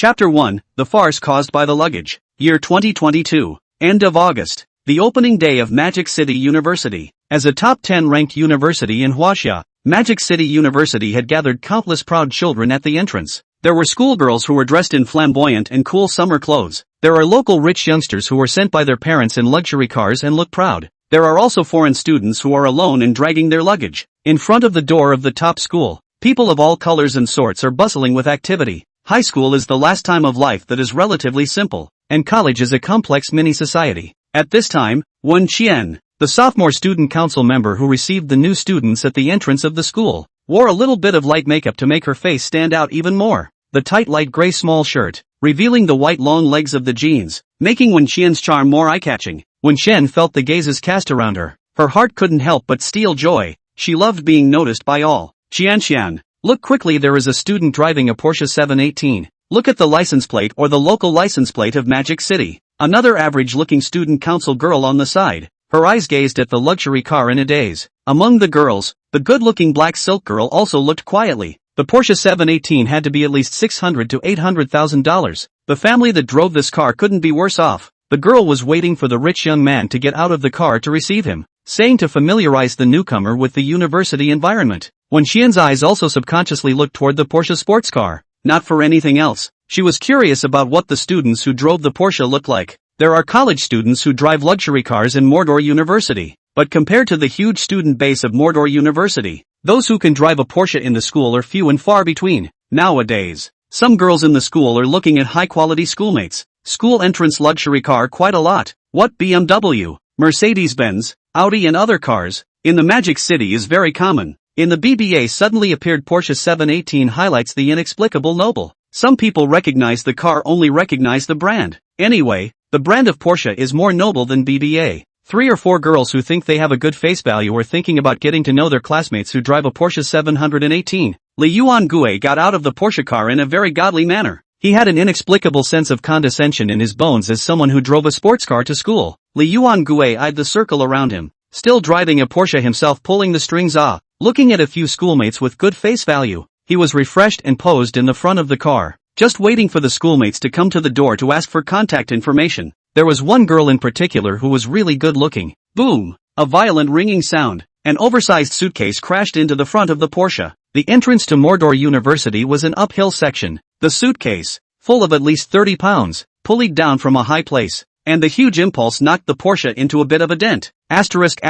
Chapter 1, The Farce Caused by the Luggage. Year 2022. End of August. The opening day of Magic City University. As a top 10 ranked university in Huaxia, Magic City University had gathered countless proud children at the entrance. There were schoolgirls who were dressed in flamboyant and cool summer clothes. There are local rich youngsters who were sent by their parents in luxury cars and look proud. There are also foreign students who are alone and dragging their luggage. In front of the door of the top school, people of all colors and sorts are bustling with activity. High school is the last time of life that is relatively simple, and college is a complex mini-society. At this time, Wenqing, the sophomore student council member who received the new students at the entrance of the school, wore a little bit of light makeup to make her face stand out even more. The tight light gray small shirt, revealing the white long legs of the jeans, making Wenqing's charm more eye-catching. Wenqing felt the gazes cast around her. Her heart couldn't help but steal joy. She loved being noticed by all. Qianxian, look quickly, there is a student driving a Porsche 718. Look at the license plate or the local license plate of Magic City. Another average-looking student council girl on the side. Her eyes gazed at the luxury car in a daze. Among the girls, the good-looking black silk girl also looked quietly. The Porsche 718 had to be at least $600,000 to $800,000. The family that drove this car couldn't be worse off. The girl was waiting for the rich young man to get out of the car to receive him, saying to familiarize the newcomer with the university environment. Wenqing's eyes also subconsciously looked toward the Porsche sports car, not for anything else. She was curious about what the students who drove the Porsche looked like. There are college students who drive luxury cars in Mordor University, but compared to the huge student base of Mordor University, those who can drive a Porsche in the school are few and far between. Nowadays, some girls in the school are looking at high-quality schoolmates. School entrance luxury car quite a lot. What BMW, Mercedes-Benz, Audi and other cars in the Magic City is very common. In the BBA suddenly appeared Porsche 718 highlights the inexplicable noble. Some people recognize the car, only recognize the brand. Anyway, the brand of Porsche is more noble than BBA. 3 or 4 girls who think they have a good face value are thinking about getting to know their classmates who drive a Porsche 718. Li Yuangue got out of the Porsche car in a very godly manner. He had an inexplicable sense of condescension in his bones as someone who drove a sports car to school. Li Yuangue eyed the circle around him, still driving a Porsche himself, pulling the strings looking at a few schoolmates with good face value. He was refreshed and posed in the front of the car, just waiting for the schoolmates to come to the door to ask for contact information. There was one girl in particular who was really good looking. Boom! A violent ringing sound. An oversized suitcase crashed into the front of the Porsche. The entrance to Mordor University was an uphill section. The suitcase, full of at least 30 pounds, pulleyed down from a high place, and the huge impulse knocked the Porsche into a bit of a dent. Asterisk.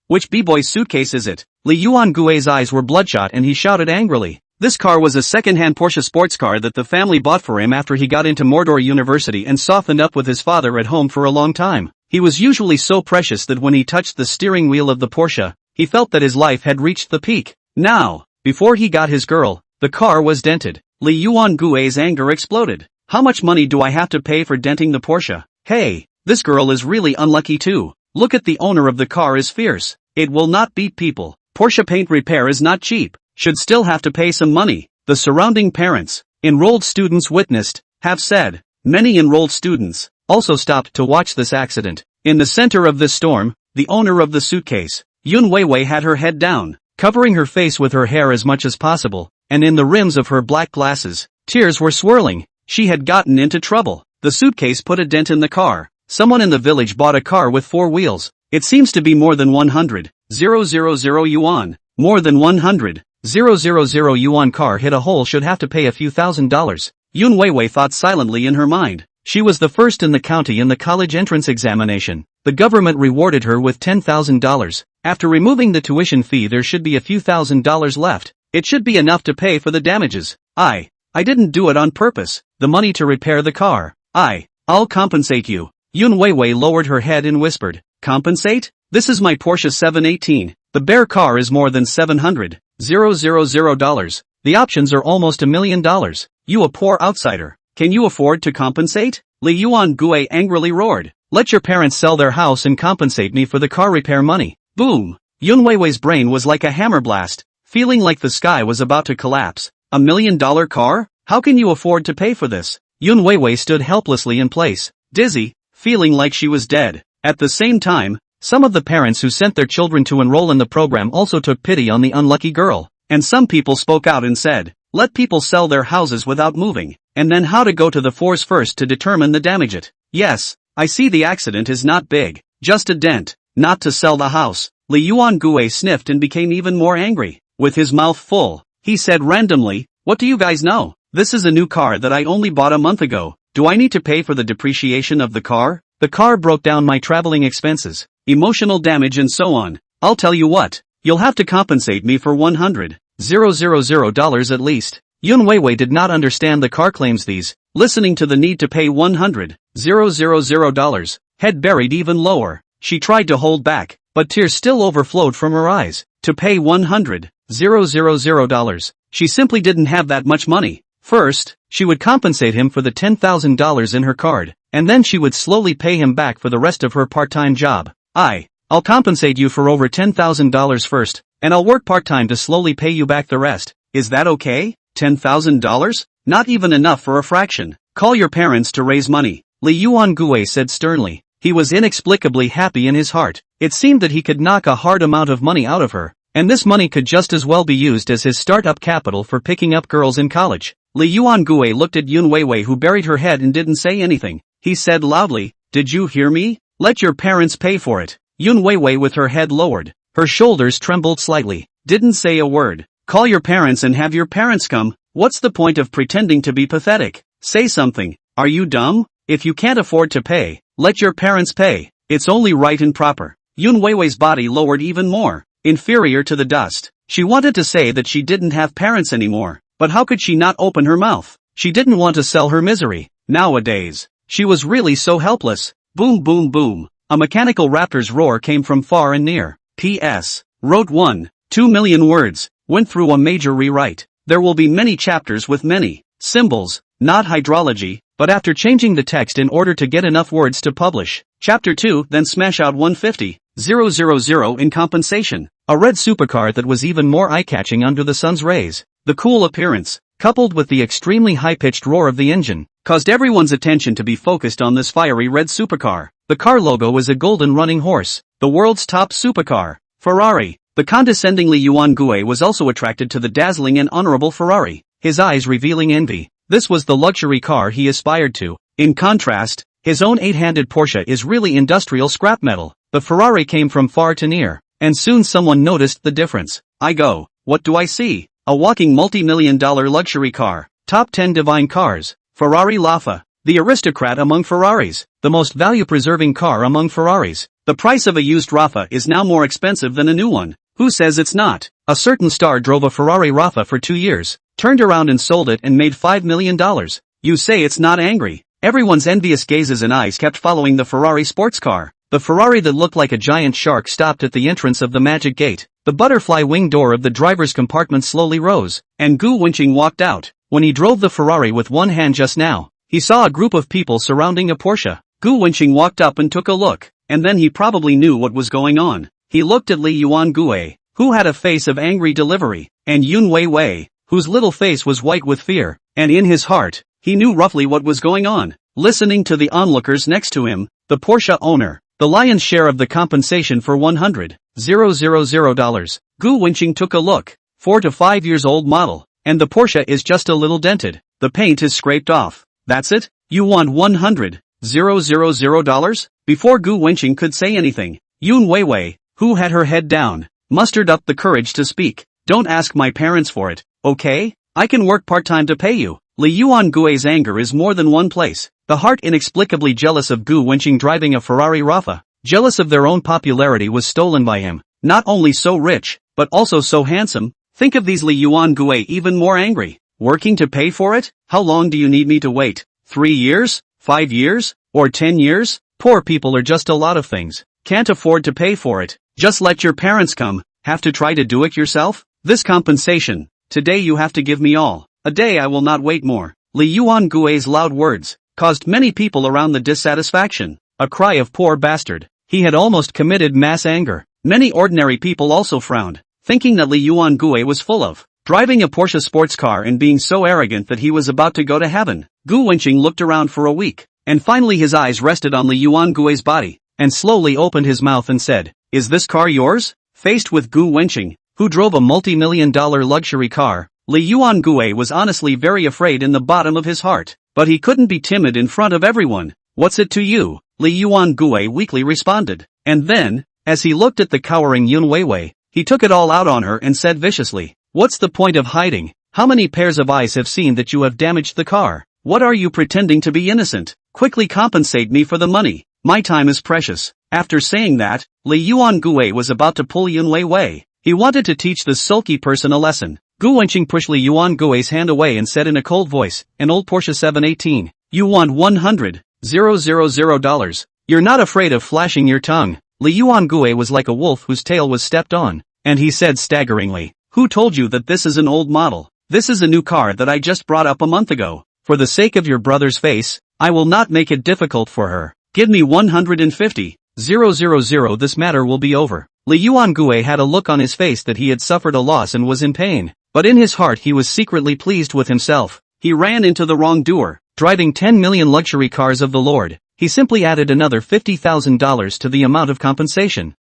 Which b-boy's suitcase is it? Li Yuangue's eyes were bloodshot and he shouted angrily. This car was a second-hand Porsche sports car that the family bought for him after he got into Mordor University and softened up with his father at home for a long time. He was usually so precious that when he touched the steering wheel of the Porsche, he felt that his life had reached the peak. Now, before he got his girl, the car was dented. Li Yuangue's anger exploded. How much money do I have to pay for denting the Porsche? Hey, this girl is really unlucky too. Look at the owner of the car is fierce. It will not beat people. Porsche paint repair is not cheap. Should still have to pay some money. The surrounding parents, enrolled students witnessed, have said. Many enrolled students also stopped to watch this accident. In the center of this storm, the owner of the suitcase, Yun Weiwei, had her head down, covering her face with her hair as much as possible, and in the rims of her black glasses, tears were swirling. She had gotten into trouble. The suitcase put a dent in the car. Someone in the village bought a car with 4 wheels. It seems to be more than 100,000 yuan. More than 100,000 yuan car hit a hole should have to pay a few $1,000s. Yun Weiwei thought silently in her mind. She was the first in the county in the college entrance examination. The government rewarded her with $10,000. After removing the tuition fee, there should be a few $1,000s left. It should be enough to pay for the damages. I didn't do it on purpose. The money to repair the car. I'll compensate you. Yun Weiwei lowered her head and whispered. Compensate? This is my Porsche 718. The bare car is more than $700,000. The options are almost $1 million. You a poor outsider. Can you afford to compensate? Li Yuangue angrily roared. Let your parents sell their house and compensate me for the car repair money. Boom! Yun Weiwei's brain was like a hammer blast, feeling like the sky was about to collapse. $1 million car? How can you afford to pay for this? Yun Weiwei stood helplessly in place, dizzy, feeling like she was dead. At the same time, some of the parents who sent their children to enroll in the program also took pity on the unlucky girl, and some people spoke out and said, let people sell their houses without moving, and then how to go to the force first to determine the damage it. Yes, I see the accident is not big, just a dent, not to sell the house. Li Yuan-gui sniffed and became even more angry. With his mouth full, he said randomly, what do you guys know? This is a new car that I only bought a month ago. Do I need to pay for the depreciation of the car? The car broke down my traveling expenses, emotional damage and so on. I'll tell you what, you'll have to compensate me for $100,000 at least. Yun Weiwei did not understand the car claims these, listening to the need to pay $100,000, head buried even lower. She tried to hold back, but tears still overflowed from her eyes. To pay $100,000. She simply didn't have that much money. First, she would compensate him for the $10,000 in her card, and then she would slowly pay him back for the rest of her part-time job. I'll compensate you for over $10,000 first, and I'll work part-time to slowly pay you back the rest. Is that okay? $10,000? Not even enough for a fraction. Call your parents to raise money, Li Yuan-gui said sternly. He was inexplicably happy in his heart. It seemed that he could knock a hard amount of money out of her, and this money could just as well be used as his startup capital for picking up girls in college. Li Yuan-gui looked at Yun Weiwei, who buried her head and didn't say anything. He said loudly, did you hear me? Let your parents pay for it. Yun Weiwei, with her head lowered, her shoulders trembled slightly, didn't say a word. Call your parents and have your parents come. What's the point of pretending to be pathetic? Say something. Are you dumb? If you can't afford to pay, let your parents pay. It's only right and proper. Yun Weiwei's body lowered even more, inferior to the dust. She wanted to say that she didn't have parents anymore, but how could she not open her mouth? She didn't want to sell her misery. Nowadays, she was really so helpless. Boom boom boom. A mechanical raptor's roar came from far and near. P.S. Wrote 1.2 million words, went through a major rewrite. There will be many chapters with many symbols, not hydrology, but after changing the text in order to get enough words to publish. Chapter 2, then smash out 150,000 in compensation. A red supercar that was even more eye-catching under the sun's rays. The cool appearance, coupled with the extremely high-pitched roar of the engine, caused everyone's attention to be focused on this fiery red supercar. The car logo is a golden running horse, the world's top supercar, Ferrari. The condescending Li Yuan-gui was also attracted to the dazzling and honorable Ferrari, his eyes revealing envy. This was the luxury car he aspired to. In contrast, his own 8-handed Porsche is really industrial scrap metal. The Ferrari came from far to near, and soon someone noticed the difference. I go, what do I see? A walking multi-million-dollar luxury car, top 10 divine cars, Ferrari Laffa, the aristocrat among Ferraris, the most value-preserving car among Ferraris. The price of a used Rafa is now more expensive than a new one. Who says it's not? A certain star drove a Ferrari Rafa for 2 years, turned around and sold it and made $5 million. You say it's not angry? Everyone's envious gazes and eyes kept following the Ferrari sports car. The Ferrari that looked like a giant shark stopped at the entrance of the magic gate. The butterfly wing door of the driver's compartment slowly rose, and Gu Wenqing walked out. When he drove the Ferrari with one hand just now, he saw a group of people surrounding a Porsche. Gu Wenqing walked up and took a look, and then he probably knew what was going on. He looked at Li Yuan-gui, who had a face of angry delivery, and Yun Weiwei, whose little face was white with fear, and in his heart, he knew roughly what was going on. Listening to the onlookers next to him, the Porsche owner, the lion's share of the compensation for $100,000. Gu Wenqing took a look, 4 to 5 years old model, and the Porsche is just a little dented. The paint is scraped off. That's it? You want $100,000? Before Gu Wenqing could say anything, Yun Weiwei, who had her head down, mustered up the courage to speak. Don't ask my parents for it, okay? I can work part-time to pay you. Li Yuan-gui's anger is more than one place. The heart inexplicably jealous of Gu Wenqing driving a Ferrari Rafa, jealous of their own popularity, was stolen by him. Not only so rich, but also so handsome. Think of these Li Yuan-gui even more angry. Working to pay for it? How long do you need me to wait? 3 years? 5 years? Or 10 years? Poor people are just a lot of things. Can't afford to pay for it. Just let your parents come. Have to try to do it yourself? This compensation. Today you have to give me all. A day I will not wait more. Li Yuan-gui's loud words caused many people around the dissatisfaction. A cry of poor bastard. He had almost committed mass anger. Many ordinary people also frowned, thinking that Li Yuan-gui was full of driving a Porsche sports car and being so arrogant that he was about to go to heaven. Gu Wenqing looked around for a week, and finally his eyes rested on Li Yuan-gui's body, and slowly opened his mouth and said, "Is this car yours?" Faced with Gu Wenqing, who drove a multi-million-dollar luxury car, Li Yuangue was honestly very afraid in the bottom of his heart, but he couldn't be timid in front of everyone. What's it to you? Li Yuangue weakly responded. And then, as he looked at the cowering Yun Weiwei, he took it all out on her and said viciously, "What's the point of hiding? How many pairs of eyes have seen that you have damaged the car? What are you pretending to be innocent? Quickly compensate me for the money. My time is precious." After saying that, Li Yuangue was about to pull Yun Weiwei. He wanted to teach this sulky person a lesson. Gu Wenqing pushed Li Yuangue's hand away and said in a cold voice, "An old Porsche 718. You want $100,000. You're not afraid of flashing your tongue." Li Yuangue was like a wolf whose tail was stepped on, and he said staggeringly, "Who told you that this is an old model? This is a new car that I just brought up a month ago. For the sake of your brother's face, I will not make it difficult for her. Give me 150,000. This matter will be over." Li Yuangue had a look on his face that he had suffered a loss and was in pain, but in his heart he was secretly pleased with himself. He ran into the wrongdoer, driving 10 million luxury cars of the Lord. He simply added another $50,000 to the amount of compensation.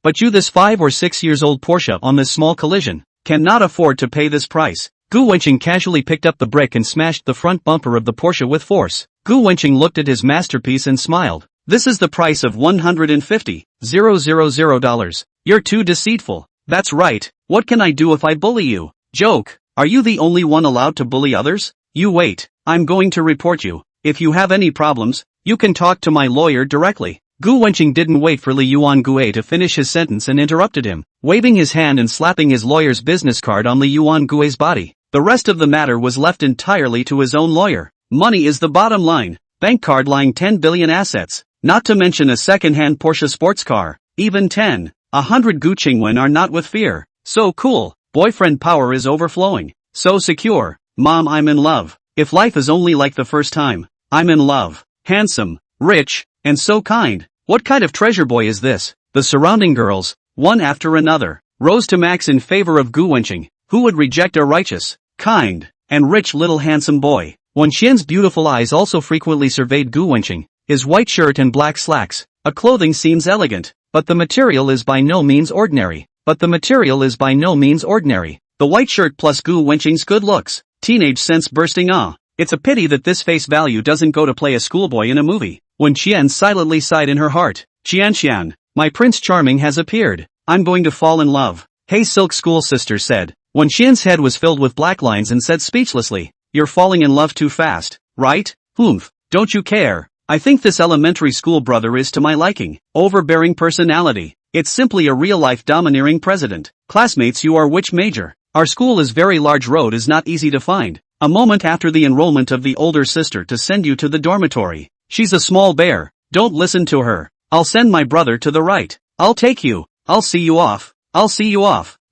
But you, this 5 or 6 years old Porsche on this small collision, cannot afford to pay this price. Gu Wenqing casually picked up the brick and smashed the front bumper of the Porsche with force. Gu Wenqing looked at his masterpiece and smiled. "This is the price of $150,000. You're too deceitful." "That's right. What can I do if I bully you?" "Joke. Are you the only one allowed to bully others?" "You wait. I'm going to report you. If you have any problems, you can talk to my lawyer directly." Gu Wenqing didn't wait for Li Yuangue to finish his sentence and interrupted him, waving his hand and slapping his lawyer's business card on Li Yuangue's body. The rest of the matter was left entirely to his own lawyer. Money is the bottom line. Bank card lying 10 billion assets, not to mention a second-hand Porsche sports car. Even 100 Gu Qingwen are not with fear. So cool. Boyfriend power is overflowing. So secure. Mom, I'm in love. If life is only like the first time, I'm in love. Handsome, rich, and so kind. What kind of treasure boy is this? The surrounding girls, one after another, rose to max in favor of Gu Wenqing. Who would reject a righteous, kind, and rich little handsome boy? Wen Xian's beautiful eyes also frequently surveyed Gu Wenqing. His white shirt and black slacks, a clothing seems elegant, but the material is by no means ordinary. The white shirt plus Gu Wenqing's good looks, teenage sense bursting awe. It's a pity that this face value doesn't go to play a schoolboy in a movie. Wen Xian silently sighed in her heart. Xian, my Prince Charming has appeared. I'm going to fall in love. Hey Silk School Sister said. Wen Xian's head was filled with black lines and said speechlessly, "You're falling in love too fast, right? Don't you care? I think this elementary school brother is to my liking. Overbearing personality. It's simply a real-life domineering president. Classmates, you are which major? Our school is very large, road is not easy to find. A moment after the enrollment of the older sister to send you to the dormitory. She's a small bear. Don't listen to her. I'll send my brother to the right. I'll take you. I'll see you off.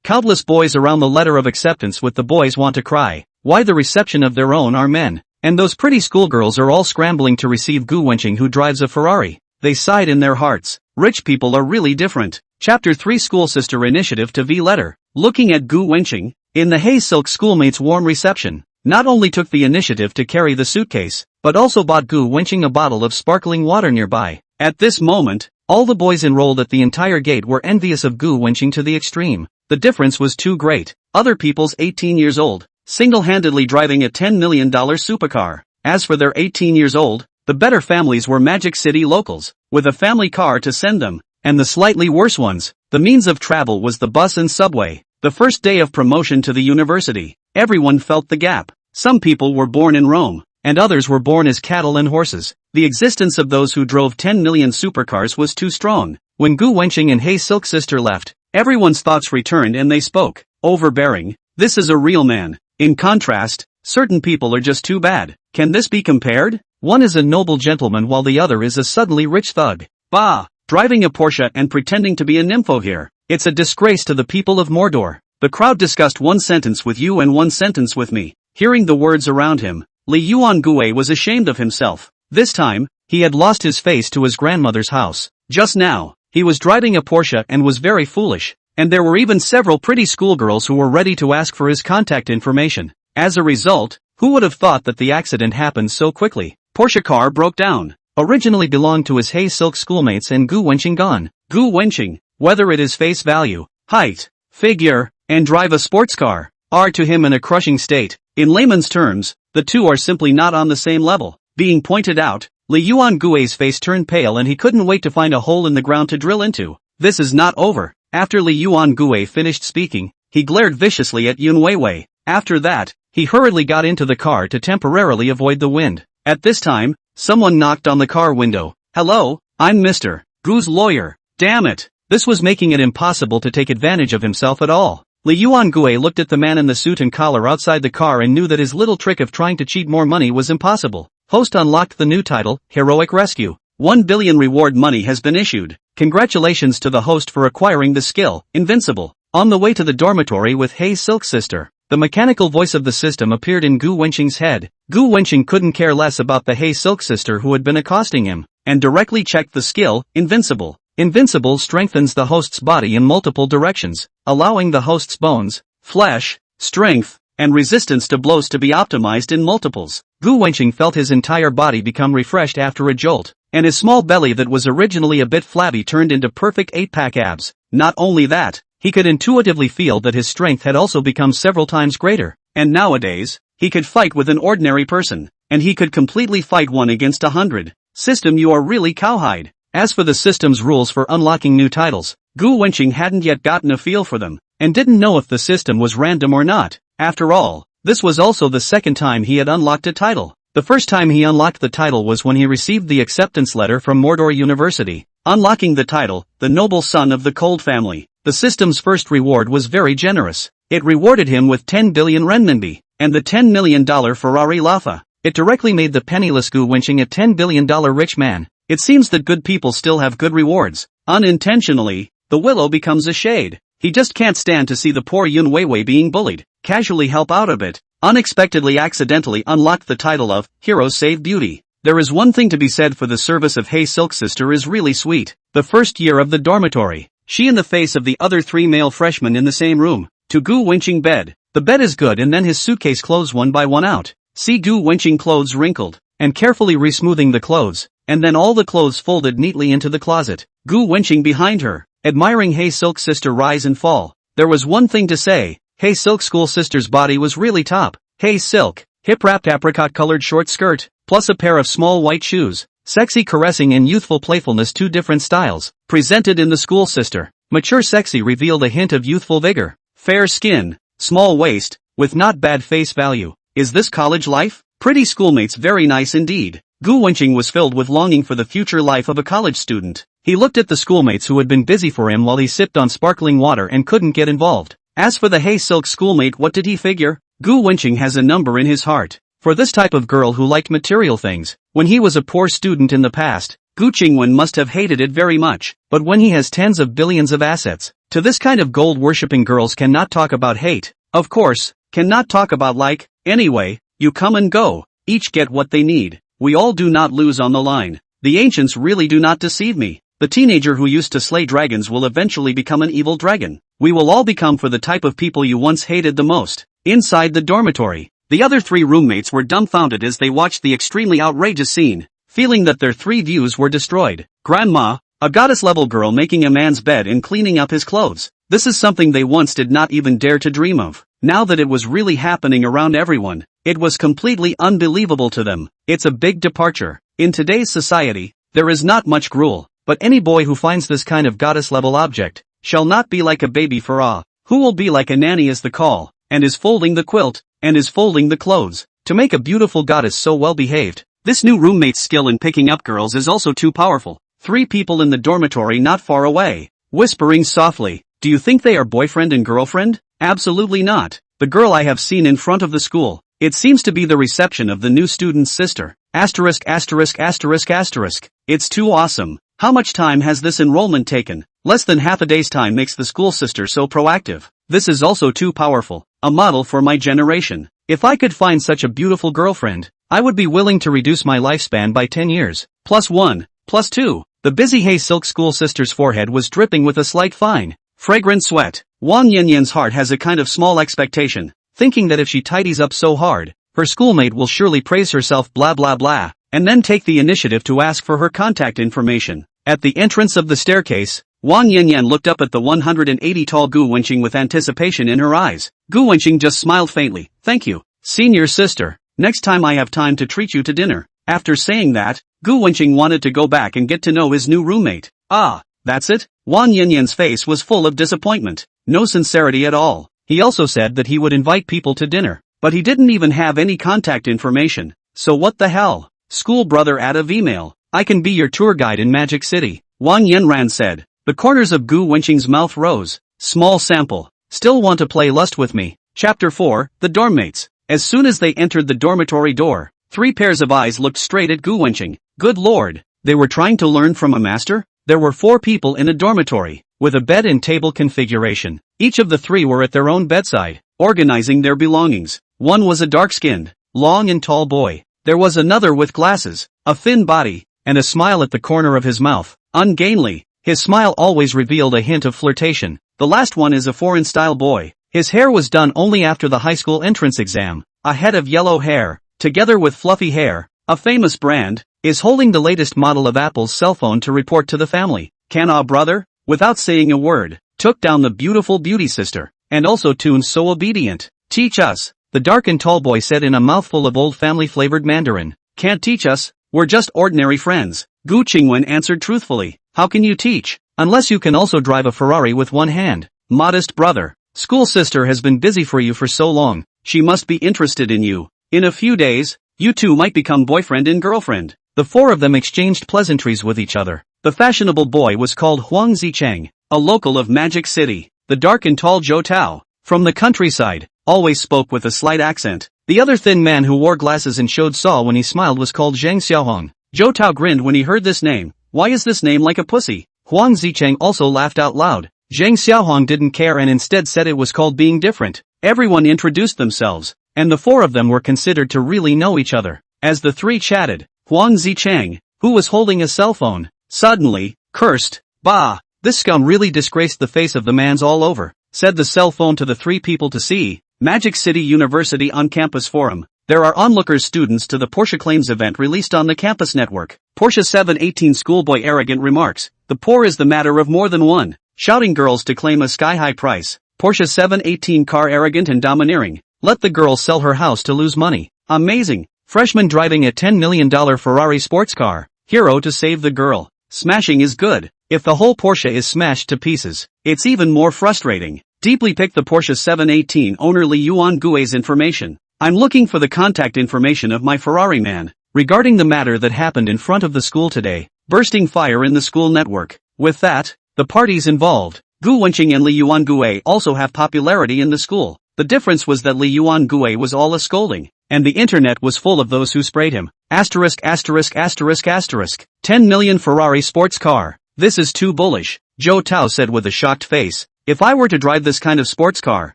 Countless boys around the letter of acceptance with the boys want to cry. Why the reception of their own are men. And those pretty schoolgirls are all scrambling to receive Gu Wenqing who drives a Ferrari. They sighed in their hearts. Rich people are really different. Chapter 3 School Sister Initiative to V Letter. Looking at Gu Wenqing, in the Hay Silk schoolmates' warm reception, not only took the initiative to carry the suitcase, but also bought Gu Wenqing a bottle of sparkling water nearby. At this moment, all the boys enrolled at the entire gate were envious of Gu Wenqing to the extreme. The difference was too great. Other people's 18 years old, single-handedly driving a $10 million supercar. As for their 18 years old, the better families were Magic City locals, with a family car to send them, and the slightly worse ones, the means of travel was the bus and subway. The first day of promotion to the university, everyone felt the gap. Some people were born in Rome, and others were born as cattle and horses. The existence of those who drove 10 million supercars was too strong. When Gu Wenqing and Hay Silk Sister left, everyone's thoughts returned and they spoke. Overbearing. This is a real man. In contrast, certain people are just too bad. Can this be compared? One is a noble gentleman while the other is a suddenly rich thug. Bah! Driving a Porsche and pretending to be a nympho here. It's a disgrace to the people of Mordor. The crowd discussed one sentence with you and one sentence with me. Hearing the words around him, Li Yuangue was ashamed of himself. This time, he had lost his face to his grandmother's house. Just now, he was driving a Porsche and was very foolish. And there were even several pretty schoolgirls who were ready to ask for his contact information. As a result, who would have thought that the accident happened so quickly? Porsche car broke down. Originally belonged to his Hay Silk schoolmates and Gu Wenqing gone. Gu Wenqing, whether it is face value, height, figure, and drive a sports car, are to him in a crushing state. In layman's terms, the two are simply not on the same level. Being pointed out, Li Yuangui's face turned pale and he couldn't wait to find a hole in the ground to drill into. This is not over. After Li Yuangui finished speaking, he glared viciously at Yun Weiwei. After that, he hurriedly got into the car to temporarily avoid the wind. At this time, someone knocked on the car window. Hello, I'm Mr. Gu's lawyer. Damn it. This was making it impossible to take advantage of himself at all. Li Yuangui looked at the man in the suit and collar outside the car and knew that his little trick of trying to cheat more money was impossible. Host unlocked the new title, Heroic Rescue. 1 billion reward money has been issued. Congratulations to the host for acquiring the skill, Invincible. On the way to the dormitory with Hey Silk Sister, the mechanical voice of the system appeared in Gu Wenqing's head. Gu Wenqing couldn't care less about the Hey Silk Sister who had been accosting him, and directly checked the skill, Invincible. Invincible strengthens the host's body in multiple directions, allowing the host's bones, flesh, strength, and resistance to blows to be optimized in multiples. Gu Wenqing felt his entire body become refreshed after a jolt, and his small belly that was originally a bit flabby turned into perfect 8-pack abs. Not only that, he could intuitively feel that his strength had also become several times greater, and nowadays, he could fight with an ordinary person, and he could completely fight 1 against 100. System, you are really cowhide. As for the system's rules for unlocking new titles, Gu Wenqing hadn't yet gotten a feel for them, and didn't know if the system was random or not. After all, this was also the second time he had unlocked a title. The first time he unlocked the title was when he received the acceptance letter from Mordor University. Unlocking the title, the noble son of the Cold family, the system's first reward was very generous. It rewarded him with 10 billion renminbi, and the $10 million Ferrari Lafa. It directly made the penniless Gu Wenqing a $10 billion rich man. It seems that good people still have good rewards. Unintentionally, the willow becomes a shade. He just can't stand to see the poor Yun Weiwei being bullied. Casually help out a bit. Unexpectedly accidentally unlocked the title of Hero Save Beauty. There is one thing to be said for the service of Hey Silk Sister is really sweet. The first year of the dormitory, she in the face of the other 3 male freshmen in the same room, to Gu Wenqing bed. The bed is good and then his suitcase clothes one by one out. See Gu Wenqing clothes wrinkled, and carefully resmoothing the clothes, and then all the clothes folded neatly into the closet. Gu Wenqing behind her, admiring Hey Silk Sister rise and fall. There was one thing to say, Hey Silk School Sister's body was really top. Hey Silk, hip-wrapped apricot-colored short skirt, plus a pair of small white shoes, sexy caressing and youthful playfulness, 2 different styles, presented in the School Sister. Mature sexy revealed a hint of youthful vigor, fair skin, small waist, with not bad face value. Is this college life? Pretty schoolmates, very nice indeed. Gu Wenqing was filled with longing for the future life of a college student. He looked at the schoolmates who had been busy for him while he sipped on sparkling water and couldn't get involved. As for the Hey Silk schoolmate, what did he figure? Gu Wenqing has a number in his heart for this type of girl who liked material things. When he was a poor student in the past, Gu Qingwen must have hated it very much. But when he has tens of billions of assets, to this kind of gold-worshipping girls cannot talk about hate. Of course, cannot talk about like. Anyway, you come and go, each get what they need. We all do not lose on the line. The ancients really do not deceive me. The teenager who used to slay dragons will eventually become an evil dragon. We will all become for the type of people you once hated the most. Inside the dormitory, the other 3 roommates were dumbfounded as they watched the extremely outrageous scene, feeling that their 3 views were destroyed. Grandma, a goddess-level girl making a man's bed and cleaning up his clothes. This is something they once did not even dare to dream of. Now that it was really happening around everyone, it was completely unbelievable to them. It's a big departure. In today's society, there is not much gruel, but any boy who finds this kind of goddess-level object shall not be like a baby Farah, who will be like a nanny is the call, and is folding the quilt, and is folding the clothes, to make a beautiful goddess so well behaved. This new roommate's skill in picking up girls is also too powerful. 3 people in the dormitory not far away, whispering softly, do you think they are boyfriend and girlfriend? Absolutely not. The girl I have seen in front of the school, it seems to be the reception of the new student's sister. Asterisk asterisk asterisk asterisk. It's too awesome. How much time has this enrollment taken? Less than half a day's time makes the school sister so proactive. This is also too powerful. A model for my generation. If I could find such a beautiful girlfriend, I would be willing to reduce my lifespan by 10 years. +1, +2. The busy Hey Silk school sister's forehead was dripping with a slight fine, fragrant sweat. Wang Yanyan's heart has a kind of small expectation, thinking that if she tidies up so hard, her schoolmate will surely praise herself blah blah blah, and then take the initiative to ask for her contact information. At the entrance of the staircase, Wang Yanyan looked up at the 180-tall Gu Wenqing with anticipation in her eyes. Gu Wenqing just smiled faintly. Thank you, senior sister. Next time I have time to treat you to dinner. After saying that, Gu Wenqing wanted to go back and get to know his new roommate. Ah, that's it? Wang Yanyan's face was full of disappointment. No sincerity at all. He also said that he would invite people to dinner, but he didn't even have any contact information. So what the hell? School brother out of email. I can be your tour guide in Magic City, Wang Yanran said. The corners of Gu Wenqing's mouth rose. Small sample. Still want to play lust with me. Chapter 4, The Dormmates. As soon as they entered the dormitory door, 3 pairs of eyes looked straight at Gu Wenqing. Good lord, they were trying to learn from a master? There were 4 people in a dormitory, with a bed and table configuration. Each of the 3 were at their own bedside, organizing their belongings. One was a dark-skinned, long and tall boy. There was another with glasses, a thin body, and a smile at the corner of his mouth. Ungainly, his smile always revealed a hint of flirtation. The last one is a foreign-style boy. His hair was done only after the high school entrance exam. A head of yellow hair, together with fluffy hair, a famous brand, is holding the latest model of Apple's cell phone to report to the family. Kana brother, without saying a word, took down the beautiful beauty sister, and also tunes so obedient. Teach us, the dark and tall boy said in a mouthful of old family-flavored Mandarin. Can't teach us, we're just ordinary friends. Gu Qingwen answered truthfully. How can you teach, unless you can also drive a Ferrari with one hand? Modest brother, school sister has been busy for you for so long, she must be interested in you. In a few days, you two might become boyfriend and girlfriend. The 4 of them exchanged pleasantries with each other. The fashionable boy was called Huang Zicheng, a local of Magic City. The dark and tall Zhou Tao, from the countryside, always spoke with a slight accent. The other thin man who wore glasses and showed saw when he smiled was called Zhang Xiaohong. Zhou Tao grinned when he heard this name. Why is this name like a pussy? Huang Zicheng also laughed out loud. Zhang Xiaohong didn't care and instead said it was called being different. Everyone introduced themselves, and the 4 of them were considered to really know each other. As the 3 chatted, Huang Zicheng, who was holding a cell phone, suddenly cursed. Bah, this scum really disgraced the face of the man's all over, said the cell phone to the 3 people to see. Magic City University on-campus forum. There are onlookers students to the Porsche Claims event released on the campus network. Porsche 718 schoolboy arrogant remarks. The poor is the matter of more than one. Shouting girls to claim a sky-high price. Porsche 718 car arrogant and domineering. Let the girl sell her house to lose money. Amazing. Freshman driving a $10 million Ferrari sports car. Hero to save the girl. Smashing is good. If the whole Porsche is smashed to pieces, it's even more frustrating. Deeply pick the Porsche 718 owner Li Yuan Gui's information. I'm looking for the contact information of my Ferrari man. Regarding the matter that happened in front of the school today, bursting fire in the school network. With that, the parties involved, Gu Wenqing and Li Yuan Gui also have popularity in the school. The difference was that Li Yuan Gui was all a scolding, and the internet was full of those who sprayed him. Asterisk asterisk asterisk asterisk. 10 million Ferrari sports car. This is too bullish, Zhou Tao said with a shocked face. If I were to drive this kind of sports car,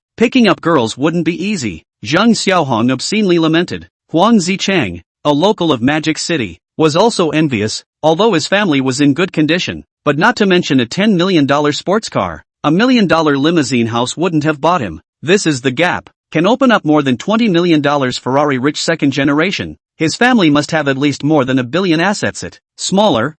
picking up girls wouldn't be easy. Zhang Xiaohong obscenely lamented. Huang Zicheng, a local of Magic City, was also envious, although his family was in good condition, but not to mention a $10 million sports car. A $1 million limousine house wouldn't have bought him. This is the gap. Can open up more than $20 million Ferrari rich second generation. His family must have at least more than $1 billion assets it. Smaller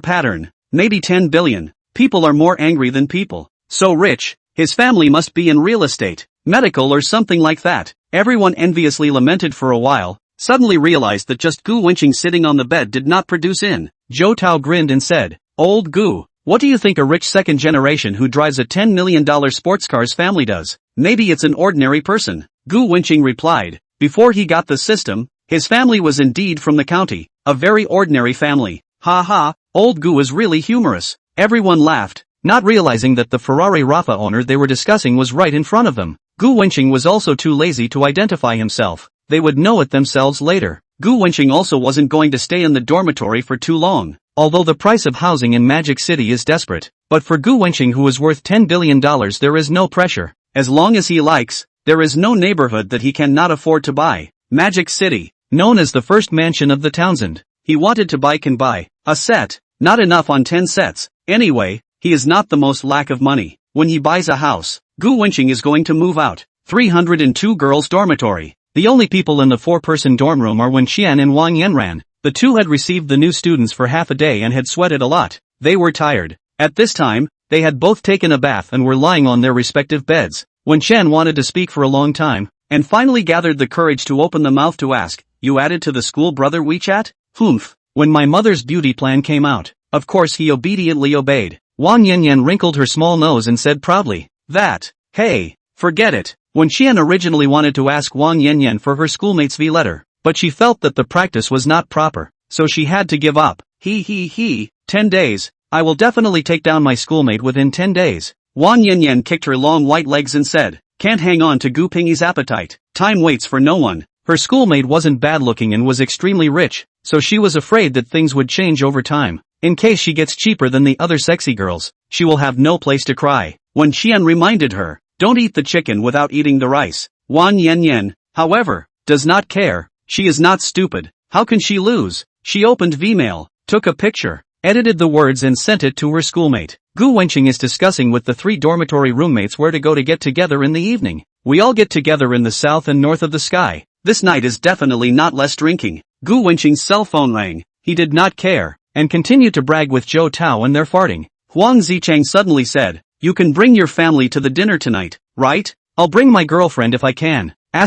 pattern. Maybe 10 billion. People are more angry than people. So rich, his family must be in real estate, medical or something like that. Everyone enviously lamented for a while, suddenly realized that just Gu Wenqing sitting on the bed did not produce in. Zhou Tao grinned and said, Old Gu, what do you think a rich second generation who drives a $10 million sports car's family does? Maybe it's an ordinary person. Gu Wenqing replied. Before he got the system, his family was indeed from the county, a very ordinary family. Ha ha, old Gu was really humorous. Everyone laughed, not realizing that the Ferrari Rafa owner they were discussing was right in front of them. Gu Wenqing was also too lazy to identify himself. They would know it themselves later. Gu Wenqing also wasn't going to stay in the dormitory for too long, although the price of housing in Magic City is desperate. But for Gu Wenqing, who is worth $10 billion, there is no pressure. As long as he likes, there is no neighborhood that he cannot afford to buy. Magic City, known as the first mansion of the Townsend. He wanted to buy can buy a set, not enough on 10 sets. Anyway, he is not the most lack of money. When he buys a house, Gu Wenqing is going to move out. 302 girls dormitory. The only people in the 4-person dorm room are Wenqian and Wang Yanran. The two had received the new students for half a day and had sweated a lot. They were tired. At this time, They had both taken a bath and were lying on their respective beds, when Chen wanted to speak for a long time, and finally gathered the courage to open the mouth to ask, "You added to the school brother WeChat?" "Humph. When my mother's beauty plan came out, of course he obediently obeyed." Wang Yanyan wrinkled her small nose and said proudly, "That, hey, forget it." When Qian originally wanted to ask Wang Yanyan for her schoolmate's V letter, but she felt that the practice was not proper, so she had to give up. 10 days, I will definitely take down my schoolmate within 10 days. Wang Yanyan kicked her long white legs and said, "Can't hang on to Gu Pingyi's appetite. Time waits for no one." Her schoolmate wasn't bad looking and was extremely rich, so she was afraid that things would change over time. In case she gets cheaper than the other sexy girls, she will have no place to cry. When Qian reminded her, "Don't eat the chicken without eating the rice," Wang Yanyan, however, does not care. She is not stupid. How can she lose? She opened Vmail, took a picture, edited the words and sent it to her schoolmate. Gu Wenqing is discussing with the 3 dormitory roommates where to go to get together in the evening. "We all get together in the south and north of the sky. This night is definitely not less drinking." Gu Wenqing's cell phone rang. He did not care, and continued to brag with Zhou Tao and their farting. Huang Zicheng suddenly said, "You can bring your family to the dinner tonight, right?" "I'll bring my girlfriend if I can. I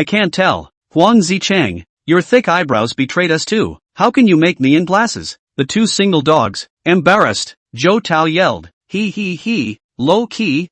can't tell." Huang Zicheng, your thick eyebrows betrayed us too. How can you make me in glasses? The 2 single dogs, embarrassed, Zhou Tao yelled. Low key,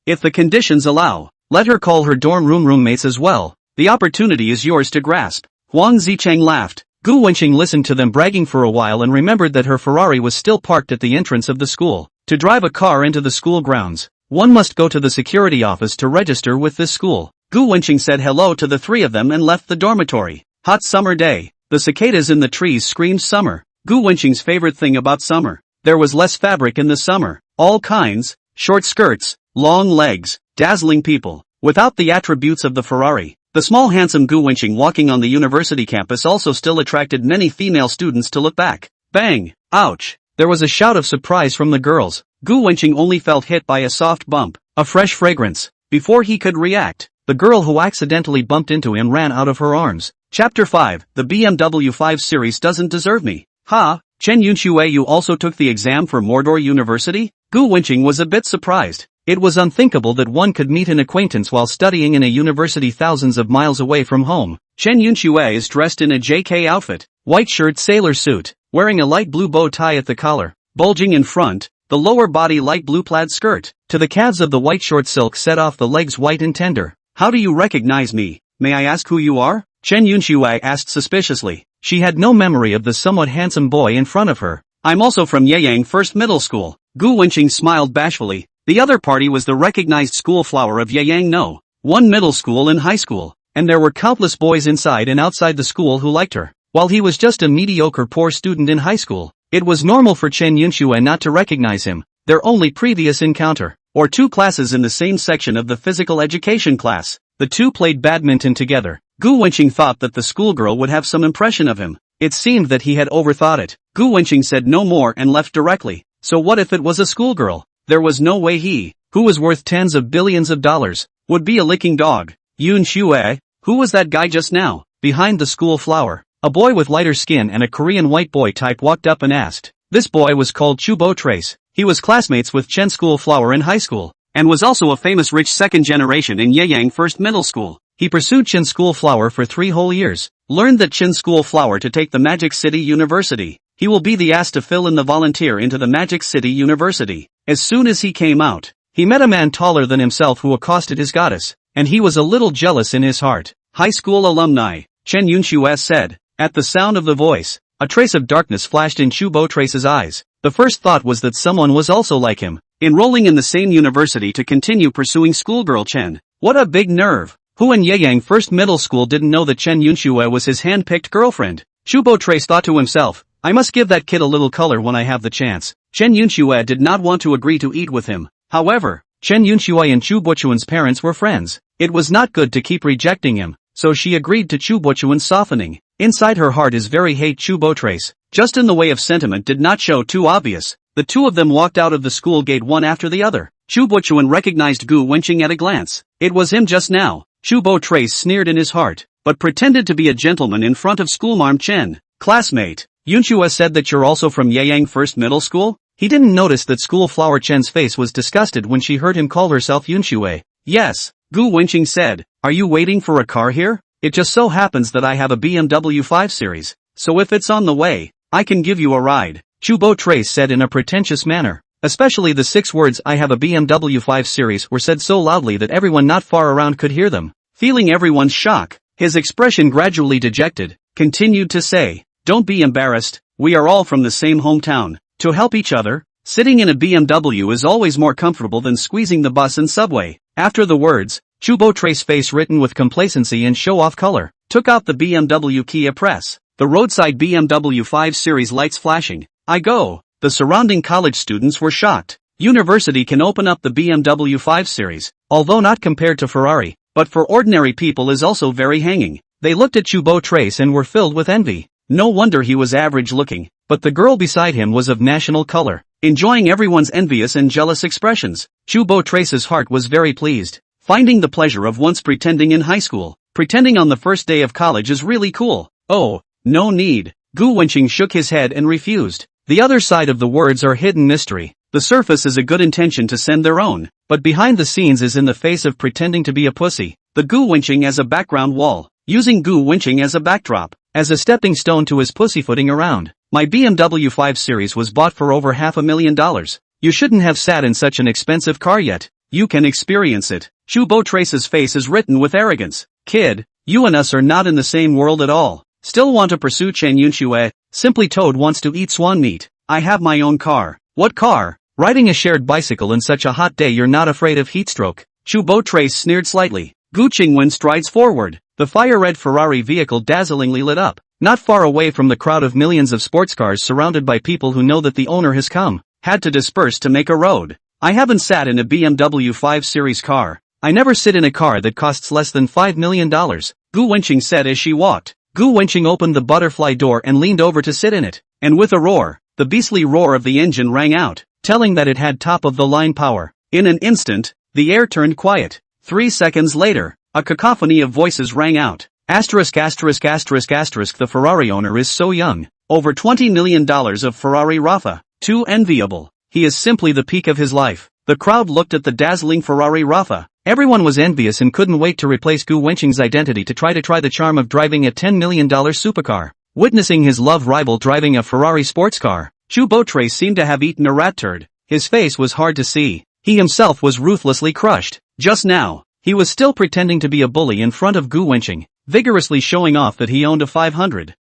if the conditions allow, let her call her dorm room roommates as well. The opportunity is yours to grasp. Huang Zicheng laughed. Gu Wenqing listened to them bragging for a while and remembered that her Ferrari was still parked at the entrance of the school. To drive a car into the school grounds, one must go to the security office to register with this school. Gu Wenqing said hello to the 3 of them and left the dormitory. Hot summer day. The cicadas in the trees screamed summer. Gu Wenqing's favorite thing about summer. There was less fabric in the summer. All kinds, short skirts, long legs, dazzling people, without the attributes of the Ferrari. The small handsome Gu Wenqing walking on the university campus also still attracted many female students to look back. Bang! Ouch! There was a shout of surprise from the girls. Gu Wenqing only felt hit by a soft bump, a fresh fragrance. Before he could react, the girl who accidentally bumped into him ran out of her arms. Chapter 5, the BMW 5 series doesn't deserve me. Ha! Chen Yunxue, you also took the exam for Mordor University? Gu Wenqing was a bit surprised. It was unthinkable that one could meet an acquaintance while studying in a university thousands of miles away from home. Chen Yunxue is dressed in a JK outfit, white shirt sailor suit, wearing a light blue bow tie at the collar, bulging in front, the lower body light blue plaid skirt, to the calves of the white short silk set off the legs white and tender. How do you recognize me? May I ask who you are? Chen Yunxue asked suspiciously. She had no memory of the somewhat handsome boy in front of her. I'm also from Yeyang First Middle School. Gu Wenqing smiled bashfully. The other party was the recognized school flower of Yeyang No. 1 middle school and high school, and there were countless boys inside and outside the school who liked her. While he was just a mediocre poor student in high school, it was normal for Chen Yunxue not to recognize him. Their only previous encounter, or 2 classes in the same section of the physical education class. The 2 played badminton together. Gu Wenqing thought that the schoolgirl would have some impression of him. It seemed that he had overthought it. Gu Wenqing said no more and left directly. So what if it was a schoolgirl? There was no way he, who was worth tens of billions of dollars, would be a licking dog. Yunxue, who was that guy just now, behind the school flower? A boy with lighter skin and a Korean white boy type walked up and asked. This boy was called Chubo Trace. He was classmates with Chen School Flower in high school, and was also a famous rich second generation in Yeyang First Middle School. He pursued Chen School Flower for 3 whole years, learned that Chen School Flower to take the Magic City University. He will be the ass to fill in the volunteer into the Magic City University. As soon as he came out, he met a man taller than himself who accosted his goddess, and he was a little jealous in his heart. High school alumni, Chen Yunxue said. At the sound of the voice, a trace of darkness flashed in Chu Bo Trace's eyes. The first thought was that someone was also like him, enrolling in the same university to continue pursuing schoolgirl Chen. What a big nerve! Who in Yeyang First Middle School didn't know that Chen Yunxue was his hand-picked girlfriend? Chu Bo Trace thought to himself, I must give that kid a little color when I have the chance. Chen Yunxue did not want to agree to eat with him. However, Chen Yunxue and Chu Bochuan's parents were friends. It was not good to keep rejecting him, so she agreed to Chu Bochuan's softening. Inside her heart is very hate Chu Bo Trace, just in the way of sentiment did not show too obvious. The 2 of them walked out of the school gate one after the other. Chu Bochuan recognized Gu Wenqing at a glance. It was him just now. Chu Bo Trace sneered in his heart, but pretended to be a gentleman in front of schoolmarm Chen. Classmate, Yunxue said that you're also from Yeyang First Middle School? He didn't notice that School Flower Chen's face was disgusted when she heard him call herself Yunxue. Yes, Gu Wenqing said. Are you waiting for a car here? It just so happens that I have a BMW 5 Series, so if it's on the way, I can give you a ride, Chu Bo Trace said in a pretentious manner. Especially the 6 words I have a BMW 5 Series were said so loudly that everyone not far around could hear them. Feeling everyone's shock, his expression gradually dejected, continued to say, don't be embarrassed, we are all from the same hometown. To help each other, sitting in a BMW is always more comfortable than squeezing the bus and subway. After the words, Chu Bo Trace's face written with complacency and show-off color, took out the BMW Kia press, the roadside BMW 5 Series lights flashing. I go. The surrounding college students were shocked. University can open up the BMW 5 Series, although not compared to Ferrari, but for ordinary people is also very hanging. They looked at Chu Bo Trace and were filled with envy. No wonder he was average looking, but the girl beside him was of national color. Enjoying everyone's envious and jealous expressions, Chu Bo Trace's heart was very pleased. Finding the pleasure of once pretending in high school, pretending on the first day of college is really cool. Oh, no need. Gu Wenqing shook his head and refused. The other side of the words are hidden mystery. The surface is a good intention to send their own, but behind the scenes is in the face of pretending to be a pussy. The Gu Wenqing as a background wall, using Gu Wenqing as a backdrop, as a stepping stone to his pussyfooting around. My BMW 5 Series was bought for over $500,000. You shouldn't have sat in such an expensive car yet. You can experience it. Chu Bo Trace's face is written with arrogance. Kid, you and us are not in the same world at all. Still want to pursue Chen Yunxue? Simply Toad wants to eat swan meat. I have my own car. What car? Riding a shared bicycle in such a hot day you're not afraid of heatstroke. Chu Bo Trace sneered slightly. Gu Qingwen strides forward. The fire-red Ferrari vehicle dazzlingly lit up. Not far away from the crowd of millions of sports cars surrounded by people who know that the owner has come. Had to disperse to make a road. I haven't sat in a BMW 5 Series car. I never sit in a car that costs less than $5 million, Gu Wenqing said as she walked. Gu Wenqing opened the butterfly door and leaned over to sit in it. And with a roar, the beastly roar of the engine rang out, telling that it had top-of-the-line power. In an instant, the air turned quiet. 3 seconds later, a cacophony of voices rang out. Asterisk asterisk asterisk asterisk the Ferrari owner is so young. Over $20 million of Ferrari Rafa. Too enviable. He is simply the peak of his life. The crowd looked at the dazzling Ferrari Rafa. Everyone was envious and couldn't wait to replace Gu Wenqing's identity to try the charm of driving a $10 million supercar. Witnessing his love rival driving a Ferrari sports car, Chu Bo Trace seemed to have eaten a rat turd. His face was hard to see. He himself was ruthlessly crushed. Just now, he was still pretending to be a bully in front of Gu Wenqing, vigorously showing off that he owned a 500,000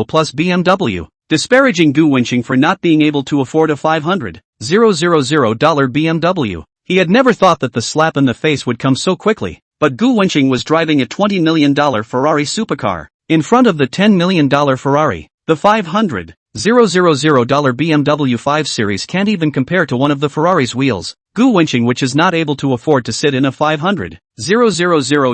plus BMW, disparaging Gu Wenqing for not being able to afford a $500,000 BMW. He had never thought that the slap in the face would come so quickly, but Gu Wenqing was driving a $20 million Ferrari supercar, in front of the $10 million Ferrari. The $500,000 BMW 5 Series can't even compare to one of the Ferrari's wheels. Gu Wenqing, which is not able to afford to sit in a 500,000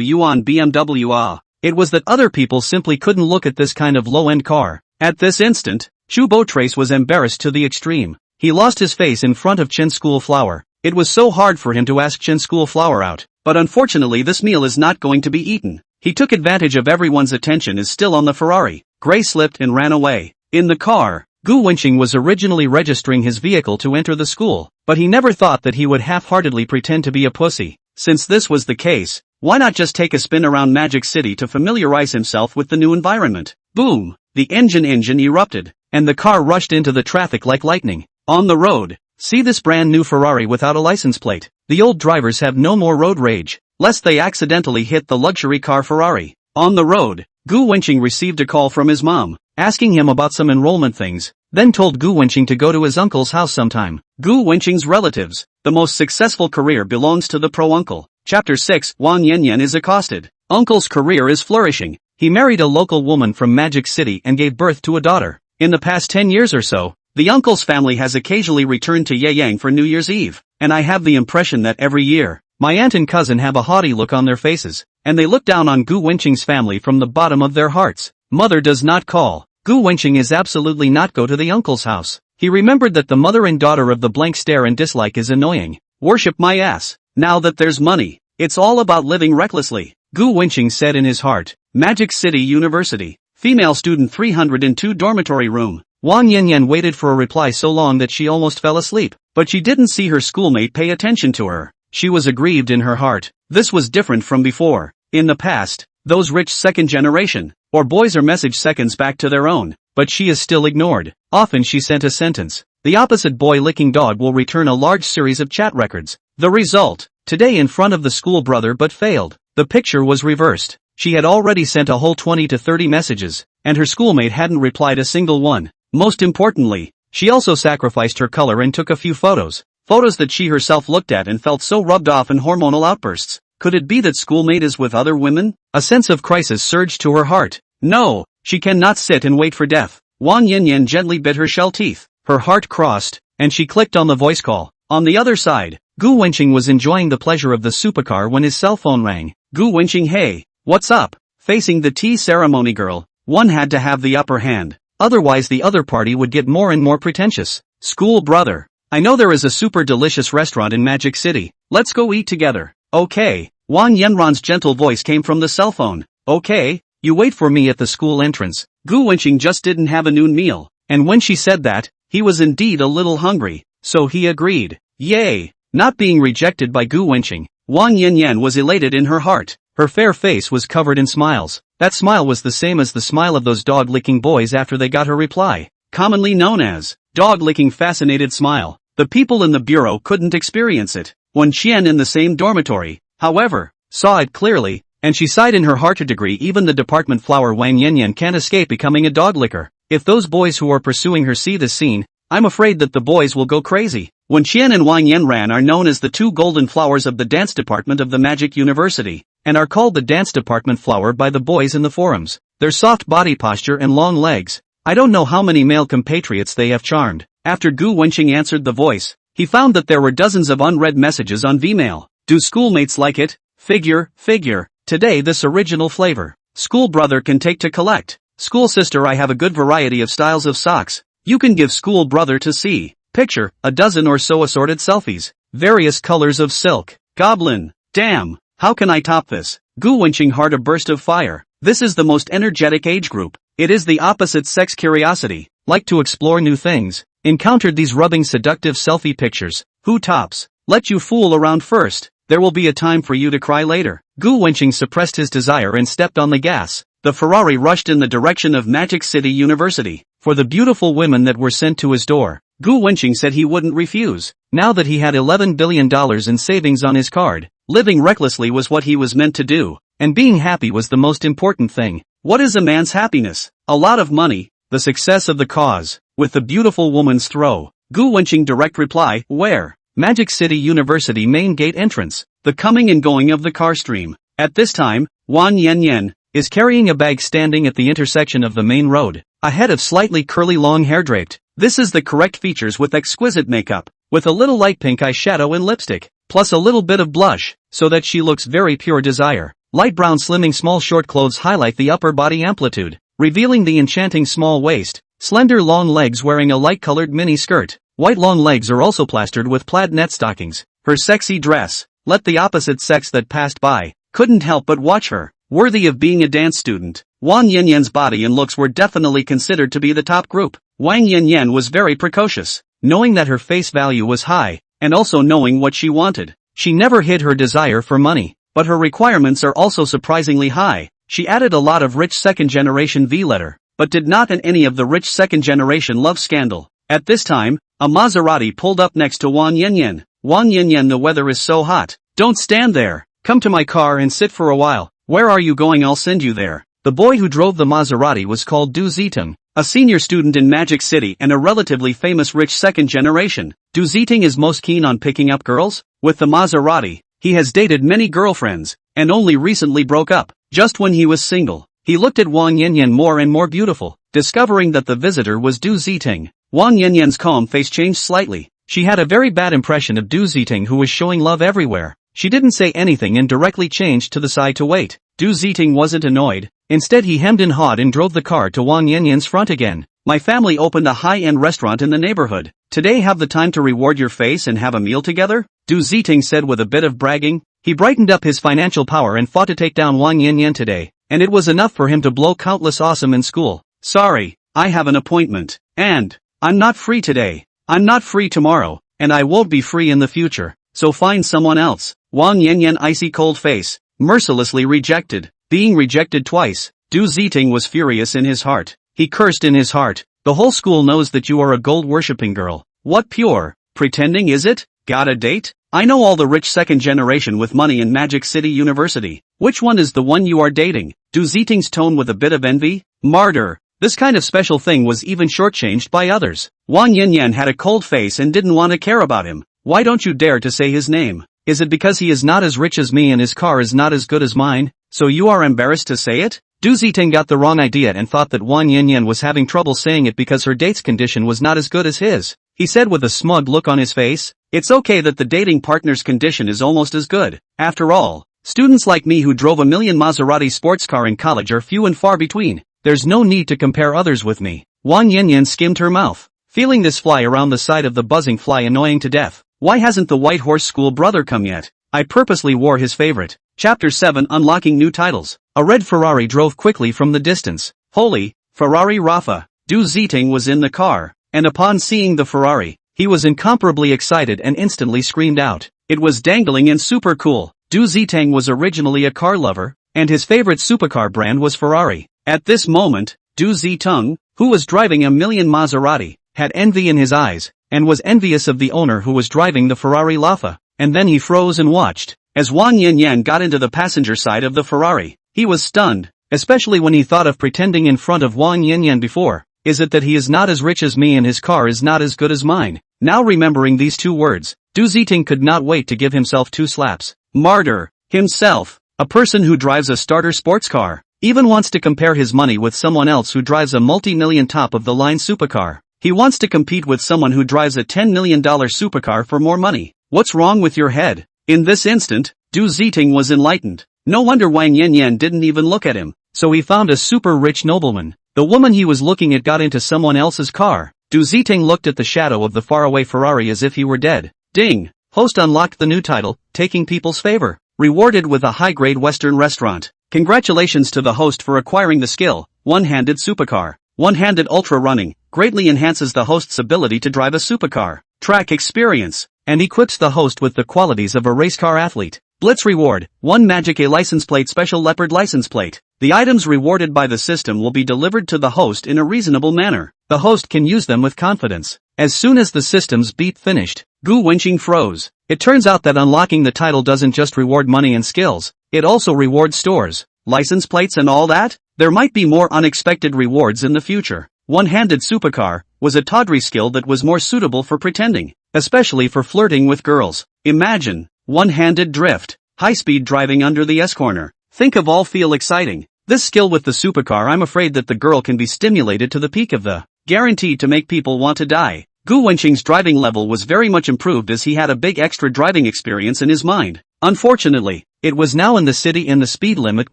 yuan BMW. It was that other people simply couldn't look at this kind of low-end car. At this instant, Chu Bo Trace was embarrassed to the extreme. He lost his face in front of Chen School Flower. It was so hard for him to ask Chen School Flower out, but unfortunately this meal is not going to be eaten. He took advantage of everyone's attention is still on the Ferrari. Gray slipped and ran away. In the car, Gu Wenqing was originally registering his vehicle to enter the school, but he never thought that he would half-heartedly pretend to be a pussy. Since this was the case, why not just take a spin around Magic City to familiarize himself with the new environment? Boom! The engine erupted, and the car rushed into the traffic like lightning. On the road, see this brand new Ferrari without a license plate. The old drivers have no more road rage, lest they accidentally hit the luxury car Ferrari. On the road, Gu Wenqing received a call from his mom, asking him about some enrollment things, then told Gu Wenqing to go to his uncle's house sometime. Gu Wenqing's relatives. The most successful career belongs to the pro-uncle. Chapter 6. Wang Yanyan is accosted. Uncle's career is flourishing. He married a local woman from Magic City and gave birth to a daughter. In the past 10 years or so, the uncle's family has occasionally returned to Yeyang for New Year's Eve, and I have the impression that every year, my aunt and cousin have a haughty look on their faces, and they look down on Gu Wenqing's family from the bottom of their hearts. Mother does not call. Gu Wenqing is absolutely not go to the uncle's house. He remembered that the mother and daughter of the blank stare and dislike is annoying. Worship my ass. Now that there's money, it's all about living recklessly, Gu Wenqing said in his heart. Magic City University. Female student 302 dormitory room. Wang Yanyan waited for a reply so long that she almost fell asleep, but she didn't see her schoolmate pay attention to her. She was aggrieved in her heart. This was different from before. In the past, those rich second generation, or boys are message seconds back to their own, but she is still ignored. Often she sent a sentence. The opposite boy licking dog will return a large series of chat records. The result, today in front of the school brother but failed. The picture was reversed. She had already sent a whole 20 to 30 messages, and her schoolmate hadn't replied a single one. Most importantly, she also sacrificed her color and took a few photos. Photos that she herself looked at and felt so rubbed off in hormonal outbursts. Could it be that schoolmate is with other women? A sense of crisis surged to her heart. No, she cannot sit and wait for death. Wang Yanyan gently bit her shell teeth. Her heart crossed, and she clicked on the voice call. On the other side, Gu Wenqing was enjoying the pleasure of the supercar when his cell phone rang. Gu Wenqing, hey, what's up? Facing the tea ceremony girl, one had to have the upper hand. Otherwise the other party would get more and more pretentious. School brother, I know there is a super delicious restaurant in Magic City. Let's go eat together. Okay. Wang Yanran's gentle voice came from the cell phone. Okay, you wait for me at the school entrance. Gu Wenqing just didn't have a noon meal, and when she said that, he was indeed a little hungry, so he agreed. Yay! Not being rejected by Gu Wenqing, Wang Yanyan was elated in her heart. Her fair face was covered in smiles. That smile was the same as the smile of those dog-licking boys after they got her reply, commonly known as dog-licking fascinated smile. The people in the bureau couldn't experience it. Wen Qian in the same dormitory, however, saw it clearly, and she sighed in her heart to degree even the department flower Wang Yanyan can't escape becoming a dog licker. If those boys who are pursuing her see this scene, I'm afraid that the boys will go crazy. Wen Qian and Wang Yanran are known as the two golden flowers of the dance department of the Magic University, and are called the dance department flower by the boys in the forums. Their soft body posture and long legs, I don't know how many male compatriots they have charmed. After Gu Wenqing answered the voice, he found that there were dozens of unread messages on Vmail. Do schoolmates like it? Figure. Today this original flavor. School brother can take to collect. School sister, I have a good variety of styles of socks. You can give school brother to see. Picture, a dozen or so assorted selfies. Various colors of silk. Goblin. Damn, how can I top this? Gu Wenqing heart a burst of fire. This is the most energetic age group. It is the opposite sex curiosity. Like to explore new things. Encountered these rubbing seductive selfie pictures. Who tops? Let you fool around first. There will be a time for you to cry later. Gu Wenqing suppressed his desire and stepped on the gas. The Ferrari rushed in the direction of Magic City University. For the beautiful women that were sent to his door, Gu Wenqing said he wouldn't refuse. Now that he had $11 billion in savings on his card, living recklessly was what he was meant to do, and being happy was the most important thing. What is a man's happiness? A lot of money, the success of the cause, with the beautiful woman's throw. Gu Wenqing direct reply, where? Magic City University main gate entrance. The coming and going of the car stream. At this time, Wang Yanyan is carrying a bag standing at the intersection of the main road, a head of slightly curly long hair draped. This is the correct features with exquisite makeup, with a little light pink eyeshadow and lipstick, plus a little bit of blush, so that she looks very pure desire. Light brown slimming small short clothes highlight the upper body amplitude, revealing the enchanting small waist, slender long legs wearing a light-colored mini skirt. White long legs are also plastered with plaid net stockings. Her sexy dress, let the opposite sex that passed by, couldn't help but watch her. Worthy of being a dance student. Wang Yanyan's body and looks were definitely considered to be the top group. Wang Yanyan was very precocious, knowing that her face value was high, and also knowing what she wanted. She never hid her desire for money, but her requirements are also surprisingly high. She added a lot of rich second-generation V-letter, but did not in any of the rich second-generation love scandal. At this time, a Maserati pulled up next to Wang Yanyan. Wang Yanyan, the weather is so hot. Don't stand there. Come to my car and sit for a while. Where are you going? I'll send you there. The boy who drove the Maserati was called Du Ziting, a senior student in Magic City and a relatively famous rich second generation. Du Ziting is most keen on picking up girls. With the Maserati, he has dated many girlfriends, and only recently broke up. Just when he was single, he looked at Wang Yanyan more and more beautiful. Discovering that the visitor was Du Ziting, Wang Yanyan's calm face changed slightly. She had a very bad impression of Du Ziting, who was showing love everywhere. She didn't say anything and directly changed to the side to wait. Du Ziting wasn't annoyed. Instead he hemmed and hawed and drove the car to Wang Yanyan's front again. My family opened a high-end restaurant in the neighborhood. Today have the time to reward your face and have a meal together? Du Ziting said with a bit of bragging. He brightened up his financial power and fought to take down Wang Yanyan today. and it was enough for him to blow countless awesome in school. Sorry, I have an appointment, and I'm not free today. I'm not free tomorrow, and I won't be free in the future, so find someone else. Wang Yanyan icy cold face, mercilessly rejected, being rejected twice. Du Ziting was furious in his heart. He cursed in his heart. The whole school knows that you are a gold-worshipping girl. What pure pretending is it? Got a date? I know all the rich second generation with money in Magic City University. Which one is the one you are dating? Du Ziting's tone with a bit of envy. Martyr. This kind of special thing was even shortchanged by others. Wang Yanyan had a cold face and didn't want to care about him. Why don't you dare to say his name? Is it because he is not as rich as me and his car is not as good as mine? So you are embarrassed to say it? Du Ziting got the wrong idea and thought that Wang Yanyan was having trouble saying it because her date's condition was not as good as his. He said with a smug look on his face, "It's okay that the dating partner's condition is almost as good. After all, students like me who drove a million Maserati sports car in college are few and far between. There's no need to compare others with me." Wang Yanyan skimmed her mouth, feeling this fly around the side of the buzzing fly annoying to death. Why hasn't the White Horse School brother come yet? I purposely wore his favorite. Chapter 7 Unlocking New Titles. A red Ferrari drove quickly from the distance. Holy, Ferrari Rafa. Du Ziting was in the car, and upon seeing the Ferrari, he was incomparably excited and instantly screamed out. It was dangling and super cool. Du Ziting was originally a car lover, and his favorite supercar brand was Ferrari. At this moment, Du Zitung, who was driving a million Maserati, had envy in his eyes, and was envious of the owner who was driving the Ferrari Rafa, and then he froze and watched. As Wang Yanyan got into the passenger side of the Ferrari, he was stunned, especially when he thought of pretending in front of Wang Yanyan before. Is it that he is not as rich as me and his car is not as good as mine? Now remembering these two words, Du Ziting could not wait to give himself 2 slaps. Martyr, himself, a person who drives a starter sports car, even wants to compare his money with someone else who drives a multi-million top-of-the-line supercar. He wants to compete with someone who drives a $10 million supercar for more money. What's wrong with your head? In this instant, Du Ziting was enlightened. No wonder Wang Yanyan didn't even look at him. So he found a super rich nobleman. The woman he was looking at got into someone else's car. Du Ziting looked at the shadow of the faraway Ferrari as if he were dead. Ding! Host unlocked the new title, Taking People's Favor. Rewarded with a high-grade Western restaurant. Congratulations to the host for acquiring the skill, One-Handed Supercar. One-Handed Ultra Running greatly enhances the host's ability to drive a supercar. Track experience, and equips the host with the qualities of a race car athlete. Blitz reward, 1 Magic A license plate Special Leopard license plate. The items rewarded by the system will be delivered to the host in a reasonable manner. The host can use them with confidence. As soon as the system's beep finished, Gu Wenqing froze. It turns out that unlocking the title doesn't just reward money and skills, it also rewards stores, license plates and all that? There might be more unexpected rewards in the future. One-handed supercar was a tawdry skill that was more suitable for pretending, especially for flirting with girls. Imagine, one-handed drift, high-speed driving under the S-corner. Think of all feel exciting. This skill with the supercar, I'm afraid that the girl can be stimulated to the peak of the guaranteed to make people want to die. Gu Wenqing's driving level was very much improved as he had a big extra driving experience in his mind. Unfortunately, it was now in the city and the speed limit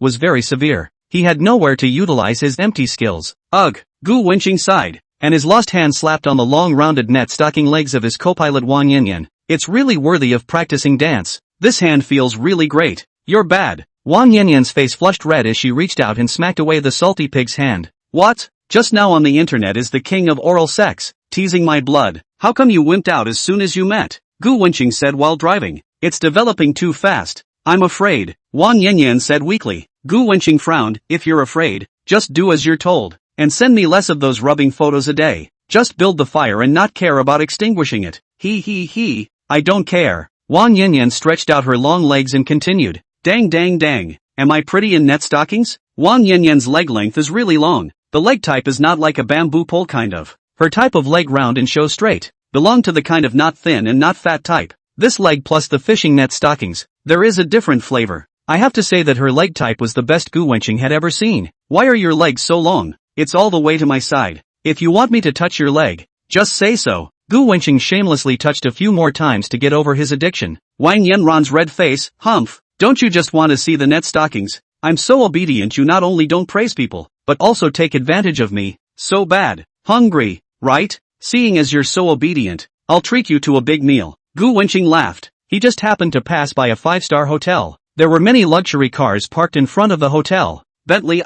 was very severe. He had nowhere to utilize his empty skills. Ugh! Gu Wenqing sighed, and his lost hand slapped on the long rounded net stocking legs of his co-pilot Wang Yanyan. It's really worthy of practicing dance. This hand feels really great. You're bad. Wang Yanyan's face flushed red as she reached out and smacked away the salty pig's hand. What? Just now on the internet is the king of oral sex, teasing my blood. How come you wimped out as soon as you met? Gu Wenqing said while driving. It's developing too fast. I'm afraid, Wang Yanyan said weakly. Gu Wenqing frowned. If you're afraid, just do as you're told. And send me less of those rubbing photos a day. Just build the fire and not care about extinguishing it. He. I don't care. Wang Yanyan stretched out her long legs and continued. Dang. Am I pretty in net stockings? Wang Yanyan's leg length is really long. The leg type is not like a bamboo pole kind of. Her type of leg round and show straight. Belong to the kind of not thin and not fat type. This leg plus the fishing net stockings. There is a different flavor. I have to say that her leg type was the best Gu Wenqing had ever seen. Why are your legs so long? It's all the way to my side. If you want me to touch your leg, just say so. Gu Wenqing shamelessly touched a few more times to get over his addiction. Wang Yanran's red face, humph. Don't you just want to see the net stockings? I'm so obedient you not only don't praise people, but also take advantage of me. So bad. Hungry, right? Seeing as you're so obedient, I'll treat you to a big meal. Gu Wenqing laughed. He just happened to pass by a 5-star hotel. There were many luxury cars parked in front of the hotel. Bentley,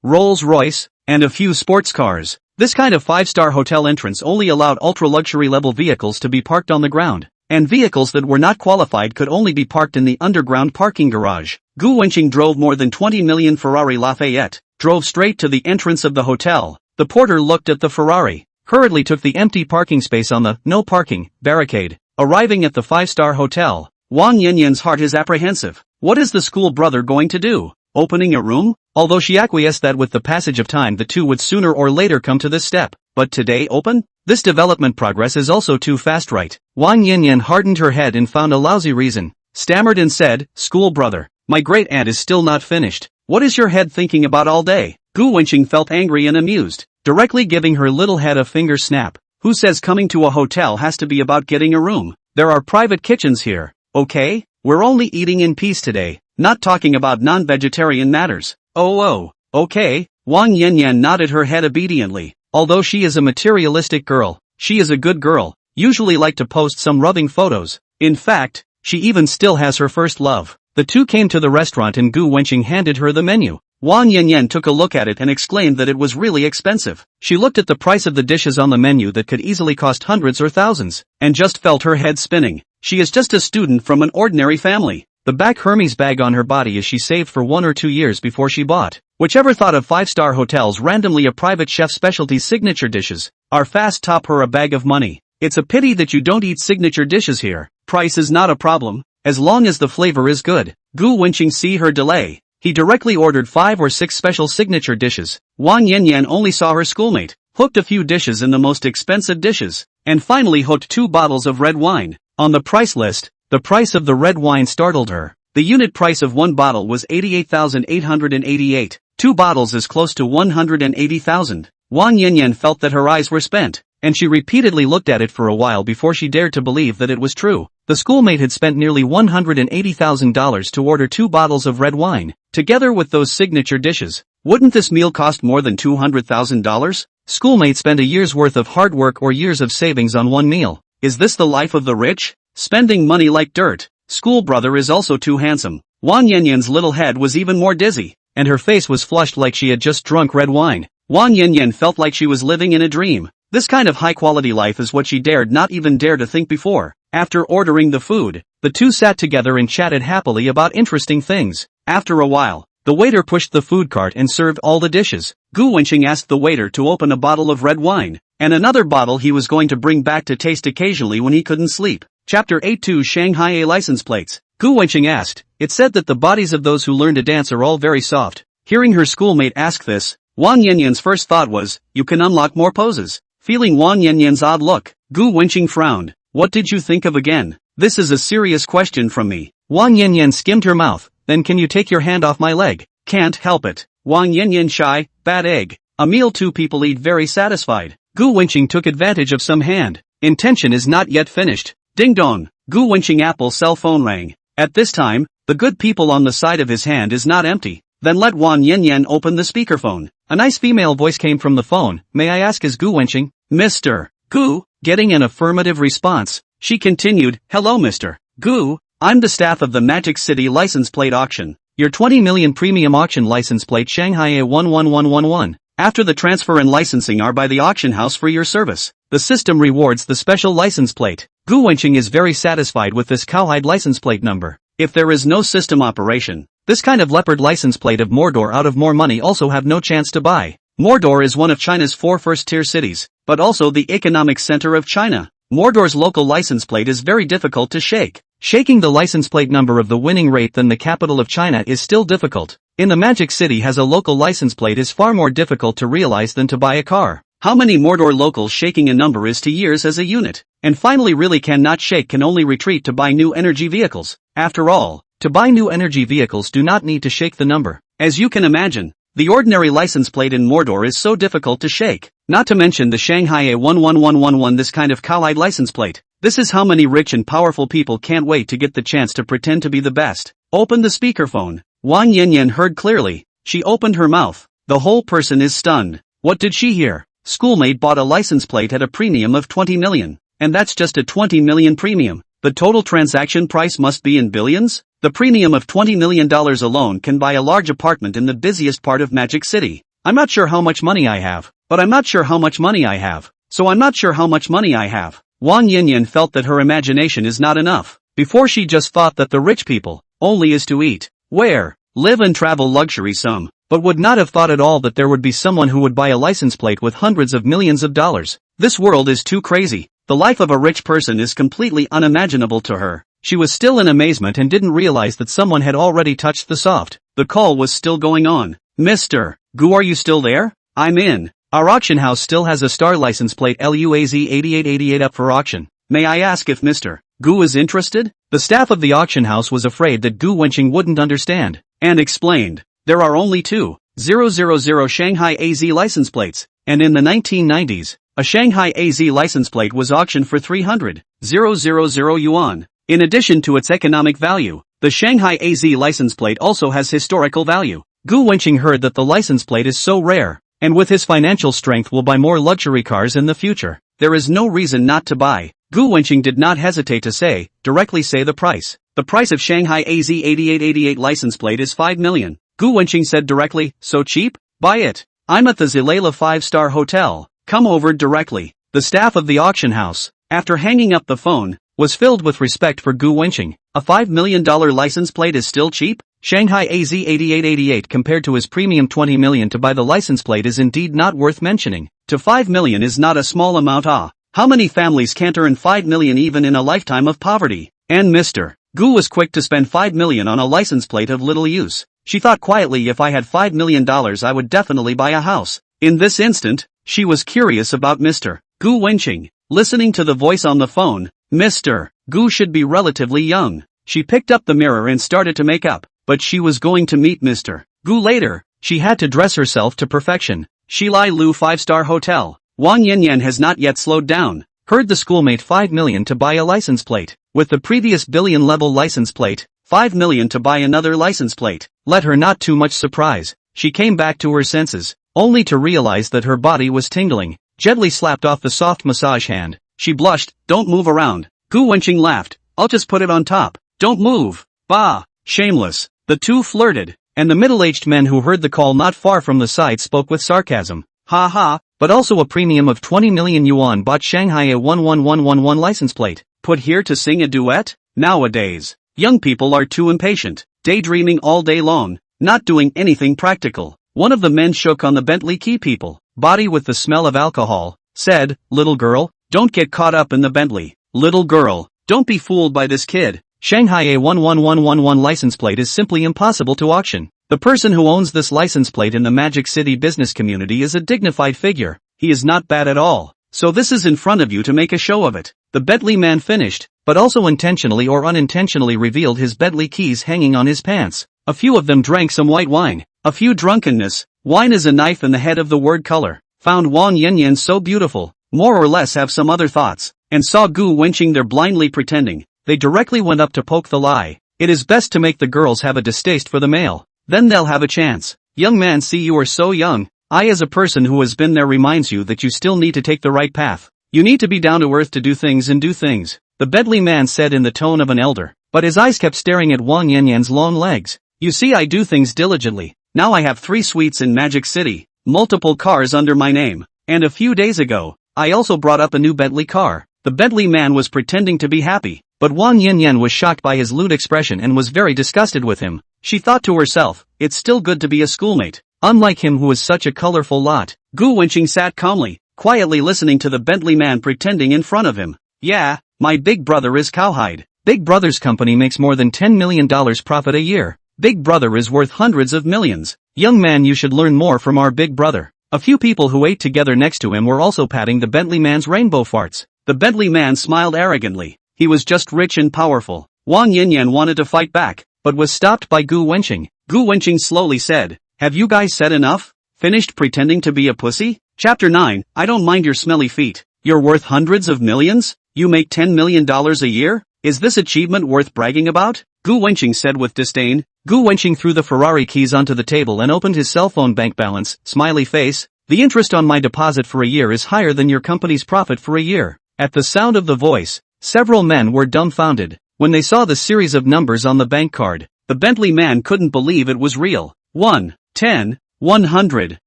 Rolls-Royce, and a few sports cars. This kind of 5-star hotel entrance only allowed ultra-luxury level vehicles to be parked on the ground, and vehicles that were not qualified could only be parked in the underground parking garage. Gu Wenqing drove more than 20 million Ferrari Lafayette, drove straight to the entrance of the hotel. The porter looked at the Ferrari, hurriedly took the empty parking space on the no parking barricade. Arriving at the 5-star hotel, Wang Yanyan's heart is apprehensive. What is the school brother going to do? Opening a room? Although she acquiesced that with the passage of time the two would sooner or later come to this step. But today open? This development progress is also too fast, right? Wang Yanyan hardened her head and found a lousy reason, stammered and said, school brother, my great aunt is still not finished. What is your head thinking about all day? Gu Wenqing felt angry and amused, directly giving her little head a finger snap. Who says coming to a hotel has to be about getting a room? There are private kitchens here, okay? We're only eating in peace today, not talking about non-vegetarian matters. Oh, okay. Wang Yanyan nodded her head obediently. Although she is a materialistic girl, she is a good girl, usually like to post some rubbing photos. In fact, she even still has her first love. The two came to the restaurant and Gu Wenqing handed her the menu. Wang Yanyan took a look at it and exclaimed that it was really expensive. She looked at the price of the dishes on the menu that could easily cost hundreds or thousands, and just felt her head spinning. She is just a student from an ordinary family. The back Hermes bag on her body is she saved for 1 or 2 years before she bought. Whichever thought of 5-star hotels randomly a private chef's specialty signature dishes are fast top her a bag of money. It's a pity that you don't eat signature dishes here. Price is not a problem, as long as the flavor is good. Gu Wenqing see her delay. He directly ordered 5 or 6 special signature dishes. Wang Yanyan only saw her schoolmate, hooked a few dishes in the most expensive dishes, and finally hooked 2 bottles of red wine. On the price list, the price of the red wine startled her. The unit price of 1 bottle was 88,888. 2 bottles is close to 180,000. Wang Yanyan felt that her eyes were spent, and she repeatedly looked at it for a while before she dared to believe that it was true. The schoolmate had spent nearly $180,000 to order 2 bottles of red wine, together with those signature dishes. Wouldn't this meal cost more than $200,000? Schoolmate spent a year's worth of hard work or years of savings on one meal. Is this the life of the rich? Spending money like dirt. School brother is also too handsome. Wang Yanyan's little head was even more dizzy, and her face was flushed like she had just drunk red wine. Wang Yanyan felt like she was living in a dream. This kind of high-quality life is what she dared not even dare to think before. After ordering the food, the two sat together and chatted happily about interesting things. After a while, the waiter pushed the food cart and served all the dishes. Gu Wenqing asked the waiter to open a bottle of red wine, and another bottle he was going to bring back to taste occasionally when he couldn't sleep. Chapter 82 Shanghai A License Plates. Gu Wenqing asked, it said that the bodies of those who learn to dance are all very soft. Hearing her schoolmate ask this, Wang Yanyan's first thought was, you can unlock more poses. Feeling Wang Yanyan's odd look, Gu Wenqing frowned. What did you think of again? This is a serious question from me. Wang Yanyan skimmed her mouth. Then can you take your hand off my leg? Can't help it. Wang Yanyan shy, bad egg. A meal 2 people eat very satisfied. Gu Wenqing took advantage of some hand. Intention is not yet finished. Ding dong. Gu Wenqing Apple's cell phone rang. At this time, the good people on the side of his hand is not empty. Then let Wang Yanyan open the speakerphone. A nice female voice came from the phone. May I ask is Gu Wenqing? Mr. Gu, getting an affirmative response. She continued, hello Mr. Gu, I'm the staff of the Magic City license plate auction. Your 20 million premium auction license plate Shanghai A11111. After the transfer and licensing are by the auction house for your service. The system rewards the special license plate. Gu Wenqing is very satisfied with this cowhide license plate number. If there is no system operation, this kind of leopard license plate of Mordor out of more money also have no chance to buy. Mordor is one of China's 4 first-tier cities, but also the economic center of China. Mordor's local license plate is very difficult to shake. Shaking the license plate number of the winning rate than the capital of China is still difficult. In the Magic City has a local license plate is far more difficult to realize than to buy a car. How many Mordor locals shaking a number is to years as a unit, and finally really cannot shake can only retreat to buy new energy vehicles. After all, to buy new energy vehicles do not need to shake the number. As you can imagine, the ordinary license plate in Mordor is so difficult to shake. Not to mention the Shanghai A11111 this kind of cowhide license plate. This is how many rich and powerful people can't wait to get the chance to pretend to be the best. Open the speakerphone. Wang Yanyan heard clearly. She opened her mouth. The whole person is stunned. What did she hear? Schoolmate bought a license plate at a premium of 20 million. And that's just a 20 million premium. The total transaction price must be in billions? The premium of $20 million alone can buy a large apartment in the busiest part of Magic City. I'm not sure how much money I have, but I'm not sure how much money I have, so I'm not sure how much money I have. Wang Yinyan felt that her imagination is not enough. Before she just thought that the rich people only is to eat, wear, live and travel luxury some, but would not have thought at all that there would be someone who would buy a license plate with hundreds of millions of dollars. This world is too crazy. The life of a rich person is completely unimaginable to her. She was still in amazement and didn't realize that someone had already touched the soft. The call was still going on. Mr. Gu, are you still there? I'm in. Our auction house still has a star license plate LUAZ 8888 up for auction. May I ask if Mr. Gu is interested? The staff of the auction house was afraid that Gu Wenqing wouldn't understand, and explained, there are only 2,000 Shanghai AZ license plates, and in the 1990s, a Shanghai AZ license plate was auctioned for 300,000 yuan. In addition to its economic value, the Shanghai AZ license plate also has historical value. Gu Wenqing heard that the license plate is so rare, and with his financial strength will buy more luxury cars in the future. There is no reason not to buy. Gu Wenqing did not hesitate to directly say the price. The price of Shanghai AZ 8888 license plate is 5 million. Gu Wenqing said directly, so cheap? Buy it. I'm at the Zilela 5-star hotel. Come over directly. The staff of the auction house, after hanging up the phone, was filled with respect for Gu Wenqing. A $5 million license plate is still cheap? Shanghai AZ 8888 compared to his premium 20 million to buy the license plate is indeed not worth mentioning. To 5 million is not a small amount. How many families can't earn 5 million even in a lifetime of poverty? And Mr. Gu was quick to spend 5 million on a license plate of little use. She thought quietly, if I had $5 million I would definitely buy a house. In this instant, she was curious about Mr. Gu Wenqing. Listening to the voice on the phone, Mr. Gu should be relatively young. She picked up the mirror and started to make up, but she was going to meet Mr. Gu later. She had to dress herself to perfection. Shilai Lu 5-star hotel. Wang Yinyan has not yet slowed down. Heard the schoolmate 5 million to buy a license plate. With the previous billion-level license plate, 5 million to buy another license plate. Let her not too much surprise. She came back to her senses, only to realize that her body was tingling. Gently slapped off the soft massage hand. She blushed. Don't move around. Gu Wenqing laughed. I'll just put it on top. Don't move. Bah. Shameless. The two flirted, and the middle-aged men who heard the call not far from the side spoke with sarcasm. Ha ha, but also a premium of 20 million yuan bought Shanghai a 11111 license plate. Put here to sing a duet? Nowadays, young people are too impatient, daydreaming all day long, not doing anything practical. One of the men shook on the Bentley key people, body with the smell of alcohol, said, little girl, don't get caught up in the Bentley. Little girl, don't be fooled by this kid. Shanghai a 11111 license plate is simply impossible to auction. The person who owns this license plate in the Magic City business community is a dignified figure. He is not bad at all. So this is in front of you to make a show of it. The Bentley man finished, but also intentionally or unintentionally revealed his Bentley keys hanging on his pants. A few of them drank some white wine. A few drunkenness. Wine is a knife in the head of the word color. Found Wang Yinyan so beautiful, more or less have some other thoughts, and saw Gu Wenqing there blindly pretending. They directly went up to poke the lie. It is best to make the girls have a distaste for the male. Then they'll have a chance. Young man, see, you are so young. I as a person who has been there reminds you that you still need to take the right path. You need to be down to earth to do things and do things. The Bentley man said in the tone of an elder, but his eyes kept staring at Wang Yanyan's long legs. You see, I do things diligently. Now I have 3 suites in Magic City, multiple cars under my name, and a few days ago, I also brought up a new Bentley car. The Bentley man was pretending to be happy, but Wang Yinyan was shocked by his lewd expression and was very disgusted with him. She thought to herself, it's still good to be a schoolmate, unlike him who is such a colorful lot. Gu Wenqing sat calmly, quietly listening to the Bentley man pretending in front of him. Yeah, my big brother is cowhide. Big Brother's company makes more than $10 million profit a year. Big Brother is worth hundreds of millions. Young man, you should learn more from our Big Brother. A few people who ate together next to him were also patting the Bentley man's rainbow farts. The Bentley man smiled arrogantly. He was just rich and powerful. Wang Yinyan wanted to fight back, but was stopped by Gu Wenqing. Gu Wenqing slowly said, have you guys said enough? Finished pretending to be a pussy? Chapter 9, I don't mind your smelly feet. You're worth hundreds of millions? You make $10 million a year? Is this achievement worth bragging about? Gu Wenqing said with disdain. Gu Wenqing threw the Ferrari keys onto the table and opened his cell phone bank balance, smiley face. The interest on my deposit for a year is higher than your company's profit for a year. At the sound of the voice, several men were dumbfounded. When they saw the series of numbers on the bank card, the Bentley man couldn't believe it was real. 1, 10, 100,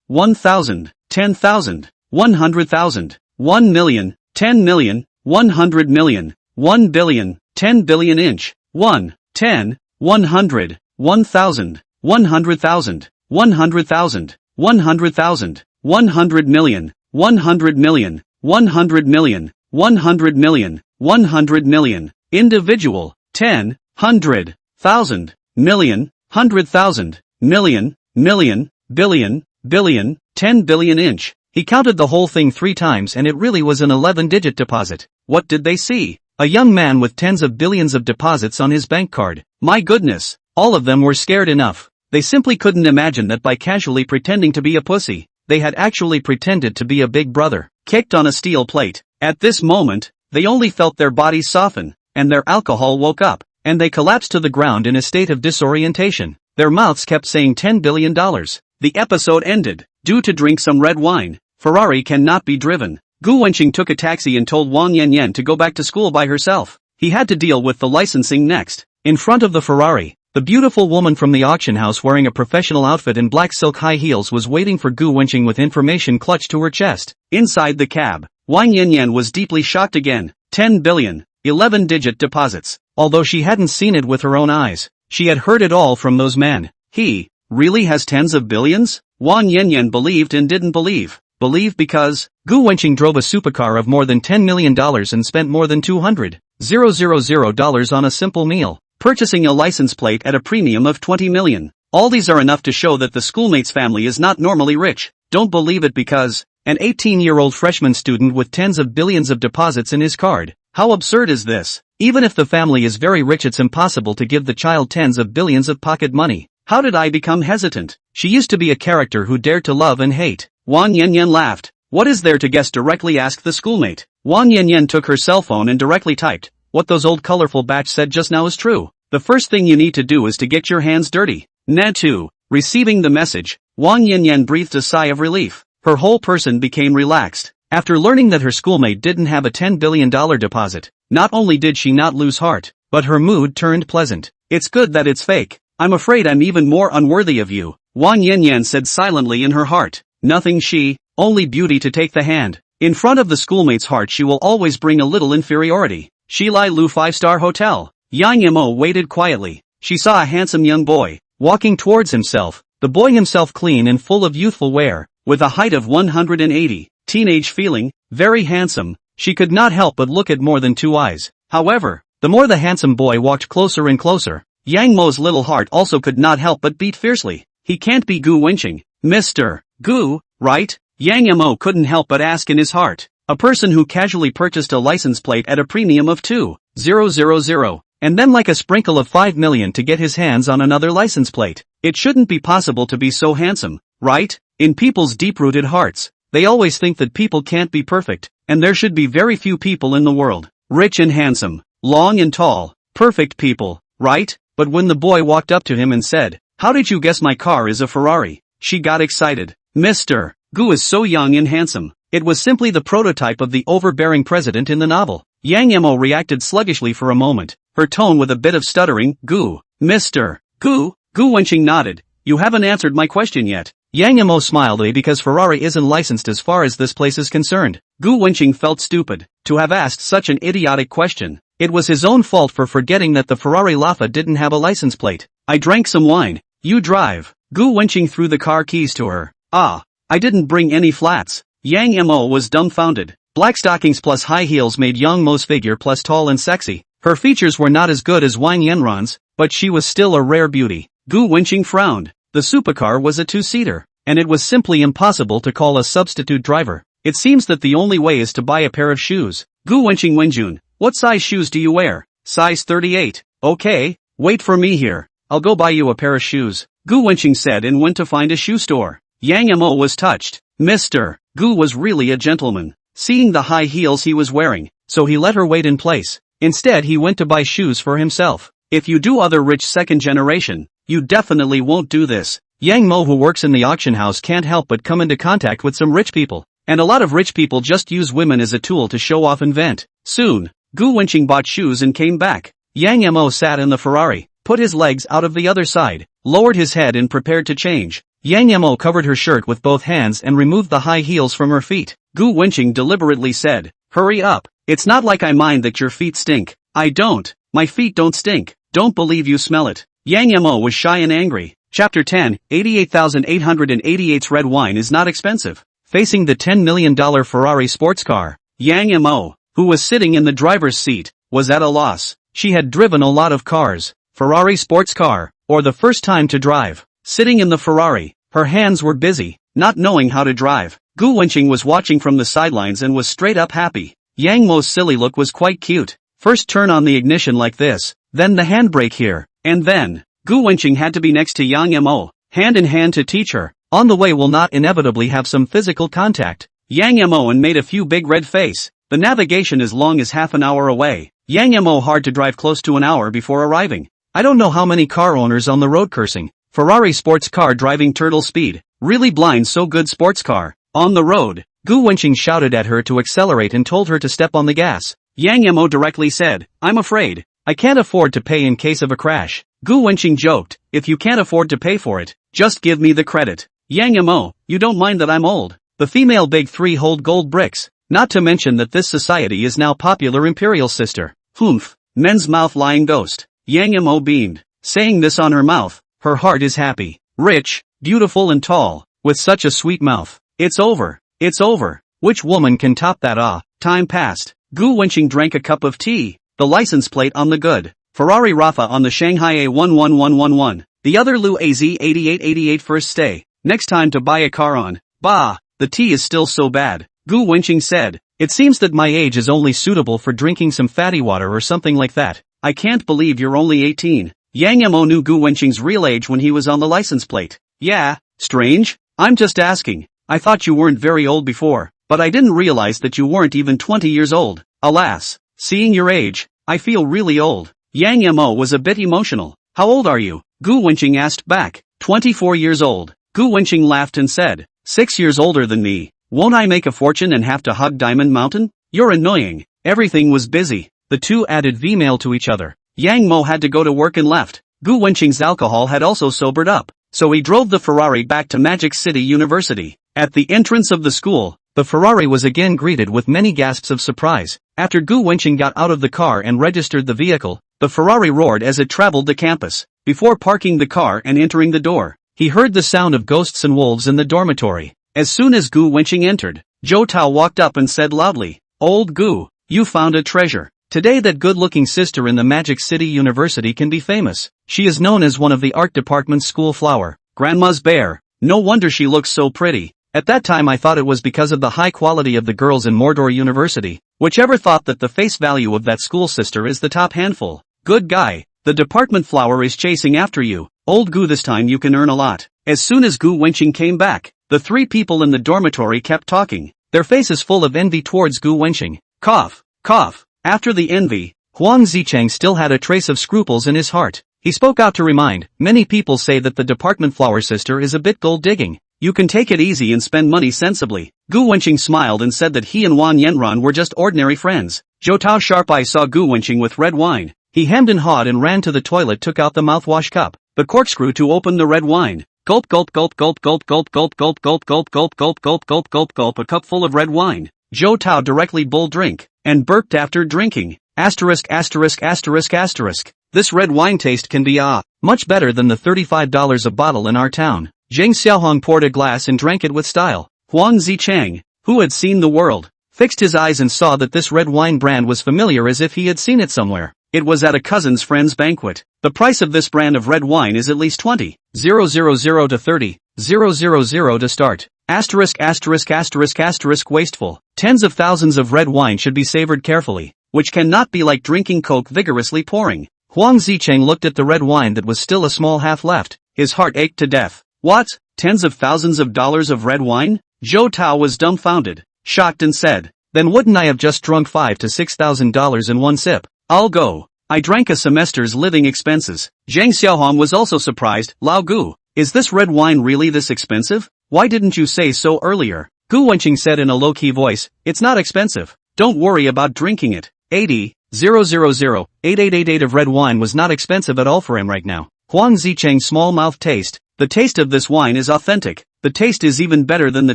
1,000, 10,000, 100,000, 1 million, 10 million, 100 million, 1 billion, 10 billion inch, 1, 10, 100, 1,000, 100,000, 100,000, 100,000, 100 million, 100 million, 100 million, 100 million, 100 million, individual, 10, 100, 1,000, million, 100,000, million, million, billion, billion, 10 billion inch. He counted the whole thing 3 times and it really was an 11-digit deposit. What did they see? A young man with tens of billions of deposits on his bank card. My goodness, all of them were scared enough. They simply couldn't imagine that by casually pretending to be a pussy, they had actually pretended to be a big brother, kicked on a steel plate. At this moment, they only felt their bodies soften, and their alcohol woke up, and they collapsed to the ground in a state of disorientation. Their mouths kept saying $10 billion. The episode ended. Due to drink some red wine, Ferrari cannot be driven. Gu Wenqing took a taxi and told Wang Yanyan to go back to school by herself. He had to deal with the licensing next. In front of the Ferrari, the beautiful woman from the auction house wearing a professional outfit and black silk high heels was waiting for Gu Wenqing with information clutched to her chest. Inside the cab, Wang Yanyan was deeply shocked again. 10 billion, 11-digit deposits. Although she hadn't seen it with her own eyes, she had heard it all from those men. He really has tens of billions? Wang Yanyan believed and didn't believe. Believe because Gu Wenqing drove a supercar of more than $10 million and spent more than $200,000 on a simple meal, purchasing a license plate at a premium of 20 million. All these are enough to show that the schoolmate's family is not normally rich. Don't believe it because an 18-year-old freshman student with tens of billions of deposits in his card. How absurd is this? Even if the family is very rich, it's impossible to give the child tens of billions of pocket money. How did I become hesitant? She used to be a character who dared to love and hate. Wang Yanyan laughed. What is there to guess? Directly asked the schoolmate. Wang Yanyan took her cell phone and directly typed, what those old colorful batch said just now is true. The first thing you need to do is to get your hands dirty. Natu. Receiving the message, Wang Yanyan breathed a sigh of relief. Her whole person became relaxed. After learning that her schoolmate didn't have a $10 billion deposit, not only did she not lose heart, but her mood turned pleasant. It's good that it's fake. I'm afraid I'm even more unworthy of you, Wang Yanyan said silently in her heart. Nothing she, only beauty to take the hand. In front of the schoolmate's heart she will always bring a little inferiority. Shilai Lu 5-star hotel. Yang Yamo waited quietly. She saw a handsome young boy, walking towards himself. The boy himself clean and full of youthful wear, with a height of 180, teenage feeling, very handsome. She could not help but look at more than 2 eyes. However, the more the handsome boy walked closer and closer, Yang Mo's little heart also could not help but beat fiercely. He can't be Gu Wenqing. Mr. Gu, right? Yang Mo couldn't help but ask in his heart. A person who casually purchased a license plate at a premium of 2,000, and then like a sprinkle of 5 million to get his hands on another license plate. It shouldn't be possible to be so handsome, right? In people's deep-rooted hearts, they always think that people can't be perfect, and there should be very few people in the world, rich and handsome, long and tall, perfect people, right? But when the boy walked up to him and said, how did you guess my car is a Ferrari? She got excited. Mr. Gu is so young and handsome. It was simply the prototype of the overbearing president in the novel. Yang Yamo reacted sluggishly for a moment, her tone with a bit of stuttering. Gu. Mr. Gu? Gu Wenqing nodded. You haven't answered my question yet. Yang Yamo smiled because Ferrari isn't licensed as far as this place is concerned. Gu Wenqing felt stupid to have asked such an idiotic question. It was his own fault for forgetting that the Ferrari Lafa didn't have a license plate. I drank some wine. You drive. Gu Wenqing threw the car keys to her. Ah, I didn't bring any flats. Yang Mo was dumbfounded. Black stockings plus high heels made Yang Mo's figure plus tall and sexy. Her features were not as good as Wang Yanran's, but she was still a rare beauty. Gu Wenqing frowned. The supercar was a 2-seater, and it was simply impossible to call a substitute driver. It seems that the only way is to buy a pair of shoes. Gu Wenqing Wenjun, what size shoes do you wear? Size 38. Okay, wait for me here. I'll go buy you a pair of shoes, Gu Wenqing said and went to find a shoe store. Yang Mo was touched. Mr. Gu was really a gentleman, seeing the high heels he was wearing, so he let her wait in place. Instead he went to buy shoes for himself. If you do other rich second generation, you definitely won't do this. Yang Mo, who works in the auction house, can't help but come into contact with some rich people, and a lot of rich people just use women as a tool to show off and vent. Soon, Gu Wenqing bought shoes and came back. Yang Mo sat in the Ferrari, put his legs out of the other side, lowered his head and prepared to change. Yang Mo covered her shirt with both hands and removed the high heels from her feet. Gu Wenqing deliberately said, "Hurry up. It's not like I mind that your feet stink. I don't. My feet don't stink. Don't believe you smell it." Yang Mo was shy and angry. Chapter 10, 88,888's red wine is not expensive. Facing the $10 million Ferrari sports car, Yang Mo, who was sitting in the driver's seat, was at a loss. She had driven a lot of cars, Ferrari sports car, or the first time to drive. Sitting in the Ferrari, her hands were busy, not knowing how to drive. Gu Wenqing was watching from the sidelines and was straight up happy. Yang Mo's silly look was quite cute. First turn on the ignition like this, then the handbrake here, and then. Gu Wenqing had to be next to Yang Mo, hand in hand to teach her. On the way will not inevitably have some physical contact. Yang Mo and made a few big red face. The navigation is long as half an hour away. Yang Mo hard to drive close to an hour before arriving. I don't know how many car owners on the road cursing. Ferrari sports car driving turtle speed. Really blind so good sports car. On the road, Gu Wenqing shouted at her to accelerate and told her to step on the gas. Yang Mo directly said, "I'm afraid. I can't afford to pay in case of a crash." Gu Wenqing joked, "If you can't afford to pay for it, just give me the credit." Yang Mo, you don't mind that I'm old. The female big three hold gold bricks. Not to mention that this society is now popular imperial sister. Humph, men's mouth lying ghost. Yang Mo beamed, saying this on her mouth. Her heart is happy, rich, beautiful and tall, with such a sweet mouth. It's over. It's over. Which woman can top that? Time passed. Gu Wenqing drank a cup of tea. The license plate on the good. Ferrari Rafa on the Shanghai A11111. The other Lu AZ8888 first stay. Next time to buy a car on. Bah, the tea is still so bad. Gu Wenqing said, "It seems that my age is only suitable for drinking some fatty water or something like that. I can't believe you're only 18. Yang Mo knew Gu Wenqing's real age when he was on the license plate. "Yeah, strange? I'm just asking. I thought you weren't very old before, but I didn't realize that you weren't even 20 years old. Alas, seeing your age, I feel really old." Yang Mo was a bit emotional. "How old are you?" Gu Wenqing asked back. 24 years old. Gu Wenqing laughed and said, 6 years older than me. Won't I make a fortune and have to hug Diamond Mountain? You're annoying." Everything was busy. The two added V-mail to each other. Yang Mo had to go to work and left. Gu Wenqing's alcohol had also sobered up, so he drove the Ferrari back to Magic City University. At the entrance of the school, the Ferrari was again greeted with many gasps of surprise. After Gu Wenqing got out of the car and registered the vehicle, the Ferrari roared as it traveled the campus. Before parking the car and entering the door, he heard the sound of ghosts and wolves in the dormitory. As soon as Gu Wenqing entered, Zhou Tao walked up and said loudly, "Old Gu, you found a treasure. Today that good-looking sister in the Magic City University can be famous. She is known as one of the art department's school flower, Grandma's bear. No wonder she looks so pretty. At that time I thought it was because of the high quality of the girls in Mordor University. Whichever thought that the face value of that school sister is the top handful. Good guy, the department flower is chasing after you. Old Gu, this time you can earn a lot." As soon as Gu Wenqing came back, the three people in the dormitory kept talking, their faces full of envy towards Gu Wenqing. Cough, cough. After the envy, Huang Zicheng still had a trace of scruples in his heart. He spoke out to remind, "Many people say that the department flower sister is a bit gold-digging. You can take it easy and spend money sensibly." Gu Wenqing smiled and said that he and Wan Yanran were just ordinary friends. Zhou Tao's sharp eye saw Gu Wenqing with red wine. He hemmed and hawed and ran to the toilet, took out the mouthwash cup, the corkscrew to open the red wine. Gulp gulp gulp gulp gulp gulp gulp gulp gulp gulp gulp gulp gulp gulp gulp gulp. A cup full of red wine. Zhou Tao directly bull drink, and burped after drinking. Asterisk asterisk asterisk asterisk. This red wine taste can be much better than the $35 a bottle in our town. Zheng Xiaohong poured a glass and drank it with style. Huang Zicheng, who had seen the world, fixed his eyes and saw that this red wine brand was familiar as if he had seen it somewhere. It was at a cousin's friend's banquet. The price of this brand of red wine is at least 20,000 to 30,000 to start. Asterisk asterisk asterisk asterisk wasteful. Tens of thousands of red wine should be savored carefully, which cannot be like drinking Coke vigorously pouring. Huang Zicheng looked at the red wine that was still a small half left. His heart ached to death. What? Tens of thousands of dollars of red wine? Zhou Tao was dumbfounded, shocked and said, "Then wouldn't I have just drunk $5,000 to $6,000 in one sip? I'll go. I drank a semester's living expenses." Zheng Xiaohong was also surprised. "Lao Gu, is this red wine really this expensive? Why didn't you say so earlier?" Gu Wenqing said in a low-key voice, "It's not expensive. Don't worry about drinking it. 80, 0008888 of red wine was not expensive at all for him right now. Huang Zicheng's small-mouth taste. The taste of this wine is authentic. The taste is even better than the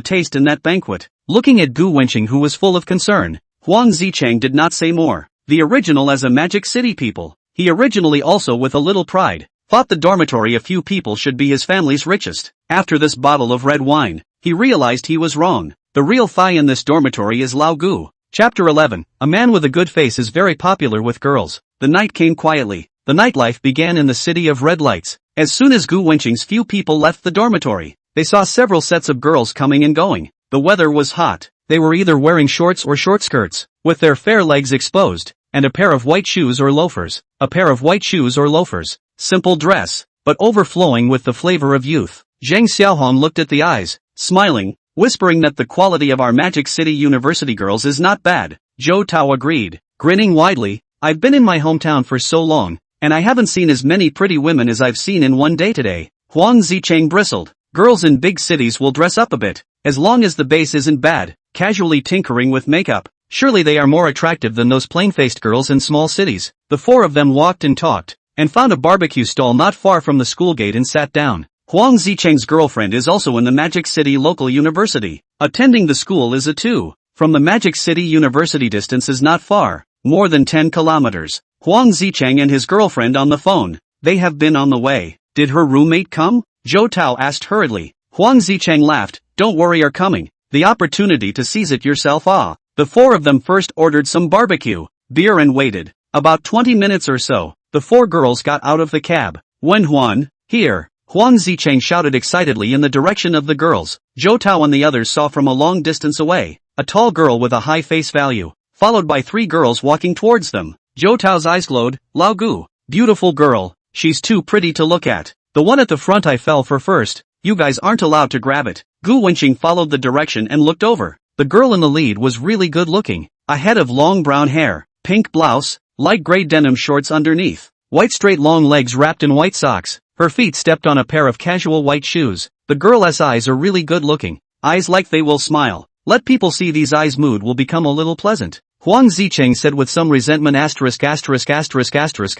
taste in that banquet. Looking at Gu Wenqing, who was full of concern, Huang Zicheng did not say more. The original as a Magic City people. He originally also with a little pride, thought the dormitory a few people should be his family's richest. After this bottle of red wine, he realized he was wrong. The real thigh in this dormitory is Lao Gu. Chapter 11. A man with a good face is very popular with girls. The night came quietly. The nightlife began in the city of red lights. As soon as Gu Wenqing's few people left the dormitory, they saw several sets of girls coming and going. The weather was hot. They were either wearing shorts or short skirts, with their fair legs exposed, and a pair of white shoes or loafers. A pair of white shoes or loafers. Simple dress, but overflowing with the flavor of youth. Zhang Xiaohong looked at the eyes, smiling, whispering that the quality of our Magic City University girls is not bad. Zhou Tao agreed, grinning widely. I've been in my hometown for so long, and I haven't seen as many pretty women as I've seen in one day today. Huang Zicheng bristled. Girls in big cities will dress up a bit, as long as the base isn't bad, casually tinkering with makeup. Surely they are more attractive than those plain-faced girls in small cities. The four of them walked and talked, and found a barbecue stall not far from the school gate and sat down. Huang Zicheng's girlfriend is also in the Magic City local university. Attending the school is a 2. From the Magic City University distance is not far, more than 10 kilometers. Huang Zicheng and his girlfriend on the phone. They have been on the way. Did her roommate come? Zhou Tao asked hurriedly. Huang Zicheng laughed. Don't worry, are coming. The opportunity to seize it yourself. The four of them first ordered some barbecue, beer and waited. About 20 minutes or so, the four girls got out of the cab. Wenhuan, here. Huang Zicheng shouted excitedly in the direction of the girls. Zhou Tao and the others saw from a long distance away, a tall girl with a high face value, followed by 3 girls walking towards them. Zhou Tao's eyes glowed. Lao Gu, beautiful girl, she's too pretty to look at. The one at the front I fell for first, you guys aren't allowed to grab it. Gu Wenqing followed the direction and looked over. The girl in the lead was really good looking. A head of long brown hair, pink blouse, light gray denim shorts underneath, white straight long legs wrapped in white socks. Her feet stepped on a pair of casual white shoes. The girl's eyes are really good looking. Eyes like they will smile. Let people see these eyes, mood will become a little pleasant. Huang Zicheng said with some resentment. A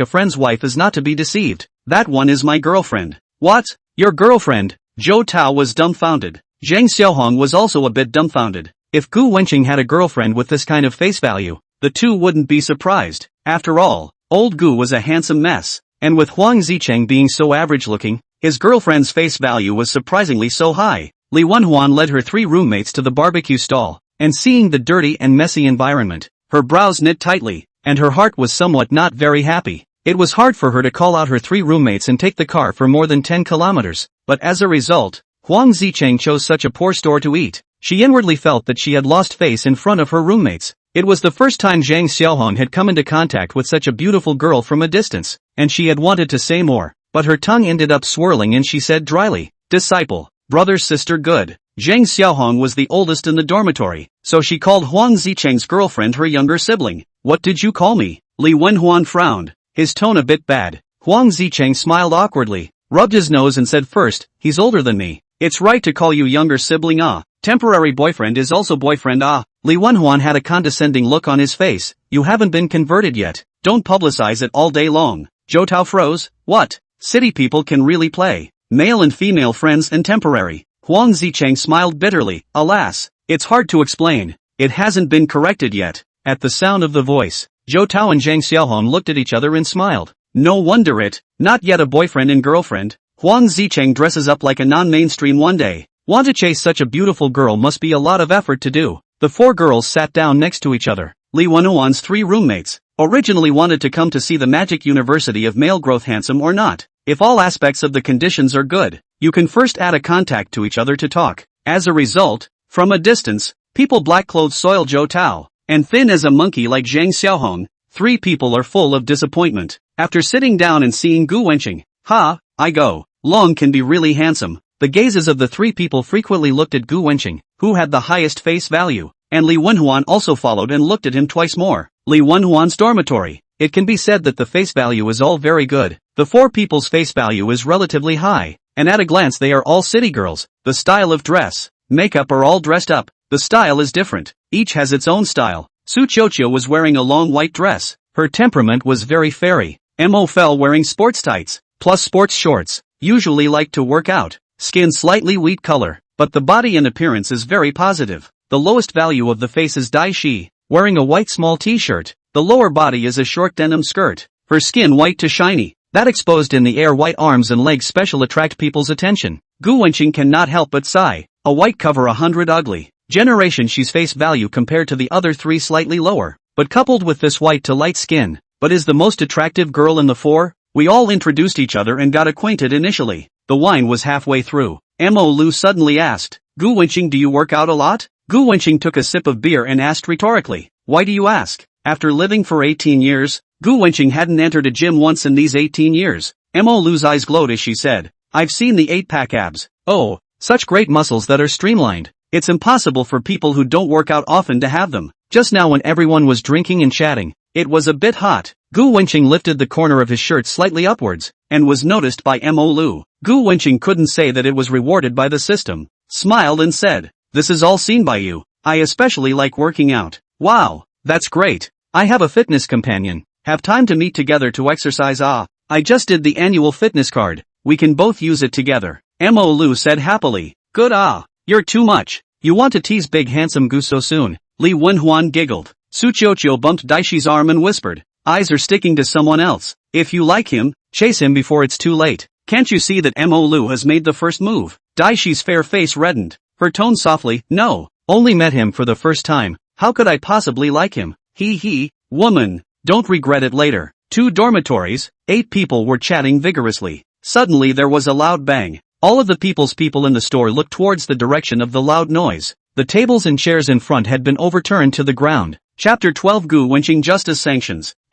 friend's wife is not to be deceived. That one is my girlfriend. What? Your girlfriend? Zhou Tao was dumbfounded. Zhang Xiaohong was also a bit dumbfounded. If Gu Wenqing had a girlfriend with this kind of face value, the two wouldn't be surprised. After all, old Gu was a handsome mess. And with Huang Zicheng being so average-looking, his girlfriend's face value was surprisingly so high. Li Wenhuan led her 3 roommates to the barbecue stall, and seeing the dirty and messy environment, her brows knit tightly, and her heart was somewhat not very happy. It was hard for her to call out her 3 roommates and take the car for more than 10 kilometers, but as a result, Huang Zicheng chose such a poor store to eat. She inwardly felt that she had lost face in front of her roommates. It was the first time Zhang Xiaohong had come into contact with such a beautiful girl from a distance, and she had wanted to say more, but her tongue ended up swirling and she said dryly, disciple, brother, sister, good. Zhang Xiaohong was the oldest in the dormitory, so she called Huang Zicheng's girlfriend her younger sibling. What did you call me? Li Wenhuan frowned, his tone a bit bad. Huang Zicheng smiled awkwardly, rubbed his nose and said first, he's older than me. It's right to call you younger sibling. Temporary boyfriend is also boyfriend. Li Wenhuan had a condescending look on his face. You haven't been converted yet. Don't publicize it all day long. Zhou Tao froze. What? City people can really play male and female friends and temporary. Huang Zicheng smiled bitterly. Alas, it's hard to explain. It hasn't been corrected yet. At the sound of the voice, Zhou Tao and Zhang Xiaohong looked at each other and smiled. No wonder it. Not yet a boyfriend and girlfriend. Huang Zicheng dresses up like a non-mainstream one day. Want to chase such a beautiful girl must be a lot of effort to do. The 4 girls sat down next to each other. Li Wenhuan's 3 roommates originally wanted to come to see the Magic University of male growth, handsome or not. If all aspects of the conditions are good, you can first add a contact to each other to talk. As a result, from a distance, people black clothes soil Zhou Tao, and thin as a monkey like Zhang Xiaohong. 3 people are full of disappointment. After sitting down and seeing Gu Wenqing, I go, long can be really handsome. The gazes of the 3 people frequently looked at Gu Wenqing, who had the highest face value, and Li Wenhuan also followed and looked at him twice more. Li Wenhuan's dormitory. It can be said that the face value is all very good. The 4 people's face value is relatively high, and at a glance they are all city girls. The style of dress, makeup are all dressed up. The style is different. Each has its own style. Su Qiuqiu was wearing a long white dress, Her temperament was very fairy. Mo fell wearing sports tights, plus sports shorts, usually liked to work out, skin slightly wheat color, but the body and appearance is very positive. The lowest value of the face is Dai Shi, wearing a white small t-shirt. The lower body is a short denim skirt. Her skin white to shiny, that exposed in the air white arms and legs special attract people's attention. Gu Wenqing cannot help but sigh. A white cover 100 ugly. Generation she's face value compared to the other three slightly lower, but coupled with this white to light skin, but is the most attractive girl in the four. We all introduced each other and got acquainted initially. The wine was halfway through. Mo Lu suddenly asked, Gu Wenqing, do you work out a lot? Gu Wenqing took a sip of beer and asked rhetorically, why do you ask? After living for 18 years, Gu Wenqing hadn't entered a gym once in these 18 years. Mo Lu's eyes glowed as she said, I've seen the 8-pack abs. Oh, such great muscles that are streamlined. It's impossible for people who don't work out often to have them. Just now when everyone was drinking and chatting, it was a bit hot. Gu Wenqing lifted the corner of his shirt slightly upwards, and was noticed by Mo Lu. Gu Wenqing couldn't say that it was rewarded by the system, smiled and said, this is all seen by you. I especially like working out. Wow, that's great. I have a fitness companion. Have time to meet together to exercise. I just did the annual fitness card. We can both use it together. Mo Lu said happily. Good. You're too much. You want to tease big handsome Gu so soon. Li Wenhuan giggled. Su Qiuqiu bumped Daishi's arm and whispered, eyes are sticking to someone else. If you like him, chase him before it's too late. Can't you see that Mo Lu has made the first move? Daishi's fair face reddened. Her tone softly, no, only met him for the first time. How could I possibly like him? Woman, don't regret it later. 2 dormitories, 8 people were chatting vigorously. Suddenly there was a loud bang. All of the people in the store looked towards the direction of the loud noise. The tables and chairs in front had been overturned to the ground. Chapter 12 Gu Wenqing Justice Sanctions. ********.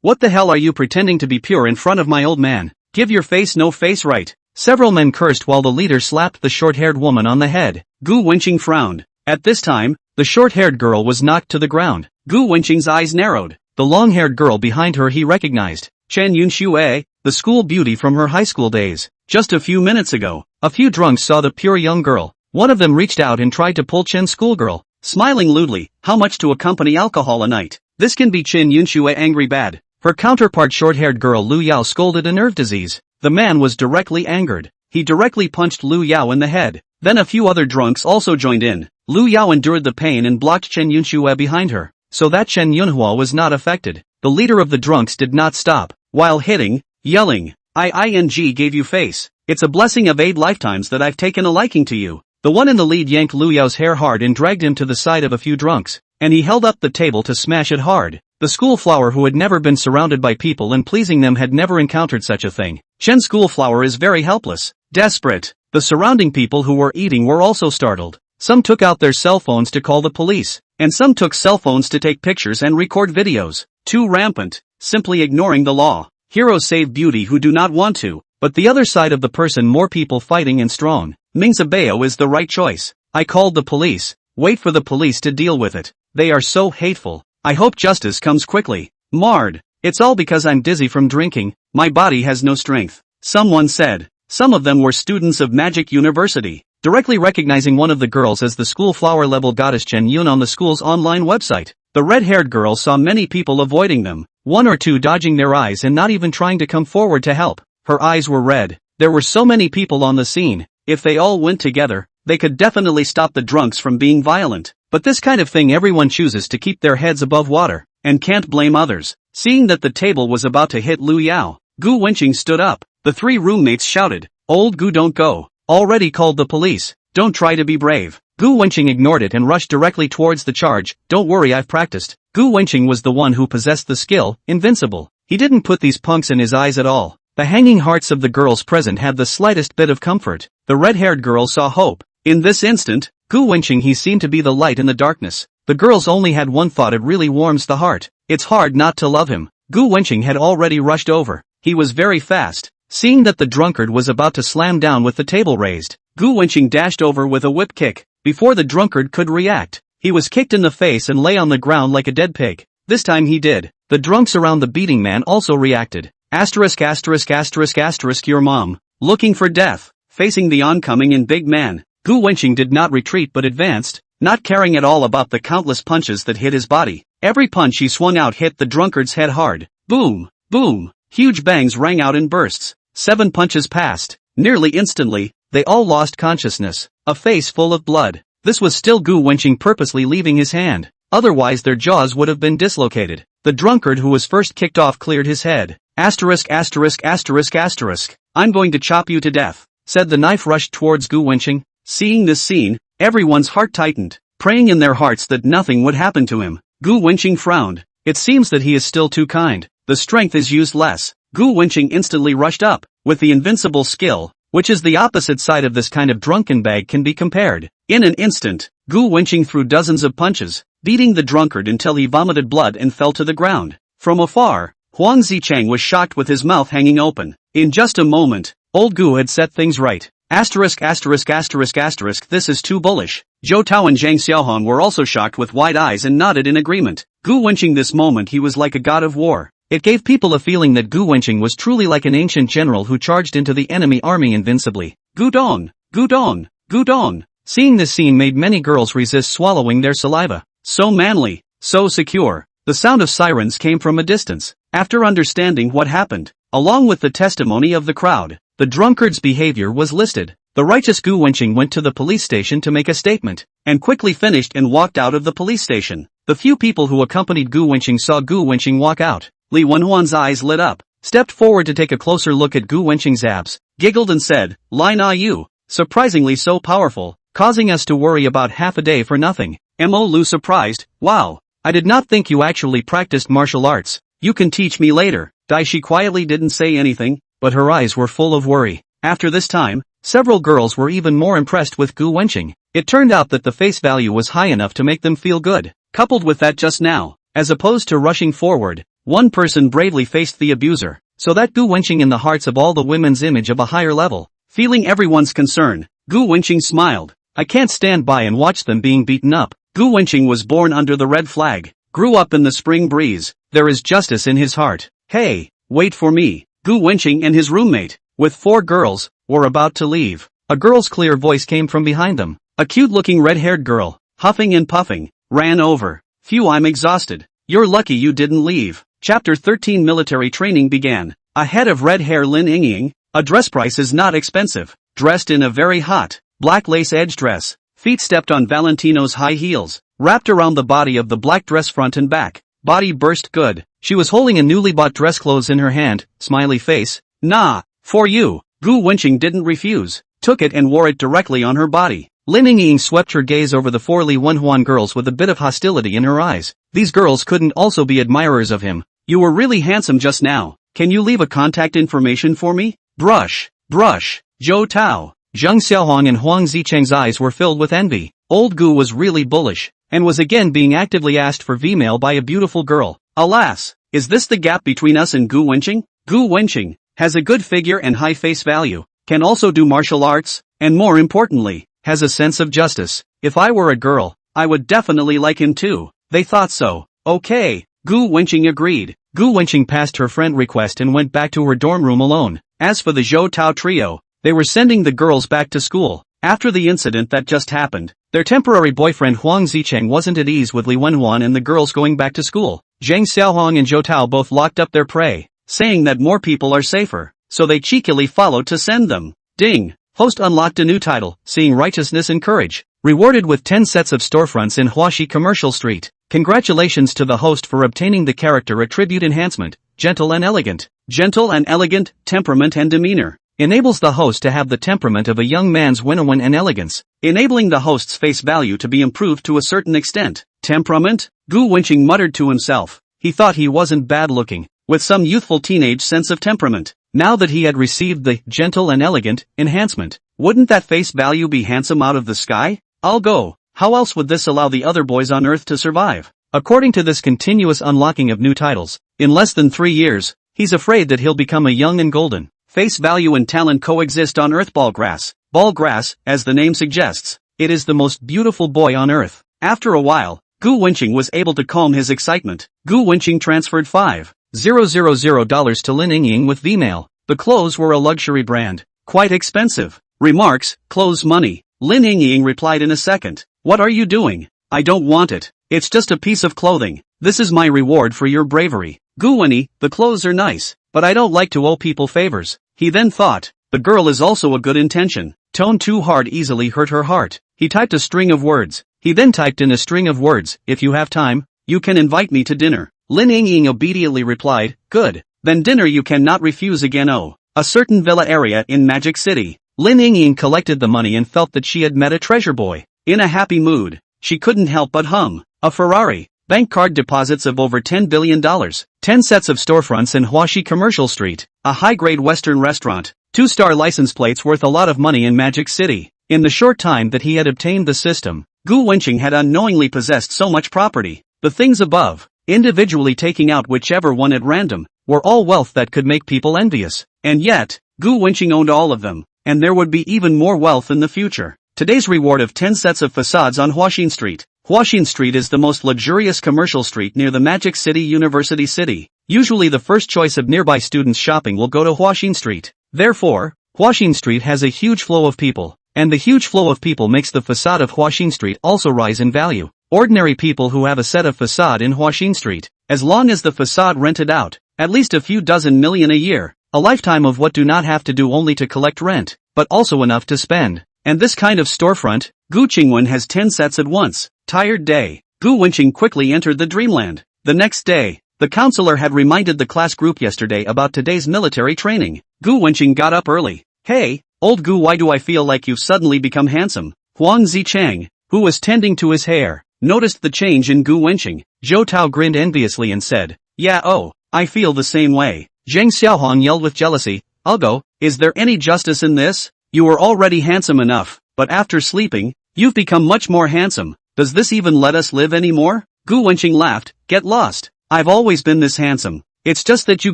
What the hell are you pretending to be pure in front of my old man? Give your face no face right. Several men cursed while the leader slapped the short-haired woman on the head. Gu Wenqing frowned. At this time, the short-haired girl was knocked to the ground. Gu Wenqing's eyes narrowed. The long-haired girl behind her he recognized. Chen Yunxue, the school beauty from her high school days. Just a few minutes ago, a few drunks saw the pure young girl. One of them reached out and tried to pull Chen's schoolgirl. Smiling lewdly, how much to accompany alcohol a night? This can be Chen Yunxue angry bad. Her counterpart short-haired girl Lu Yao scolded a nerve disease. The man was directly angered. He directly punched Lu Yao in the head. Then a few other drunks also joined in. Lu Yao endured the pain and blocked Chen Yunxue behind her, so that Chen Yunhua was not affected. The leader of the drunks did not stop, while hitting, yelling, "I gave you face. It's a blessing of 8 lifetimes that I've taken a liking to you." The one in the lead yanked Lu Yao's hair hard and dragged him to the side of a few drunks, and he held up the table to smash it hard. The schoolflower who had never been surrounded by people and pleasing them had never encountered such a thing. Chen schoolflower is very helpless, desperate. The surrounding people who were eating were also startled. Some took out their cell phones to call the police, and some took cell phones to take pictures and record videos. Too rampant, simply ignoring the law. Heroes save beauty who do not want to, but the other side of the person more people fighting and strong. Mingzabao is the right choice. I called the police. Wait for the police to deal with it. They are so hateful. I hope justice comes quickly. Marred. It's all because I'm dizzy from drinking. My body has no strength. Someone said. Some of them were students of Magic University. Directly recognizing one of the girls as the school flower level goddess Chen Yun on the school's online website. The red-haired girl saw many people avoiding them. 1 or 2 dodging their eyes and not even trying to come forward to help. Her eyes were red. There were so many people on the scene. If they all went together, they could definitely stop the drunks from being violent. But this kind of thing everyone chooses to keep their heads above water, and can't blame others. Seeing that the table was about to hit Lu Yao, Gu Wenqing stood up. The 3 roommates shouted, "Old Gu, don't go. Already called the police. Don't try to be brave." Gu Wenqing ignored it and rushed directly towards the charge. "Don't worry, I've practiced." Gu Wenqing was the one who possessed the skill, invincible. He didn't put these punks in his eyes at all. The hanging hearts of the girls present had the slightest bit of comfort. The red-haired girl saw hope. In this instant, Gu Wenqing he seemed to be the light in the darkness. The girls only had one thought: it really warms the heart. It's hard not to love him. Gu Wenqing had already rushed over. He was very fast. Seeing that the drunkard was about to slam down with the table raised, Gu Wenqing dashed over with a whip kick. Before the drunkard could react, he was kicked in the face and lay on the ground like a dead pig. This time he did. The drunks around the beating man also reacted. *********, your mom. Looking for death. Facing the oncoming and big man, Gu Wenqing did not retreat but advanced, not caring at all about the countless punches that hit his body. Every punch he swung out hit the drunkard's head hard. Boom! Boom! Huge bangs rang out in bursts. 7 punches passed. Nearly instantly, they all lost consciousness. A face full of blood. This was still Gu Wenqing purposely leaving his hand. Otherwise their jaws would have been dislocated. The drunkard who was first kicked off cleared his head. Asterisk asterisk asterisk asterisk. I'm going to chop you to death, said the knife rushed towards Gu Wenqing. Seeing this scene, everyone's heart tightened, praying in their hearts that nothing would happen to him. Gu Wenqing frowned. It seems that he is still too kind. The strength is used less. Gu Wenqing instantly rushed up, with the invincible skill, which is the opposite side of this kind of drunken bag can be compared. In an instant, Gu Wenqing threw dozens of punches, beating the drunkard until he vomited blood and fell to the ground. From afar, Huang Zicheng was shocked with his mouth hanging open. In just a moment, old Gu had set things right. Asterisk asterisk asterisk asterisk this is too bullish. Zhou Tao and Zhang Xiaohong were also shocked with wide eyes and nodded in agreement. Gu Wenqing this moment he was like a god of war. It gave people a feeling that Gu Wenqing was truly like an ancient general who charged into the enemy army invincibly. Gudong! Gudong! Gudong! Seeing this scene made many girls resist swallowing their saliva. So manly, so secure. The sound of sirens came from a distance. After understanding what happened, along with the testimony of the crowd, the drunkard's behavior was listed. The righteous Gu Wenqing went to the police station to make a statement, and quickly finished and walked out of the police station. The few people who accompanied Gu Wenqing saw Gu Wenqing walk out. Li Wenhuan's eyes lit up, stepped forward to take a closer look at Gu Wenqing's abs, giggled and said, "Lai Na Yu, surprisingly so powerful, causing us to worry about half a day for nothing." Mo Lu surprised, "Wow, I did not think you actually practiced martial arts. You can teach me later." Dai Shi quietly didn't say anything, but her eyes were full of worry. After this time, several girls were even more impressed with Gu Wenqing. It turned out that the face value was high enough to make them feel good. Coupled with that just now, as opposed to rushing forward, one person bravely faced the abuser, so that Gu Wenqing in the hearts of all the women's image of a higher level. Feeling everyone's concern, Gu Wenqing smiled. "I can't stand by and watch them being beaten up." Gu Wenqing was born under the red flag, grew up in the spring breeze. There is justice in his heart. "Hey, wait for me." Gu Wenqing and his roommate, with 4 girls, were about to leave. A girl's clear voice came from behind them. A cute-looking red-haired girl, huffing and puffing, ran over. "Phew, I'm exhausted. You're lucky you didn't leave." Chapter 13 Military training began. A head of red hair Lin Yingying, a dress price is not expensive, dressed in a very hot, black lace edge dress, feet stepped on Valentino's high heels, wrapped around the body of the black dress front and back, body burst good. She was holding a newly bought dress clothes in her hand, smiley face. "Nah, for you." Gu Wenqing didn't refuse, took it and wore it directly on her body. Lin Yingying swept her gaze over the 4 Li Wenhuan girls with a bit of hostility in her eyes. These girls couldn't also be admirers of him. "You were really handsome just now. Can you leave a contact information for me?" Brush, brush. Zhou Tao, Zhang Xiaohong and Huang Zicheng's eyes were filled with envy. Old Gu was really bullish, and was again being actively asked for V-mail by a beautiful girl. Alas, is this the gap between us and Gu Wenqing? Gu Wenqing has a good figure and high face value, can also do martial arts, and more importantly, has a sense of justice. If I were a girl, I would definitely like him too. They thought so. Okay, Gu Wenqing agreed. Gu Wenqing passed her friend request and went back to her dorm room alone. As for the Zhou Tao trio, they were sending the girls back to school. After the incident that just happened, their temporary boyfriend Huang Zicheng wasn't at ease with Li Wenhuan and the girls going back to school. Zhang Xiaohong and Zhou Tao both locked up their prey, saying that more people are safer, so they cheekily followed to send them. Ding! Host unlocked a new title, Seeing Righteousness and Courage, rewarded with 10 sets of storefronts in Huaxi Commercial Street. Congratulations to the host for obtaining the character attribute enhancement, Gentle and Elegant. Gentle and elegant, temperament and demeanor. Enables the host to have the temperament of a young man's winnow and elegance, enabling the host's face value to be improved to a certain extent. Temperament? Gu Wenqing muttered to himself. He thought he wasn't bad looking, with some youthful teenage sense of temperament. Now that he had received the gentle and elegant enhancement, wouldn't that face value be handsome out of the sky? I'll go. How else would this allow the other boys on Earth to survive? According to this continuous unlocking of new titles, in less than 3 years, he's afraid that he'll become a young and golden. Face value and talent coexist on Earth. Ballgrass. Ballgrass, as the name suggests, it is the most beautiful boy on Earth. After a while, Gu Wenqing was able to calm his excitement. Gu Wenqing transferred $5,000 to Lin Yingying with V-mail. The clothes were a luxury brand, quite expensive. Remarks, clothes money. Lin Yingying replied in a second. What are you doing? I don't want it. It's just a piece of clothing. This is my reward for your bravery. Gu Wenyi, the clothes are nice, but I don't like to owe people favors. He then thought, the girl is also a good intention. Tone too hard easily hurt her heart. He typed a string of words. He then typed in a string of words, if you have time, you can invite me to dinner. Lin Yingying obediently replied, good. Then dinner you cannot refuse again. Oh, a certain villa area in Magic City. Lin Yingying collected the money and felt that she had met a treasure boy. In a happy mood, she couldn't help but hum. A Ferrari. Bank card deposits of over $10 billion. 10 sets of storefronts in Huaxi Commercial Street. A high-grade Western restaurant. 2-star license plates worth a lot of money in Magic City. In the short time that he had obtained the system, Gu Wenqing had unknowingly possessed so much property. The things above, individually taking out whichever one at random, were all wealth that could make people envious. And yet, Gu Wenqing owned all of them, and there would be even more wealth in the future. Today's reward of 10 sets of facades on Huaxin Street. Huaxin Street is the most luxurious commercial street near the Magic City University City. Usually the first choice of nearby students shopping will go to Huaxin Street. Therefore, Huaxin Street has a huge flow of people, and the huge flow of people makes the facade of Huaxin Street also rise in value. Ordinary people who have a set of facade in Huaxin Street, as long as the facade rented out, at least a few dozen million a year, a lifetime of what do not have to do only to collect rent, but also enough to spend. And this kind of storefront, Gu Qingwen has 10 sets at once. Tired day. Gu Wenqing quickly entered the dreamland. The next day, the counselor had reminded the class group yesterday about today's military training. Gu Wenqing got up early. Hey, old Gu, why do I feel like you've suddenly become handsome? Huang Zicheng, who was tending to his hair, noticed the change in Gu Wenqing. Zhou Tao grinned enviously and said, yeah, oh, I feel the same way. Zheng Xiaohong yelled with jealousy, Ugo, is there any justice in this? You were already handsome enough, but after sleeping, you've become much more handsome. Does this even let us live anymore? Gu Wenqing laughed, get lost. I've always been this handsome. It's just that you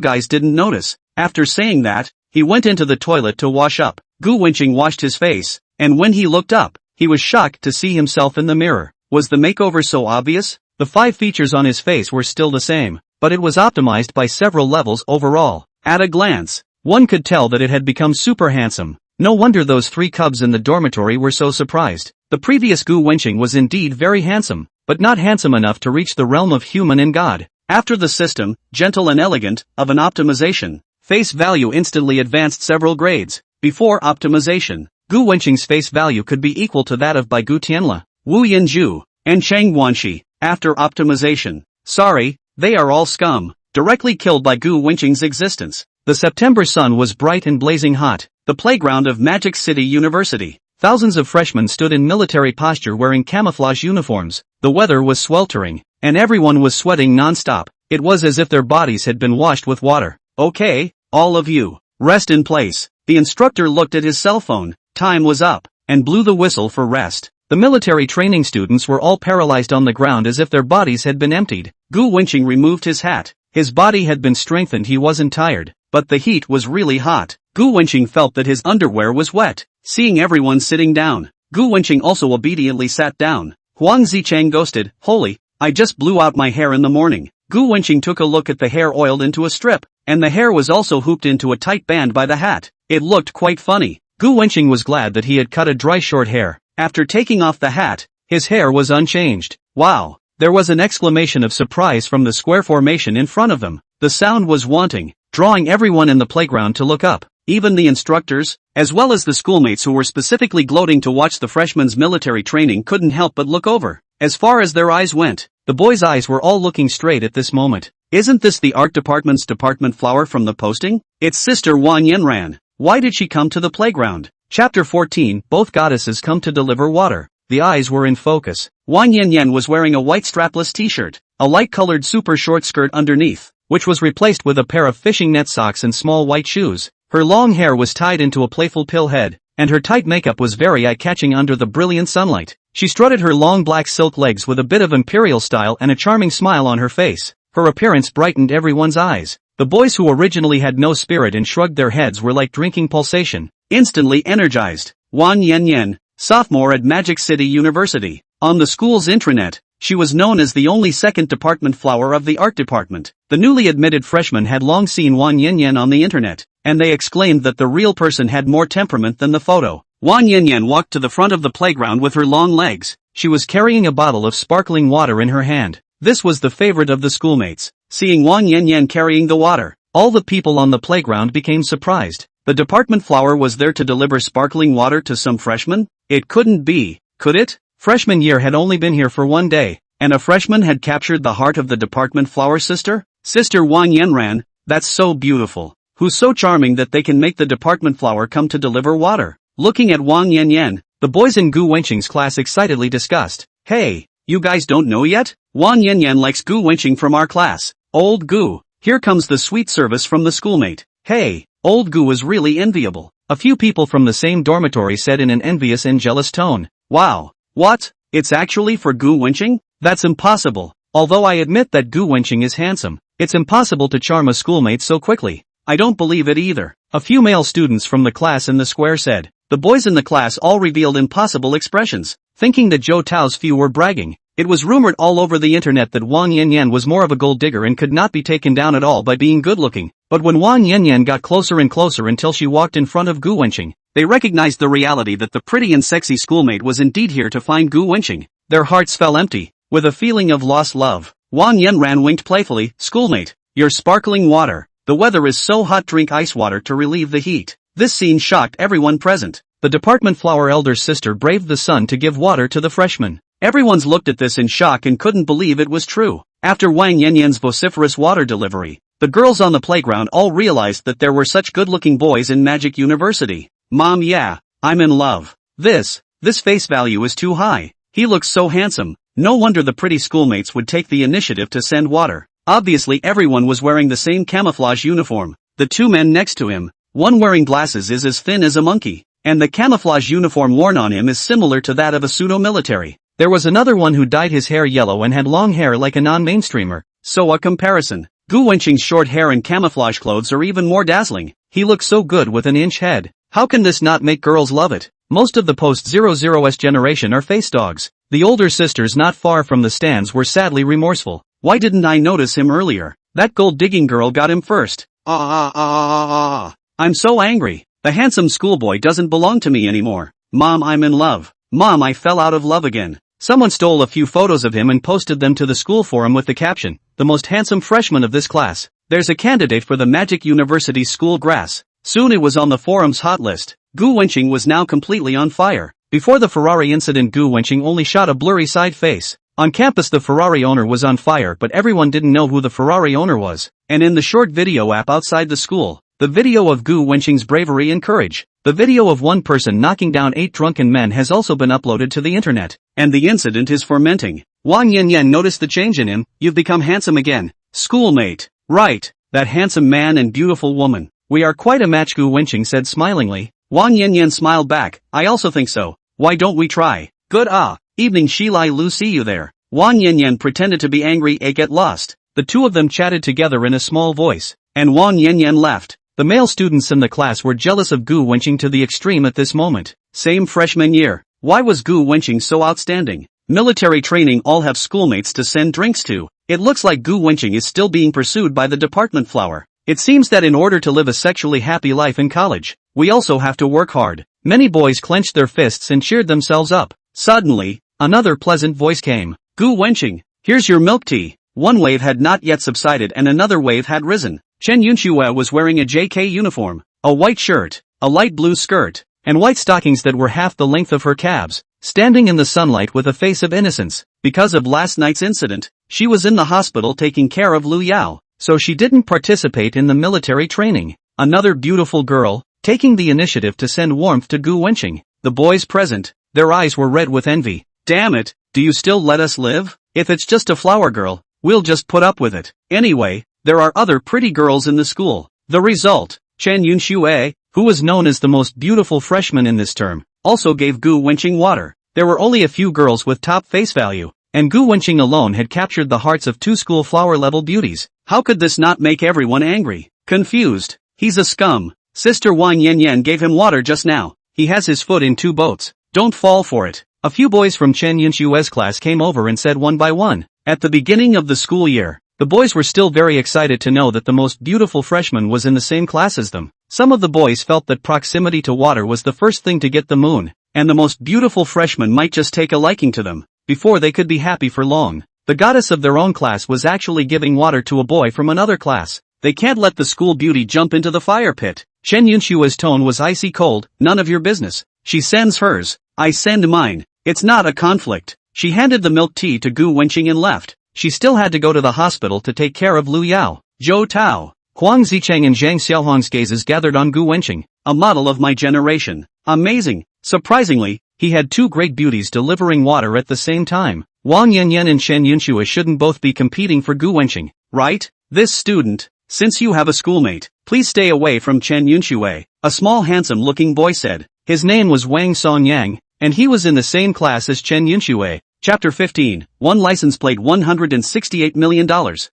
guys didn't notice. After saying that, he went into the toilet to wash up. Gu Wenqing washed his face, and when he looked up, he was shocked to see himself in the mirror. Was the makeover so obvious? The 5 features on his face were still the same, but it was optimized by several levels overall. At a glance, one could tell that it had become super handsome. No wonder those 3 cubs in the dormitory were so surprised. The previous Gu Wenqing was indeed very handsome, but not handsome enough to reach the realm of human and god. After the system, gentle and elegant, of an optimization, face value instantly advanced several grades. Before optimization, Gu Wenqing's face value could be equal to that of Bai Gu Tianla, Wu Yinzhu, and Chang Guanxi. After optimization, sorry, they are all scum, directly killed by Gu Wenqing's existence. The September sun was bright and blazing hot. The playground of Magic City University. Thousands of freshmen stood in military posture wearing camouflage uniforms. The weather was sweltering, and everyone was sweating non-stop. It was as if their bodies had been washed with water. Okay, all of you, rest in place. The instructor looked at his cell phone. Time was up, and blew the whistle for rest. The military training students were all paralyzed on the ground as if their bodies had been emptied. Gu Wenqing removed his hat. His body had been strengthened, he wasn't tired, but the heat was really hot. Gu Wenqing felt that his underwear was wet. Seeing everyone sitting down, Gu Wenqing also obediently sat down. Huang Zicheng ghosted, holy, I just blew out my hair in the morning. Gu Wenqing took a look at the hair oiled into a strip, and the hair was also hooped into a tight band by the hat. It looked quite funny. Gu Wenqing was glad that he had cut a dry short hair. After taking off the hat, his hair was unchanged. Wow! There was an exclamation of surprise from the square formation in front of them. The sound was wanting, drawing everyone in the playground to look up. Even the instructors, as well as the schoolmates who were specifically gloating to watch the freshmen's military training, couldn't help but look over. As far as their eyes went, the boys' eyes were all looking straight at this moment. Isn't this the art department's department flower from the posting? It's Sister Wan Yanran. Why did she come to the playground? Chapter 14, both goddesses come to deliver water. The eyes were in focus. Wan Yanyan was wearing a white strapless t-shirt, a light-colored super short skirt underneath, which was replaced with a pair of fishing net socks and small white shoes. Her long hair was tied into a playful pill head, and her tight makeup was very eye-catching under the brilliant sunlight. She strutted her long black silk legs with a bit of imperial style and a charming smile on her face. Her appearance brightened everyone's eyes. The boys who originally had no spirit and shrugged their heads were like drinking pulsation, instantly energized. Wan Yanyan, sophomore at Magic City University. On the school's intranet, she was known as the only second department flower of the art department. The newly admitted freshmen had long seen Wan Yanyan on the internet, and they exclaimed that the real person had more temperament than the photo. Wan Yanyan walked to the front of the playground with her long legs. She was carrying a bottle of sparkling water in her hand. This was the favorite of the schoolmates. Seeing Wang Yanyan carrying the water, all the people on the playground became surprised. The department flower was there to deliver sparkling water to some freshman? It couldn't be, could it? Freshman year had only been here for 1 day, and a freshman had captured the heart of the department flower sister? Sister Wang Yanran, that's so beautiful. Who's so charming that they can make the department flower come to deliver water? Looking at Wang Yanyan, the boys in Gu Wenqing's class excitedly discussed. Hey, you guys don't know yet? Wang Yanyan likes Gu Wenqing from our class. Old Gu, here comes the sweet service from the schoolmate. Hey, old Gu was really enviable. A few people from the same dormitory said in an envious and jealous tone. Wow, what? It's actually for Gu Wenqing? That's impossible. Although I admit that Gu Wenqing is handsome, it's impossible to charm a schoolmate so quickly. I don't believe it either. A few male students from the class in the square said. The boys in the class all revealed impossible expressions, thinking that Zhou Tao's few were bragging. It was rumored all over the internet that Wang Yanyan was more of a gold digger and could not be taken down at all by being good-looking. But when Wang Yanyan got closer and closer until she walked in front of Gu Wenqing, they recognized the reality that the pretty and sexy schoolmate was indeed here to find Gu Wenqing. Their hearts fell empty, with a feeling of lost love. Wang Yanran winked playfully. Schoolmate, you're sparkling water. The weather is so hot, drink ice water to relieve the heat. This scene shocked everyone present. The department flower elder's sister braved the sun to give water to the freshman. Everyone's looked at this in shock and couldn't believe it was true. After Wang Yanyan's vociferous water delivery, the girls on the playground all realized that there were such good-looking boys in Magic University. Mom, yeah, I'm in love. This face value is too high. He looks so handsome. No wonder the pretty schoolmates would take the initiative to send water. Obviously everyone was wearing the same camouflage uniform. The two men next to him, one wearing glasses is as thin as a monkey, and the camouflage uniform worn on him is similar to that of a pseudo-military. There was another one who dyed his hair yellow and had long hair like a non-mainstreamer. So a comparison. Gu Wenqing's short hair and camouflage clothes are even more dazzling. He looks so good with an inch head. How can this not make girls love it? Most of the post-00s generation are face dogs. The older sisters not far from the stands were sadly remorseful. Why didn't I notice him earlier? That gold-digging girl got him first. I'm so angry. The handsome schoolboy doesn't belong to me anymore. Mom, I'm in love. Mom, I fell out of love again. Someone stole a few photos of him and posted them to the school forum with the caption, the most handsome freshman of this class. There's a candidate for the Magic University school grass. Soon it was on the forum's hot list. Gu Wenqing was now completely on fire. Before the Ferrari incident, Gu Wenqing only shot a blurry side face. On campus the Ferrari owner was on fire, but everyone didn't know who the Ferrari owner was. And in the short video app outside the school, the video of Gu Wenqing's bravery and courage. The video of one person knocking down 8 drunken men has also been uploaded to the internet. And the incident is fermenting. Wang Yanyan noticed the change in him. You've become handsome again. Schoolmate. Right. That handsome man and beautiful woman. We are quite a match, Gu Wenqing said smilingly. Wang Yanyan smiled back. I also think so. Why don't we try? Good. Evening, Shilai Lu, see you there. Wang Yanyan pretended to be angry. Get lost. The two of them chatted together in a small voice. And Wang Yanyan left. The male students in the class were jealous of Gu Wenqing to the extreme at this moment. Same freshman year. Why was Gu Wenqing so outstanding? Military training, all have schoolmates to send drinks to. It looks like Gu Wenqing is still being pursued by the department flower. It seems that in order to live a sexually happy life in college, we also have to work hard. Many boys clenched their fists and cheered themselves up. Suddenly, another pleasant voice came. Gu Wenqing, here's your milk tea. One wave had not yet subsided and another wave had risen. Chen Yunxue was wearing a JK uniform, a white shirt, a light blue skirt, and white stockings that were half the length of her calves, standing in the sunlight with a face of innocence. Because of last night's incident, she was in the hospital taking care of Lu Yao, so she didn't participate in the military training. Another beautiful girl, taking the initiative to send warmth to Gu Wenqing. The boys present, their eyes were red with envy. Damn it, do you still let us live? If it's just a flower girl, we'll just put up with it. Anyway, there are other pretty girls in the school. The result, Chen Yunxue, who was known as the most beautiful freshman in this term, also gave Gu Wenqing water. There were only a few girls with top face value, and Gu Wenqing alone had captured the hearts of 2 school flower-level beauties. How could this not make everyone angry? Confused. He's a scum. Sister Wang Yanyan gave him water just now. He has his foot in 2 boats. Don't fall for it. A few boys from Chen Yunxue's class came over and said one by one. At the beginning of the school year, the boys were still very excited to know that the most beautiful freshman was in the same class as them. Some of the boys felt that proximity to water was the first thing to get the moon, and the most beautiful freshmen might just take a liking to them, before they could be happy for long. The goddess of their own class was actually giving water to a boy from another class. They can't let the school beauty jump into the fire pit. Chen Yunshua's tone was icy cold. None of your business. She sends hers, I send mine. It's not a conflict. She handed the milk tea to Gu Wenqing and left. She still had to go to the hospital to take care of Lu Yao, Zhou Tao. Huang Zicheng and Zhang Xiaohong's gazes gathered on Gu Wenqing, a model of my generation. Amazing. Surprisingly, he had two great beauties delivering water at the same time. Wang Yanyan and Chen Yunxue shouldn't both be competing for Gu Wenqing, right? This student, since you have a schoolmate, please stay away from Chen Yunxue, a small handsome-looking boy said. His name was Wang Songyang, and he was in the same class as Chen Yunxue. Chapter 15, One license plate $168 million.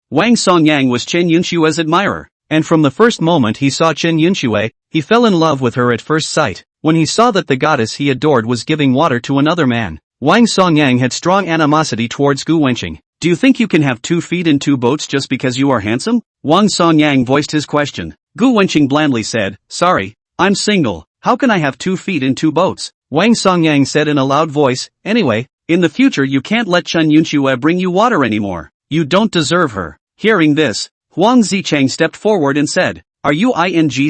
Wang Songyang was Chen Yunshue's admirer, and from the first moment he saw Chen Yunxue, he fell in love with her at first sight. When he saw that the goddess he adored was giving water to another man, Wang Songyang had strong animosity towards Gu Wenqing. Do you think you can have 2 feet in 2 boats just because you are handsome? Wang Songyang voiced his question. Gu Wenqing blandly said, sorry, I'm single, how can I have 2 feet in 2 boats? Wang Songyang said in a loud voice, anyway, in the future you can't let Chen Yunxue bring you water anymore. You don't deserve her. Hearing this, Huang Zicheng stepped forward and said, are you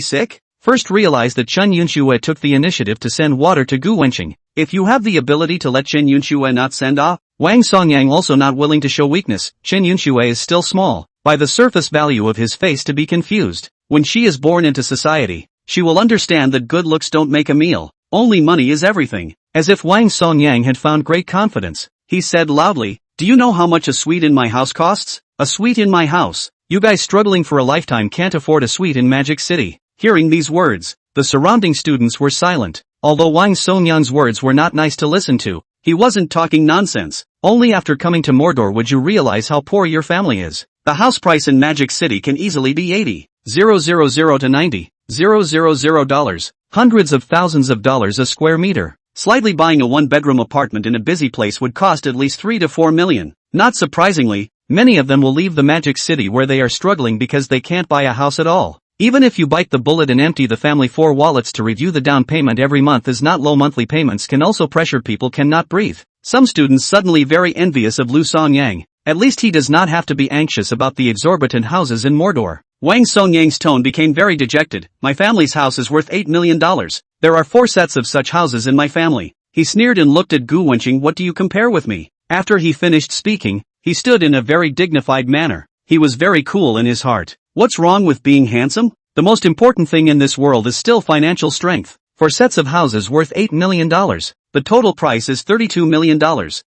sick? First realize that Chen Yunxue took the initiative to send water to Gu Wenqing. If you have the ability to let Chen Yunxue not send off, Wang Songyang also not willing to show weakness. Chen Yunxue is still small, by the surface value of his face to be confused. When she is born into society, she will understand that good looks don't make a meal, only money is everything. As if Wang Songyang had found great confidence, he said loudly, do you know how much a suite in my house costs? A suite in my house? You guys struggling for a lifetime can't afford a suite in Magic City. Hearing these words, the surrounding students were silent. Although Wang Songyang's words were not nice to listen to, he wasn't talking nonsense. Only after coming to Mordor would you realize how poor your family is. The house price in Magic City can easily be $80,000 to $90,000, hundreds of thousands of dollars a square meter. Slightly buying a 1-bedroom apartment in a busy place would cost at least $3 to $4 million. Not surprisingly, many of them will leave the Magic City where they are struggling because they can't buy a house at all. Even if you bite the bullet and empty the family 4 wallets to review the down payment every month is not low. Monthly payments can also pressure people cannot breathe. Some students suddenly very envious of Lu Songyang. At least he does not have to be anxious about the exorbitant houses in Mordor. Wang Songyang's tone became very dejected. My family's house is worth $8 million. There are 4 sets of such houses in my family. He sneered and looked at Gu Wenqing. What do you compare with me? After he finished speaking, he stood in a very dignified manner. He was very cool in his heart. What's wrong with being handsome? The most important thing in this world is still financial strength. 4 sets of houses worth $8 million. The total price is $32 million.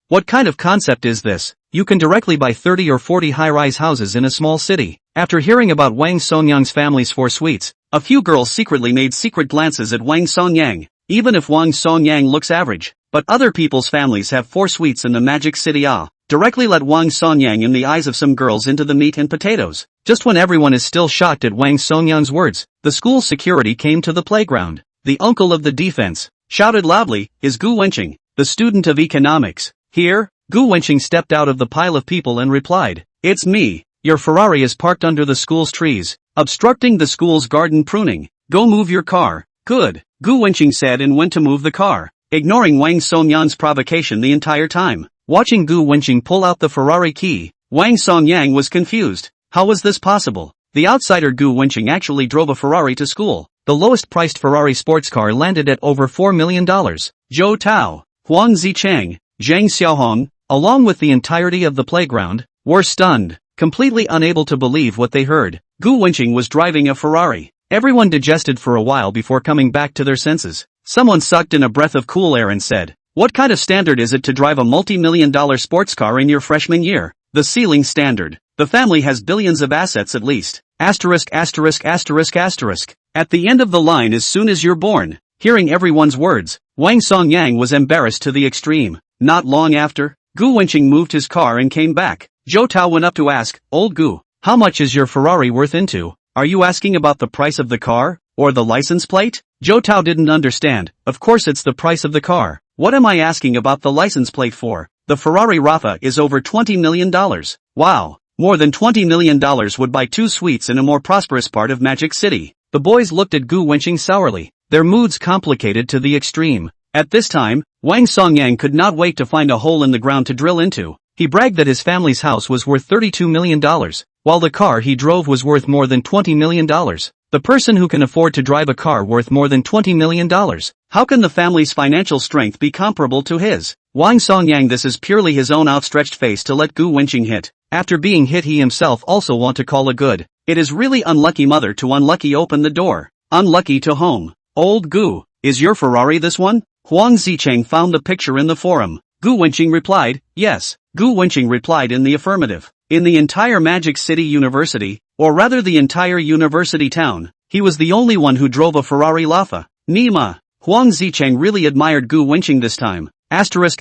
What kind of concept is this? You can directly buy 30 or 40 high-rise houses in a small city. After hearing about Wang Songyang's family's 4 suites, a few girls secretly made secret glances at Wang Songyang. Even if Wang Songyang looks average, but other people's families have 4 suites in the Magic City. Directly let Wang Songyang in the eyes of some girls into the meat and potatoes. Just when everyone is still shocked at Wang Songyang's words, the school security came to the playground. The uncle of the defense shouted loudly, is Gu Wenqing, the student of economics, here? Gu Wenqing stepped out of the pile of people and replied, it's me. Your Ferrari is parked under the school's trees, obstructing the school's garden pruning. Go move your car. Good, Gu Wenqing said and went to move the car, ignoring Wang Songyang's provocation the entire time. Watching Gu Wenqing pull out the Ferrari key, Wang Songyang was confused. How was this possible? The outsider Gu Wenqing actually drove a Ferrari to school. The lowest-priced Ferrari sports car landed at over $4 million. Zhou Tao, Huang Zicheng, Zhang Xiaohong, along with the entirety of the playground, were stunned, completely unable to believe what they heard. Gu Wenqing was driving a Ferrari. Everyone digested for a while before coming back to their senses. Someone sucked in a breath of cool air and said, what kind of standard is it to drive a multi-million-dollar sports car in your freshman year? The ceiling standard. The family has billions of assets at least. At the end of the line as soon as you're born. Hearing everyone's words, Wang Songyang was embarrassed to the extreme. Not long after, Gu Wenqing moved his car and came back. Zhou Tao went up to ask, old Gu, how much is your Ferrari worth into? Are you asking about the price of the car? Or the license plate? Zhou Tao didn't understand. Of course it's the price of the car. What am I asking about the license plate for? The Ferrari Rafa is over $20 million. Wow. More than $20 million would buy 2 suites in a more prosperous part of Magic City. The boys looked at Gu Wenqing sourly, their moods complicated to the extreme. At this time, Wang Songyang could not wait to find a hole in the ground to drill into. He bragged that his family's house was worth $32 million, while the car he drove was worth more than $20 million. The person who can afford to drive a car worth more than $20 million. How can the family's financial strength be comparable to his? Wang Songyang, this is purely his own outstretched face to let Gu Wenqing hit. After being hit, he himself also want to call a good. It is really unlucky mother to unlucky open the door. Unlucky to home. Old Gu, is your Ferrari this one? Huang Zicheng found the picture in the forum. Gu Wenqing replied, yes. Gu Wenqing replied in the affirmative. In the entire Magic City University, or rather the entire university town, he was the only one who drove a Ferrari Lafa. Nima. Huang Zicheng really admired Gu Wenqing this time. Asterisk.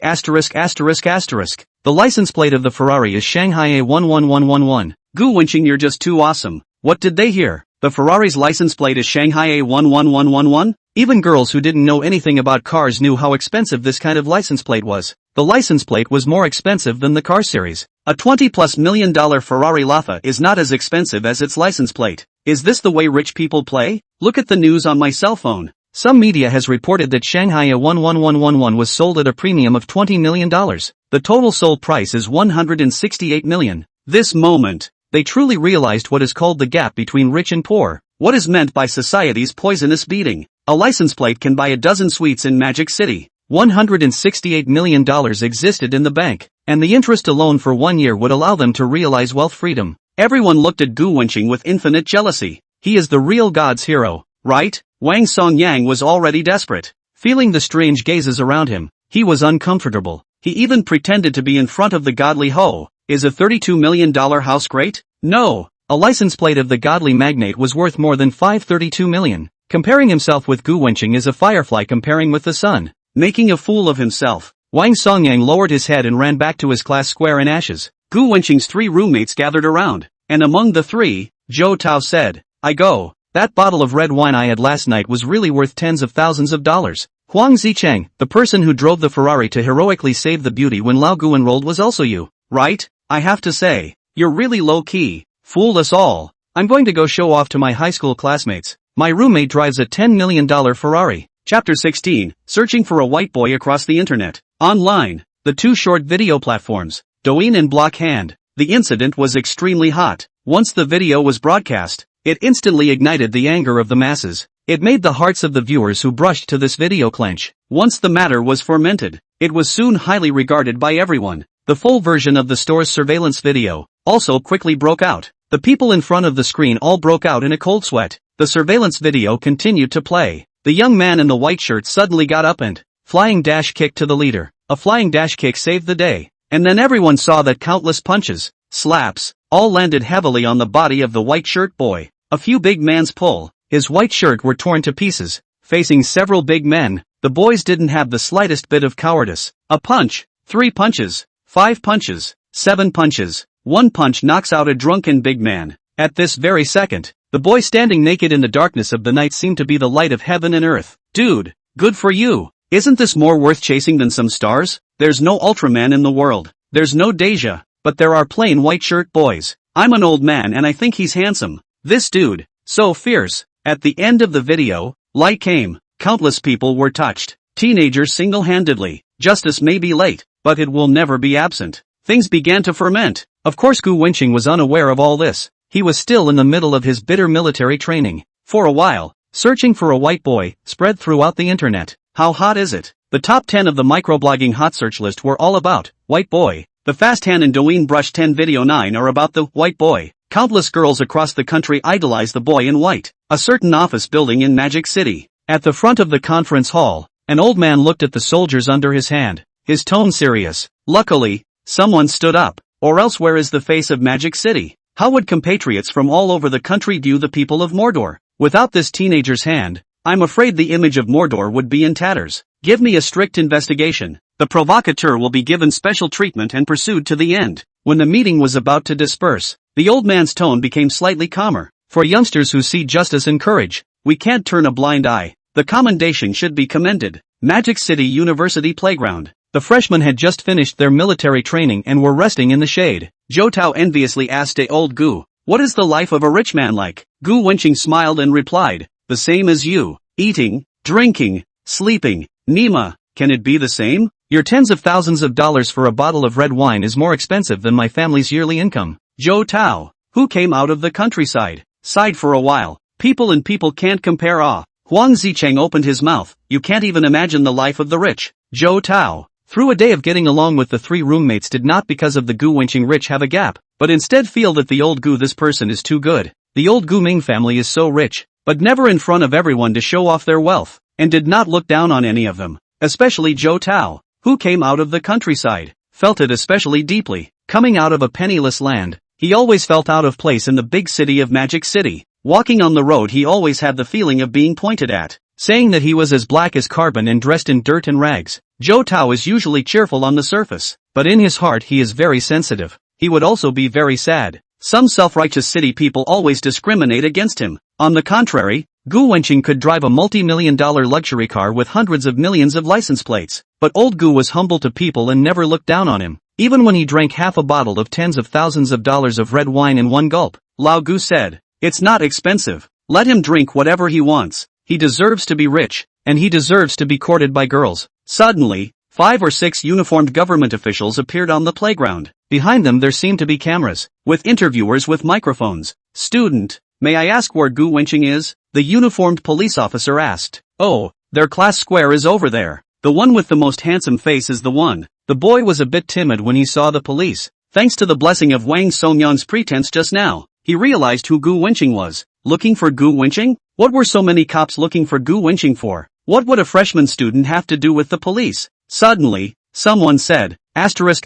The license plate of the Ferrari is Shanghai A11111. Gu Wenqing, you're just too awesome. What did they hear? The Ferrari's license plate is Shanghai A11111? Even girls who didn't know anything about cars knew how expensive this kind of license plate was. The license plate was more expensive than the car series. A $20+ million Ferrari Lafa is not as expensive as its license plate. Is this the way rich people play? Look at the news on my cell phone. Some media has reported that Shanghai A11111 was sold at a premium of $20 million. The total sold price is $168 million. This moment, they truly realized what is called the gap between rich and poor. What is meant by society's poisonous beating. A license plate can buy a dozen suites in Magic City. $168 million existed in the bank, and the interest alone for 1 year would allow them to realize wealth freedom. Everyone looked at Gu Wenqing with infinite jealousy. He is the real God's hero, right? Wang Songyang was already desperate. Feeling the strange gazes around him, he was uncomfortable. He even pretended to be in front of the godly Ho. Is a $32 million house great? No. A license plate of the godly magnate was worth more than $532 million. Comparing himself with Gu Wenqing is a firefly comparing with the sun. Making a fool of himself. Wang Songyang lowered his head and ran back to his class square in ashes. Gu Wenqing's 3 roommates gathered around, and among the 3, Zhou Tao said, I go. That bottle of red wine I had last night was really worth tens of thousands of dollars. Huang Zicheng, the person who drove the Ferrari to heroically save the beauty when Lao Gu enrolled, was also you, right? I have to say, you're really low-key. Fooled us all. I'm going to go show off to my high school classmates. My roommate drives a $10 million Ferrari. Chapter 16, Searching for a White Boy Across the Internet. Online, the 2 short video platforms, Douyin and Blockhand. The incident was extremely hot. Once the video was broadcast, it instantly ignited the anger of the masses. It made the hearts of the viewers who brushed to this video clench. Once the matter was fermented, it was soon highly regarded by everyone. The full version of the store's surveillance video also quickly broke out. The people in front of the screen all broke out in a cold sweat. The surveillance video continued to play. The young man in the white shirt suddenly got up and flying dash kick to the leader. A flying dash kick saved the day. And then everyone saw that countless punches, slaps, all landed heavily on the body of the white shirt boy. A few big man's pull. His white shirt were torn to pieces. Facing several big men, the boys didn't have the slightest bit of cowardice. A punch, 3 punches, 5 punches, 7 punches. 1 punch knocks out a drunken big man. At this very second, the boy standing naked in the darkness of the night seemed to be the light of heaven and earth. Dude, good for you. Isn't this more worth chasing than some stars? There's no Ultraman in the world. There's no Deja, but there are plain white shirt boys. I'm an old man and I think he's handsome. This dude, so fierce. At the end of the video, light came. Countless people were touched. Teenagers single-handedly. Justice may be late, but it will never be absent. Things began to ferment. Of course Gu Wenqing was unaware of all this. He was still in the middle of his bitter military training. For a while, searching for a white boy spread throughout the internet. How hot is it? The top 10 of the microblogging hot search list were all about white boy. The Fast Hand and Douyin Brush 10 Video 9 are about the white boy. Countless girls across the country idolize the boy in white. A certain office building in Magic City. At the front of the conference hall, an old man looked at the soldiers under his hand, his tone serious. Luckily, someone stood up. Or else where is the face of Magic City? How would compatriots from all over the country view the people of Mordor? Without this teenager's hand, I'm afraid the image of Mordor would be in tatters. Give me a strict investigation. The provocateur will be given special treatment and pursued to the end. When the meeting was about to disperse, the old man's tone became slightly calmer. For youngsters who see justice and courage, we can't turn a blind eye. The commendation should be commended. Magic City University Playground. The freshmen had just finished their military training and were resting in the shade. Zhou Tao enviously asked old Gu, what is the life of a rich man like? Gu Wenqing smiled and replied, the same as you. Eating, drinking, sleeping. Nima, Can it be the same? Your tens of thousands of dollars for a bottle of red wine is more expensive than my family's yearly income. Zhou Tao, who came out of the countryside, sighed for a while. People and people can't compare. Huang Zicheng opened his mouth. You can't even imagine the life of the rich. Zhou Tao, through a day of getting along with the three roommates, did not because of the Gu Wenqing rich have a gap, but instead feel that the old Gu this person is too good. The old Gu Ming family is so rich, but never in front of everyone to show off their wealth, and did not look down on any of them, especially Zhou Tao, who came out of the countryside, felt it especially deeply. Coming out of a penniless land, he always felt out of place in the big city of Magic City. Walking on the road, he always had the feeling of being pointed at, saying that he was as black as carbon and dressed in dirt and rags. Zhou Tao is usually cheerful on the surface, but in his heart he is very sensitive. He would also be very sad. Some self-righteous city people always discriminate against him. On the contrary, Gu Wenqing could drive a multi-million-dollar luxury car with hundreds of millions of license plates, but old Gu was humble to people and never looked down on him. Even when he drank half a bottle of tens of thousands of dollars of red wine in one gulp, Lao Gu said, "It's not expensive. Let him drink whatever he wants. He deserves to be rich, and he deserves to be courted by girls." Suddenly, 5 or 6 uniformed government officials appeared on the playground. Behind them there seemed to be cameras, with interviewers with microphones. "Student, may I ask where Gu Wenqing is?" the uniformed police officer asked. "Oh, their class square is over there. The one with the most handsome face is the one." The boy was a bit timid when he saw the police. Thanks to the blessing of Wang Songyan's pretense just now, he realized who Gu Wenqing was. Looking for Gu Wenqing? What were so many cops looking for Gu Wenqing for? What would a freshman student have to do with the police? Suddenly, someone said, asterisk.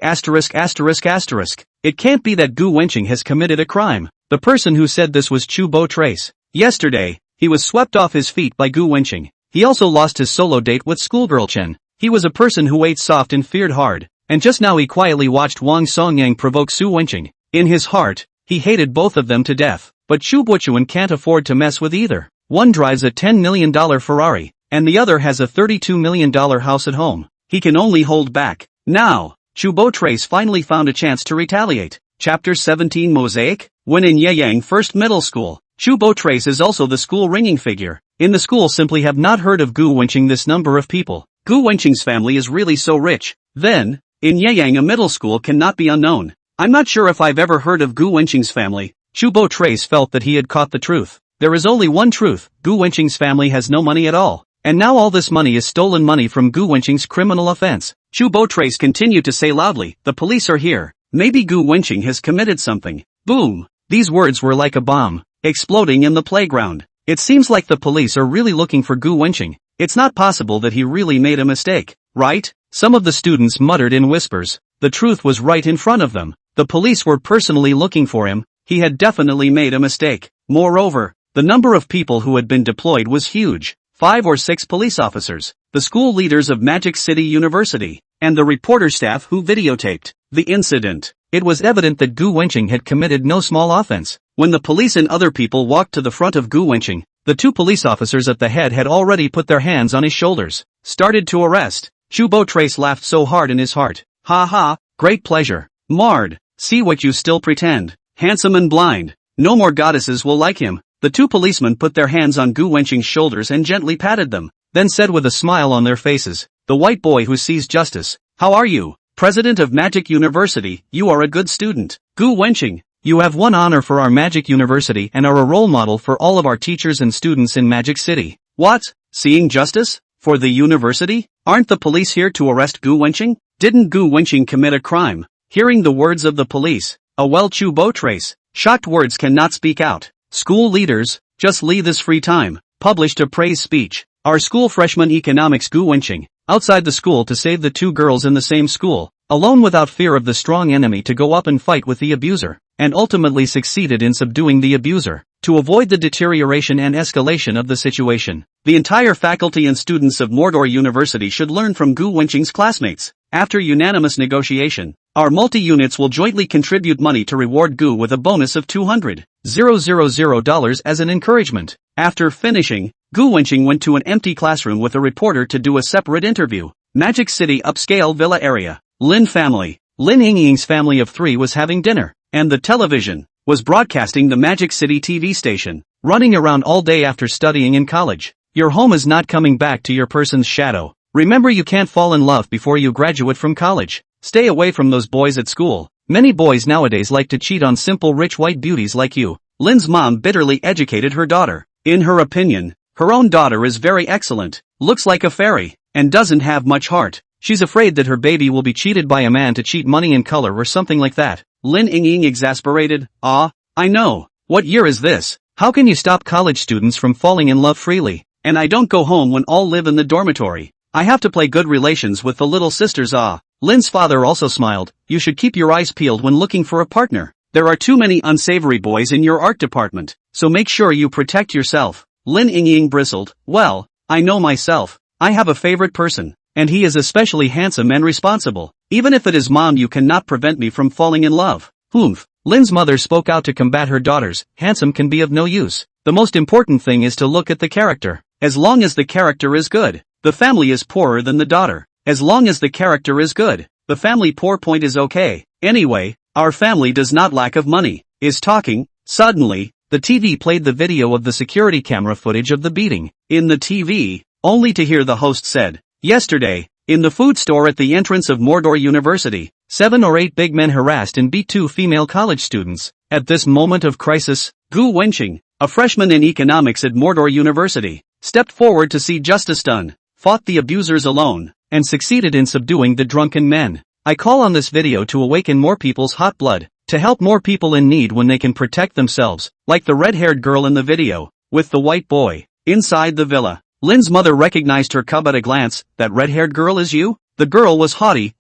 It can't be that Gu Wenqing has committed a crime. The person who said this was Chu Bo Trace. Yesterday, he was swept off his feet by Gu Wenqing. He also lost his solo date with schoolgirl Chen. He was a person who ate soft and feared hard, and just now he quietly watched Wang Songyang provoke Su Wenqing. In his heart, he hated both of them to death, but Chu Bochuan can't afford to mess with either. One drives a $10 million Ferrari, and the other has a $32 million house at home. He can only hold back. Now, Chu Bo Trace finally found a chance to retaliate. Chapter 17 Mosaic? When in Yeyang First Middle School, Chu Bo Trace is also the school ringing figure. In the school simply have not heard of Gu Wenqing. This number of people. Gu Wenqing's family is really so rich. Then, in Yeyang a middle school cannot be unknown. I'm not sure if I've ever heard of Gu Wenqing's family. Chu Bo Trace felt that he had caught the truth. There is only one truth. Gu Wenqing's family has no money at all. And now all this money is stolen money from Gu Wenqing's criminal offense. Chu Bo Trace continued to say loudly, "The police are here. Maybe Gu Wenqing has committed something." Boom! These words were like a bomb, exploding in the playground. It seems like the police are really looking for Gu Wenqing. It's not possible that he really made a mistake, right? Some of the students muttered in whispers. The truth was right in front of them. The police were personally looking for him. He had definitely made a mistake. Moreover, the number of people who had been deployed was huge. 5 or 6 police officers, the school leaders of Magic City University, and the reporter staff who videotaped the incident. It was evident that Gu Wenqing had committed no small offense. When the police and other people walked to the front of Gu Wenqing, the 2 police officers at the head had already put their hands on his shoulders, started to arrest. Chu Bo Trace laughed so hard in his heart. "Ha ha, great pleasure. Marred, see what you still pretend. Handsome and blind. No more goddesses will like him." The 2 policemen put their hands on Gu Wenqing's shoulders and gently patted them, then said with a smile on their faces, "The white boy who sees justice. How are you? President of Magic University, you are a good student. Gu Wenqing, you have won honor for our Magic University and are a role model for all of our teachers and students in Magic City." "What? Seeing justice? For the university? Aren't the police here to arrest Gu Wenqing? Didn't Gu Wenqing commit a crime?" Hearing the words of the police, Chu Bo Trace, shocked words cannot speak out. School leaders, just leave this free time, published a praise speech. Our school freshman economics Gu Wenqing, outside the school to save the 2 girls in the same school, alone without fear of the strong enemy to go up and fight with the abuser, and ultimately succeeded in subduing the abuser, to avoid the deterioration and escalation of the situation. The entire faculty and students of Mordor University should learn from Gu Wenqing's classmates. After unanimous negotiation, our multi-units will jointly contribute money to reward Gu with a bonus of $200,000 as an encouragement. After finishing, Gu Wenqing went to an empty classroom with a reporter to do a separate interview. Magic City upscale villa area. Lin family. Lin Yingying's family of 3 was having dinner, and the television was broadcasting the Magic City TV station. Running around all day after studying in college. Your home is not coming back to your person's shadow. Remember, you can't fall in love before you graduate from college. Stay away from those boys at school. Many boys nowadays like to cheat on simple rich white beauties like you. Lin's mom bitterly educated her daughter. In her opinion, her own daughter is very excellent, looks like a fairy, and doesn't have much heart. She's afraid that her baby will be cheated by a man to cheat money and color or something like that. Lin Ying exasperated. I know. What year is this? How can you stop college students from falling in love freely? And I don't go home when all live in the dormitory. I have to play good relations with the little sisters. Lin's father also smiled. You should keep your eyes peeled when looking for a partner. There are too many unsavory boys in your art department, so make sure you protect yourself. Lin Ying bristled. Well, I know myself. I have a favorite person, and he is especially handsome and responsible. Even if it is mom, you cannot prevent me from falling in love. Humph. Lin's mother spoke out to combat her daughters. Handsome can be of no use. The most important thing is to look at the character. As long as the character is good, the family is poorer than the daughter. As long as the character is good, the family poor point is okay. Anyway, our family does not lack of money. Is talking. Suddenly, the TV played the video of the security camera footage of the beating. In the TV, only to hear the host said, yesterday, in the food store at the entrance of Mordor University, 7 or 8 big men harassed and beat 2 female college students. At this moment of crisis, Gu Wenqing, a freshman in economics at Mordor University, stepped forward to see justice done, fought the abusers alone, and succeeded in subduing the drunken men. I call on this video to awaken more people's hot blood, to help more people in need when they can protect themselves, like the red-haired girl in the video, with the white boy. Inside the villa, Lin's mother recognized her cub at a glance. That red-haired girl is you? The girl was haughty.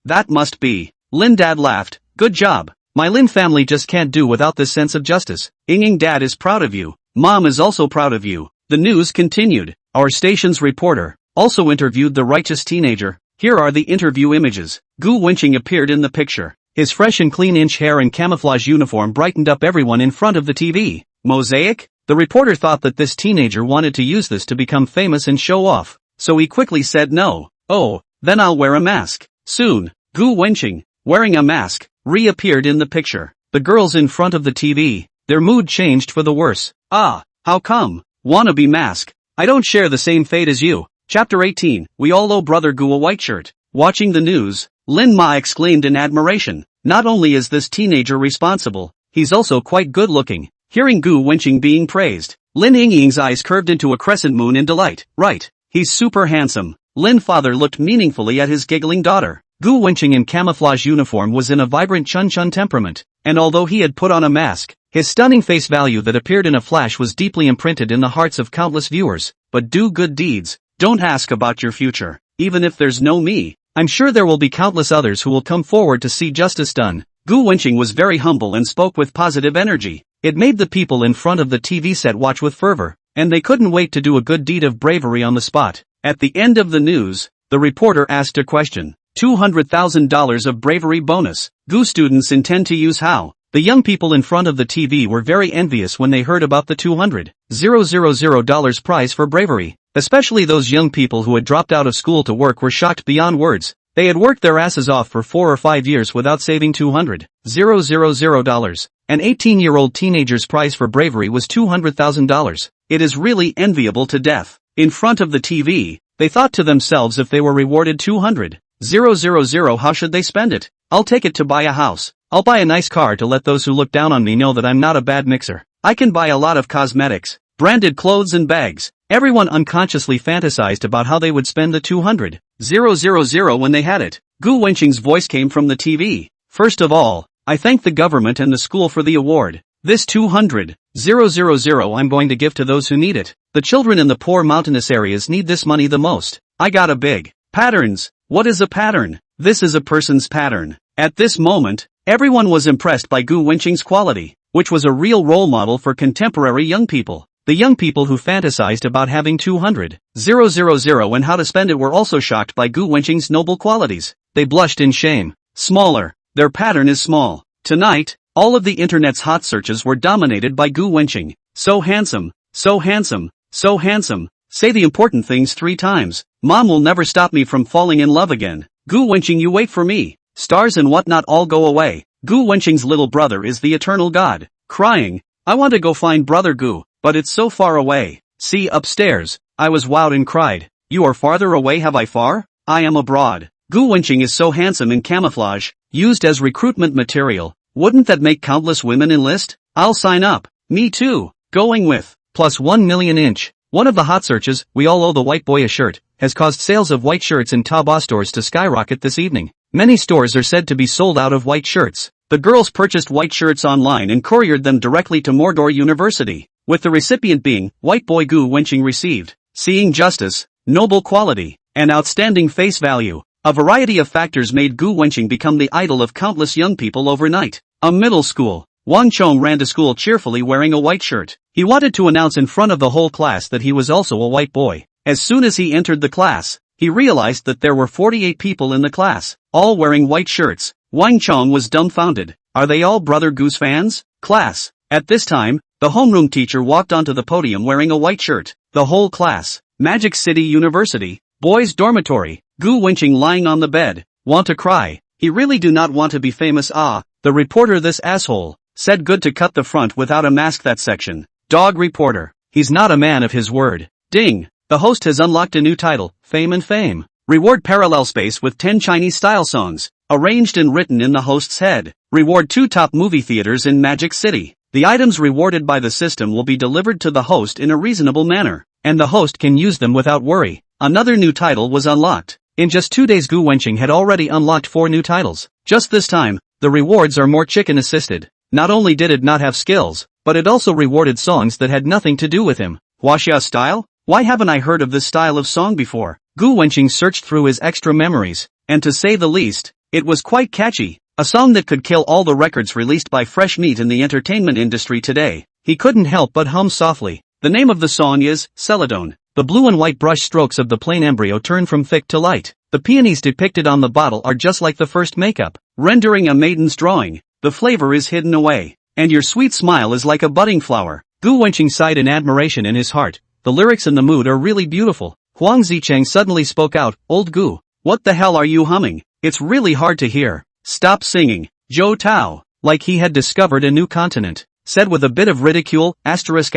That must be. Lin dad laughed. Good job. My Lin family just can't do without this sense of justice. Ying dad is proud of you. Mom is also proud of you. The news continued. Our station's reporter also interviewed the righteous teenager. Here are the interview images. Gu Wenqing appeared in the picture. His fresh and clean inch hair and camouflage uniform brightened up everyone in front of the TV. Mosaic? The reporter thought that this teenager wanted to use this to become famous and show off, so he quickly said no. Oh, then I'll wear a mask. Soon, Gu Wenqing, wearing a mask, reappeared in the picture. The girls in front of the TV, their mood changed for the worse. How come? Wannabe mask. I don't share the same fate as you. Chapter 18, we all owe brother Gu a white shirt. Watching the news, Lin Ma exclaimed in admiration. Not only is this teenager responsible, he's also quite good looking. Hearing Gu Wenqing being praised, Lin Ying's eyes curved into a crescent moon in delight. Right, he's super handsome. Lin father looked meaningfully at his giggling daughter. Gu Wenqing in camouflage uniform was in a vibrant chun-chun temperament, and although he had put on a mask, his stunning face value that appeared in a flash was deeply imprinted in the hearts of countless viewers. But do good deeds. Don't ask about your future. Even if there's no me, I'm sure there will be countless others who will come forward to see justice done. Gu Wenqing was very humble and spoke with positive energy. It made the people in front of the TV set watch with fervor, and they couldn't wait to do a good deed of bravery on the spot. At the end of the news, the reporter asked a question. $200,000 of bravery bonus. Gu students intend to use how? The young people in front of the TV were very envious when they heard about the $200,000 prize for bravery. Especially those young people who had dropped out of school to work were shocked beyond words. They had worked their asses off for 4 or 5 years without saving $200,000. An 18-year-old teenager's prize for bravery was $200,000. It is really enviable to death. In front of the TV, they thought to themselves, if they were rewarded $200,000, how should they spend it? I'll take it to buy a house. I'll buy a nice car to let those who look down on me know that I'm not a bad mixer. I can buy a lot of cosmetics, branded clothes and bags. Everyone unconsciously fantasized about how they would spend the $200,000 when they had it. Gu Wenqing's voice came from the TV. First of all, I thank the government and the school for the award. This $200,000 I'm going to give to those who need it. The children in the poor mountainous areas need this money the most. I got a big patterns. What is a pattern? This is a person's pattern. At this moment, everyone was impressed by Gu Wenqing's quality, which was a real role model for contemporary young people. The young people who fantasized about having $200,000 and how to spend it were also shocked by Gu Wenqing's noble qualities. They blushed in shame. Smaller. Their pattern is small. Tonight, all of the internet's hot searches were dominated by Gu Wenqing. So handsome, so handsome, so handsome. Say the important things 3 times. Mom will never stop me from falling in love again. Gu Wenqing, you wait for me. Stars and whatnot all go away. Gu Wenqing's little brother is the eternal god. Crying. I want to go find brother Gu, but it's so far away. See upstairs. I was wowed and cried. You are farther away, have I far? I am abroad. Gu Wenqing is so handsome in camouflage, used as recruitment material. Wouldn't that make countless women enlist? I'll sign up. Me too. Going with plus 1 million inch. One of the hot searches, we all owe the white boy a shirt, has caused sales of white shirts in Taobao stores to skyrocket this evening. Many stores are said to be sold out of white shirts. The girls purchased white shirts online and couriered them directly to Mordor University, with the recipient being white boy Gu Wenqing received. Seeing justice, noble quality, and outstanding face value. A variety of factors made Gu Wenqing become the idol of countless young people overnight. A middle school. Wang Chong ran to school cheerfully wearing a white shirt. He wanted to announce in front of the whole class that he was also a white boy. As soon as he entered the class, he realized that there were 48 people in the class, all wearing white shirts. Wang Chong was dumbfounded. Are they all Brother Gu's fans? Class. At this time, the homeroom teacher walked onto the podium wearing a white shirt. The whole class. Magic City University. Boys' dormitory. Gu Wenqing lying on the bed. Want to cry. He really do not want to be famous. The reporter, this asshole, said good to cut the front without a mask that section. Dog reporter. He's not a man of his word. Ding. The host has unlocked a new title, Fame and Fame. Reward parallel space with 10 Chinese-style songs, arranged and written in the host's head. Reward 2 top movie theaters in Magic City. The items rewarded by the system will be delivered to the host in a reasonable manner, and the host can use them without worry. Another new title was unlocked. In just 2 days Gu Wenqing had already unlocked 4 new titles. Just this time, the rewards are more chicken-assisted. Not only did it not have skills, but it also rewarded songs that had nothing to do with him. Huaxia style? Why haven't I heard of this style of song before? Gu Wenqing searched through his extra memories, and to say the least, it was quite catchy. A song that could kill all the records released by fresh meat in the entertainment industry today. He couldn't help but hum softly. The name of the song is Celadone. The blue and white brush strokes of the plain embryo turn from thick to light. The peonies depicted on the bottle are just like the first makeup, rendering a maiden's drawing. The flavor is hidden away, and your sweet smile is like a budding flower. Gu Wenqing sighed in admiration in his heart. The lyrics and the mood are really beautiful. Huang Zicheng suddenly spoke out, Old Gu, what the hell are you humming? It's really hard to hear. Stop singing. Zhou Tao, like he had discovered a new continent, said with a bit of ridicule, asterisk.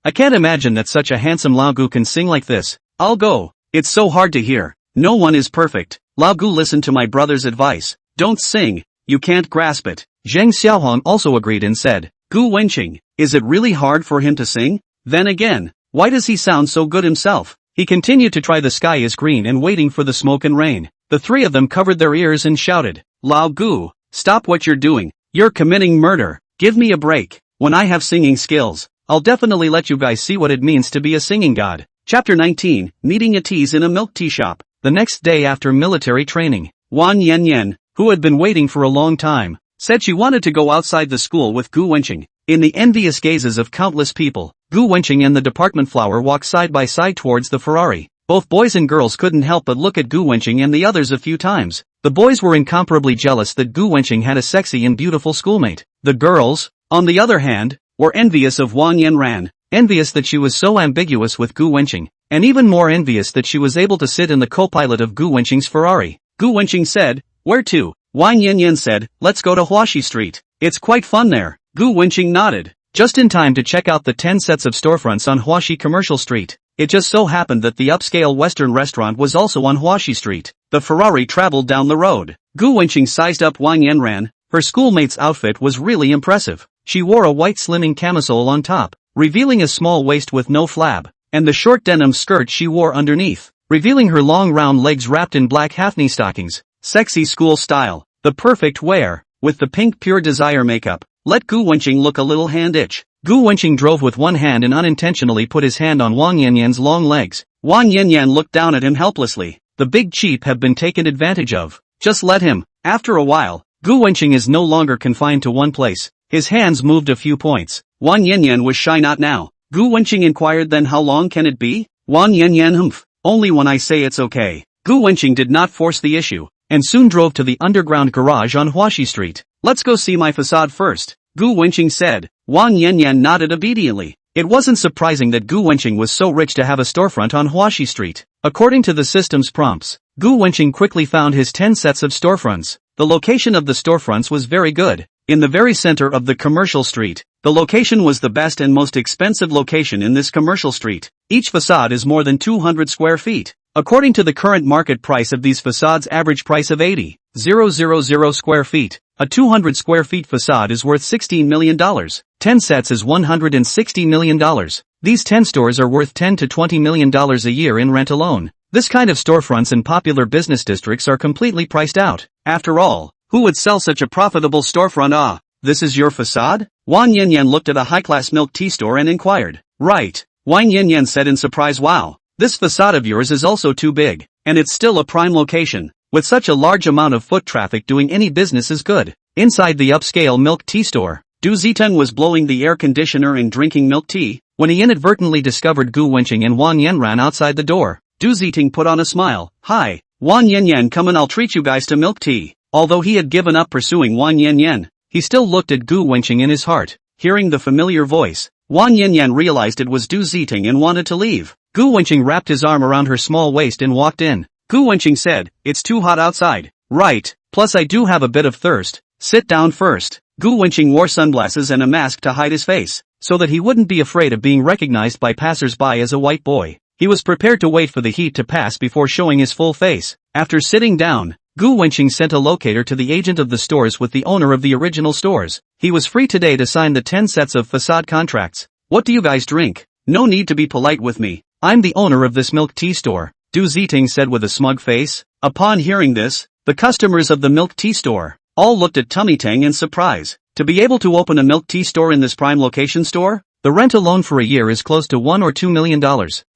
I can't imagine that such a handsome Lao Gu can sing like this. I'll go. It's so hard to hear. No one is perfect. Lao Gu, listen to my brother's advice. Don't sing. You can't grasp it. Zheng Xiaohuang also agreed and said, Gu Wenqing, is it really hard for him to sing? Then again, why does he sound so good himself? He continued to try The Sky is Green and Waiting for the Smoke and Rain. The three of them covered their ears and shouted, Lao Gu, stop what you're doing. You're committing murder. Give me a break. When I have singing skills, I'll definitely let you guys see what it means to be a singing god. Chapter 19, Meeting a Tease in a Milk Tea Shop. The next day after military training, Wan Yanyan, who had been waiting for a long time, said she wanted to go outside the school with Gu Wenqing. In the envious gazes of countless people, Gu Wenqing and the department flower walked side by side towards the Ferrari. Both boys and girls couldn't help but look at Gu Wenqing and the others a few times. The boys were incomparably jealous that Gu Wenqing had a sexy and beautiful schoolmate. The girls, on the other hand, were envious of Wang Yanran, envious that she was so ambiguous with Gu Wenqing, and even more envious that she was able to sit in the co-pilot of Gu Wenqing's Ferrari. Gu Wenqing said, Where to? Wang Yanyan said, Let's go to Huaxi Street. It's quite fun there. Gu Wenqing nodded, just in time to check out the 10 sets of storefronts on Huaxi Commercial Street. It just so happened that the upscale Western restaurant was also on Huaxi Street. The Ferrari traveled down the road. Gu Wenqing sized up Wang Yanran. Her schoolmate's outfit was really impressive. She wore a white slimming camisole on top, revealing a small waist with no flab, and the short denim skirt she wore underneath, revealing her long round legs wrapped in black half-knee stockings. Sexy school style. The perfect wear, with the pink Pure Desire makeup. Let Gu Wenqing look a little hand itch. Gu Wenqing drove with one hand and unintentionally put his hand on Wang Yanyan's long legs. Wang Yanyan looked down at him helplessly. The big cheap have been taken advantage of. Just let him. After a while, Gu Wenqing is no longer confined to one place. His hands moved a few points. Wang Yanyan was shy. Not now. Gu Wenqing inquired, then how long can it be? Wang Yanyan humph. Only when I say it's okay. Gu Wenqing did not force the issue, and soon drove to the underground garage on Huaxi Street. Let's go see my facade first, Gu Wenqing said. Wang Yanyan nodded obediently. It wasn't surprising that Gu Wenqing was so rich to have a storefront on Huaxi Street. According to the system's prompts, Gu Wenqing quickly found his 10 sets of storefronts. The location of the storefronts was very good. in the very center of the commercial street. The location was the best and most expensive location in this commercial street. Each facade is more than 200 square feet. According to the current market price of these facades, average price of 80,000 square feet, a 200 square feet facade is worth $16 million. 10 sets is $160 million. These 10 stores are worth $10 to $20 million a year in rent alone. This kind of storefronts in popular business districts are completely priced out. After all, who would sell such a profitable storefront? Ah, this is your facade? Wang Yanyan looked at a high-class milk tea store and inquired. Right, Wang Yanyan said in surprise. Wow, this facade of yours is also too big, and it's still a prime location. With such a large amount of foot traffic, doing any business is good. Inside the upscale milk tea store, Du Ziteng was blowing the air conditioner and drinking milk tea, when he inadvertently discovered Gu Wenqing and Wang Yanran outside the door. Du Ziteng put on a smile. Hi, Wang Yanyan, come and I'll treat you guys to milk tea. Although he had given up pursuing Wang Yanyan, he still looked at Gu Wenqing in his heart. Hearing the familiar voice, Wang Yanyan realized it was Du Ziteng and wanted to leave. Gu Wenqing wrapped his arm around her small waist and walked in. Gu Wenqing said, "It's too hot outside." Right, plus I do have a bit of thirst. Sit down first. Gu Wenqing wore sunglasses and a mask to hide his face, so that he wouldn't be afraid of being recognized by passers-by as a white boy. He was prepared to wait for the heat to pass before showing his full face. After sitting down, Gu Wenqing sent a locator to the agent of the stores with the owner of the original stores. He was free today to sign the 10 sets of facade contracts. What do you guys drink? No need to be polite with me. I'm the owner of this milk tea store, Du Ziteng said with a smug face. Upon hearing this, the customers of the milk tea store all looked at Tummy Tang in surprise. To be able to open a milk tea store in this prime location store, the rent alone for a year is close to $1 or $2 million.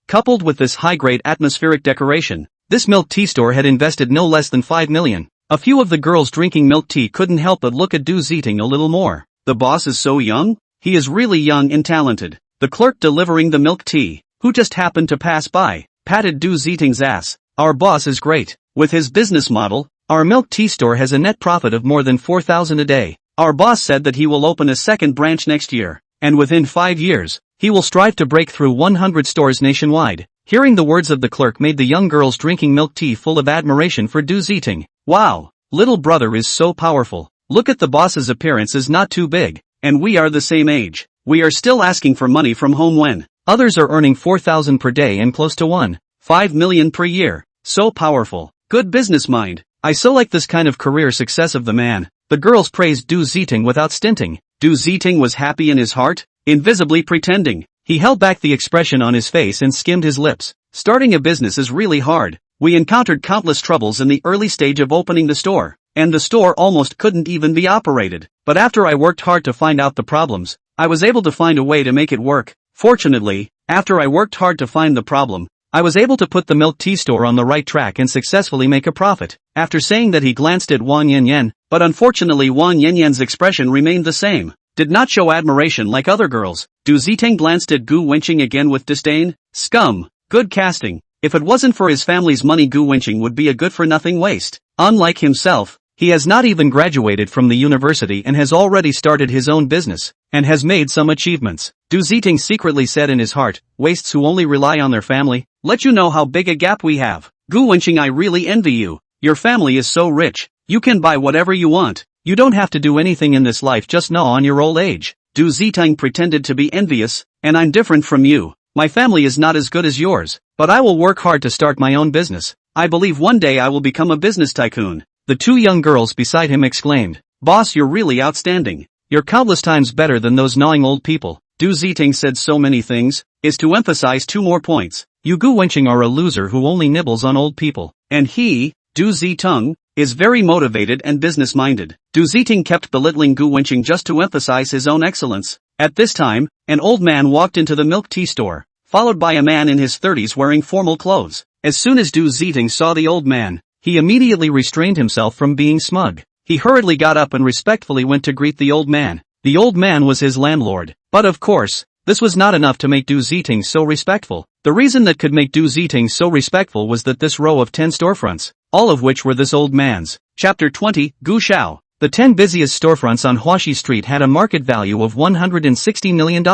Coupled with this high-grade atmospheric decoration, this milk tea store had invested no less than $5 million. A few of the girls drinking milk tea couldn't help but look at Du Ziteng a little more. The boss is so young? He is really young and talented. The clerk delivering the milk tea, who just happened to pass by, patted Du Ziteng's ass. Our boss is great. With his business model, our milk tea store has a net profit of more than $4,000 a day. Our boss said that he will open a second branch next year, and within 5 years, he will strive to break through 100 stores nationwide. Hearing the words of the clerk made the young girls drinking milk tea full of admiration for Du Ziteng. Wow, little brother is so powerful. Look at the boss's appearance is not too big, and we are the same age. We are still asking for money from home when others are earning $4,000 per day and close to $1.5 million per year. So powerful. Good business mind. I so like this kind of career success of the man. The girls praised Du Ziteng without stinting. Du Ziteng was happy in his heart, invisibly pretending. He held back the expression on his face and skimmed his lips. Starting a business is really hard. We encountered countless troubles in the early stage of opening the store, and the store almost couldn't even be operated. But after I worked hard to find out the problems, I was able to find a way to make it work. Fortunately, after I worked hard to find the problem, I was able to put the milk tea store on the right track and successfully make a profit. After saying that, he glanced at Wang Yanyan, but unfortunately Wang Yanyan's expression remained the same. Did not show admiration like other girls. Du Ziteng glanced at Gu Wenqing again with disdain. Scum. Good casting. If it wasn't for his family's money, Gu Wenqing would be a good-for-nothing waste. Unlike himself, he has not even graduated from the university and has already started his own business, and has made some achievements. Du Ziteng secretly said in his heart, wastes who only rely on their family. Let you know how big a gap we have. Gu Wenqing, I really envy you. Your family is so rich. You can buy whatever you want. You don't have to do anything in this life, just gnaw on your old age. Du Ziteng pretended to be envious, and I'm different from you. My family is not as good as yours, but I will work hard to start my own business. I believe one day I will become a business tycoon. The two young girls beside him exclaimed, Boss, you're really outstanding. You're countless times better than those gnawing old people. Du Ziteng said so many things, is to emphasize 2 more points. You Gu Wenqing are a loser who only nibbles on old people. And he, Du Ziteng, is very motivated and business-minded. Du Ziteng kept belittling Gu Wenqing just to emphasize his own excellence. At this time, an old man walked into the milk tea store, followed by a man in his 30s wearing formal clothes. As soon as Du Ziteng saw the old man, he immediately restrained himself from being smug. He hurriedly got up and respectfully went to greet the old man. The old man was his landlord. But of course, this was not enough to make Du Ziteng so respectful. The reason that could make Du Ziteng so respectful was that this row of 10 storefronts, all of which were this old man's. Chapter 20, Gu Xiao. The 10 busiest storefronts on Huaxi Street had a market value of $160 million.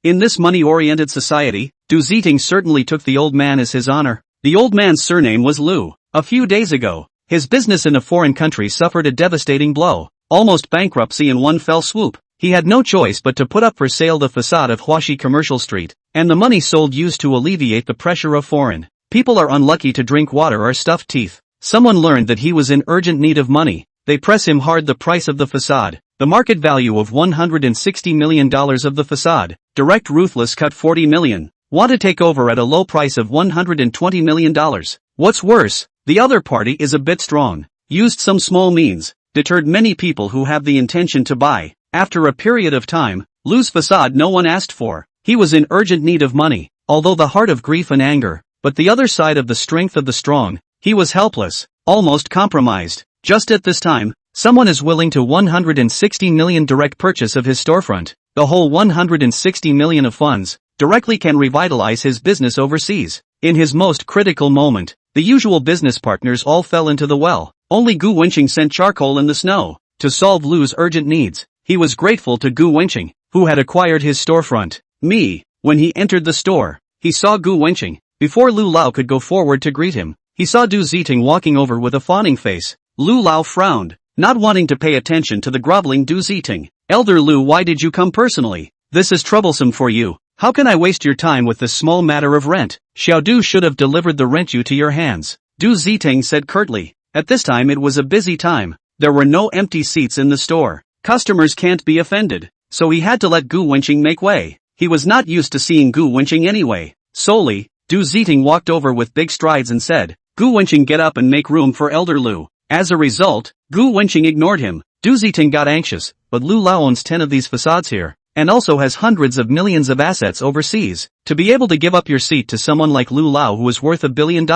In this money-oriented society, Du Ziteng certainly took the old man as his honor. The old man's surname was Lu. A few days ago, his business in a foreign country suffered a devastating blow. almost bankruptcy in one fell swoop. He had no choice but to put up for sale the facade of Huaxi Commercial Street, and the money sold used to alleviate the pressure of foreign people are unlucky to drink water or stuffed teeth. Someone learned that he was in urgent need of money. They press him hard the price of the facade. The market value of $160 million of the facade. Direct Ruthless cut $40 million. Want to take over at a low price of $120 million. What's worse, the other party is a bit strong. Used some small means, deterred many people who have the intention to buy. After a period of time, Lu's facade no one asked for. He was in urgent need of money, although the heart of grief and anger. But the other side of the strength of the strong, he was helpless, almost compromised. Just at this time, someone is willing to $160 million direct purchase of his storefront. The whole $160 million of funds directly can revitalize his business overseas. In his most critical moment, the usual business partners all fell into the well. Only Gu Wenqing sent charcoal in the snow to solve Lu's urgent needs. He was grateful to Gu Wenqing, who had acquired his storefront. When he entered the store, he saw Gu Wenqing. Before Lu Lao could go forward to greet him, he saw Du Ziting walking over with a fawning face. Lu Lao frowned, not wanting to pay attention to the groveling Du Ziting. Elder Lu, why did you come personally? This is troublesome for you. How can I waste your time with this small matter of rent? Xiao Du should have delivered the rent you to your hands. Du Ziting said curtly. At this time it was a busy time. There were no empty seats in the store. Customers can't be offended, so he had to let Gu Wenqing make way. He was not used to seeing Gu Wenqing anyway. Solely, Du Ziting walked over with big strides and said, Gu Wenqing, get up and make room for Elder Lu. As a result, Gu Wenqing ignored him. Du Ziting got anxious, but Lu Lao owns 10 of these facades here, and also has hundreds of millions of assets overseas. To be able to give up your seat to someone like Lu Lao who is worth $1 billion,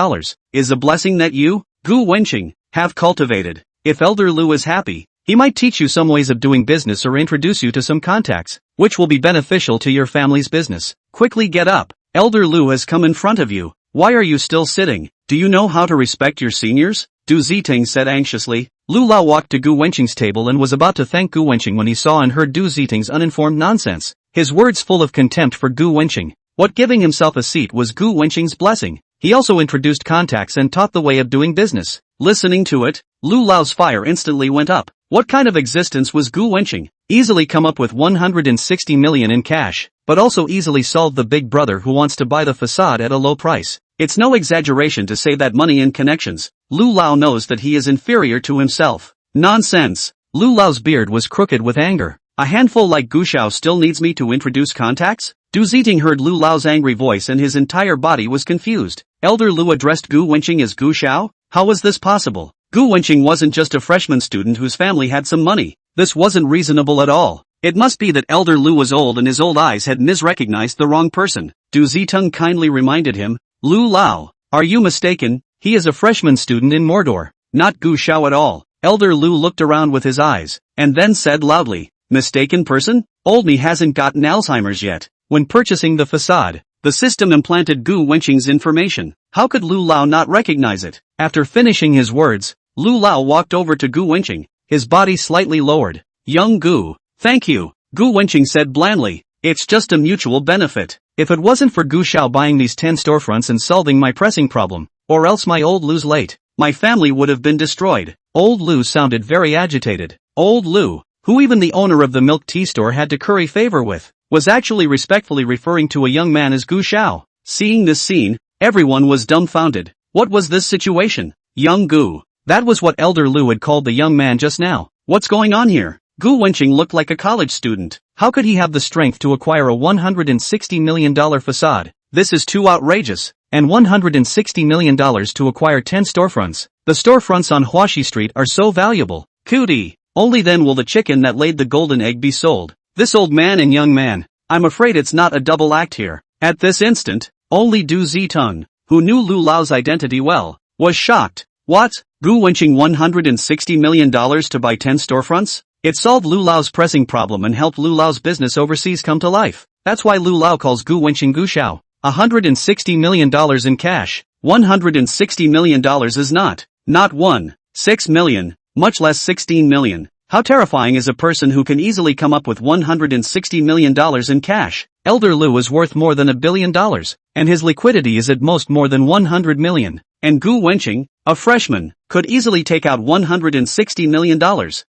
is a blessing that you, Gu Wenqing, have cultivated. If Elder Lu is happy, he might teach you some ways of doing business or introduce you to some contacts, which will be beneficial to your family's business. Quickly get up. Elder Lu has come in front of you. Why are you still sitting? Do you know how to respect your seniors? Du Ziting said anxiously. Lu Lao walked to Gu Wenqing's table and was about to thank Gu Wenqing when he saw and heard Du Ziting's uninformed nonsense. His words full of contempt for Gu Wenqing. What giving himself a seat was Gu Wenqing's blessing. He also introduced contacts and taught the way of doing business. Listening to it, Lu Lao's fire instantly went up. What kind of existence was Gu Wenqing? Easily come up with $160 million in cash, but also easily solve the big brother who wants to buy the facade at a low price. It's no exaggeration to say that money and connections. Lu Lao knows that he is inferior to himself. Nonsense. Lu Lao's beard was crooked with anger. A handful like Gu Xiao still needs me to introduce contacts? Du Ziting heard Lu Lao's angry voice and his entire body was confused. Elder Lu addressed Gu Wenqing as Gu Xiao? How was this possible? Gu Wenqing wasn't just a freshman student whose family had some money. This wasn't reasonable at all. It must be that Elder Lu was old and his old eyes had misrecognized the wrong person. Du Ziting kindly reminded him, Lu Lao, are you mistaken? He is a freshman student in Mordor, not Gu Xiao at all. Elder Lu looked around with his eyes, and then said loudly, mistaken person? Old me hasn't gotten Alzheimer's yet. When purchasing the facade, the system implanted Gu Wenqing's information. How could Lu Lao not recognize it? After finishing his words, Lu Lao walked over to Gu Wenqing, his body slightly lowered. Young Gu, thank you, Gu Wenqing said blandly. It's just a mutual benefit. If it wasn't for Gu Xiao buying these 10 storefronts and solving my pressing problem, or else my old Lu's late, my family would have been destroyed. Old Lu sounded very agitated. Old Lu, who even the owner of the milk tea store had to curry favor with, was actually respectfully referring to a young man as Gu Xiao. Seeing this scene, everyone was dumbfounded. What was this situation? Young Gu. That was what Elder Lu had called the young man just now. What's going on here? Gu Wenqing looked like a college student. How could he have the strength to acquire a $160 million facade? This is too outrageous. And $160 million to acquire 10 storefronts. The storefronts on Huaxi Street are so valuable. Cootie. Only then will the chicken that laid the golden egg be sold. This old man and young man. I'm afraid it's not a double act here. At this instant, only Du Ziting, who knew Lu Lao's identity well, was shocked. What? Gu Wenqing $160 million to buy 10 storefronts? It solved Lu Lao's pressing problem and helped Lu Lao's business overseas come to life. That's why Lu Lao calls Gu Wenqing Gu Xiao. $160 million in cash. $160 million is not 6 million, much less 16 million. How terrifying is a person who can easily come up with $160 million in cash? Elder Lu is worth more than $1 billion, and his liquidity is at most more than 100 million. And Gu Wenqing, a freshman, could easily take out $160 million.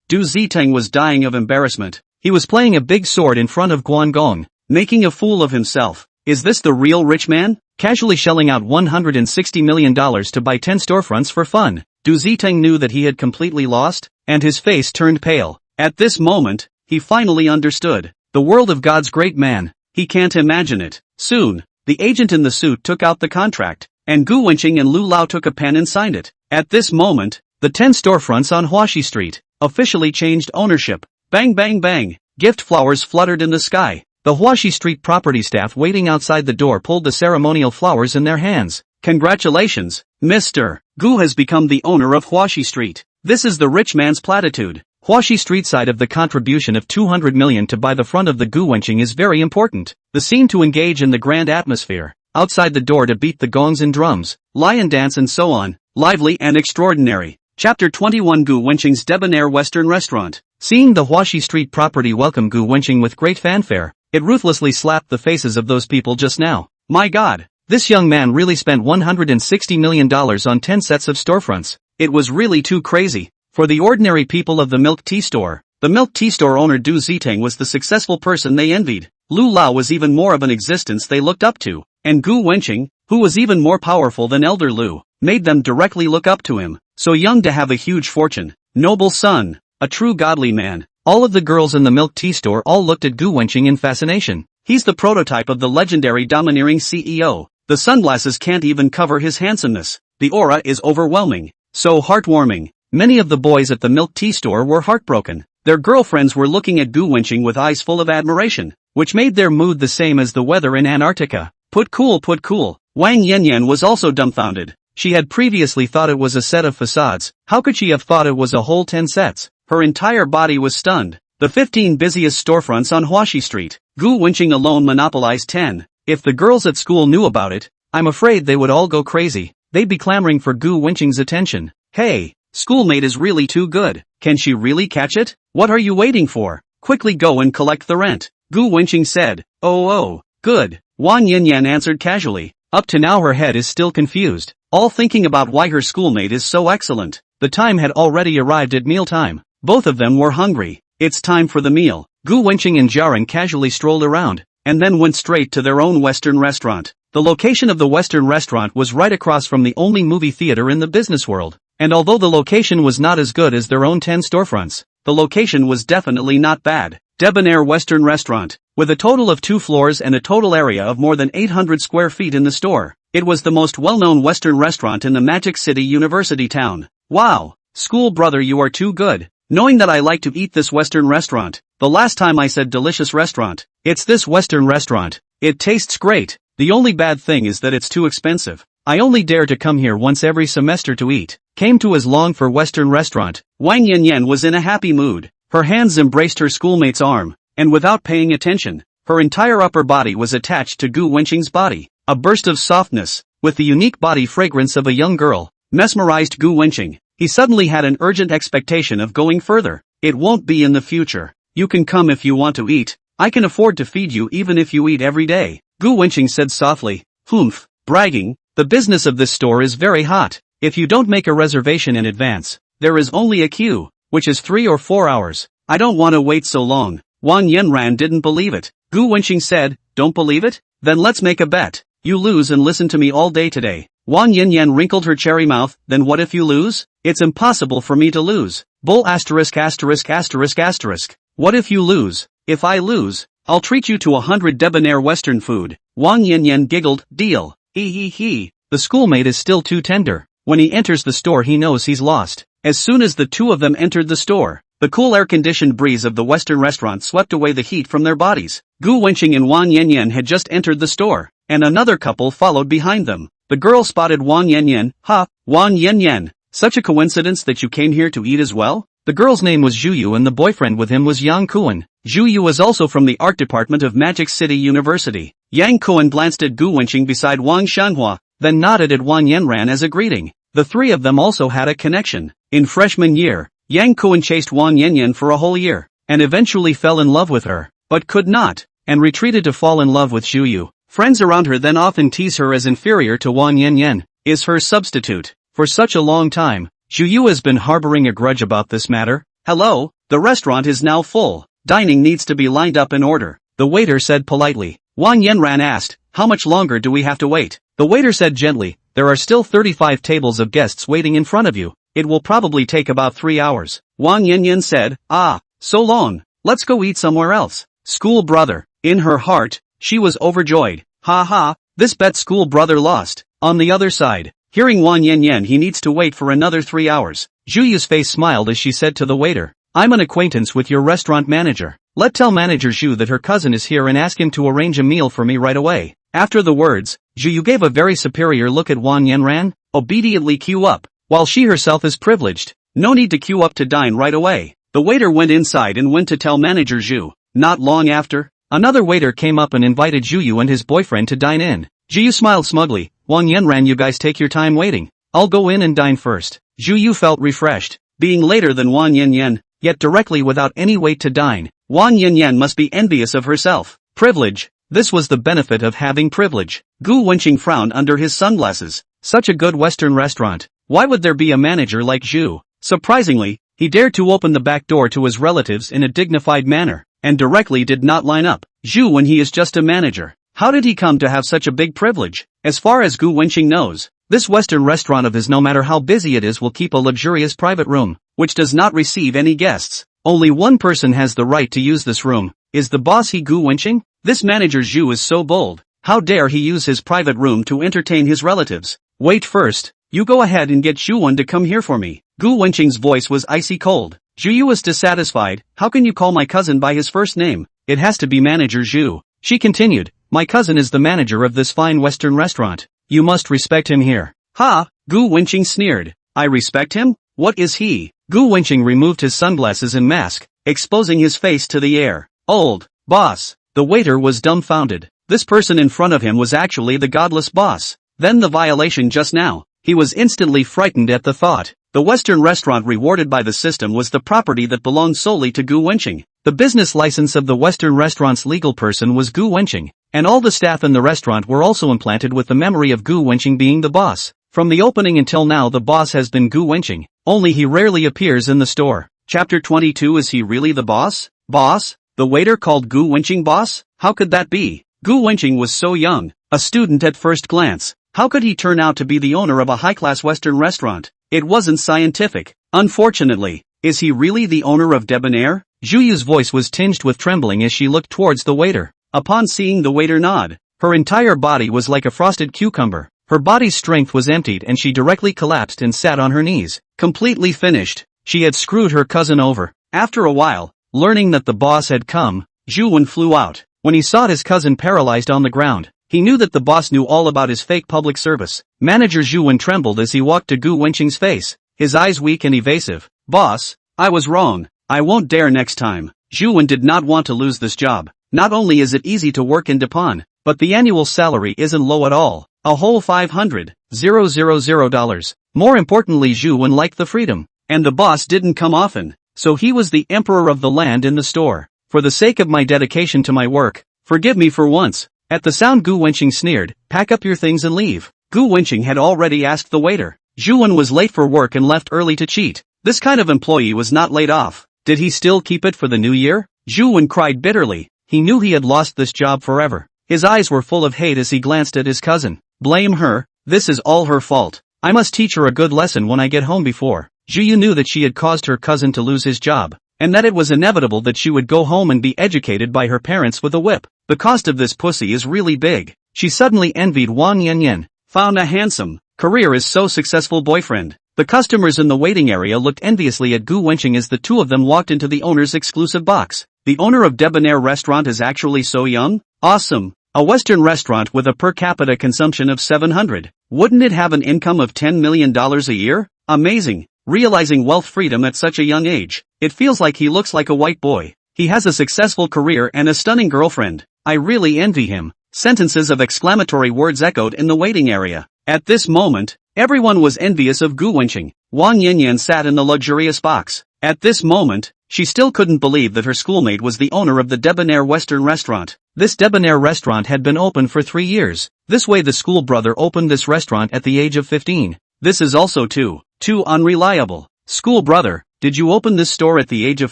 Du Ziteng was dying of embarrassment. He was playing a big sword in front of Guangong, making a fool of himself. Is this the real rich man? Casually shelling out $160 million to buy 10 storefronts for fun. Du Ziteng knew that he had completely lost, and his face turned pale. At this moment, he finally understood. The world of God's great man. He can't imagine it. Soon, the agent in the suit took out the contract, and Gu Wenqing and Lu Lao took a pen and signed it. At this moment, the 10 storefronts on Huaxi Street officially changed ownership. Bang bang bang, gift flowers fluttered in the sky. The Huaxi Street property staff waiting outside the door pulled the ceremonial flowers in their hands. Congratulations, Mr. Gu has become the owner of Huaxi Street. This is the rich man's platitude. Huaxi Street side of the contribution of 200 million to buy the front of the Gu Wenqing is very important. The scene to engage in the grand atmosphere. Outside the door to beat the gongs and drums, lion dance and so on. Lively and extraordinary. Chapter 21 Gu Wenqing's Debonair Western Restaurant. Seeing the Huaxi Street property welcome Gu Wenqing with great fanfare, it ruthlessly slapped the faces of those people just now. My God, this young man really spent $160 million on 10 sets of storefronts. It was really too crazy. For the ordinary people of the milk tea store, the milk tea store owner Du Ziteng was the successful person they envied. Lu Lao was even more of an existence they looked up to, and Gu Wenqing, who was even more powerful than Elder Lu, made them directly look up to him. So young to have a huge fortune, noble son, a true godly man. All of the girls in the milk tea store all looked at Gu Wenqing in fascination. He's the prototype of the legendary domineering CEO. The sunglasses can't even cover his handsomeness. The aura is overwhelming, so heartwarming. Many of the boys at the milk tea store were heartbroken. Their girlfriends were looking at Gu Wenqing with eyes full of admiration, which made their mood the same as the weather in Antarctica. Put cool, put cool. Wang Yanyan was also dumbfounded. She had previously thought it was a set of facades. How could she have thought it was a whole 10 sets? Her entire body was stunned. The 15 busiest storefronts on Huaxi Street. Gu Wenqing alone monopolized 10. If the girls at school knew about it, I'm afraid they would all go crazy. They'd be clamoring for Gu Wenqing's attention. Hey, schoolmate is really too good. Can she really catch it? What are you waiting for? Quickly go and collect the rent. Gu Wenqing said. Oh, good. Wang Yanyan answered casually. Up to now her head is still confused, all thinking about why her schoolmate is so excellent. The time had already arrived at mealtime. Both of them were hungry. It's time for the meal. Gu Wenqing and Jiareng casually strolled around, and then went straight to their own Western restaurant. The location of the Western restaurant was right across from the only movie theater in the business world, and although the location was not as good as their own 10 storefronts, the location was definitely not bad. Debonair Western Restaurant, with a total of 2 floors and a total area of more than 800 square feet in the store. It was the most well-known Western restaurant in the Magic City University town. Wow, school brother, you are too good. Knowing that I like to eat this Western restaurant. The last time I said delicious restaurant. It's this Western restaurant. It tastes great. The only bad thing is that it's too expensive. I only dare to come here once every semester to eat. Came to as long for Western restaurant. Wang Yanyan was in a happy mood. Her hands embraced her schoolmate's arm, and without paying attention, her entire upper body was attached to Gu Wenqing's body. A burst of softness, with the unique body fragrance of a young girl, mesmerized Gu Wenqing. He suddenly had an urgent expectation of going further. It won't be in the future. You can come if you want to eat. I can afford to feed you even if you eat every day. Gu Wenqing said softly. Humph, bragging. The business of this store is very hot. If you don't make a reservation in advance, there is only a queue, which is 3 or 4 hours. I don't want to wait so long. Wang Yanran didn't believe it. Gu Wenqing said, don't believe it? Then let's make a bet. You lose and listen to me all day today. Wang Yanyan wrinkled her cherry mouth. Then what if you lose? It's impossible for me to lose. Bull asterisk asterisk asterisk asterisk. What if you lose? If I lose, I'll treat you to 100 debonair Western food. Wang Yanyan giggled. Deal. He. The schoolmate is still too tender. When he enters the store he knows he's lost. As soon as the two of them entered the store, the cool air-conditioned breeze of the Western restaurant swept away the heat from their bodies. Gu Wenqing and Wang Yanyan had just entered the store, and another couple followed behind them. The girl spotted Wang Yanyan. Ha, Wang Yanyan. Such a coincidence that you came here to eat as well? The girl's name was Zhuyu and the boyfriend with him was Yang Kuan. Zhuyu was also from the art department of Magic City University. Yang Kuan glanced at Gu Wenqing beside Wang Shanhua, then nodded at Wang Yanran as a greeting. The three of them also had a connection. In freshman year, Yang Kuan chased Wang Yanyan for a whole year, and eventually fell in love with her, but could not, and retreated to fall in love with Zhuyu. Friends around her then often tease her as inferior to Wang Yanyan, is her substitute. For such a long time, Zhuyu has been harboring a grudge about this matter. Hello, the restaurant is now full. Dining needs to be lined up in order, the waiter said politely. Wang Yanran asked, how much longer do we have to wait? The waiter said gently, there are still 35 tables of guests waiting in front of you. It will probably take about 3 hours. Wang Yanyan said, ah, so long. Let's go eat somewhere else. School brother. In her heart, she was overjoyed. Ha ha, this bet school brother lost. On the other side, hearing Wang Yanyan he needs to wait for another 3 hours. Zhu Yu's face smiled as she said to the waiter, I'm an acquaintance with your restaurant manager. Tell manager Zhu that her cousin is here and ask him to arrange a meal for me right away. After the words, Zhu Yu gave a very superior look at Wang Yanran. Obediently queue up, while she herself is privileged. No need to queue up to dine right away. The waiter went inside and went to tell manager Zhu. Not long after, another waiter came up and invited Zhu Yu and his boyfriend to dine in. Zhu Yu smiled smugly. Wang Yanran, you guys take your time waiting. I'll go in and dine first. Zhu Yu felt refreshed. Being later than Wang Yanyan, yet directly without any wait to dine. Wang Yanyan must be envious of herself. Privilege. This was the benefit of having privilege. Gu Wenqing frowned under his sunglasses. Such a good Western restaurant. Why would there be a manager like Zhu? Surprisingly, he dared to open the back door to his relatives in a dignified manner, and directly did not line up. Zhu when he is just a manager. How did he come to have such a big privilege? As far as Gu Wenqing knows, this Western restaurant of his no matter how busy it is will keep a luxurious private room, which does not receive any guests. Only one person has the right to use this room. Is the boss he Gu Wenqing? This manager Zhu is so bold. How dare he use his private room to entertain his relatives? Wait first, you go ahead and get Zhuwan to come here for me. Gu Wenqing's voice was icy cold. Zhu Yu was dissatisfied. How can you call my cousin by his first name? It has to be manager Zhu. She continued, my cousin is the manager of this fine Western restaurant. You must respect him here. Ha, Gu Wenqing sneered. I respect him? What is he? Gu Wenqing removed his sunglasses and mask, exposing his face to the air. Old boss. The waiter was dumbfounded. This person in front of him was actually the godless boss. Then the violation just now. He was instantly frightened at the thought. The Western restaurant rewarded by the system was the property that belonged solely to Gu Wenqing. The business license of the Western restaurant's legal person was Gu Wenqing, and all the staff in the restaurant were also implanted with the memory of Gu Wenqing being the boss. From the opening until now the boss has been Gu Wenqing, only he rarely appears in the store. Chapter 22. Is he really the boss? Boss? The waiter called Gu Wenqing boss? How could that be? Gu Wenqing was so young, a student at first glance. How could he turn out to be the owner of a high-class Western restaurant? It wasn't scientific. Unfortunately, is he really the owner of Debonair? Zhu Yu's voice was tinged with trembling as she looked towards the waiter. Upon seeing the waiter nod, her entire body was like a frosted cucumber. Her body's strength was emptied and she directly collapsed and sat on her knees. Completely finished. She had screwed her cousin over. After a while, learning that the boss had come, Zhu Wen flew out. When he saw his cousin paralyzed on the ground, he knew that the boss knew all about his fake public service. Manager Zhu Wen trembled as he walked to Gu Wenqing's face, his eyes weak and evasive. Boss, I was wrong. I won't dare next time. Zhu Wen did not want to lose this job. Not only is it easy to work in Depon, but the annual salary isn't low at all. A whole $500,000. More importantly, Zhu Wen liked the freedom. And the boss didn't come often, so he was the emperor of the land in the store. For the sake of my dedication to my work, forgive me for once. At the sound Gu Wenqing sneered, pack up your things and leave. Gu Wenqing had already asked the waiter. Zhu Wen was late for work and left early to cheat. This kind of employee was not laid off. Did he still keep it for the new year? Zhu Wen cried bitterly. He knew he had lost this job forever. His eyes were full of hate as he glanced at his cousin. Blame her, this is all her fault. I must teach her a good lesson when I get home before. Zhu Yu knew that she had caused her cousin to lose his job, and that it was inevitable that she would go home and be educated by her parents with a whip. The cost of this pussy is really big. She suddenly envied Wang Yanyan. Found a handsome, career is so successful boyfriend. The customers in the waiting area looked enviously at Gu Wenqing as the two of them walked into the owner's exclusive box. The owner of Debonair restaurant is actually so young? Awesome. A Western restaurant with a per capita consumption of 700. Wouldn't it have an income of $10 million a year? Amazing. Realizing wealth freedom at such a young age. It feels like he looks like a white boy. He has a successful career and a stunning girlfriend. I really envy him. Sentences of exclamatory words echoed in the waiting area. At this moment, everyone was envious of Gu Wenqing. Wang Yanyan sat in the luxurious box. At this moment, she still couldn't believe that her schoolmate was the owner of the Debonair Western restaurant. This Debonair restaurant had been open for 3 years. This way the school brother opened this restaurant at the age of 15. This is also too unreliable. School brother, did you open this store at the age of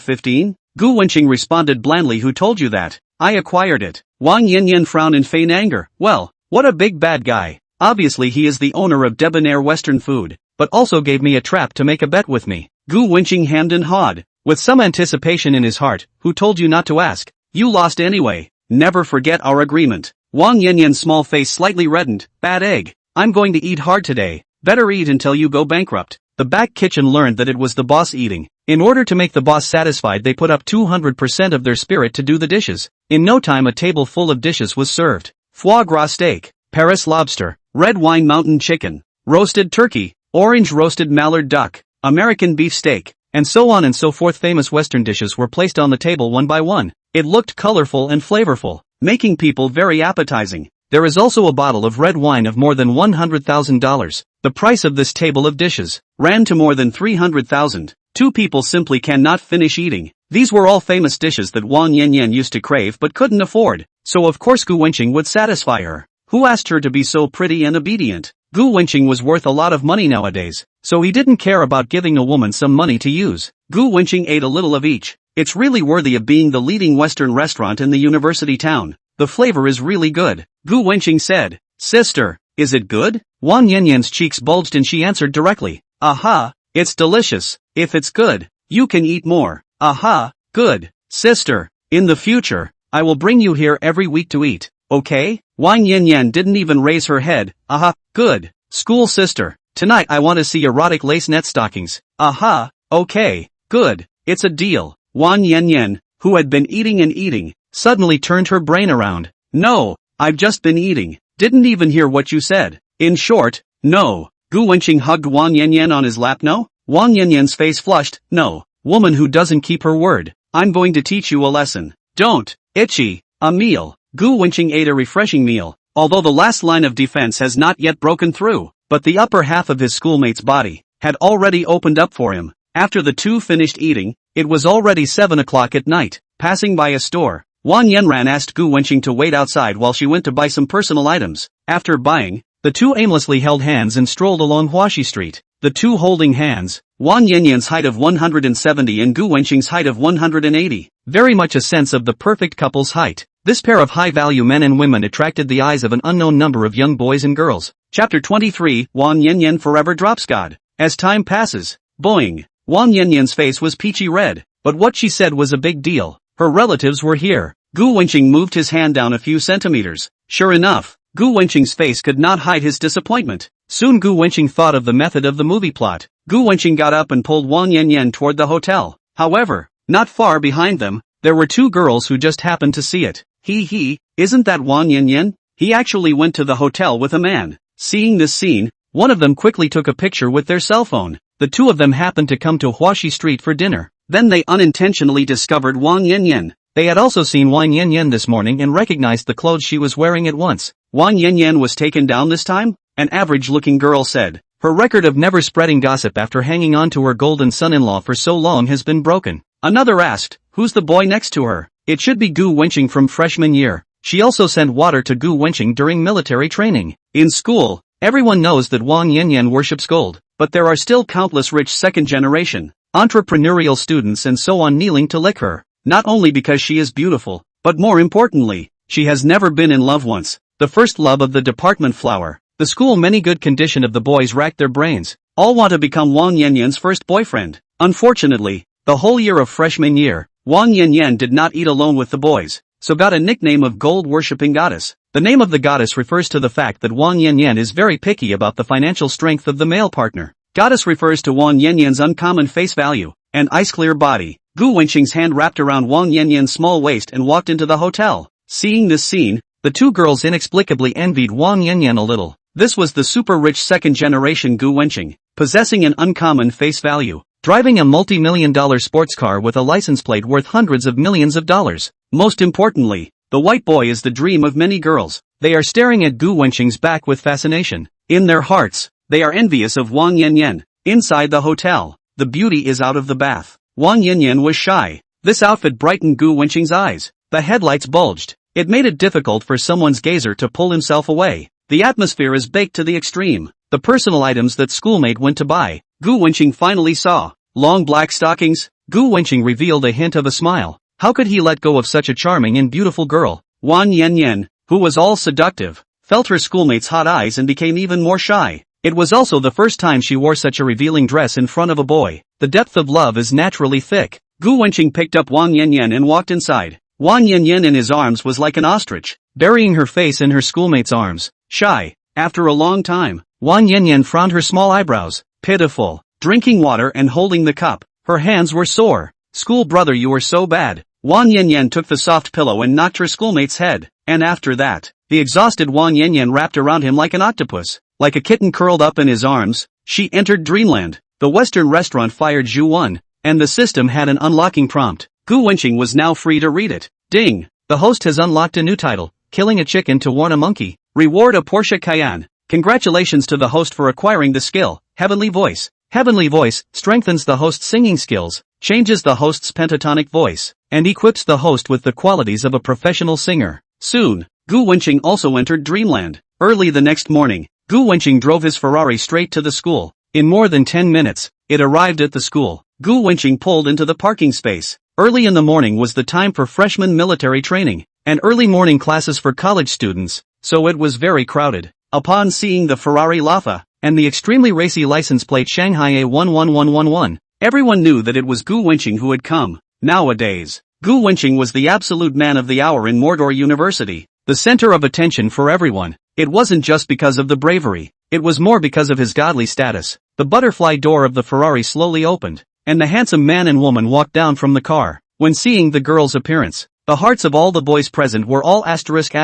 15? Gu Wenqing responded blandly. Who told you that? I acquired it. Wang Yanyan frowned in faint anger. Well, what a big bad guy. Obviously he is the owner of debonair Western food, but also gave me a trap to make a bet with me. Gu Wenqing hemmed and hawed, with some anticipation in his heart. Who told you not to ask? You lost anyway. Never forget our agreement. Wang Yanyan's small face slightly reddened. Bad egg. I'm going to eat hard today. Better eat until you go bankrupt. The back kitchen learned that it was the boss eating. In order to make the boss satisfied, they put up 200% of their spirit to do the dishes. In no time a table full of dishes was served. Foie gras steak, Paris lobster, red wine mountain chicken, roasted turkey, orange roasted mallard duck, American beef steak, and so on and so forth. Famous Western dishes were placed on the table one by one. It looked colorful and flavorful, making people very appetizing. There is also a bottle of red wine of more than $100,000. The price of this table of dishes ran to more than $300,000. Two people simply cannot finish eating. These were all famous dishes that Wang Yanyan used to crave but couldn't afford, so of course Gu Wenqing would satisfy her. Who asked her to be so pretty and obedient? Gu Wenqing was worth a lot of money nowadays, so he didn't care about giving a woman some money to use. Gu Wenqing ate a little of each. It's really worthy of being the leading Western restaurant in the university town. The flavor is really good. Gu Wenqing said. Sister, is it good? Wang Yanyan's cheeks bulged and she answered directly. Aha, it's delicious. If it's good, you can eat more. Aha, good. Sister, in the future, I will bring you here every week to eat, okay? Wang Yanyan didn't even raise her head. Aha, good. School sister, tonight I want to see erotic lace net stockings. Aha, okay, good. It's a deal. Wang Yanyan, who had been eating and eating, suddenly turned her brain around. No, I've just been eating. Didn't even hear what you said. In short, no. Gu Wenqing hugged Wang Yanyan on his lap. No? Wang Yanyan's face flushed. No. Woman who doesn't keep her word. I'm going to teach you a lesson. Don't. Itchy. A meal. Gu Wenqing ate a refreshing meal, although the last line of defense has not yet broken through, but the upper half of his schoolmate's body had already opened up for him. After the two finished eating, it was already 7 o'clock at night. Passing by a store, Wang Yanran asked Gu Wenqing to wait outside while she went to buy some personal items. After buying, the two aimlessly held hands and strolled along Huaxi Street. The two holding hands, Wang Yanyan's height of 170 and Gu Wenqing's height of 180. Very much a sense of the perfect couple's height. This pair of high-value men and women attracted the eyes of an unknown number of young boys and girls. Chapter 23, Wang Yanyan forever drops God. As time passes, boing. Wang Yanyan's face was peachy red, but what she said was a big deal. Her relatives were here. Gu Wenqing moved his hand down a few centimeters. Sure enough, Gu Wenqing's face could not hide his disappointment. Soon Gu Wenqing thought of the method of the movie plot. Gu Wenqing got up and pulled Wang Yanyan toward the hotel. However, not far behind them, there were two girls who just happened to see it. Isn't that Wang Yanyan? He actually went to the hotel with a man. Seeing this scene, one of them quickly took a picture with their cell phone. The two of them happened to come to Huaxi Street for dinner. Then they unintentionally discovered Wang Yanyan. They had also seen Wang Yanyan this morning and recognized the clothes she was wearing at once. Wang Yanyan was taken down this time? An average-looking girl said. Her record of never spreading gossip after hanging on to her golden son-in-law for so long has been broken. Another asked, who's the boy next to her? It should be Gu Wenqing from freshman year. She also sent water to Gu Wenqing during military training. In school, everyone knows that Wang Yanyan worships gold, but there are still countless rich second-generation, entrepreneurial students and so on kneeling to lick her. Not only because she is beautiful, but more importantly, she has never been in love once. The first love of the department flower. The school many good condition of the boys racked their brains. All want to become Wang Yanyan's first boyfriend. Unfortunately, the whole year of freshman year, Wang Yanyan did not eat alone with the boys, so got a nickname of gold-worshipping goddess. The name of the goddess refers to the fact that Wang Yanyan is very picky about the financial strength of the male partner. Goddess refers to Wang Yanyan's uncommon face value and ice-clear body. Gu Wenqing's hand wrapped around Wang Yanyan's small waist and walked into the hotel. Seeing this scene, the two girls inexplicably envied Wang Yanyan a little. This was the super-rich second-generation Gu Wenqing, possessing an uncommon face value, driving a multi-million-dollar sports car with a license plate worth hundreds of millions of dollars. Most importantly, the white boy is the dream of many girls. They are staring at Gu Wenqing's back with fascination. In their hearts, they are envious of Wang Yanyan. Inside the hotel, the beauty is out of the bath. Wang Yanyan was shy. This outfit brightened Gu Wenqing's eyes. The headlights bulged. It made it difficult for someone's gazer to pull himself away. The atmosphere is baked to the extreme. The personal items that schoolmate went to buy, Gu Wenqing finally saw. long black stockings? Gu Wenqing revealed a hint of a smile. How could he let go of such a charming and beautiful girl? Wang Yanyan, who was all seductive, felt her schoolmate's hot eyes and became even more shy. It was also the first time she wore such a revealing dress in front of a boy. The depth of love is naturally thick. Gu Wenqing picked up Wang Yanyan and walked inside. Wang Yanyan in his arms was like an ostrich, burying her face in her schoolmate's arms. Shy. After a long time, Wang Yanyan frowned her small eyebrows. Pitiful. Drinking water and holding the cup. Her hands were sore. School brother, you were so bad. Wang Yanyan took the soft pillow and knocked her schoolmate's head, and after that, the exhausted Wang Yanyan wrapped around him like an octopus. Like a kitten curled up in his arms, she entered Dreamland. The Western restaurant fired Zhu 1, and the system had an unlocking prompt. Gu Wenqing was now free to read it. Ding! The host has unlocked a new title, Killing a Chicken to Warn a Monkey. Reward a Porsche Cayenne. Congratulations to the host for acquiring the skill, Heavenly Voice. Heavenly Voice strengthens the host's singing skills, changes the host's pentatonic voice, and equips the host with the qualities of a professional singer. Soon, Gu Wenqing also entered Dreamland. Early the next morning, Gu Wenqing drove his Ferrari straight to the school. In more than 10 minutes, it arrived at the school. Gu Wenqing pulled into the parking space. Early in the morning was the time for freshman military training, and early morning classes for college students, so it was very crowded. Upon seeing the Ferrari Laffa, and the extremely racy license plate Shanghai A11111, everyone knew that it was Gu Wenqing who had come. Nowadays, Gu Wenqing was the absolute man of the hour in Mordor University, the center of attention for everyone. It wasn't just because of the bravery, it was more because of his godly status. The butterfly door of the Ferrari slowly opened, and the handsome man and woman walked down from the car. When seeing the girl's appearance, the hearts of all the boys present were all asterisk.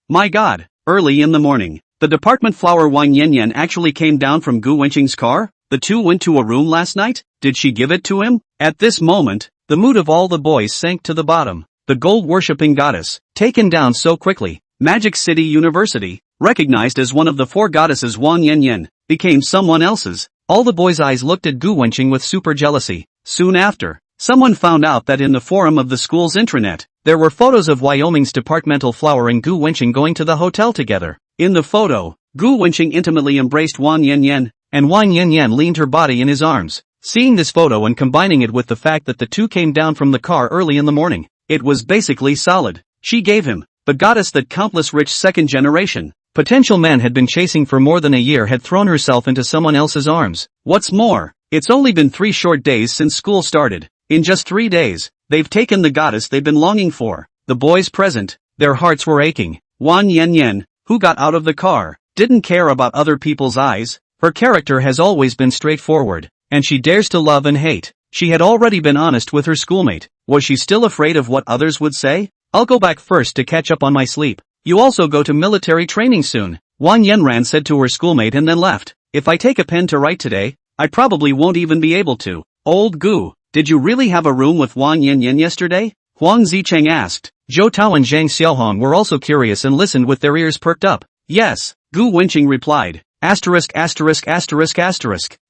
My God! Early in the morning, the department flower Wang Yanyan actually came down from Gu Wenqing's car? The two went to a room last night? Did she give it to him? At this moment, the mood of all the boys sank to the bottom. The gold-worshipping goddess, taken down so quickly, Magic City University, recognized as one of the 4 goddesses Wang Yanyan, became someone else's. All the boys' eyes looked at Gu Wenqing with super jealousy. Soon after, someone found out that in the forum of the school's intranet, there were photos of Wyoming's departmental flower and Gu Wenqing going to the hotel together. In the photo, Gu Wenqing intimately embraced Wang Yanyan, and Wang Yanyan leaned her body in his arms. Seeing this photo and combining it with the fact that the two came down from the car early in the morning, it was basically solid. She gave him, the goddess that countless rich second-generation potential men had been chasing for more than a year had thrown herself into someone else's arms. What's more, it's only been 3 short days since school started. In just 3 days, they've taken the goddess they've been longing for. The boys present, their hearts were aching. Wang Yanyan, who got out of the car, didn't care about other people's eyes. Her character has always been straightforward, and she dares to love and hate. She had already been honest with her schoolmate. Was she still afraid of what others would say? I'll go back first to catch up on my sleep. You also go to military training soon, Wang Yanran said to her schoolmate and then left. If I take a pen to write today, I probably won't even be able to. Old Gu, did you really have a room with Wang Yanyan yesterday? Huang Zicheng asked. Zhou Tao and Zhang Xiaohong were also curious and listened with their ears perked up. Yes, Gu Wenqing replied.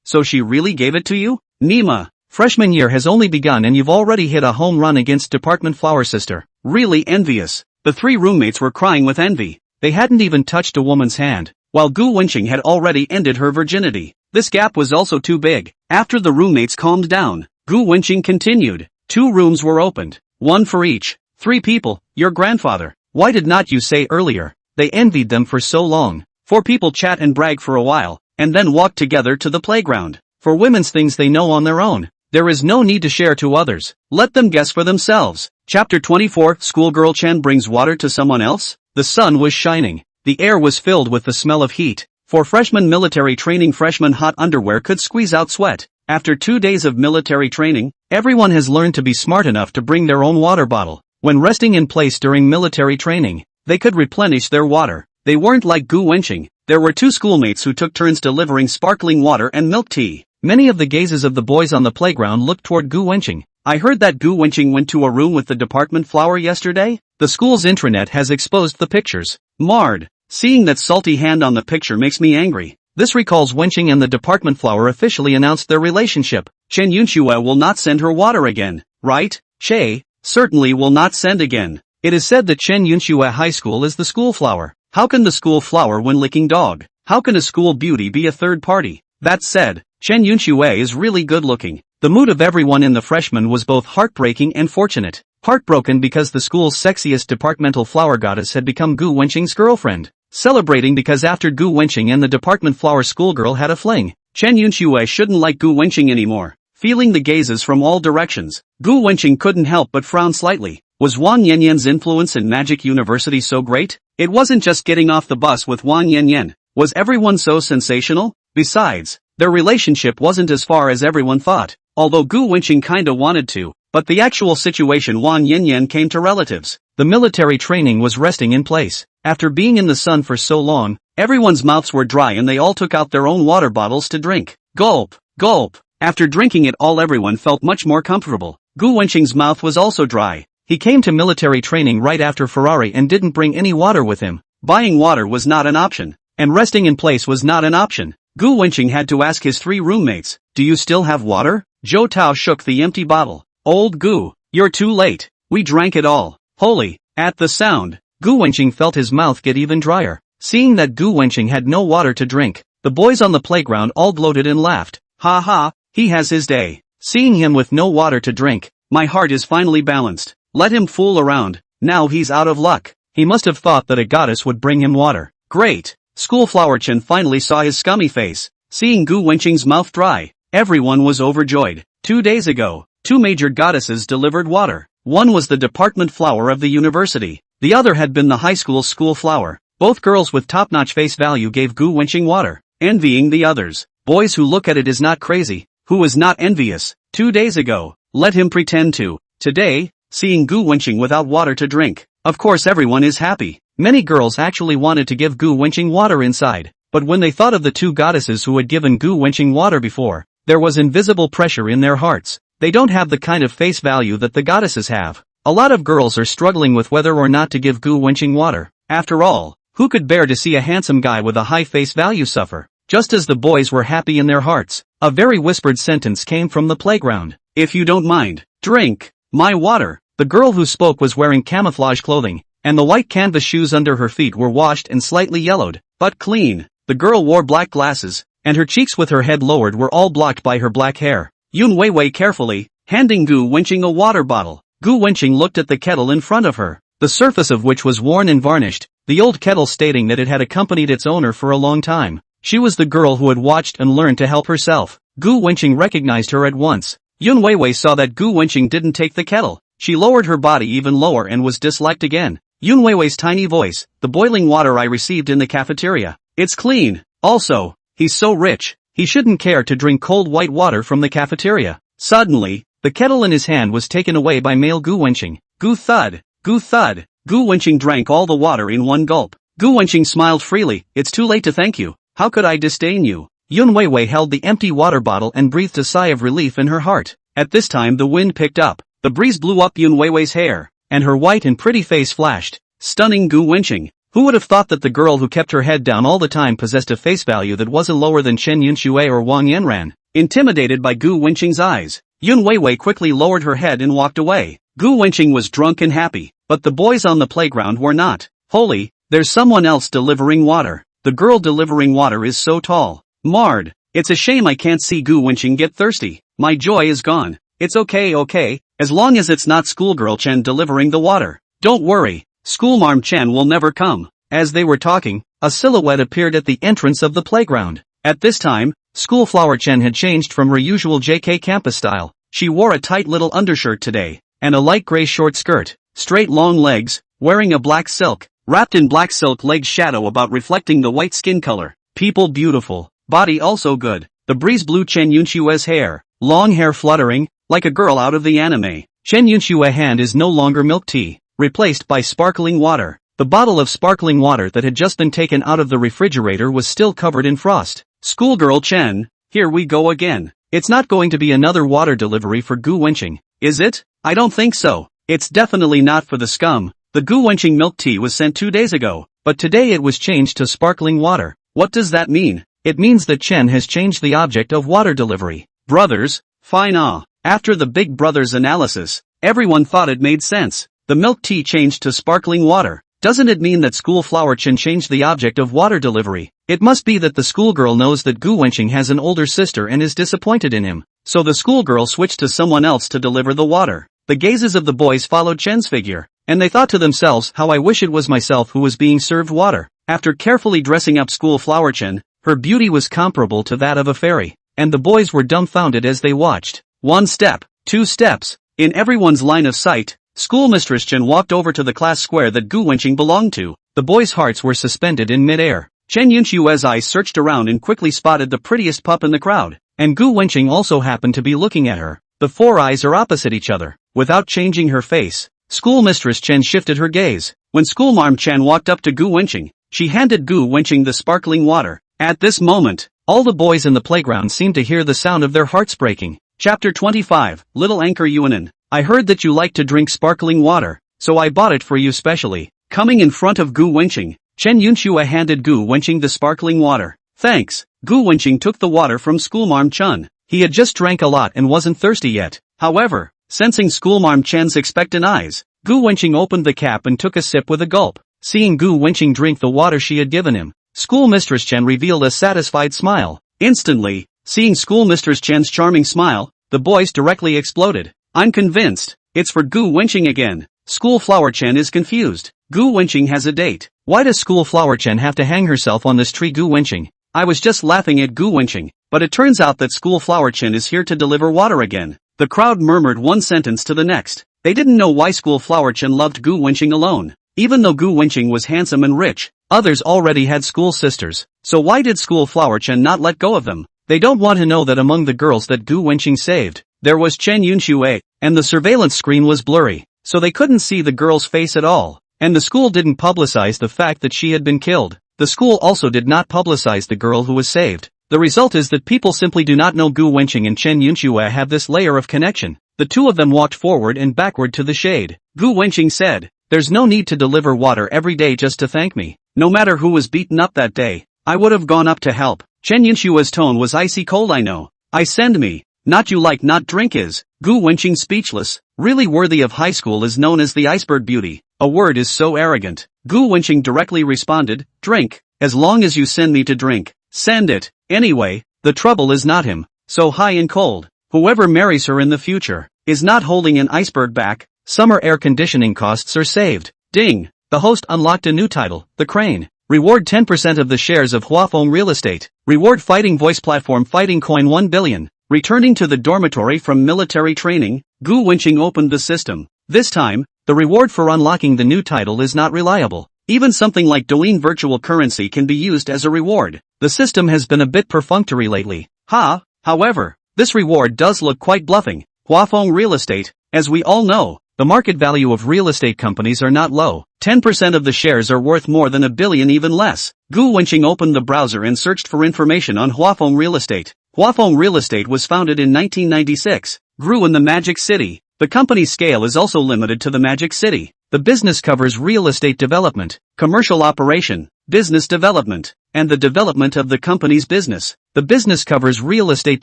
So she really gave it to you? Nima, freshman year has only begun and you've already hit a home run against Department Flower Sister. Really envious. The 3 roommates were crying with envy. They hadn't even touched a woman's hand, while Gu Wenqing had already ended her virginity. This gap was also too big. After the roommates calmed down, Gu Wenqing continued. 2 rooms were opened, 1 for each. 3 people, your grandfather. Why did not you say earlier? They envied them for so long. 4 people chat and brag for a while, and then walk together to the playground. For women's things they know on their own. There is no need to share to others. Let them guess for themselves. Chapter 24, Schoolgirl Chen brings water to someone else? The sun was shining. The air was filled with the smell of heat. For freshman military training, freshman hot underwear could squeeze out sweat. After 2 days of military training, everyone has learned to be smart enough to bring their own water bottle. When resting in place during military training, they could replenish their water. They weren't like Gu Wenqing. There were 2 schoolmates who took turns delivering sparkling water and milk tea. Many of the gazes of the boys on the playground looked toward Gu Wenqing. I heard that Gu Wenqing went to a room with the department flower yesterday? The school's intranet has exposed the pictures. Marred. Seeing that salty hand on the picture makes me angry. This recalls Wenqing and the department flower officially announced their relationship. Chen Yunxue will not send her water again, right? Che, certainly will not send again. It is said that Chen Yunxue High School is the school flower. How can the school flower win licking dog? How can a school beauty be a third party? That said, Chen Yunxue is really good looking. The mood of everyone in the freshmen was both heartbreaking and fortunate. Heartbroken because the school's sexiest departmental flower goddess had become Gu Wenqing's girlfriend. Celebrating because after Gu Wenqing and the department flower schoolgirl had a fling, Chen Yunxue shouldn't like Gu Wenqing anymore. Feeling the gazes from all directions, Gu Wenqing couldn't help but frown slightly. Was Wang Yanyan's influence in Magic University so great? It wasn't just getting off the bus with Wang Yanyan. Was everyone so sensational? Besides, their relationship wasn't as far as everyone thought, although Gu Wenqing kinda wanted to. But the actual situation, Wang Yanyan came to relatives. The military training was resting in place. After being in the sun for so long, everyone's mouths were dry and they all took out their own water bottles to drink. Gulp, gulp. After drinking it all, everyone felt much more comfortable. Gu Wenqing's mouth was also dry. He came to military training right after Ferrari and didn't bring any water with him. Buying water was not an option, and resting in place was not an option. Gu Wenqing had to ask his 3 roommates, "Do you still have water?" Zhou Tao shook the empty bottle. "Old Gu, you're too late. We drank it all." Holy! At the sound, Gu Wenqing felt his mouth get even drier. Seeing that Gu Wenqing had no water to drink, the boys on the playground all gloated and laughed. "Ha ha, he has his day. Seeing him with no water to drink, my heart is finally balanced. Let him fool around, now he's out of luck. He must have thought that a goddess would bring him water. Great!" Schoolflower Chen finally saw his scummy face. Seeing Gu Wenqing's mouth dry, everyone was overjoyed. 2 days ago, 2 major goddesses delivered water. One was the department flower of the university. The other had been the high school's school flower. Both girls with top-notch face value gave Gu Wenqing water, envying the others. Boys who look at it is not crazy. Who is not envious? 2 days ago, let him pretend to. Today, seeing Gu Wenqing without water to drink, of course everyone is happy. Many girls actually wanted to give Gu Wenqing water inside, but when they thought of the 2 goddesses who had given Gu Wenqing water before, there was invisible pressure in their hearts. They don't have the kind of face value that the goddesses have. A lot of girls are struggling with whether or not to give Gu Wenqing water. After all, who could bear to see a handsome guy with a high face value suffer? Just as the boys were happy in their hearts, a very whispered sentence came from the playground. "If you don't mind, drink my water." The girl who spoke was wearing camouflage clothing, and the white canvas shoes under her feet were washed and slightly yellowed, but clean. The girl wore black glasses, and her cheeks with her head lowered were all blocked by her black hair. Yun Weiwei carefully, handing Gu Wenqing a water bottle. Gu Wenqing looked at the kettle in front of her, the surface of which was worn and varnished, the old kettle stating that it had accompanied its owner for a long time. She was the girl who had watched and learned to help herself. Gu Wenqing recognized her at once. Yun Weiwei saw that Gu Wenqing didn't take the kettle. She lowered her body even lower and was disliked again. Yun Weiwei's tiny voice, "The boiling water I received in the cafeteria. It's clean. Also, he's so rich, he shouldn't care to drink cold white water from the cafeteria." Suddenly, the kettle in his hand was taken away by male Gu Wenqing. Gu thud, Gu thud. Gu Wenqing drank all the water in one gulp. Gu Wenqing smiled freely. "It's too late to thank you. How could I disdain you?" Yun Weiwei held the empty water bottle and breathed a sigh of relief in her heart. At this time the wind picked up. The breeze blew up Yun Weiwei's hair, and her white and pretty face flashed, stunning Gu Wenqing. Who would have thought that the girl who kept her head down all the time possessed a face value that wasn't lower than Chen Yunxue or Wang Yanran? Intimidated by Gu Wenqing's eyes, Yun Weiwei quickly lowered her head and walked away. Gu Wenqing was drunk and happy, but the boys on the playground were not. "Holy, there's someone else delivering water. The girl delivering water is so tall. Marred. It's a shame I can't see Gu Wenqing get thirsty. My joy is gone. It's okay, as long as it's not schoolgirl Chen delivering the water. Don't worry, schoolmarm Chen will never come." As they were talking, a silhouette appeared at the entrance of the playground. At this time, schoolflower Chen had changed from her usual JK campus style. She wore a tight little undershirt today, and a light gray short skirt, straight long legs, wearing a black silk, wrapped in black silk legs shadow about reflecting the white skin color. People beautiful, body also good. The breeze blew Chen Yunshue's hair, long hair fluttering, like a girl out of the anime. Chen Yunshue's hand is no longer milk tea, replaced by sparkling water. The bottle of sparkling water that had just been taken out of the refrigerator was still covered in frost. "Schoolgirl Chen, here we go again. It's not going to be another water delivery for Gu Wenqing, is it?" "I don't think so. It's definitely not for the scum. The Gu Wenqing milk tea was sent 2 days ago, but today it was changed to sparkling water." "What does that mean?" "It means that Chen has changed the object of water delivery." Brothers, fine ah. After the big brother's analysis, everyone thought it made sense. The milk tea changed to sparkling water. Doesn't it mean that school Flower Chen changed the object of water delivery? It must be that the schoolgirl knows that Gu Wenqing has an older sister and is disappointed in him. So the schoolgirl switched to someone else to deliver the water. The gazes of the boys followed Chen's figure, and they thought to themselves, how I wish it was myself who was being served water. After carefully dressing up school Flower Chen, her beauty was comparable to that of a fairy, and the boys were dumbfounded as they watched. 1 step, 2 steps. In everyone's line of sight, Schoolmistress Chen walked over to the class square that Gu Wenqing belonged to. The boys' hearts were suspended in mid-air. Chen Yunshue's eyes searched around and quickly spotted the prettiest pup in the crowd, and Gu Wenqing also happened to be looking at her. The 4 eyes are opposite each other. Without changing her face, Schoolmistress Chen shifted her gaze. When Schoolmarm Chen walked up to Gu Wenqing, she handed Gu Wenqing the sparkling water. At this moment, all the boys in the playground seemed to hear the sound of their hearts breaking. Chapter 25, Little Anchor Yuanan. I heard that you like to drink sparkling water, so I bought it for you specially. Coming in front of Gu Wenqing, Chen Yunxue handed Gu Wenqing the sparkling water. Thanks. Gu Wenqing took the water from Schoolmarm Chen. He had just drank a lot and wasn't thirsty yet. However, sensing Schoolmarm Chen's expectant eyes, Gu Wenqing opened the cap and took a sip with a gulp. Seeing Gu Wenqing drink the water she had given him, Schoolmistress Chen revealed a satisfied smile. Instantly, seeing Schoolmistress Chen's charming smile, the boys directly exploded. I'm convinced. It's for Gu Wenqing again. School Flower Chen is confused. Gu Wenqing has a date. Why does School Flower Chen have to hang herself on this tree? Gu Wenqing. I was just laughing at Gu Wenqing, but it turns out that School Flower Chen is here to deliver water again. The crowd murmured one sentence to the next. They didn't know why School Flower Chen loved Gu Wenqing alone. Even though Gu Wenqing was handsome and rich, others already had school sisters. So why did School Flower Chen not let go of them? They don't want to know that among the girls that Gu Wenqing saved, there was Chen Yunxue, and the surveillance screen was blurry, so they couldn't see the girl's face at all, and the school didn't publicize the fact that she had been killed. The school also did not publicize the girl who was saved. The result is that people simply do not know Gu Wenqing and Chen Yunxue have this layer of connection. The two of them walked forward and backward to the shade. Gu Wenqing said, there's no need to deliver water every day just to thank me. No matter who was beaten up that day, I would have gone up to help. Chen Yunshue's tone was icy cold. I know. I send me. Not you like not drink is. Gu Wenqing speechless, really worthy of high school is known as the iceberg beauty. A word is so arrogant. Gu Wenqing directly responded, drink, as long as you send me to drink. Send it. Anyway, the trouble is not him, so high and cold. Whoever marries her in the future, is not holding an iceberg back. Summer air conditioning costs are saved. Ding. The host unlocked a new title, The Crane. Reward 10% of the shares of Huafeng Real Estate. Reward fighting voice platform fighting coin 1 billion. Returning to the dormitory from military training, Gu Wenqing opened the system. This time, the reward for unlocking the new title is not reliable. Even something like Douyin virtual currency can be used as a reward. The system has been a bit perfunctory lately. However, this reward does look quite bluffing. Huafeng Real Estate, as we all know, the market value of real estate companies are not low. 10% of the shares are worth more than $1 billion, even less. Gu Wenqing opened the browser and searched for information on Huafeng Real Estate. Huafeng Real Estate was founded in 1996, grew in the Magic City. The company's scale is also limited to the Magic City. The business covers real estate development, commercial operation, business development, and the development of the company's business. The business covers real estate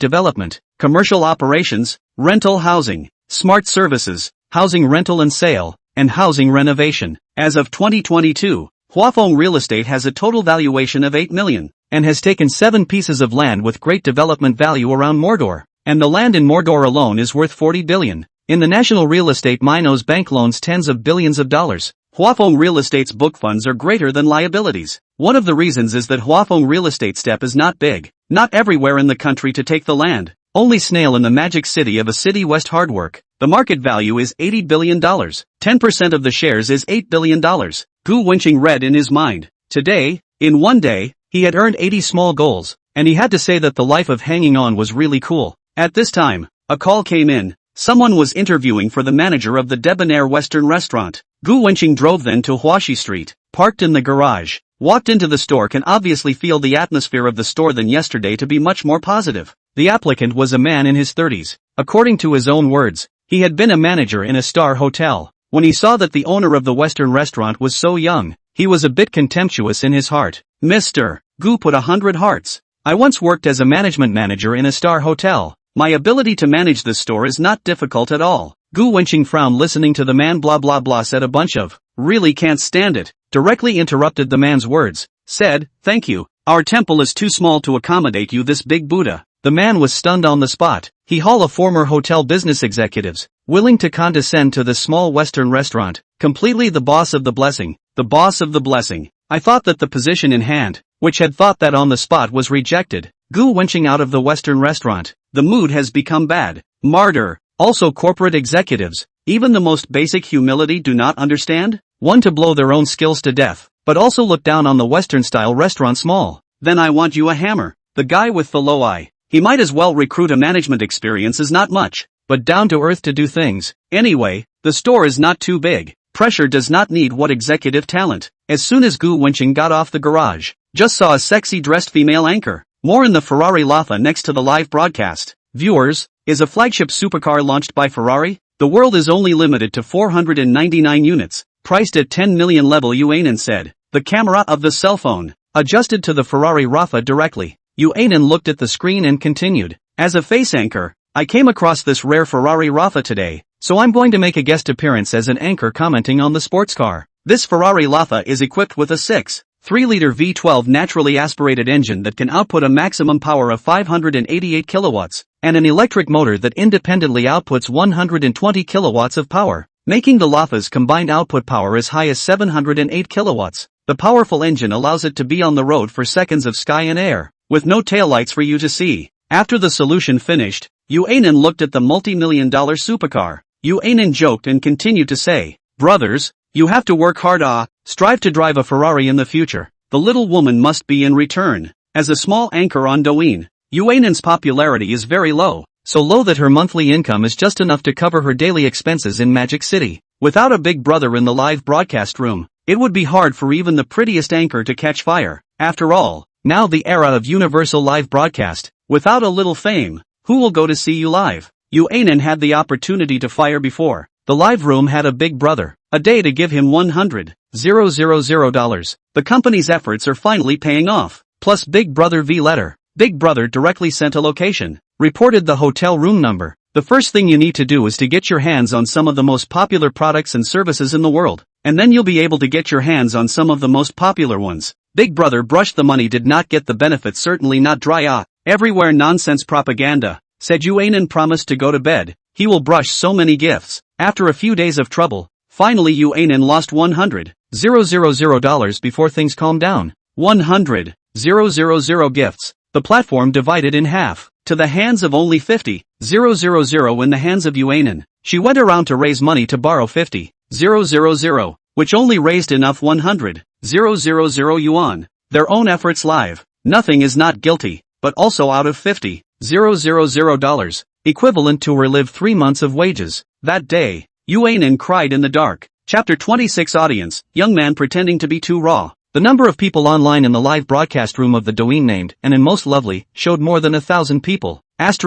development, commercial operations, rental housing, smart services, housing rental and sale, and housing renovation. As of 2022, Huafeng Real Estate has a total valuation of 8 million, and has taken 7 pieces of land with great development value around Mordor, and the land in Mordor alone is worth 40 billion. In the national real estate Minos bank loans tens of billions of dollars. Huafeng Real Estate's book funds are greater than liabilities. One of the reasons is that Huafeng Real Estate step is not big, not everywhere in the country to take the land. Only Snail in the Magic City of a city West Hardwork. The market value is $80 billion. 10% of the shares is $8 billion. Gu Wenqing read in his mind. Today, in one day, he had earned 80 small goals, and he had to say that the life of hanging on was really cool. At this time, a call came in. Someone was interviewing for the manager of the Debonair Western restaurant. Gu Wenqing drove then to Huaxi Street, parked in the garage, walked into the store. Can obviously feel the atmosphere of the store than yesterday to be much more positive. The applicant was a man in his 30s. According to his own words, he had been a manager in a star hotel. When he saw that the owner of the Western restaurant was so young, he was a bit contemptuous in his heart. Mr. Gu put 100 hearts. I once worked as a management manager in a star hotel. My ability to manage this store is not difficult at all. Gu Wenqing frowned listening to the man. Blah blah blah said a bunch of, really can't stand it. directly interrupted the man's words, said, "Thank you. Our temple is too small to accommodate you, this big Buddha." The man was stunned on the spot. He haul a former hotel business executives, willing to condescend to this small Western restaurant, completely the boss of the blessing, the boss of the blessing. I thought that the position in hand, which had thought that on the spot was rejected. Gu Wenqing out of the Western restaurant. The mood has become bad. Martyr. Also corporate executives, even the most basic humility do not understand? One to blow their own skills to death, but also look down on the Western-style restaurant small. Then I want you a hammer. The guy with the low eye. He might as well recruit a management experience as not much, but down to earth to do things. Anyway, the store is not too big. Pressure does not need what executive talent. As soon as Gu Wenqing got off the garage, just saw a sexy dressed female anchor. More in the Ferrari Lotha next to the live broadcast. Viewers, is a flagship supercar launched by Ferrari? The world is only limited to 499 units, priced at 10 million level yuan said. The camera of the cell phone, adjusted to the Ferrari Rafa directly. Yuan looked at the screen and continued. As a face anchor, I came across this rare Ferrari Rafa today, so I'm going to make a guest appearance as an anchor commenting on the sports car. This Ferrari Rafa is equipped with a 6.3-liter V12 naturally aspirated engine that can output a maximum power of 588 kilowatts, and an electric motor that independently outputs 120 kilowatts of power, making the Rafa's combined output power as high as 708 kilowatts. The powerful engine allows it to be on the road for seconds of sky and air, with no taillights for you to see. After the solution finished, Yuan looked at the multi-million-dollar supercar. Yuan joked and continued to say, "Brothers, you have to work hard, strive to drive a Ferrari in the future. The little woman must be in return." As a small anchor on Douyin, Yuan's popularity is very low, so low that her monthly income is just enough to cover her daily expenses in Magic City. Without a big brother in the live broadcast room, it would be hard for even the prettiest anchor to catch fire. After all, now the era of universal live broadcast, without a little fame, who will go to see you live? Yuan had the opportunity to fire before. The live room had a big brother, a day to give him $100,000. The company's efforts are finally paying off. Plus Big Brother V letter. Big Brother directly sent a location, reported the hotel room number. The first thing you need to do is to get your hands on some of the most popular products and services in the world, and then you'll be able to get your hands on some of the most popular ones. Big Brother brushed the money, did not get the benefits, certainly not dry everywhere nonsense propaganda, said Yuan and promised to go to bed. He will brush so many gifts. After a few days of trouble, finally Yuan lost $100,000 before things calmed down. 100,000 gifts. The platform divided in half, to the hands of only 50,000 in the hands of Yuan. She went around to raise money to borrow 50,000, which only raised enough 100,000 yuan. Their own efforts live. Nothing is not guilty, but also out of $50,000, equivalent to her live 3 months of wages. That day, Yuan cried in the dark. Chapter 26 Audience, young man pretending to be too raw. The number of people online in the live broadcast room of the Douyin named, and in most lovely, showed more than 1,000 people. If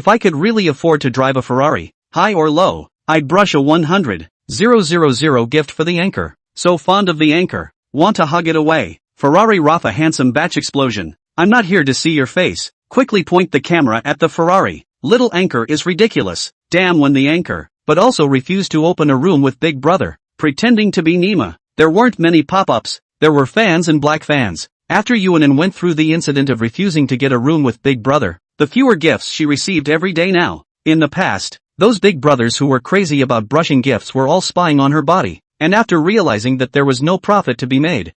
I could really afford to drive a Ferrari, high or low, I'd brush a 100,000 gift for the anchor. So fond of the anchor. Want to hug it away. Ferrari Rafa handsome batch explosion. I'm not here to see your face. Quickly point the camera at the Ferrari. Little anchor is ridiculous. Damn when the anchor, but also refused to open a room with Big Brother, pretending to be Nima. There weren't many pop-ups, there were fans and black fans. After Yuan went through the incident of refusing to get a room with Big Brother, the fewer gifts she received every day now. In the past, those Big Brothers who were crazy about brushing gifts were all spying on her body, and after realizing that there was no profit to be made,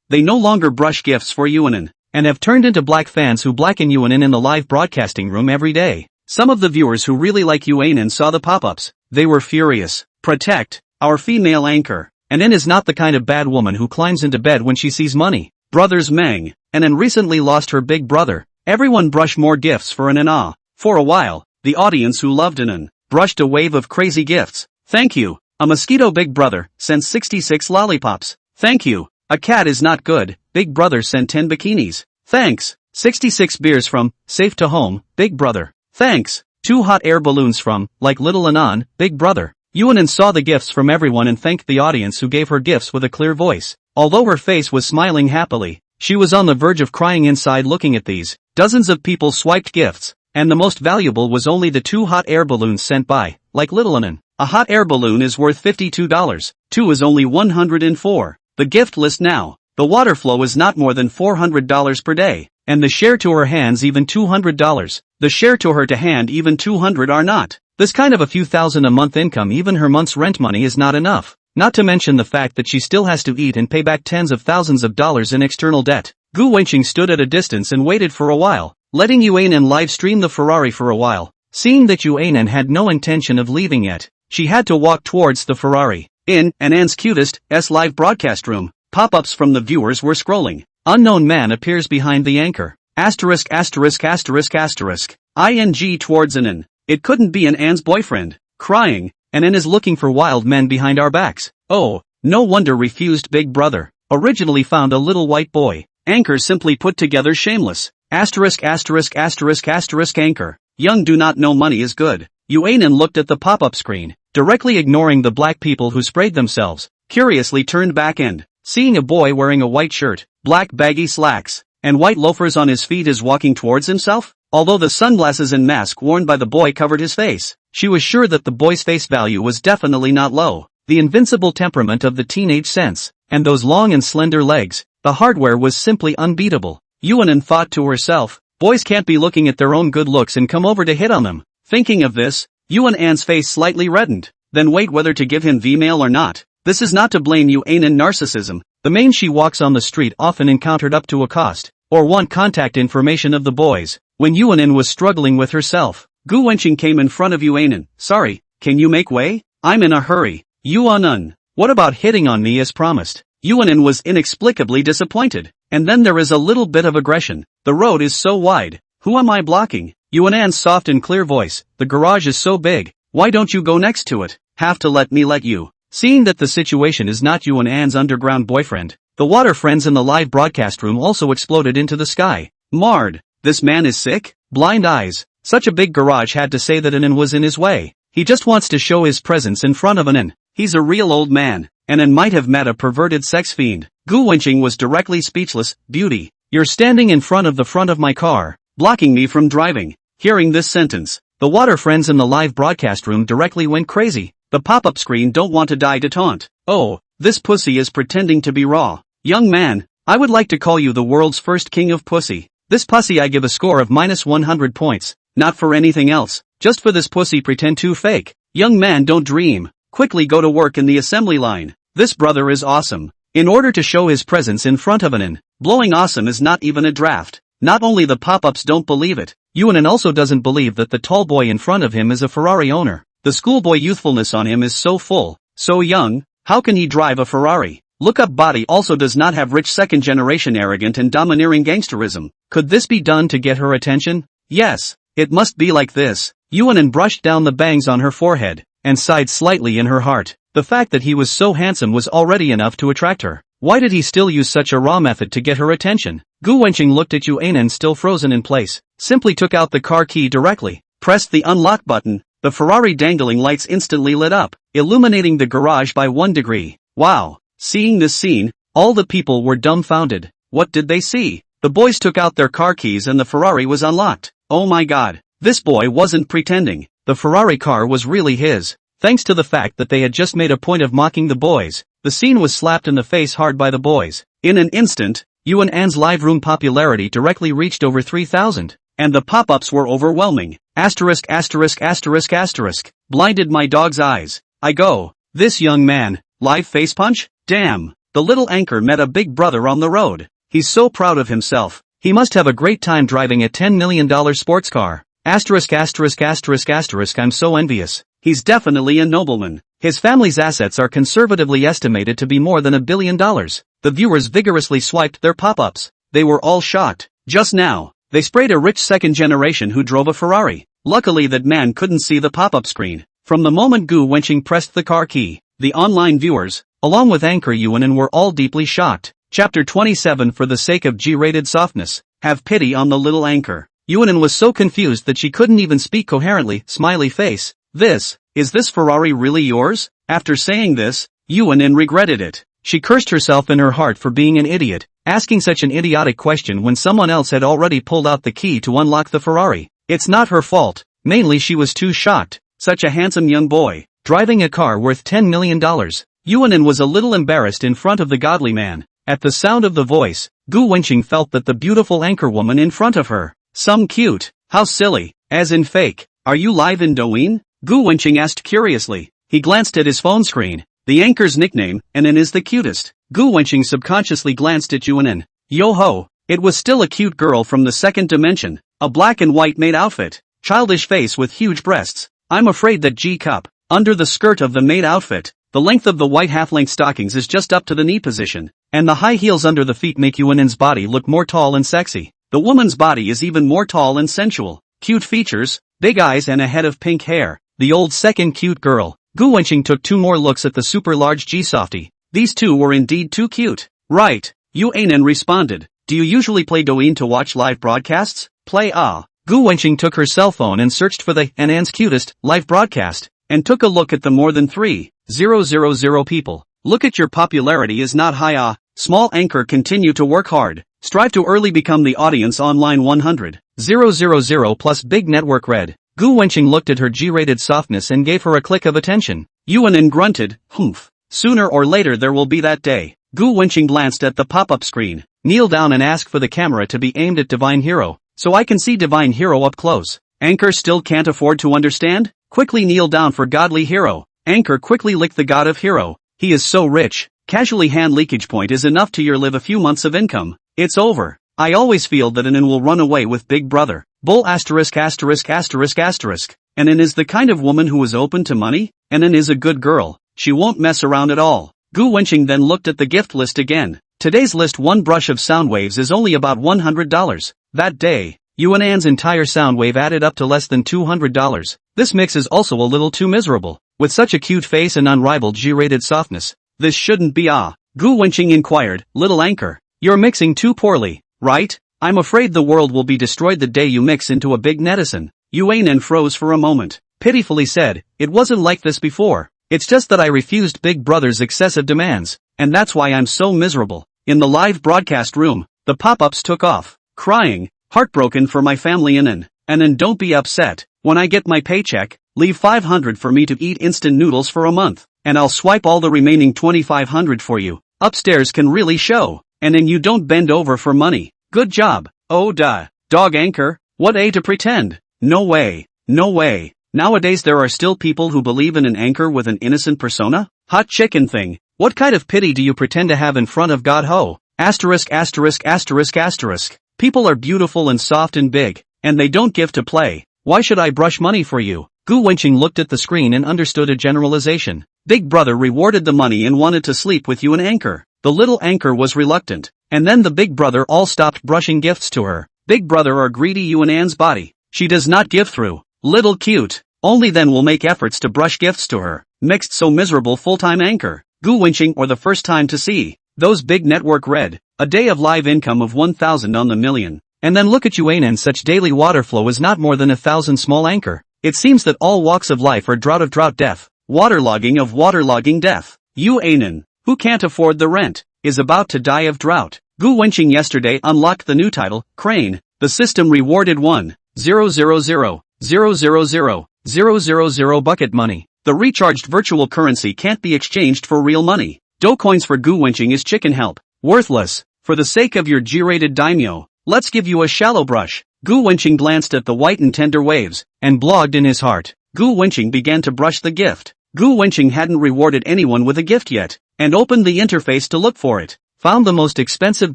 they no longer brush gifts for Yuan, and have turned into black fans who blacken Yuan in the live broadcasting room every day. Some of the viewers who really like Yuan saw the pop-ups. They were furious. Protect our female anchor. And is not the kind of bad woman who climbs into bed when she sees money. Brothers Meng, and recently lost her big brother. Everyone brush more gifts for an. For a while, the audience who loved an brushed a wave of crazy gifts. Thank you. A mosquito Big Brother sent 66 lollipops. Thank you. A cat is not good. Big Brother sent 10 bikinis. Thanks. 66 beers from Safe to Home, Big Brother. Thanks. 2 hot air balloons from Like Little Anon, Big Brother. Yuan saw the gifts from everyone and thanked the audience who gave her gifts with a clear voice. Although her face was smiling happily, she was on the verge of crying inside looking at these. Dozens of people swiped gifts, and the most valuable was only the 2 hot air balloons sent by Like Little Anon. A hot air balloon is worth $52. 2 is only $104. The gift list now. The water flow is not more than $400 per day. And the share to her hands even $200. The share to her to hand even $200 are not. This kind of a few thousand a month income, even her month's rent money is not enough. Not to mention the fact that she still has to eat and pay back tens of thousands of dollars in external debt. Gu Wenqing stood at a distance and waited for a while, letting Yuanan live stream the Ferrari for a while. Seeing that Yuanan had no intention of leaving yet, she had to walk towards the Ferrari. In An's cutest live broadcast room, pop-ups from the viewers were scrolling. Unknown man appears behind the anchor. Asterisk asterisk asterisk asterisk. ING towards An. It couldn't be An's boyfriend. Crying. An is looking for wild men behind our backs. Oh, no wonder refused big brother. Originally found a little white boy. Anchor simply put together shameless. Asterisk asterisk asterisk asterisk anchor. Young do not know money is good. Yuanan looked at the pop-up screen, directly ignoring the black people who sprayed themselves. Curiously turned back and, seeing a boy wearing a white shirt, black baggy slacks, and white loafers on his feet is walking towards himself. Although the sunglasses and mask worn by the boy covered his face, she was sure that the boy's face value was definitely not low. The invincible temperament of the teenage sense, and those long and slender legs, the hardware was simply unbeatable. Yuanan thought to herself, boys can't be looking at their own good looks and come over to hit on them. Thinking of this, Yuanan's face slightly reddened. Then wait whether to give him V-mail or not. This is not to blame Yuanan narcissism. The men she walks on the street often encountered up to accost, or want contact information of the boys. When Yuanan was struggling with herself, Gu Wenqing came in front of Yuanan. Sorry, can you make way? I'm in a hurry. Yuanan, what about hitting on me as promised? Yuanan was inexplicably disappointed. And then there is a little bit of aggression. The road is so wide. Who am I blocking? Yuanan's soft and clear voice. The garage is so big. Why don't you go next to it? Have to let me let you. Seeing that the situation is not Yuanan's underground boyfriend, the water friends in the live broadcast room also exploded into the sky. Marred. This man is sick? Blind eyes. Such a big garage had to say that An was in his way. He just wants to show his presence in front of An. He's a real old man. An might have met a perverted sex fiend. Gu Wenqing was directly speechless. Beauty, you're standing in front of my car, blocking me from driving. Hearing this sentence, the water friends in the live broadcast room directly went crazy. The pop-up screen don't want to die to taunt. Oh, this pussy is pretending to be raw. Young man, I would like to call you the world's first king of pussy. This pussy I give a score of -100 points. Not for anything else, just for this pussy pretend to fake. Young man, don't dream. Quickly go to work in the assembly line. This brother is awesome. In order to show his presence in front of An, blowing awesome is not even a draft. Not only the pop-ups don't believe it, Yuanan also doesn't believe that the tall boy in front of him is a Ferrari owner. The schoolboy youthfulness on him is so full, so young. How can he drive a Ferrari? Look-up body also does not have rich second-generation arrogant and domineering gangsterism. Could this be done to get her attention? Yes, it must be like this. Yuanan brushed down the bangs on her forehead, and sighed slightly in her heart. The fact that he was so handsome was already enough to attract her. Why did he still use such a raw method to get her attention? Gu Wenqing looked at Yuanan still frozen in place, simply took out the car key directly, pressed the unlock button. The Ferrari dangling lights instantly lit up, illuminating the garage by 1 degree. Wow! Seeing this scene, all the people were dumbfounded. What did they see? The boys took out their car keys and the Ferrari was unlocked. Oh my god! This boy wasn't pretending. The Ferrari car was really his. Thanks to the fact that they had just made a point of mocking the boys, the scene was slapped in the face hard by the boys. In an instant, Yuanan's live room popularity directly reached over 3,000. And the pop-ups were overwhelming. Asterisk asterisk asterisk asterisk. Blinded my dog's eyes. I go. This young man. Live face punch? Damn. The little anchor met a big brother on the road. He's so proud of himself. He must have a great time driving a $10 million sports car. Asterisk asterisk asterisk asterisk. I'm so envious. He's definitely a nobleman. His family's assets are conservatively estimated to be more than $1 billion. The viewers vigorously swiped their pop-ups. They were all shocked. Just now, they sprayed a rich second generation who drove a Ferrari. Luckily that man couldn't see the pop-up screen. From the moment Gu Wenqing pressed the car key, the online viewers, along with anchor Yuanan, were all deeply shocked. Chapter 27. For the sake of G-rated softness, have pity on the little anchor. Yuanan was so confused that she couldn't even speak coherently. Smiley face. Is this Ferrari really yours? After saying this, Yuanan regretted it. She cursed herself in her heart for being an idiot, asking such an idiotic question when someone else had already pulled out the key to unlock the Ferrari. It's not her fault, mainly she was too shocked. Such a handsome young boy. driving a car worth $10 million. Yuanin was a little embarrassed in front of the godly man. At the sound of the voice, Gu Wenqing felt that the beautiful anchorwoman in front of her. Some cute. How silly. As in fake. Are you live in Douyin? Gu Wenqing asked curiously. He glanced at his phone screen. The anchor's nickname, Anin, is the cutest. Gu Wenqing subconsciously glanced at Yuanin. Yo-ho. It was still a cute girl from the second dimension. A black and white maid outfit. Childish face with huge breasts. I'm afraid that G-cup. Under the skirt of the maid outfit, the length of the white half-length stockings is just up to the knee position, and the high heels under the feet make Yuanin's body look more tall and sexy. The woman's body is even more tall and sensual. Cute features, big eyes and a head of pink hair. The old second cute girl. Gu Wenqing took 2 more looks at the super large G-softy. These 2 were indeed too cute. Right. Yuanin responded. Do you usually play Douyin to watch live broadcasts? Play ah. Gu Wenqing took her cell phone and searched for the Anan's cutest live broadcast, and took a look at the more than 3,000 people. Look at your popularity is not high ah. Small anchor continue to work hard. Strive to early become the audience online 100,000 plus big network red. Gu Wenqing looked at her G-rated softness and gave her a click of attention. Yuanin grunted, humph. Sooner or later there will be that day. Gu Wenqing glanced at the pop-up screen. Kneel down and ask for the camera to be aimed at Divine Hero, so I can see Divine Hero up close. Anchor still can't afford to understand? Quickly kneel down for Godly Hero. Anchor quickly lick the God of Hero. He is so rich. Casually hand leakage point is enough to your live a few months of income. It's over. I always feel that Anin will run away with Big Brother. Bull asterisk asterisk asterisk asterisk. Anin is the kind of woman who is open to money. Anin is a good girl. She won't mess around at all. Gu Wenqing then looked at the gift list again. Today's list, 1 brush of sound waves is only about $100. That day, Yuanin's entire sound wave added up to less than $200. This mix is also a little too miserable. With such a cute face and unrivaled G-rated softness, this shouldn't be ah. Gu Wenqing inquired, little anchor. You're mixing too poorly, right? I'm afraid the world will be destroyed the day you mix into a big netizen. Yuanin froze for a moment, pitifully said, it wasn't like this before. It's just that I refused Big Brother's excessive demands, and that's why I'm so miserable. In the live broadcast room, the pop-ups took off, crying, heartbroken for my family Anin. Anin, don't be upset. When I get my paycheck, leave $500 for me to eat instant noodles for a month, and I'll swipe all the remaining $2,500 for you. Upstairs can really show, and then you don't bend over for money. Good job. Oh duh. Dog anchor, what a to pretend. No way. No way. Nowadays there are still people who believe in an anchor with an innocent persona? Hot chicken thing. What kind of pity do you pretend to have in front of God ho? Asterisk asterisk asterisk asterisk. People are beautiful and soft and big, and they don't give to play. Why should I brush money for you? Gu Wenqing looked at the screen and understood a generalization. Big Brother rewarded the money and wanted to sleep with you an anchor. The little anchor was reluctant, and then the Big Brother all stopped brushing gifts to her. Big Brother are greedy Yuanan's body. She does not give through. Little cute. Only then will make efforts to brush gifts to her. Mixed so miserable full-time anchor. Gu Wenqing or the first time to see. Those big network red. A day of live income of 1,000 on the million. And then look at Yuanin, such daily water flow is not more than 1,000 small anchor. It seems that all walks of life are drought of drought death. Waterlogging of waterlogging death. Yuanin, who can't afford the rent, is about to die of drought. Gu Wenqing yesterday unlocked the new title, Crane. The system rewarded 1,000,000,000 bucket money. The recharged virtual currency can't be exchanged for real money. Docoins for Gu Wenqing is chicken help. Worthless. For the sake of your G-rated daimyo, let's give you a shallow brush. Gu Wenqing glanced at the white and tender waves, and blogged in his heart. Gu Wenqing began to brush the gift. Gu Wenqing hadn't rewarded anyone with a gift yet, and opened the interface to look for it. Found the most expensive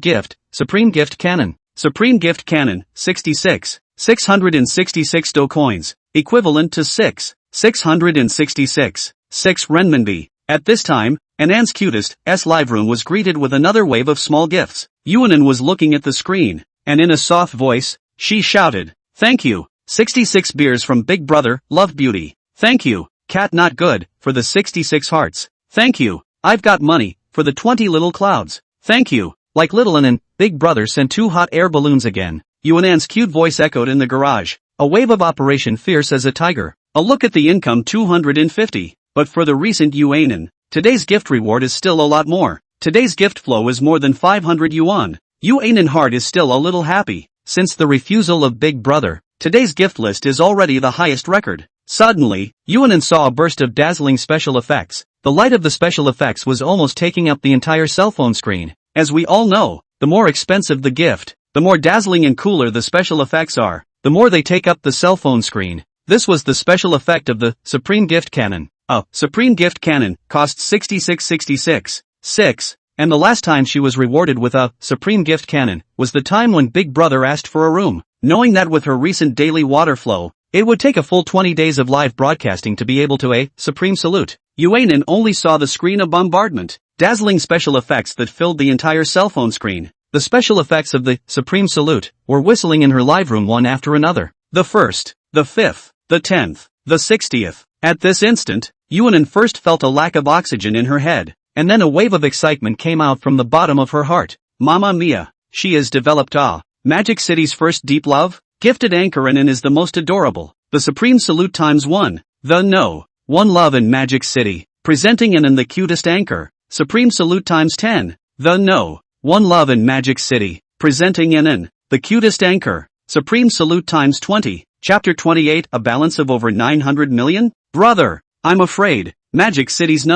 gift, Supreme Gift Cannon. Supreme Gift Cannon, 666 Do coins, equivalent to 666 renminbi. At this time, Anan's cutest live room was greeted with another wave of small gifts. Yuanin was looking at the screen, and in a soft voice, she shouted, thank you, 66 beers from Big Brother, Love Beauty. Thank you, Cat Not Good, for the 66 hearts. Thank you, I've Got Money, for the 20 little clouds. Thank you. Like little Anan, Big Brother sent 2 hot air balloons again. Yuanan's cute voice echoed in the garage. A wave of Operation Fierce as a tiger. A look at the income 250. But for the recent Yuanin, today's gift reward is still a lot more. Today's gift flow is more than 500 yuan. Yuanin heart is still a little happy. Since the refusal of Big Brother, today's gift list is already the highest record. Suddenly, Yuanan saw a burst of dazzling special effects. The light of the special effects was almost taking up the entire cell phone screen. As we all know, the more expensive the gift, the more dazzling and cooler the special effects are, the more they take up the cell phone screen. This was the special effect of the Supreme Gift Cannon. A Supreme Gift Cannon cost 6666.6, and the last time she was rewarded with a Supreme Gift Cannon was the time when Big Brother asked for a room. Knowing that with her recent daily water flow, it would take a full 20 days of live broadcasting to be able to a Supreme Salute. Yuanan only saw the screen of bombardment, dazzling special effects that filled the entire cell phone screen. The special effects of the Supreme Salute were whistling in her live room one after another. The 1st, the 5th, the 10th, the 60th. At this instant, Yuanan first felt a lack of oxygen in her head, and then a wave of excitement came out from the bottom of her heart. Mamma mia, she has developed Magic City's first deep love? Gifted anchor and is the most adorable. The Supreme Salute times 1. One love in Magic City. Presenting in the cutest anchor. Supreme Salute times 10. One love in Magic City. Presenting in the cutest anchor. Supreme Salute times 20. Chapter 28. A balance of over 900 million? Brother, I'm afraid. Magic City's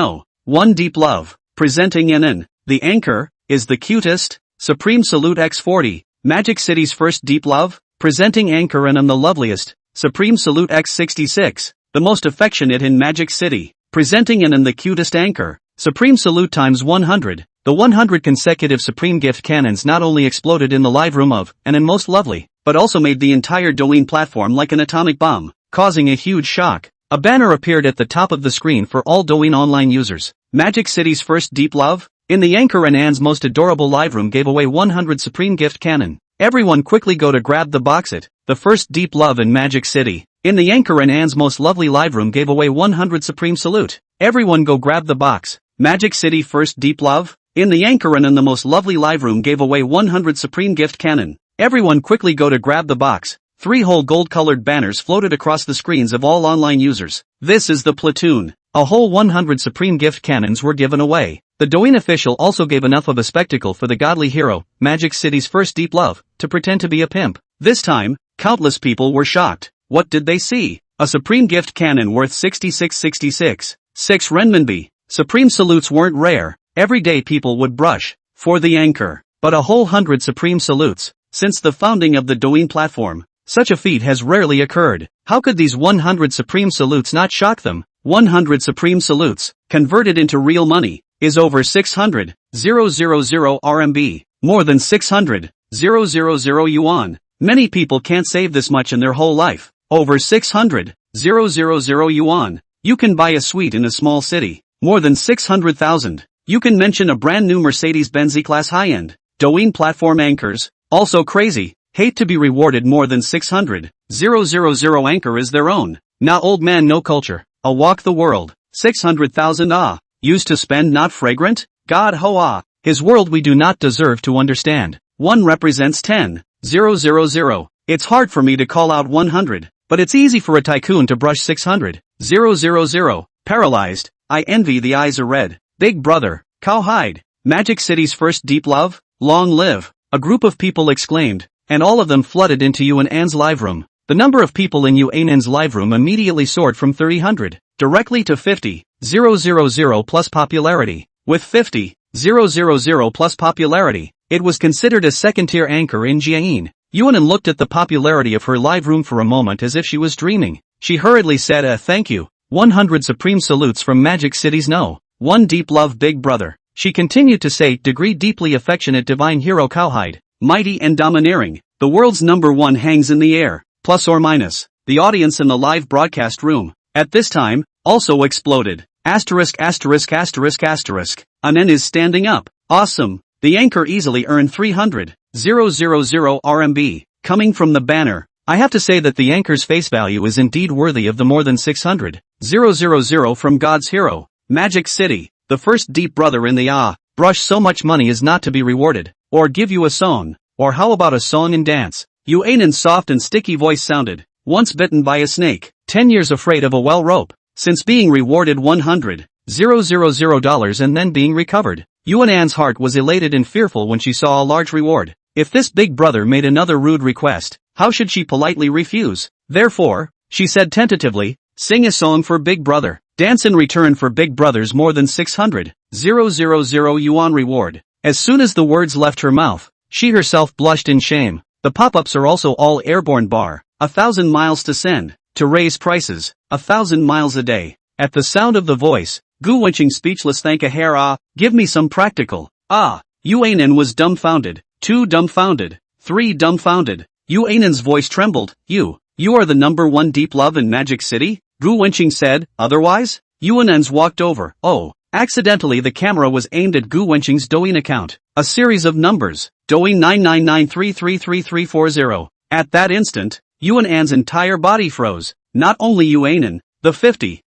one deep love. Presenting in the anchor is the cutest. Supreme Salute X40. Magic City's first deep love? Presenting anchor and the loveliest. Supreme Salute X66. The most affectionate in Magic City. Presenting in the cutest anchor. Supreme Salute times 100. The 100 consecutive Supreme Gift Cannons not only exploded in the live room of and most lovely, but also made the entire Douyin platform like an atomic bomb, causing a huge shock. A banner appeared at the top of the screen for all Douyin online users. Magic City's first deep love? In the anchor and Anne's most adorable live room gave away 100 Supreme Gift Cannon. Everyone quickly go to grab the box it. The first deep love in Magic City. In the anchor and Anne's most lovely live room gave away 100 Supreme Salute. Everyone go grab the box. Magic City first deep love? In the anchor and the most lovely live room gave away 100 Supreme Gift Cannon. Everyone quickly go to grab the box. 3 whole gold-colored banners floated across the screens of all online users. This is the platoon. A whole 100 Supreme Gift Cannons were given away. The Douyin official also gave enough of a spectacle for the godly hero, Magic City's first deep love, to pretend to be a pimp. This time, countless people were shocked. What did they see? A Supreme Gift Cannon worth 6666. 6 renminbi. Supreme Salutes weren't rare. Every day people would brush for the anchor. But a whole 100 Supreme Salutes. Since the founding of the Douyin platform, such a feat has rarely occurred. How could these 100 Supreme Salutes not shock them? 100 Supreme Salutes, converted into real money, is over 600,000 RMB, more than 600,000 yuan. Many people can't save this much in their whole life. Over 600,000 yuan. You can buy a suite in a small city. More than 600,000. You can mention a brand new Mercedes-Benz E-Class high-end. Douyin platform anchors, also crazy, hate to be rewarded more than 600,000 anchor is their own. Nah, old man, no culture. A walk the world. 600,000 used to spend not fragrant? God hoa. His world we do not deserve to understand. 1 represents 10,000. It's hard for me to call out 100, but it's easy for a tycoon to brush 600,000. Paralyzed. I envy the eyes are red. Big Brother, cowhide. Magic City's first deep love? Long live. A group of people exclaimed, and all of them flooded into Yuanan's live room. The number of people in Yuanan's live room immediately soared from 300 directly to 50,000 plus popularity. With 50,000 plus popularity, it was considered a second-tier anchor in Jiayin. Yuanan looked at the popularity of her live room for a moment as if she was dreaming. She hurriedly said thank you. 100 Supreme Salutes from Magic City's one deep love Big Brother. She continued to say degree deeply affectionate divine hero cowhide. Mighty and domineering. The world's *1 hangs in the air. Plus or minus. The audience in the live broadcast room, at this time, also exploded. Asterisk. Anen is standing up. Awesome. The anchor easily earned 300,000 RMB. Coming from the banner, I have to say that the anchor's face value is indeed worthy of the more than 600,000 from God's hero. Magic City, the first deep brother in the brush so much money is not to be rewarded. Or give you a song. Or how about a song and dance? Yuanan's soft and sticky voice sounded. Once bitten by a snake, 10 years afraid of a well rope. Since being rewarded $100,000 and then being recovered, Yuanan's heart was elated and fearful when she saw a large reward. If this big brother made another rude request, how should she politely refuse? Therefore, she said tentatively, Sing a song for Big Brother. Dance in return for Big Brother's more than 600,000 yuan reward. As soon as the words left her mouth, she herself blushed in shame. The pop-ups are also all airborne bar. 1,000 miles to send. To raise prices. 1,000 miles a day. At the sound of the voice, Gu Wenqing speechless thank a hair give me some practical. Yuanan was dumbfounded. 2 dumbfounded. 3 dumbfounded. Yuanan's voice trembled. You are the number 1 deep love in Magic City? Gu Wenqing said, otherwise? Yuanan's walked over. Accidentally the camera was aimed at Gu Wenqing's Douyin account. A series of numbers. Douyin 999333340. At that instant, Yuanan's entire body froze. Not only Yuanan, the 50,000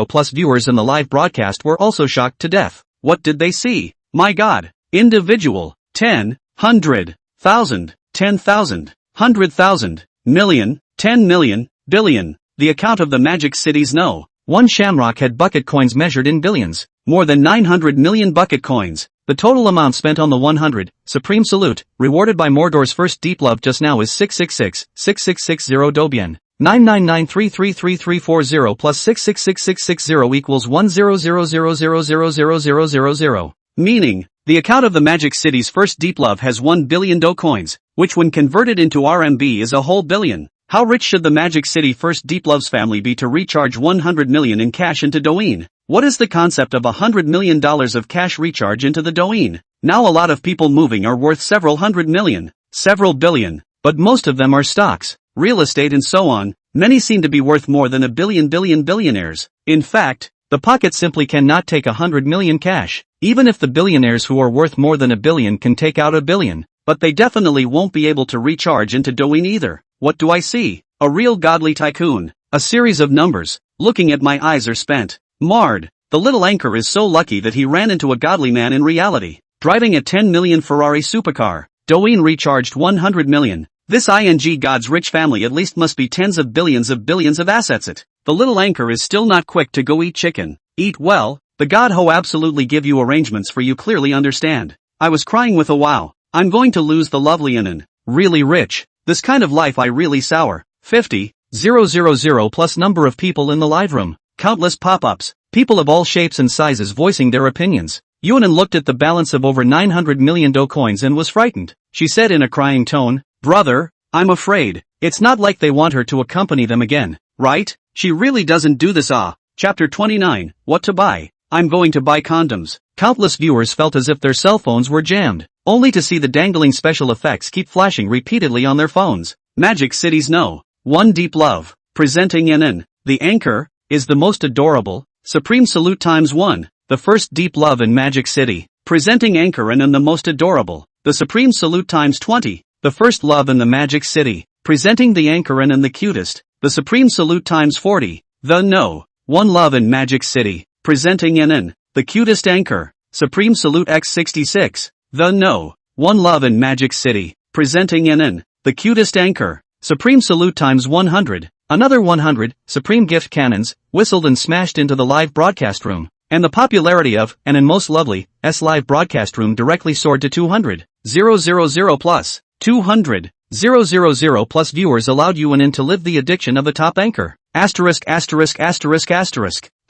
plus viewers in the live broadcast were also shocked to death. What did they see? My God. Individual. 10, 100, 1,000, 10,000, 100,000, million, 10 million, billion. The account of the Magic City's no. One shamrock had bucket coins measured in billions. More than 900 million bucket coins. The total amount spent on the 100, Supreme Salute, rewarded by Mordor's first deep love just now is 666,6660 Dobian. 999333340 plus 6666660 equals 10000000000. Meaning, the account of the Magic City's first deep love has 1 billion Do coins, which when converted into RMB is a whole billion. How rich should the Magic City first deep love's family be to recharge 100 million in cash into Douyin? What is the concept of $100 million of cash recharge into the Douyin? Now a lot of people moving are worth several hundred million, several billion, but most of them are stocks, real estate and so on. Many seem to be worth more than a billionaires. In fact, the pocket simply cannot take 100 million cash, even if the billionaires who are worth more than a billion can take out a billion, but they definitely won't be able to recharge into Douyin either. What do I see? A real godly tycoon. A series of numbers. Looking at my eyes are spent. Marred. The little anchor is so lucky that he ran into a godly man in reality. Driving a 10 million Ferrari supercar. Douyin recharged 100 million. This ing God's rich family at least must be tens of billions of assets. The little anchor is still not quick to go eat chicken. Eat well. The God ho absolutely give you arrangements for you clearly understand. I was crying with a wow. I'm going to lose the lovely Anan. Really rich. This kind of life I really sour. 50,000 plus number of people in the live room. Countless pop-ups. People of all shapes and sizes voicing their opinions. Yuanan looked at the balance of over 900 million Do coins and was frightened. She said in a crying tone, brother, I'm afraid. It's not like they want her to accompany them again, right? She really doesn't do this. Chapter 29, What to Buy. I'm going to buy condoms. Countless viewers felt as if their cell phones were jammed, only to see the dangling special effects keep flashing repeatedly on their phones. Magic City's no. 1 Deep Love. Presenting Yanan. The anchor is the most adorable. Supreme Salute times 1. The first deep love in Magic City. Presenting anchor Yanan the most adorable. The Supreme Salute times 20. The first love in the Magic City. Presenting the anchor Yanan the cutest. The Supreme Salute times 40. The no. 1 love in Magic City. Presenting Yanan, the cutest anchor. Supreme Salute x66. The no. 1 love in Magic City. Presenting Yanan, the cutest anchor. Supreme Salute times 100. Another 100, Supreme Gift Cannons, whistled and smashed into the live broadcast room. And the popularity of, and in most lovely, live broadcast room directly soared to 200,000 plus. 200,000 plus viewers allowed Yuanan to live the addiction of the top anchor. Asterisk.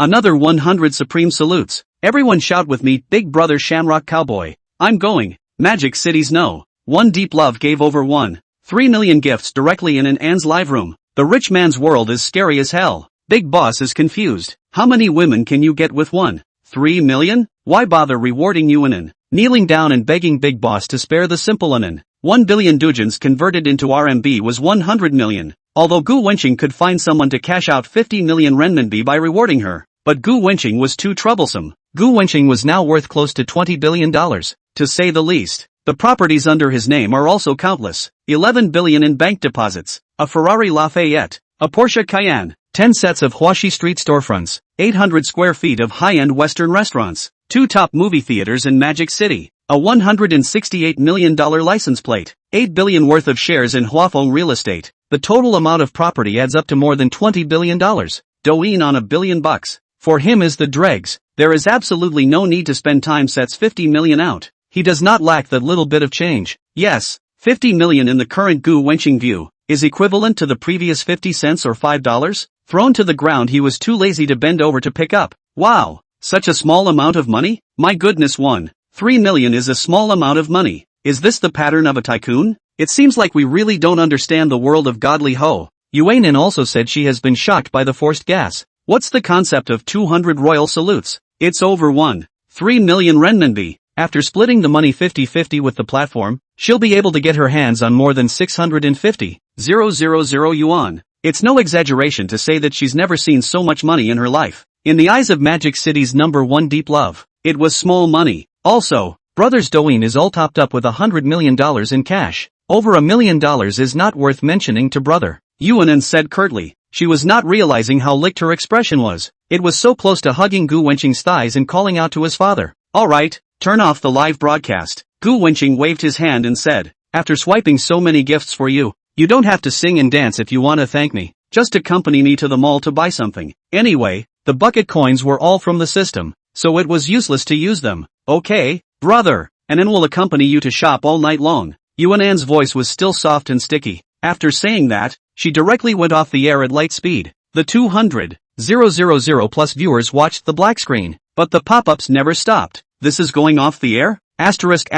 Another 100 Supreme Salutes. Everyone shout with me, Big Brother Shamrock Cowboy. I'm going. Magic City's no. 1 Deep Love gave over 1.3 million gifts directly in an Anne's live room. The rich man's world is scary as hell. Big Boss is confused. How many women can you get with 1.3 million? Why bother rewarding Yuanan? Kneeling down and begging Big Boss to spare the simple Anan. 1 billion dujins converted into RMB was 100 million. Although Gu Wenqing could find someone to cash out 50 million renminbi by rewarding her, but Gu Wenqing was too troublesome. Gu Wenqing was now worth close to $20 billion, to say the least. The properties under his name are also countless. 11 billion in bank deposits, a Ferrari Lafayette, a Porsche Cayenne, 10 sets of Huaxi Street storefronts, 800 square feet of high-end Western restaurants, 2 top movie theaters in Magic City, a $168 million license plate, 8 billion worth of shares in Huafeng real estate. The total amount of property adds up to more than $20 billion. Douyin on $1 billion. For him is the dregs. There is absolutely no need to spend time sets 50 million out. He does not lack that little bit of change. Yes, 50 million in the current Gu Wenqing view is equivalent to the previous 50 cents or $5. Thrown to the ground, he was too lazy to bend over to pick up. Wow! Such a small amount of money? My goodness, 1.3 million is a small amount of money. Is this the pattern of a tycoon? It seems like we really don't understand the world of godly Ho. Yuanin also said she has been shocked by the forced gas. What's the concept of 200 royal salutes? It's over 1.3 million renminbi. After splitting the money 50-50 with the platform, she'll be able to get her hands on more than 650,000 yuan. It's no exaggeration to say that she's never seen so much money in her life. In the eyes of Magic City's #1 deep love, it was small money. Also, Brothers Douyin is all topped up with $100 million in cash. Over $1 million is not worth mentioning to brother. Yuanin said curtly. She was not realizing how licked her expression was. It was so close to hugging Gu Wenqing's thighs and calling out to his father. Alright, turn off the live broadcast. Gu Wenqing waved his hand and said, after swiping so many gifts for you, you don't have to sing and dance if you want to thank me. Just accompany me to the mall to buy something. Anyway, the bucket coins were all from the system, so it was useless to use them. Okay, brother, and then we'll accompany you to shop all night long. Yuanan's voice was still soft and sticky. After saying that, she directly went off the air at light speed. The 200,000 plus viewers watched the black screen, but the pop-ups never stopped. This is going off the air? Asterisk.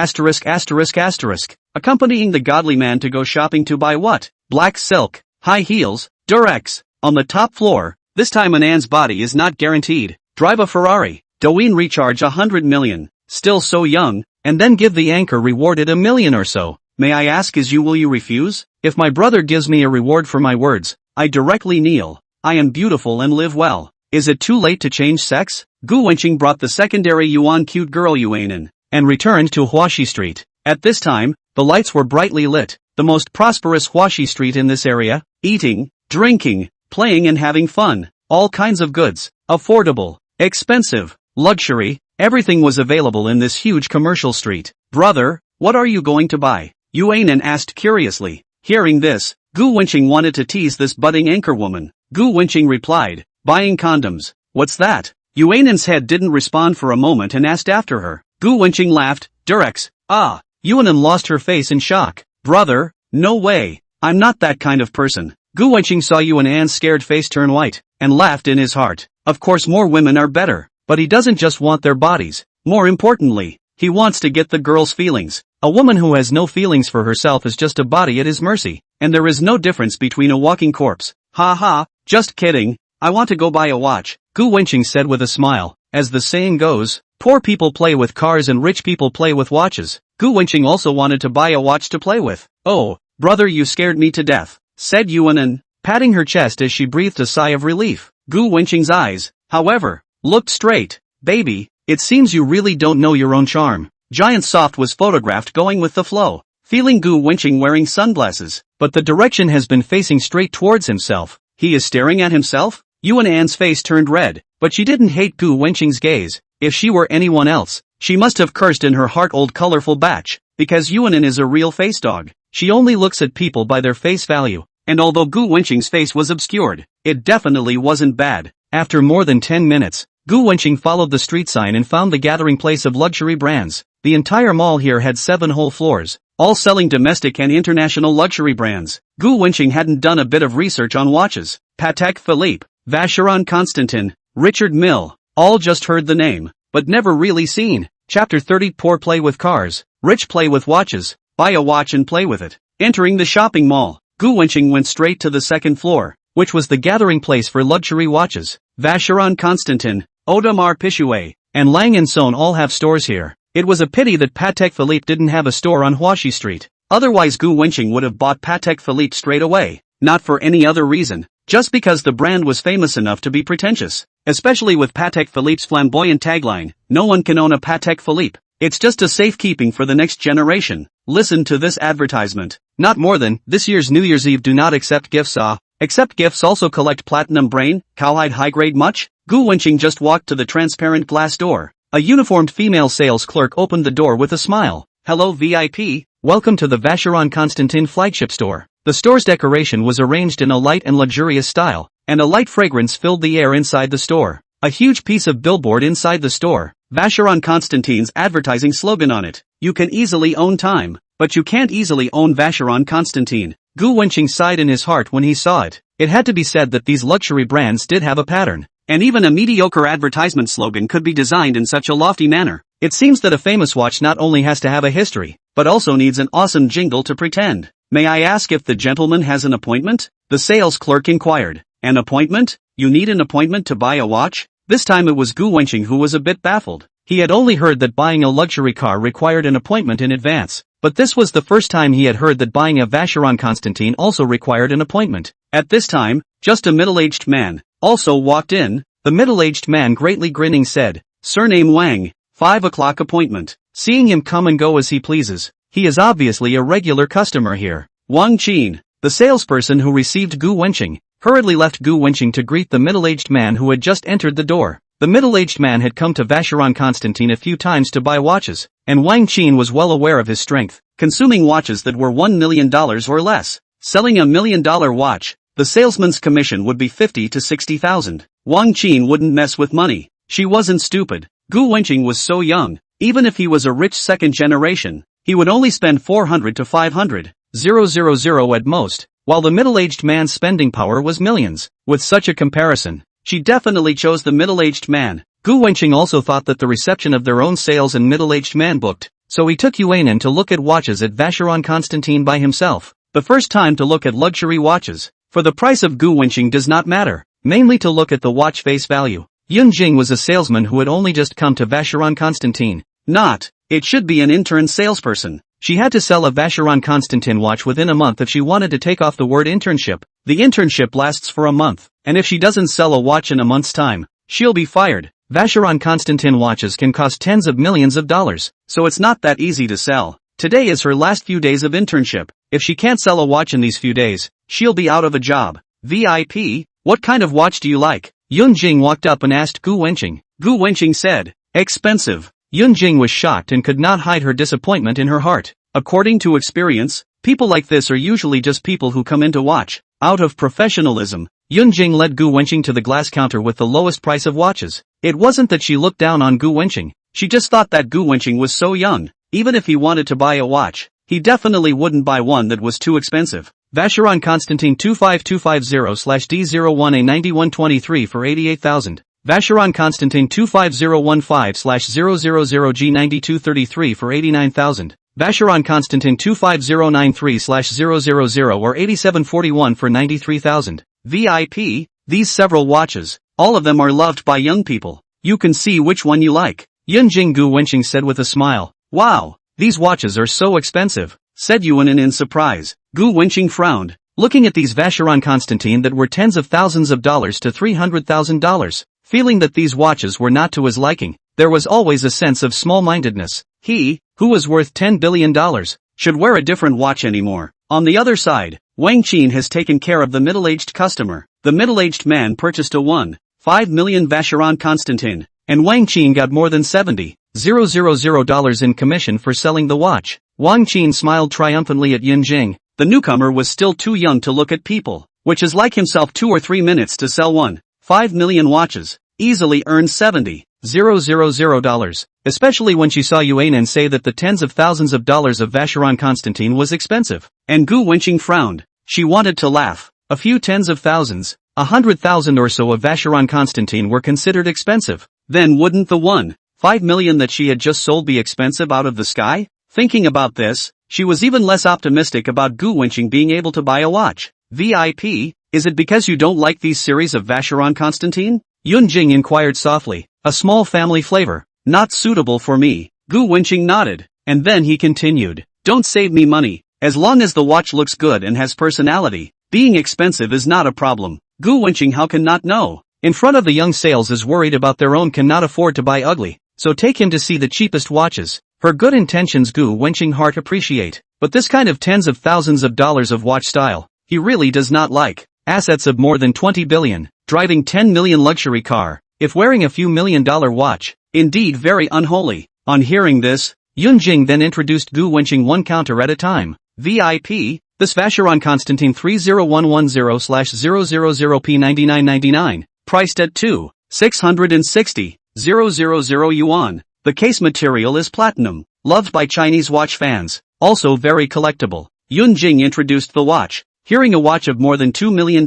Accompanying the godly man to go shopping to buy what? Black silk, high heels, Durex. On the top floor, this time Anan's body is not guaranteed. Drive a Ferrari. Douyin recharge 100 million, still so young, and then give the anchor rewarded $1 million or so. May I ask will you refuse? If my brother gives me a reward for my words, I directly kneel. I am beautiful and live well. Is it too late to change sex? Gu Wenqing brought the secondary Yuan cute girl Yuanin, and returned to Huaxi Street. At this time, the lights were brightly lit, the most prosperous Huaxi Street in this area, eating, drinking, playing and having fun, all kinds of goods, affordable, expensive, luxury, everything was available in this huge commercial street. Brother, what are you going to buy? Yuanin asked curiously. Hearing this, Gu Wenqing wanted to tease this budding anchorwoman. Gu Wenqing replied, buying condoms. What's that? Yuanin's head didn't respond for a moment and asked after her. Gu Wenqing laughed. Durex. Ah. Yuanin lost her face in shock. Brother, no way. I'm not that kind of person. Gu Wenqing saw Yuanan's scared face turn white, and laughed in his heart. Of course more women are better, but he doesn't just want their bodies. More importantly, he wants to get the girl's feelings. A woman who has no feelings for herself is just a body at his mercy, and there is no difference between a walking corpse. Ha ha, just kidding. I want to go buy a watch, Gu Wenqing said with a smile. As the saying goes, poor people play with cars and rich people play with watches. Gu Wenqing also wanted to buy a watch to play with. Oh, brother, you scared me to death, said Yuanin, patting her chest as she breathed a sigh of relief. Gu Wenqing's eyes, however, looked straight. Baby, it seems you really don't know your own charm. Giant Soft was photographed going with the flow, feeling Gu Wenqing wearing sunglasses, but the direction has been facing straight towards himself. He is staring at himself? Yuanan's face turned red, but she didn't hate Gu Wenqing's gaze. If she were anyone else, she must have cursed in her heart old colorful batch, because Yuanin is a real face dog. She only looks at people by their face value, and although Gu Wenqing's face was obscured, it definitely wasn't bad. After more than 10 minutes, Gu Wenqing followed the street sign and found the gathering place of luxury brands. The entire mall here had 7 whole floors, all selling domestic and international luxury brands. Gu Wenqing hadn't done a bit of research on watches. Patek Philippe, Vacheron Constantin, Richard Mille, all just heard the name, but never really seen. Chapter 30. Poor play with cars, rich play with watches. Buy a watch and play with it. Entering the shopping mall, Gu Wenqing went straight to the second floor, which was the gathering place for luxury watches. Vacheron Constantin, Audemars Piguet, and Lang & Son all have stores here. It was a pity that Patek Philippe didn't have a store on Huaxi Street. Otherwise Gu Wenqing would have bought Patek Philippe straight away. Not for any other reason, just because the brand was famous enough to be pretentious. Especially with Patek Philippe's flamboyant tagline, no one can own a Patek Philippe. It's just a safekeeping for the next generation. Listen to this advertisement. Not more than, this year's New Year's Eve do not accept gifts. Accept gifts, also collect platinum brain, cowhide high grade much? Gu Wenqing just walked to the transparent glass door. A uniformed female sales clerk opened the door with a smile. Hello VIP, welcome to the Vacheron Constantin flagship store. The store's decoration was arranged in a light and luxurious style, and a light fragrance filled the air inside the store. A huge piece of billboard inside the store, Vacheron Constantin's advertising slogan on it. You can easily own time, but you can't easily own Vacheron Constantin. Gu Wenqing sighed in his heart when he saw it. It had to be said that these luxury brands did have a pattern. And even a mediocre advertisement slogan could be designed in such a lofty manner. It seems that a famous watch not only has to have a history, but also needs an awesome jingle to pretend. May I ask if the gentleman has an appointment? The sales clerk inquired. An appointment? You need an appointment to buy a watch? This time it was Gu Wenqing who was a bit baffled. He had only heard that buying a luxury car required an appointment in advance, but this was the first time he had heard that buying a Vacheron Constantin also required an appointment. At this time, just a middle-aged man also walked in. The middle-aged man greatly grinning said, "Surname Wang, 5 o'clock appointment." Seeing him come and go as he pleases, he is obviously a regular customer here. Wang Qin, the salesperson who received Gu Wenqing, hurriedly left Gu Wenqing to greet the middle-aged man who had just entered the door. The middle-aged man had come to Vacheron Constantin a few times to buy watches, and Wang Qin was well aware of his strength, consuming watches that were $1 million or less. Selling a $1 million watch, the salesman's commission would be 50 to 60,000. Wang Qin wouldn't mess with money. She wasn't stupid. Gu Wenqing was so young. Even if he was a rich second generation, he would only spend 400 to 500,000 at most, while the middle-aged man's spending power was millions. With such a comparison, she definitely chose the middle-aged man. Gu Wenqing also thought that the reception of their own sales and middle-aged man booked, so he took Yuanan to look at watches at Vacheron Constantin by himself. The first time to look at luxury watches. For the price of Gu Wenqing does not matter, mainly to look at the watch face value. Yun Jing was a salesman who had only just come to Vacheron Constantin. It should be an intern salesperson. She had to sell a Vacheron Constantin watch within a month if she wanted to take off the word internship. The internship lasts for a month, and if she doesn't sell a watch in a month's time, she'll be fired. Vacheron Constantin watches can cost tens of millions of dollars, so it's not that easy to sell. Today is her last few days of internship. If she can't sell a watch in these few days, she'll be out of a job. VIP, what kind of watch do you like? Yun Jing walked up and asked Gu Wenqing. Gu Wenqing said, "Expensive." Yun Jing was shocked and could not hide her disappointment in her heart. According to experience, people like this are usually just people who come in to watch. Out of professionalism, Yun Jing led Gu Wenqing to the glass counter with the lowest price of watches. It wasn't that she looked down on Gu Wenqing, she just thought that Gu Wenqing was so young. Even if he wanted to buy a watch, he definitely wouldn't buy one that was too expensive. Vacheron Constantin 25250/D01A9123 for 88,000. Vacheron Constantin 25015/000G9233 for 89,000. Vacheron Constantin 25093/000 or 8741 for 93,000. VIP, these several watches, all of them are loved by young people. You can see which one you like. Yun Jing, Gu Wenqing said with a smile. Wow, these watches are so expensive, said Yuanan in surprise. Gu Wenqing frowned, looking at these Vacheron Constantin that were tens of thousands of dollars to $300,000. Feeling that these watches were not to his liking, there was always a sense of small-mindedness. He, who was worth $10 billion, should wear a different watch anymore. On the other side, Wang Qin has taken care of the middle-aged customer. The middle-aged man purchased a $1.5 million Vacheron Constantin, and Wang Qin got more than $70,000 in commission for selling the watch. Wang Qin smiled triumphantly at Yun Jing. The newcomer was still too young to look at people, which is like himself 2 or 3 minutes to sell $1.5 million watches, easily earned $70,000, especially when she saw Yuanan say that the tens of thousands of dollars of Vacheron Constantin was expensive. And Gu Wenqing frowned. She wanted to laugh. A few tens of thousands, 100,000 or so of Vacheron Constantin were considered expensive. Then wouldn't the $1.5 million that she had just sold be expensive out of the sky? Thinking about this, she was even less optimistic about Gu Wenqing being able to buy a watch. VIP, is it because you don't like these series of Vacheron Constantin? Yun Jing inquired softly. A small family flavor, not suitable for me. Gu Wenqing nodded, and then he continued. Don't save me money. As long as the watch looks good and has personality, being expensive is not a problem. Gu Wenqing how can not know? In front of the young sales is worried about their own cannot afford to buy ugly, so take him to see the cheapest watches. Her good intentions Gu Wenqing heart appreciate, but this kind of tens of thousands of dollars of watch style, he really does not like. Assets of more than 20 billion, driving 10 million luxury car, if wearing a few $1 million watch, indeed very unholy. On hearing this, Yun Jing then introduced Gu Wenqing one counter at a time. VIP, this Vacheron Constantin 30110/000P9999, priced at 2,660,000 yuan. The case material is platinum, loved by Chinese watch fans, also very collectible. Yun Jing introduced the watch. Hearing a watch of more than $2 million,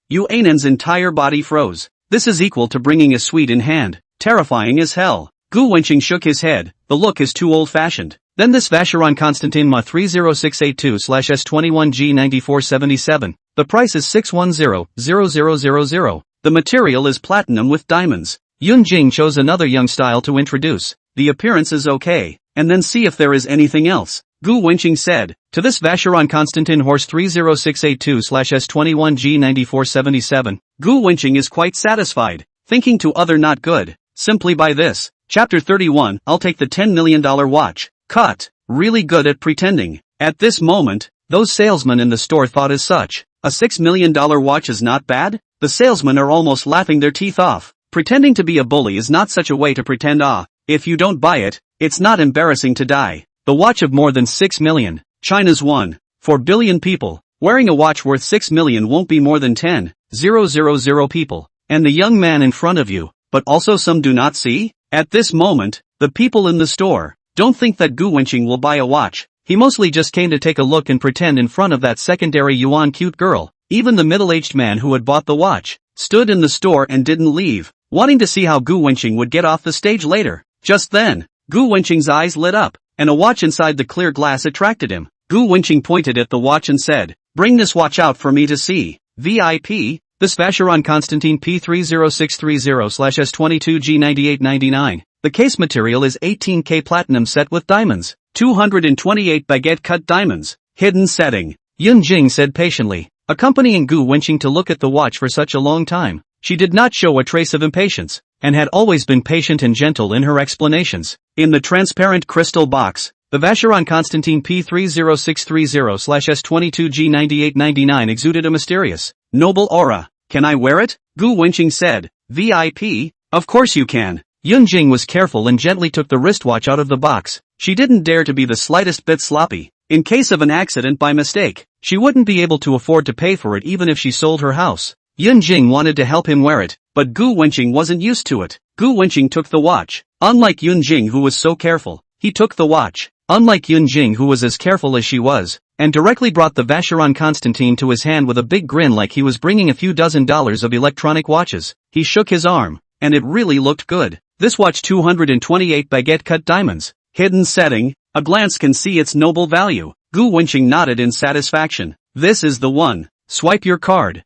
Yu Ainan's entire body froze. This is equal to bringing a sweet in hand. Terrifying as hell. Gu Wenqing shook his head. The look is too old-fashioned. Then this Vacheron Constantin Ma 30682/S21G9477. The price is 610,000. The material is platinum with diamonds. Yun Jing chose another young style to introduce. The appearance is okay, and then see if there is anything else. Gu Wenqing said. To this Vacheron Constantin Horse 30682/S21G9477. Gu Wenqing is quite satisfied, thinking to other not good. Simply buy this. Chapter 31, I'll take the $10 million watch. Cut. Really good at pretending. At this moment, those salesmen in the store thought as such. A $6 million watch is not bad? The salesmen are almost laughing their teeth off. Pretending to be a bully is not such a way to pretend. If you don't buy it, it's not embarrassing to die. The watch of more than 6 million. China's 1.4 billion people. Wearing a watch worth 6 million won't be more than 10,000 people. And the young man in front of you, but also some do not see? At this moment, the people in the store don't think that Gu Wenqing will buy a watch. He mostly just came to take a look and pretend in front of that secondary yuan cute girl. Even the middle-aged man who had bought the watch stood in the store and didn't leave, wanting to see how Gu Wenqing would get off the stage later. Just then, Gu Wenqing's eyes lit up, and a watch inside the clear glass attracted him. Gu Wenqing pointed at the watch and said, "Bring this watch out for me to see." VIP. This Vacheron Constantin P30630/S22G9899. The case material is 18K platinum set with diamonds. 228 baguette cut diamonds. Hidden setting. Yun Jing said patiently, accompanying Gu Wenqing to look at the watch for such a long time. She did not show a trace of impatience, and had always been patient and gentle in her explanations. In the transparent crystal box, the Vacheron Constantin P30630/S22G9899 exuded a mysterious, noble aura. Can I wear it? Gu Wenqing said. VIP? Of course you can. Yun Jing was careful and gently took the wristwatch out of the box. She didn't dare to be the slightest bit sloppy. In case of an accident by mistake, she wouldn't be able to afford to pay for it even if she sold her house. Yun Jing wanted to help him wear it, but Gu Wenqing wasn't used to it. Gu Wenqing took the watch. Unlike Yun Jing who was so careful, he took the watch. Unlike Yun Jing who was as careful as she was, and directly brought the Vacheron Constantin to his hand with a big grin like he was bringing a few $dozen of electronic watches. He shook his arm, and it really looked good. This watch 228 baguette cut diamonds. Hidden setting, a glance can see its noble value. Gu Wenqing nodded in satisfaction. This is the one. Swipe your card.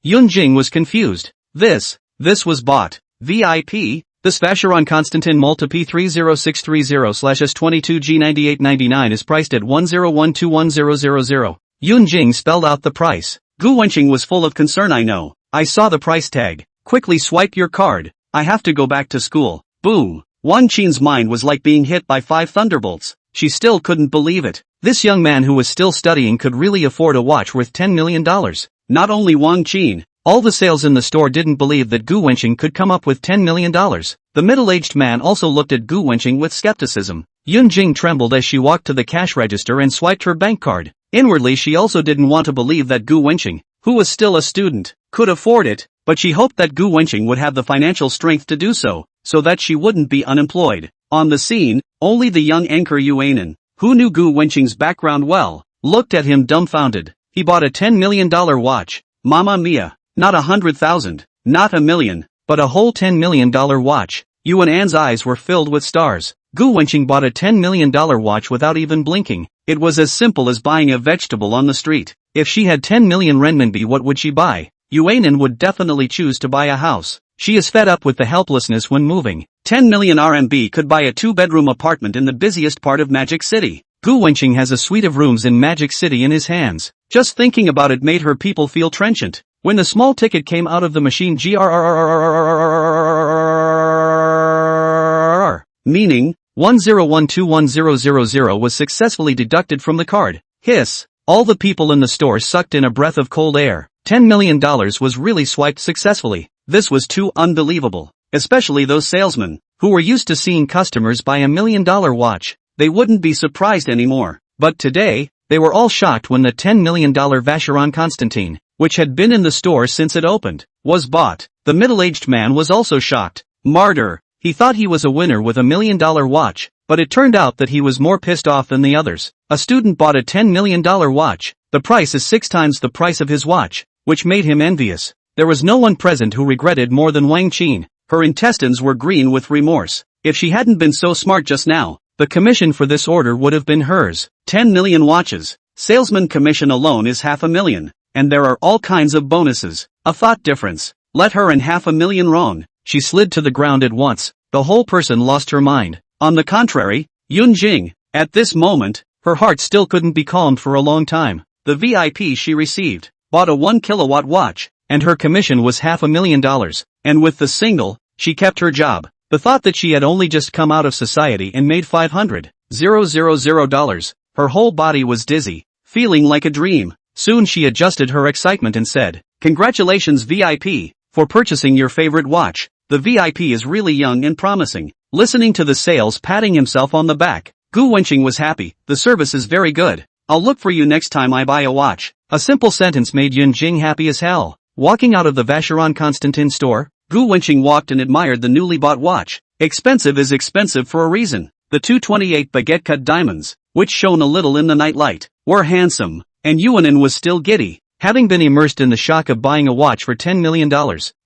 Yun Jing was confused. This was bought. VIP? This Vacheron Constantin Malta P30630/S22G9899 is priced at 10121,000. Yun Jing spelled out the price. Gu Wenqing was full of concern. I know. I saw the price tag. Quickly swipe your card. I have to go back to school. Boom. Wang Qin's mind was like being hit by 5 thunderbolts. She still couldn't believe it. This young man who was still studying could really afford a watch worth $10 million. Not only Wang Qin. All the sales in the store didn't believe that Gu Wenqing could come up with $10 million. The middle-aged man also looked at Gu Wenqing with skepticism. Yun Jing trembled as she walked to the cash register and swiped her bank card. Inwardly she also didn't want to believe that Gu Wenqing, who was still a student, could afford it, but she hoped that Gu Wenqing would have the financial strength to do so that she wouldn't be unemployed. On the scene, only the young anchor Yu Ainan, who knew Gu Wenqing's background well, looked at him dumbfounded. He bought a $10 million watch. Mamma mia. Not 100,000, not a million, but a whole $10 million watch. Yuan An's eyes were filled with stars. Gu Wenqing bought a $10 million watch without even blinking. It was as simple as buying a vegetable on the street. If she had 10 million renminbi, what would she buy? Yuan An would definitely choose to buy a house. She is fed up with the helplessness when moving. 10 million RMB could buy a 2-bedroom apartment in the busiest part of Magic City. Gu Wenqing has a suite of rooms in Magic City in his hands. Just thinking about it made her people feel trenchant. When the small ticket came out of the machine, meaning 10121,000 was successfully deducted from the card. Hiss! All the people in the store sucked in a breath of cold air. $10 million was really swiped successfully. This was too unbelievable. Especially those salesmen, who were used to seeing customers buy $1 million watch. They wouldn't be surprised anymore. But today, they were all shocked when the $10 million Vacheron Constantin, which had been in the store since it opened, was bought. The middle-aged man was also shocked. Martyr. He thought he was a winner with $1 million watch, but it turned out that he was more pissed off than the others. A student bought a $10 million watch. The price is 6 times the price of his watch, which made him envious. There was no one present who regretted more than Wenqing. Her intestines were green with remorse. If she hadn't been so smart just now, the commission for this order would have been hers. 10 million watches. Salesman commission alone is $500,000. And there are all kinds of bonuses. A thought difference. Let her in $500,000 wrong. She slid to the ground at once. The whole person lost her mind. On the contrary, Yunjing, at this moment, her heart still couldn't be calmed for a long time. The VIP she received, bought a 1 kilowatt watch, and her commission was $500,000. And with the single, she kept her job. The thought that she had only just come out of society and made $500,000, her whole body was dizzy, feeling like a dream. Soon she adjusted her excitement and said, "Congratulations VIP, for purchasing your favorite watch. The VIP is really young and promising." Listening to the sales patting himself on the back, Gu Wenqing was happy. "The service is very good. I'll look for you next time I buy a watch." A simple sentence made Yunjing happy as hell. Walking out of the Vacheron Constantin store, Gu Wenqing walked and admired the newly bought watch. Expensive is expensive for a reason. The 228 baguette-cut diamonds, which shone a little in the night light, were handsome, and Yuanin was still giddy, having been immersed in the shock of buying a watch for $10 million.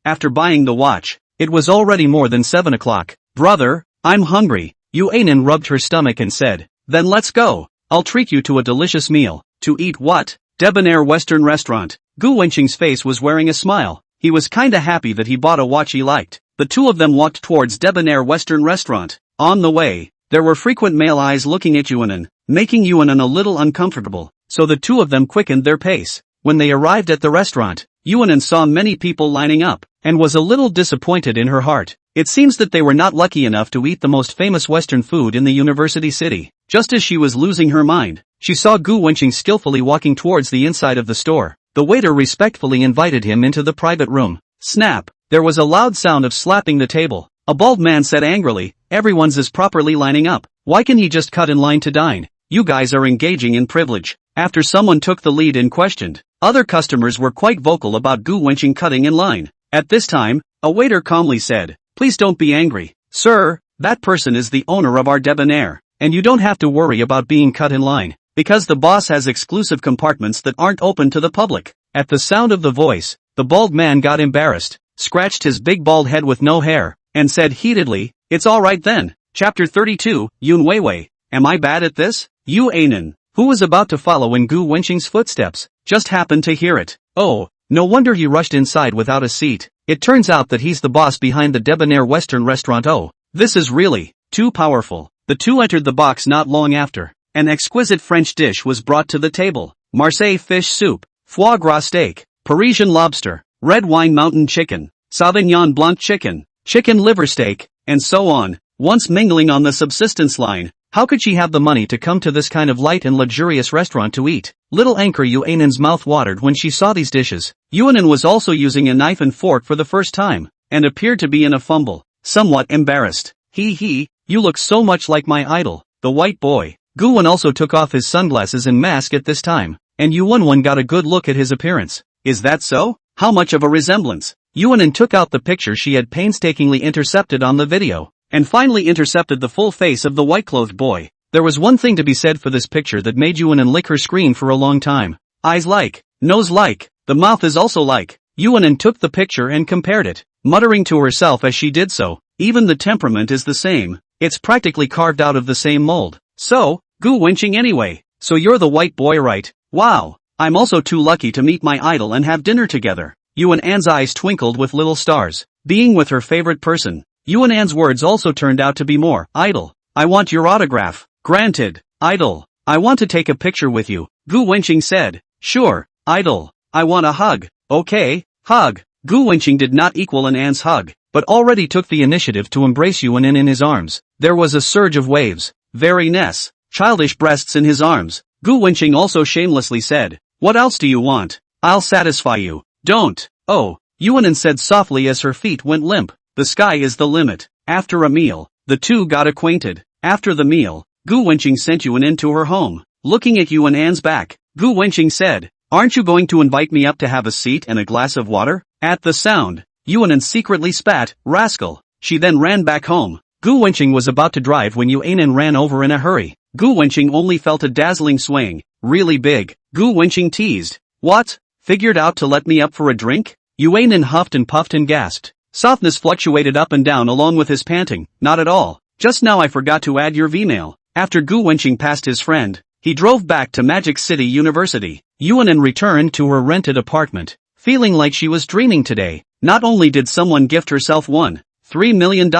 After buying the watch, it was already more than 7 o'clock. "Brother, I'm hungry." Yuanin rubbed her stomach and said, "Then let's go. I'll treat you to a delicious meal." To eat what? Debonair Western restaurant. Gu Wenqing's face was wearing a smile. He was kinda happy that he bought a watch he liked. The two of them walked towards Debonair Western restaurant. On the way, there were frequent male eyes looking at Yuanin, making Yuanin a little uncomfortable, so the two of them quickened their pace. When they arrived at the restaurant, Yuanin saw many people lining up, and was a little disappointed in her heart. It seems that they were not lucky enough to eat the most famous Western food in the university city. Just as she was losing her mind, she saw Gu Wenqing skillfully walking towards the inside of the store. The waiter respectfully invited him into the private room. Snap! There was a loud sound of slapping the table. A bald man said angrily, "Everyone's is properly lining up. Why can he just cut in line to dine? You guys are engaging in privilege." After someone took the lead and questioned, other customers were quite vocal about Gu Wenqing cutting in line. At this time, a waiter calmly said, "Please don't be angry. Sir, that person is the owner of our Debonair, and you don't have to worry about being cut in line, because the boss has exclusive compartments that aren't open to the public." At the sound of the voice, the bald man got embarrassed, scratched his big bald head with no hair, and said heatedly, "It's alright then." Chapter 32, Yun Weiwei. Am I bad at this? Yu Anan, who was about to follow in Gu Wenqing's footsteps, just happened to hear it. Oh, no wonder he rushed inside without a seat. It turns out that he's the boss behind the Debonair Western restaurant. Oh, this is really too powerful. The two entered the box not long after. An exquisite French dish was brought to the table. Marseille fish soup, foie gras steak, Parisian lobster, red wine mountain chicken, Sauvignon Blanc chicken, chicken liver steak, and so on. Once mingling on the subsistence line, how could she have the money to come to this kind of light and luxurious restaurant to eat? Little anchor Yuanin's mouth watered when she saw these dishes. Yuanin was also using a knife and fork for the first time, and appeared to be in a fumble, somewhat embarrassed. "He, you look so much like my idol, the white boy." Guwen also took off his sunglasses and mask at this time, and Yuan got a good look at his appearance. "Is that so? How much of a resemblance?" Yuanin took out the picture she had painstakingly intercepted on the video, and finally intercepted the full face of the white-clothed boy. There was one thing to be said for this picture that made Yuanin lick her screen for a long time. Eyes like, nose like, the mouth is also like. Yuanin took the picture and compared it, muttering to herself as she did so, "Even the temperament is the same. It's practically carved out of the same mold." "So, Gu Wenqing anyway, so you're the white boy, right? Wow, I'm also too lucky to meet my idol and have dinner together." Yuan's eyes twinkled with little stars. Being with her favorite person, Yuan's words also turned out to be more. "Idol, I want your autograph." "Granted, idol, I want to take a picture with you," Gu Wenqing said. "Sure, idol, I want a hug." "Okay, hug." Gu Wenqing did not equal An's hug, but already took the initiative to embrace Yuan in his arms. There was a surge of waves, very nice, childish breasts in his arms. Gu Wenqing also shamelessly said, "What else do you want? I'll satisfy you." "Don't." "Oh," Yuan said softly as her feet went limp. "The sky is the limit." After a meal, the two got acquainted. After the meal, Gu Wenqing sent Yuan into her home. Looking at Yuan's back, Gu Wenqing said, "Aren't you going to invite me up to have a seat and a glass of water?" At the sound, Yuan secretly spat, "Rascal." She then ran back home. Gu Wenqing was about to drive when Yuan ran over in a hurry. Gu Wenqing only felt a dazzling swing. Really big. Gu Wenqing teased. What? Figured out to let me up for a drink? Yuanin huffed and puffed and gasped. Softness fluctuated up and down along with his panting. Not at all. Just now I forgot to add your V-mail. After Gu Wenqing passed his friend, he drove back to Magic City University. Yuanin returned to her rented apartment, feeling like she was dreaming today. Not only did someone gift herself $1.3 million,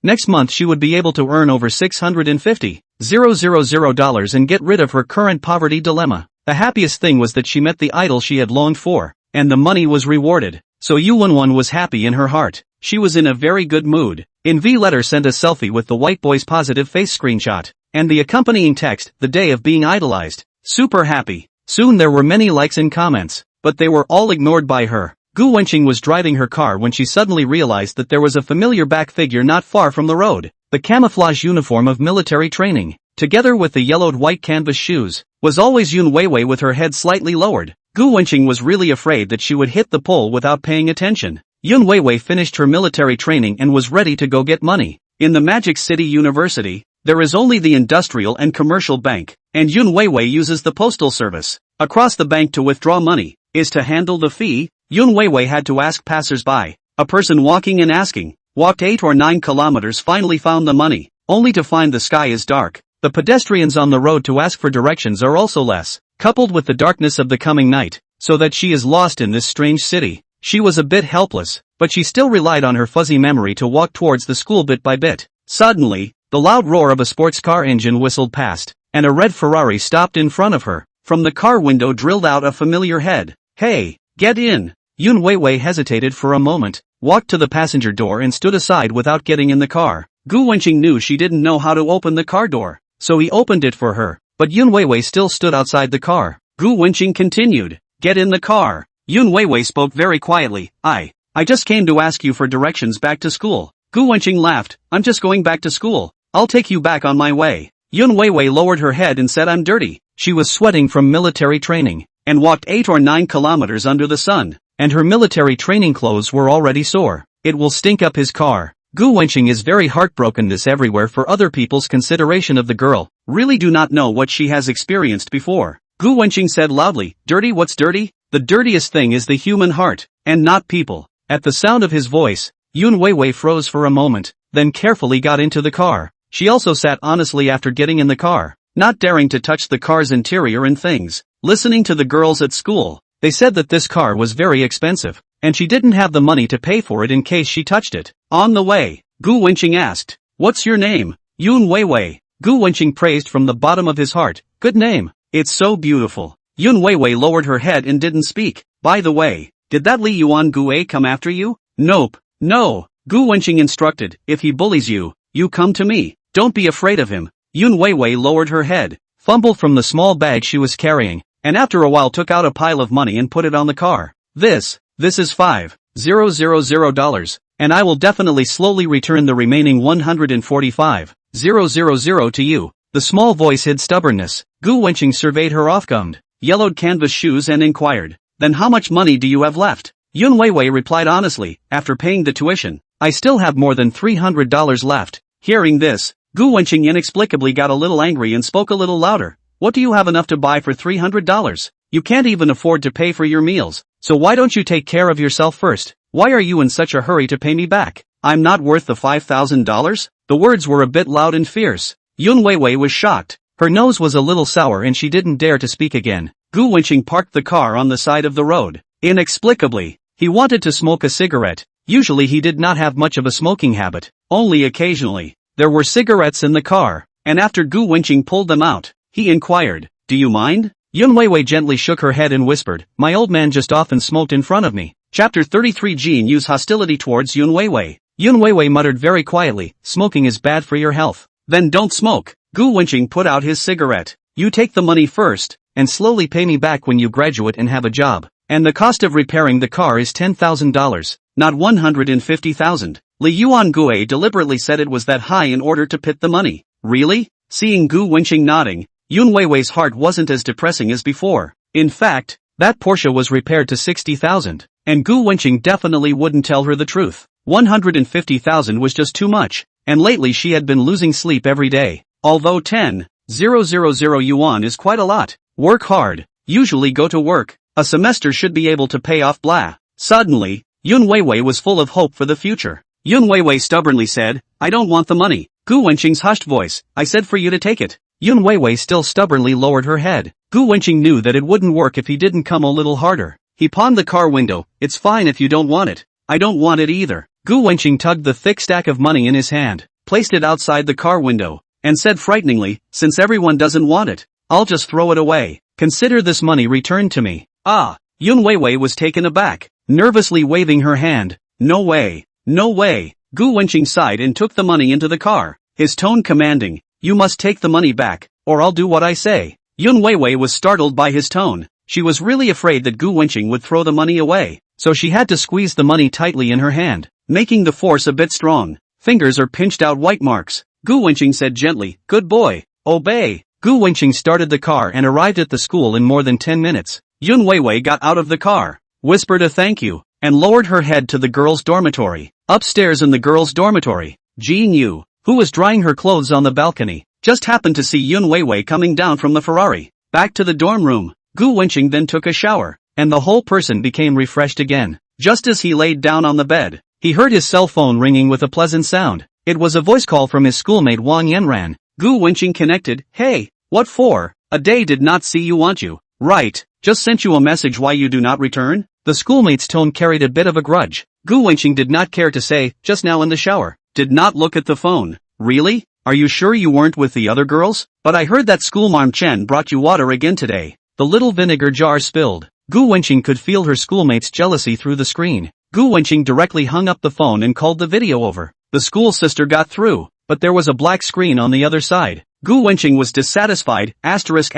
next month she would be able to earn over $650,000 and get rid of her current poverty dilemma. The happiest thing was that she met the idol she had longed for, and the money was rewarded. So Yuanwan was happy in her heart. She was in a very good mood. In V-letter sent a selfie with the white boy's positive face screenshot, and the accompanying text, the day of being idolized. Super happy. Soon there were many likes and comments, but they were all ignored by her. Gu Wenqing was driving her car when she suddenly realized that there was a familiar back figure not far from the road. The camouflage uniform of military training, together with the yellowed white canvas shoes, was always Yun Weiwei with her head slightly lowered. Gu Wenqing was really afraid that she would hit the pole without paying attention. Yun Weiwei finished her military training and was ready to go get money. In the Magic City University, there is only the industrial and commercial bank, and Yun Weiwei uses the postal service. Across the bank to withdraw money is to handle the fee. Yun Weiwei had to ask passers-by. A person walking and asking, walked 8 or 9 kilometers, finally found the money, only to find the sky is dark. The pedestrians on the road to ask for directions are also less, coupled with the darkness of the coming night, so that she is lost in this strange city. She was a bit helpless, but she still relied on her fuzzy memory to walk towards the school bit by bit. Suddenly, the loud roar of a sports car engine whistled past, and a red Ferrari stopped in front of her. From the car window drilled out a familiar head. Hey, get in! Yun Weiwei hesitated for a moment, walked to the passenger door and stood aside without getting in the car. Gu Wenqing knew she didn't know how to open the car door, so he opened it for her, but Yun Weiwei still stood outside the car. Gu Wenqing continued, get in the car. Yun Weiwei spoke very quietly, I just came to ask you for directions back to school. Gu Wenqing laughed, I'm just going back to school. I'll take you back on my way. Yun Weiwei lowered her head and said I'm dirty. She was sweating from military training, and walked 8 or 9 kilometers under the sun, and her military training clothes were already sore. It will stink up his car. Gu Wenqing is very heartbroken this everywhere for other people's consideration of the girl, really do not know what she has experienced before. Gu Wenqing said loudly, dirty, what's dirty? The dirtiest thing is the human heart, and not people. At the sound of his voice, Yun Weiwei froze for a moment, then carefully got into the car. She also sat honestly after getting in the car, not daring to touch the car's interior and things. Listening to the girls at school, they said that this car was very expensive, and she didn't have the money to pay for it in case she touched it. On the way, Gu Wenqing asked, what's your name? Yun Weiwei. Gu Wenqing praised from the bottom of his heart, good name. It's so beautiful. Yun Weiwei lowered her head and didn't speak. By the way, did that Li Yuan Gue come after you? Nope. No. Gu Wenqing instructed, if he bullies you, you come to me. Don't be afraid of him. Yun Weiwei lowered her head, fumbled from the small bag she was carrying, and after a while took out a pile of money and put it on the car. This is $5,000, and I will definitely slowly return the remaining $145,000 to you. The small voice hid stubbornness. Gu Wenqing surveyed her off-gummed, yellowed canvas shoes and inquired, then how much money do you have left? Yun Weiwei replied honestly, after paying the tuition, I still have more than $300 left. Hearing this, Gu Wenqing inexplicably got a little angry and spoke a little louder. What do you have enough to buy for $300? You can't even afford to pay for your meals, so why don't you take care of yourself first? Why are you in such a hurry to pay me back? I'm not worth the $5,000? The words were a bit loud and fierce. Yun Weiwei was shocked. Her nose was a little sour and she didn't dare to speak again. Gu Wenqing parked the car on the side of the road. Inexplicably, he wanted to smoke a cigarette. Usually he did not have much of a smoking habit, only occasionally. There were cigarettes in the car, and after Gu Wenqing pulled them out, he inquired, do you mind? Yun Weiwei gently shook her head and whispered, my old man just often smoked in front of me. Chapter 33 Jin used hostility towards Yun Weiwei. Yun Weiwei muttered very quietly, smoking is bad for your health. Then don't smoke. Gu Wenqing put out his cigarette. You take the money first, and slowly pay me back when you graduate and have a job. And the cost of repairing the car is $10,000, not $150,000. Li Yuan Gue deliberately said it was that high in order to pit the money. Really? Seeing Gu Wenqing nodding, Yun Weiwei's heart wasn't as depressing as before. In fact, that Porsche was repaired to $60,000, and Gu Wenqing definitely wouldn't tell her the truth. $150,000 was just too much, and lately she had been losing sleep every day. Although $10,000 000 yuan is quite a lot. Work hard. Usually go to work. A semester should be able to pay off blah. Suddenly, Yun Weiwei was full of hope for the future. Yun Weiwei stubbornly said, I don't want the money. Gu Wenqing's hushed voice, I said for you to take it. Yun Weiwei still stubbornly lowered her head. Gu Wenqing knew that it wouldn't work if he didn't come a little harder. He pawned the car window, it's fine if you don't want it. I don't want it either. Gu Wenqing tugged the thick stack of money in his hand, placed it outside the car window, and said frighteningly, since everyone doesn't want it, I'll just throw it away. Consider this money returned to me. Ah! Yun Weiwei was taken aback, nervously waving her hand. No way. No way. Gu Wenqing sighed and took the money into the car, his tone commanding, you must take the money back, or I'll do what I say. Yun Weiwei was startled by his tone. She was really afraid that Gu Wenqing would throw the money away, so she had to squeeze the money tightly in her hand, making the force a bit strong. Fingers are pinched out white marks. Gu Wenqing said gently, good boy, obey. Gu Wenqing started the car and arrived at the school in more than 10 minutes. Yun Weiwei got out of the car, whispered a thank you, and lowered her head to the girls' dormitory. Upstairs in the girls' dormitory, Jean Yu, who was drying her clothes on the balcony, just happened to see Yun Weiwei coming down from the Ferrari. Back to the dorm room, Gu Wenqing then took a shower, and the whole person became refreshed again. Just as he laid down on the bed, he heard his cell phone ringing with a pleasant sound. It was a voice call from his schoolmate Wang Yanran. Gu Wenqing connected, hey, what for? A day did not see you want you. Right, just sent you a message why you do not return? The schoolmate's tone carried a bit of a grudge. Gu Wenqing did not care to say, just now in the shower. Did not look at the phone. Really? Are you sure you weren't with the other girls? But I heard that schoolmarm Chen brought you water again today. The little vinegar jar spilled. Gu Wenqing could feel her schoolmate's jealousy through the screen. Gu Wenqing directly hung up the phone and called the video over. The school sister got through, but there was a black screen on the other side. Gu Wenqing was dissatisfied, asterisk.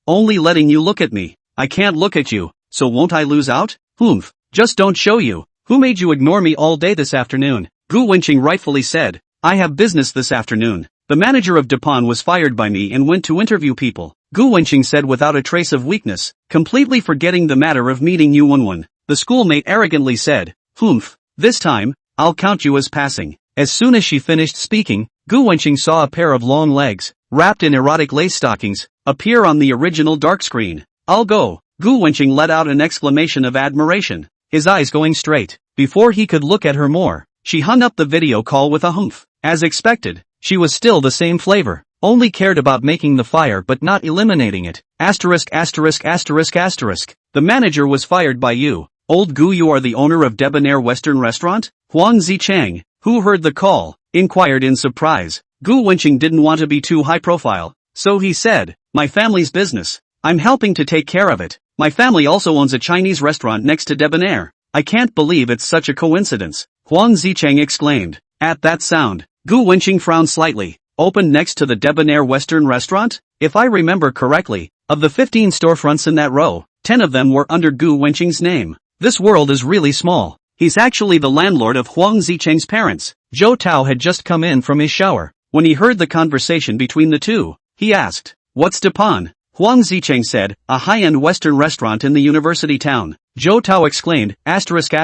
Only letting you look at me. I can't look at you, so won't I lose out? Humph. Just don't show you. Who made you ignore me all day this afternoon? Gu Wenqing rightfully said, I have business this afternoon. The manager of Dupont was fired by me and went to interview people. Gu Wenqing said without a trace of weakness, completely forgetting the matter of meeting Yu Wenwen. The schoolmate arrogantly said, Humph. This time, I'll count you as passing. As soon as she finished speaking, Gu Wenqing saw a pair of long legs, wrapped in erotic lace stockings, appear on the original dark screen. I'll go. Gu Wenqing let out an exclamation of admiration, his eyes going straight. Before he could look at her more, she hung up the video call with a humph. As expected, she was still the same flavor, only cared about making the fire but not eliminating it. Asterisk. The manager was fired by you. Old Gu, you are the owner of Debonair Western Restaurant? Huang Zicheng, who heard the call, inquired in surprise. Gu Wenqing didn't want to be too high profile, so he said, my family's business. I'm helping to take care of it. My family also owns a Chinese restaurant next to Debonair. I can't believe it's such a coincidence. Huang Zicheng exclaimed. At that sound, Gu Wenqing frowned slightly. Opened next to the Debonair Western Restaurant? If I remember correctly, of the 15 storefronts in that row, 10 of them were under Gu Wenqing's name. This world is really small. He's actually the landlord of Huang Zicheng's parents. Zhou Tao had just come in from his shower. When he heard the conversation between the two, he asked, what's Dupont? Huang Zicheng said, a high-end Western restaurant in the university town. Zhou Tao exclaimed, asterisk.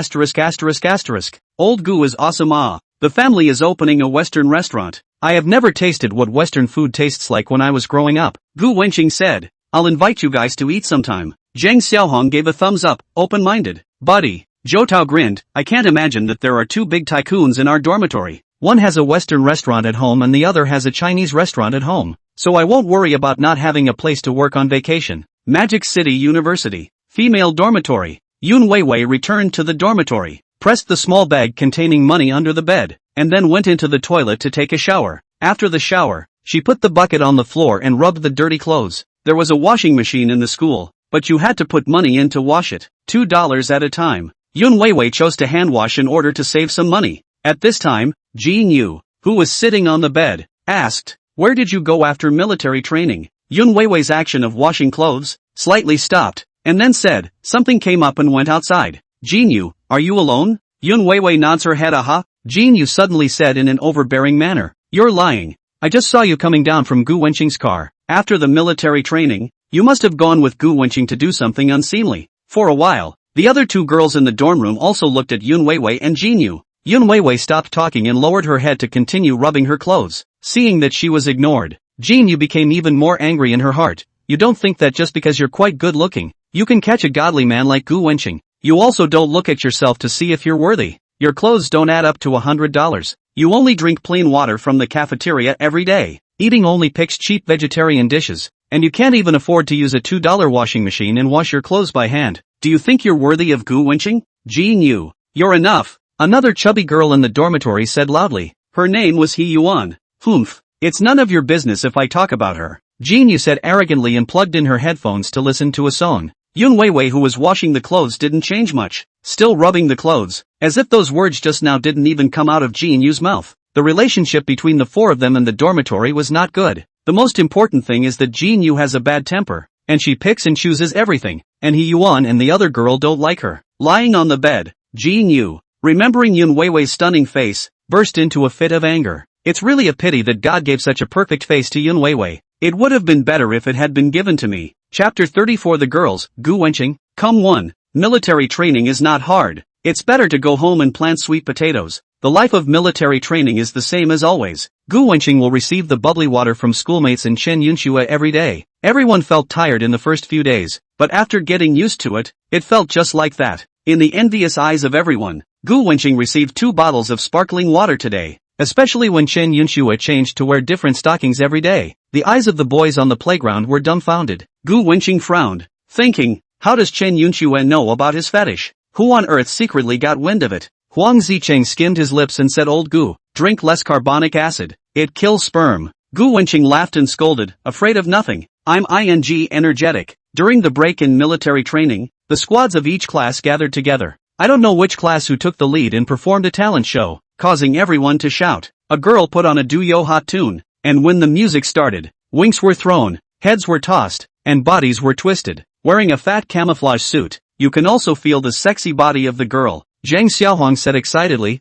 Old Gu is awesome. Ah. The family is opening a Western restaurant. I have never tasted what Western food tastes like when I was growing up. Gu Wenqing said, I'll invite you guys to eat sometime. Zhang Xiaohong gave a thumbs up, open-minded. Buddy. Zhou Tao grinned, I can't imagine that there are two big tycoons in our dormitory. One has a Western restaurant at home and the other has a Chinese restaurant at home. So I won't worry about not having a place to work on vacation. Magic City University. Female dormitory. Yun Weiwei returned to the dormitory, pressed the small bag containing money under the bed, and then went into the toilet to take a shower. After the shower, she put the bucket on the floor and rubbed the dirty clothes. There was a washing machine in the school, but you had to put money in to wash it, $2 at a time. Yun Weiwei chose to hand wash in order to save some money. At this time, Jean Yu, who was sitting on the bed, asked, where did you go after military training? Yun Weiwei's action of washing clothes slightly stopped, and then said, something came up and went outside. Jean Yu, are you alone? Yun Weiwei nods her head. Aha. Jean Yu suddenly said in an overbearing manner, you're lying. I just saw you coming down from Gu Wenqing's car. After the military training, you must have gone with Gu Wenqing to do something unseemly. For a while, the other two girls in the dorm room also looked at Yun Weiwei and Jean Yu. Yun Weiwei stopped talking and lowered her head to continue rubbing her clothes. Seeing that she was ignored, Jean Yu became even more angry in her heart. You don't think that just because you're quite good looking, you can catch a godly man like Gu Wenqing. You also don't look at yourself to see if you're worthy. Your clothes don't add up to $100. You only drink plain water from the cafeteria every day. Eating only picks cheap vegetarian dishes. And you can't even afford to use a $2 washing machine and wash your clothes by hand. Do you think you're worthy of Gu Wenqing? Jean Yu. You're enough. Another chubby girl in the dormitory said loudly. Her name was He Yuan. Humph. It's none of your business if I talk about her. Jean Yu said arrogantly and plugged in her headphones to listen to a song. Yun Weiwei, who was washing the clothes, didn't change much. Still rubbing the clothes. As if those words just now didn't even come out of Jean Yu's mouth. The relationship between the four of them in the dormitory was not good. The most important thing is that Jean Yu has a bad temper. And she picks and chooses everything. And He Yuan and the other girl don't like her. Lying on the bed, Jean Yu, remembering Yun Weiwei's stunning face, burst into a fit of anger. It's really a pity that God gave such a perfect face to Yun Weiwei. It would have been better if it had been given to me. Chapter 34. The girls. Gu Wenqing. Come 1. Military training is not hard. It's better to go home and plant sweet potatoes. The life of military training is the same as always. Gu Wenqing will receive the bubbly water from schoolmates in Chen Yunxue every day. Everyone felt tired in the first few days, but after getting used to it, it felt just like that. In the envious eyes of everyone, Gu Wenqing received 2 bottles of sparkling water today. Especially when Chen Yunxue changed to wear different stockings every day. The eyes of the boys on the playground were dumbfounded. Gu Wenqing frowned, thinking, how does Chen Yunxue know about his fetish? Who on earth secretly got wind of it? Huang Zicheng skimmed his lips and said, Old Gu, drink less carbonic acid. It kills sperm. Gu Wenqing laughed and scolded, afraid of nothing. I'm energetic. During the break in military training, the squads of each class gathered together. I don't know which class who took the lead and performed a talent show, causing everyone to shout. A girl put on a Do Yo Hot tune, and when the music started, winks were thrown, heads were tossed, and bodies were twisted. Wearing a fat camouflage suit, you can also feel the sexy body of the girl. Zhang Xiaohuang said excitedly,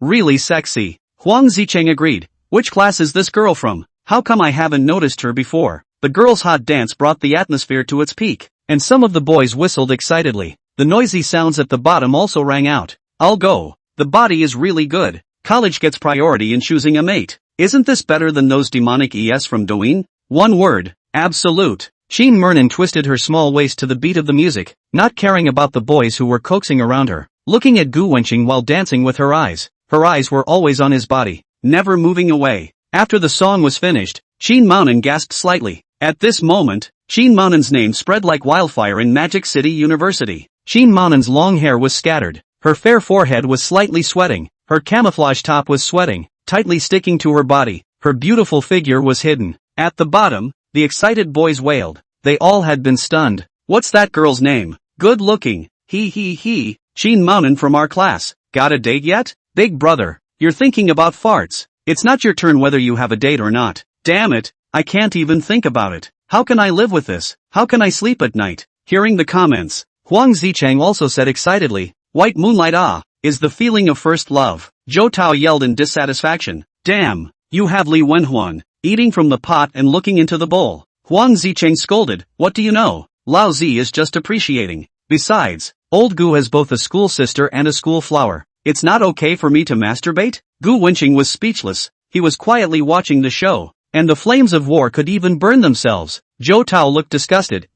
really sexy. Huang Zicheng agreed. Which class is this girl from? How come I haven't noticed her before? The girl's hot dance brought the atmosphere to its peak, and some of the boys whistled excitedly. The noisy sounds at the bottom also rang out. I'll go. The body is really good. College gets priority in choosing a mate. Isn't this better than those demonic ES from Douyin? One word. Absolute. Qin Mernan twisted her small waist to the beat of the music, not caring about the boys who were coaxing around her, looking at Gu Wenqing while dancing with her eyes. Her eyes were always on his body, never moving away. After the song was finished, Qin Maonan gasped slightly. At this moment, Qin Maonan's name spread like wildfire in Magic City University. Qin Maonan's long hair was scattered. Her fair forehead was slightly sweating. Her camouflage top was sweating, tightly sticking to her body. Her beautiful figure was hidden. At the bottom, the excited boys wailed. They all had been stunned. What's that girl's name? Good looking. He. Qin Maonan from our class. Got a date yet? Big brother, you're thinking about farts. It's not your turn whether you have a date or not. Damn it, I can't even think about it. How can I live with this? How can I sleep at night? Hearing the comments, Huang Zicheng also said excitedly, White moonlight is the feeling of first love. Zhou Tao yelled in dissatisfaction. Damn, you have Li Wenhuan, eating from the pot and looking into the bowl. Huang Zicheng scolded, what do you know? Lao Zi is just appreciating. Besides, old Gu has both a school sister and a school flower. It's not okay for me to masturbate? Gu Wenqing was speechless. He was quietly watching the show, and the flames of war could even burn themselves. Zhou Tao looked disgusted.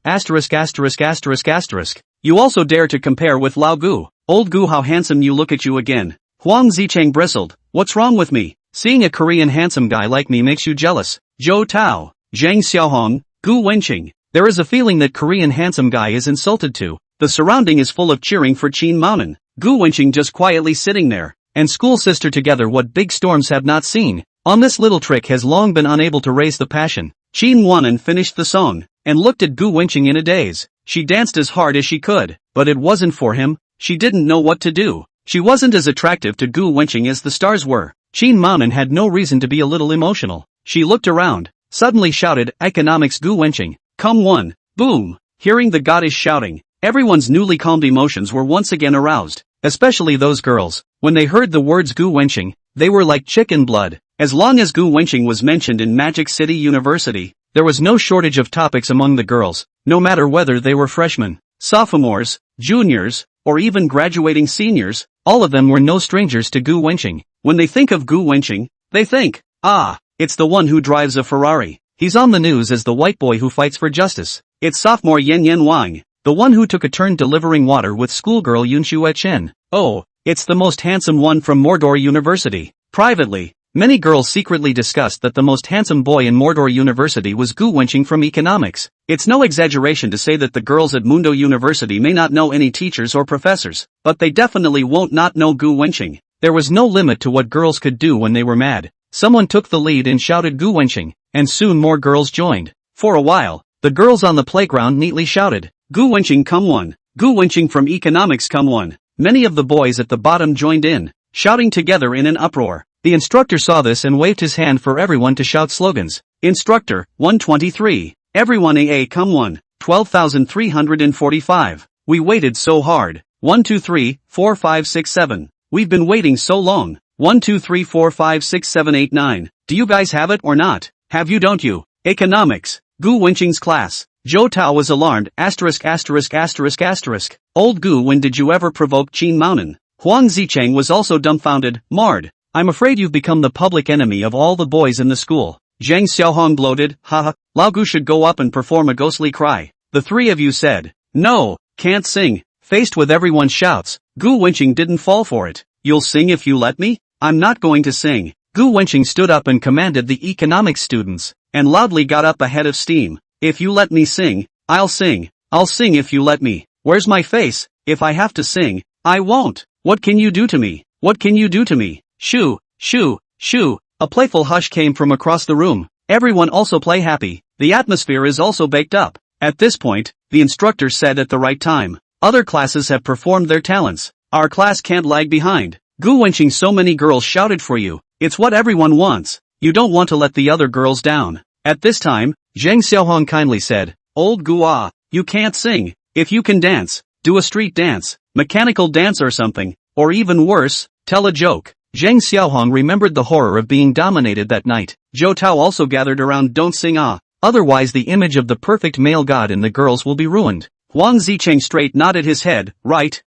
You also dare to compare with Lao Gu. Old Gu, how handsome you look at you again. Huang Zicheng bristled. What's wrong with me? Seeing a Korean handsome guy like me makes you jealous. Zhou Tao, Zhang Xiaohong, Gu Wenqing. There is a feeling that Korean handsome guy is insulted too. The surrounding is full of cheering for Qin Maonan. Gu Wenqing just quietly sitting there, and school sister together. What big storms have not seen. On this little trick has long been unable to raise the passion. Qin Maonan finished the song, and looked at Gu Wenqing in a daze. She danced as hard as she could, but it wasn't for him. She didn't know what to do. She wasn't as attractive to Gu Wenqing as the stars were. Qin Maonan had no reason to be a little emotional. She looked around, suddenly shouted, Economics Gu Wenqing. Come one. Boom. Hearing the goddess shouting, everyone's newly calmed emotions were once again aroused, especially those girls. When they heard the words Gu Wenqing, they were like chicken blood. As long as Gu Wenqing was mentioned in Magic City University, there was no shortage of topics among the girls, no matter whether they were freshmen, sophomores, juniors, or even graduating seniors. All of them were no strangers to Gu Wenqing. When they think of Gu Wenqing, they think, Ah, it's the one who drives a Ferrari. He's on the news as the white boy who fights for justice. It's sophomore Yen Wang, the one who took a turn delivering water with schoolgirl Yunshu Chen. Oh, it's the most handsome one from Mordor University. Privately, many girls secretly discussed that the most handsome boy in Mordor University was Gu Wenqing from economics. It's no exaggeration to say that the girls at Mundo University may not know any teachers or professors, but they definitely won't not know Gu Wenqing. There was no limit to what girls could do when they were mad. Someone took the lead and shouted Gu Wenqing, and soon more girls joined. For a while, the girls on the playground neatly shouted, Gu Wenqing come one, Gu Wenqing from economics come one. Many of the boys at the bottom joined in, shouting together in an uproar. The instructor saw this and waved his hand for everyone to shout slogans. Instructor, 123. Everyone AA come one, 12,345. We waited so hard. 1 2 3 4 5 6 7. We've been waiting so long. 1 2 3 4 5 6 7 8 9. Do you guys have it or not? Have you don't you? Economics. Gu Wenqing's class. Zhou Tao was alarmed, asterisk. Old Gu, when did you ever provoke Qin Mountain? Huang Zicheng was also dumbfounded, marred. I'm afraid you've become the public enemy of all the boys in the school. Zhang Xiaohong gloated, haha, Lao Gu should go up and perform a ghostly cry. The three of you said, no, can't sing. Faced with everyone's shouts, Gu Wenqing didn't fall for it. You'll sing if you let me? I'm not going to sing. Gu Wenqing stood up and commanded the economics students, and loudly got up ahead of steam. If you let me sing, I'll sing. I'll sing if you let me. Where's my face? If I have to sing, I won't. What can you do to me? What can you do to me? Shoo, shoo, shoo. A playful hush came from across the room. Everyone also play happy. The atmosphere is also baked up. At this point, the instructor said at the right time, other classes have performed their talents. Our class can't lag behind. Gu Wenqing, so many girls shouted for you. It's what everyone wants. You don't want to let the other girls down. At this time, Zhang Xiaohong kindly said, Old Gu, you can't sing. If you can dance, do a street dance, mechanical dance or something, or even worse, tell a joke. Zhang Xiaohong remembered the horror of being dominated that night. Zhou Tao also gathered around, don't sing otherwise the image of the perfect male god in the girls will be ruined. Huang Zicheng straight nodded his head, right,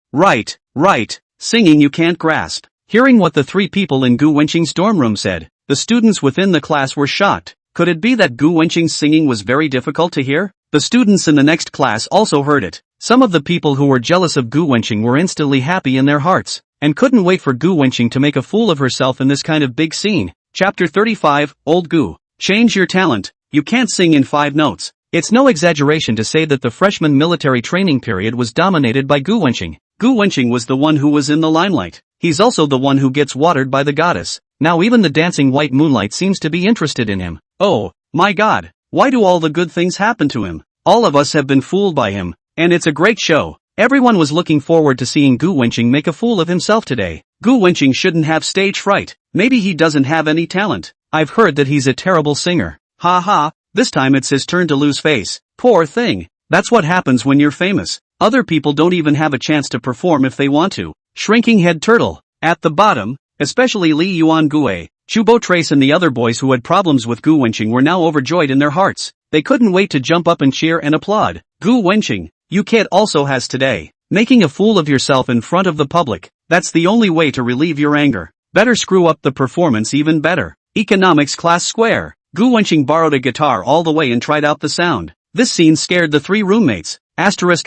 singing you can't grasp. Hearing what the three people in Gu Wenqing's dorm room said, the students within the class were shocked. Could it be that Gu Wenqing's singing was very difficult to hear? The students in the next class also heard it. Some of the people who were jealous of Gu Wenqing were instantly happy in their hearts, and couldn't wait for Gu Wenqing to make a fool of herself in this kind of big scene. Chapter 35, Old Gu. Change your talent. You can't sing in 5 notes. It's no exaggeration to say that the freshman military training period was dominated by Gu Wenqing. Gu Wenqing was the one who was in the limelight. He's also the one who gets watered by the goddess. Now even the dancing white moonlight seems to be interested in him. Oh, my god. Why do all the good things happen to him? All of us have been fooled by him. And it's a great show. Everyone was looking forward to seeing Gu Wenqing make a fool of himself today. Gu Wenqing shouldn't have stage fright. Maybe he doesn't have any talent. I've heard that he's a terrible singer. Ha ha, this time it's his turn to lose face. Poor thing. That's what happens when you're famous. Other people don't even have a chance to perform if they want to. Shrinking head turtle. At the bottom, especially Li Yuan Gue, Chubo Trace and the other boys who had problems with Gu Wenqing were now overjoyed in their hearts. They couldn't wait to jump up and cheer and applaud. Gu Wenqing, you kid also has today. Making a fool of yourself in front of the public. That's the only way to relieve your anger. Better screw up the performance even better. Economics class square. Gu Wenqing borrowed a guitar all the way and tried out the sound. This scene scared the 3 roommates. Asterisk.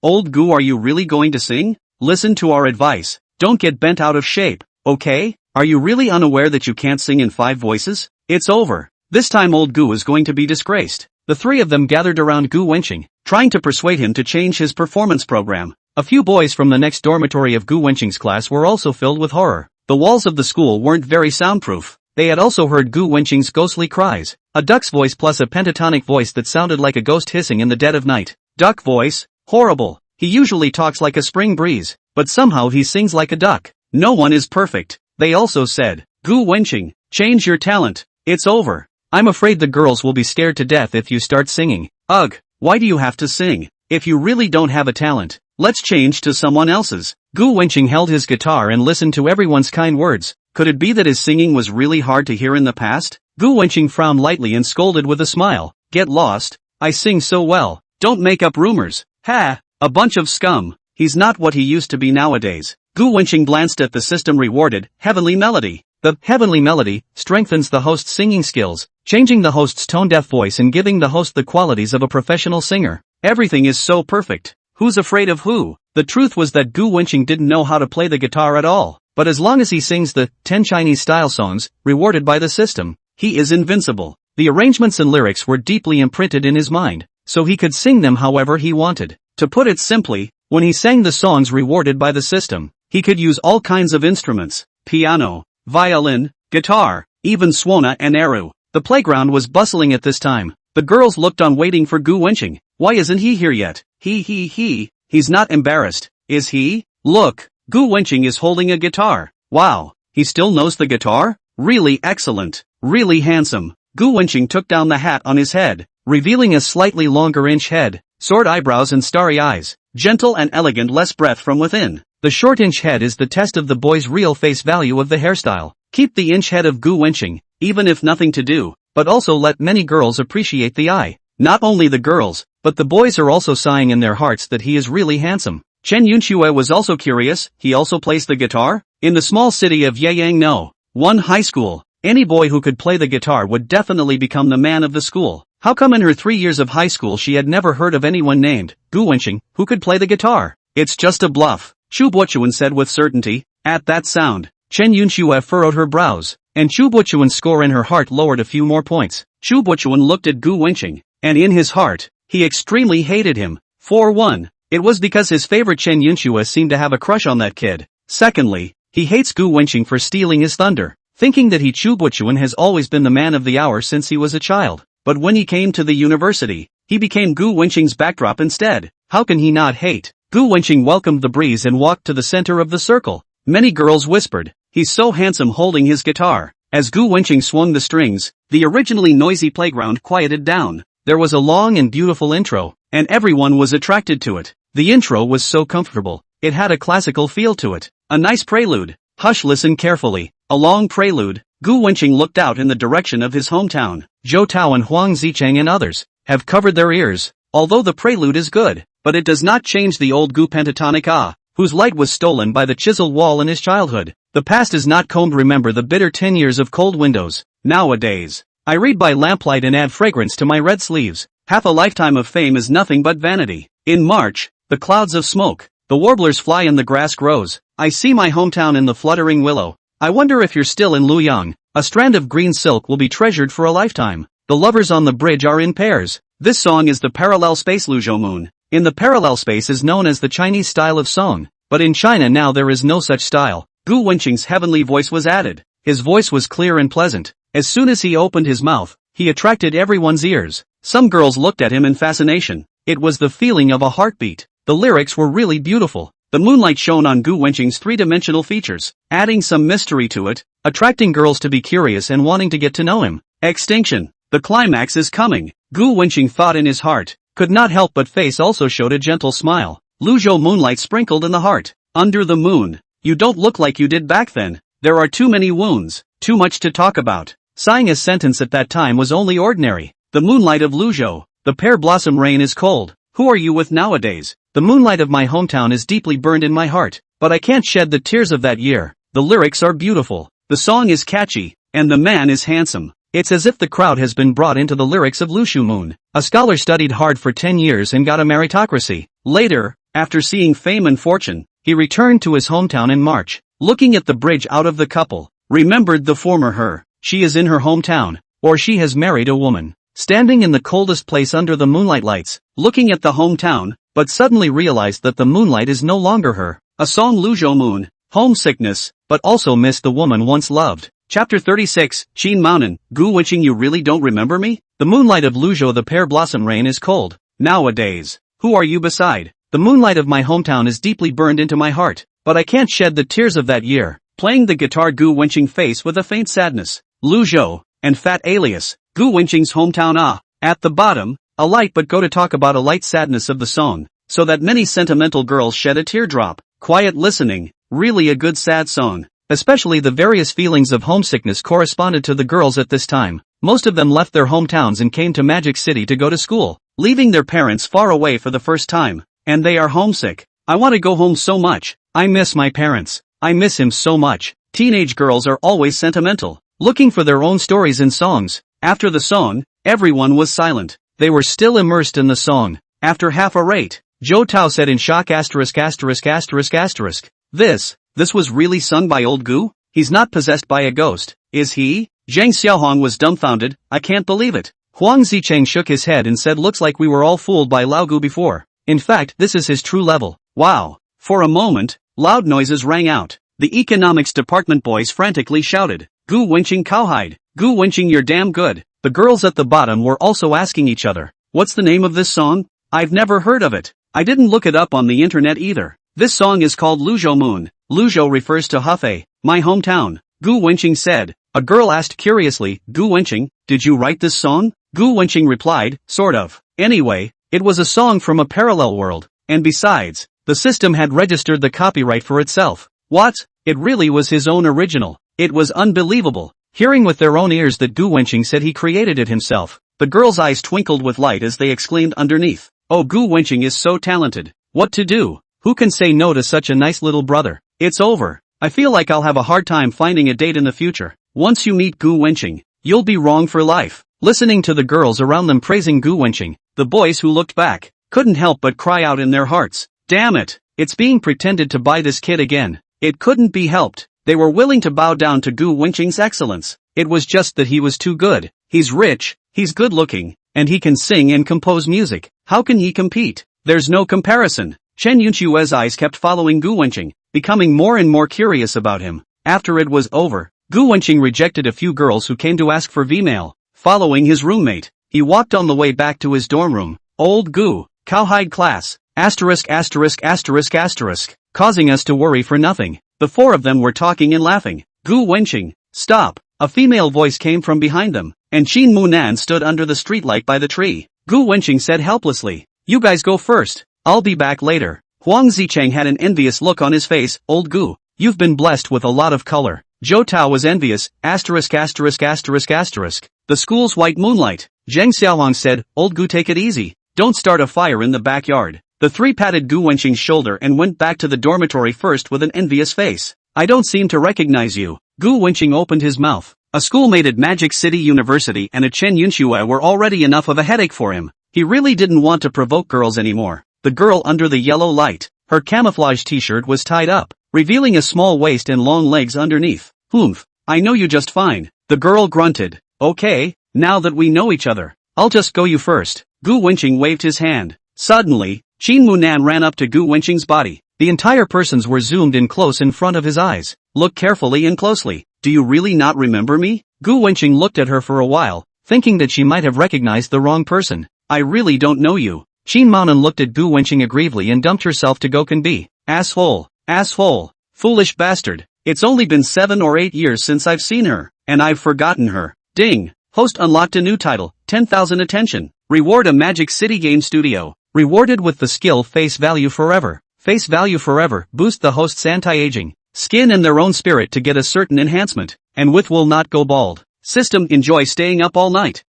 Old Gu, are you really going to sing? Listen to our advice. Don't get bent out of shape, okay? Are you really unaware that you can't sing in 5 voices? It's over. This time Old Gu is going to be disgraced. The 3 of them gathered around Gu Wenqing, trying to persuade him to change his performance program. A few boys from the next dormitory of Gu Wenqing's class were also filled with horror. The walls of the school weren't very soundproof. They had also heard Gu Wenqing's ghostly cries, a duck's voice plus a pentatonic voice that sounded like a ghost hissing in the dead of night. Duck voice? Horrible. He usually talks like a spring breeze, but somehow he sings like a duck. No one is perfect. They also said, Gu Wenqing, change your talent. It's over. I'm afraid the girls will be scared to death if you start singing. Ugh, why do you have to sing? If you really don't have a talent, let's change to someone else's. Gu Wenqing held his guitar and listened to everyone's kind words. Could it be that his singing was really hard to hear in the past? Gu Wenqing frowned lightly and scolded with a smile. Get lost. I sing so well. Don't make up rumors. Ha! A bunch of scum. He's not what he used to be nowadays. Gu Wenqing glanced at the system rewarded, heavenly melody. The heavenly melody strengthens the host's singing skills, changing the host's tone-deaf voice and giving the host the qualities of a professional singer. Everything is so perfect. Who's afraid of who? The truth was that Gu Wenqing didn't know how to play the guitar at all, but as long as he sings the 10 Chinese-style songs, rewarded by the system, he is invincible. The arrangements and lyrics were deeply imprinted in his mind, so he could sing them however he wanted. To put it simply, when he sang the songs rewarded by the system, he could use all kinds of instruments: piano, violin, guitar, even suona and eru. The playground was bustling at this time. The girls looked on waiting for Gu Wenqing. Why isn't he here yet? He's not embarrassed, is he? Look, Gu Wenqing is holding a guitar. Wow, he still knows the guitar? Really excellent, really handsome. Gu Wenqing took down the hat on his head, revealing a slightly longer inch head, sword eyebrows and starry eyes, gentle and elegant, less breath from within. The short inch head is the test of the boy's real face value of the hairstyle. Keep the inch head of Gu Wenqing, even if nothing to do, but also let many girls appreciate the eye. Not only the girls, but the boys are also sighing in their hearts that he is really handsome. Chen Yunxue was also curious. He also plays the guitar? In the small city of Yeyang No. One high school, any boy who could play the guitar would definitely become the man of the school. How come in her 3 years of high school she had never heard of anyone named Gu Wenqing who could play the guitar? It's just a bluff, Chu Buochuan said with certainty. At that sound, Chen Yunxue furrowed her brows, and Chu Buochuan's score in her heart lowered a few more points. Chu Buochuan looked at Gu Wenqing, and in his heart, he extremely hated him. For one, it was because his favorite Chen Yunxue seemed to have a crush on that kid. Secondly, he hates Gu Wenqing for stealing his thunder, thinking that Chu Buochuan has always been the man of the hour since he was a child. But when he came to the university, he became Gu Wenqing's backdrop instead. How can he not hate? Gu Wenqing welcomed the breeze and walked to the center of the circle. Many girls whispered, "He's so handsome," holding his guitar. As Gu Wenqing swung the strings, the originally noisy playground quieted down. There was a long and beautiful intro, and everyone was attracted to it. The intro was so comfortable, it had a classical feel to it. A nice prelude. Hush, listen carefully. A long prelude. Gu Wenqing looked out in the direction of his hometown. Zhou Tao and Huang Zicheng and others have covered their ears. Although the prelude is good, but it does not change the old Gu pentatonic whose light was stolen by the chiseled wall in his childhood. The past is not combed. Remember the bitter 10 years of cold windows. Nowadays, I read by lamplight and add fragrance to my red sleeves. Half a lifetime of fame is nothing but vanity. In March, the clouds of smoke, the warblers fly and the grass grows. I see my hometown in the fluttering willow. I wonder if you're still in Luoyang. A strand of green silk will be treasured for a lifetime. The lovers on the bridge are in pairs. This song is the parallel space Luzhou Moon. In the parallel space is known as the Chinese style of song, but in China now there is no such style. Gu Wenqing's heavenly voice was added. His voice was clear and pleasant. As soon as he opened his mouth, he attracted everyone's ears. Some girls looked at him in fascination. It was the feeling of a heartbeat. The lyrics were really beautiful. The moonlight shone on Gu Wenqing's three-dimensional features, adding some mystery to it, attracting girls to be curious and wanting to get to know him. Extinction. The climax is coming. Gu Wenqing thought in his heart, could not help but face also showed a gentle smile. Luzhou moonlight sprinkled in the heart. Under the moon. You don't look like you did back then. There are too many wounds, too much to talk about. Sighing a sentence at that time was only ordinary. The moonlight of Luzhou. The pear blossom rain is cold. Who are you with nowadays? The moonlight of my hometown is deeply burned in my heart, but I can't shed the tears of that year. The lyrics are beautiful. The song is catchy, and the man is handsome. It's as if the crowd has been brought into the lyrics of Luzhou Moon. A scholar studied hard for 10 years and got a meritocracy. Later, after seeing fame and fortune, he returned to his hometown in March. Looking at the bridge out of the couple, remembered the former her. She is in her hometown, or she has married a woman. Standing in the coldest place under the moonlight lights, looking at the hometown, but suddenly realized that the moonlight is no longer her. A song Luzhou Moon, homesickness, but also missed the woman once loved. Chapter 36, Qin Mountain. Gu Wenqing, you really don't remember me? The moonlight of Luzhou, the pear blossom rain is cold. Nowadays, who are you beside? The moonlight of my hometown is deeply burned into my heart, but I can't shed the tears of that year. Playing the guitar, Gu Wenqing face with a faint sadness. Luzhou, and fat alias, Gu Wenqing's hometown. At the bottom, a light, but go to talk about a light sadness of the song, so that many sentimental girls shed a teardrop. Quiet listening, really a good sad song. Especially the various feelings of homesickness corresponded to the girls at this time. Most of them left their hometowns and came to Magic City to go to school, leaving their parents far away for the first time. And they are homesick. I want to go home so much. I miss my parents. I miss him so much. Teenage girls are always sentimental, looking for their own stories in songs. After the song, everyone was silent. They were still immersed in the song. After half a rate, Zhou Tao said in shock asterisk asterisk asterisk asterisk. This was really sung by old Gu? He's not possessed by a ghost, is he? Zhang Xiaohong was dumbfounded. I can't believe it. Huang Zicheng shook his head and said, looks like we were all fooled by Lao Gu before. In fact, this is his true level. Wow. For a moment, loud noises rang out. The economics department boys frantically shouted, Gu Wenqing cowhide. Gu Wenqing, you're damn good. The girls at the bottom were also asking each other, what's the name of this song? I've never heard of it. I didn't look it up on the internet either. This song is called Luzhou Moon. Luzhou refers to Hefei, my hometown. Gu Wenqing said. A girl asked curiously, Gu Wenqing, did you write this song? Gu Wenqing replied, sort of. Anyway, it was a song from a parallel world, and besides, the system had registered the copyright for itself. What? It really was his own original. It was unbelievable. Hearing with their own ears that Gu Wenqing said he created it himself, the girls' eyes twinkled with light as they exclaimed underneath, oh, Gu Wenqing is so talented. What to do? Who can say no to such a nice little brother? It's over. I feel like I'll have a hard time finding a date in the future. Once you meet Gu Wenqing, you'll be wrong for life. Listening to the girls around them praising Gu Wenqing, the boys who looked back couldn't help but cry out in their hearts, damn it, it's being pretended to by this kid again. It couldn't be helped. They were willing to bow down to Gu Wenqing's excellence. It was just that he was too good. He's rich, he's good looking, and he can sing and compose music. How can he compete? There's no comparison. Chen Yunchue's eyes kept following Gu Wenqing, becoming more and more curious about him. After it was over, Gu Wenqing rejected a few girls who came to ask for V-mail. Following his roommate, he walked on the way back to his dorm room. Old Gu, cowhide class, asterisk asterisk asterisk asterisk, causing us to worry for nothing. The four of them were talking and laughing. Gu Wenqing, stop. A female voice came from behind them, and Qin Munan stood under the streetlight by the tree. Gu Wenqing said helplessly, you guys go first. I'll be back later. Huang Zicheng had an envious look on his face. Old Gu, you've been blessed with a lot of color. Zhou Tao was envious, asterisk asterisk asterisk asterisk. The school's white moonlight. Zhang Xiaohong said, old Gu, take it easy. Don't start a fire in the backyard. The three patted Gu Wenqing's shoulder and went back to the dormitory first with an envious face. I don't seem to recognize you. Gu Wenqing opened his mouth. A schoolmate at Magic City University and a Chen Yunxue were already enough of a headache for him. He really didn't want to provoke girls anymore. The girl under the yellow light, her camouflage t-shirt was tied up, revealing a small waist and long legs underneath. Humph, I know you just fine. The girl grunted. Okay, now that we know each other, I'll just go you first. Gu Wenqing waved his hand. Suddenly, Qin Munan ran up to Gu Wenqing's body. The entire persons were zoomed in close in front of his eyes. Look carefully and closely. Do you really not remember me? Gu Wenqing looked at her for a while, thinking that she might have recognized the wrong person. I really don't know you. Qin Maonan looked at Gu Wenqing aggrievely and dumped herself to Gokun B. Asshole. Asshole. Foolish bastard. It's only been 7 or 8 years since I've seen her, and I've forgotten her. Ding. Host unlocked a new title, 10,000 attention. Reward a Magic City Game Studio. Rewarded with the skill Face Value Forever. Face Value Forever boost the host's anti-aging skin and their own spirit to get a certain enhancement, and with will not go bald. System enjoy staying up all night.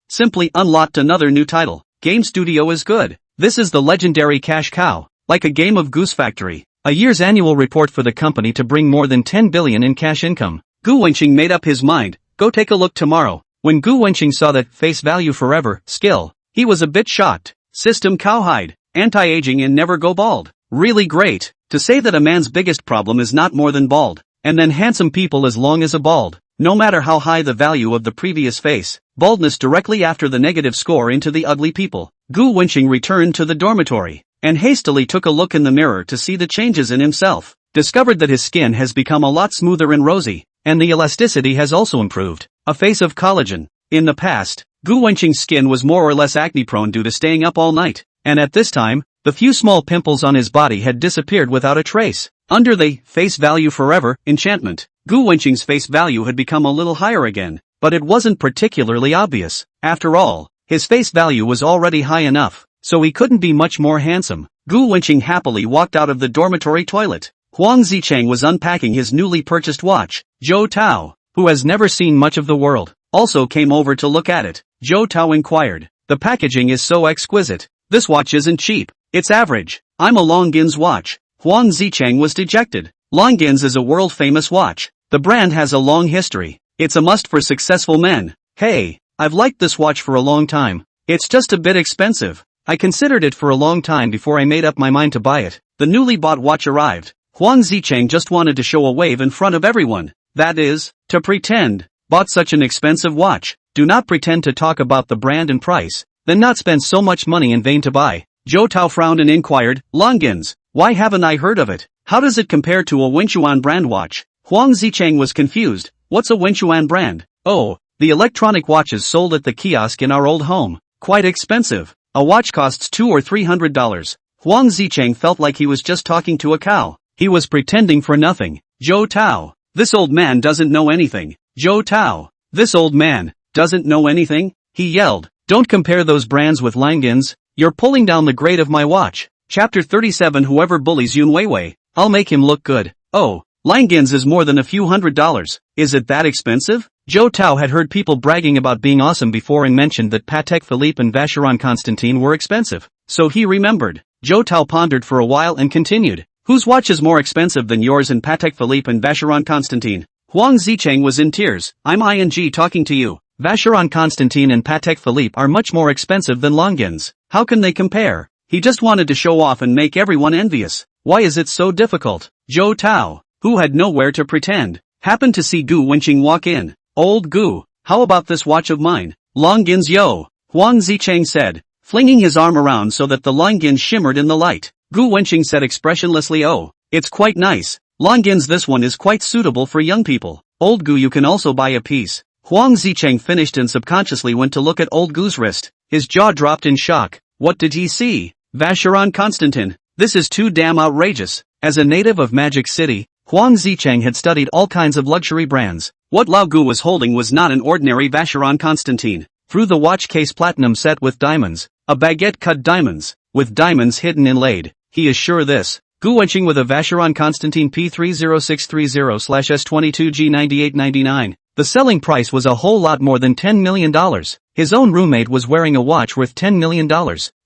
Simply unlocked another new title. Game Studio is good. This is the legendary cash cow. Like a game of Goose Factory. A year's annual report for the company to bring more than 10 billion in cash income. Gu Wenqing made up his mind. Go take a look tomorrow. When Gu Wenqing saw that Face Value Forever skill, he was a bit shocked. System cowhide, anti-aging and never go bald. Really great. To say that a man's biggest problem is not more than bald, and then handsome people as long as a bald. No matter how high the value of the previous face, baldness directly after the negative score into the ugly people. Gu Wenqing returned to the dormitory, and hastily took a look in the mirror to see the changes in himself. Discovered that his skin has become a lot smoother and rosy, and the elasticity has also improved. A face of collagen. In the past, Gu Wenqing's skin was more or less acne-prone due to staying up all night, and at this time, the few small pimples on his body had disappeared without a trace. Under the Face Value Forever enchantment, Gu Wenqing's face value had become a little higher again, but it wasn't particularly obvious. After all, his face value was already high enough, so he couldn't be much more handsome. Gu Wenqing happily walked out of the dormitory toilet. Huang Zicheng was unpacking his newly purchased watch. Zhou Tao, who has never seen much of the world, also came over to look at it. Zhou Tao inquired, the packaging is so exquisite. This watch isn't cheap. It's average. I'm a Longines watch. Huang Zicheng was dejected. Longines is a world-famous watch. The brand has a long history. It's a must for successful men. Hey, I've liked this watch for a long time. It's just a bit expensive. I considered it for a long time before I made up my mind to buy it. The newly bought watch arrived. Huang Zicheng just wanted to show a wave in front of everyone. That is, to pretend. Bought such an expensive watch. Do not pretend to talk about the brand and price, then not spend so much money in vain to buy. Zhou Tao frowned and inquired, Longines, why haven't I heard of it? How does it compare to a Wenqing brand watch? Huang Zicheng was confused. What's a Wenqing brand? Oh, the electronic watches sold at the kiosk in our old home. Quite expensive. A watch costs $200 or $300. Huang Zicheng felt like he was just talking to a cow. He was pretending for nothing. Zhou Tao. This old man doesn't know anything. Zhou Tao. This old man doesn't know anything? He yelled. Don't compare those brands with Longines. You're pulling down the grade of my watch. Chapter 37 Whoever bullies Yun Weiwei, I'll make him look good. Oh, Longines is more than a few $100s. Is it that expensive? Zhou Tao had heard people bragging about being awesome before and mentioned that Patek Philippe and Vacheron Constantin were expensive. So he remembered. Zhou Tao pondered for a while and continued. Whose watch is more expensive than yours and Patek Philippe and Vacheron Constantin? Huang Zicheng was in tears. I'm ing talking to you. Vacheron Constantin and Patek Philippe are much more expensive than Longines. How can they compare? He just wanted to show off and make everyone envious. Why is it so difficult? Zhou Tao, who had nowhere to pretend, happened to see Gu Wenqing walk in. Old Gu, how about this watch of mine? Longines yo, Huang Zicheng said, flinging his arm around so that the Longines shimmered in the light. Gu Wenqing said expressionlessly, oh, it's quite nice. Longines, this one is quite suitable for young people. Old Gu, you can also buy a piece. Huang Zicheng finished and subconsciously went to look at old Gu's wrist. His jaw dropped in shock. What did he see? Vacheron Constantin. This is too damn outrageous. As a native of Magic City, Huang Zicheng had studied all kinds of luxury brands. What Lao Gu was holding was not an ordinary Vacheron Constantin. Through the watch case, platinum set with diamonds, a baguette cut diamonds, with diamonds hidden inlaid. He is sure this. Gu Wenqing with a Vacheron Constantin P30630/S22G9899. The selling price was a whole lot more than $10 million. His own roommate was wearing a watch worth $10 million.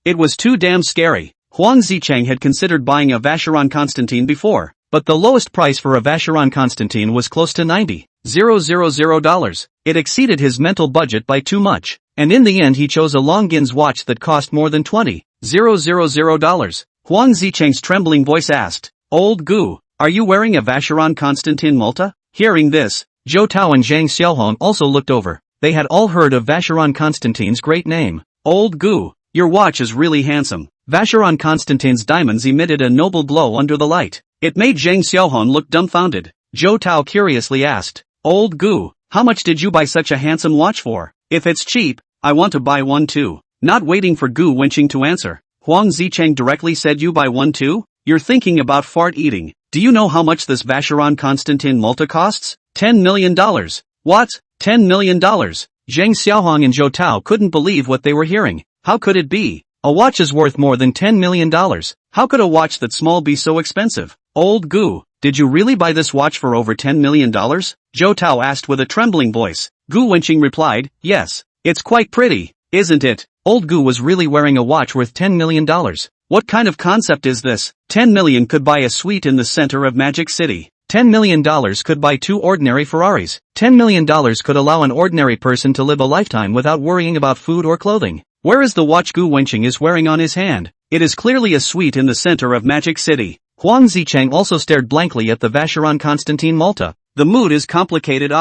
It was too damn scary. Huang Zicheng had considered buying a Vacheron Constantin before, but the lowest price for a Vacheron Constantin was close to $90,000. It exceeded his mental budget by too much, and in the end he chose a Longines watch that cost more than $20,000. Huang Zicheng's trembling voice asked, Old Gu, are you wearing a Vacheron Constantin Malta? Hearing this, Zhou Tao and Zhang Xiaohong also looked over. They had all heard of Vacheron Constantin's great name. Old Gu, your watch is really handsome. Vacheron Constantin's diamonds emitted a noble glow under the light. It made Zhang Xiaohong look dumbfounded. Zhou Tao curiously asked, Old Gu, how much did you buy such a handsome watch for? If it's cheap, I want to buy one too. Not waiting for Gu Wenqing to answer, Huang Zicheng directly said, you buy one too? You're thinking about fart eating. Do you know how much this Vacheron Constantin Malta costs? $10 million. What? $10 million. Zhang Xiaohong and Zhou Tao couldn't believe what they were hearing. How could it be? A watch is worth more than $10 million. How could a watch that small be so expensive? Old Gu, did you really buy this watch for over $10 million? Zhou Tao asked with a trembling voice. Gu Wenqing replied, yes. It's quite pretty, isn't it? Old Gu was really wearing a watch worth $10 million. What kind of concept is this? 10 million could buy a suite in the center of Magic City. $10 million could buy 2 ordinary Ferraris. $10 million could allow an ordinary person to live a lifetime without worrying about food or clothing. Where is the watch Gu Wenqing is wearing on his hand? It is clearly a suite in the center of Magic City. Huang Zicheng also stared blankly at the Vacheron Constantin Malta. The mood is complicated.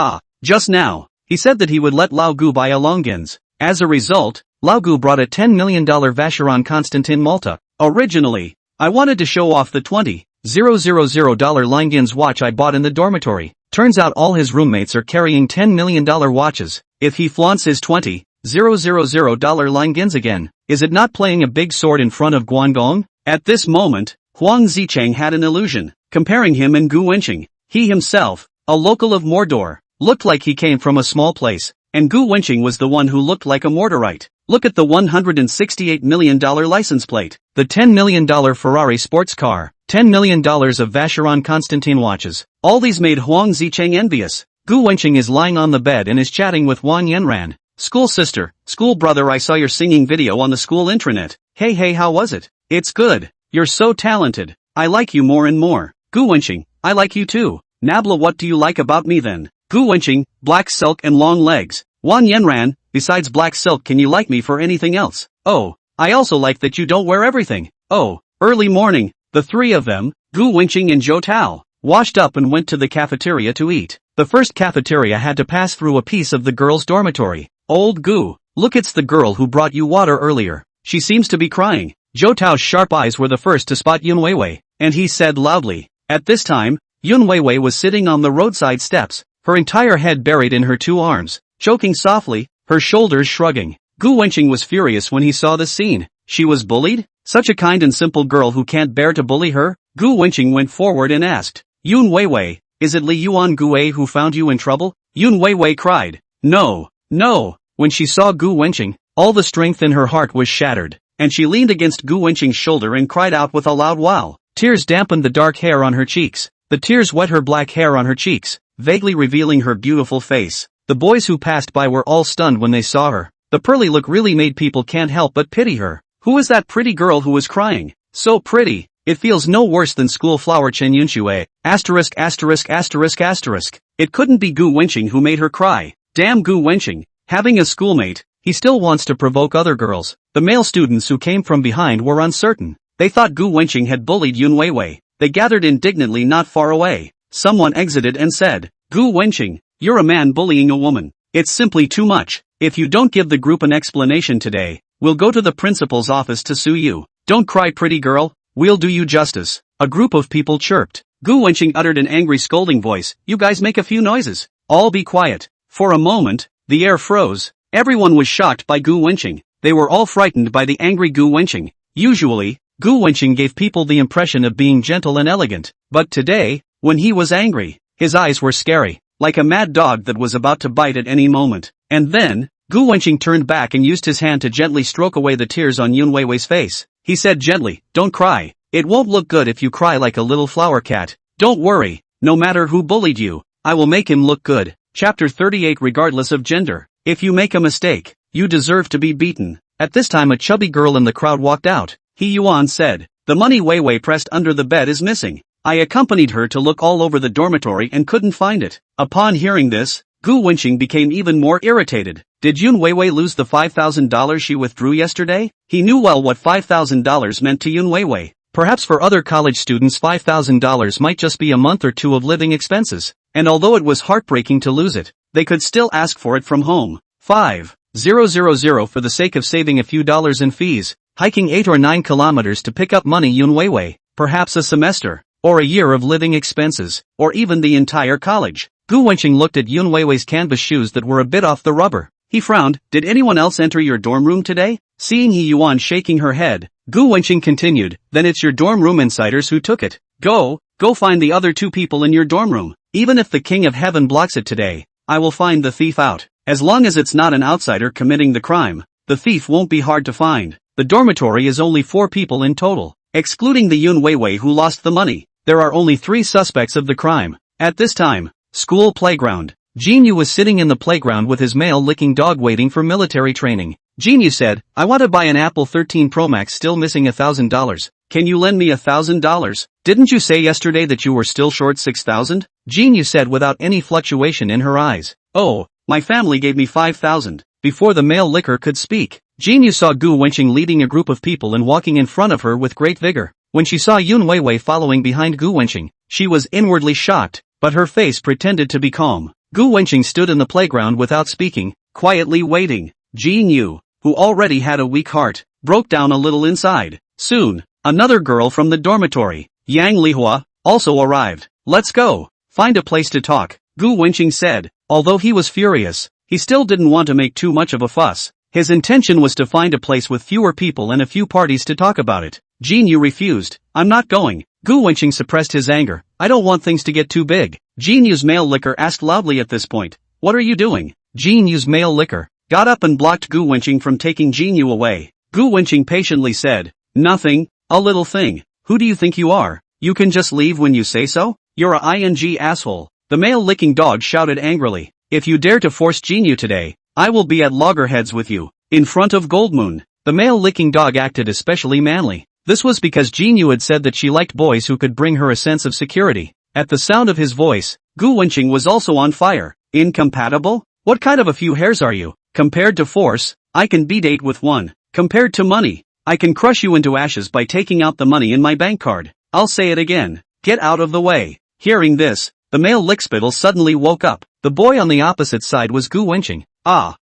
Just now, he said that he would let Lao Gu buy a Longines. As a result, Lao Gu brought a $10 million Vacheron Constantin Malta. Originally, I wanted to show off the $20,000 Longines watch I bought in the dormitory. Turns out all his roommates are carrying $10 million watches. If he flaunts his $20,000 Longines again, is it not playing a big sword in front of Guangdong? At this moment, Huang Zicheng had an illusion, comparing him and Gu Wenqing. He himself, a local of Mordor, looked like he came from a small place, and Gu Wenqing was the one who looked like a Mordorite. Look at the $168 million license plate, the $10 million Ferrari sports car, $10 million of Vacheron Constantin watches. All these made Huang Zicheng envious. Gu Wenqing is lying on the bed and is chatting with Wang Yanran. School sister, school brother, I saw your singing video on the school intranet. Hey, how was it? It's good. You're so talented. I like you more and more. Gu Wenqing, I like you too. Nabla, what do you like about me then? Gu Wenqing, black silk and long legs. Wan Yanran, besides black silk, can you like me for anything else? Oh, I also like that you don't wear everything. Oh, early morning, the three of them, Gu Wenqing and Zhou Tao, washed up and went to the cafeteria to eat. The first cafeteria had to pass through a piece of the girls' dormitory. Old Gu, look, it's the girl who brought you water earlier. She seems to be crying. Zhou Tao's sharp eyes were the first to spot Yun Weiwei, and he said loudly. At this time, Yun Weiwei was sitting on the roadside steps, her entire head buried in her two arms, choking softly, her shoulders shrugging. Gu Wenqing was furious when he saw this scene. She was bullied? Such a kind and simple girl who can't bear to bully her? Gu Wenqing went forward and asked, Yun Weiwei, is it Li Yuan Gue who found you in trouble? Yun Weiwei cried. No, no. When she saw Gu Wenqing, all the strength in her heart was shattered, and she leaned against Gu Wenqing's shoulder and cried out with a loud wail. Tears dampened the dark hair on her cheeks. The tears wet her black hair on her cheeks, vaguely revealing her beautiful face. The boys who passed by were all stunned when they saw her. The pearly look really made people can't help but pity her. Who is that pretty girl who was crying? So pretty. It feels no worse than school flower Chen Yunxue. Asterisk asterisk asterisk asterisk. It couldn't be Gu Wenqing who made her cry. Damn Gu Wenqing. Having a schoolmate, he still wants to provoke other girls. The male students who came from behind were uncertain. They thought Gu Wenqing had bullied Yun Weiwei. They gathered indignantly not far away. Someone exited and said, Gu Wenqing, you're a man bullying a woman. It's simply too much. If you don't give the group an explanation today, we'll go to the principal's office to sue you. Don't cry, pretty girl. We'll do you justice. A group of people chirped. Gu Wenqing uttered an angry scolding voice. You guys make a few noises. All be quiet. For a moment, the air froze. Everyone was shocked by Gu Wenqing. They were all frightened by the angry Gu Wenqing. Usually, Gu Wenqing gave people the impression of being gentle and elegant. But today, when he was angry, his eyes were scary, like a mad dog that was about to bite at any moment. And then, Gu Wenqing turned back and used his hand to gently stroke away the tears on Yun Weiwei's face. He said gently, don't cry. It won't look good if you cry like a little flower cat. Don't worry, no matter who bullied you, I will make him look good. Chapter 38. Regardless of gender, if you make a mistake, you deserve to be beaten. At this time a chubby girl in the crowd walked out. He Yuan said, the money Weiwei pressed under the bed is missing. I accompanied her to look all over the dormitory and couldn't find it. Upon hearing this, Gu Wenqing became even more irritated. Did Yun Weiwei lose the $5,000 she withdrew yesterday? He knew well what $5,000 meant to Yun Weiwei. Perhaps for other college students $5,000 might just be a month or two of living expenses. And although it was heartbreaking to lose it, they could still ask for it from home. 5,000 for the sake of saving a few dollars in fees, hiking 8 or 9 kilometers to pick up money Yun Weiwei, perhaps a semester, or a year of living expenses, or even the entire college. Gu Wenqing looked at Yun Weiwei's canvas shoes that were a bit off the rubber. He frowned. Did anyone else enter your dorm room today? Seeing He Yuan shaking her head, Gu Wenqing continued, then it's your dorm room insiders who took it. Go find the other 2 people in your dorm room. Even if the King of Heaven blocks it today, I will find the thief out. As long as it's not an outsider committing the crime, the thief won't be hard to find. The dormitory is only 4 people in total, excluding the Yun Weiwei who lost the money. There are only 3 suspects of the crime. At this time, school playground. Jinyu was sitting in the playground with his male-licking dog waiting for military training. Jinyu said, I want to buy an Apple 13 Pro Max still missing $1,000. Can you lend me $1,000? Didn't you say yesterday that you were still short 6,000? Jinyu said without any fluctuation in her eyes. Oh, my family gave me 5,000. Before the male licker could speak, Jinyu saw Gu Wenqing leading a group of people and walking in front of her with great vigor. When she saw Yun Weiwei following behind Gu Wenqing, she was inwardly shocked, but her face pretended to be calm. Gu Wenqing stood in the playground without speaking, quietly waiting. Jinyu, who already had a weak heart, broke down a little inside. Soon, another girl from the dormitory, Yang Lihua, also arrived. Let's go. Find a place to talk, Gu Wenqing said. Although he was furious, he still didn't want to make too much of a fuss. His intention was to find a place with fewer people and a few parties to talk about it. Jinyu refused. I'm not going. Gu Wenqing suppressed his anger. I don't want things to get too big. Jinyu's male licker asked loudly at this point. What are you doing? Jinyu's male licker got up and blocked Gu Wenqing from taking Jinyu away. Gu Wenqing patiently said, nothing, a little thing. Who do you think you are? You can just leave when you say so? You're a ing asshole. The male licking dog shouted angrily. If you dare to force Jinyu today, I will be at loggerheads with you. In front of Goldmoon, the male licking dog acted especially manly. This was because Jinyu had said that she liked boys who could bring her a sense of security. At the sound of his voice, Gu Wenqing was also on fire. Incompatible? What kind of a few hairs are you? Compared to force, I can beat 8 with 1. Compared to money, I can crush you into ashes by taking out the money in my bank card. I'll say it again. Get out of the way. Hearing this, the male lickspittle suddenly woke up. The boy on the opposite side was Gu Wenqing.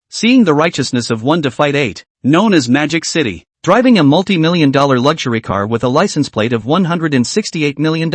Seeing the righteousness of 1 to fight 8, known as Magic City, driving a multi-million-dollar luxury car with a license plate of $168 million.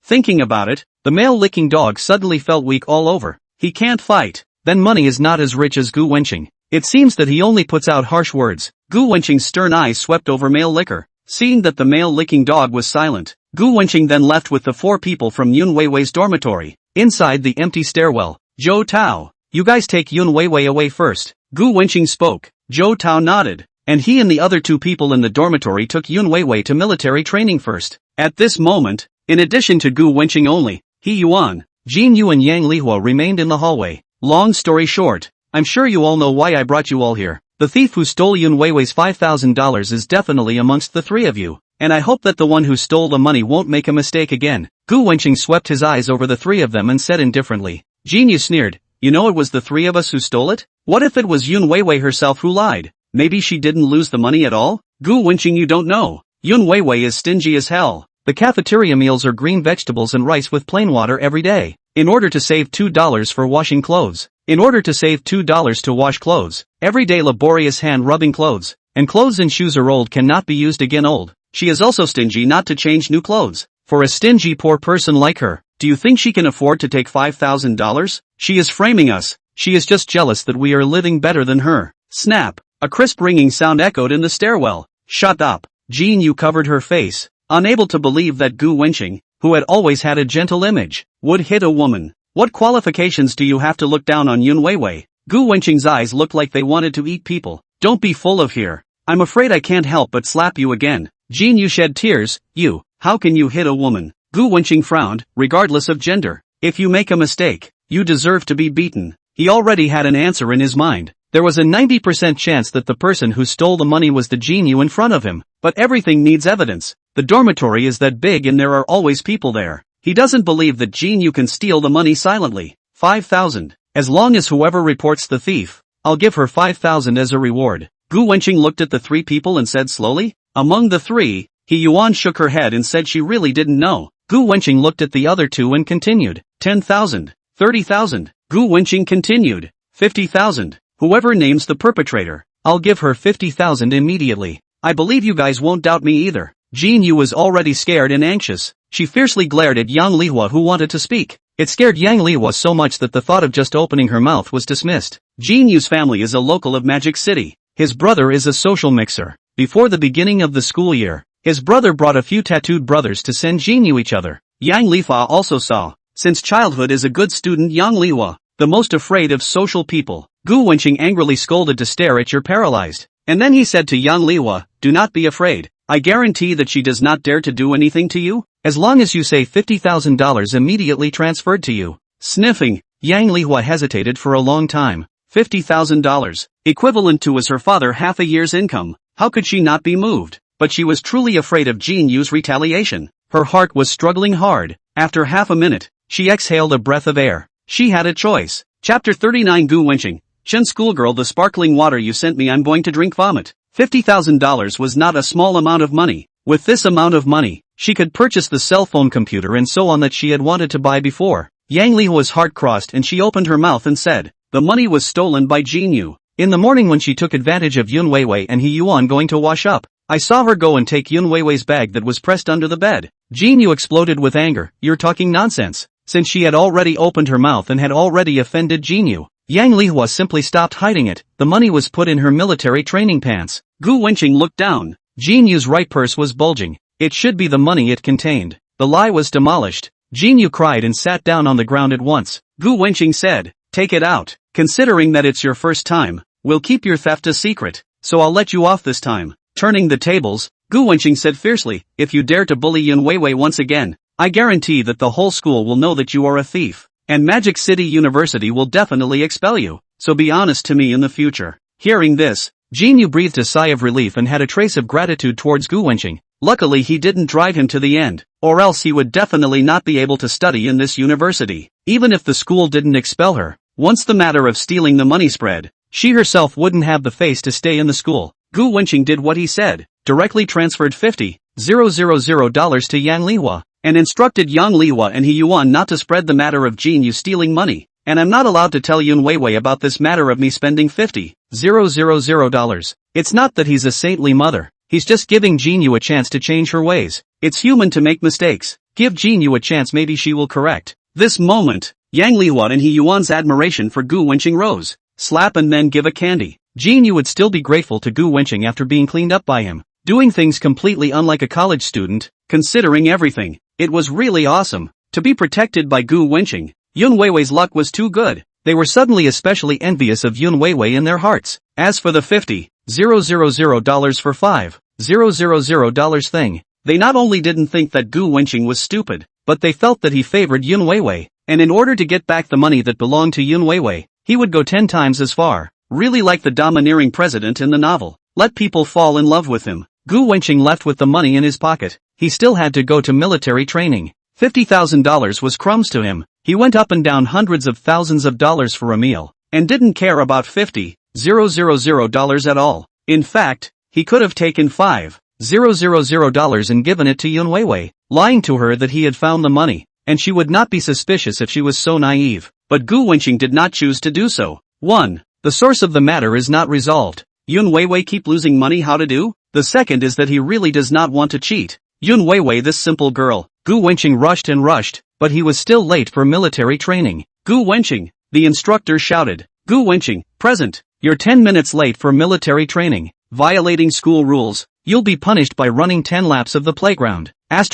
Thinking about it, the male-licking dog suddenly felt weak all over. He can't fight. Then money is not as rich as Gu Wenqing. It seems that he only puts out harsh words. Gu Wenqing's stern eyes swept over male licker. Seeing that the male-licking dog was silent, Gu Wenqing then left with the 4 people from Yun Weiwei's dormitory. Inside the empty stairwell, Zhou Tao, you guys take Yun Weiwei away first. Gu Wenqing spoke. Zhou Tao nodded, and he and the other 2 people in the dormitory took Yun Weiwei to military training first. At this moment, in addition to Gu Wenqing only, He Yuan, Jin Yu and Yang Lihua remained in the hallway. Long story short, I'm sure you all know why I brought you all here. The thief who stole Yun Weiwei's $5,000 is definitely amongst the 3 of you, and I hope that the one who stole the money won't make a mistake again. Gu Wenqing swept his eyes over the 3 of them and said indifferently. Jin Yu sneered, you know it was the 3 of us who stole it? What if it was Yun Weiwei herself who lied? Maybe she didn't lose the money at all? Gu Wenqing, you don't know. Yun Weiwei is stingy as hell. The cafeteria meals are green vegetables and rice with plain water every day. In order to save $2 for washing clothes. In order to save $2 to wash clothes, everyday laborious hand-rubbing clothes, and clothes and shoes are old cannot be used again old. She is also stingy not to change new clothes. For a stingy poor person like her, do you think she can afford to take $5,000? She is framing us. She is just jealous that we are living better than her. Snap! A crisp ringing sound echoed in the stairwell. Shut up! Jin Yu covered her face, unable to believe that Gu Wenqing, who had always had a gentle image, would hit a woman. What qualifications do you have to look down on Yun Weiwei? Gu Wenqing's eyes looked like they wanted to eat people. Don't be full of here. I'm afraid I can't help but slap you again. Jin Yu shed tears. You, how can you hit a woman? Gu Wenqing frowned, regardless of gender. If you make a mistake, you deserve to be beaten. He already had an answer in his mind. There was a 90% chance that the person who stole the money was the Jin Yu in front of him. But everything needs evidence. The dormitory is that big and there are always people there. He doesn't believe that Jin Yu can steal the money silently. 5,000. As long as whoever reports the thief, I'll give her 5,000 as a reward. Gu Wenqing looked at the 3 people and said slowly. Among the 3, He Yuan shook her head and said she really didn't know. Gu Wenqing looked at the other 2 and continued. 10,000. 30,000. Gu Wenqing continued. 50,000. Whoever names the perpetrator, I'll give her 50,000 immediately. I believe you guys won't doubt me either. Jin Yu was already scared and anxious. She fiercely glared at Yang Lihua who wanted to speak. It scared Yang Lihua so much that the thought of just opening her mouth was dismissed. Jin Yu's family is a local of Magic City. His brother is a social mixer. Before the beginning of the school year, his brother brought a few tattooed brothers to send Jin Yu each other. Yang Lihua also saw. Since childhood is a good student, Yang Lihua, the most afraid of social people. Gu Wenqing angrily scolded to stare at your paralyzed. And then he said to Yang Lihua, do not be afraid. I guarantee that she does not dare to do anything to you, as long as you say $50,000 immediately transferred to you. Sniffing, Yang Lihua hesitated for a long time. $50,000, equivalent to as her father half a year's income. How could she not be moved? But she was truly afraid of Jin Yu's retaliation. Her heart was struggling hard. After half a minute, she exhaled a breath of air. She had a choice. Chapter 39 Gu Wenqing. Shen schoolgirl, the sparkling water you sent me, I'm going to drink vomit. $50,000 was not a small amount of money. With this amount of money, she could purchase the cell phone, computer and so on that she had wanted to buy before. Yang Lihua's heart crossed and she opened her mouth and said, the money was stolen by Jin Yu. In the morning when she took advantage of Yun Weiwei and He Yuan going to wash up, I saw her go and take Yun Weiwei's bag that was pressed under the bed. Jin Yu exploded with anger. You're talking nonsense. Since she had already opened her mouth and had already offended Jin Yu, Yang Lihua simply stopped hiding it. The money was put in her military training pants. Gu Wenqing looked down. Jin Yu's right purse was bulging. It should be the money it contained. The lie was demolished. Jin Yu cried and sat down on the ground at once. Gu Wenqing said, take it out. Considering that it's your first time, we'll keep your theft a secret, so I'll let you off this time. Turning the tables, Gu Wenqing said fiercely, if you dare to bully Yun Weiwei once again, I guarantee that the whole school will know that you are a thief, and Magic City University will definitely expel you, so be honest to me in the future. Hearing this, Jin Yu breathed a sigh of relief and had a trace of gratitude towards Gu Wenqing. Luckily he didn't drive him to the end. or else he would definitely not be able to study in this university. Even if the school didn't expel her, once the matter of stealing the money spread, she herself wouldn't have the face to stay in the school. Gu Wenqing did what he said, directly transferred $50,000 to Yang Lihua, and instructed Yang Lihua and He Yuan not to spread the matter of Jin Yu stealing money. And I'm not allowed to tell Yun Weiwei about this matter of me spending $50,000. It's not that he's a saintly mother, he's just giving Jin Yu a chance to change her ways. It's human to make mistakes. Give Jin Yu a chance, maybe she will correct. This moment, Yang Lihua and He Yuan's admiration for Gu Wenqing rose. Slap and then give a candy. Jin Yu would still be grateful to Gu Wenqing after being cleaned up by him. Doing things completely unlike a college student, considering everything. It was really awesome. To be protected by Gu Wenqing. Yun Weiwei's luck was too good. They were suddenly especially envious of Yun Weiwei in their hearts. As for the $50,000 for $5,000 thing, they not only didn't think that Gu Wenqing was stupid, but they felt that he favored Yun Weiwei, and in order to get back the money that belonged to Yun Weiwei, he would go 10 times as far. Really like the domineering president in the novel. Let people fall in love with him. Gu Wenqing left with the money in his pocket. He still had to go to military training. $50,000 was crumbs to him. He went up and down hundreds of thousands of dollars for a meal, and didn't care about $50,000 at all. In fact, he could have taken $5,000 and given it to Yun Weiwei, lying to her that he had found the money, and she would not be suspicious if she was so naive. But Gu Wenqing did not choose to do so. 1. The source of the matter is not resolved. Yun Weiwei keep losing money, how to do? The second is that he really does not want to cheat Yun Weiwei, this simple girl. Gu Wenqing rushed, but he was still late for military training. Gu Wenqing, the instructor shouted. Gu Wenqing, present. You're 10 minutes late for military training. Violating school rules. You'll be punished by running 10 laps of the playground. ********.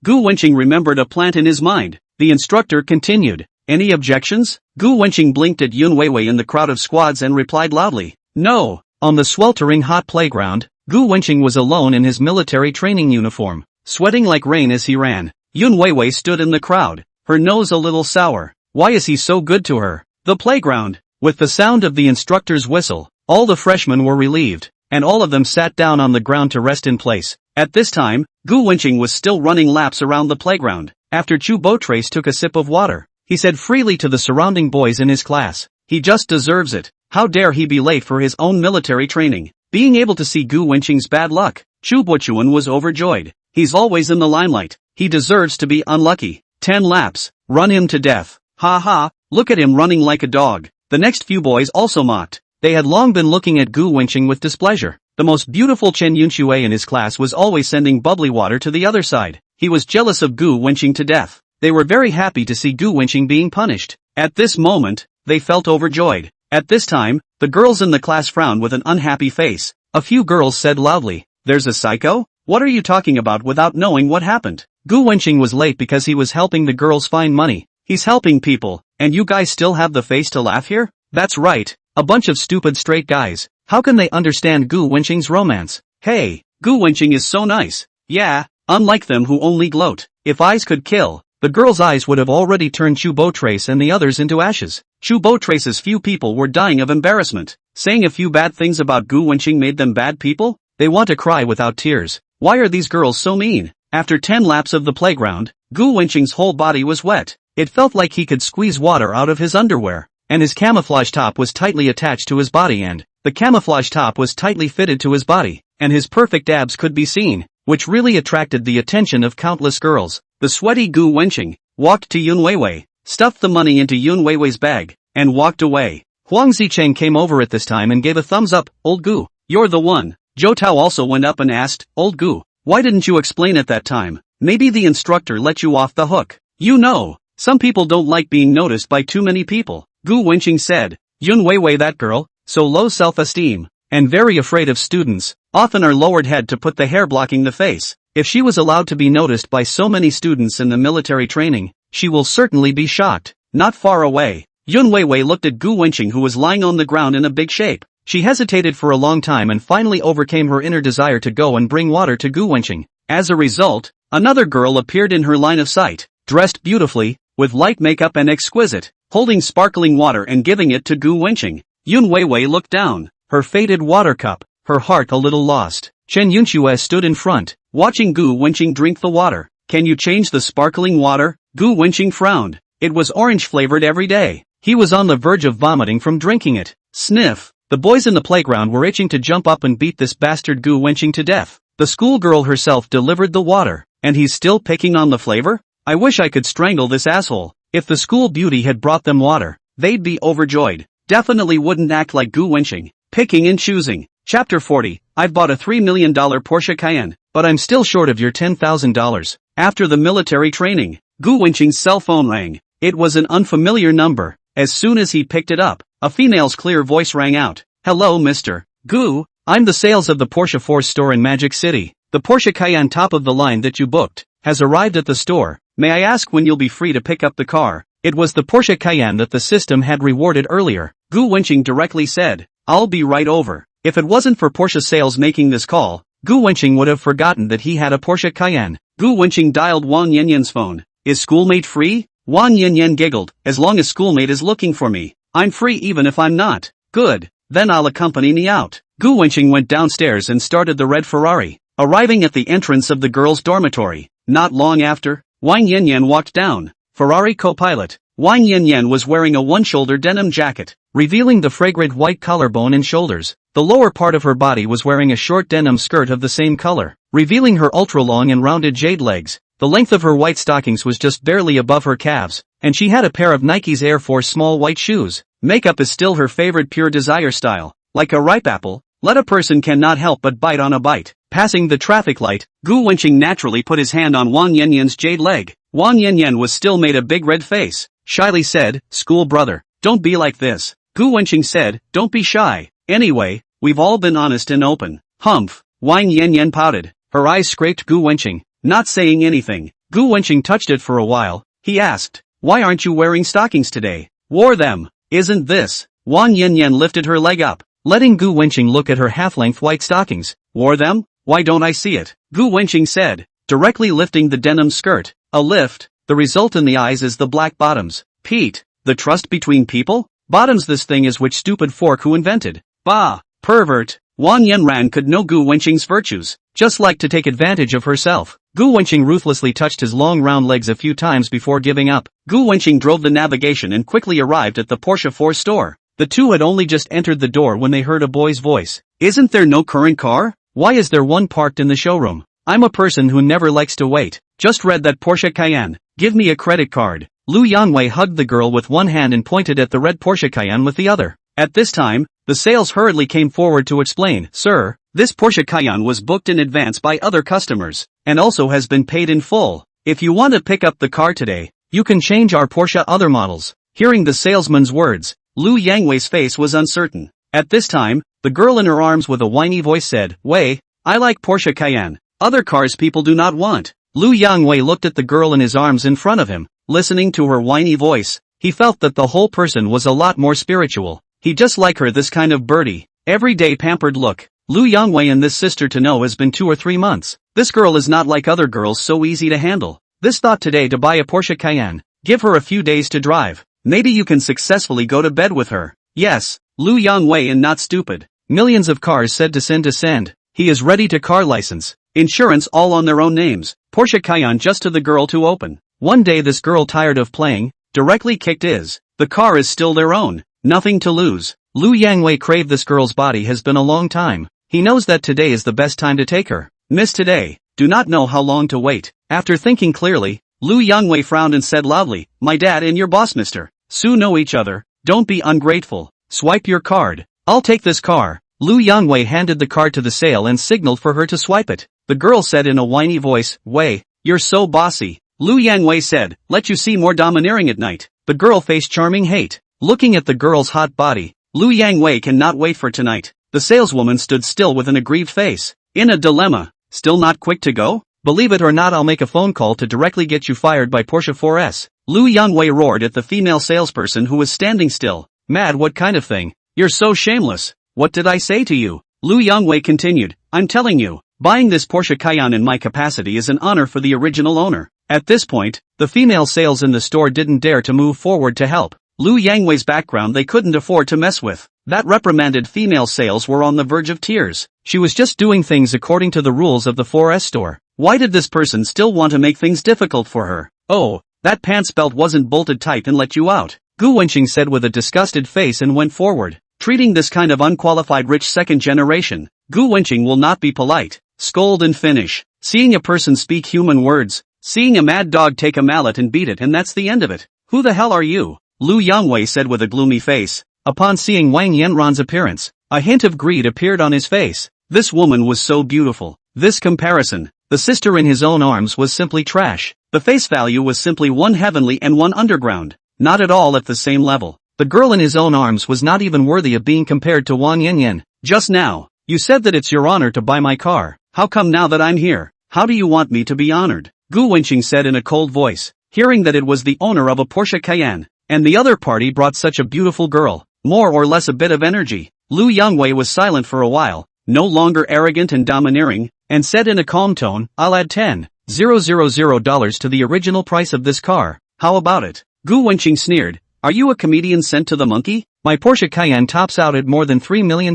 Gu Wenqing remembered a plant in his mind. The instructor continued. Any objections? Gu Wenqing blinked at Yun Weiwei in the crowd of squads and replied loudly. No. On the sweltering hot playground, Gu Wenqing was alone in his military training uniform, sweating like rain as he ran. Yun Weiwei stood in the crowd, her nose a little sour. Why is he so good to her? The playground. With the sound of the instructor's whistle, all the freshmen were relieved, and all of them sat down on the ground to rest in place. At this time, Gu Wenqing was still running laps around the playground. After Chu Botrace took a sip of water, he said freely to the surrounding boys in his class, he just deserves it. How dare he be late for his own military training? Being able to see Gu Wenqing's bad luck, Chu Bochuan was overjoyed. He's always in the limelight. He deserves to be unlucky. 10 laps. Run him to death. Ha ha, look at him running like a dog. The next few boys also mocked. They had long been looking at Gu Wenqing with displeasure. The most beautiful Chen Yunxue in his class was always sending bubbly water to the other side. He was jealous of Gu Wenqing to death. They were very happy to see Gu Wenqing being punished. At this moment, they felt overjoyed. At this time, the girls in the class frowned with an unhappy face. A few girls said loudly, "There's a psycho? What are you talking about?" without knowing what happened. Gu Wenqing was late because he was helping the girls find money. He's helping people, and you guys still have the face to laugh here? That's right, a bunch of stupid straight guys. How can they understand Gu Wenqing's romance? Hey, Gu Wenqing is so nice. Yeah, unlike them who only gloat. If eyes could kill, the girls' eyes would have already turned Chu Botrace and the others into ashes. Chu Botrace's few people were dying of embarrassment. Saying a few bad things about Gu Wenqing made them bad people? They want to cry without tears. Why are these girls so mean? After 10 laps of the playground, Gu Wenqing's whole body was wet. It felt like he could squeeze water out of his underwear. And his camouflage top was tightly attached to his body, and the camouflage top was tightly fitted to his body, and his perfect abs could be seen, which really attracted the attention of countless girls. The sweaty Gu Wenqing walked to Yun Weiwei, stuffed the money into Yun Weiwei's bag, and walked away. Huang Zicheng came over at this time and gave a thumbs up. Old Gu, you're the one. Zhou Tao also went up and asked, Old Gu, why didn't you explain at that time? Maybe the instructor let you off the hook. You know, some people don't like being noticed by too many people. Gu Wenqing said, Yun Weiwei, that girl, so low self-esteem, and very afraid of students, often are lowered head to put the hair blocking the face. If she was allowed to be noticed by so many students in the military training, she will certainly be shocked. Not far away, Yun Weiwei looked at Gu Wenqing, who was lying on the ground in a big shape. She hesitated for a long time and finally overcame her inner desire to go and bring water to Gu Wenqing. As a result, another girl appeared in her line of sight, dressed beautifully, with light makeup and exquisite, holding sparkling water and giving it to Gu Wenqing. Yun Weiwei looked down, her faded water cup, her heart a little lost. Chen Yunxue stood in front. watching Gu Wenqing drink the water. Can you change the sparkling water? Gu Wenqing frowned. It was orange flavored every day. He was on the verge of vomiting from drinking it. Sniff. The boys in the playground were itching to jump up and beat this bastard Gu Wenqing to death. The schoolgirl herself delivered the water, and he's still picking on the flavor? I wish I could strangle this asshole. If the school beauty had brought them water, they'd be overjoyed. Definitely wouldn't act like Gu Wenqing. Picking and choosing. Chapter 40. I've bought a $3 million Porsche Cayenne, but I'm still short of your $10,000. After the military training, Gu Wenqing's cell phone rang. It was an unfamiliar number. As soon as he picked it up, a female's clear voice rang out. Hello, Mr. Gu. I'm the sales of the Porsche Force store in Magic City. The Porsche Cayenne top of the line that you booked has arrived at the store. May I ask when you'll be free to pick up the car? It was the Porsche Cayenne that the system had rewarded earlier. Gu Wenqing directly said, I'll be right over. If it wasn't for Porsche sales making this call, Gu Wenqing would have forgotten that he had a Porsche Cayenne. Gu Wenqing dialed Wang Yanyan's phone. Is schoolmate free? Wang Yanyan giggled. As long as schoolmate is looking for me, I'm free even if I'm not. Good. Then I'll accompany me out. Gu Wenqing went downstairs and started the red Ferrari, arriving at the entrance of the girls' dormitory. Not long after, Wang Yanyan walked down. Ferrari co-pilot. Wang Yanyan was wearing a one-shoulder denim jacket, revealing the fragrant white collarbone and shoulders. The lower part of her body was wearing a short denim skirt of the same color, revealing her ultra-long and rounded jade legs. The length of her white stockings was just barely above her calves, and she had a pair of Nike's Air Force small white shoes. Makeup is still her favorite pure desire style. Like a ripe apple, let a person cannot help but bite on a bite. Passing the traffic light, Gu Wenqing naturally put his hand on Wang Yanyan's jade leg. Wang Yanyan was still made a big red face. Shyly said, school brother, don't be like this. Gu Wenqing said, don't be shy. Anyway, we've all been honest and open. Humph. Wang Yanyan pouted. Her eyes scraped Gu Wenqing, not saying anything. Gu Wenqing touched it for a while. He asked, why aren't you wearing stockings today? Wore them. Isn't this? Wang Yanyan lifted her leg up, letting Gu Wenqing look at her half-length white stockings. Wore them? Why don't I see it? Gu Wenqing said, directly lifting the denim skirt. A lift. The result in the eyes is the black bottoms. Pete, the trust between people? Bottoms, this thing is which stupid fork who invented. Bah, pervert. Wang Yanran could know Gu Wenqing's virtues, just like to take advantage of herself. Gu Wenqing ruthlessly touched his long round legs a few times before giving up. Gu Wenqing drove the navigation and quickly arrived at the Porsche Force store. The two had only just entered the door when they heard a boy's voice. Isn't there no current car? Why is there one parked in the showroom? I'm a person who never likes to wait. Just read that Porsche Cayenne. Give me a credit card. Lu Yangwei hugged the girl with one hand and pointed at the red Porsche Cayenne with the other. At this time, the sales hurriedly came forward to explain, Sir, this Porsche Cayenne was booked in advance by other customers, and also has been paid in full. If you want to pick up the car today, you can change our Porsche other models. Hearing the salesman's words, Lu Yangwei's face was uncertain. At this time, the girl in her arms with a whiny voice said, Wei, I like Porsche Cayenne. Other cars people do not want. Lu Yangwei looked at the girl in his arms in front of him. Listening to her whiny voice, he felt that the whole person was a lot more spiritual. He just like her, this kind of birdie, everyday pampered look. Lu Yangwei and this sister to know has been 2 or 3 months. This girl is not like other girls, so easy to handle. This thought today to buy a Porsche Cayenne. Give her a few days to drive. Maybe you can successfully go to bed with her. Yes, Lu Yangwei and not stupid. Millions of cars said to send. He is ready to car license. Insurance all on their own names. Porsche Cayenne just to the girl to open. One day this girl tired of playing, directly kicked his. The car is still their own. Nothing to lose. Lu Yangwei craved this girl's body has been a long time. He knows that today is the best time to take her. Miss today. Do not know how long to wait. After thinking clearly, Lu Yangwei frowned and said loudly, My dad and your boss Mr. Su know each other. Don't be ungrateful. Swipe your card. I'll take this car. Lu Yangwei handed the card to the sale and signaled for her to swipe it. The girl said in a whiny voice, Wei, you're so bossy. Lu Yangwei said, let you see more domineering at night. The girl faced charming hate. Looking at the girl's hot body, Lu Yangwei cannot wait for tonight. The saleswoman stood still with an aggrieved face. In a dilemma. Still not quick to go? Believe it or not, I'll make a phone call to directly get you fired by Porsche 4S. Lu Yangwei roared at the female salesperson who was standing still. Mad, what kind of thing? You're so shameless. What did I say to you? Lu Yangwei continued, I'm telling you, buying this Porsche Cayenne in my capacity is an honor for the original owner. At this point, the female sales in the store didn't dare to move forward to help. Lu Yangwei's background they couldn't afford to mess with. That reprimanded female sales were on the verge of tears. She was just doing things according to the rules of the 4S store. Why did this person still want to make things difficult for her? Oh, that pants belt wasn't bolted tight and let you out, Gu Wenqing said with a disgusted face and went forward. Treating this kind of unqualified rich second generation, Gu Wenqing will not be polite, scold and finish. Seeing a person speak human words, seeing a mad dog take a mallet and beat it, and that's the end of it. Who the hell are you? Lu Yangwei said with a gloomy face. Upon seeing Wang Yanran's appearance, a hint of greed appeared on his face. This woman was so beautiful. This comparison, the sister in his own arms, was simply trash. The face value was simply one heavenly and one underground. Not at all at the same level. The girl in his own arms was not even worthy of being compared to Wang Yanyan. Just now, you said that it's your honor to buy my car. How come now that I'm here? How do you want me to be honored? Gu Wenqing said in a cold voice, hearing that it was the owner of a Porsche Cayenne, and the other party brought such a beautiful girl. More or less a bit of energy. Lu Yangwei was silent for a while, no longer arrogant and domineering, and said in a calm tone, I'll add $10,000 to the original price of this car. How about it? Gu Wenqing sneered. Are you a comedian sent to the monkey? My Porsche Cayenne tops out at more than $3 million.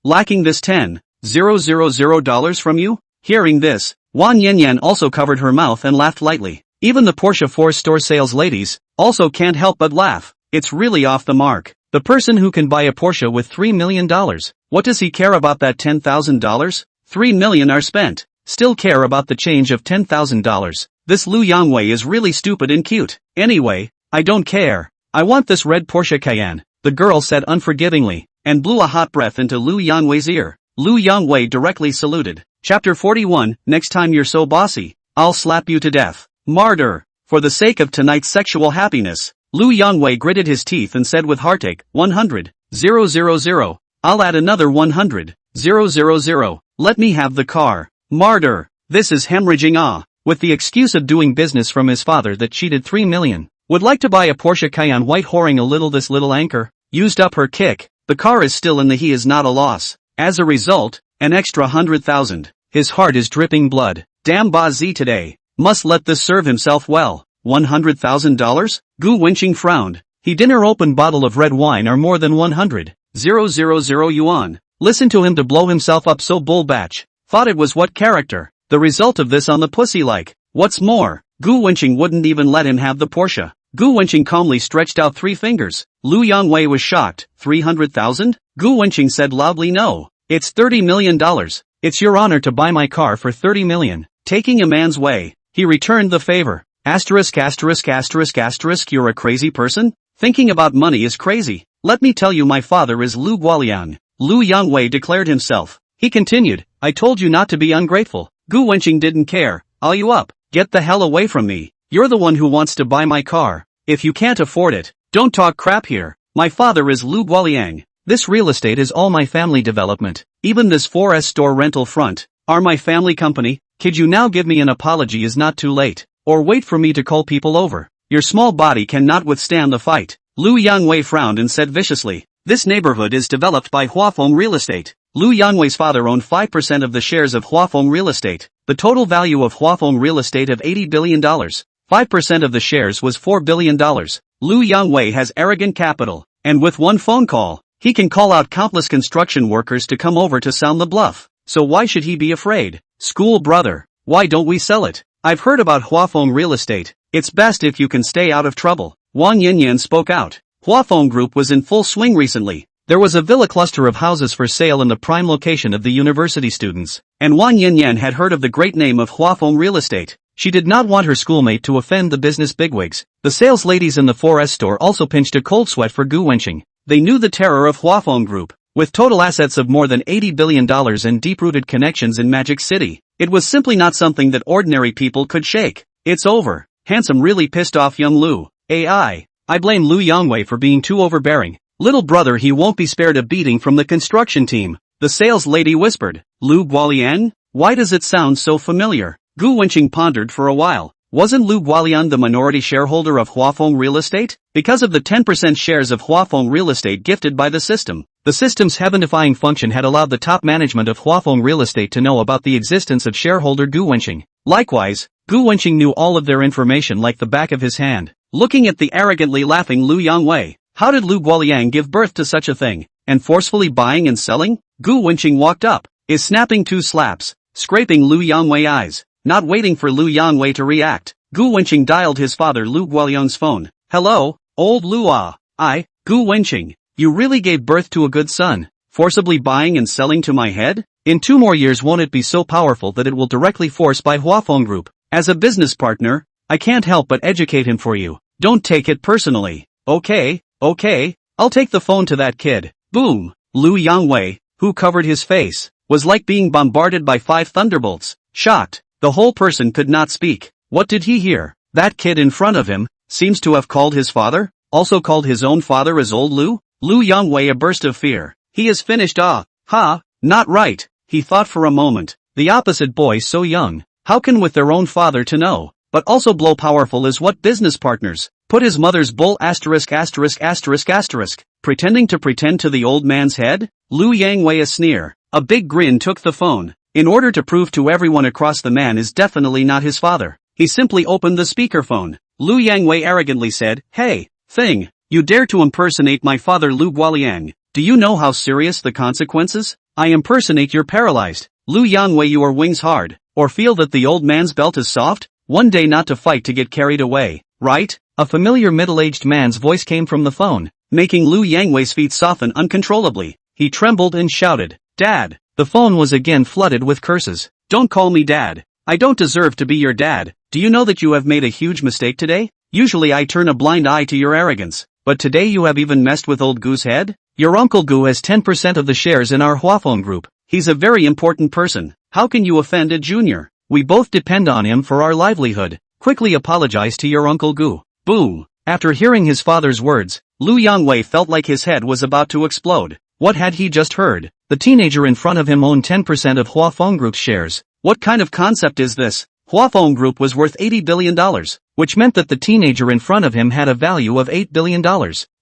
Lacking this $10,000 from you? Hearing this, Wang Yanyan also covered her mouth and laughed lightly. Even the Porsche 4 store sales ladies also can't help but laugh. It's really off the mark. The person who can buy a Porsche with $3 million, what does he care about that $10,000? $3 million are spent. Still care about the change of $10,000. This Lu Yangwei is really stupid and cute. Anyway, I don't care. I want this red Porsche Cayenne, the girl said unforgivingly, and blew a hot breath into Lu Yangwei's ear. Lu Yangwei directly saluted. Chapter 41, next time you're so bossy, I'll slap you to death. Martyr. For the sake of tonight's sexual happiness, Lu Yangwei gritted his teeth and said with heartache, 100,000. I'll add another 100,000. Let me have the car. Martyr. This is hemorrhaging. With the excuse of doing business from his father that cheated $3 million. Would like to buy a Porsche Cayenne white whoring a little. This little anchor used up her kick. The car is still in the he is not a loss. As a result, an extra 100,000. His heart is dripping blood. Damn Bazi today. Must let this serve himself well. $100,000? Gu Wenqing frowned. He dinner open bottle of red wine are more than 100,000 yuan. Listen to him to blow himself up so bull batch. Thought it was what character. The result of this on the pussy like. What's more, Gu Wenqing wouldn't even let him have the Porsche. Gu Wenqing calmly stretched out 3 fingers. Lu Yangwei was shocked. 300,000? Gu Wenqing said loudly no. It's $30 million. It's your honor to buy my car for $30 million. Taking a man's way, he returned the favor. Asterisk. You're a crazy person? Thinking about money is crazy. Let me tell you, my father is Lu Guoliang. Lu Yangwei declared himself. He continued, I told you not to be ungrateful. Gu Wenqing didn't care. All you up. Get the hell away from me. You're the one who wants to buy my car. If you can't afford it, don't talk crap here. My father is Lu Guoliang. This real estate is all my family development. Even this 4S store rental front are my family company. Could you now give me an apology is not too late. Or wait for me to call people over. Your small body cannot withstand the fight. Lu Yangwei frowned and said viciously, this neighborhood is developed by Huafeng Real Estate. Lu Yangwei's father owned 5% of the shares of Huafeng Real Estate. The total value of Huafeng Real Estate of $80 billion. 5% of the shares was $4 billion. Lu Yangwei has arrogant capital, and with one phone call, he can call out countless construction workers to come over to sound the bluff. So why should he be afraid? School brother, why don't we sell it? I've heard about Huafeng Real Estate. It's best if you can stay out of trouble. Wang Yanyan spoke out. Huafeng Group was in full swing recently. There was a villa cluster of houses for sale in the prime location of the university students, and Wang Yanyan had heard of the great name of Huafeng Real Estate. She did not want her schoolmate to offend the business bigwigs. The sales ladies in the 4S store also pinched a cold sweat for Gu Wenqing. They knew the terror of Huafeng Group. With total assets of more than $80 billion and deep-rooted connections in Magic City, it was simply not something that ordinary people could shake. It's over. Handsome really pissed off young Lu. I blame Lu Yangwei for being too overbearing. Little brother, he won't be spared a beating from the construction team. The sales lady whispered. Lu Guoliang? Why does it sound so familiar? Gu Wenqing pondered for a while. Wasn't Lu Guoliang the minority shareholder of Huafeng Real Estate? Because of the 10% shares of Huafeng Real Estate gifted by the system. The system's heaven-defying function had allowed the top management of Huafeng Real Estate to know about the existence of shareholder Gu Wenqing. Likewise, Gu Wenqing knew all of their information like the back of his hand. Looking at the arrogantly laughing Lu Yangwei, how did Lu Guoliang give birth to such a thing? and forcefully buying and selling? Gu Wenqing walked up, is snapping 2 slaps, scraping Lu Yangwei's eyes. Not waiting for Lu Yangwei to react, Gu Wenqing dialed his father Lu Guoliang's phone. Hello, old Lu Ah. Gu Wenqing. You really gave birth to a good son, forcibly buying and selling to my head? In 2 more years won't it be so powerful that it will directly force by Huafeng Group? As a business partner, I can't help but educate him for you. Don't take it personally. Okay, I'll take the phone to that kid. Boom. Lu Yangwei, who covered his face, was like being bombarded by 5 thunderbolts. Shocked, the whole person could not speak. What did he hear? That kid in front of him seems to have called his father, also called his own father as old Lu? Lu Yangwei, a burst of fear. He is finished. Not right, he thought for a moment. The opposite boy so young, how can with their own father to know, but also blow powerful is what business partners, put his mother's bull *******, pretending to pretend to the old man's head? Lu Yangwei, a sneer, a big grin, took the phone, in order to prove to everyone across the man is definitely not his father. He simply opened the speakerphone. Lu Yangwei arrogantly said, Hey, thing, you dare to impersonate my father Lu Guoliang. Do you know how serious the consequences? I impersonate you're paralyzed. Lu Yangwei, you are wings hard, or feel that the old man's belt is soft? One day not to fight to get carried away, right? A familiar middle-aged man's voice came from the phone, making Lu Yangwei's feet soften uncontrollably. He trembled and shouted, Dad! The phone was again flooded with curses. Don't call me Dad. I don't deserve to be your dad. Do you know that you have made a huge mistake today? Usually I turn a blind eye to your arrogance, but today you have even messed with old Gu's head? Your uncle Gu has 10% of the shares in our Huafeng Group. He's a very important person. How can you offend a junior? We both depend on him for our livelihood. Quickly apologize to your uncle Gu. Boom. After hearing his father's words, Lu Yangwei felt like his head was about to explode. What had he just heard? The teenager in front of him owned 10% of Huafeng Group's shares. What kind of concept is this? Huafeng Group was worth $80 billion, which meant that the teenager in front of him had a value of $8 billion,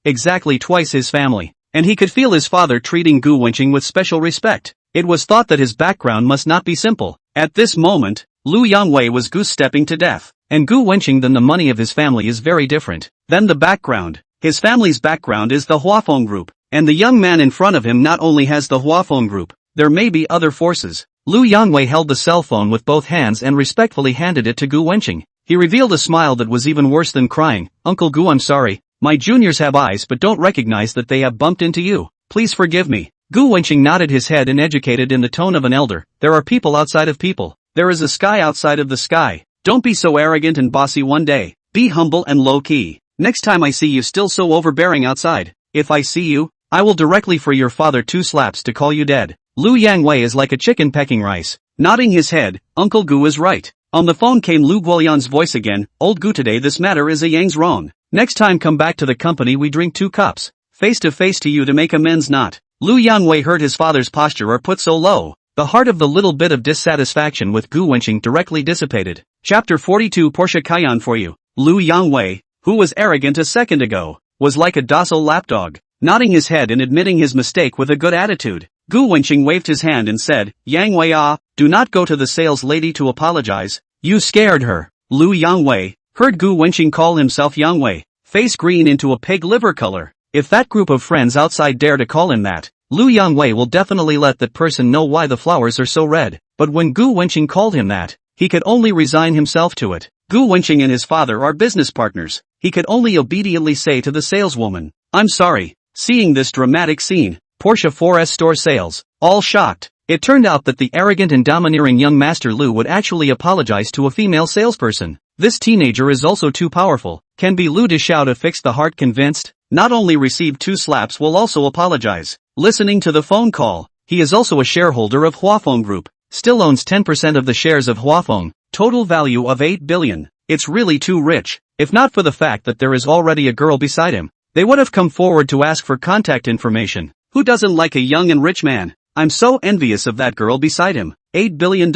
exactly twice his family. And he could feel his father treating Gu Wenqing with special respect. It was thought that his background must not be simple. At this moment, Lu Yangwei was goose-stepping to death. And Gu Wenqing, then the money of his family is very different. Then the background. His family's background is the Huafeng Group. And the young man in front of him not only has the Huafeng Group, there may be other forces. Lu Yangwei held the cell phone with both hands and respectfully handed it to Gu Wenqing. He revealed a smile that was even worse than crying. Uncle Gu, I'm sorry. My juniors have eyes but don't recognize that they have bumped into you. Please forgive me. Gu Wenqing nodded his head and educated in the tone of an elder. There are people outside of people. There is a sky outside of the sky. Don't be so arrogant and bossy one day. Be humble and low-key. Next time I see you still so overbearing outside, if I see you, I will directly for your father 2 slaps to call you dead. Lu Yangwei is like a chicken pecking rice. Nodding his head, Uncle Gu is right. On the phone came Lu Guoliang's voice again. Old Gu, today this matter is a yang's wrong. Next time come back to the company we drink 2 cups. Face to face to you to make amends not. Lu Yangwei heard his father's posture are put so low. The heart of the little bit of dissatisfaction with Gu Wenqing directly dissipated. Chapter 42 Porsche Cayenne for you. Lu Yangwei, who was arrogant a second ago, was like a docile lapdog, nodding his head and admitting his mistake with a good attitude. Gu Wenqing waved his hand and said, Yangwei, do not go to the sales lady to apologize. You scared her. Lu Yangwei heard Gu Wenqing call himself Yangwei, face green into a pig liver color. If that group of friends outside dare to call him that, Lu Yangwei will definitely let that person know why the flowers are so red. But when Gu Wenqing called him that, he could only resign himself to it. Gu Wenqing and his father are business partners. He could only obediently say to the saleswoman, I'm sorry. Seeing this dramatic scene, Porsche 4S store sales, all shocked. It turned out that the arrogant and domineering young Master Lu would actually apologize to a female salesperson. This teenager is also too powerful. Can be Lu Dishao to fix the heart convinced? Not only received 2 slaps will also apologize. Listening to the phone call, he is also a shareholder of Huafeng Group. Still owns 10% of the shares of Huafeng, total value of 8 billion. It's really too rich. If not for the fact that there is already a girl beside him, they would have come forward to ask for contact information. Who doesn't like a young and rich man? I'm so envious of that girl beside him. $8 billion.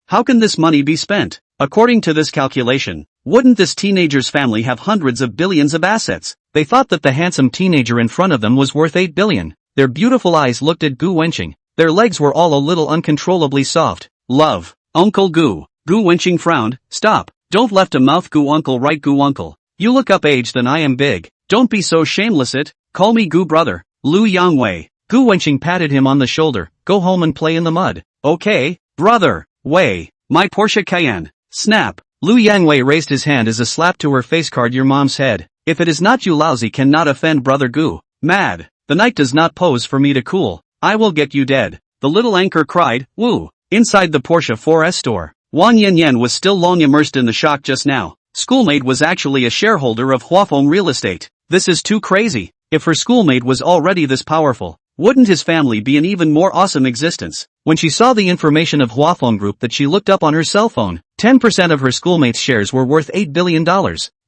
How can this money be spent? According to this calculation, wouldn't this teenager's family have hundreds of billions of assets? They thought that the handsome teenager in front of them was worth 8 billion. Their beautiful eyes looked at Gu Wenqing. Their legs were all a little uncontrollably soft. Love. Uncle Gu. Gu Wenqing frowned. Stop. Don't left a mouth Gu uncle, right Gu uncle. You look up age than I am big. Don't be so shameless it. Call me Gu brother. Lu Yangwei. Gu Wenqing patted him on the shoulder. Go home and play in the mud. Okay, brother. Wei. My Porsche Cayenne. Snap. Lu Yangwei raised his hand as a slap to her face card your mom's head. If it is not you lousy cannot offend brother Gu. Mad. The night does not pose for me to cool. I will get you dead. The little anchor cried, woo. Inside the Porsche 4S store, Wang Yanyan was still long immersed in the shock just now. Schoolmate was actually a shareholder of Huafeng Real Estate. This is too crazy. If her schoolmate was already this powerful, wouldn't his family be an even more awesome existence? When she saw the information of Huafeng Group that she looked up on her cell phone, 10% of her schoolmate's shares were worth $8 billion.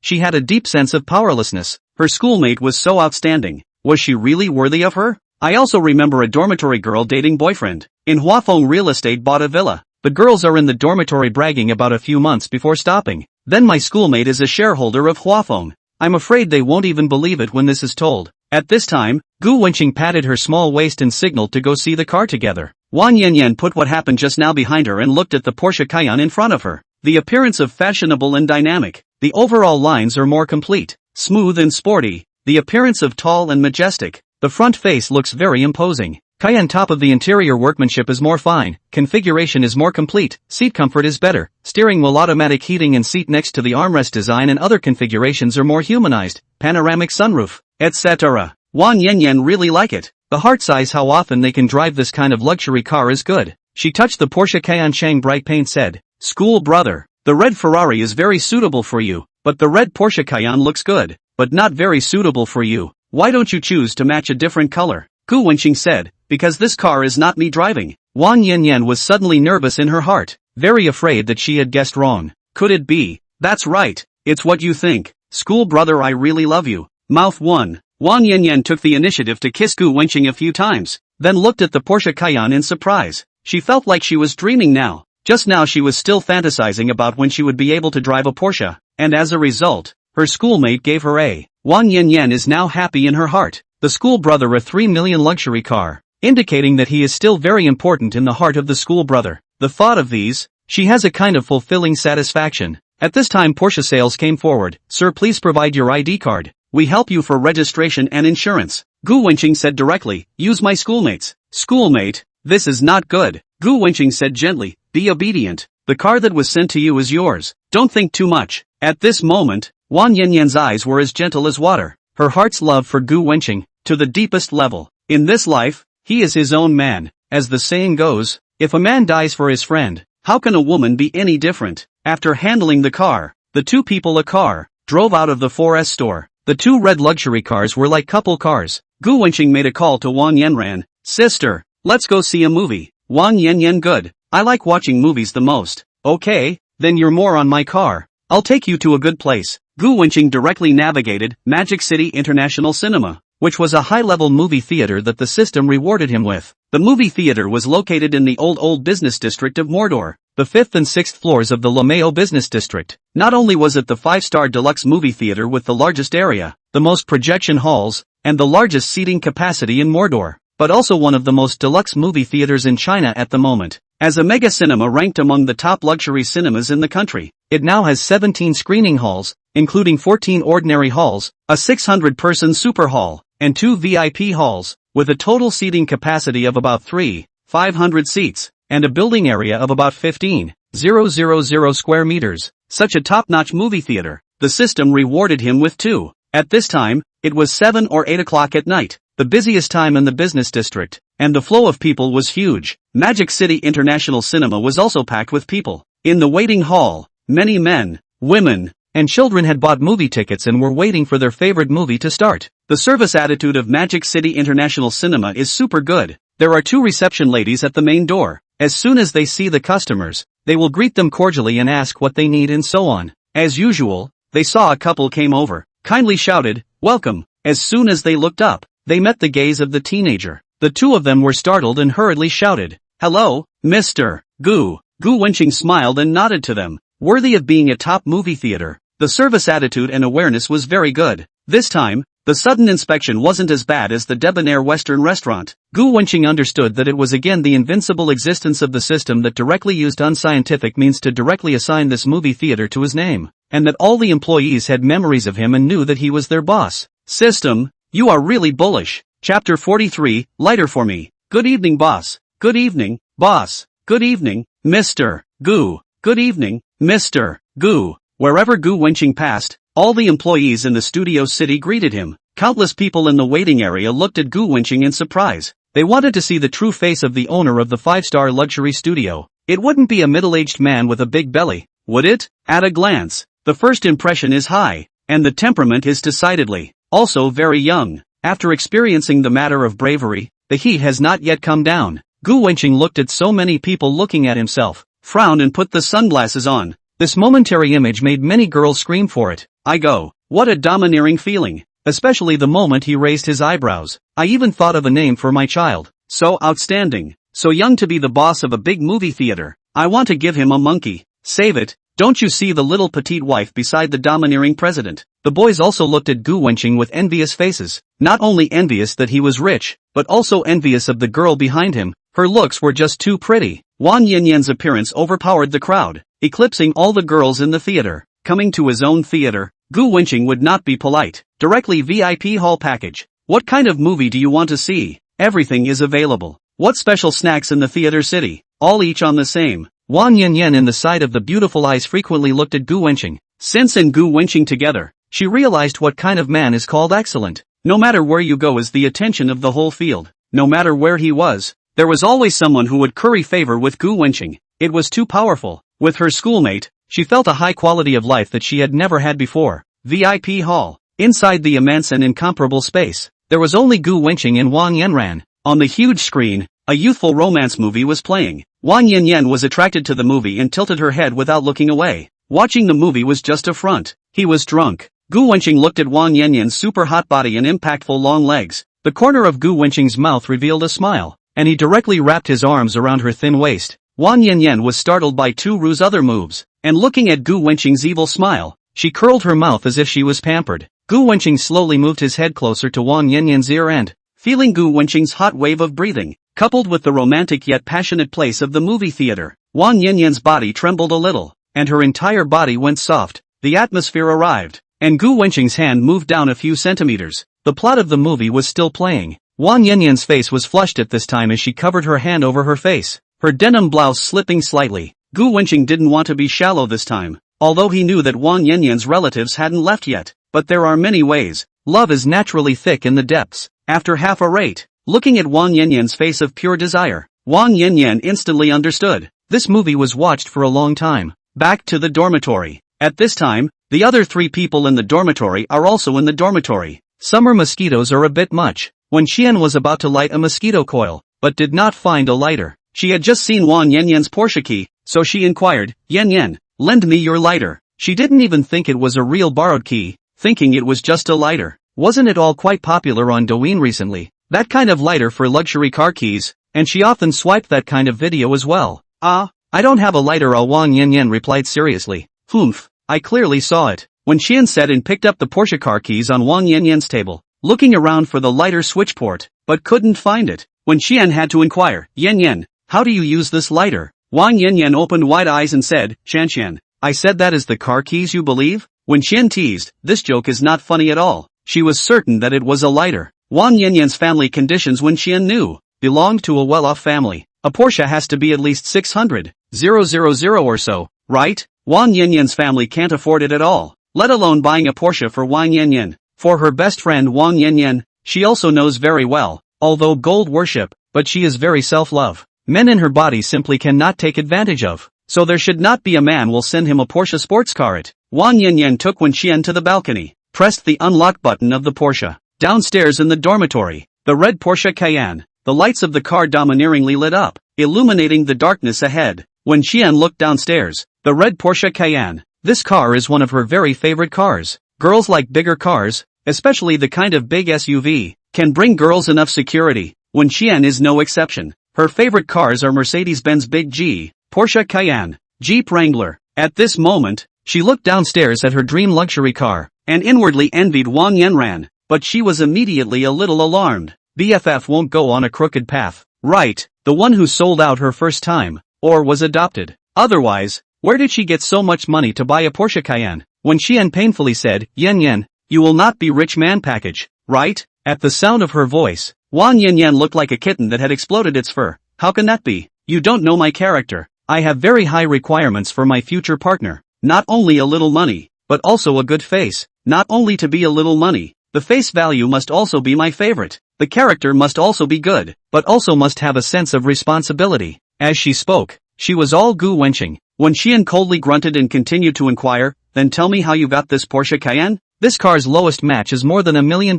She had a deep sense of powerlessness. Her schoolmate was so outstanding. Was she really worthy of her? I also remember a dormitory girl dating boyfriend. In Huafeng Real Estate bought a villa. The girls are in the dormitory bragging about a few months before stopping. Then my schoolmate is a shareholder of Huafeng. I'm afraid they won't even believe it when this is told. At this time, Gu Wenqing patted her small waist and signaled to go see the car together. Wang Yanyan put what happened just now behind her and looked at the Porsche Cayenne in front of her. The appearance of fashionable and dynamic. The overall lines are more complete, smooth and sporty. The appearance of tall and majestic. The front face looks very imposing. Cayenne top of the interior workmanship is more fine, configuration is more complete, seat comfort is better, steering wheel automatic heating and seat next to the armrest design and other configurations are more humanized, panoramic sunroof, etc. Wang Yanyan really like it. The heart size how often they can drive this kind of luxury car is good. She touched the Porsche Cayenne Chang bright paint said, school brother, the red Ferrari is very suitable for you, but the red Porsche Cayenne looks good, but not very suitable for you. Why don't you choose to match a different color? Gu Wenqing said, because this car is not me driving. Wang Yanyan was suddenly nervous in her heart, very afraid that she had guessed wrong. Could it be? That's right, it's what you think. School brother I really love you. Mouth 1. Wang Yanyan took the initiative to kiss Gu Wenqing a few times, then looked at the Porsche Cayenne in surprise. She felt like she was dreaming now. Just now she was still fantasizing about when she would be able to drive a Porsche, and as a result, her schoolmate gave her a. Wang Yanyan is now happy in her heart. The school brother a 3 million luxury car, indicating that he is still very important in the heart of the school brother. The thought of these, she has a kind of fulfilling satisfaction. At this time Porsche sales came forward. Sir, please provide your ID card. We help you for registration and insurance. Gu Wenqing said directly, use my schoolmates. Schoolmate, this is not good. Gu Wenqing said gently, be obedient. The car that was sent to you is yours. Don't think too much. At this moment, Wang Yanyan's eyes were as gentle as water. Her heart's love for Gu Wenqing, to the deepest level. In this life, he is his own man. As the saying goes, if a man dies for his friend, how can a woman be any different? After handling the car, the two people a car, drove out of the 4S store. The two red luxury cars were like couple cars. Gu Wenqing made a call to Wang Yanran. Sister, let's go see a movie. Wang Yanyan good. I like watching movies the most. Okay, then you're more on my car. I'll take you to a good place. Gu Wenqing directly navigated Magic City International Cinema, which was a high-level movie theater that the system rewarded him with. The movie theater was located in the old business district of Mordor, the 5th and 6th floors of the Lameo business district. Not only was it the 5-star deluxe movie theater with the largest area, the most projection halls, and the largest seating capacity in Mordor, but also one of the most deluxe movie theaters in China at the moment. As a mega cinema ranked among the top luxury cinemas in the country, it now has 17 screening halls, including 14 ordinary halls, a 600-person super hall, and 2 VIP halls, with a total seating capacity of about 3,500 seats, and a building area of about 15,000 square meters. Such a top-notch movie theater, the system rewarded him with 2. At this time, it was 7 or 8 o'clock at night, the busiest time in the business district, and the flow of people was huge. Magic City International Cinema was also packed with people. In the waiting hall, many men, women, and children had bought movie tickets and were waiting for their favorite movie to start. The service attitude of Magic City International Cinema is super good. There are 2 reception ladies at the main door. As soon as they see the customers, they will greet them cordially and ask what they need and so on. As usual, they saw a couple came over, kindly shouted, welcome. As soon as they looked up, they met the gaze of the teenager. The 2 of them were startled and hurriedly shouted, hello, Mr. Gu. Gu Wenqing smiled and nodded to them. Worthy of being a top movie theater, the service attitude and awareness was very good. This time, the sudden inspection wasn't as bad as the debonair Western restaurant. Gu Wenqing understood that it was again the invincible existence of the system that directly used unscientific means to directly assign this movie theater to his name, and that all the employees had memories of him and knew that he was their boss. System, you are really bullish. Chapter 43, Lighter for me. Good evening, boss. Good evening, boss. Good evening, Mr. Gu. Good evening, Mr. Gu. Wherever Gu Wenqing passed, all the employees in the studio city greeted him. Countless people in the waiting area looked at Gu Wenqing in surprise. They wanted to see the true face of the owner of the 5-star luxury studio. It wouldn't be a middle-aged man with a big belly, would it? At a glance, the first impression is high, and the temperament is decidedly, also very young. After experiencing the matter of bravery, the heat has not yet come down. Gu Wenqing looked at so many people looking at himself, frowned and put the sunglasses on. This momentary image made many girls scream for it. I go, what a domineering feeling, especially the moment he raised his eyebrows. I even thought of a name for my child. So outstanding, so young to be the boss of a big movie theater. I want to give him a monkey. Save it. Don't you see the little petite wife beside the domineering president? The boys also looked at Gu Wenqing with envious faces. Not only envious that he was rich, but also envious of the girl behind him. Her looks were just too pretty. Wang Yanyan's appearance overpowered the crowd, eclipsing all the girls in the theater. Coming to his own theater, Gu Wenqing would not be polite. Directly VIP hall package. What kind of movie do you want to see? Everything is available. What special snacks in the theater city? All each on the same. Wang Yanyan in the side of the beautiful eyes frequently looked at Gu Wenqing. Since and Gu Wenqing together, she realized what kind of man is called excellent. No matter where you go is the attention of the whole field. No matter where he was, there was always someone who would curry favor with Gu Wenqing. It was too powerful. With her schoolmate, she felt a high quality of life that she had never had before. VIP hall. Inside the immense and incomparable space, there was only Gu Wenqing and Wang Yanran. On the huge screen, a youthful romance movie was playing. Wang Yanyan was attracted to the movie and tilted her head without looking away. Watching the movie was just a front. He was drunk. Gu Wenqing looked at Wang Yanyan's super hot body and impactful long legs. The corner of Gu Wenqing's mouth revealed a smile, and he directly wrapped his arms around her thin waist. Wang Yanyan was startled by Tu Ru's other moves, and looking at Gu Wenqing's evil smile, she curled her mouth as if she was pampered. Gu Wenqing slowly moved his head closer to Wang Yanyan's ear and, feeling Gu Wenqing's hot wave of breathing, coupled with the romantic yet passionate place of the movie theater, Wang Yanyan's body trembled a little, and her entire body went soft. The atmosphere arrived, and Gu Wenqing's hand moved down a few centimeters. The plot of the movie was still playing. Wang Yanyan's face was flushed at this time as she covered her hand over her face, her denim blouse slipping slightly. Gu Wenqing didn't want to be shallow this time, although he knew that Wang Yanyan's relatives hadn't left yet. But there are many ways. Love is naturally thick in the depths. After half a rate, looking at Wang Yanyan's face of pure desire, Wang Yanyan instantly understood. This movie was watched for a long time. Back to the dormitory. At this time, the other 3 people in the dormitory are also in the dormitory. Summer mosquitoes are a bit much. When Xian was about to light a mosquito coil, but did not find a lighter. She had just seen Wang Yanyan's Porsche key, so she inquired, Yanyan, lend me your lighter. She didn't even think it was a real borrowed key, thinking it was just a lighter. Wasn't it all quite popular on Douyin recently? That kind of lighter for luxury car keys, and she often swiped that kind of video as well. I don't have a lighter, Wang Yanyan replied seriously. Humph, I clearly saw it. When Xian said and picked up the Porsche car keys on Wang Yanyan's table, looking around for the lighter switch port, but couldn't find it. When Xian had to inquire, Yanyan, how do you use this lighter? Wang Yanyan opened wide eyes and said, Xian, I said that is the car keys, you believe? When Xian teased, this joke is not funny at all. She was certain that it was a lighter. Wang Yanyan's family conditions when Xian knew, belonged to a well-off family. A Porsche has to be at least 600,000 or so, right? Wang Yanyan's family can't afford it at all, let alone buying a Porsche for Wang Yanyan. For her best friend Wang Yanyan, she also knows very well, although gold worship, but she is very self-love. Men in her body simply cannot take advantage of, so there should not be a man will send him a Porsche sports car. Wang Yanyan took Wen Xian to the balcony, pressed the unlock button of the Porsche. Downstairs in the dormitory, the red Porsche Cayenne, the lights of the car domineeringly lit up, illuminating the darkness ahead. When Xian looked downstairs, the red Porsche Cayenne, this car is one of her very favorite cars. Girls like bigger cars, especially the kind of big SUV, can bring girls enough security. Wen Xian is no exception. Her favorite cars are Mercedes-Benz Big G, Porsche Cayenne, Jeep Wrangler. At this moment, she looked downstairs at her dream luxury car, and inwardly envied Wang Yanran, but she was immediately a little alarmed. BFF won't go on a crooked path, right? The one who sold out her first time, or was adopted. Otherwise, where did she get so much money to buy a Porsche Cayenne? When Xian painfully said, Yan, you will not be rich man package, right? At the sound of her voice, Wang Yanyan looked like a kitten that had exploded its fur. How can that be? You don't know my character. I have very high requirements for my future partner. Not only a little money, but also a good face. Not only to be a little money, the face value must also be my favorite. The character must also be good, but also must have a sense of responsibility. As she spoke, she was all Gu Wenqing. When Xian coldly grunted and continued to inquire, then tell me how you got this Porsche Cayenne? This car's lowest match is more than $1 million.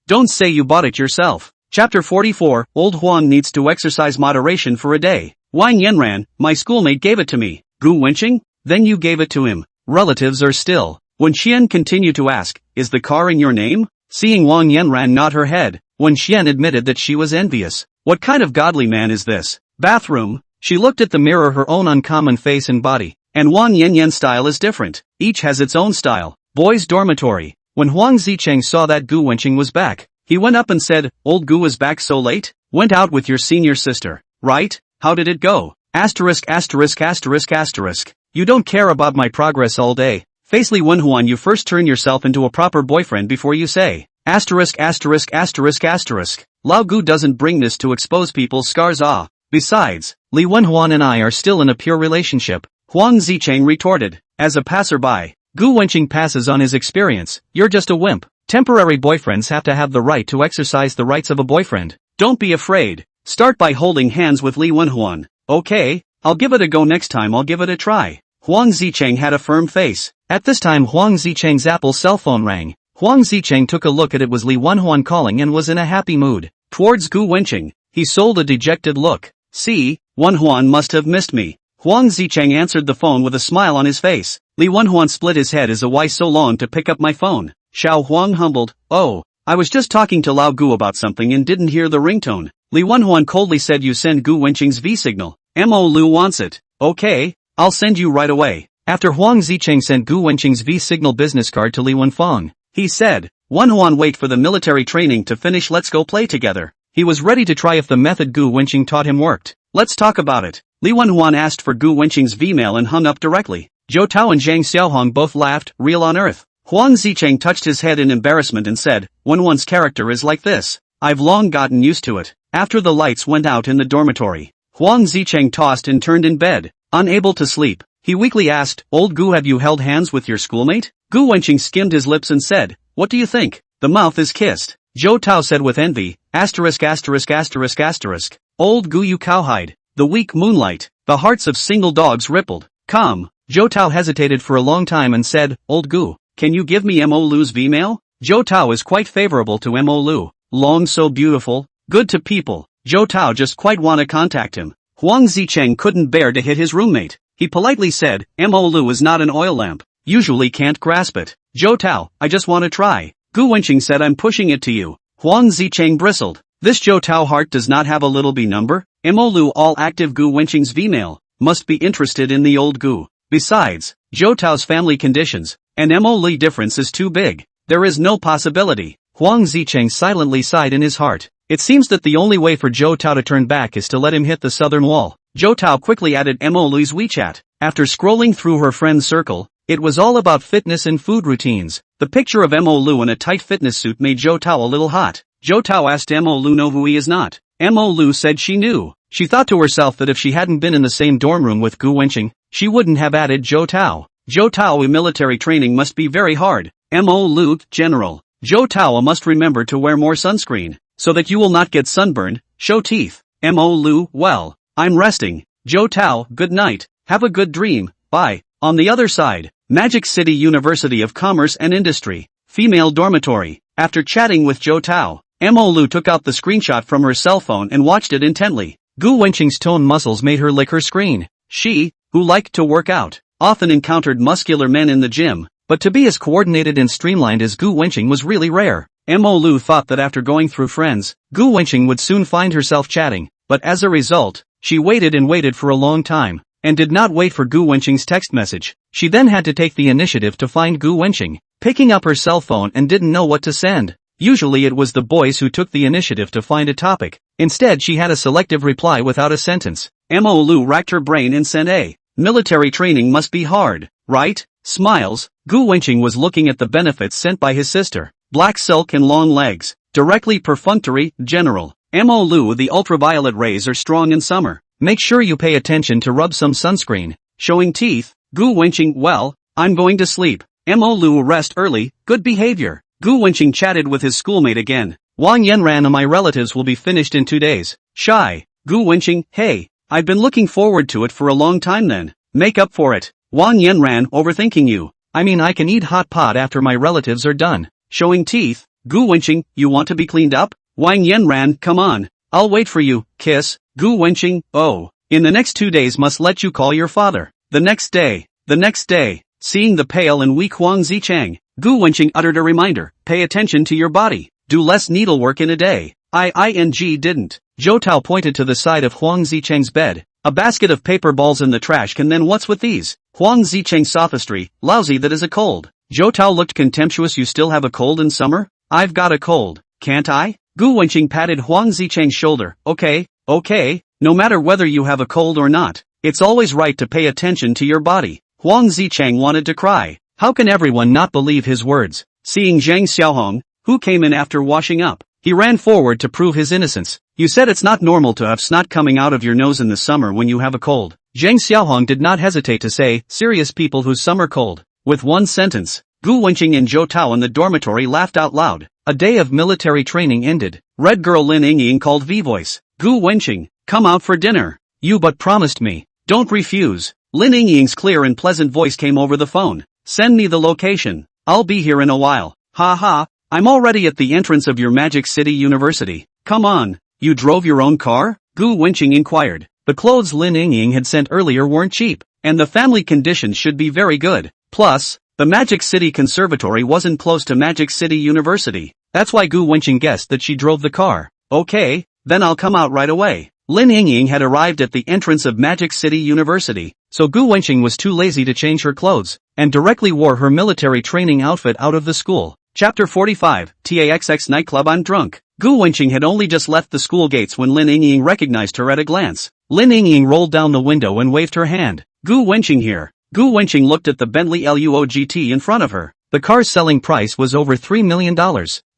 Don't say you bought it yourself. Chapter 44, Old Huang needs to exercise moderation for a day. Wang Yanran, my schoolmate gave it to me. Gu Wenqing? Then you gave it to him. Relatives are still. When Xian continued to ask, is the car in your name? Seeing Wang Yanran nod her head, when Xian admitted that she was envious. What kind of godly man is this? Bathroom. She looked at the mirror, her own uncommon face and body. And Wang Yanyan's style is different. Each has its own style. Boys' dormitory. When Huang Zicheng saw that Gu Wenqing was back, he went up and said, Old Gu is back so late? Went out with your senior sister, right? How did it go? Asterisk. You don't care about my progress all day. Face Li Wenhuan, you first turn yourself into a proper boyfriend before you say. Asterisk. Lao Gu doesn't bring this to expose people's scars. Besides, Li Wenhuan and I are still in a pure relationship. Huang Zicheng retorted. As a passerby, Gu Wenqing passes on his experience. You're just a wimp. Temporary boyfriends have to have the right to exercise the rights of a boyfriend. Don't be afraid. Start by holding hands with Li Wenhuan. Okay, I'll give it a go next time. I'll give it a try. Huang Zicheng had a firm face. At this time Huang Zicheng's Apple cell phone rang. Huang Zicheng took a look at it. Was Li Wenhuan calling and was in a happy mood. Towards Gu Wenqing, he sold a dejected look. See, Wenhuan must have missed me. Huang Zicheng answered the phone with a smile on his face. Li Wenhuan split his head as a why so long to pick up my phone. Xiao Huang humbled. Oh, I was just talking to Lao Gu about something and didn't hear the ringtone. Li Wenhuan coldly said, you send Gu Wenqing's V-signal. Mo Lu wants it. Okay, I'll send you right away. After Huang Zicheng sent Gu Wenqing's V-signal business card to Li Wenfang, he said, Wenhuan, wait for the military training to finish, let's go play together. He was ready to try if the method Gu Wenqing taught him worked. Let's talk about it. Li Wenhuan asked for Gu Wenqing's V-mail and hung up directly. Zhou Tao and Zhang Xiaohong both laughed, real on earth. Huang Zicheng touched his head in embarrassment and said, Wenhuan's character is like this. I've long gotten used to it. After the lights went out in the dormitory, Huang Zicheng tossed and turned in bed, unable to sleep. He weakly asked, Old Gu, have you held hands with your schoolmate? Gu Wenqing skimmed his lips and said, what do you think? The mouth is kissed. Zhou Tao said with envy, asterisk. Old Gu, you cowhide. The weak moonlight. The hearts of single dogs rippled. Come. Zhou Tao hesitated for a long time and said, Old Gu, can you give me Mo Lu's V-mail? Zhou Tao is quite favorable to Mo Lu. Long, so beautiful, good to people. Zhou Tao just quite wanna contact him. Huang Zicheng couldn't bear to hit his roommate. He politely said, Mo Lu is not an oil lamp. Usually can't grasp it. Zhou Tao, I just wanna try. Gu Wenqing said, I'm pushing it to you. Huang Zicheng bristled. This Zhou Tao heart does not have a little B number? Mo Lu, all active. Gu Wenqing's V-mail must be interested in the old Gu. Besides, Zhou Tao's family conditions and Mo Lu difference is too big. There is no possibility. Huang Zicheng silently sighed in his heart. It seems that the only way for Zhou Tao to turn back is to let him hit the southern wall. Zhou Tao quickly added Mo Lu's WeChat. After scrolling through her friend's circle, it was all about fitness and food routines. The picture of Mo Lu in a tight fitness suit made Zhou Tao a little hot. Zhou Tao asked Mo Lu know who he is not. Mo Lu said she knew. She thought to herself that if she hadn't been in the same dorm room with Gu Wenqing, she wouldn't have added Zhou Tao. Zhou Tao, military training must be very hard. Mo Lu, General. Zhou Tao must remember to wear more sunscreen, so that you will not get sunburned. Show teeth. Mo Lu, well, I'm resting. Zhou Tao, good night. Have a good dream. Bye. On the other side, Magic City University of Commerce and Industry, female dormitory. After chatting with Zhou Tao, Mo Lu took out the screenshot from her cell phone and watched it intently. Gu Wenqing's toned muscles made her lick her screen. She, who liked to work out, often encountered muscular men in the gym, but to be as coordinated and streamlined as Gu Wenqing was really rare. Mo Lu thought that after going through friends, Gu Wenqing would soon find herself chatting, but as a result, she waited and waited for a long time, and did not wait for Gu Wenqing's text message. She then had to take the initiative to find Gu Wenqing, picking up her cell phone and didn't know what to send. Usually it was the boys who took the initiative to find a topic. Instead she had a selective reply without a sentence. Mo Lu racked her brain and sent a, military training must be hard, right? Smiles. Gu Wenqing was looking at the benefits sent by his sister. Black silk and long legs, Directly perfunctory, general. Mo Lu, the ultraviolet rays are strong in summer. Make sure you pay attention to rub some sunscreen. Showing teeth. Gu Wenqing, well, I'm going to sleep. Mo Lu, rest early, good behavior. Gu Wenqing chatted with his schoolmate again. Wang Yanran and my relatives will be finished in 2 days. Shy. Gu Wenqing, hey, I've been looking forward to it for a long time then. Make up for it. Wang Yanran, overthinking you. I mean, I can eat hot pot after my relatives are done. Showing teeth. Gu Wenqing, you want to be cleaned up? Wang Yanran, come on. I'll wait for you, kiss. Gu Wenqing, oh. In the next 2 days must let you call your father. The next day. Seeing the pale and weak Huang Zichang, Gu Wenqing uttered a reminder, pay attention to your body. Do less needlework in a day. Didn't. Zhou Tao pointed to the side of Huang Zichang's bed. A basket of paper balls in the trash can, then what's with these? Huang Zichang's sophistry, lousy that is a cold. Zhou Tao looked contemptuous. You still have a cold in summer? I've got a cold, can't I? Gu Wenqing patted Huang Zichang's shoulder. Okay. No matter whether you have a cold or not, it's always right to pay attention to your body. Huang Zichang wanted to cry. How can everyone not believe his words? Seeing Zhang Xiaohong, who came in after washing up, he ran forward to prove his innocence. You said it's not normal to have snot coming out of your nose in the summer when you have a cold. Zhang Xiaohong did not hesitate to say, serious people whose summer cold. With one sentence, Gu Wenqing and Zhou Tao in the dormitory laughed out loud. A day of military training ended. Red girl Lin Yingying called V-voice. Gu Wenqing, come out for dinner. You but promised me. Don't refuse. Lin Yingying's clear and pleasant voice came over the phone. Send me the location. I'll be here in a while. Ha ha, I'm already at the entrance of your Magic City University. Come on, you drove your own car? Gu Wenqing inquired. The clothes Lin Yingying had sent earlier weren't cheap, and the family conditions should be very good. Plus, the Magic City Conservatory wasn't close to Magic City University. That's why Gu Wenqing guessed that she drove the car. Okay, then I'll come out right away. Lin Yingying had arrived at the entrance of Magic City University, so Gu Wenqing was too lazy to change her clothes, and directly wore her military training outfit out of the school. Chapter 45, TAXX Nightclub. I'm drunk. Gu Wenqing had only just left the school gates when Lin Yingying recognized her at a glance. Lin Yingying rolled down the window and waved her hand. Gu Wenqing here. Gu Wenqing looked at the Bentley LUOGT in front of her. The car's selling price was over $3 million.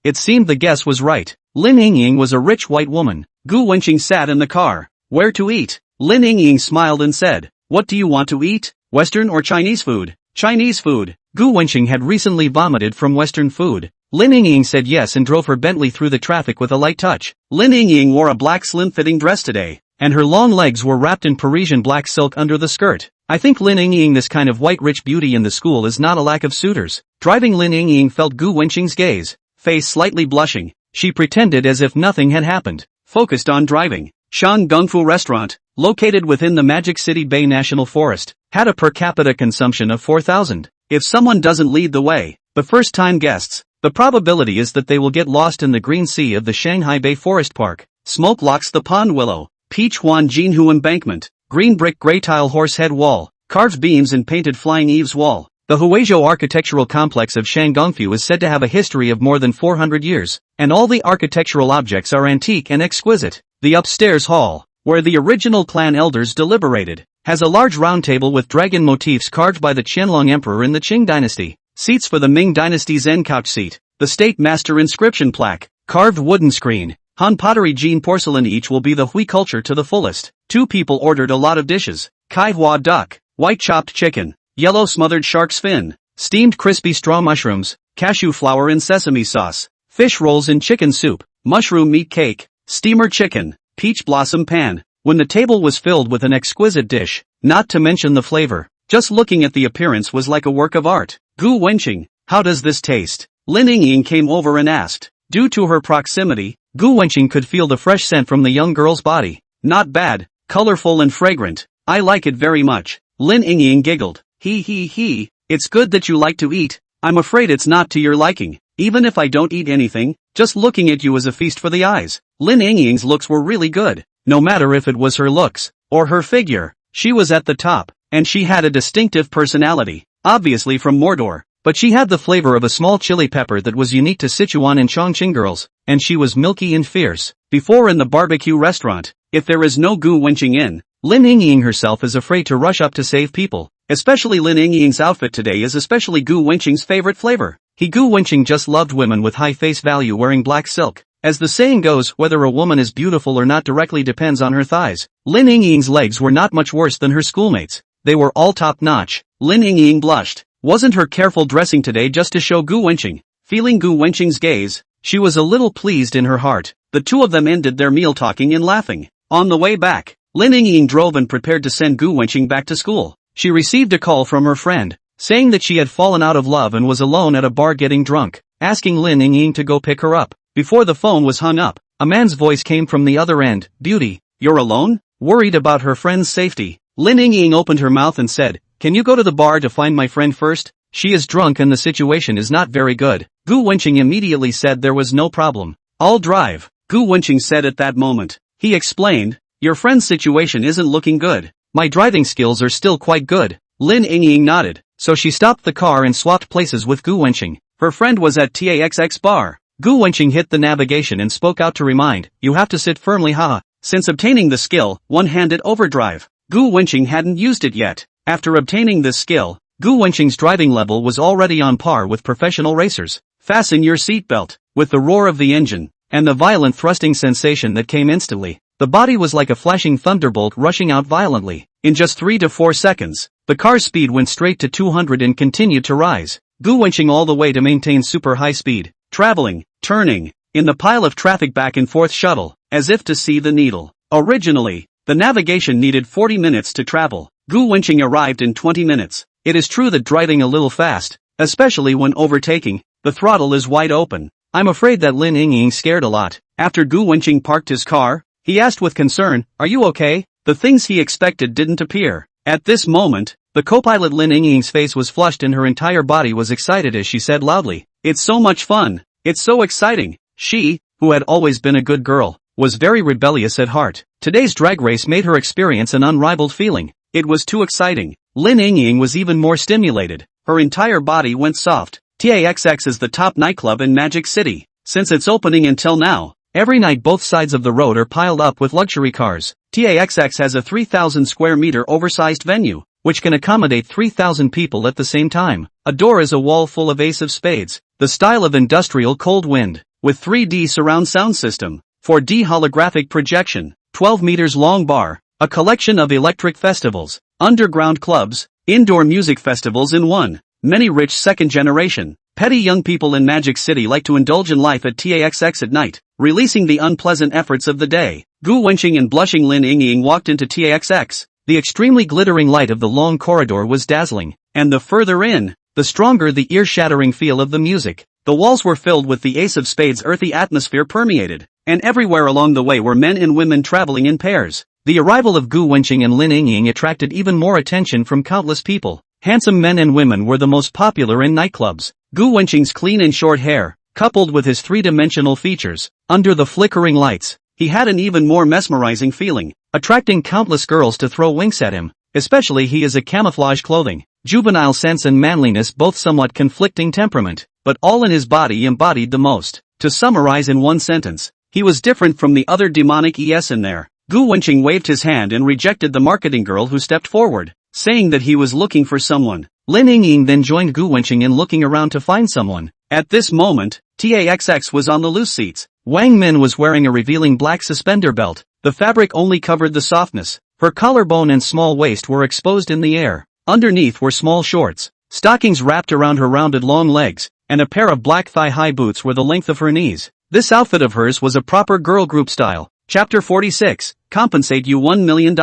It seemed the guess was right. Lin Yingying was a rich white woman. Gu Wenqing sat in the car. Where to eat? Lin Yingying smiled and said, what do you want to eat? Western or Chinese food? Chinese food. Gu Wenqing had recently vomited from Western food. Lin Yingying said yes and drove her Bentley through the traffic with a light touch. Lin Yingying wore a black slim-fitting dress today, and her long legs were wrapped in Parisian black silk under the skirt. I think Lin Yingying, this kind of white rich beauty in the school, is not a lack of suitors. Driving, Lin Yingying felt Gu Wenqing's gaze. Face slightly blushing, she pretended as if nothing had happened. Focused on driving. Shan Gungfu Restaurant, located within the Magic City Bay National Forest, had a per capita consumption of 4,000. If someone doesn't lead the way, the first-time guests, the probability is that they will get lost in the green sea of the Shanghai Bay Forest Park. Smoke locks the pond willow, peach Huan Jinhu embankment, green brick gray tile horsehead wall, carved beams and painted flying eaves wall. The Huizhou architectural complex of Shangongfu is said to have a history of more than 400 years, and all the architectural objects are antique and exquisite. The upstairs hall, where the original clan elders deliberated, has a large round table with dragon motifs carved by the Qianlong Emperor in the Qing dynasty. Seats for the Ming dynasty Zen couch seat, the State Master inscription plaque, carved wooden screen, Han pottery Jin porcelain. Each will be the Hui culture to the fullest. 2 people ordered a lot of dishes. Kai Hua duck, white chopped chicken, yellow smothered shark's fin, steamed crispy straw mushrooms, cashew flour in sesame sauce, fish rolls in chicken soup, mushroom meat cake, steamer chicken, peach blossom pan. When the table was filled with an exquisite dish, not to mention the flavor, just looking at the appearance was like a work of art. Gu Wenqing, how does this taste? Lin Yingying came over and asked. Due to her proximity, Gu Wenqing could feel the fresh scent from the young girl's body. Not bad, colorful and fragrant. I like it very much. Lin Yingying giggled. He, it's good that you like to eat. I'm afraid it's not to your liking. Even if I don't eat anything, just looking at you is a feast for the eyes. Lin Yingying's looks were really good. No matter if it was her looks, or her figure, she was at the top, and she had a distinctive personality. Obviously from Mordor, but she had the flavor of a small chili pepper that was unique to Sichuan and Chongqing girls, and she was milky and fierce. Before in the barbecue restaurant, if there is no Gu Wenqing in, Lin Yingying herself is afraid to rush up to save people. Especially Lin Yingying's outfit today is especially Gu Wenqing's favorite flavor. Gu Wenqing just loved women with high face value wearing black silk. As the saying goes, whether a woman is beautiful or not directly depends on her thighs. Lin Yingying's legs were not much worse than her schoolmates. They were all top-notch. Lin Yingying blushed. Wasn't her careful dressing today just to show Gu Wenqing? Feeling Gu Wenqing's gaze, she was a little pleased in her heart. The two of them ended their meal talking and laughing. On the way back, Lin Yingying drove and prepared to send Gu Wenqing back to school. She received a call from her friend, saying that she had fallen out of love and was alone at a bar getting drunk, asking Lin Yingying to go pick her up. Before the phone was hung up, a man's voice came from the other end. "Beauty, you're alone?" Worried about her friend's safety, Lin Yingying opened her mouth and said, "Can you go to the bar to find my friend first? She is drunk and the situation is not very good." Gu Wenqing immediately said there was no problem. "I'll drive," Gu Wenqing said at that moment. He explained, "Your friend's situation isn't looking good. My driving skills are still quite good." Lin Yingying nodded, so she stopped the car and swapped places with Gu Wenqing. Her friend was at TAXX bar. Gu Wenqing hit the navigation and spoke out to remind, "You have to sit firmly, haha." Since obtaining the skill, one-handed overdrive, Gu Wenqing hadn't used it yet. After obtaining this skill, Gu Wenqing's driving level was already on par with professional racers. Fasten your seatbelt. With the roar of the engine, and the violent thrusting sensation that came instantly, the body was like a flashing thunderbolt rushing out violently. In just 3 to 4 seconds, the car's speed went straight to 200 and continued to rise. Gu Wenqing all the way to maintain super high speed, traveling, turning, in the pile of traffic back and forth shuttle, as if to see the needle. Originally, the navigation needed 40 minutes to travel. Gu Wenqing arrived in 20 minutes. It is true that driving a little fast, especially when overtaking, the throttle is wide open. I'm afraid that Lin Yingying scared a lot. After Gu Wenqing parked his car, he asked with concern, "Are you okay?" The things he expected didn't appear. At this moment, the co-pilot Lin Yingying's face was flushed and her entire body was excited as she said loudly, "It's so much fun. It's so exciting." She, who had always been a good girl, was very rebellious at heart. Today's drag race made her experience an unrivaled feeling. It was too exciting. Lin Yingying was even more stimulated. Her entire body went soft. TAXX is the top nightclub in Magic City. Since its opening until now, every night both sides of the road are piled up with luxury cars. TAXX has a 3,000 square meter oversized venue, which can accommodate 3,000 people at the same time. A door is a wall full of ace of spades, the style of industrial cold wind, with 3D surround sound system, 4D holographic projection, 12 meters long bar, a collection of electric festivals, underground clubs, indoor music festivals in one. Many rich second generation, petty young people in Magic City like to indulge in life at TAXX at night, releasing the unpleasant efforts of the day. Gu Wenqing and blushing Lin Yingying walked into TAXX. The extremely glittering light of the long corridor was dazzling, and the further in, the stronger the ear-shattering feel of the music. The walls were filled with the ace of spades earthy atmosphere permeated, and everywhere along the way were men and women traveling in pairs. The arrival of Gu Wenqing and Lin Yingying attracted even more attention from countless people. Handsome men and women were the most popular in nightclubs. Gu Wenqing's clean and short hair, coupled with his three-dimensional features, under the flickering lights, he had an even more mesmerizing feeling, attracting countless girls to throw winks at him, especially he is a camouflage clothing, juvenile sense and manliness both somewhat conflicting temperament, but all in his body embodied the most. To summarize in one sentence, he was different from the other demonic ES in there. Gu Wenqing waved his hand and rejected the marketing girl who stepped forward, saying that he was looking for someone. Lin Yingying then joined Gu Wenqing in looking around to find someone. At this moment, TAXX was on the loose seats. Wang Min was wearing a revealing black suspender belt. The fabric only covered the softness. Her collarbone and small waist were exposed in the air. Underneath were small shorts, stockings wrapped around her rounded long legs, and a pair of black thigh-high boots were the length of her knees. This outfit of hers was a proper girl group style. Chapter 46, Compensate You $1 million.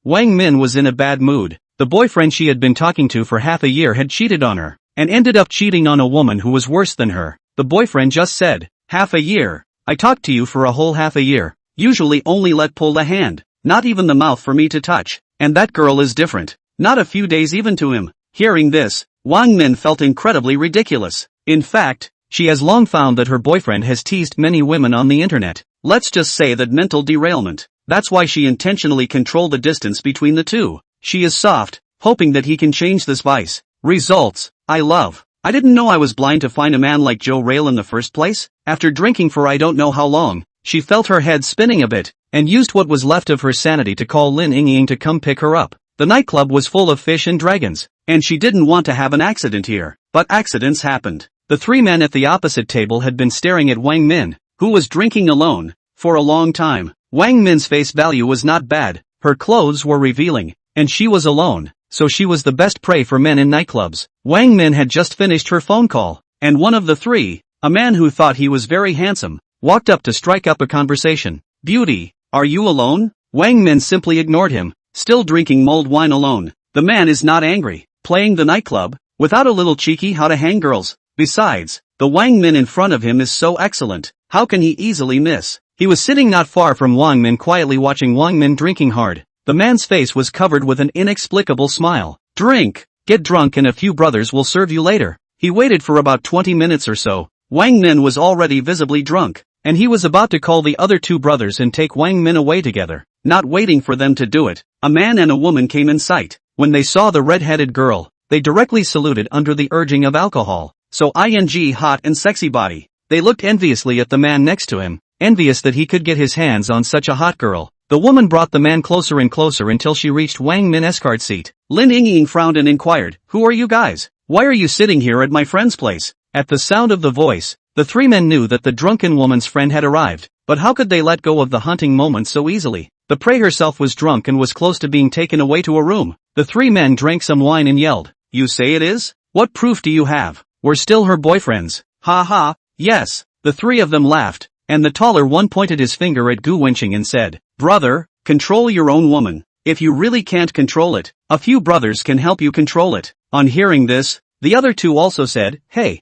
Wang Min was in a bad mood. The boyfriend she had been talking to for half a year had cheated on her, and ended up cheating on a woman who was worse than her. The boyfriend just said, "Half a year? I talked to you for a whole half a year. Usually only let pull the hand, not even the mouth for me to touch. And that girl is different. Not a few days even to him." Hearing this, Wang Min felt incredibly ridiculous. In fact, she has long found that her boyfriend has teased many women on the internet. Let's just say that mental derailment. That's why she intentionally controlled the distance between the two. She is soft, hoping that he can change this vice. Results, I love. I didn't know I was blind to find a man like Joe Rail in the first place. After drinking for I don't know how long, she felt her head spinning a bit, and used what was left of her sanity to call Lin Yingying to come pick her up. The nightclub was full of fish and dragons, and she didn't want to have an accident here. But accidents happened. The three men at the opposite table had been staring at Wang Min, who was drinking alone, for a long time. Wang Min's face value was not bad, her clothes were revealing, and she was alone, so she was the best prey for men in nightclubs. Wang Min had just finished her phone call, and one of the three, a man who thought he was very handsome, walked up to strike up a conversation. "Beauty, are you alone?" Wang Min simply ignored him, still drinking mulled wine alone. The man is not angry, playing the nightclub, without a little cheeky how to hang girls. Besides, the Wang Min in front of him is so excellent, how can he easily miss? He was sitting not far from Wang Min quietly watching Wang Min drinking hard. The man's face was covered with an inexplicable smile. "Drink, get drunk and a few brothers will serve you later." He waited for about 20 minutes or so. Wang Min was already visibly drunk, and he was about to call the other two brothers and take Wang Min away together. Not waiting for them to do it, a man and a woman came in sight. When they saw the red-headed girl, they directly saluted under the urging of alcohol. So hot and sexy body. They looked enviously at the man next to him, envious that he could get his hands on such a hot girl. The woman brought the man closer and closer until she reached Wang Min's escort seat. Lin Yingying frowned and inquired, "Who are you guys? Why are you sitting here at my friend's place?" At the sound of the voice, the three men knew that the drunken woman's friend had arrived, but how could they let go of the hunting moment so easily? The prey herself was drunk and was close to being taken away to a room. The three men drank some wine and yelled, "You say it is? What proof do you have? We're still her boyfriends." "Ha ha, yes." The three of them laughed, and the taller one pointed his finger at Gu Wenqing and said, "Brother, control your own woman. If you really can't control it, a few brothers can help you control it." On hearing this, the other two also said, Hey,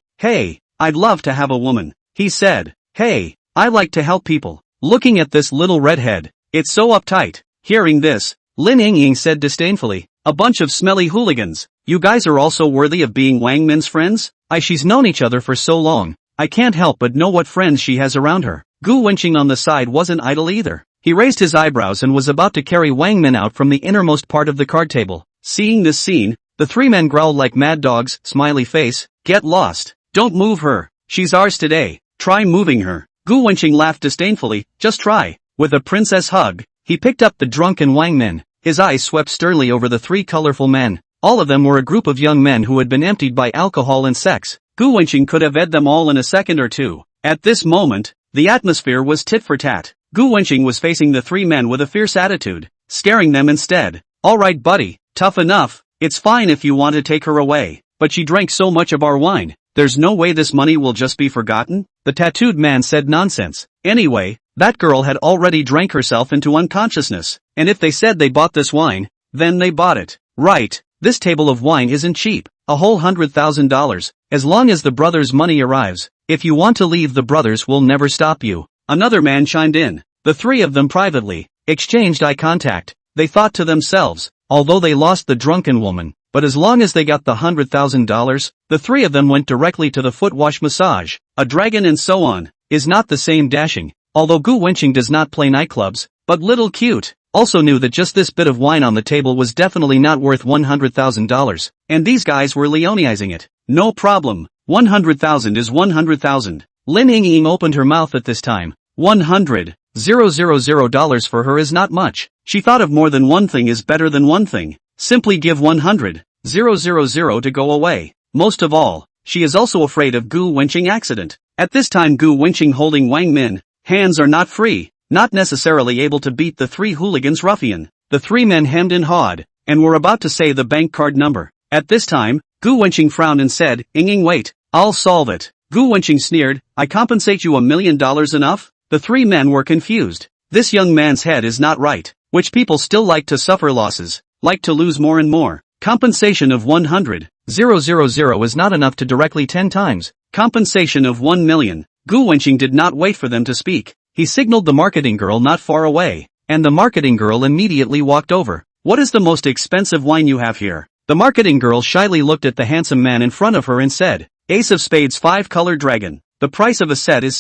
I'd love to have a woman." He said, "Hey, I like to help people." Looking at this little redhead, it's so uptight. Hearing this, Lin Yingying said disdainfully, "A bunch of smelly hooligans. You guys are also worthy of being Wang Min's friends? She's known each other for so long. I can't help but know what friends she has around her." Gu Wenqing on the side wasn't idle either. He raised his eyebrows and was about to carry Wang Min out from the innermost part of the card table. Seeing this scene, the three men growled like mad dogs, smiley face, "Get lost. Don't move her. She's ours today. Try moving her." Gu Wenqing laughed disdainfully, "Just try." With a princess hug, he picked up the drunken Wang Min. His eyes swept sternly over the three colorful men. All of them were a group of young men who had been emptied by alcohol and sex. Gu Wenqing could have ed them all in a second or two. At this moment, the atmosphere was tit for tat. Gu Wenqing was facing the three men with a fierce attitude, scaring them instead. "Alright buddy, tough enough, it's fine if you want to take her away, but she drank so much of our wine, there's no way this money will just be forgotten." The tattooed man said nonsense. Anyway, that girl had already drank herself into unconsciousness, and if they said they bought this wine, then they bought it. Right, this table of wine isn't cheap, a whole $100,000, as long as the brothers' money arrives. If you want to leave, the brothers will never stop you. Another man chimed in. The three of them privately exchanged eye contact. They thought to themselves, although they lost the drunken woman, but as long as they got the $100,000, the three of them went directly to the foot wash massage. A dragon and so on, is not the same dashing. Although Gu Wenqing does not play nightclubs, but little cute, also knew that just this bit of wine on the table was definitely not worth $100,000, and these guys were Leonizing it. No problem, 100,000 is 100,000. Lin Yingying opened her mouth at this time. $100,000 for her is not much. She thought of more than one thing is better than one thing. Simply give 100,000 to go away. Most of all, she is also afraid of Gu Wenqing accident. At this time Gu Wenqing holding Wang Min, hands are not free, not necessarily able to beat the three hooligans ruffian. The three men hemmed and hawed, and were about to say the bank card number. At this time, Gu Wenqing frowned and said, "Yingying wait, I'll solve it." Gu Wenqing sneered, "I compensate you $1 million enough?" The three men were confused. This young man's head is not right. Which people still like to suffer losses, like to lose more and more. Compensation of 100,000 is not enough to directly 10 times. Compensation of 1 million. Gu Wenqing did not wait for them to speak. He signaled the marketing girl not far away, and the marketing girl immediately walked over. "What is the most expensive wine you have here?" The marketing girl shyly looked at the handsome man in front of her and said, "Ace of Spades 5-color dragon. The price of a set is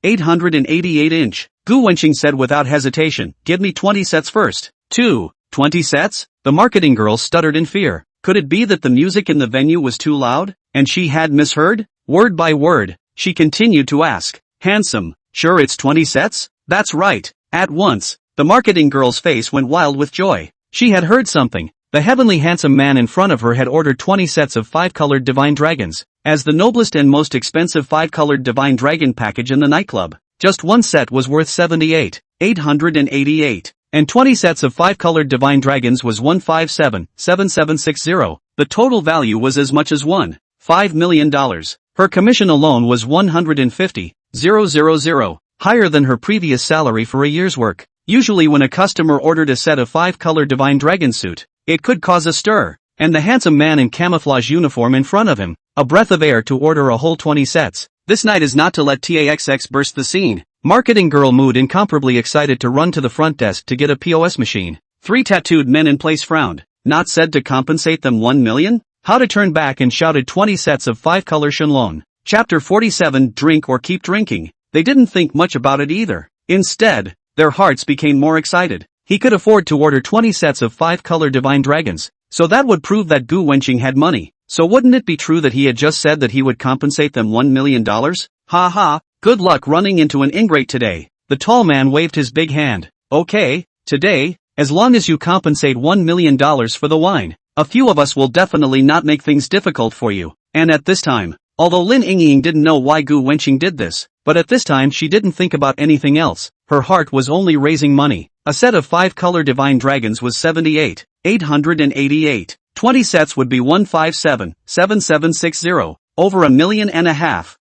888 inch. Gu Wenqing said without hesitation, "Give me 20 sets first." 20 sets? The marketing girl stuttered in fear. Could it be that the music in the venue was too loud, and she had misheard? Word by word, she continued to ask, "Handsome, sure it's 20 sets?" "That's right." At once, the marketing girl's face went wild with joy. She had heard something. The heavenly handsome man in front of her had ordered 20 sets of 5-colored divine dragons, as the noblest and most expensive 5-colored divine dragon package in the nightclub. Just one set was worth 78,888, and 20 sets of 5-colored divine dragons was 157,7760. The total value was as much as $1.5 million. Her commission alone was 150,000, higher than her previous salary for a year's work. Usually when a customer ordered a set of 5-color divine dragon suit, it could cause a stir, and the handsome man in camouflage uniform in front of him, a breath of air to order a whole 20 sets. This night is not to let TAXX burst the scene. Marketing girl mood incomparably excited to run to the front desk to get a POS machine. 3 tattooed men in place frowned. Not said to compensate them 1 million? How to turn back and shouted 20 sets of 5-color Shenlong. Chapter 47 Drink or Keep Drinking. They didn't think much about it either. Instead, their hearts became more excited. He could afford to order 20 sets of 5-color divine dragons, so that would prove that Gu Wenqing had money. So wouldn't it be true that he had just said that he would compensate them $1 million? Ha ha, good luck running into an ingrate today. The tall man waved his big hand. Okay, today, as long as you compensate $1 million for the wine, a few of us will definitely not make things difficult for you. And at this time, although Lin Yingying didn't know why Gu Wenqing did this, but at this time she didn't think about anything else. Her heart was only raising money. A set of 5-color divine dragons was 78,888. 20 sets would be 157,7760. Over $1.5 million.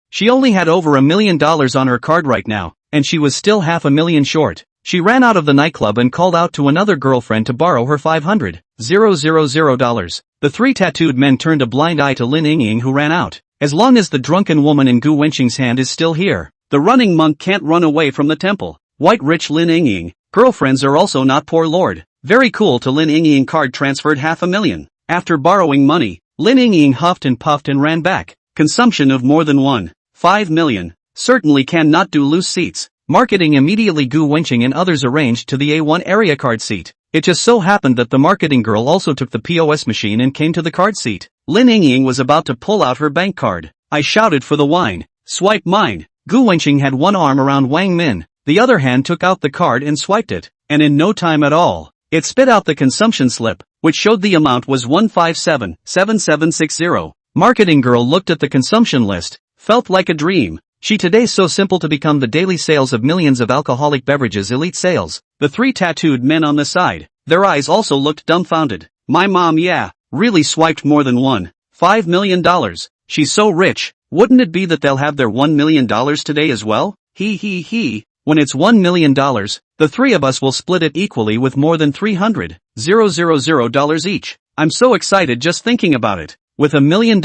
She only had over $1 million on her card right now, and she was still $500,000 short. She ran out of the nightclub and called out to another girlfriend to borrow her $500,000. The 3 tattooed men turned a blind eye to Lin Yingying, who ran out. As long as the drunken woman in Gu Wenqing's hand is still here, the running monk can't run away from the temple. White rich Lin Yingying. Girlfriends are also not poor lord. Very cool to Lin Yingying card transferred $500,000. After borrowing money, Lin Yingying huffed and puffed and ran back. Consumption of more than $1.5 million. Certainly cannot do loose seats. Marketing immediately Gu Wenqing and others arranged to the A1 area card seat. It just so happened that the marketing girl also took the POS machine and came to the card seat. Lin Yingying was about to pull out her bank card. I shouted for the wine. Swipe mine. Gu Wenqing had one arm around Wang Min. The other hand took out the card and swiped it, and in no time at all, it spit out the consumption slip, which showed the amount was 157,7760. Marketing girl looked at the consumption list, felt like a dream. She today's so simple to become the daily sales of millions of alcoholic beverages elite sales. The 3 tattooed men on the side, their eyes also looked dumbfounded. My mom, yeah, really swiped more than $1.5 million. She's so rich, wouldn't it be that they'll have their $1 million today as well? He. When it's $1 million, the 3 of us will split it equally with more than $300,000 each. I'm so excited just thinking about it. With $1 million,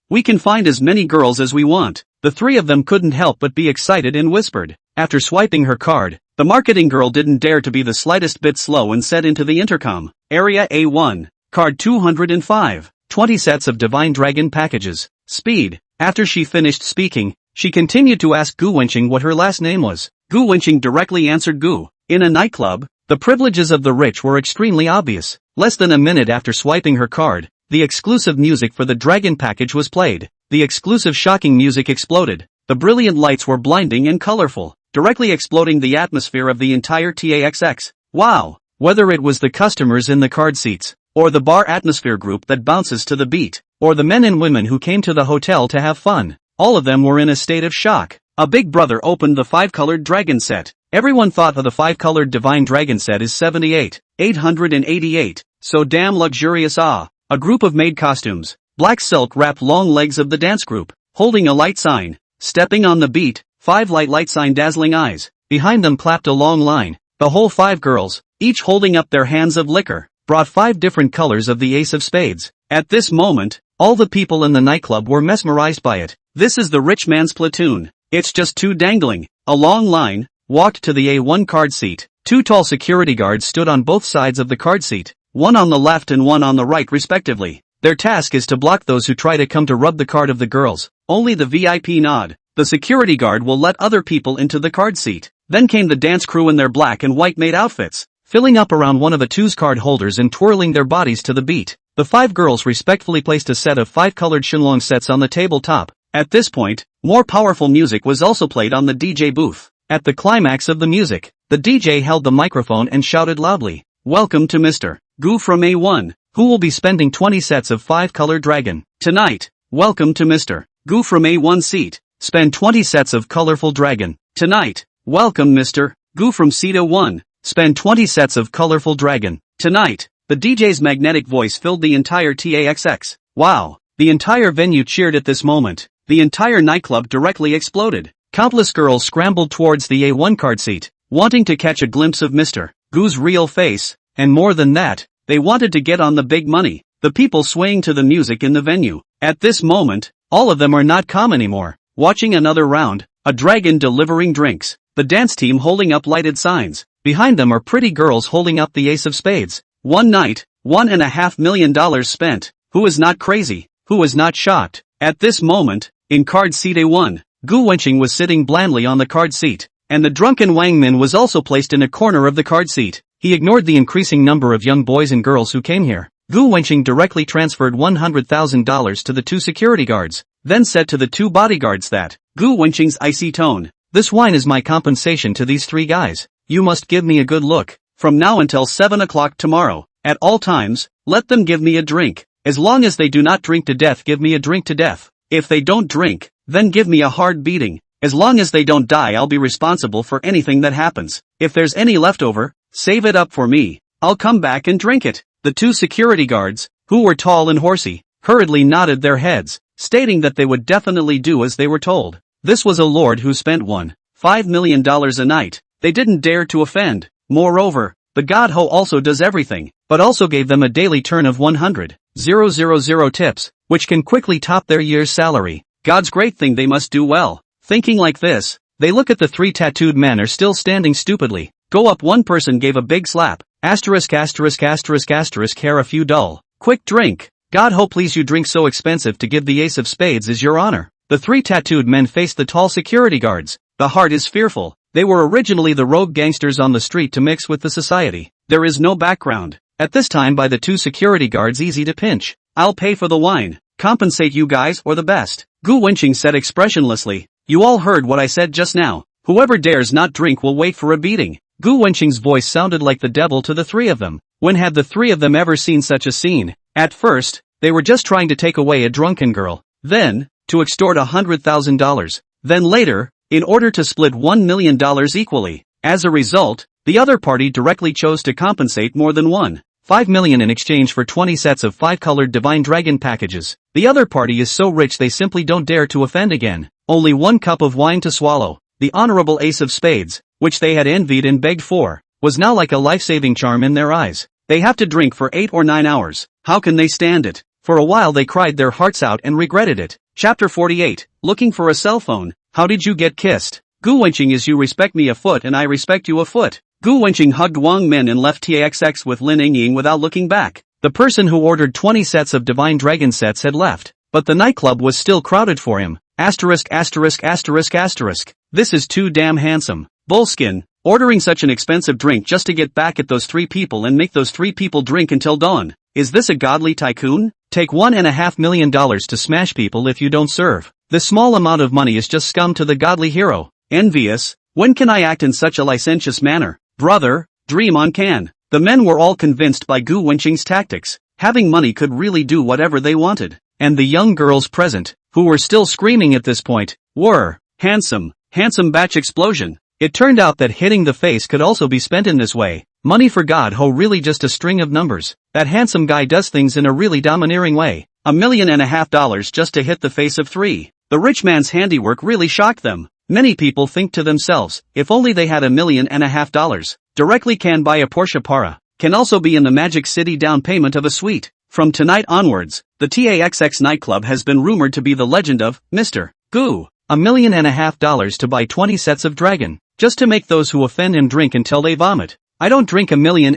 we can find as many girls as we want. The 3 of them couldn't help but be excited and whispered. After swiping her card, the marketing girl didn't dare to be the slightest bit slow and said into the intercom, Area A1, card 205, 20 sets of Divine Dragon packages. Speed. After she finished speaking, she continued to ask Gu Wenqing what her last name was. Gu Wenqing directly answered Gu. In a nightclub, the privileges of the rich were extremely obvious. Less than a minute after swiping her card, the exclusive music for the dragon package was played. The exclusive shocking music exploded. The brilliant lights were blinding and colorful, directly exploding the atmosphere of the entire TAXX. Wow! Whether it was the customers in the card seats, or the bar atmosphere group that bounces to the beat, or the men and women who came to the hotel to have fun, all of them were in a state of shock. A big brother opened the 5-colored dragon set. Everyone thought of the 5-colored divine dragon set is 78,888. So damn luxurious. A group of maid costumes, black silk wrapped long legs of the dance group, holding a light sign, stepping on the beat, 5 light sign dazzling eyes. Behind them clapped a long line. The whole 5 girls, each holding up their hands of liquor, brought 5 different colors of the ace of spades. At this moment, all the people in the nightclub were mesmerized by it. This is the rich man's platoon. It's just too dangling. A long line walked to the A1 card seat. 2 tall security guards stood on both sides of the card seat, one on the left and one on the right respectively. Their task is to block those who try to come to rub the card of the girls. Only the VIP nod. The security guard will let other people into the card seat. Then came the dance crew in their black and white maid outfits, filling up around one of the 2's card holders and twirling their bodies to the beat. The 5 girls respectfully placed a set of 5-colored Shenlong sets on the tabletop. At this point, more powerful music was also played on the DJ booth. At the climax of the music, the DJ held the microphone and shouted loudly, Welcome to Mr. Gu from A1. Who will be spending 20 sets of 5-color dragon? Tonight. Welcome to Mr. Gu from A1 seat. Spend 20 sets of colorful dragon. Tonight. Welcome Mr. Gu from seat A1. Spend 20 sets of colorful dragon. Tonight. The DJ's magnetic voice filled the entire TAXX. Wow. The entire venue cheered at this moment. The entire nightclub directly exploded. Countless girls scrambled towards the A1 card seat, wanting to catch a glimpse of Mr. Gu's real face, and more than that, they wanted to get on the big money. The people swaying to the music in the venue. At this moment, all of them are not calm anymore. Watching another round, a dragon delivering drinks, the dance team holding up lighted signs. Behind them are pretty girls holding up the ace of spades. One night, $1.5 million spent. Who is not crazy? Who is not shocked? At this moment, in card seat A1, Gu Wenqing was sitting blandly on the card seat, and the drunken Wang Min was also placed in a corner of the card seat. He ignored the increasing number of young boys and girls who came here. Gu Wenqing directly transferred $100,000 to the 2 security guards, then said to the 2 bodyguards that, Gu Wenqing's icy tone. This wine is my compensation to these 3 guys. You must give me a good look. From now until 7 o'clock tomorrow, at all times, let them give me a drink. As long as they do not drink to death, give me a drink to death. If they don't drink, then give me a hard beating. As long as they don't die, I'll be responsible for anything that happens. If there's any leftover, save it up for me. I'll come back and drink it. The 2 security guards, who were tall and horsey, hurriedly nodded their heads, stating that they would definitely do as they were told. This was a lord who spent $1.5 million a night. They didn't dare to offend. Moreover, the god Ho also does everything, but also gave them a daily turn of 100,000 tips, which can quickly top their year's salary. God's great thing, they must do well. Thinking like this, they look at the 3 tattooed men are still standing stupidly. Go up. One person gave a big slap. Asterisk asterisk asterisk asterisk hair a few dull. Quick drink. God Ho, please, you drink so expensive to give the ace of spades is your honor. The 3 tattooed men faced the tall security guards. The heart is fearful. They were originally the rogue gangsters on the street to mix with the society. There is no background. At this time by the 2 security guards, easy to pinch. I'll pay for the wine. Compensate you guys or the best. Gu Wenqing said expressionlessly. You all heard what I said just now. Whoever dares not drink will wait for a beating. Gu Wenqing's voice sounded like the devil to the 3 of them. When had the 3 of them ever seen such a scene? At first, they were just trying to take away a drunken girl. Then, to extort $100,000. Then later, in order to split $1 million equally. As a result, the other party directly chose to compensate more than $1.5 million in exchange for 20 sets of 5-colored Divine Dragon packages. The other party is so rich they simply don't dare to offend again. Only 1 cup of wine to swallow. The honorable ace of spades, which they had envied and begged for, was now like a life-saving charm in their eyes. They have to drink for 8 or 9 hours. How can they stand it? For a while they cried their hearts out and regretted it. Chapter 48. Looking for a cell phone. How did you get kissed? Gu Wenqing is you respect me a foot and I respect you a foot. Gu Wenqing hugged Wang Min and left TAXX with Lin Yingying without looking back. The person who ordered 20 sets of Divine Dragon sets had left, but the nightclub was still crowded for him. Asterisk asterisk asterisk asterisk. This is too damn handsome. Bullskin. Ordering such an expensive drink just to get back at those 3 people and make those 3 people drink until dawn. Is this a godly tycoon? Take $1.5 million to smash people if you don't serve. This small amount of money is just scum to the godly hero. Envious. When can I act in such a licentious manner? Brother, dream on can. The men were all convinced by Gu Wenqing's tactics. Having money could really do whatever they wanted. And the young girls present, who were still screaming at this point, were handsome batch explosion. It turned out that hitting the face could also be spent in this way. Money for God Ho, really just a string of numbers. That handsome guy does things in a really domineering way. $1.5 million just to hit the face of 3. The rich man's handiwork really shocked them. Many people think to themselves, if only they had $1.5 million. Directly can buy a Porsche Para. Can also be in the Magic City down payment of a suite. From tonight onwards, the TAXX nightclub has been rumored to be the legend of Mr. Gu. $1.5 million to buy 20 sets of dragon, just to make those who offend him drink until they vomit. I don't drink $1.5 million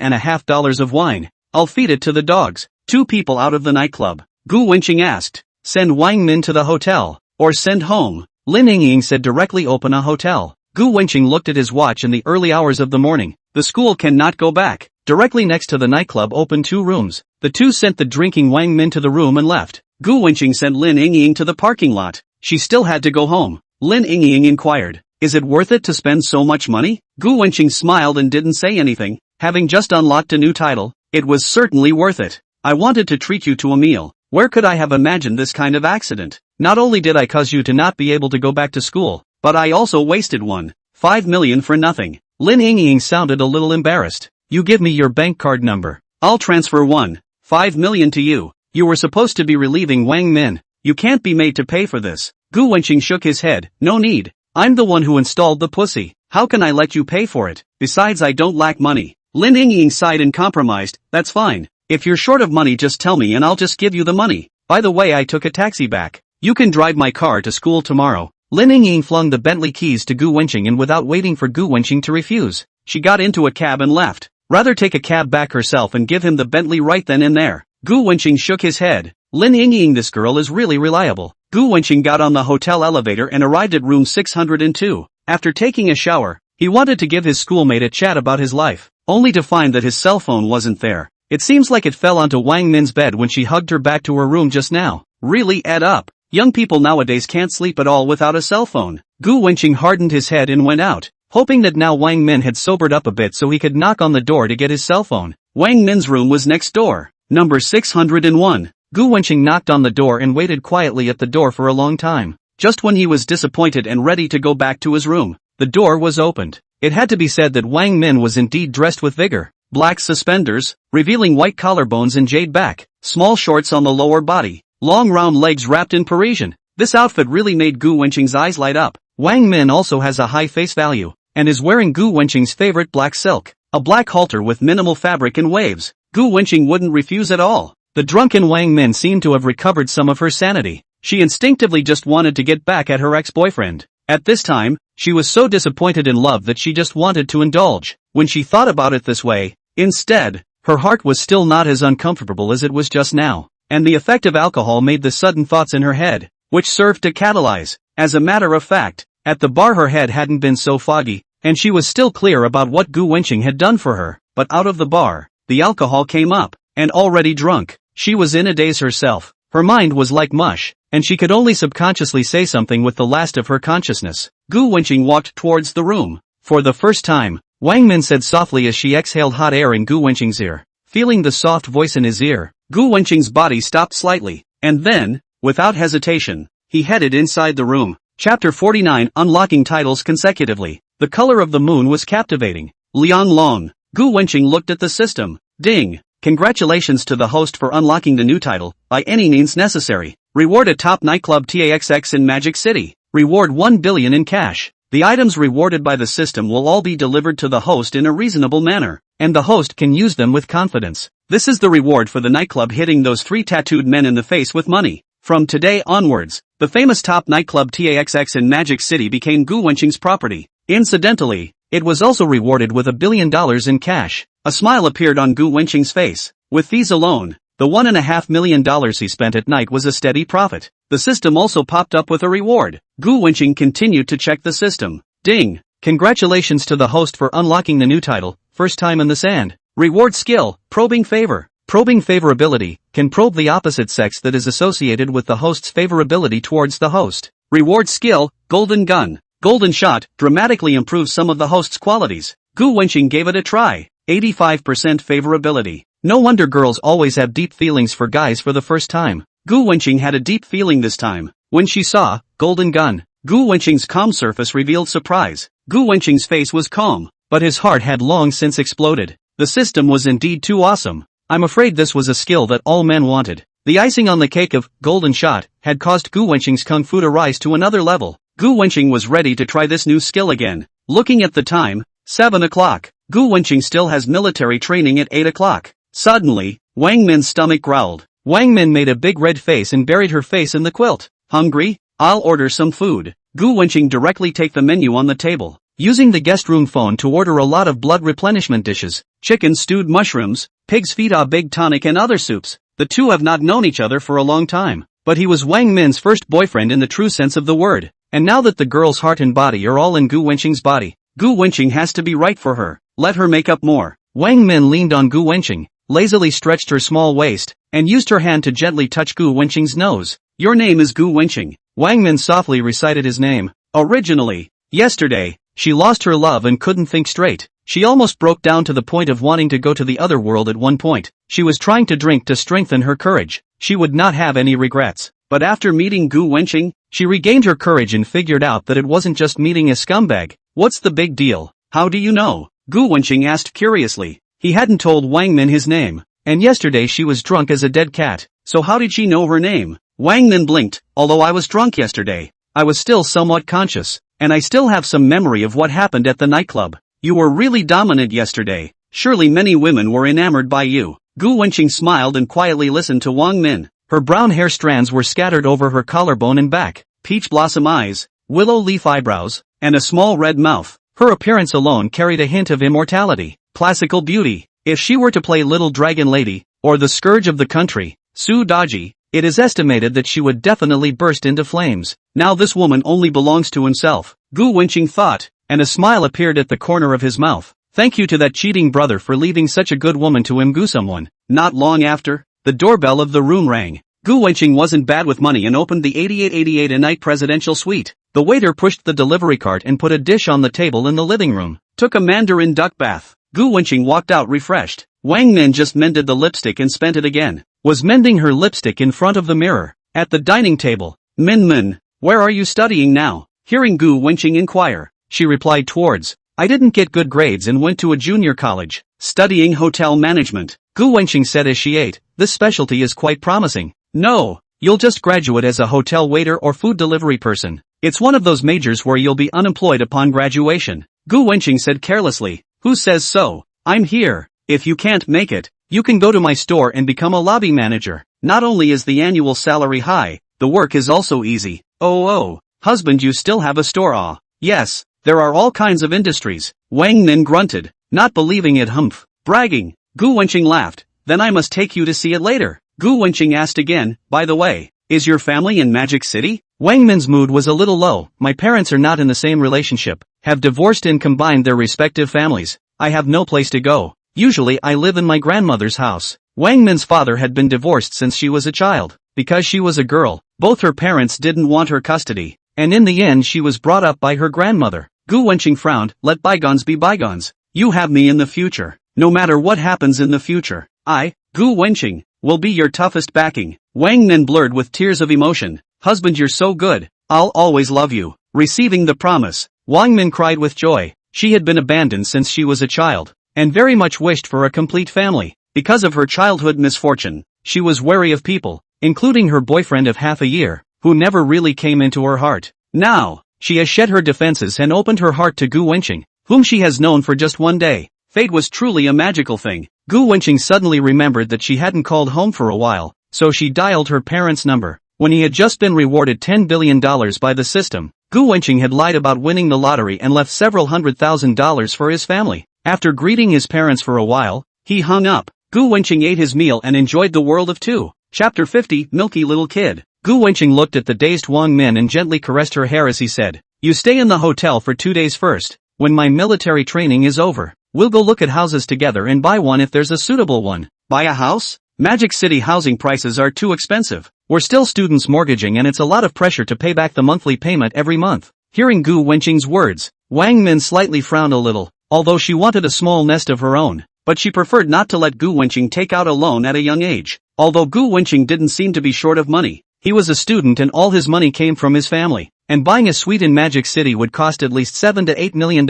of wine. I'll feed it to the dogs. 2 people out of the nightclub. Gu Wenqing asked, send Wang Min to the hotel, or send home. Lin Yingying said directly open a hotel. Gu Wenqing looked at his watch in the early hours of the morning. The school cannot go back. Directly next to the nightclub opened 2 rooms. The 2 sent the drinking Wang Min to the room and left. Gu Wenqing sent Lin Yingying to the parking lot. She still had to go home. Lin Yingying inquired, is it worth it to spend so much money? Gu Wenqing smiled and didn't say anything. Having just unlocked a new title, it was certainly worth it. I wanted to treat you to a meal. Where could I have imagined this kind of accident? Not only did I cause you to not be able to go back to school, but I also wasted 1.5 million for nothing. Lin Yingying sounded a little embarrassed. You give me your bank card number. I'll transfer 1.5 million to you. You were supposed to be relieving Wang Min. You can't be made to pay for this. Gu Wenqing shook his head. No need. I'm the one who installed the pussy. How can I let you pay for it? Besides, I don't lack money. Lin Yingying sighed and compromised. That's fine. If you're short of money, just tell me and I'll just give you the money. By the way, I took a taxi back. You can drive my car to school tomorrow. Lin Yingying flung the Bentley keys to Gu Wenqing, and without waiting for Gu Wenqing to refuse, she got into a cab and left. Rather take a cab back herself and give him the Bentley right then and there. Gu Wenqing shook his head. Lin Yingying, this girl is really reliable. Gu Wenqing got on the hotel elevator and arrived at room 602. After taking a shower, he wanted to give his schoolmate a chat about his life, only to find that his cell phone wasn't there. It seems like it fell onto Wang Min's bed when she hugged her back to her room just now. Really, add up. Young people nowadays can't sleep at all without a cell phone. Gu Wenqing hardened his head and went out, hoping that now Wang Min had sobered up a bit so he could knock on the door to get his cell phone. Wang Min's room was next door, number 601. Gu Wenqing knocked on the door and waited quietly at the door for a long time. Just when he was disappointed and ready to go back to his room, the door was opened. It had to be said that Wang Min was indeed dressed with vigor. Black suspenders, revealing white collarbones and jade back, small shorts on the lower body, long round legs wrapped in Parisian. This outfit really made Gu Wenqing's eyes light up. Wang Min also has a high face value, and is wearing Gu Wenqing's favorite black silk, a black halter with minimal fabric and waves. Gu Wenqing wouldn't refuse at all. The drunken Wang Min seemed to have recovered some of her sanity. She instinctively just wanted to get back at her ex-boyfriend. At this time, she was so disappointed in love that she just wanted to indulge. When she thought about it this way, instead, her heart was still not as uncomfortable as it was just now, and the effect of alcohol made the sudden thoughts in her head, which served to catalyze. As a matter of fact, at the bar her head hadn't been so foggy, and she was still clear about what Gu Wenqing had done for her, but out of the bar, the alcohol came up, and already drunk, she was in a daze herself. Her mind was like mush, and she could only subconsciously say something with the last of her consciousness. Gu Wenqing walked towards the room. For the first time, Wang Min said softly as she exhaled hot air in Gu Wenqing's ear. Feeling the soft voice in his ear, Gu Wenqing's body stopped slightly, and then, without hesitation, he headed inside the room. Chapter 49, Unlocking Titles Consecutively. The color of the moon was captivating. Liang Long. Gu Wenqing looked at the system. Ding. Congratulations to the host for unlocking the new title, by any means necessary. Reward a top nightclub TAXX in Magic City. Reward 1 billion in cash. The items rewarded by the system will all be delivered to the host in a reasonable manner, and the host can use them with confidence. This is the reward for the nightclub hitting those 3 tattooed men in the face with money. From today onwards, the famous top nightclub TAXX in Magic City became Gu Wenqing's property. Incidentally, it was also rewarded with $1 billion in cash. A smile appeared on Gu Wenqing's face. With these alone, the $1.5 million he spent at night was a steady profit. The system also popped up with a reward. Gu Wenqing continued to check the system. Ding! Congratulations to the host for unlocking the new title, first time in the sand. Reward skill, probing favor. Probing favorability, can probe the opposite sex that is associated with the host's favorability towards the host. Reward skill, golden gun. Golden shot, dramatically improves some of the host's qualities. Gu Wenqing gave it a try. 85% favorability. No wonder girls always have deep feelings for guys for the first time. Gu Wenqing had a deep feeling this time. When she saw, golden gun, Gu Wenqing's calm surface revealed surprise. Gu Wenqing's face was calm, but his heart had long since exploded. The system was indeed too awesome. I'm afraid this was a skill that all men wanted. The icing on the cake of golden shot had caused Gu Wenqing's kung fu to rise to another level. Gu Wenqing was ready to try this new skill again. Looking at the time, 7 o'clock. Gu Wenqing still has military training at 8 o'clock. Suddenly, Wang Min's stomach growled. Wang Min made a big red face and buried her face in the quilt. Hungry? I'll order some food. Gu Wenqing directly take the menu on the table, using the guest room phone to order a lot of blood replenishment dishes, chicken stewed mushrooms, pig's feet au big tonic and other soups. The two have not known each other for a long time, but he was Wang Min's first boyfriend in the true sense of the word. And now that the girl's heart and body are all in Gu Wenqing's body, Gu Wenqing has to be right for her. Let her make up more. Wang Min leaned on Gu Wenqing, lazily stretched her small waist, and used her hand to gently touch Gu Wenqing's nose. Your name is Gu Wenqing. Wang Min softly recited his name. Originally, yesterday, she lost her love and couldn't think straight. She almost broke down to the point of wanting to go to the other world at one point. She was trying to drink to strengthen her courage. She would not have any regrets. But after meeting Gu Wenqing, she regained her courage and figured out that it wasn't just meeting a scumbag. What's the big deal? How do you know? Gu Wenqing asked curiously. He hadn't told Wang Min his name. And yesterday she was drunk as a dead cat. So how did she know her name? Wang Min blinked. Although I was drunk yesterday, I was still somewhat conscious. And I still have some memory of what happened at the nightclub. You were really dominant yesterday. Surely many women were enamored by you. Gu Wenqing smiled and quietly listened to Wang Min. Her brown hair strands were scattered over her collarbone and back, peach blossom eyes, willow leaf eyebrows, and a small red mouth. Her appearance alone carried a hint of immortality, classical beauty. If she were to play Little Dragon Lady, or the Scourge of the Country, Su Daji, it is estimated that she would definitely burst into flames. Now this woman only belongs to himself, Gu Wenqing thought, and a smile appeared at the corner of his mouth. Thank you to that cheating brother for leaving such a good woman to imgoo someone. Not long after, the doorbell of the room rang. Gu Wenqing wasn't bad with money and opened the 8888 a night presidential suite. The waiter pushed the delivery cart and put a dish on the table in the living room. Took a mandarin duck bath. Gu Wenqing walked out refreshed. Wang Min just mended the lipstick and spent it again. Was mending her lipstick in front of the mirror. At the dining table. Min, where are you studying now? Hearing Gu Wenqing inquire, she replied towards. I didn't get good grades and went to a junior college. Studying hotel management. Gu Wenqing said as she ate. This specialty is quite promising. No, you'll just graduate as a hotel waiter or food delivery person. It's one of those majors where you'll be unemployed upon graduation. Gu Wenqing said carelessly. Who says so? I'm here. If you can't make it, you can go to my store and become a lobby manager. Not only is the annual salary high, the work is also easy. Oh, husband, you still have a store? Ah, yes, there are all kinds of industries. Wang Min grunted, not believing it. Humph. Bragging. Gu Wenqing laughed. Then I must take you to see it later. Gu Wenqing asked again, by the way, is your family in Magic City? Wang Min's mood was a little low. My parents are not in the same relationship, have divorced and combined their respective families. I have no place to go. Usually I live in my grandmother's house. Wang Min's father had been divorced since she was a child. Because she was a girl, both her parents didn't want her custody. And in the end she was brought up by her grandmother. Gu Wenqing frowned. Let bygones be bygones. You have me in the future. No matter what happens in the future, I, Gu Wenqing, will be your toughest backing. Wang Min blurred with tears of emotion. Husband, you're so good. I'll always love you. Receiving the promise, Wang Min cried with joy. She had been abandoned since she was a child, and very much wished for a complete family. Because of her childhood misfortune, she was wary of people, including her boyfriend of half a year, who never really came into her heart. Now, she has shed her defenses and opened her heart to Gu Wenqing, whom she has known for just one day. Fate was truly a magical thing. Gu Wenqing suddenly remembered that she hadn't called home for a while, so she dialed her parents' number. When he had just been rewarded $10 billion by the system, Gu Wenqing had lied about winning the lottery and left several $100,000 for his family. After greeting his parents for a while, he hung up. Gu Wenqing ate his meal and enjoyed the world of two. Chapter 50, Milky Little Kid. Gu Wenqing looked at the dazed Wang Min and gently caressed her hair as he said, You stay in the hotel for 2 days first. When my military training is over, we'll go look at houses together and buy one if there's a suitable one. Buy a house? Magic City housing prices are too expensive. We're still students mortgaging and it's a lot of pressure to pay back the monthly payment every month. Hearing Gu Wenqing's words, Wang Min slightly frowned a little, although she wanted a small nest of her own. But she preferred not to let Gu Wenqing take out a loan at a young age. Although Gu Wenqing didn't seem to be short of money, he was a student and all his money came from his family, and buying a suite in Magic City would cost at least $7 to $8 million.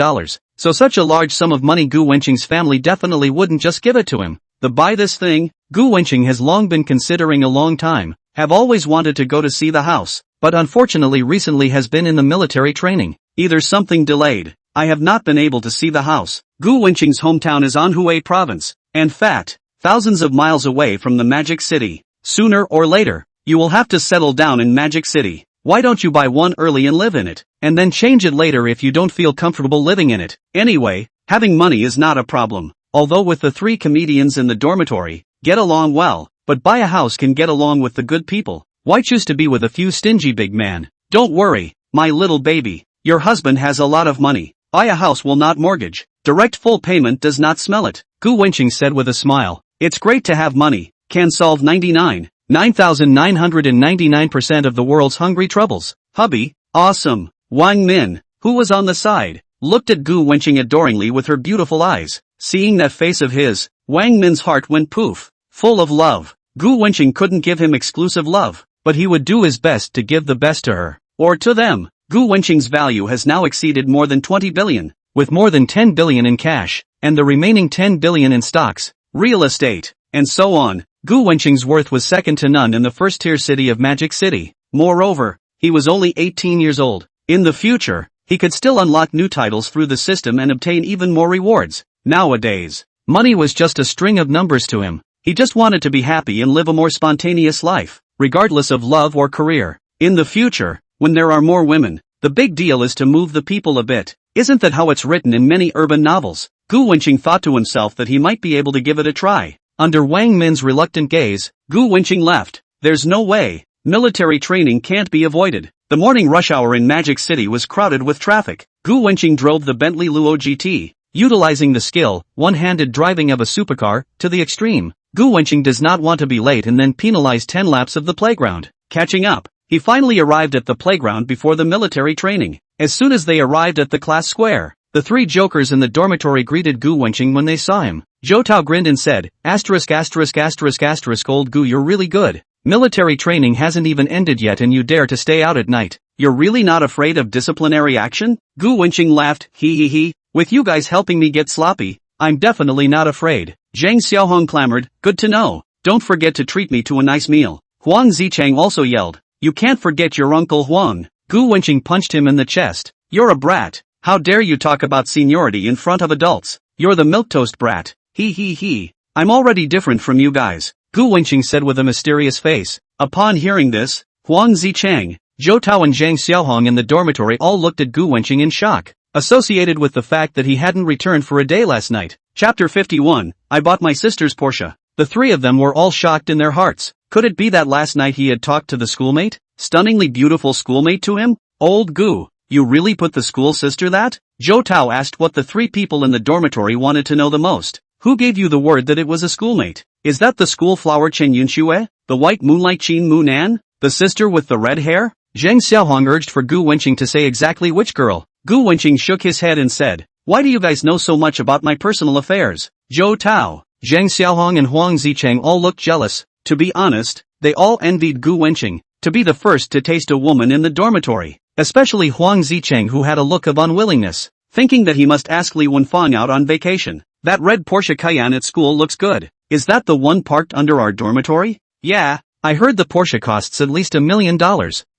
So such a large sum of money Gu Wenqing's family definitely wouldn't just give it to him. The buy this thing, Gu Wenqing has long been considering a long time, have always wanted to go to see the house, but unfortunately recently has been in the military training. Either something delayed. I have not been able to see the house. Gu Wenqing's hometown is Anhui province, and fact, thousands of miles away from the Magic City. Sooner or later, you will have to settle down in Magic City. Why don't you buy one early and live in it, and then change it later if you don't feel comfortable living in it? Anyway, having money is not a problem. Although with the 3 comedians in the dormitory, get along well, but buy a house can get along with the good people. Why choose to be with a few stingy big man? Don't worry, my little baby. Your husband has a lot of money. Buy a house will not mortgage. Direct full payment does not smell it. Gu Wenqing said with a smile. It's great to have money. Can solve 999% of the world's hungry troubles. Hubby, awesome. Wang Min, who was on the side, looked at Gu Wenqing adoringly with her beautiful eyes. Seeing that face of his, Wang Min's heart went poof, full of love. Gu Wenqing couldn't give him exclusive love, but he would do his best to give the best to her, or to them. Gu Wenqing's value has now exceeded more than 20 billion, with more than 10 billion in cash, and the remaining 10 billion in stocks, real estate, and so on. Gu Wenqing's worth was second to none in the first-tier city of Magic City. Moreover, he was only 18 years old. In the future, he could still unlock new titles through the system and obtain even more rewards. Nowadays, money was just a string of numbers to him. He just wanted to be happy and live a more spontaneous life, regardless of love or career. In the future, when there are more women, the big deal is to move the people a bit. Isn't that how it's written in many urban novels? Gu Wenqing thought to himself that he might be able to give it a try. Under Wang Min's reluctant gaze, Gu Wenqing left. There's no way. Military training can't be avoided. The morning rush hour in Magic City was crowded with traffic. Gu Wenqing drove the Bentley Luo GT, utilizing the skill, one-handed driving of a supercar, to the extreme. Gu Wenqing does not want to be late and then penalize 10 laps of the playground. Catching up, he finally arrived at the playground before the military training. As soon as they arrived at the class square, the three jokers in the dormitory greeted Gu Wenqing when they saw him. Zhou Tao grinned and said, *******, old Gu, you're really good. Military training hasn't even ended yet and you dare to stay out at night. You're really not afraid of disciplinary action? Gu Wenqing laughed, he. With you guys helping me get sloppy, I'm definitely not afraid. Zhang Xiaohong clamored, good to know. Don't forget to treat me to a nice meal. Huang Zicheng also yelled, you can't forget your uncle Huang. Gu Wenqing punched him in the chest. You're a brat. How dare you talk about seniority in front of adults? You're the milquetoast brat. He. I'm already different from you guys, Gu Wenqing said with a mysterious face. Upon hearing this, Huang Zicheng, Zhou Tao and Zhang Xiaohong in the dormitory all looked at Gu Wenqing in shock, associated with the fact that he hadn't returned for a day last night. Chapter 51, I bought my sister's Porsche. The three of them were all shocked in their hearts. Could it be that last night he had talked to the schoolmate? Stunningly beautiful schoolmate to him? Old Gu, you really put the school sister that? Zhou Tao asked what the three people in the dormitory wanted to know the most. Who gave you the word that it was a schoolmate? Is that the school flower Chen Yunxue? The white moonlight Qin Mu Nan? The sister with the red hair? Zhang Xiaohong urged for Gu Wenqing to say exactly which girl. Gu Wenqing shook his head and said, why do you guys know so much about my personal affairs? Zhou Tao, Zhang Xiaohong and Huang Zicheng all looked jealous. To be honest, they all envied Gu Wenqing, to be the first to taste a woman in the dormitory. Especially Huang Zicheng, who had a look of unwillingness, thinking that he must ask Li Wenfang out on vacation. That red Porsche Cayenne at school looks good. Is that the one parked under our dormitory? Yeah, I heard the Porsche costs at least $1 million.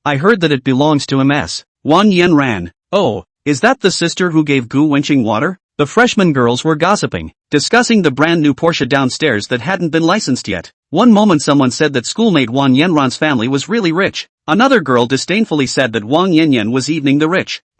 I heard that it belongs to MS. Wan Yanran. Oh, is that the sister who gave Gu Wenqing water? The freshman girls were gossiping, discussing the brand new Porsche downstairs that hadn't been licensed yet. One moment someone said that schoolmate Wan Yanran's family was really rich. Another girl disdainfully said that Wang Yanyan was evening the rich. *******.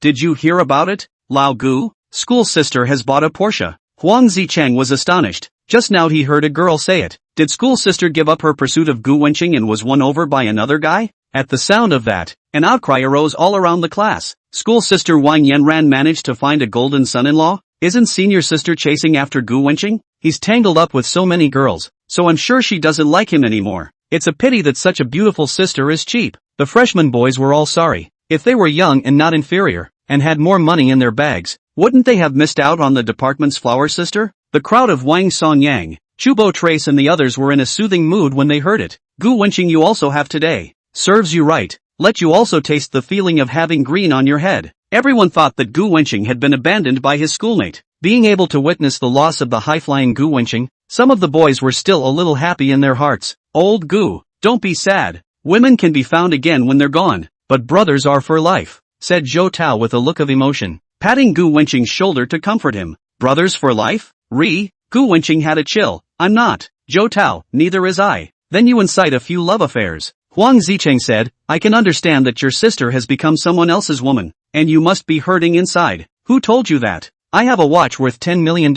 Did you hear about it, Lao Gu? School sister has bought a Porsche. Huang Zicheng was astonished. Just now he heard a girl say it. Did school sister give up her pursuit of Gu Wenqing and was won over by another guy? At the sound of that, an outcry arose all around the class. School sister Wang Yanran managed to find a golden son-in-law? Isn't senior sister chasing after Gu Wenqing? He's tangled up with so many girls, so I'm sure she doesn't like him anymore. It's a pity that such a beautiful sister is cheap. The freshman boys were all sorry. If they were young and not inferior, and had more money in their bags, wouldn't they have missed out on the department's flower sister? The crowd of Wang Sonyang, Chubo Trace and the others were in a soothing mood when they heard it. Gu Wenqing you also have today. Serves you right. Let you also taste the feeling of having green on your head. Everyone thought that Gu Wenqing had been abandoned by his schoolmate. Being able to witness the loss of the high-flying Gu Wenqing, some of the boys were still a little happy in their hearts. Old Gu, don't be sad. Women can be found again when they're gone, but brothers are for life, said Zhou Tao with a look of emotion, patting Gu Wenqing's shoulder to comfort him. Brothers for life? Gu Wenqing had a chill. I'm not. Zhou Tao, neither is I. Then you incite a few love affairs. Huang Zicheng said, I can understand that your sister has become someone else's woman, and you must be hurting inside. Who told you that? I have a watch worth $10 million.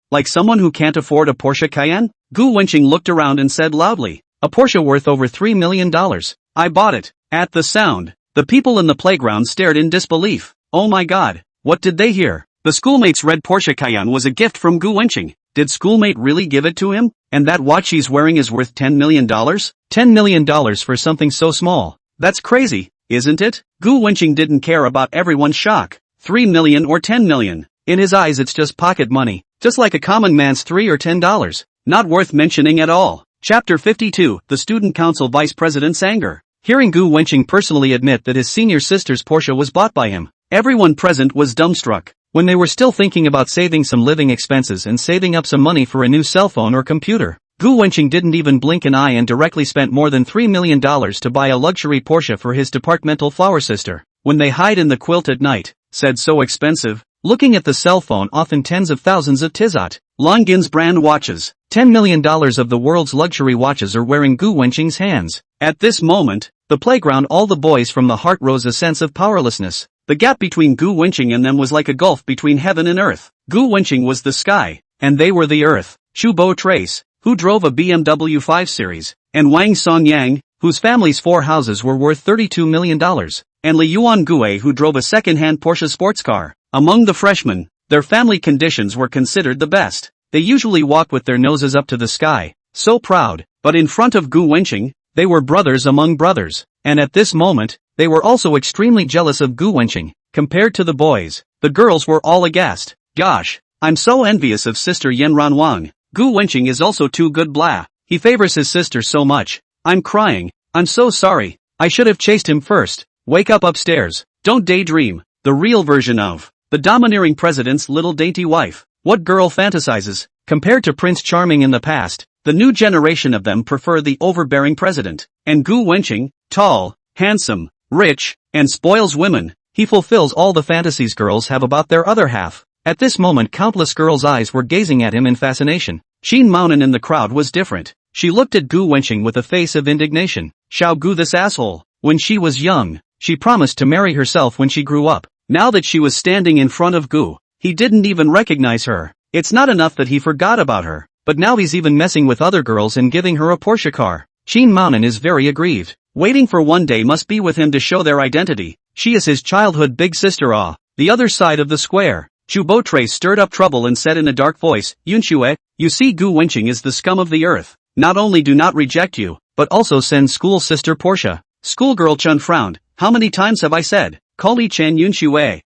Like someone who can't afford a Porsche Cayenne? Gu Wenqing looked around and said loudly, a Porsche worth over $3 million. I bought it. At the sound, the people in the playground stared in disbelief. Oh my god, what did they hear? The schoolmate's red Porsche Cayenne was a gift from Gu Wenqing. Did schoolmate really give it to him? And that watch he's wearing is worth $10 million? $10 million for something so small. That's crazy. isn't it? Gu Wenqing didn't care about everyone's shock. 3 million or 10 million. In his eyes it's just pocket money, just like a common man's $3 or $10. Not worth mentioning at all. Chapter 52, The Student Council Vice President's Anger. Hearing Gu Wenqing personally admit that his senior sister's Porsche was bought by him, everyone present was dumbstruck. When they were still thinking about saving some living expenses and saving up some money for a new cell phone or computer, Gu Wenqing didn't even blink an eye and directly spent more than $3 million to buy a luxury Porsche for his departmental flower sister. When they hide in the quilt at night, said so expensive, looking at the cell phone often tens of thousands of Tizot, Longines brand watches. $10 million of the world's luxury watches are wearing Gu Wenqing's hands. At this moment, the playground, all the boys from the heart rose a sense of powerlessness. The gap between Gu Wenqing and them was like a gulf between heaven and earth. Gu Wenqing was the sky, and they were the earth. Chu Bo Trace, who drove a BMW 5 Series, and Wang Songyang, whose family's 4 houses were worth $32 million, and Li Yuan Gue, who drove a second-hand Porsche sports car. Among the freshmen, their family conditions were considered the best. They usually walked with their noses up to the sky, so proud, but in front of Gu Wenqing, they were brothers among brothers, and at this moment, they were also extremely jealous of Gu Wenqing. Compared to the boys, the girls were all aghast. Gosh, I'm so envious of Sister Yanran Wang. Gu Wenqing is also too good blah. He favors his sister so much. I'm crying. I'm so sorry. I should have chased him first. Wake up upstairs. Don't daydream. The real version of the domineering president's little dainty wife. What girl fantasizes? Compared to Prince Charming in the past, the new generation of them prefer the overbearing president. And Gu Wenqing, tall, handsome, rich, and spoils women. He fulfills all the fantasies girls have about their other half. At this moment countless girls' eyes were gazing at him in fascination. Qin Maonan in the crowd was different. She looked at Gu Wenqing with a face of indignation. Xiao Gu, this asshole. When she was young, she promised to marry herself when she grew up. Now that she was standing in front of Gu, he didn't even recognize her. It's not enough that he forgot about her, but now he's even messing with other girls and giving her a Porsche car. Qin Maonan is very aggrieved. Waiting for one day must be with him to show their identity. She is his childhood big sister. The other side of the square. Chu Bo Trace stirred up trouble and said in a dark voice, Yunxue, you see Gu Wenqing is the scum of the earth. Not only do not reject you, but also send school sister Porsche. Schoolgirl Chun frowned. How many times have I said, call Li Chen Yunxue?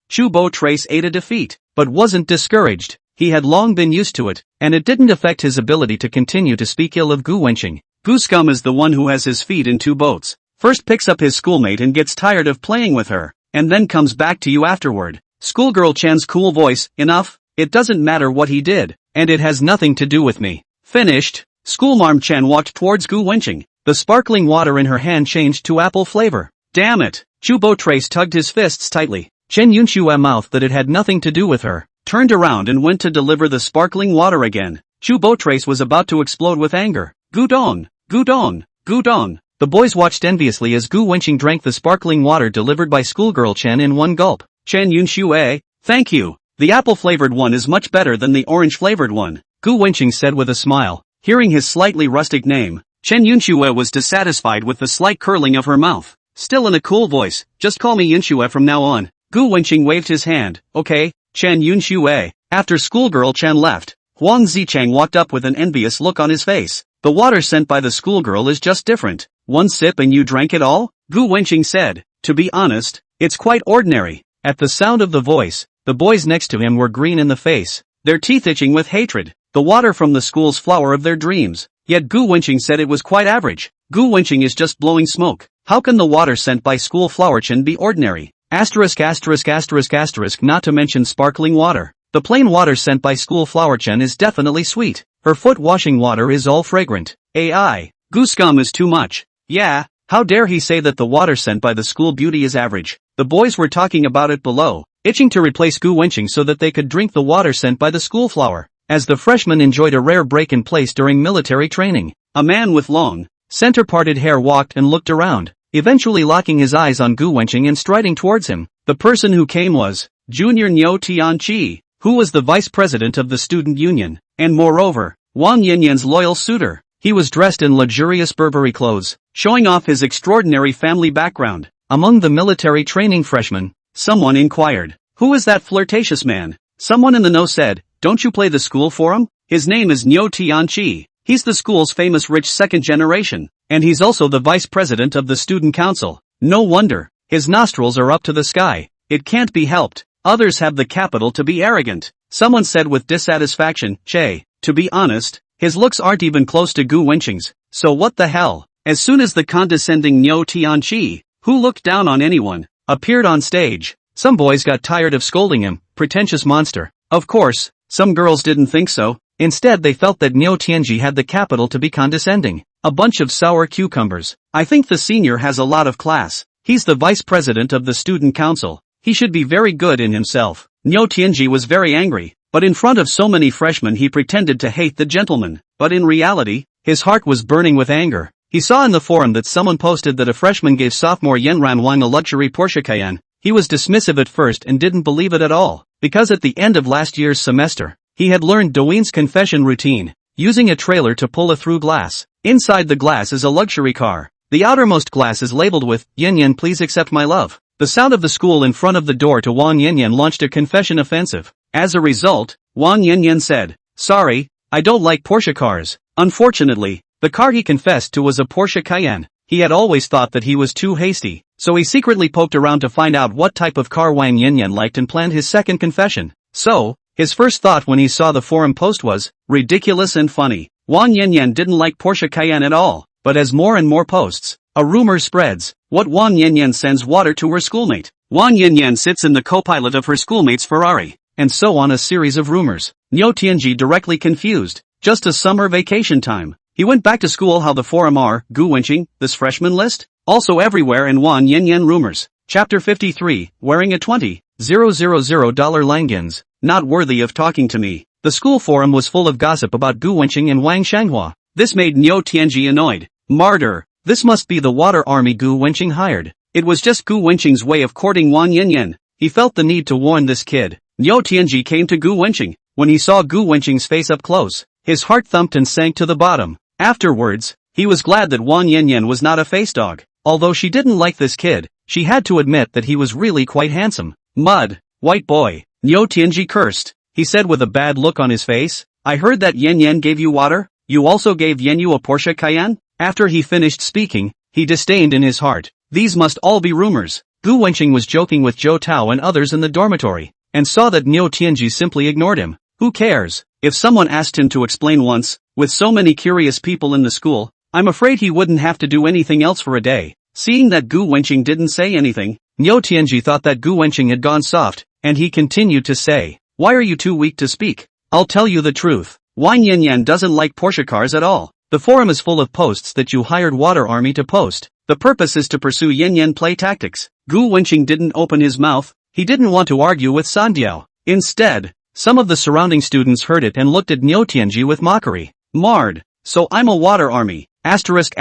Chu Bo Trace ate a defeat, but wasn't discouraged. He had long been used to it, and it didn't affect his ability to continue to speak ill of Gu Wenqing. Gu scum is the one who has his feet in 2 boats. First picks up his schoolmate and gets tired of playing with her, and then comes back to you afterward. Schoolgirl Chan's cool voice, enough, it doesn't matter what he did, and it has nothing to do with me. Finished. Schoolmarm Chen walked towards Gu Wenqing. The sparkling water in her hand changed to apple flavor. Damn it. Chu Bo Trace tugged his fists tightly. Chen Yunxue mouthed that it had nothing to do with her, turned around and went to deliver the sparkling water again. Chu Bo Trace was about to explode with anger. Gudong, Gudong, Gudong. The boys watched enviously as Gu Wenqing drank the sparkling water delivered by schoolgirl Chen in one gulp. Chen Yunxue, thank you. The apple-flavored one is much better than the orange-flavored one, Gu Wenqing said with a smile. Hearing his slightly rustic name, Chen Yunxue was dissatisfied with the slight curling of her mouth. Still in a cool voice, just call me Yunxue from now on. Gu Wenqing waved his hand. Okay, Chen Yunxue. After schoolgirl Chen left, Huang Zichang walked up with an envious look on his face. The water sent by the schoolgirl is just different. One sip and you drank it all? Gu Wenqing said. To be honest, it's quite ordinary. At the sound of the voice, the boys next to him were green in the face, their teeth itching with hatred. The water from the school's flower of their dreams. Yet Gu Wenqing said it was quite average. Gu Wenqing is just blowing smoke. How can the water sent by school flower Chen be ordinary? Asterisk asterisk asterisk asterisk, not to mention sparkling water. The plain water sent by school flower Chen is definitely sweet. Her foot washing water is all fragrant. AI. Gu scum is too much. Yeah, how dare he say that the water sent by the school beauty is average. The boys were talking about it below, itching to replace Gu Wenqing so that they could drink the water sent by the school flower. As the freshmen enjoyed a rare break in place during military training, a man with long, center-parted hair walked and looked around, eventually locking his eyes on Gu Wenqing and striding towards him. The person who came was Junior Niu Tianqi, who was the vice president of the student union, and moreover, Wang Yanyan's loyal suitor. He was dressed in luxurious Burberry clothes, showing off his extraordinary family background. Among the military training freshmen, someone inquired, who is that flirtatious man? Someone in the know said, don't you play the school for him? His name is Niu Tianqi. He's the school's famous rich second generation, and he's also the vice president of the student council. No wonder. His nostrils are up to the sky. It can't be helped. Others have the capital to be arrogant. Someone said with dissatisfaction, Che, to be honest, his looks aren't even close to Gu Wenqing's, so what the hell? As soon as the condescending Niu Tianqi, who looked down on anyone, appeared on stage, some boys got tired of scolding him, pretentious monster. Of course, some girls didn't think so. Instead they felt that Niu Tianqi had the capital to be condescending. A bunch of sour cucumbers. I think the senior has a lot of class. He's the vice president of the student council. He should be very good in himself. Niu Tianqi was very angry, but in front of so many freshmen he pretended to hate the gentleman. But in reality, his heart was burning with anger. He saw in the forum that someone posted that a freshman gave sophomore Yenran Wang a luxury Porsche Cayenne. He was dismissive at first and didn't believe it at all, because at the end of last year's semester, he had learned Douyin's confession routine, using a trailer to pull a through glass. Inside the glass is a luxury car. The outermost glass is labeled with, Yen Yen please accept my love. The sound of the school in front of the door to Wang Yanyan launched a confession offensive. As a result, Wang Yanyan said, sorry, I don't like Porsche cars. Unfortunately, the car he confessed to was a Porsche Cayenne. He had always thought that he was too hasty, so he secretly poked around to find out what type of car Wang Yanyan liked and planned his second confession. So, his first thought when he saw the forum post was, ridiculous and funny. Wang Yanyan didn't like Porsche Cayenne at all, but as more and more posts, a rumor spreads. What Wang Yanyan sends water to her schoolmate. Wang Yanyan sits in the co-pilot of her schoolmate's Ferrari, and so on a series of rumors. Niu Tianqi directly confused. Just a summer vacation time. He went back to school. How the forum are, Gu Wenqing, this freshman list? Also everywhere in Wang Yanyan rumors. Chapter 53, wearing a $20,000 Langans, not worthy of talking to me. The school forum was full of gossip about Gu Wenqing and Wang Shanghua. This made Niu Tianqi annoyed. Martyr. This must be the water army Gu Wenqing hired. It was just Gu Wenqing's way of courting Wang Yanyan. He felt the need to warn this kid. Niu Tianqi came to Gu Wenqing. When he saw Gu Wenqing's face up close, his heart thumped and sank to the bottom. Afterwards, he was glad that Wang Yanyan was not a face dog. Although she didn't like this kid, she had to admit that he was really quite handsome. Mud, white boy, Niu Tianqi cursed. He said with a bad look on his face, I heard that Yanyan gave you water? You also gave Yanyu a Porsche Cayenne? After he finished speaking, he disdained in his heart. These must all be rumors. Gu Wenqing was joking with Zhou Tao and others in the dormitory, and saw that Niu Tianqi simply ignored him. Who cares? If someone asked him to explain once, with so many curious people in the school, I'm afraid he wouldn't have to do anything else for a day. Seeing that Gu Wenqing didn't say anything, Niu Tianqi thought that Gu Wenqing had gone soft, and he continued to say, why are you too weak to speak? I'll tell you the truth. Wang Yanyan doesn't like Porsche cars at all. The forum is full of posts that you hired Water Army to post. The purpose is to pursue Yanyan play tactics. Gu Wenqing didn't open his mouth. He didn't want to argue with Sandiao. Instead, some of the surrounding students heard it and looked at Niu Tianqi with mockery. Marred. So I'm a Water Army. Asterisk.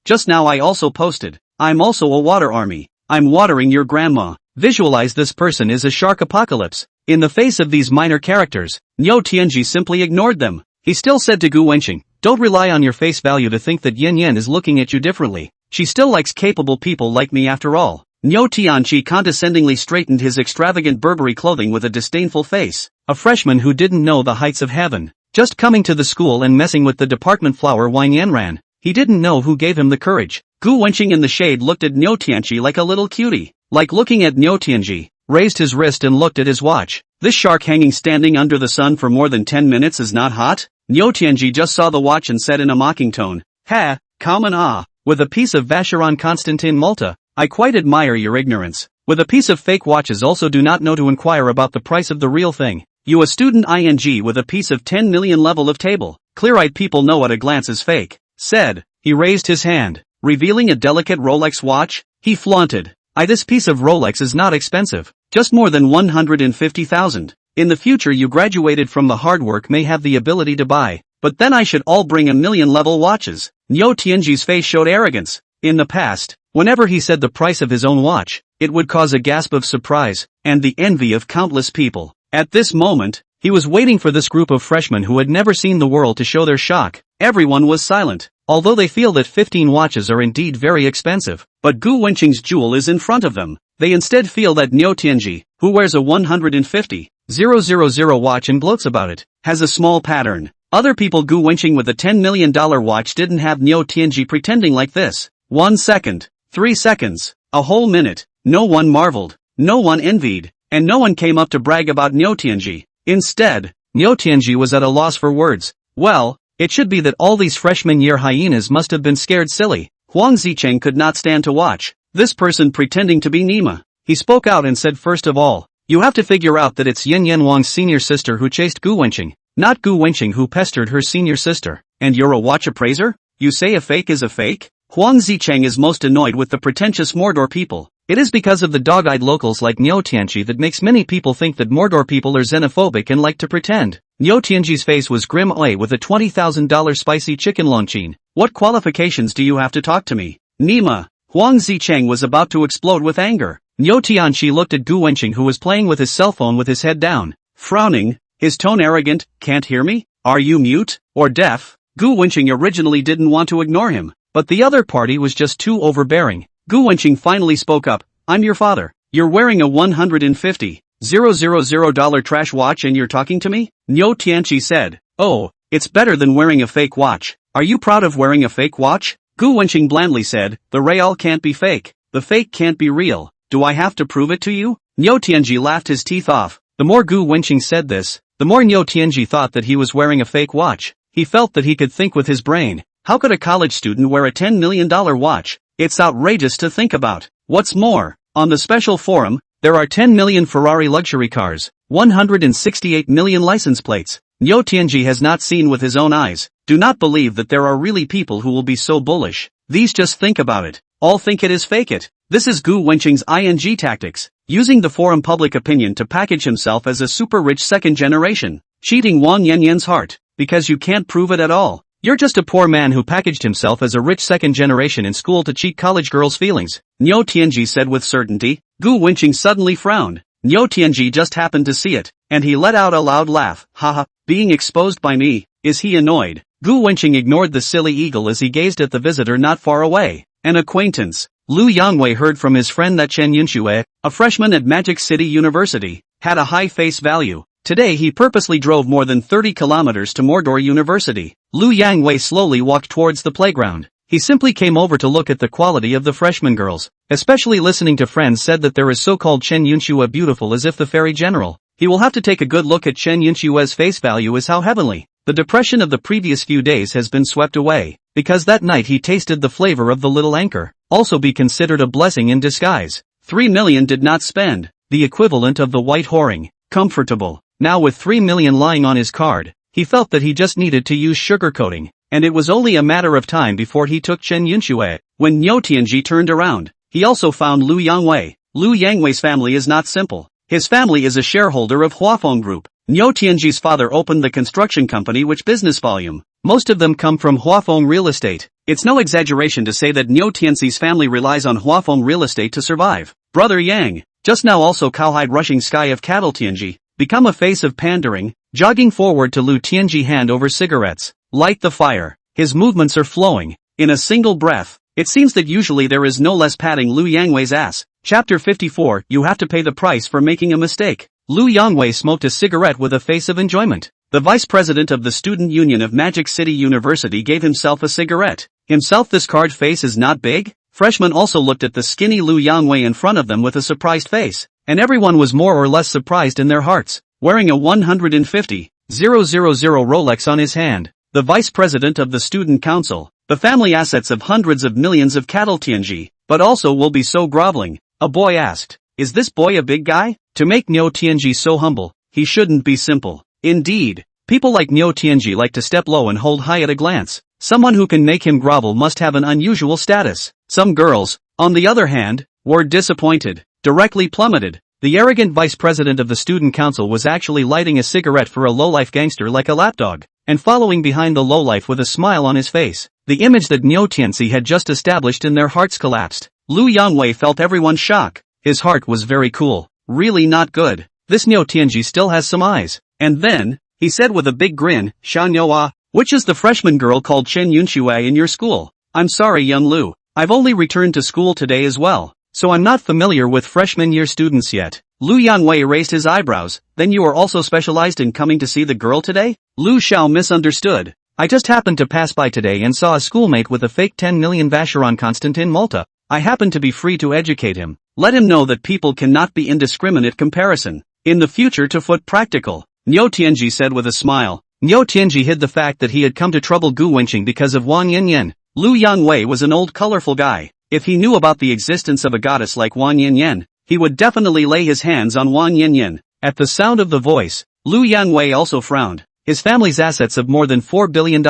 Just now I also posted. I'm also a Water Army. I'm watering your grandma. Visualize this person is a shark apocalypse. In the face of these minor characters, Niu Tianqi simply ignored them. He still said to Gu Wenqing, don't rely on your face value to think that Yin Yan is looking at you differently. She still likes capable people like me after all. Niu Tianqi condescendingly straightened his extravagant Burberry clothing with a disdainful face. A freshman who didn't know the heights of heaven. Just coming to the school and messing with the department flower Wang Yanran. He didn't know who gave him the courage. Gu Wenqing in the shade looked at Niu Tianqi like a little cutie. Like looking at Niu Tianqi, raised his wrist and looked at his watch. This shark hanging standing under the sun for more than 10 minutes is not hot? Niu Tianqi just saw the watch and said in a mocking tone, ha, common with a piece of Vacheron Constantin Malta, I quite admire your ignorance. With a piece of fake watches also do not know to inquire about the price of the real thing. You a student ing with a piece of 10 million level of table, clear-eyed people know at a glance is fake, said. He raised his hand, revealing a delicate Rolex watch. He flaunted, this piece of Rolex is not expensive, just more than 150,000. In the future you graduated from the hard work may have the ability to buy, but then I should all bring a million level watches. Niu Tianqi's face showed arrogance. In the past, whenever he said the price of his own watch, it would cause a gasp of surprise, and the envy of countless people. At this moment, he was waiting for this group of freshmen who had never seen the world to show their shock. Everyone was silent, although they feel that 15 watches are indeed very expensive, but Gu Wenqing's jewel is in front of them. They instead feel that Niu Tianqi, who wears a 150,000 watch and gloats about it, has a small pattern. Other people Gu Wenqing with a $10 million watch didn't have Niu Tianqi pretending like this. 1 second. 3 seconds. A whole minute. No one marveled. No one envied. And no one came up to brag about Niu Tianji. Instead, Niu Tianji was at a loss for words. Well, it should be that all these freshman year hyenas must have been scared silly. Huang Zicheng could not stand to watch this person pretending to be Nima. He spoke out and said, first of all, you have to figure out that it's Yin Yanwang's senior sister who chased Gu Wenqing, not Gu Wenqing who pestered her senior sister. And you're a watch appraiser? You say a fake is a fake? Huang Zicheng is most annoyed with the pretentious Mordor people. It is because of the dog-eyed locals like Niu Tianji that makes many people think that Mordor people are xenophobic and like to pretend. Niu Tianji's face was grim with a $20,000 spicy chicken longchin. What qualifications do you have to talk to me? Nima. Huang Zicheng was about to explode with anger. Niu Tianji looked at Gu Wenqing who was playing with his cell phone with his head down, frowning, his tone arrogant. Can't hear me? Are you mute? Or deaf? Gu Wenqing originally didn't want to ignore him, but the other party was just too overbearing. Gu Wenqing finally spoke up. I'm your father. You're wearing a $150,000 trash watch and you're talking to me? Niu Tianji said. Oh, it's better than wearing a fake watch. Are you proud of wearing a fake watch? Gu Wenqing blandly said. The real can't be fake. The fake can't be real. Do I have to prove it to you? Niu Tianji laughed his teeth off. The more Gu Wenqing said this, the more Niu Tianji thought that he was wearing a fake watch. He felt that he could think with his brain. How could a college student wear a $10 million watch? It's outrageous to think about. What's more, on the special forum, there are 10 million Ferrari luxury cars, 168 million license plates. Niu Tianji has not seen with his own eyes. Do not believe that there are really people who will be so bullish. These just think about it. All think it is fake it. This is Gu Wenqing's ing tactics, using the forum public opinion to package himself as a super rich second generation, cheating Wang Yanyan's heart, because you can't prove it at all. You're just a poor man who packaged himself as a rich second generation in school to cheat college girls' feelings, Niu Tianji said with certainty. Gu Wenqing suddenly frowned. Niu Tianji just happened to see it, and he let out a loud laugh. Haha, being exposed by me, is he annoyed? Gu Wenqing ignored the silly eagle as he gazed at the visitor not far away. An acquaintance. Lu Yangwei heard from his friend that Chen Yunxue, a freshman at Magic City University, had a high face value. Today he purposely drove more than 30 kilometers to Mordor University. Lu Yangwei slowly walked towards the playground. He simply came over to look at the quality of the freshman girls, especially listening to friends said that there is so-called Chen Yunxue beautiful as if the fairy general. He will have to take a good look at Chen Yunxue's face value is how heavenly. The depression of the previous few days has been swept away, because that night he tasted the flavor of the little anchor, also be considered a blessing in disguise. 3 million did not spend, the equivalent of the white whoring, comfortable. Now with 3 million lying on his card, he felt that he just needed to use sugarcoating, and it was only a matter of time before he took Chen Yunxue. When Niu Tianji turned around, he also found Lu Yangwei. Lu Yangwei's family is not simple. His family is a shareholder of Huafeng Group. Niu Tianji's father opened the construction company which business volume. Most of them come from Huafeng Real Estate. It's no exaggeration to say that Niu Tianji's family relies on Huafeng Real Estate to survive. Brother Yang, just now also cowhide rushing sky of cattle Tianji, become a face of pandering, jogging forward to Lu Tianji hand over cigarettes, light the fire. His movements are flowing, in a single breath. It seems that usually there is no less patting Lu Yangwei's ass. Chapter 54, you have to pay the price for making a mistake. Lu Yangwei smoked a cigarette with a face of enjoyment. The vice president of the student union of Magic City University gave himself a cigarette. Himself this card face is not big? Freshmen also looked at the skinny Lu Yangwei in front of them with a surprised face, and everyone was more or less surprised in their hearts. Wearing a 150,000 Rolex on his hand, the vice president of the student council, the family assets of hundreds of millions of cattle Tianji, but also will be so groveling. A boy asked, is this boy a big guy? To make Niu Tianji so humble, he shouldn't be simple. Indeed, people like Niu Tianji like to step low and hold high at a glance. Someone who can make him grovel must have an unusual status. Some girls, on the other hand, were disappointed, directly plummeted. The arrogant vice president of the student council was actually lighting a cigarette for a lowlife gangster like a lapdog, and following behind the lowlife with a smile on his face. The image that Niu Tianji had just established in their hearts collapsed. Lu Yangwei felt everyone's shock. His heart was very cool. Really not good. This Niu Tianji still has some eyes. And then, he said with a big grin, Xiaonyuhua, which is the freshman girl called Chen Yunxue in your school? I'm sorry young Lu, I've only returned to school today as well, so I'm not familiar with freshman year students yet. Lu Yangwei raised his eyebrows. Then you are also specialized in coming to see the girl today? Lu Xiao misunderstood. I just happened to pass by today and saw a schoolmate with a fake 10 million Vacheron constant in Malta. I happen to be free to educate him. Let him know that people cannot be indiscriminate comparison. In the future to foot practical, Niu Tianji said with a smile. Niu Tianji hid the fact that he had come to trouble Gu Wenqing because of Wang Yanyan. Lu Yangwei was an old colorful guy. If he knew about the existence of a goddess like Wang Yanyan, he would definitely lay his hands on Wang Yanyan. At the sound of the voice, Lu Yangwei also frowned. His family's assets of more than $4 billion,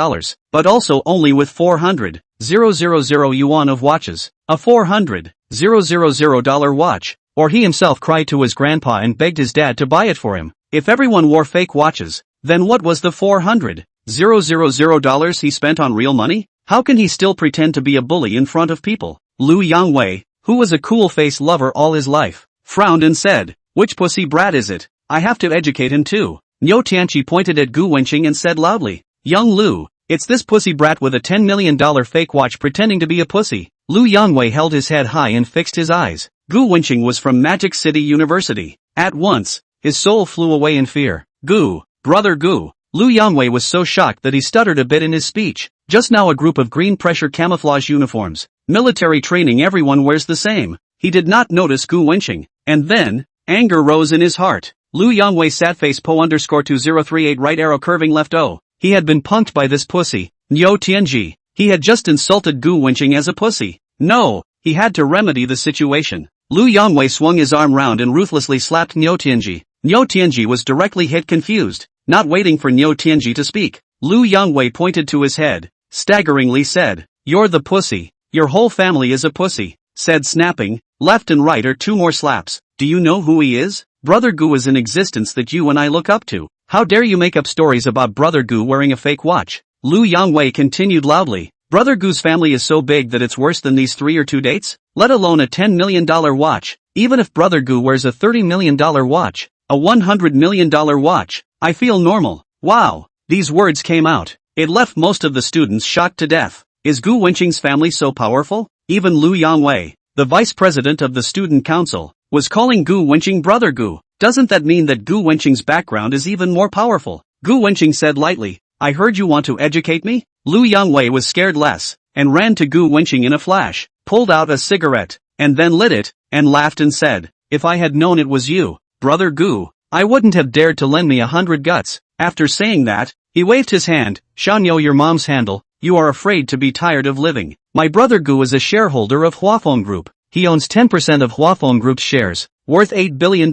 but also only with 400,000 yuan of watches. A $400,000 watch. Or he himself cried to his grandpa and begged his dad to buy it for him. If everyone wore fake watches, then what was the $400,000 he spent on real money? How can he still pretend to be a bully in front of people? Lu Yangwei, who was a cool-face lover all his life, frowned and said, "Which pussy brat is it? I have to educate him too." Niu Tianji pointed at Gu Wenqing and said loudly, "Young Lu, it's this pussy brat with a $10 million fake watch pretending to be a pussy." Lu Yangwei held his head high and fixed his eyes. Gu Wenqing was from Magic City University. At once, his soul flew away in fear. "Gu, brother Gu." Lu Yangwei was so shocked that he stuttered a bit in his speech. Just now a group of green pressure camouflage uniforms. Military training, everyone wears the same. He did not notice Gu Wenqing. And then, anger rose in his heart. Lu Yangwei sat face po_2038 right arrow curving left O. He had been punked by this pussy, Niu Tianji. He had just insulted Gu Wenqing as a pussy. No, he had to remedy the situation. Lu Yangwei swung his arm round and ruthlessly slapped Niu Tianji. Niu Tianji was directly hit confused. Not waiting for Niu Tianji to speak, Lu Yangwei pointed to his head, staggeringly said, "You're the pussy. Your whole family is a pussy," said snapping, "Left and right are 2 more slaps. Do you know who he is? Brother Gu is an existence that you and I look up to. How dare you make up stories about Brother Gu wearing a fake watch?" Lu Yangwei continued loudly, "Brother Gu's family is so big that it's worse than these 3 or 2 dates? Let alone a $10 million watch. Even if Brother Gu wears a $30 million watch, a $100 million watch, I feel normal." Wow. These words came out. It left most of the students shocked to death. Is Gu Wenqing's family so powerful? Even Lu Yangwei, the vice president of the student council, was calling Gu Wenqing Brother Gu. Doesn't that mean that Gu Wenqing's background is even more powerful? Gu Wenqing said lightly, "I heard you want to educate me?" Lu Yangwei was scared less, and ran to Gu Wenqing in a flash, pulled out a cigarette, and then lit it, and laughed and said, "If I had known it was you, Brother Gu, I wouldn't have dared to lend me 100 guts." After saying that, he waved his hand. "Shanyo, your mom's handle, you are afraid to be tired of living. My brother Gu is a shareholder of Huafeng Group. He owns 10% of Huafeng Group's shares, worth $8 billion.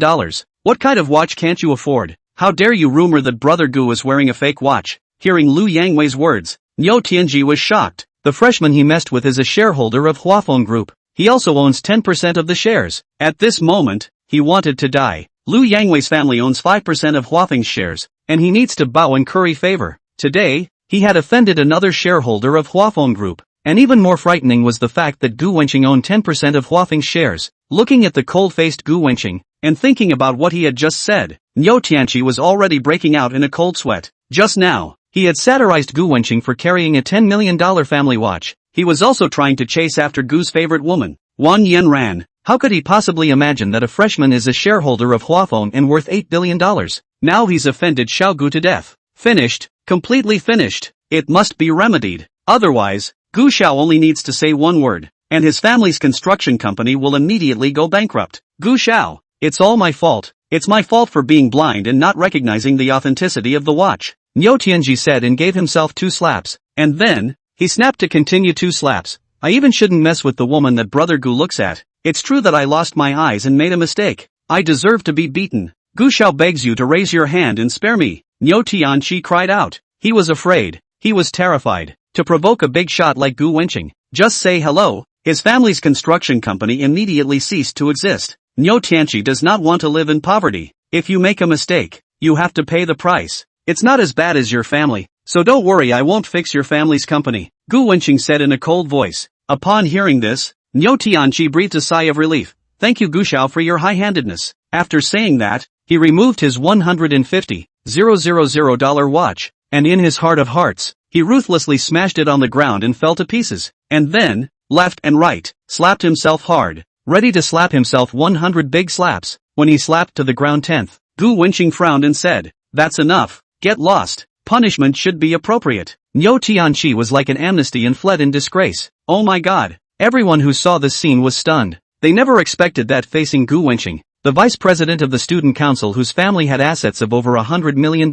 What kind of watch can't you afford? How dare you rumor that Brother Gu is wearing a fake watch?" Hearing Lu Yangwei's words, Niu Tianji was shocked. The freshman he messed with is a shareholder of Huafeng Group. He also owns 10% of the shares. At this moment, he wanted to die. Lu Yangwei's family owns 5% of Huafeng's shares, and he needs to bow and curry favor. Today, he had offended another shareholder of Huafeng Group. And even more frightening was the fact that Gu Wenqing owned 10% of Huafeng's shares. Looking at the cold-faced Gu Wenqing, and thinking about what he had just said, Niu Tianji was already breaking out in a cold sweat. Just now, he had satirized Gu Wenqing for carrying a $10 million family watch. He was also trying to chase after Gu's favorite woman, Wang Yanran. How could he possibly imagine that a freshman is a shareholder of Huafeng and worth $8 billion? Now he's offended Xiao Gu to death. Finished, completely finished. It must be remedied. Otherwise, Gu Xiao only needs to say one word, and his family's construction company will immediately go bankrupt. Gu Xiao, it's all my fault. It's my fault for being blind and not recognizing the authenticity of the watch, Niu Tianji said and gave himself 2 slaps. And then, he snapped to continue 2 slaps. "I even shouldn't mess with the woman that Brother Gu looks at. It's true that I lost my eyes and made a mistake. I deserve to be beaten. Gu Xiao begs you to raise your hand and spare me," Niu Tianji cried out. He was afraid. He was terrified. To provoke a big shot like Gu Wenqing, just say hello. His family's construction company immediately ceased to exist. Niu Tianji does not want to live in poverty. If you make a mistake, you have to pay the price. It's not as bad as your family, so don't worry, I won't fix your family's company, Gu Wenqing said in a cold voice. Upon hearing this, Niu Tianji breathed a sigh of relief. "Thank you Gu Xiao for your high-handedness." After saying that, he removed his $150,000 watch, and in his heart of hearts, he ruthlessly smashed it on the ground and fell to pieces. And then, left and right, slapped himself hard, ready to slap himself 100 big slaps. When he slapped to the ground 10th, Gu Wenqing frowned and said, "That's enough. Get lost. Punishment should be appropriate." Niu Tianji was like an amnesty and fled in disgrace. Oh my god. Everyone who saw this scene was stunned. They never expected that facing Gu Wenqing, the vice president of the student council whose family had assets of over $100 million,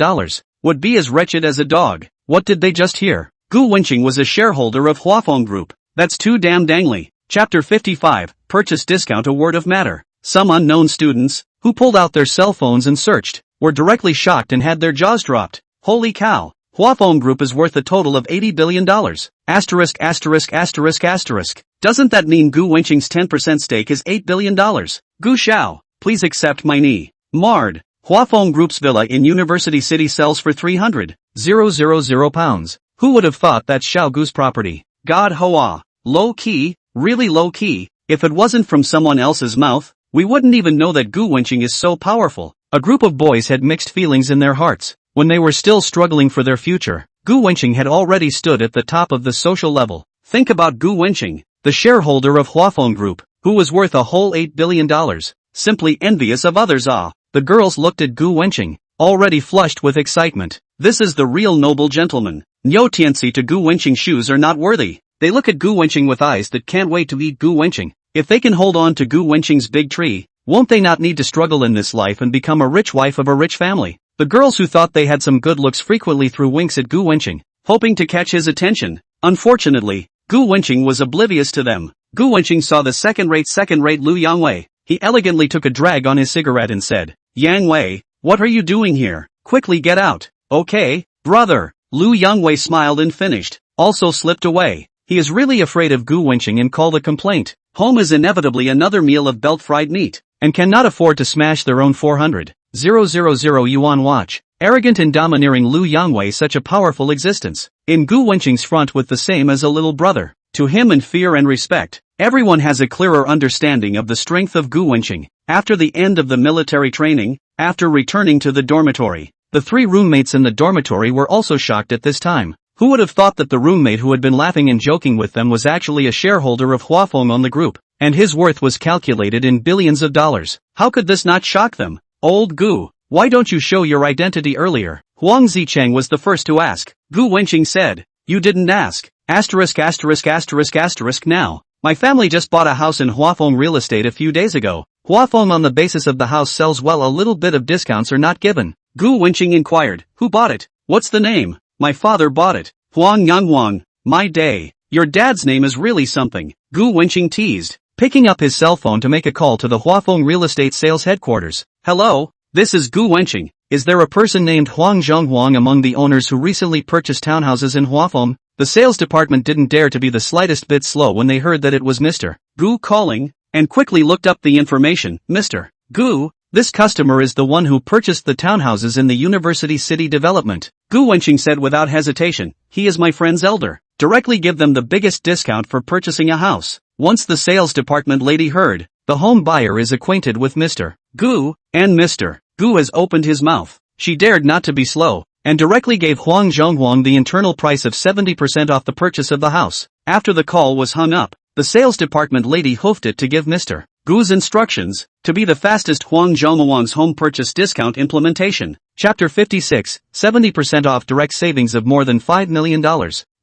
would be as wretched as a dog. What did they just hear? Gu Wenqing was a shareholder of Huafeng Group. That's too damn dangly. Chapter 55, Purchase Discount. A word of matter. Some unknown students, who pulled out their cell phones and searched, were directly shocked and had their jaws dropped. Holy cow. Huafeng Group is worth a total of $80 billion. Asterisk. Doesn't that mean Gu Wenqing's 10% stake is $8 billion? Gu Xiao, please accept my knee. Marred. Huafeng Group's villa in University City sells for 300,000 pounds. Who would have thought that's Xiao Gu's property? God Hoa. Low key, really low key. If it wasn't from someone else's mouth, we wouldn't even know that Gu Wenqing is so powerful. A group of boys had mixed feelings in their hearts. When they were still struggling for their future, Gu Wenqing had already stood at the top of the social level. Think about Gu Wenqing, the shareholder of Huafeng Group, who was worth a whole $8 billion, simply envious of others. The girls looked at Gu Wenqing, already flushed with excitement. This is the real noble gentleman. Niu Tianxi to Gu Wenqing's shoes are not worthy. They look at Gu Wenqing with eyes that can't wait to eat Gu Wenqing. If they can hold on to Gu Wenqing's big tree, won't they not need to struggle in this life and become a rich wife of a rich family? The girls who thought they had some good looks frequently threw winks at Gu Wenqing, hoping to catch his attention. Unfortunately, Gu Wenqing was oblivious to them. Gu Wenqing saw the second-rate Lu Yangwei. He elegantly took a drag on his cigarette and said, "Yang Wei, what are you doing here? Quickly get out." "Okay, brother." Lu Yangwei smiled and finished, also slipped away. He is really afraid of Gu Wenqing and called a complaint. Home is inevitably another meal of belt fried meat, and cannot afford to smash their own 400,000 yuan watch. Arrogant and domineering Lu Yangwei, such a powerful existence. In Gu Wenqing's front with the same as a little brother. To him in fear and respect. Everyone has a clearer understanding of the strength of Gu Wenqing. After the end of the military training, after returning to the dormitory, the three roommates in the dormitory were also shocked at this time. Who would have thought that the roommate who had been laughing and joking with them was actually a shareholder of Huafeng on the group, and his worth was calculated in billions of dollars? How could this not shock them? Old Gu, why don't you show your identity earlier? Huang Zicheng was the first to ask. Gu Wenqing said, "You didn't ask." Now. My family just bought a house in Huafeng real estate a few days ago. Huafeng on the basis of the house sells well, a little bit of discounts are not given. Gu Wenqing inquired, "Who bought it? What's the name?" "My father bought it." Huang Yangwang, my day. Your dad's name is really something, Gu Wenqing teased, picking up his cell phone to make a call to the Huafeng real estate sales headquarters. "Hello, this is Gu Wenqing. Is there a person named Huang Zhonghuang among the owners who recently purchased townhouses in Huafeng?" The sales department didn't dare to be the slightest bit slow when they heard that it was Mr. Gu calling, and quickly looked up the information. "Mr. Gu, this customer is the one who purchased the townhouses in the University City development," Gu Wenqing said without hesitation. "He is my friend's elder. Directly give them the biggest discount for purchasing a house." Once the sales department lady heard, the home buyer is acquainted with Mr. Gu, and Mr. Gu has opened his mouth. She dared not to be slow, and directly gave Huang Zhonghuang the internal price of 70% off the purchase of the house. After the call was hung up, the sales department lady hoofed it to give Mr. Gu's instructions, to be the fastest Huang Zhonghuang's home purchase discount implementation. Chapter 56, 70% off direct savings of more than $5 million.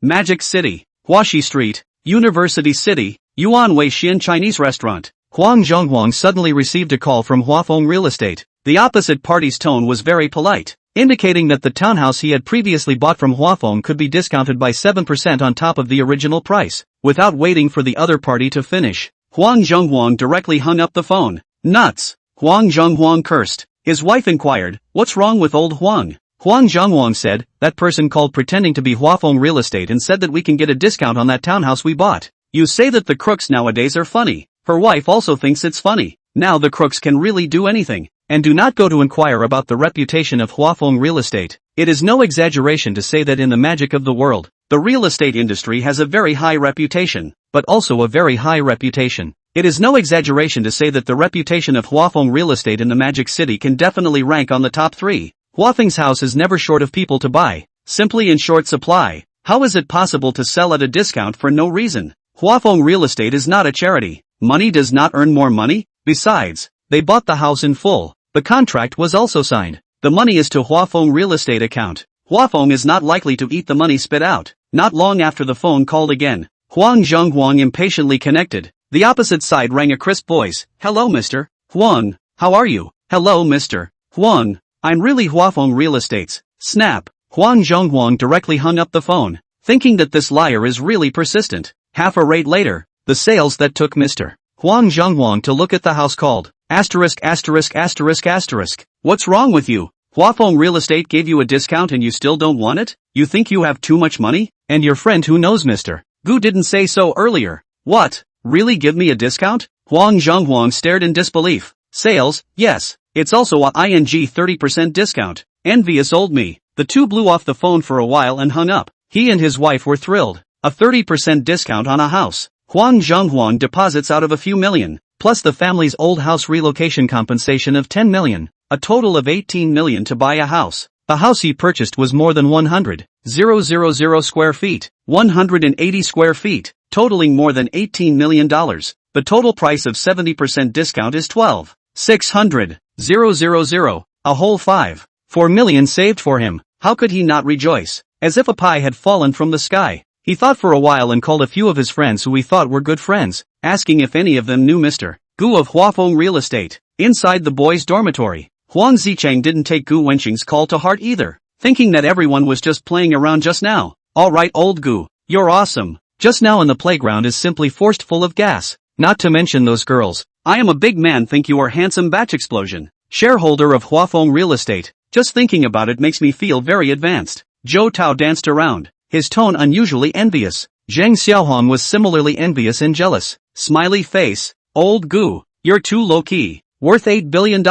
Magic City, Huaxi Street, University City, Yuan Wei Xian Chinese Restaurant. Huang Zhonghuang suddenly received a call from Huafeng Real Estate. The opposite party's tone was very polite, indicating that the townhouse he had previously bought from Huafeng could be discounted by 7% on top of the original price. Without waiting for the other party to finish, Huang Zhonghuang directly hung up the phone. "Nuts!" Huang Zhonghuang cursed. His wife inquired, "What's wrong with old Huang?" Huang Zhonghuang said, "That person called pretending to be Huafeng Real Estate and said that we can get a discount on that townhouse we bought. You say that the crooks nowadays are funny. Her wife also thinks it's funny. Now the crooks can really do anything. And do not go to inquire about the reputation of Huafeng Real Estate. It is no exaggeration to say that in the magic of the world, the real estate industry has a very high reputation, but also a very high reputation. It is no exaggeration to say that the reputation of Huafeng Real Estate in the Magic City can definitely rank on the top 3. Huafeng's house is never short of people to buy, simply in short supply. How is it possible to sell at a discount for no reason? Huafeng Real Estate is not a charity. Money does not earn more money. Besides, they bought the house in full. The contract was also signed. The money is to Huafeng Real Estate account. Huafeng is not likely to eat the money spit out. Not long after the phone called again, Huang Zhonghuang impatiently connected. The opposite side rang a crisp voice. Hello Mr. Huang. How are you? Hello Mr. Huang. I'm really Huafeng Real Estates. Snap. Huang Zhonghuang directly hung up the phone, thinking that this liar is really persistent. Half a rate later, the sales that took Mr. Huang Zhonghuang to look at the house called. Asterisk. What's wrong with you? Huafeng Real Estate gave you a discount and you still don't want it? You think you have too much money? And your friend who knows Mr. Gu didn't say so earlier. What? Really give me a discount? Huang Zhonghuang stared in disbelief. Sales? Yes. It's also a 30% discount. Envious old me. The two blew off the phone for a while and hung up. He and his wife were thrilled. A 30% discount on a house. Huang Zhonghuang deposits out of a few million, plus the family's old house relocation compensation of 10 million. A total of 18 million to buy a house. The house he purchased was more than 100,000 square feet, 180 square feet, totaling more than $18 million. The total price of 70% discount is 12,600,000, a whole 4 million saved for him. How could he not rejoice? As if a pie had fallen from the sky. He thought for a while and called a few of his friends who he thought were good friends, asking if any of them knew Mr. Gu of Huafeng Real Estate. Inside the boys' dormitory, Huang Zicheng didn't take Gu Wenqing's call to heart either, thinking that everyone was just playing around just now. Alright old Gu, you're awesome. Just now in the playground is simply forced full of gas. Not to mention those girls. I am a big man think you are handsome batch explosion. Shareholder of Huafeng Real Estate. Just thinking about it makes me feel very advanced. Zhou Tao danced around, his tone unusually envious. Zheng Xiaohong was similarly envious and jealous. Smiley face. Old Gu, you're too low-key. Worth $8 billion.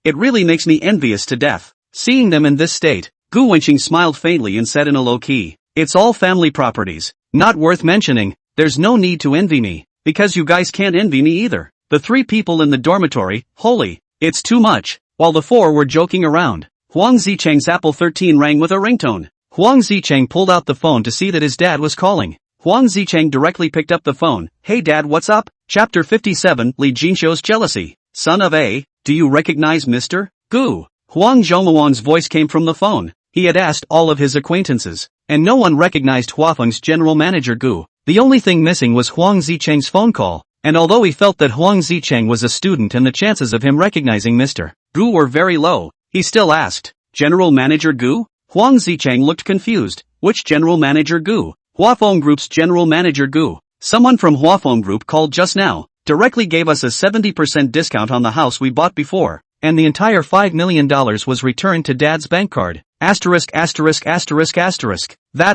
It really makes me envious to death. Seeing them in this state, Gu Wenqing smiled faintly and said in a low key, it's all family properties. Not worth mentioning. There's no need to envy me, because you guys can't envy me either. The three people in the dormitory, holy, it's too much. While the four were joking around, Huang Zicheng's Apple 13 rang with a ringtone. Huang Zicheng pulled out the phone to see that his dad was calling. Huang Zicheng directly picked up the phone. Hey dad, what's up? Chapter 57, Li Jinxiu's jealousy. Son of A, do you recognize Mr. Gu? Huang Zhonghuang's voice came from the phone. He had asked all of his acquaintances, and no one recognized Huafeng's general manager Gu. The only thing missing was Huang Zicheng's phone call, and although he felt that Huang Zicheng was a student and the chances of him recognizing Mr. Gu were very low, he still asked, General Manager Gu? Huang Zicheng looked confused. Which General Manager Gu? Huafeng Group's General Manager Gu. Someone from Huafeng Group called just now, directly gave us a 70% discount on the house we bought before, and the entire $5 million was returned to Dad's bank card. That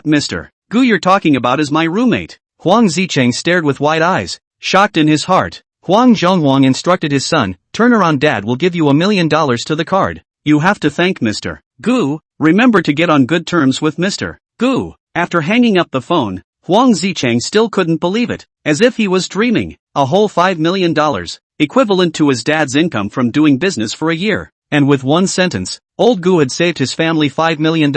Mr. Gu you're talking about is my roommate. Huang Zicheng stared with wide eyes, shocked in his heart. Huang Zhonghuang instructed his son, turn around Dad will give you $1 million to the card. You have to thank Mr. Gu, remember to get on good terms with Mr. Gu. After hanging up the phone, Huang Zicheng still couldn't believe it, as if he was dreaming. A whole $5 million, equivalent to his dad's income from doing business for a year. And with one sentence, old Gu had saved his family $5 million.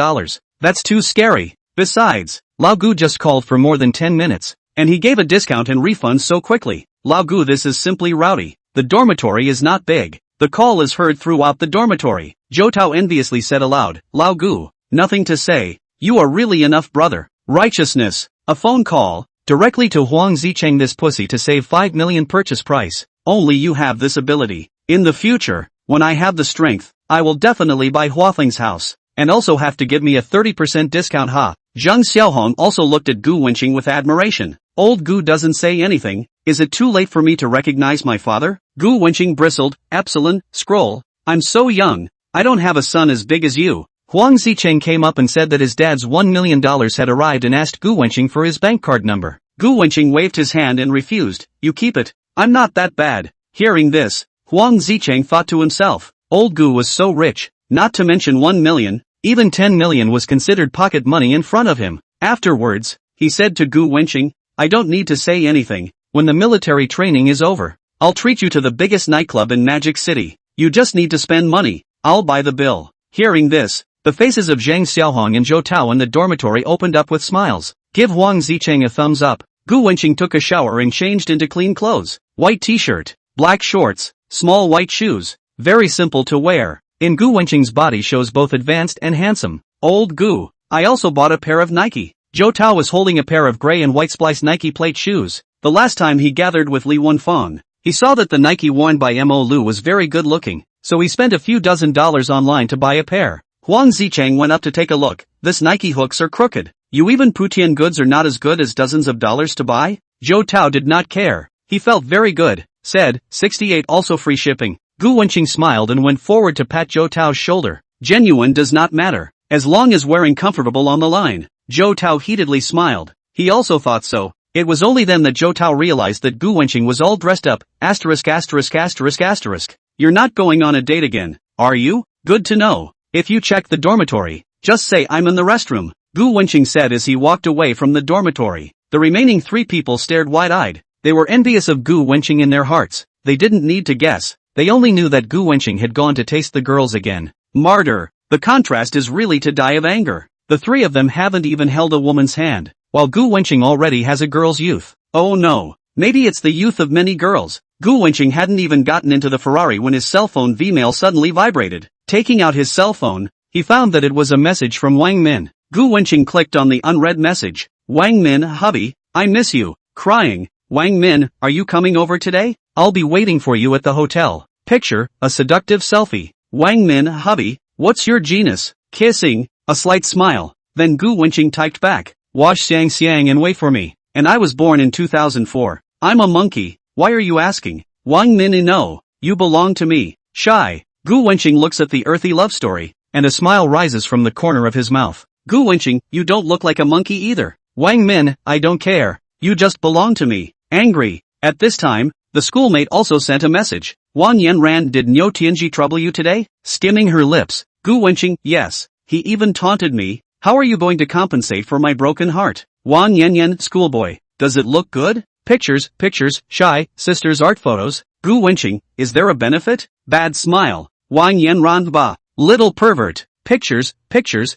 That's too scary. Besides, Lao Gu just called for more than 10 minutes, and he gave a discount and refund so quickly. Lao Gu, this is simply rowdy. The dormitory is not big. The call is heard throughout the dormitory. Zhou Tao enviously said aloud, Lao Gu, nothing to say. You are really enough brother. Righteousness. A phone call, directly to Huang Zicheng, this pussy to save 5 million purchase price. Only you have this ability. In the future, when I have the strength, I will definitely buy Huafeng's house, and also have to give me a 30% discount ha. Zheng Xiaohong also looked at Gu Wenqing with admiration. Old Gu doesn't say anything. Is it too late for me to recognize my father? Gu Wenqing bristled. Epsilon, scroll. I'm so young. I don't have a son as big as you. Huang Zicheng came up and said that his dad's $1 million had arrived and asked Gu Wenqing for his bank card number. Gu Wenqing waved his hand and refused. You keep it. I'm not that bad. Hearing this, Huang Zicheng thought to himself, old Gu was so rich, not to mention 1 million, even 10 million was considered pocket money in front of him. Afterwards, he said to Gu Wenqing, I don't need to say anything. When the military training is over, I'll treat you to the biggest nightclub in Magic City. You just need to spend money. I'll buy the bill. Hearing this, the faces of Zheng Xiaohong and Zhou Tao in the dormitory opened up with smiles. Give Huang Zicheng a thumbs up. Gu Wenqing took a shower and changed into clean clothes. White t-shirt, black shorts, small white shoes. Very simple to wear. In Gu Wenqing's body shows both advanced and handsome. Old Gu, I also bought a pair of Nike Zhou Tao was holding a pair of gray and white spliced Nike plate shoes. The last time he gathered with Li Wenfeng, he saw that the Nike worn by Mo Lu was very good looking, so he spent a few $dozen online to buy a pair. Huang Zicheng went up to take a look. This Nike hooks are crooked. You even Putian goods are not as good as dozens of dollars to buy? Zhou Tao did not care. He felt very good. Said, 68 also free shipping. Gu Wenqing smiled and went forward to pat Zhou Tao's shoulder. Genuine does not matter, as long as wearing comfortable on the line. Zhou Tao heatedly smiled. He also thought so. It was only then that Zhou Tao realized that Gu Wenqing was all dressed up. Asterisk asterisk asterisk asterisk. You're not going on a date again, are you? Good to know. If you check the dormitory, just say I'm in the restroom, Gu Wenqing said as he walked away from the dormitory. The remaining 3 people stared wide-eyed. They were envious of Gu Wenqing in their hearts. They didn't need to guess. They only knew that Gu Wenqing had gone to taste the girls again. Martyr. The contrast is really to die of anger. The 3 of them haven't even held a woman's hand, while Gu Wenqing already has a girl's youth. Oh no. Maybe it's the youth of many girls. Gu Wenqing hadn't even gotten into the Ferrari when his cell phone V-mail suddenly vibrated. Taking out his cell phone, he found that it was a message from Wang Min. Gu Wenqing clicked on the unread message. Wang Min, hubby, I miss you. Crying. Wang Min, are you coming over today? I'll be waiting for you at the hotel. Picture, a seductive selfie. Wang Min, hubby, what's your genus? Kissing, a slight smile. Then Gu Wenqing typed back. Wash xiang xiang and wait for me. And I was born in 2004. I'm a monkey. Why are you asking? Wang Min, no. You belong to me. Shy. Gu Wenqing looks at the earthy love story, and a smile rises from the corner of his mouth. Gu Wenqing, you don't look like a monkey either. Wang Min, I don't care. You just belong to me. Angry. At this time, the schoolmate also sent a message. Wang Yanran, did Niu Tianji trouble you today? Skimming her lips. Gu Wenqing, yes. He even taunted me. How are you going to compensate for my broken heart? Wang Yanyan, schoolboy. Does it look good? Pictures, shy, sisters art photos. Gu Wenqing, is there a benefit? Bad smile. Wang Yanran, bah. Little pervert. Pictures,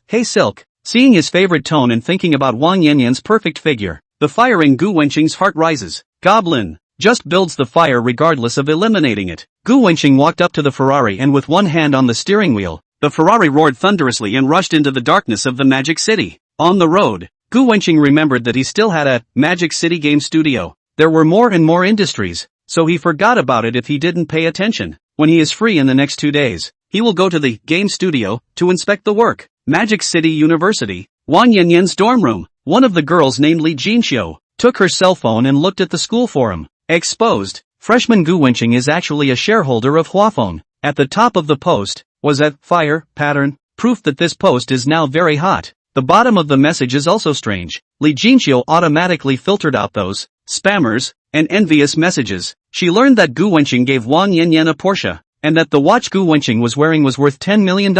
hey silk. Seeing his favorite tone and thinking about Wang Yanyan's perfect figure, the fire in Gu Wenqing's heart rises. Goblin. Just builds the fire regardless of eliminating it. Gu Wenqing walked up to the Ferrari and with one hand on the steering wheel, the Ferrari roared thunderously and rushed into the darkness of the Magic City. On the road, Gu Wenqing remembered that he still had a Magic City game studio. There were more and more industries, so he forgot about it if he didn't pay attention. When he is free in the next 2 days, he will go to the game studio to inspect the work. Magic City University. Wang Yanyan's dorm room. One of the girls named Li Jinxiu took her cell phone and looked at the school forum. Exposed. Freshman Gu Wenqing is actually a shareholder of Huafeng. At the top of the post was a fire pattern, proof that this post is now very hot. The bottom of the message is also strange. Li Jinxiu automatically filtered out those spammers and envious messages. She learned that Gu Wenqing gave Wang Yanyan a Porsche, and that the watch Gu Wenqing was wearing was worth $10 million.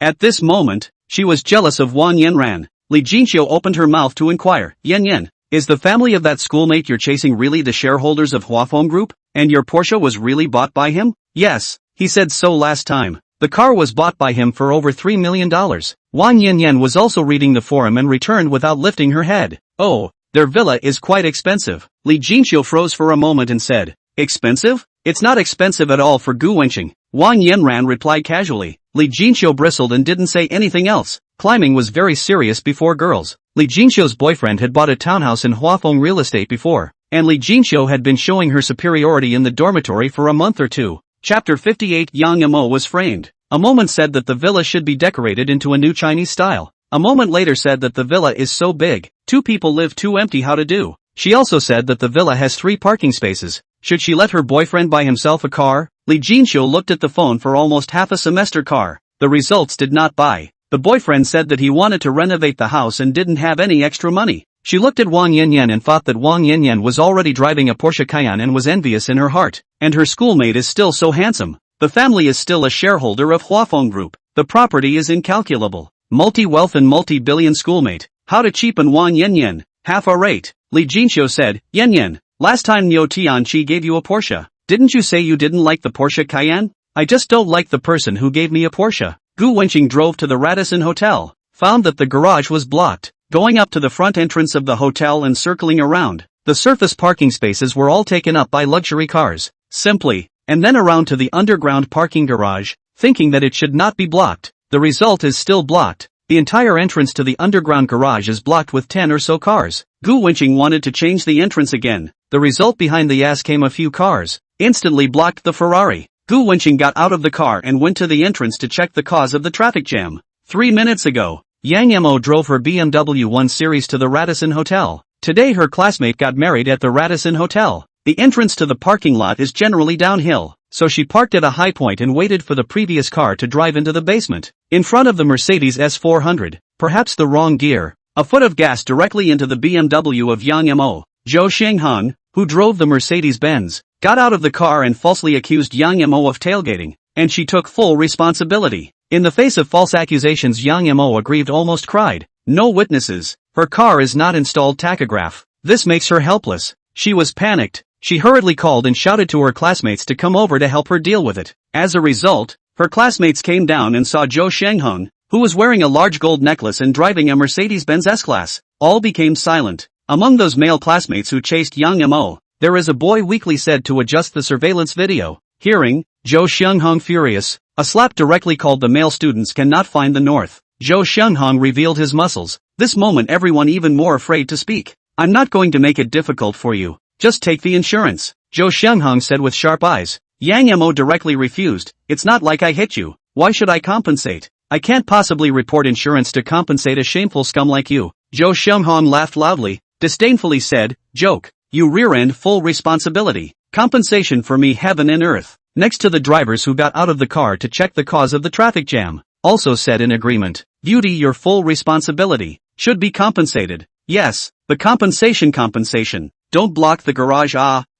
At this moment, she was jealous of Wang Yanran. Li Jinxiu opened her mouth to inquire, Yanyan, is the family of that schoolmate you're chasing really the shareholders of Huafeng Group? And your Porsche was really bought by him? Yes, he said so last time. The car was bought by him for over $3 million. Wang Yanyan was also reading the forum and returned without lifting her head. Oh, their villa is quite expensive. Li Jinxiu froze for a moment and said, expensive? It's not expensive at all for Gu Wenqing. Wang Yanran replied casually. Li Jinxiu bristled and didn't say anything else. Climbing was very serious before girls. Li Jinxiu's boyfriend had bought a townhouse in Huafeng real estate before, and Li Jinxiu had been showing her superiority in the dormitory for a month or two. Chapter 58. Yang Emo was framed. A moment said that the villa should be decorated into a new Chinese style. A moment later said that the villa is so big, 2 people live too empty, how to do. She also said that the villa has 3 parking spaces. Should she let her boyfriend buy himself a car? Li Jinxiu looked at the phone for almost half a semester car. The results did not buy. The boyfriend said that he wanted to renovate the house and didn't have any extra money. She looked at Wang Yanyan and thought that Wang Yanyan was already driving a Porsche Cayenne and was envious in her heart. And her schoolmate is still so handsome. The family is still a shareholder of Huafeng Group. The property is incalculable. Multi-wealth and multi-billion schoolmate. How to cheapen Wang Yanyan? Half a rate. Li Jinxiu said, Yanyan, last time Niu Tianqi gave you a Porsche. Didn't you say you didn't like the Porsche Cayenne? I just don't like the person who gave me a Porsche. Gu Wenqing drove to the Radisson Hotel, found that the garage was blocked. Going up to the front entrance of the hotel and circling around, the surface parking spaces were all taken up by luxury cars. Simply, and then around to the underground parking garage, thinking that it should not be blocked. The result is still blocked. The entire entrance to the underground garage is blocked with 10 or so cars. Gu Wenqing wanted to change the entrance again. The result behind the ass came a few cars. Instantly blocked the Ferrari. Gu Wenqing got out of the car and went to the entrance to check the cause of the traffic jam. 3 minutes ago, Yang Mo drove her BMW 1 Series to the Radisson Hotel. Today her classmate got married at the Radisson Hotel. The entrance to the parking lot is generally downhill, so she parked at a high point and waited for the previous car to drive into the basement. In front of the Mercedes S400, perhaps the wrong gear, a foot of gas directly into the BMW of Yang Mo. Zhou Shenghong, who drove the Mercedes-Benz, got out of the car and falsely accused Yang Mo of tailgating, and she took full responsibility. In the face of false accusations, Yang Mo aggrieved almost cried. No witnesses. Her car is not installed tachograph. This makes her helpless. She was panicked. She hurriedly called and shouted to her classmates to come over to help her deal with it. As a result, her classmates came down and saw Zhou Shenghong, who was wearing a large gold necklace and driving a Mercedes-Benz S-Class. All became silent. Among those male classmates who chased Yang Mo, there is a boy weakly said to adjust the surveillance video. Hearing Zhou Shenghong furious, a slap directly called the male students cannot find the north. Zhou Shenghong revealed his muscles. This moment everyone even more afraid to speak. I'm not going to make it difficult for you. Just take the insurance, Zhou Shenghong said with sharp eyes. Yang Mo directly refused. It's not like I hit you. Why should I compensate? I can't possibly report insurance to compensate a shameful scum like you. Zhou Shenghong laughed loudly, disdainfully said, joke. You rear-end full responsibility. Compensation for me heaven and earth. Next to the drivers who got out of the car to check the cause of the traffic jam, also said in agreement. Beauty, your full responsibility. Should be compensated. Yes, the compensation. Don't block the garage.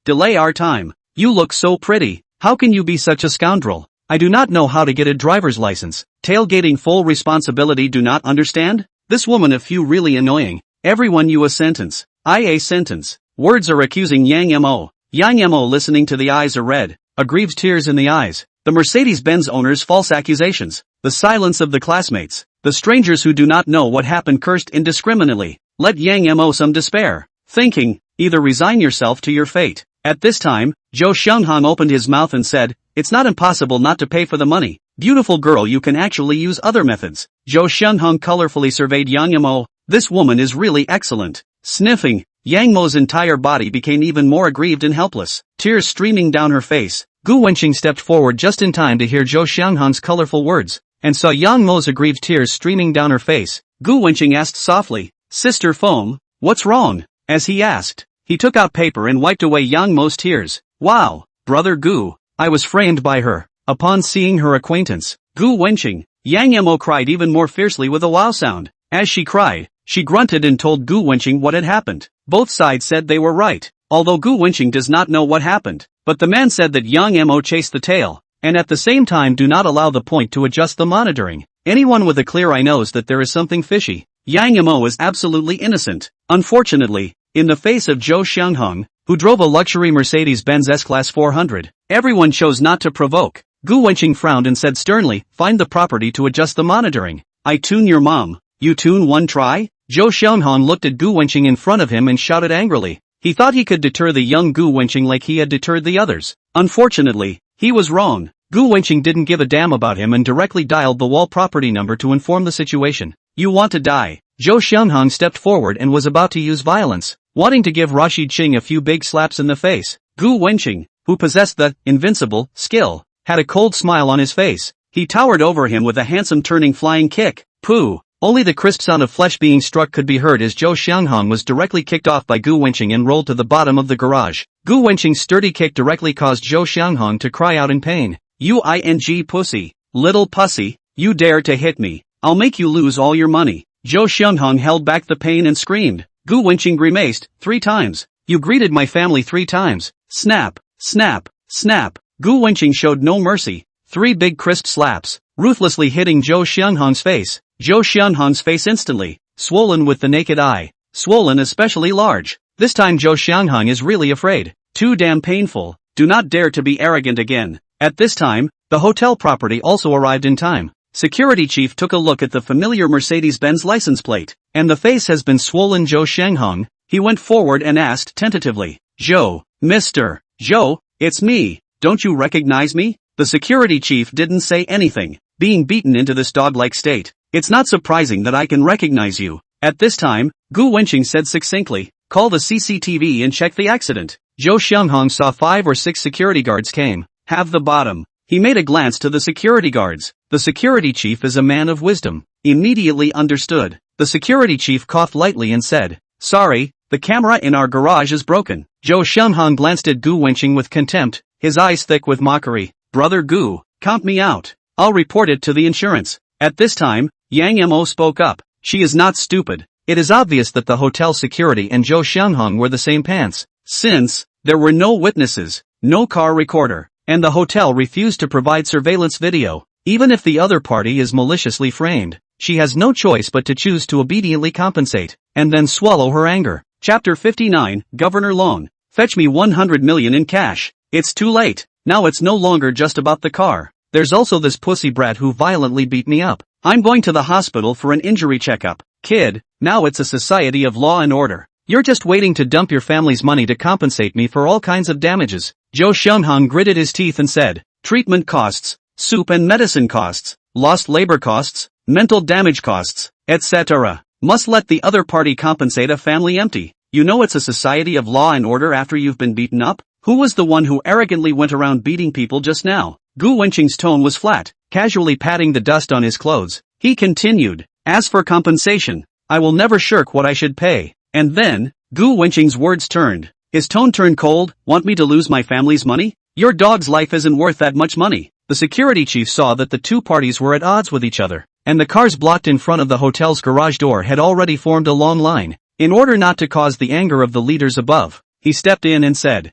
Delay our time. You look so pretty. How can you be such a scoundrel? I do not know how to get a driver's license. Tailgating full responsibility. Do not understand? This woman a few really annoying. Everyone you a sentence. I a sentence. Words are accusing Yang Mo. Yang Mo listening to the eyes are red. Aggrieved tears in the eyes. The Mercedes-Benz owner's false accusations. The silence of the classmates. The strangers who do not know what happened cursed indiscriminately. Let Yang Mo some despair. Thinking, either resign yourself to your fate. At this time, Zhou Shenghong opened his mouth and said, it's not impossible not to pay for the money. Beautiful girl, you can actually use other methods. Zhou Shenghong colorfully surveyed Yang Mo. This woman is really excellent. Sniffing, Yang Mo's entire body became even more aggrieved and helpless. Tears streaming down her face. Gu Wenqing stepped forward just in time to hear Zhou Shenghong's colorful words, and saw Yang Mo's aggrieved tears streaming down her face. Gu Wenqing asked softly, Sister Foam, what's wrong? As he asked, he took out paper and wiped away Yang Mo's tears. Wow, brother Gu, I was framed by her. Upon seeing her acquaintance, Gu Wenqing, Yang Mo cried even more fiercely with a wow sound. As she cried, she grunted and told Gu Wenqing what had happened. Both sides said they were right, although Gu Wenqing does not know what happened. But the man said that Yang Mo chased the tail, and at the same time do not allow the point to adjust the monitoring. Anyone with a clear eye knows that there is something fishy. Yang Mo is absolutely innocent. Unfortunately, in the face of Zhou Shenghong, who drove a luxury Mercedes-Benz S-Class 400, everyone chose not to provoke. Gu Wenqing frowned and said sternly, find the property to adjust the monitoring. I tune your mom. You tune one try? Zhou Shenghong looked at Gu Wenqing in front of him and shouted angrily. He thought he could deter the young Gu Wenqing like he had deterred the others. Unfortunately, he was wrong. Gu Wenqing didn't give a damn about him and directly dialed the wall property number to inform the situation. You want to die? Zhou Shenghong stepped forward and was about to use violence, wanting to give Rashid Qing a few big slaps in the face. Gu Wenqing, who possessed the invincible skill, had a cold smile on his face. He towered over him with a handsome turning flying kick. Pooh! Only the crisp sound of flesh being struck could be heard as Zhou Shenghong was directly kicked off by Gu Wenqing and rolled to the bottom of the garage. Gu Wenqing's sturdy kick directly caused Zhou Shenghong to cry out in pain. You ing pussy, little pussy, you dare to hit me, I'll make you lose all your money. Zhou Shenghong held back the pain and screamed. Gu Wenqing grimaced, 3 times. You greeted my family 3 times. Snap, snap, snap. Gu Wenqing showed no mercy. 3 big crisp slaps, ruthlessly hitting Zhou Shenghong's face. Zhou Shenghong's face instantly, swollen with the naked eye. Swollen especially large. This time Zhou Shenghong is really afraid. Too damn painful. Do not dare to be arrogant again. At this time, the hotel property also arrived in time. Security chief took a look at the familiar Mercedes-Benz license plate, and the face has been swollen. Zhou Shenghong, he went forward and asked tentatively, Zhou, Mr. Zhou, it's me, don't you recognize me? The security chief didn't say anything, being beaten into this dog-like state. It's not surprising that I can recognize you. At this time, Gu Wenqing said succinctly, call the CCTV and check the accident. Zhou Xianghong saw 5 or 6 security guards came. Have the bottom. He made a glance to the security guards. The security chief is a man of wisdom. Immediately understood. The security chief coughed lightly and said, sorry, the camera in our garage is broken. Zhou Xianghong glanced at Gu Wenqing with contempt, his eyes thick with mockery. Brother Gu, count me out. I'll report it to the insurance. At this time, Yang Mo spoke up. She is not stupid. It is obvious that the hotel security and Zhou Xianghong were the same pants. Since there were no witnesses, no car recorder, and the hotel refused to provide surveillance video, even if the other party is maliciously framed, she has no choice but to choose to obediently compensate, and then swallow her anger. Chapter 59, Governor Loan. Fetch me 100 million in cash. It's too late. Now it's no longer just about the car. There's also this pussy brat who violently beat me up. I'm going to the hospital for an injury checkup. Kid, now it's a society of law and order. You're just waiting to dump your family's money to compensate me for all kinds of damages. Zhou Xianghong gritted his teeth and said, treatment costs, soup and medicine costs, lost labor costs, mental damage costs, etc. Must let the other party compensate a family empty. You know it's a society of law and order after you've been beaten up? Who was the one who arrogantly went around beating people just now? Gu Wenqing's tone was flat, casually patting the dust on his clothes. He continued, as for compensation, I will never shirk what I should pay. And then, Gu Wenqing's words turned. His tone turned cold. Want me to lose my family's money? Your dog's life isn't worth that much money. The security chief saw that the two parties were at odds with each other, and the cars blocked in front of the hotel's garage door had already formed a long line. In order not to cause the anger of the leaders above, he stepped in and said,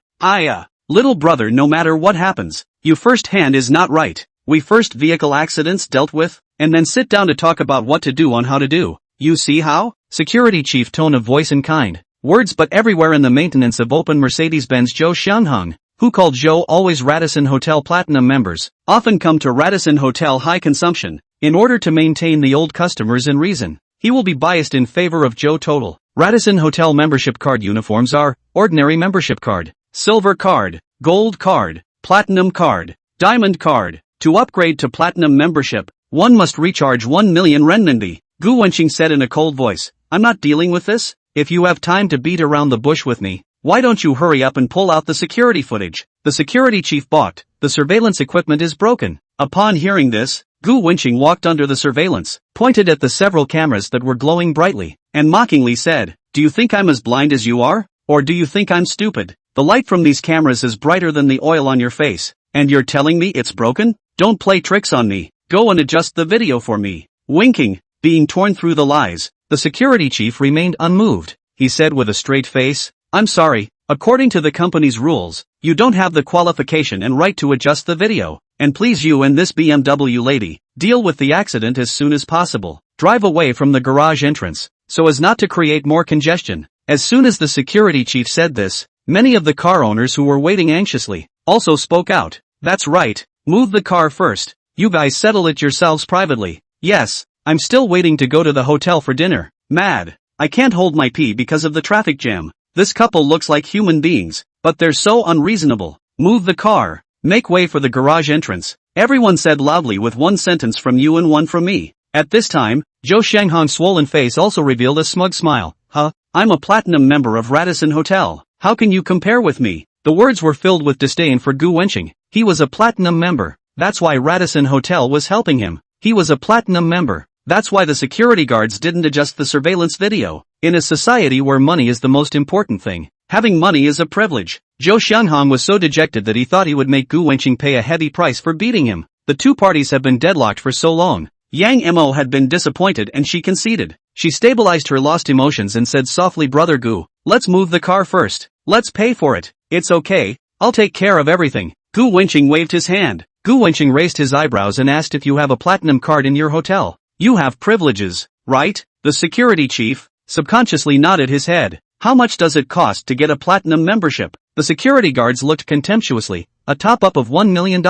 little brother, no matter what happens, you first hand is not right. We first vehicle accidents dealt with, and then sit down to talk about what to do on how to do. You see how? Security chief tone of voice and kind words, but everywhere in the maintenance of open Mercedes-Benz. Zhou Xianghong, who called Zhou always Radisson Hotel Platinum members, often come to Radisson Hotel High Consumption, in order to maintain the old customers in reason. He will be biased in favor of Zhou Total. Radisson Hotel membership card uniforms are ordinary membership card, silver card, gold card, platinum card, diamond card. To upgrade to platinum membership, one must recharge 1 million renminbi. Gu Wenqing said in a cold voice, I'm not dealing with this. If you have time to beat around the bush with me, why don't you hurry up and pull out the security footage? The security chief balked. The surveillance equipment is broken. Upon hearing this, Gu Wenqing walked under the surveillance, pointed at the several cameras that were glowing brightly, and mockingly said, do you think I'm as blind as you are? Or do you think I'm stupid? The light from these cameras is brighter than the oil on your face, and you're telling me it's broken? Don't play tricks on me. Go and adjust the video for me. Wenqing, being torn through the lies, the security chief remained unmoved. He said with a straight face, I'm sorry, according to the company's rules, you don't have the qualification and right to adjust the video. And please, you and this BMW lady, deal with the accident as soon as possible. Drive away from the garage entrance, so as not to create more congestion. As soon as the security chief said this, many of the car owners who were waiting anxiously also spoke out. That's right, move the car first. You guys settle it yourselves privately. Yes, I'm still waiting to go to the hotel for dinner. Mad. I can't hold my pee because of the traffic jam. This couple looks like human beings, but they're so unreasonable. Move the car. Make way for the garage entrance. Everyone said loudly with one sentence from you and one from me. At this time, Zhou Xianghong's swollen face also revealed a smug smile. I'm a platinum member of Radisson Hotel. How can you compare with me? The words were filled with disdain for Gu Wenqing. He was a platinum member. That's why Radisson Hotel was helping him. He was a platinum member. That's why the security guards didn't adjust the surveillance video. In a society where money is the most important thing, having money is a privilege. Zhou Xianghong was so dejected that he thought he would make Gu Wenqing pay a heavy price for beating him. The two parties have been deadlocked for so long. Yang Mo had been disappointed and she conceded. She stabilized her lost emotions and said softly, Brother Gu, let's move the car first. Let's pay for it. It's okay. I'll take care of everything. Gu Wenqing waved his hand. Gu Wenqing raised his eyebrows and asked if you have a platinum card in your hotel. You have privileges, right? The security chief subconsciously nodded his head. How much does it cost to get a platinum membership? The security guards looked contemptuously. A top-up of $1 million.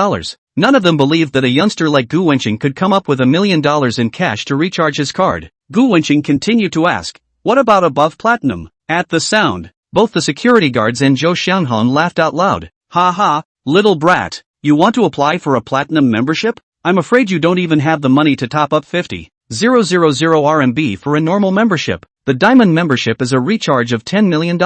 None of them believed that a youngster like Gu Wenqing could come up with $1 million in cash to recharge his card. Gu Wenqing continued to ask, what about above platinum? At the sound, both the security guards and Zhou Xianghong laughed out loud. Ha ha, little brat, you want to apply for a platinum membership? I'm afraid you don't even have the money to top up 50. RMB for a normal membership. The diamond membership is a recharge of $10 million.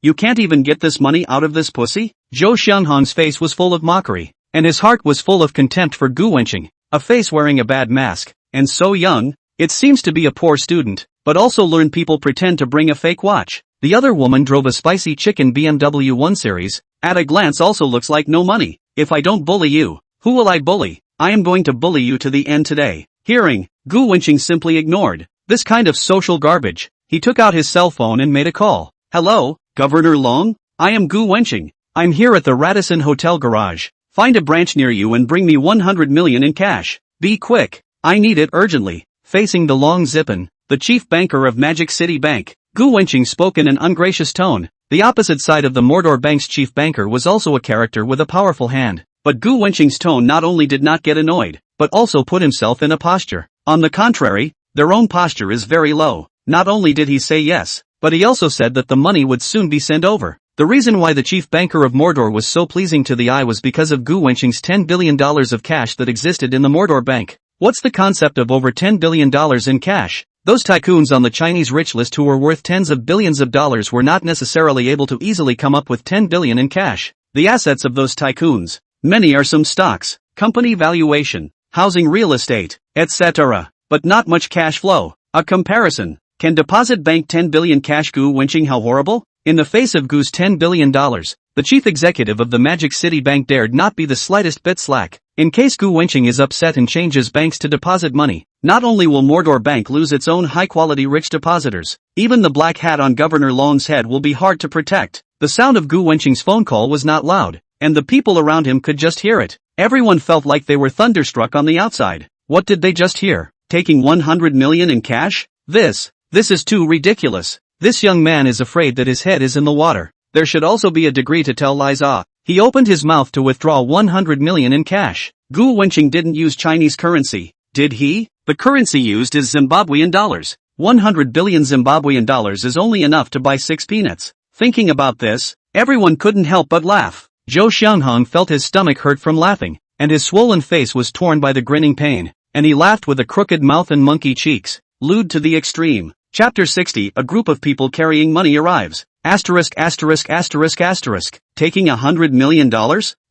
You can't even get this money out of this pussy? Zhou Xianghong's face was full of mockery, and his heart was full of contempt for Gu Wenqing, a face wearing a bad mask, and so young. It seems to be a poor student, but also learn people pretend to bring a fake watch. The other woman drove a spicy chicken BMW 1 Series, at a glance also looks like no money. If I don't bully you, who will I bully? I am going to bully you to the end today. Hearing, Gu Wenqing simply ignored this kind of social garbage. He took out his cell phone and made a call. Hello, Governor Long? I am Gu Wenqing. I'm here at the Radisson Hotel garage. Find a branch near you and bring me 100 million in cash. Be quick. I need it urgently. Facing the Long Zippin, the chief banker of Magic City Bank, Gu Wenqing spoke in an ungracious tone. The opposite side of the Mordor Bank's chief banker was also a character with a powerful hand. But Gu Wenqing's tone not only did not get annoyed, but also put himself in a posture. On the contrary, their own posture is very low. Not only did he say yes, but he also said that the money would soon be sent over. The reason why the chief banker of Mordor was so pleasing to the eye was because of Gu Wenqing's $10 billion of cash that existed in the Mordor Bank. What's the concept of over $10 billion in cash? Those tycoons on the Chinese rich list who were worth tens of billions of dollars were not necessarily able to easily come up with 10 billion in cash. The assets of those tycoons, many are some stocks, company valuation, housing, real estate, etc., but not much cash flow. A comparison. Can deposit bank 10 billion cash? Gu Wenqing, how horrible? In the face of Gu's $10 billion, the chief executive of the Magic City Bank dared not be the slightest bit slack. In case Gu Wenqing is upset and changes banks to deposit money, not only will Mordor Bank lose its own high-quality rich depositors, even the black hat on Governor Long's head will be hard to protect. The sound of Gu Wenqing's phone call was not loud, and the people around him could just hear it. Everyone felt like they were thunderstruck on the outside. What did they just hear? Taking 100 million in cash? This is too ridiculous. This young man is afraid that his head is in the water. There should also be a degree to tell lies. He opened his mouth to withdraw 100 million in cash. Gu Wenqing didn't use Chinese currency, did he? The currency used is Zimbabwean dollars. 100 billion Zimbabwean dollars is only enough to buy 6 peanuts. Thinking about this, everyone couldn't help but laugh. Zhou Xianghong felt his stomach hurt from laughing, and his swollen face was torn by the grinning pain, and he laughed with a crooked mouth and monkey cheeks. Lewd to the extreme. Chapter 60. A group of people carrying money arrives. Asterisk. Taking $100 million?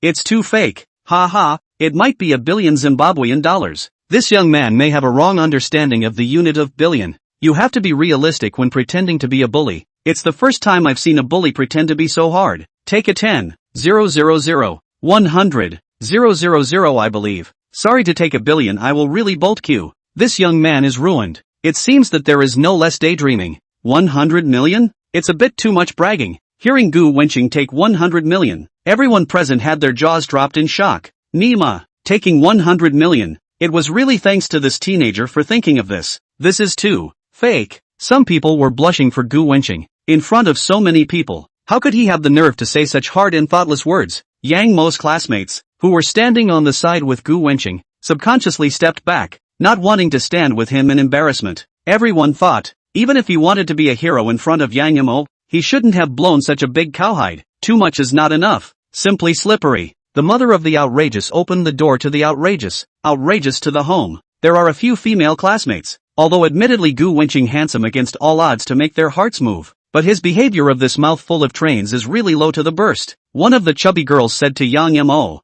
It's too fake. Ha ha, it might be 1 billion Zimbabwean dollars. This young man may have a wrong understanding of the unit of billion. You have to be realistic when pretending to be a bully. It's the first time I've seen a bully pretend to be so hard. Take a 10, 000, 100, 000 I believe. Sorry to take 1 billion, I will really bolt Q. This young man is ruined. It seems that there is no less daydreaming. 100 million? It's a bit too much bragging. Hearing Gu Wenqing take 100 million, everyone present had their jaws dropped in shock. Nima, taking 100 million. It was really thanks to this teenager for thinking of this. This is too fake. Some people were blushing for Gu Wenqing. In front of so many people, how could he have the nerve to say such hard and thoughtless words? Yang Mo's classmates, who were standing on the side with Gu Wenqing, subconsciously stepped back, not wanting to stand with him in embarrassment. Everyone thought, even if he wanted to be a hero in front of Yang Mo, he shouldn't have blown such a big cowhide. Too much is not enough. Simply slippery. The mother of the outrageous opened the door to the outrageous. Outrageous to the home. There are a few female classmates, although admittedly Gu Wenqing handsome against all odds to make their hearts move. But his behavior of this mouthful of trains is really low to the burst. One of the chubby girls said to Yang Mo,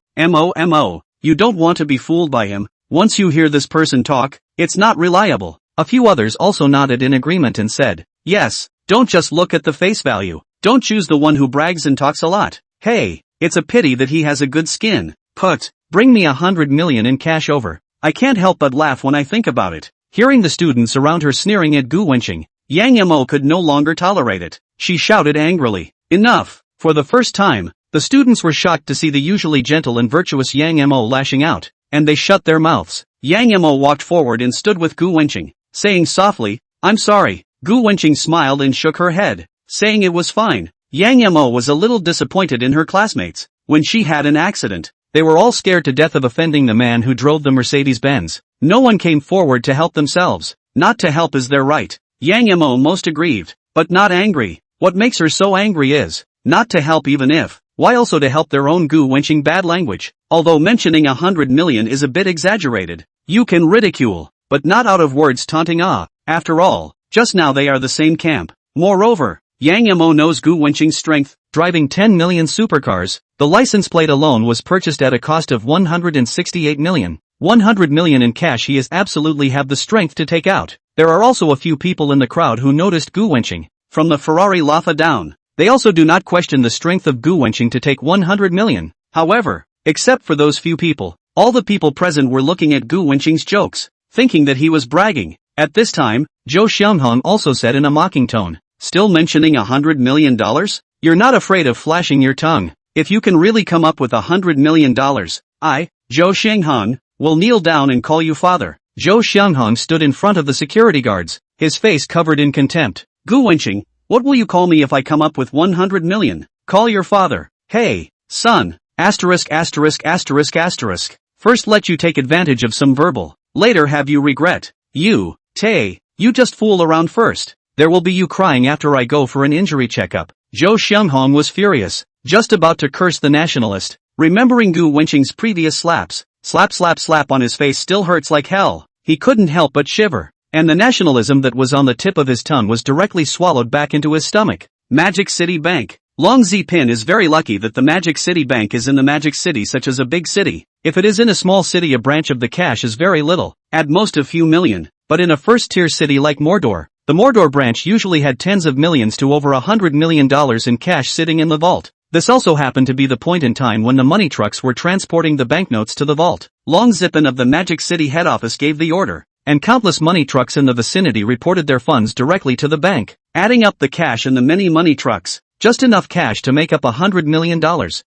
you don't want to be fooled by him. Once you hear this person talk, it's not reliable. A few others also nodded in agreement and said, yes, don't just look at the face value. Don't choose the one who brags and talks a lot. Hey, it's a pity that he has a good skin. Bring me 100 million in cash over. I can't help but laugh when I think about it. Hearing the students around her sneering at Gu Wenqing, Yang Mo could no longer tolerate it. She shouted angrily, enough. For the first time, the students were shocked to see the usually gentle and virtuous Yang Mo lashing out, and they shut their mouths. Yang Mo walked forward and stood with Gu Wenqing, saying softly, I'm sorry. Gu Wenqing smiled and shook her head, saying it was fine. Yang Mo was a little disappointed in her classmates. When she had an accident, they were all scared to death of offending the man who drove the Mercedes-Benz. No one came forward to help themselves. Not to help is their right. Yang Mo most aggrieved, but not angry. What makes her so angry is, not to help even if, why also to help their own Gu Wenqing bad language. Although mentioning 100 million is a bit exaggerated. You can ridicule, but not out of words taunting After all, just now they are the same camp. Moreover, Yang Mo knows Gu Wenqing's strength, driving 10 million supercars. The license plate alone was purchased at a cost of 168 million. 100 million in cash he is absolutely have the strength to take out. There are also a few people in the crowd who noticed Gu Wenqing. From the Ferrari Laffa down, they also do not question the strength of Gu Wenqing to take 100 million. However, except for those few people, all the people present were looking at Gu Wenqing's jokes, thinking that he was bragging. At this time, Zhou Xianghong also said in a mocking tone, "Still mentioning $100 million? You're not afraid of flashing your tongue. If you can really come up with $100 million, I, Zhou Xianghong, will kneel down and call you father." Zhou Xianghong stood in front of the security guards, his face covered in contempt. "Gu Wenqing, what will you call me if I come up with 100 million? Call your father. Hey, son, asterisk. First let you take advantage of some verbal, later have you regret. You just fool around first. There will be you crying after I go for an injury checkup." Zhou Xianghong was furious, just about to curse the nationalist, remembering Gu Wenqing's previous slaps. Slap on his face still hurts like hell. He couldn't help but shiver, and the nationalism that was on the tip of his tongue was directly swallowed back into his stomach. Magic City Bank. Long Zipin is very lucky that the Magic City Bank is in the Magic City such as a big city. If it is in a small city a branch of the cash is very little, at most a few million, but in a first-tier city like Mordor, the Mordor branch usually had tens of millions to over $100 million in cash sitting in the vault. This also happened to be the point in time when the money trucks were transporting the banknotes to the vault. Long Zipin of the Magic City head office gave the order, and countless money trucks in the vicinity reported their funds directly to the bank. Adding up the cash in the many money trucks, just enough cash to make up $100 million,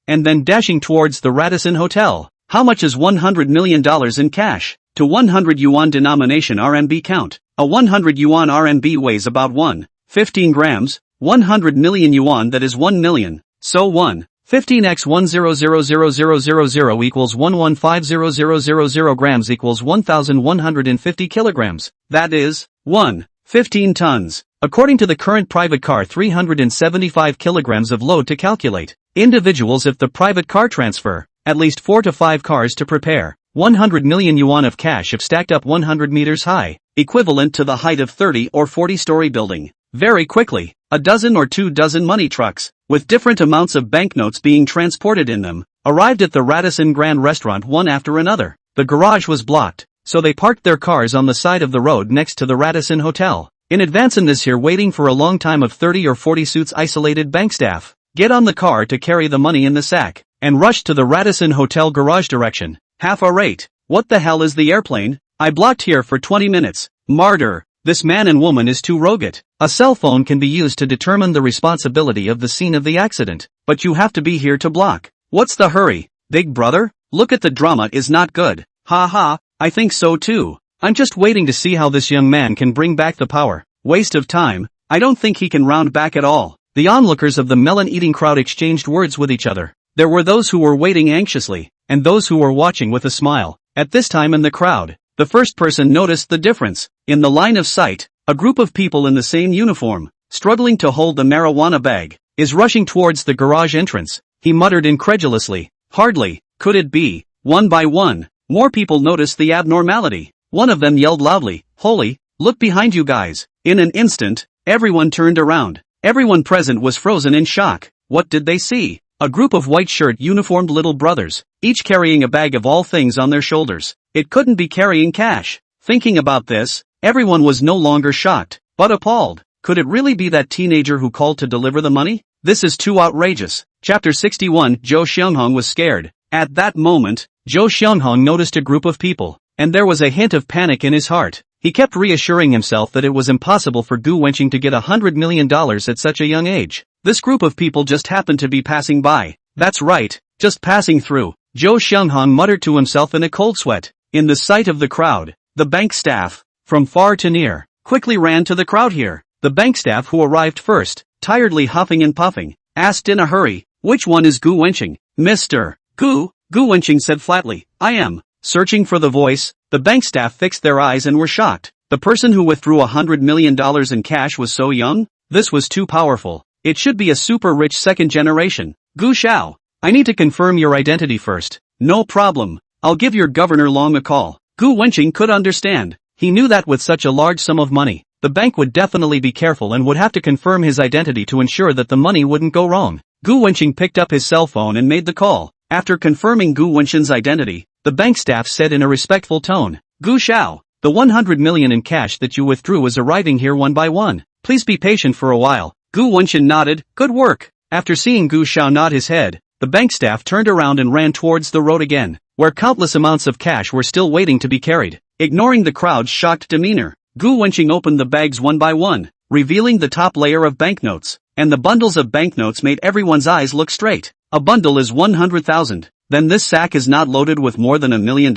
and then dashing towards the Radisson Hotel. How much is $100 million in cash? To 100 yuan denomination RMB count. A 100 yuan RMB weighs about 1.15 grams, 100 million yuan that is 1 million. So 1.15 x 1000000 equals 1150000 grams equals 1150 kilograms. That is 1.15 tons. According to the current private car 375 kilograms of load to calculate. Individuals if the private car transfer, at least 4 to 5 cars to prepare. 100 million yuan of cash if stacked up 100 meters high, equivalent to the height of 30 or 40-story building. Very quickly, a dozen or 2 dozen money trucks, with different amounts of banknotes being transported in them, arrived at the Radisson Grand Restaurant one after another. The garage was blocked, so they parked their cars on the side of the road next to the Radisson Hotel. In advance in this here waiting for a long time of 30 or 40 suits isolated bank staff, get on the car to carry the money in the sack, and rush to the Radisson Hotel garage direction. Half a rate. What the hell is the airplane? I blocked here for 20 minutes. Martyr. This man and woman is too rogue. A cell phone can be used to determine the responsibility of the scene of the accident, but you have to be here to block. What's the hurry? Big brother? Look at the drama is not good. Ha, I think so too. I'm just waiting to see how this young man can bring back the power. Waste of time. I don't think he can round back at all. The onlookers of the melon-eating crowd exchanged words with each other. There were those who were waiting anxiously, and those who were watching with a smile. At this time in the crowd, the first person noticed the difference. In the line of sight, a group of people in the same uniform, struggling to hold the marijuana bag, is rushing towards the garage entrance. He muttered incredulously, "Hardly, could it be?" One by one, more people noticed the abnormality. One of them yelled loudly, "Holy, look behind you guys." In an instant, everyone turned around. Everyone present was frozen in shock. What did they see? A group of white-shirt uniformed little brothers, each carrying a bag of all things on their shoulders. It couldn't be carrying cash. Thinking about this, everyone was no longer shocked, but appalled. Could it really be that teenager who called to deliver the money? This is too outrageous. Chapter 61. Zhou Xianghong was scared. At that moment, Zhou Xianghong noticed a group of people, and there was a hint of panic in his heart. He kept reassuring himself that it was impossible for Gu Wenqing to get $100 million at such a young age. This group of people just happened to be passing by. That's right, just passing through. Zhou Xianghong muttered to himself in a cold sweat. In the sight of the crowd, the bank staff, from far to near, quickly ran to the crowd here. The bank staff who arrived first, tiredly huffing and puffing, asked in a hurry, "Which one is Gu Wenqing?" "Mr. Gu Wenqing said flatly, "I am." Searching for the voice, the bank staff fixed their eyes and were shocked. The person who withdrew $100 million in cash was so young? This was too powerful. It should be a super rich second generation. "Gu Xiao, I need to confirm your identity first." "No problem. I'll give your governor Long a call." Gu Wenqing could understand. He knew that with such a large sum of money, the bank would definitely be careful and would have to confirm his identity to ensure that the money wouldn't go wrong. Gu Wenqing picked up his cell phone and made the call. After confirming Gu Wenqing's identity, the bank staff said in a respectful tone, "Gu Xiao, the 100 million in cash that you withdrew is arriving here one by one. Please be patient for a while." Gu Wenqing nodded. "Good work." After seeing Gu Xiao nod his head, the bank staff turned around and ran towards the road again, where countless amounts of cash were still waiting to be carried. Ignoring the crowd's shocked demeanor, Gu Wenqing opened the bags one by one, revealing the top layer of banknotes, and the bundles of banknotes made everyone's eyes look straight. A bundle is 100,000. Then this sack is not loaded with more than $1 million?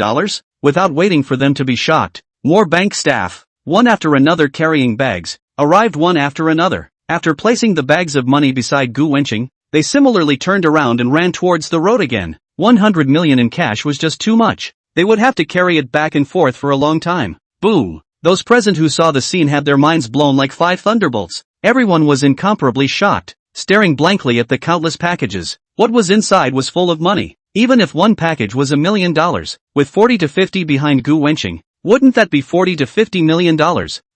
Without waiting for them to be shocked, more bank staff, one after another carrying bags, arrived one after another. After placing the bags of money beside Gu Wenqing, they similarly turned around and ran towards the road again. 100 million in cash was just too much. They would have to carry it back and forth for a long time. Boom! Those present who saw the scene had their minds blown like 5 thunderbolts. Everyone was incomparably shocked, staring blankly at the countless packages. What was inside was full of money. Even if one package was $1 million, with 40 to 50 behind Gu Wenqing, wouldn't that be $40 to $50 million?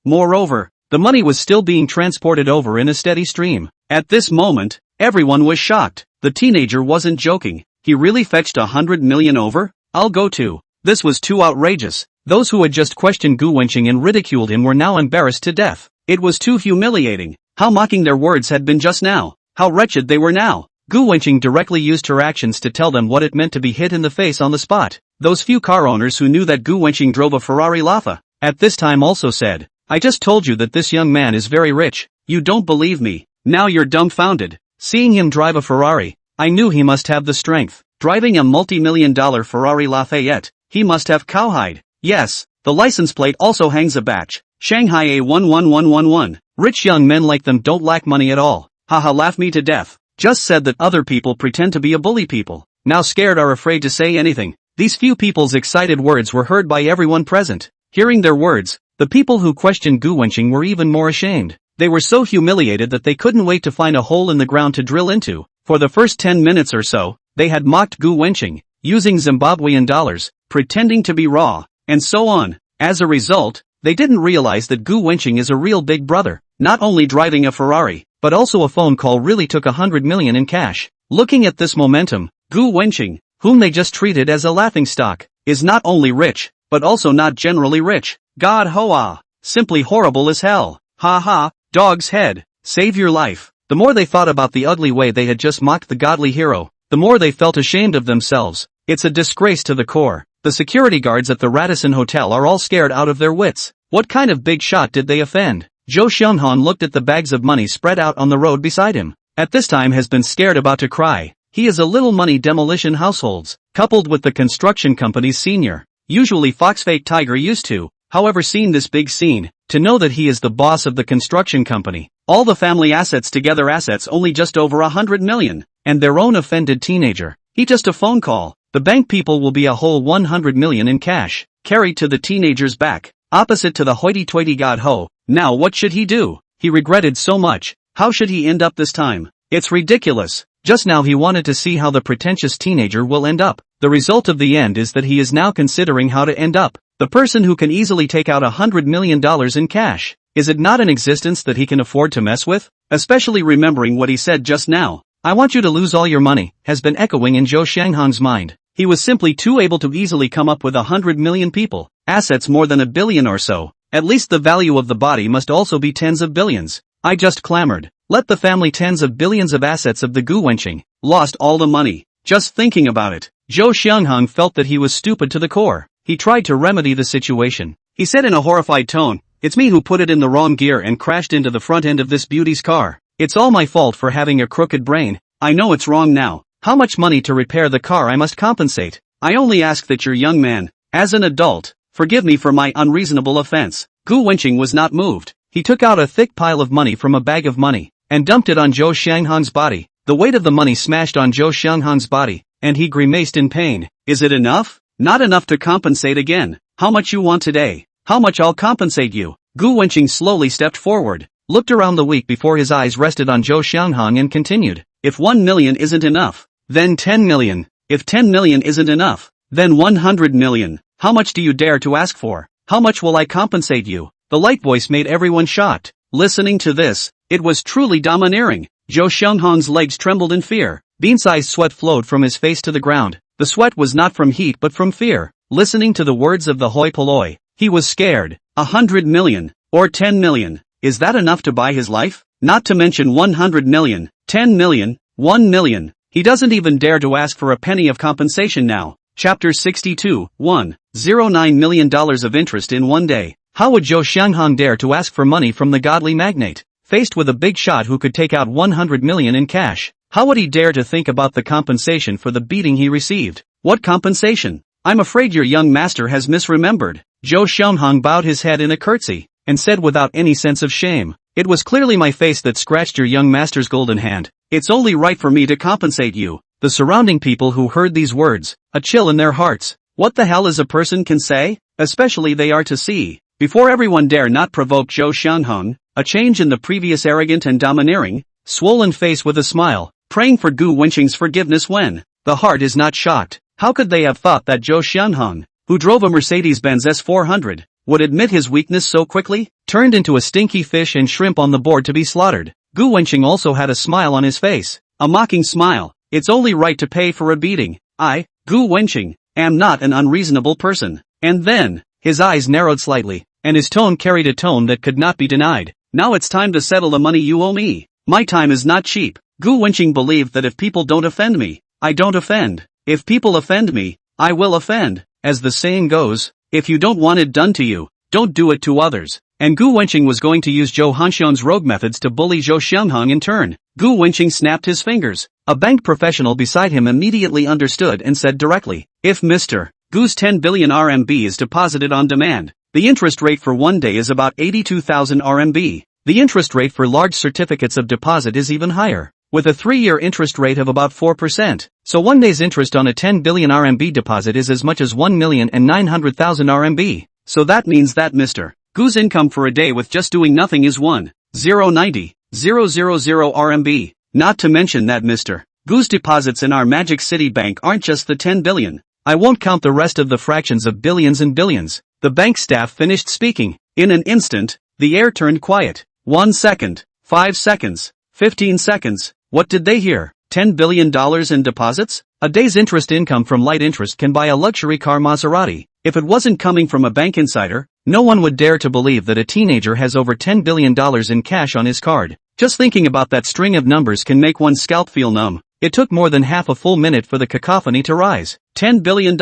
Moreover, the money was still being transported over in a steady stream. At this moment, everyone was shocked. The teenager wasn't joking. He really fetched 100 million over? I'll go too. This was too outrageous. Those who had just questioned Gu Wenqing and ridiculed him were now embarrassed to death. It was too humiliating. How mocking their words had been just now. How wretched they were now. Gu Wenqing directly used her actions to tell them what it meant to be hit in the face on the spot. Those few car owners who knew that Gu Wenqing drove a Ferrari Laffa at this time also said, "I just told you that this young man is very rich. You don't believe me. Now you're dumbfounded." Seeing him drive a Ferrari, I knew he must have the strength. Driving a multi-million-dollar Ferrari Lafayette, he must have cowhide. Yes, the license plate also hangs a batch. Shanghai A11111. Rich young men like them don't lack money at all. Haha, laugh me to death. Just said that other people pretend to be a bully people. Now scared are afraid to say anything. These few people's excited words were heard by everyone present. Hearing their words, the people who questioned Gu Wenqing were even more ashamed. They were so humiliated that they couldn't wait to find a hole in the ground to drill into. For the first 10 minutes or so, they had mocked Gu Wenqing, using Zimbabwean dollars, pretending to be raw, and so on. As a result, they didn't realize that Gu Wenqing is a real big brother. Not only driving a Ferrari, but also a phone call really took 100 million in cash. Looking at this momentum, Gu Wenqing, whom they just treated as a laughingstock, is not only rich, but also not generally rich. God hoa! Simply horrible as hell. Ha ha, dog's head, save your life. The more they thought about the ugly way they had just mocked the godly hero, the more they felt ashamed of themselves. It's a disgrace to the core. The security guards at the Radisson Hotel are all scared out of their wits. What kind of big shot did they offend? Zhou Xianghan looked at the bags of money spread out on the road beside him. At this time has been scared about to cry. He is a little money demolition households, coupled with the construction company's senior. Usually Foxfake Tiger used to, however, seen this big scene, to know that he is the boss of the construction company. All the family assets together assets only just over 100 million, and their own offended teenager. He just a phone call. The bank people will be a whole 100 million in cash, carried to the teenager's back, opposite to the hoity-toity god ho. Now what should he do? He regretted so much. How should he end up this time? It's ridiculous. Just now he wanted to see how the pretentious teenager will end up. The result of the end is that he is now considering how to end up. The person who can easily take out $100 million in cash. Is it not an existence that he can afford to mess with? Especially remembering what he said just now. "I want you to lose all your money," has been echoing in Zhou Xianghan's mind. He was simply too able to easily come up with 100 million people, assets more than $1 billion or so. At least the value of the body must also be tens of billions. I just clamored. Let the family tens of billions of assets of the Gu Wenqing. Lost all the money. Just thinking about it. Zhou Xianghang felt that he was stupid to the core. He tried to remedy the situation. He said in a horrified tone, "It's me who put it in the wrong gear and crashed into the front end of this beauty's car. It's all my fault for having a crooked brain. I know it's wrong now. How much money to repair the car I must compensate? I only ask that your young man, as an adult, forgive me for my unreasonable offense." Gu Wenqing was not moved. He took out a thick pile of money from a bag of money, and dumped it on Zhou Xianghan's body. The weight of the money smashed on Zhou Xianghan's body, and he grimaced in pain. "Is it enough? Not enough to compensate again. How much you want today? How much I'll compensate you?" Gu Wenqing slowly stepped forward, looked around the week before his eyes rested on Zhou Xianghang and continued. "If 1 million isn't enough, then 10 million. If 10 million isn't enough, then 100 million. How much do you dare to ask for? How much will I compensate you? The light voice made everyone shocked. Listening to this, it was truly domineering. Zhou Xianghong's legs trembled in fear. Bean-sized sweat flowed from his face to the ground. The sweat was not from heat but from fear. Listening to the words of the hoi polloi, he was scared. 100 million, or 10 million. Is that enough to buy his life? Not to mention 100 million, 10 million, 1 million. He doesn't even dare to ask for a penny of compensation now. Chapter 62, 1.09 million of interest in one day. How would Zhou Xianghong dare to ask for money from the godly magnate? Faced with a big shot who could take out 100 million in cash, how would he dare to think about the compensation for the beating he received? What compensation? I'm afraid your young master has misremembered. Zhou Xianghong bowed his head in a curtsy, and said without any sense of shame, it was clearly my face that scratched your young master's golden hand. It's only right for me to compensate you. The surrounding people who heard these words, a chill in their hearts. What the hell is a person can say? Especially they are to see. Before everyone dare not provoke Zhou Xianghong, a change in the previous arrogant and domineering, swollen face with a smile, praying for Gu Wenqing's forgiveness when the heart is not shocked. How could they have thought that Zhou Xianghong, who drove a Mercedes-Benz S400, would admit his weakness so quickly? Turned into a stinky fish and shrimp on the board to be slaughtered. Gu Wenqing also had a smile on his face, a mocking smile. It's only right to pay for a beating. I, Gu Wenqing, am not an unreasonable person. And then, his eyes narrowed slightly, and his tone carried a tone that could not be denied. Now it's time to settle the money you owe me. My time is not cheap. Gu Wenqing believed that if people don't offend me, I don't offend. If people offend me, I will offend. As the saying goes, if you don't want it done to you, don't do it to others. And Gu Wenqing was going to use Zhou Hanxian's rogue methods to bully Zhou Xianghong in turn. Gu Wenqing snapped his fingers. A bank professional beside him immediately understood and said directly, if Mr. Gu's 10 billion RMB is deposited on demand, the interest rate for one day is about 82,000 RMB. The interest rate for large certificates of deposit is even higher, with a 3-year interest rate of about 4%. So one day's interest on a 10 billion RMB deposit is as much as 1,900,000 RMB. So that means that Mr. Gu's income for a day with just doing nothing is 1,090,000 RMB. Not to mention that Mr. Gu's deposits in our Magic City Bank aren't just the 10 billion. I won't count the rest of the fractions of billions and billions. The bank staff finished speaking. In an instant, the air turned quiet. 1 second, 5 seconds, 15 seconds. What did they hear? $10 billion in deposits? A day's interest income from light interest can buy a luxury car Maserati. If it wasn't coming from a bank insider, no one would dare to believe that a teenager has over $10 billion in cash on his card. Just thinking about that string of numbers can make one's scalp feel numb. It took more than half a full minute for the cacophony to rise. $10 billion.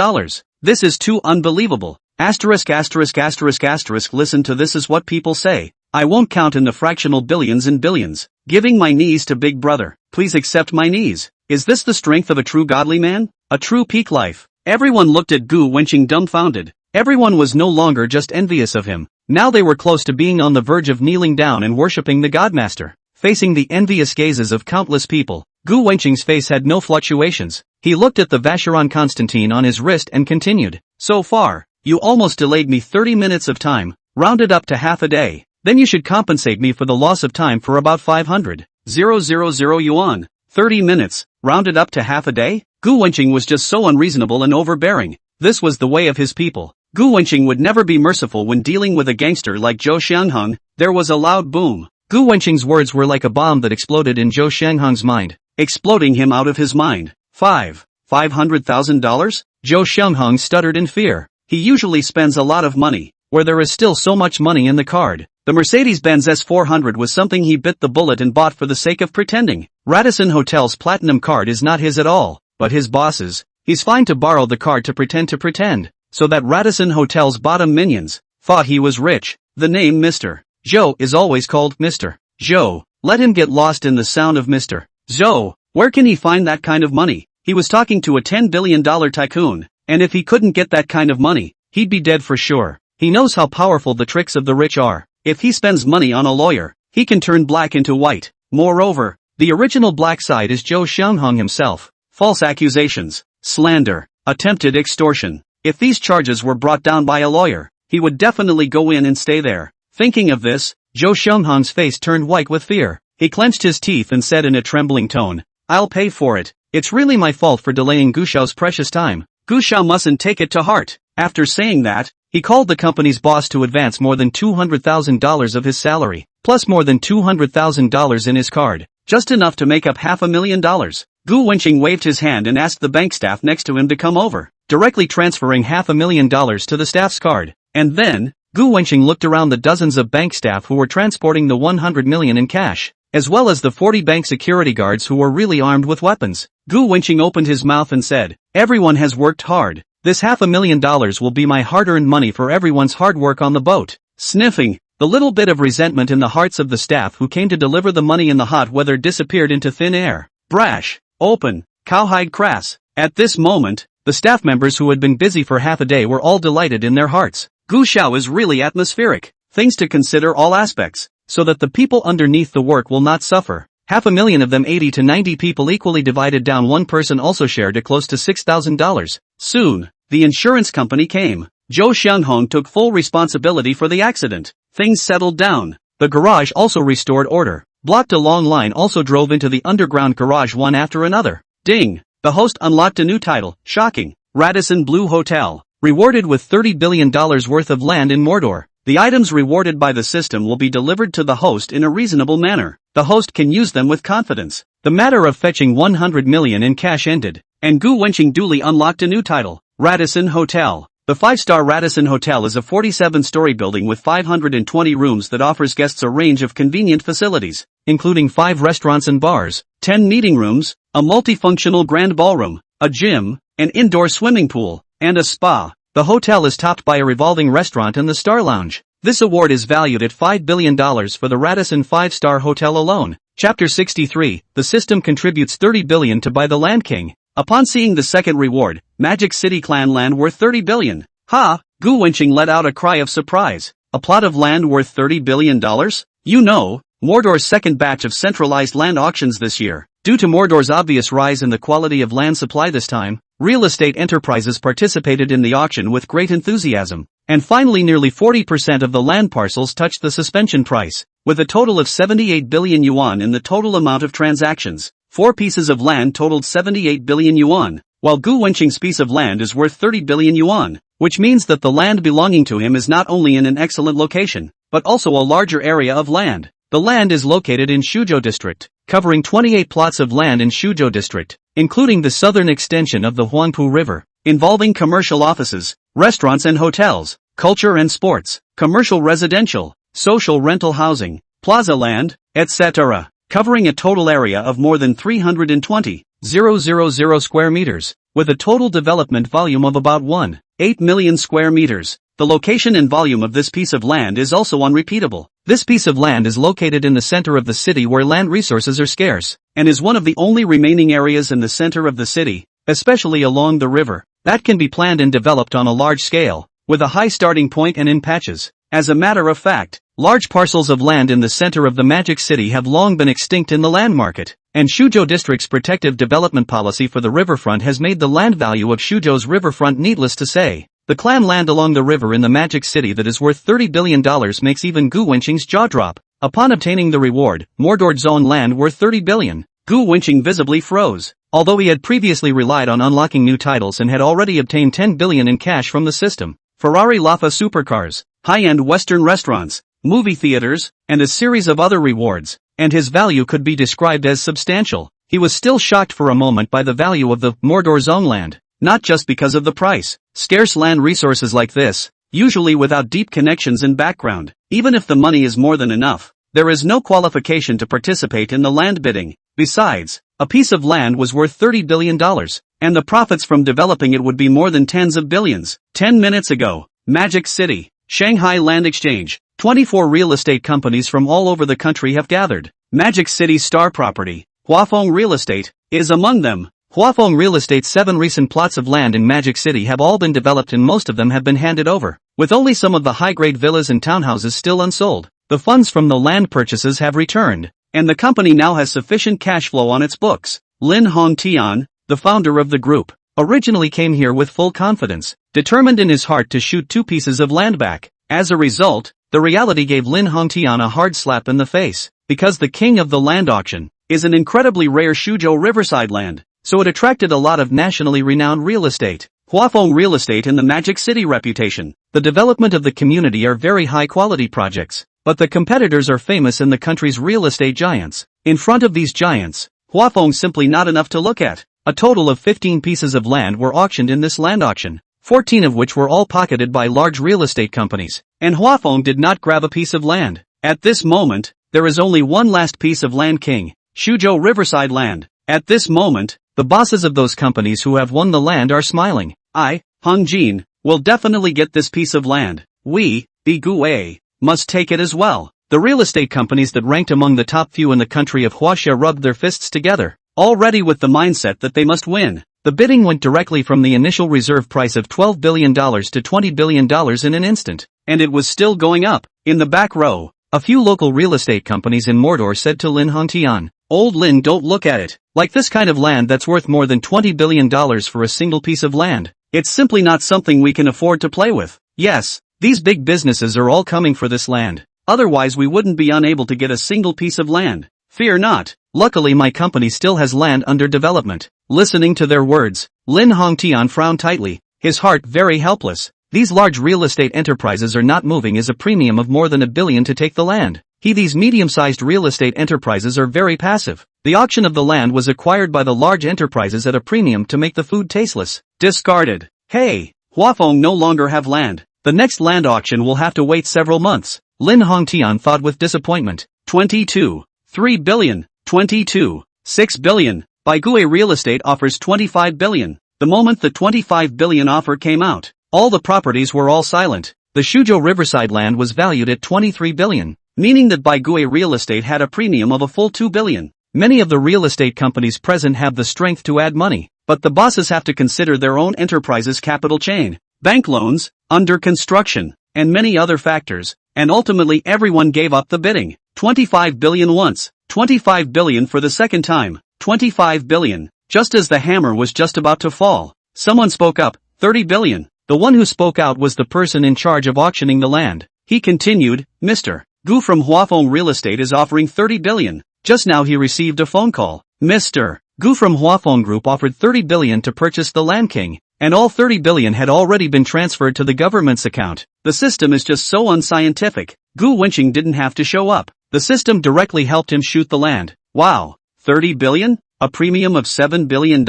This is too unbelievable. Asterisk asterisk asterisk asterisk. Listen to this is what people say. I won't count in the fractional billions and billions. Giving my knees to Big Brother. Please accept my knees. Is this the strength of a true godly man? A true peak life? Everyone looked at Gu Wenqing dumbfounded. Everyone was no longer just envious of him. Now they were close to being on the verge of kneeling down and worshipping the Godmaster. Facing the envious gazes of countless people, Gu Wenqing's face had no fluctuations. He looked at the Vacheron Constantine on his wrist and continued. So far, you almost delayed me 30 minutes of time, rounded up to half a day. Then you should compensate me for the loss of time for about 500,000 yuan. 30 minutes, rounded up to half a day? Gu Wenqing was just so unreasonable and overbearing. This was the way of his people. Gu Wenqing would never be merciful when dealing with a gangster like Zhou Xianghong. There was a loud boom. Gu Wenqing's words were like a bomb that exploded in Zhou Xianghong's mind, exploding him out of his mind. $500,000? Zhou Xianghong stuttered in fear. He usually spends a lot of money, where there is still so much money in the card. The Mercedes-Benz S400 was something he bit the bullet and bought for the sake of pretending. Radisson Hotel's platinum card is not his at all, but his boss's. He's fine to borrow the card to pretend, so that Radisson Hotel's bottom minions thought he was rich. The name Mr. Zhou is always called Mr. Zhou. Let him get lost in the sound of Mr. Zhou. Where can he find that kind of money? He was talking to a $10 billion tycoon, and if he couldn't get that kind of money, he'd be dead for sure. He knows how powerful the tricks of the rich are. If he spends money on a lawyer, he can turn black into white. Moreover, the original black side is Zhou Xianghong himself. False accusations, slander, attempted extortion. If these charges were brought down by a lawyer, he would definitely go in and stay there. Thinking of this, Zhou Xianghong's face turned white with fear. He clenched his teeth and said in a trembling tone, I'll pay for it. It's really my fault for delaying Gu Xiao's precious time. Gu Xiao mustn't take it to heart. After saying that, he called the company's boss to advance more than $200,000 of his salary, plus more than $200,000 in his card, just enough to make up $500,000. Gu Wenqing waved his hand and asked the bank staff next to him to come over, directly transferring $500,000 to the staff's card. And then, Gu Wenqing looked around the dozens of bank staff who were transporting the 100 million in cash, as well as the 40 bank security guards who were really armed with weapons. Gu Wenqing opened his mouth and said, "Everyone has worked hard. This $500,000 will be my hard-earned money for everyone's hard work on the boat." Sniffing, the little bit of resentment in the hearts of the staff who came to deliver the money in the hot weather disappeared into thin air. Brash, open, cowhide crass. At this moment, the staff members who had been busy for half a day were all delighted in their hearts. Gu Xiao is really atmospheric. Things to consider all aspects, so that the people underneath the work will not suffer. 500,000 of them 80 to 90 people equally divided down one person also shared it close to $6,000. Soon, the insurance company came. Zhou Xianghong took full responsibility for the accident. Things settled down. The garage also restored order. Blocked a long line also drove into the underground garage one after another. Ding! The host unlocked a new title. Shocking. Radisson Blue Hotel. Rewarded with $30 billion worth of land in Mordor. The items rewarded by the system will be delivered to the host in a reasonable manner. The host can use them with confidence. The matter of fetching 100 million in cash ended, and Gu Wenqing duly unlocked a new title. Radisson Hotel. The 5-star Radisson Hotel is a 47-story building with 520 rooms that offers guests a range of convenient facilities, including 5 restaurants and bars, 10 meeting rooms, a multifunctional grand ballroom, a gym, an indoor swimming pool, and a spa. The hotel is topped by a revolving restaurant and the Star Lounge. This award is valued at $5 billion for the Radisson 5-star hotel alone. Chapter 63, the system contributes 30 billion to buy the Land King. Upon seeing the second reward, Magic City clan land worth 30 billion. Ha! Gu Wenqing let out a cry of surprise. A plot of land worth $30 billion? You know, Mordor's second batch of centralized land auctions this year. Due to Mordor's obvious rise in the quality of land supply this time, real estate enterprises participated in the auction with great enthusiasm. And finally nearly 40% of the land parcels touched the suspension price, with a total of 78 billion yuan in the total amount of transactions. 4 pieces of land totaled 78 billion yuan, while Gu Wenqing's piece of land is worth 30 billion yuan, which means that the land belonging to him is not only in an excellent location, but also a larger area of land. The land is located in Shuzhou District, covering 28 plots of land in Shuzhou District, including the southern extension of the Huangpu River, involving commercial offices, restaurants and hotels, culture and sports, commercial residential, social rental housing, plaza land, etc., covering a total area of more than 320,000 square meters, with a total development volume of about 1.8 million square meters. The location and volume of this piece of land is also unrepeatable. This piece of land is located in the center of the city where land resources are scarce, and is one of the only remaining areas in the center of the city, especially along the river, that can be planned and developed on a large scale, with a high starting point and in patches. As a matter of fact, large parcels of land in the center of the Magic City have long been extinct in the land market, and Shuzhou District's protective development policy for the riverfront has made the land value of Shuzhou's riverfront needless to say. The clan land along the river in the Magic City that is worth $30 billion makes even Gu Wenqing's jaw drop. Upon obtaining the reward, Mordor's own land worth 30 billion, Gu Wenqing visibly froze. Although he had previously relied on unlocking new titles and had already obtained 10 billion in cash from the system, Ferrari Lafa supercars, high-end Western restaurants, movie theaters, and a series of other rewards, and his value could be described as substantial, he was still shocked for a moment by the value of the Mordor's own land. Not just because of the price. Scarce land resources like this, usually without deep connections and background, even if the money is more than enough, there is no qualification to participate in the land bidding. Besides, a piece of land was worth $30 billion, and the profits from developing it would be more than tens of billions. 10 minutes ago, Magic City, Shanghai Land Exchange, 24 real estate companies from all over the country have gathered. Magic City's star property, Huafeng Real Estate, is among them. Huafeng Real Estate's 7 recent plots of land in Magic City have all been developed and most of them have been handed over, with only some of the high-grade villas and townhouses still unsold. The funds from the land purchases have returned, and the company now has sufficient cash flow on its books. Lin Hongtian, the founder of the group, originally came here with full confidence, determined in his heart to shoot 2 pieces of land back. As a result, the reality gave Lin Hongtian a hard slap in the face, because the king of the land auction is an incredibly rare Shuzhou riverside land. So it attracted a lot of nationally renowned real estate Huafeng Real Estate in the Magic City reputation. The development of the community are very high-quality projects, but the competitors are famous in the country's real estate giants. In front of these giants, Huafeng simply not enough to look at. A total of 15 pieces of land were auctioned in this land auction, 14 of which were all pocketed by large real estate companies, and Huafeng did not grab a piece of land. At this moment, there is only one last piece of land, King, Shuzhou Riverside Land. At this moment, the bosses of those companies who have won the land are smiling. I, Hong Jin, will definitely get this piece of land. We, Gu must take it as well. The real estate companies that ranked among the top few in the country of Huaxia rubbed their fists together, already with the mindset that they must win. The bidding went directly from the initial reserve price of $12 billion to $20 billion in an instant, and it was still going up. In the back row, a few local real estate companies in Mordor said to Lin Hongtian, "Old Lin, don't look at it. Like this kind of land that's worth more than $20 billion for a single piece of land. It's simply not something we can afford to play with. Yes, these big businesses are all coming for this land. Otherwise we wouldn't be unable to get a single piece of land. Fear not. Luckily my company still has land under development." Listening to their words, Lin Hongtian frowned tightly, his heart very helpless. These large real estate enterprises are not moving as a premium of more than $1 billion to take the land. These medium-sized real estate enterprises are very passive. The auction of the land was acquired by the large enterprises at a premium to make the food tasteless. Discarded. Hey, Huafeng no longer have land. The next land auction will have to wait several months. Lin Hongtian thought with disappointment. 22. 3 billion. 22. 6 billion. Baigui Real Estate offers 25 billion. The moment the 25 billion offer came out, all the properties were all silent. The Shuzhou Riverside land was valued at 23 billion, meaning that Baigui Real Estate had a premium of a full 2 billion. Many of the real estate companies present have the strength to add money, but the bosses have to consider their own enterprise's capital chain, bank loans, under construction, and many other factors, and ultimately everyone gave up the bidding. 25 billion once, 25 billion for the second time, 25 billion. Just as the hammer was just about to fall, someone spoke up. 30 billion. The one who spoke out was the person in charge of auctioning the land. He continued, "Mr. Gu from Huafeng Real Estate is offering 30 billion. Just now he received a phone call. Mr. Gu from Huafeng Group offered 30 billion to purchase the land, King, and all 30 billion had already been transferred to the government's account. The system is just so unscientific. Gu Wenqing didn't have to show up. The system directly helped him shoot the land. Wow, 30 billion? A premium of $7 billion?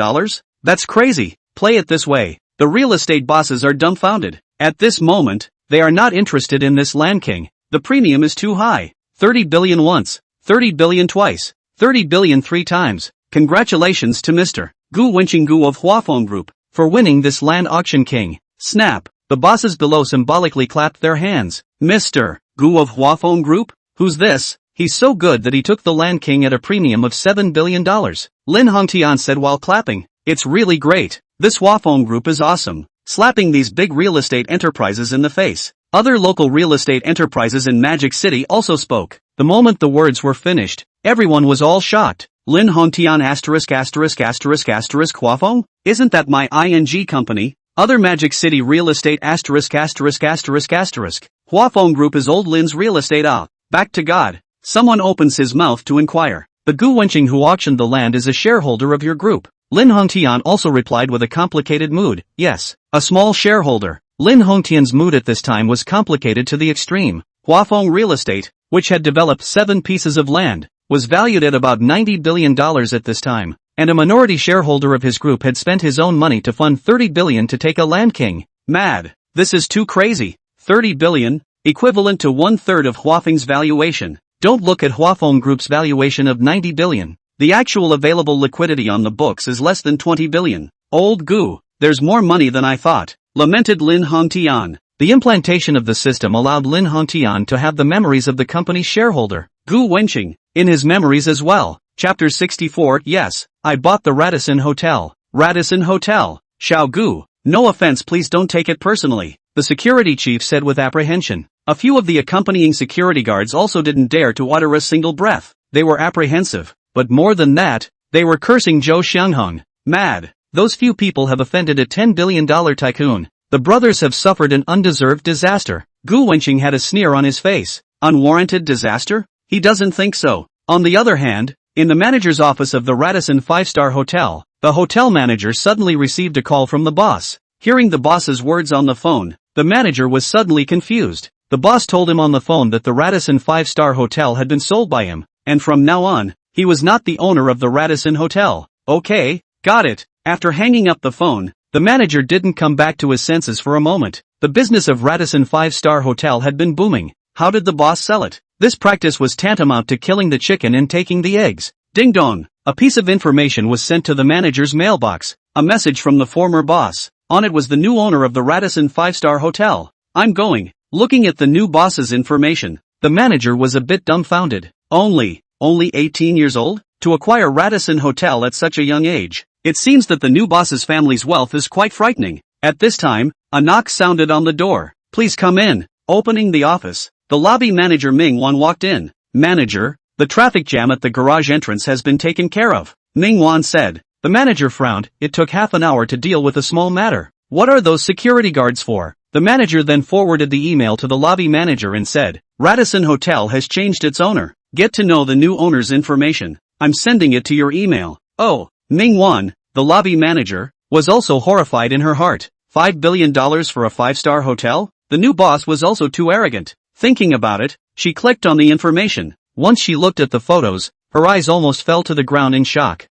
That's crazy. Play it this way. The real estate bosses are dumbfounded. At this moment, they are not interested in this land, King. The premium is too high. 30 billion once, 30 billion twice, 30 billion three times. Congratulations to Mr. Gu Wenqing Gu of Huafeng Group for winning this land auction, King. Snap. The bosses below symbolically clapped their hands. Mr. Gu of Huafeng Group? Who's this? He's so good that he took the land, King, at a premium of $7 billion. Lin Hongtian said while clapping. It's really great. This Huafeng Group is awesome. Slapping these big real estate enterprises in the face. Other local real estate enterprises in Magic City also spoke. The moment the words were finished, everyone was all shocked. Lin Hongtian Huafeng? Isn't that my ING company? Other Magic City real estate Huafeng Group is old Lin's real estate. Back to God. Someone opens his mouth to inquire. The Gu Wenqing who auctioned the land is a shareholder of your group. Lin Hongtian also replied with a complicated mood. Yes, a small shareholder. Lin Hongtian's mood at this time was complicated to the extreme. Huafeng Real Estate, which had developed 7 pieces of land, was valued at about $90 billion at this time, and a minority shareholder of his group had spent his own money to fund 30 billion to take a land, King. Mad. This is too crazy. 30 billion, equivalent to 1/3 of Huafeng's valuation. Don't look at Huafeng Group's valuation of 90 billion. The actual available liquidity on the books is less than 20 billion. Old Gu, there's more money than I thought, lamented Lin Hongtian. The implantation of the system allowed Lin Hongtian to have the memories of the company's shareholder, Gu Wenqing, in his memories as well. Chapter 64. Yes, I bought the Radisson Hotel. Radisson Hotel. Xiao Gu, no offense, please don't take it personally, the security chief said with apprehension. A few of the accompanying security guards also didn't dare to utter a single breath. They were apprehensive, but more than that, they were cursing Zhou Xiangheng. Mad. Those few people have offended a $10 billion tycoon. The brothers have suffered an undeserved disaster. Gu Wenqing had a sneer on his face. Unwarranted disaster? He doesn't think so. On the other hand, in the manager's office of the Radisson 5-star hotel, the hotel manager suddenly received a call from the boss. Hearing the boss's words on the phone, the manager was suddenly confused. The boss told him on the phone that the Radisson 5-star hotel had been sold by him, and from now on, he was not the owner of the Radisson Hotel. Okay, got it. After hanging up the phone, the manager didn't come back to his senses for a moment. The business of Radisson 5-star hotel had been booming. How did the boss sell it? This practice was tantamount to killing the chicken and taking the eggs. Ding dong. A piece of information was sent to the manager's mailbox. A message from the former boss. On it was the new owner of the Radisson 5-star hotel. I'm going. Looking at the new boss's information, the manager was a bit dumbfounded. Only 18 years old? To acquire Radisson Hotel at such a young age. It seems that the new boss's family's wealth is quite frightening. At this time, a knock sounded on the door. Please come in. Opening the office, the lobby manager Ming-wan walked in. Manager, the traffic jam at the garage entrance has been taken care of, Ming-wan said. The manager frowned. It took half an hour to deal with a small matter. What are those security guards for? The manager then forwarded the email to the lobby manager and said, Radisson Hotel has changed its owner. Get to know the new owner's information. I'm sending it to your email. Oh, Ming-wan, the lobby manager, was also horrified in her heart. $5 billion for a 5-star hotel? The new boss was also too arrogant. Thinking about it, she clicked on the information. Once she looked at the photos, her eyes almost fell to the ground in shock.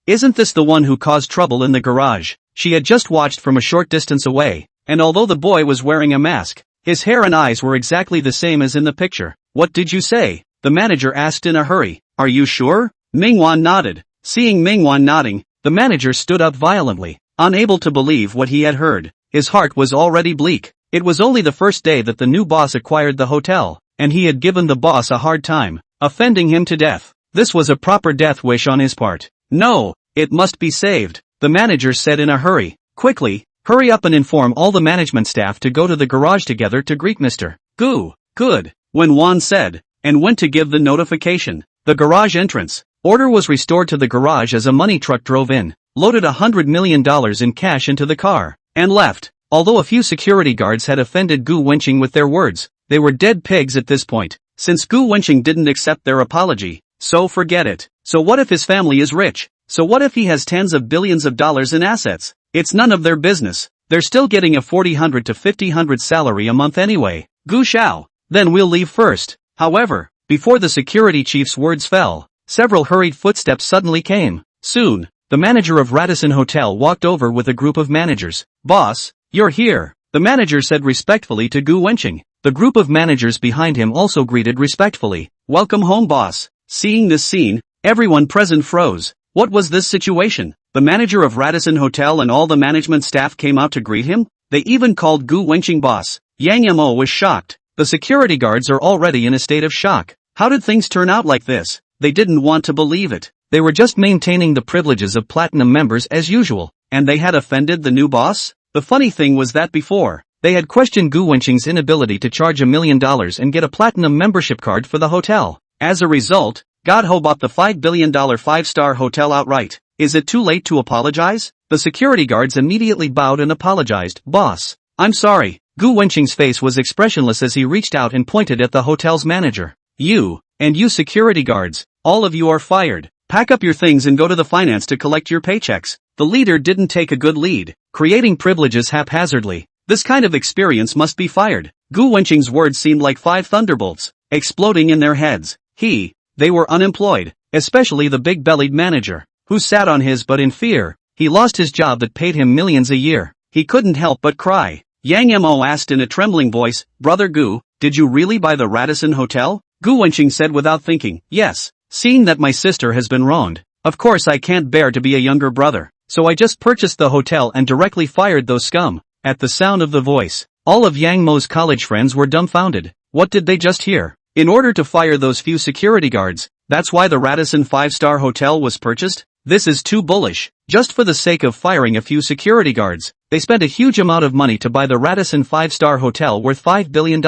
Isn't this the one who caused trouble in the garage? She had just watched from a short distance away, and although the boy was wearing a mask, his hair and eyes were exactly the same as in the picture. What did you say? The manager asked in a hurry. Are you sure? Ming-wan nodded. Seeing Ming-wan nodding, the manager stood up violently, unable to believe what he had heard. His heart was already bleak. It was only the first day that the new boss acquired the hotel, and he had given the boss a hard time, offending him to death. This was a proper death wish on his part. No, it must be saved, the manager said in a hurry. Quickly, hurry up and inform all the management staff to go to the garage together to greet Mr. Good, Wan said, and went to give the notification. The garage entrance. Order was restored to the garage as a money truck drove in, loaded $100 million in cash into the car, and left. Although a few security guards had offended Gu Wenqing with their words, they were dead pigs at this point. Since Gu Wenqing didn't accept their apology, so forget it. So what if his family is rich? So what if he has tens of billions of dollars in assets? It's none of their business. They're still getting a $400 to $500 salary a month anyway. Gu Shao. Then we'll leave first. However, before the security chief's words fell, several hurried footsteps suddenly came. Soon, the manager of Radisson Hotel walked over with a group of managers. Boss, you're here, the manager said respectfully to Gu Wenqing. The group of managers behind him also greeted respectfully. Welcome home, boss. Seeing this scene, everyone present froze. What was this situation? The manager of Radisson Hotel and all the management staff came out to greet him? They even called Gu Wenqing boss. Yang Mo was shocked. The security guards are already in a state of shock. How did things turn out like this? They didn't want to believe it. They were just maintaining the privileges of platinum members as usual, and they had offended the new boss? The funny thing was that before, they had questioned Gu Wenqing's inability to charge $1 million and get a platinum membership card for the hotel. As a result, Godho bought the $5 billion 5-star hotel outright. Is it too late to apologize? The security guards immediately bowed and apologized. Boss, I'm sorry. Gu Wenqing's face was expressionless as he reached out and pointed at the hotel's manager. You security guards, all of you are fired. Pack up your things and go to the finance to collect your paychecks. The leader didn't take a good lead, creating privileges haphazardly. This kind of experience must be fired. Gu Wenqing's words seemed like 5 thunderbolts, exploding in their heads. They were unemployed, especially the big-bellied manager, who sat on his butt in fear. He lost his job that paid him millions a year. He couldn't help but cry. Yang Mo asked in a trembling voice, Brother Gu, did you really buy the Radisson Hotel? Gu Wenqing said without thinking, yes, seeing that my sister has been wronged. Of course I can't bear to be a younger brother, so I just purchased the hotel and directly fired those scum. At the sound of the voice, all of Yang Mo's college friends were dumbfounded. What did they just hear? In order to fire those few security guards, that's why the Radisson 5-star hotel was purchased? This is too bullish. Just for the sake of firing a few security guards, they spent a huge amount of money to buy the Radisson 5-star hotel worth $5 billion.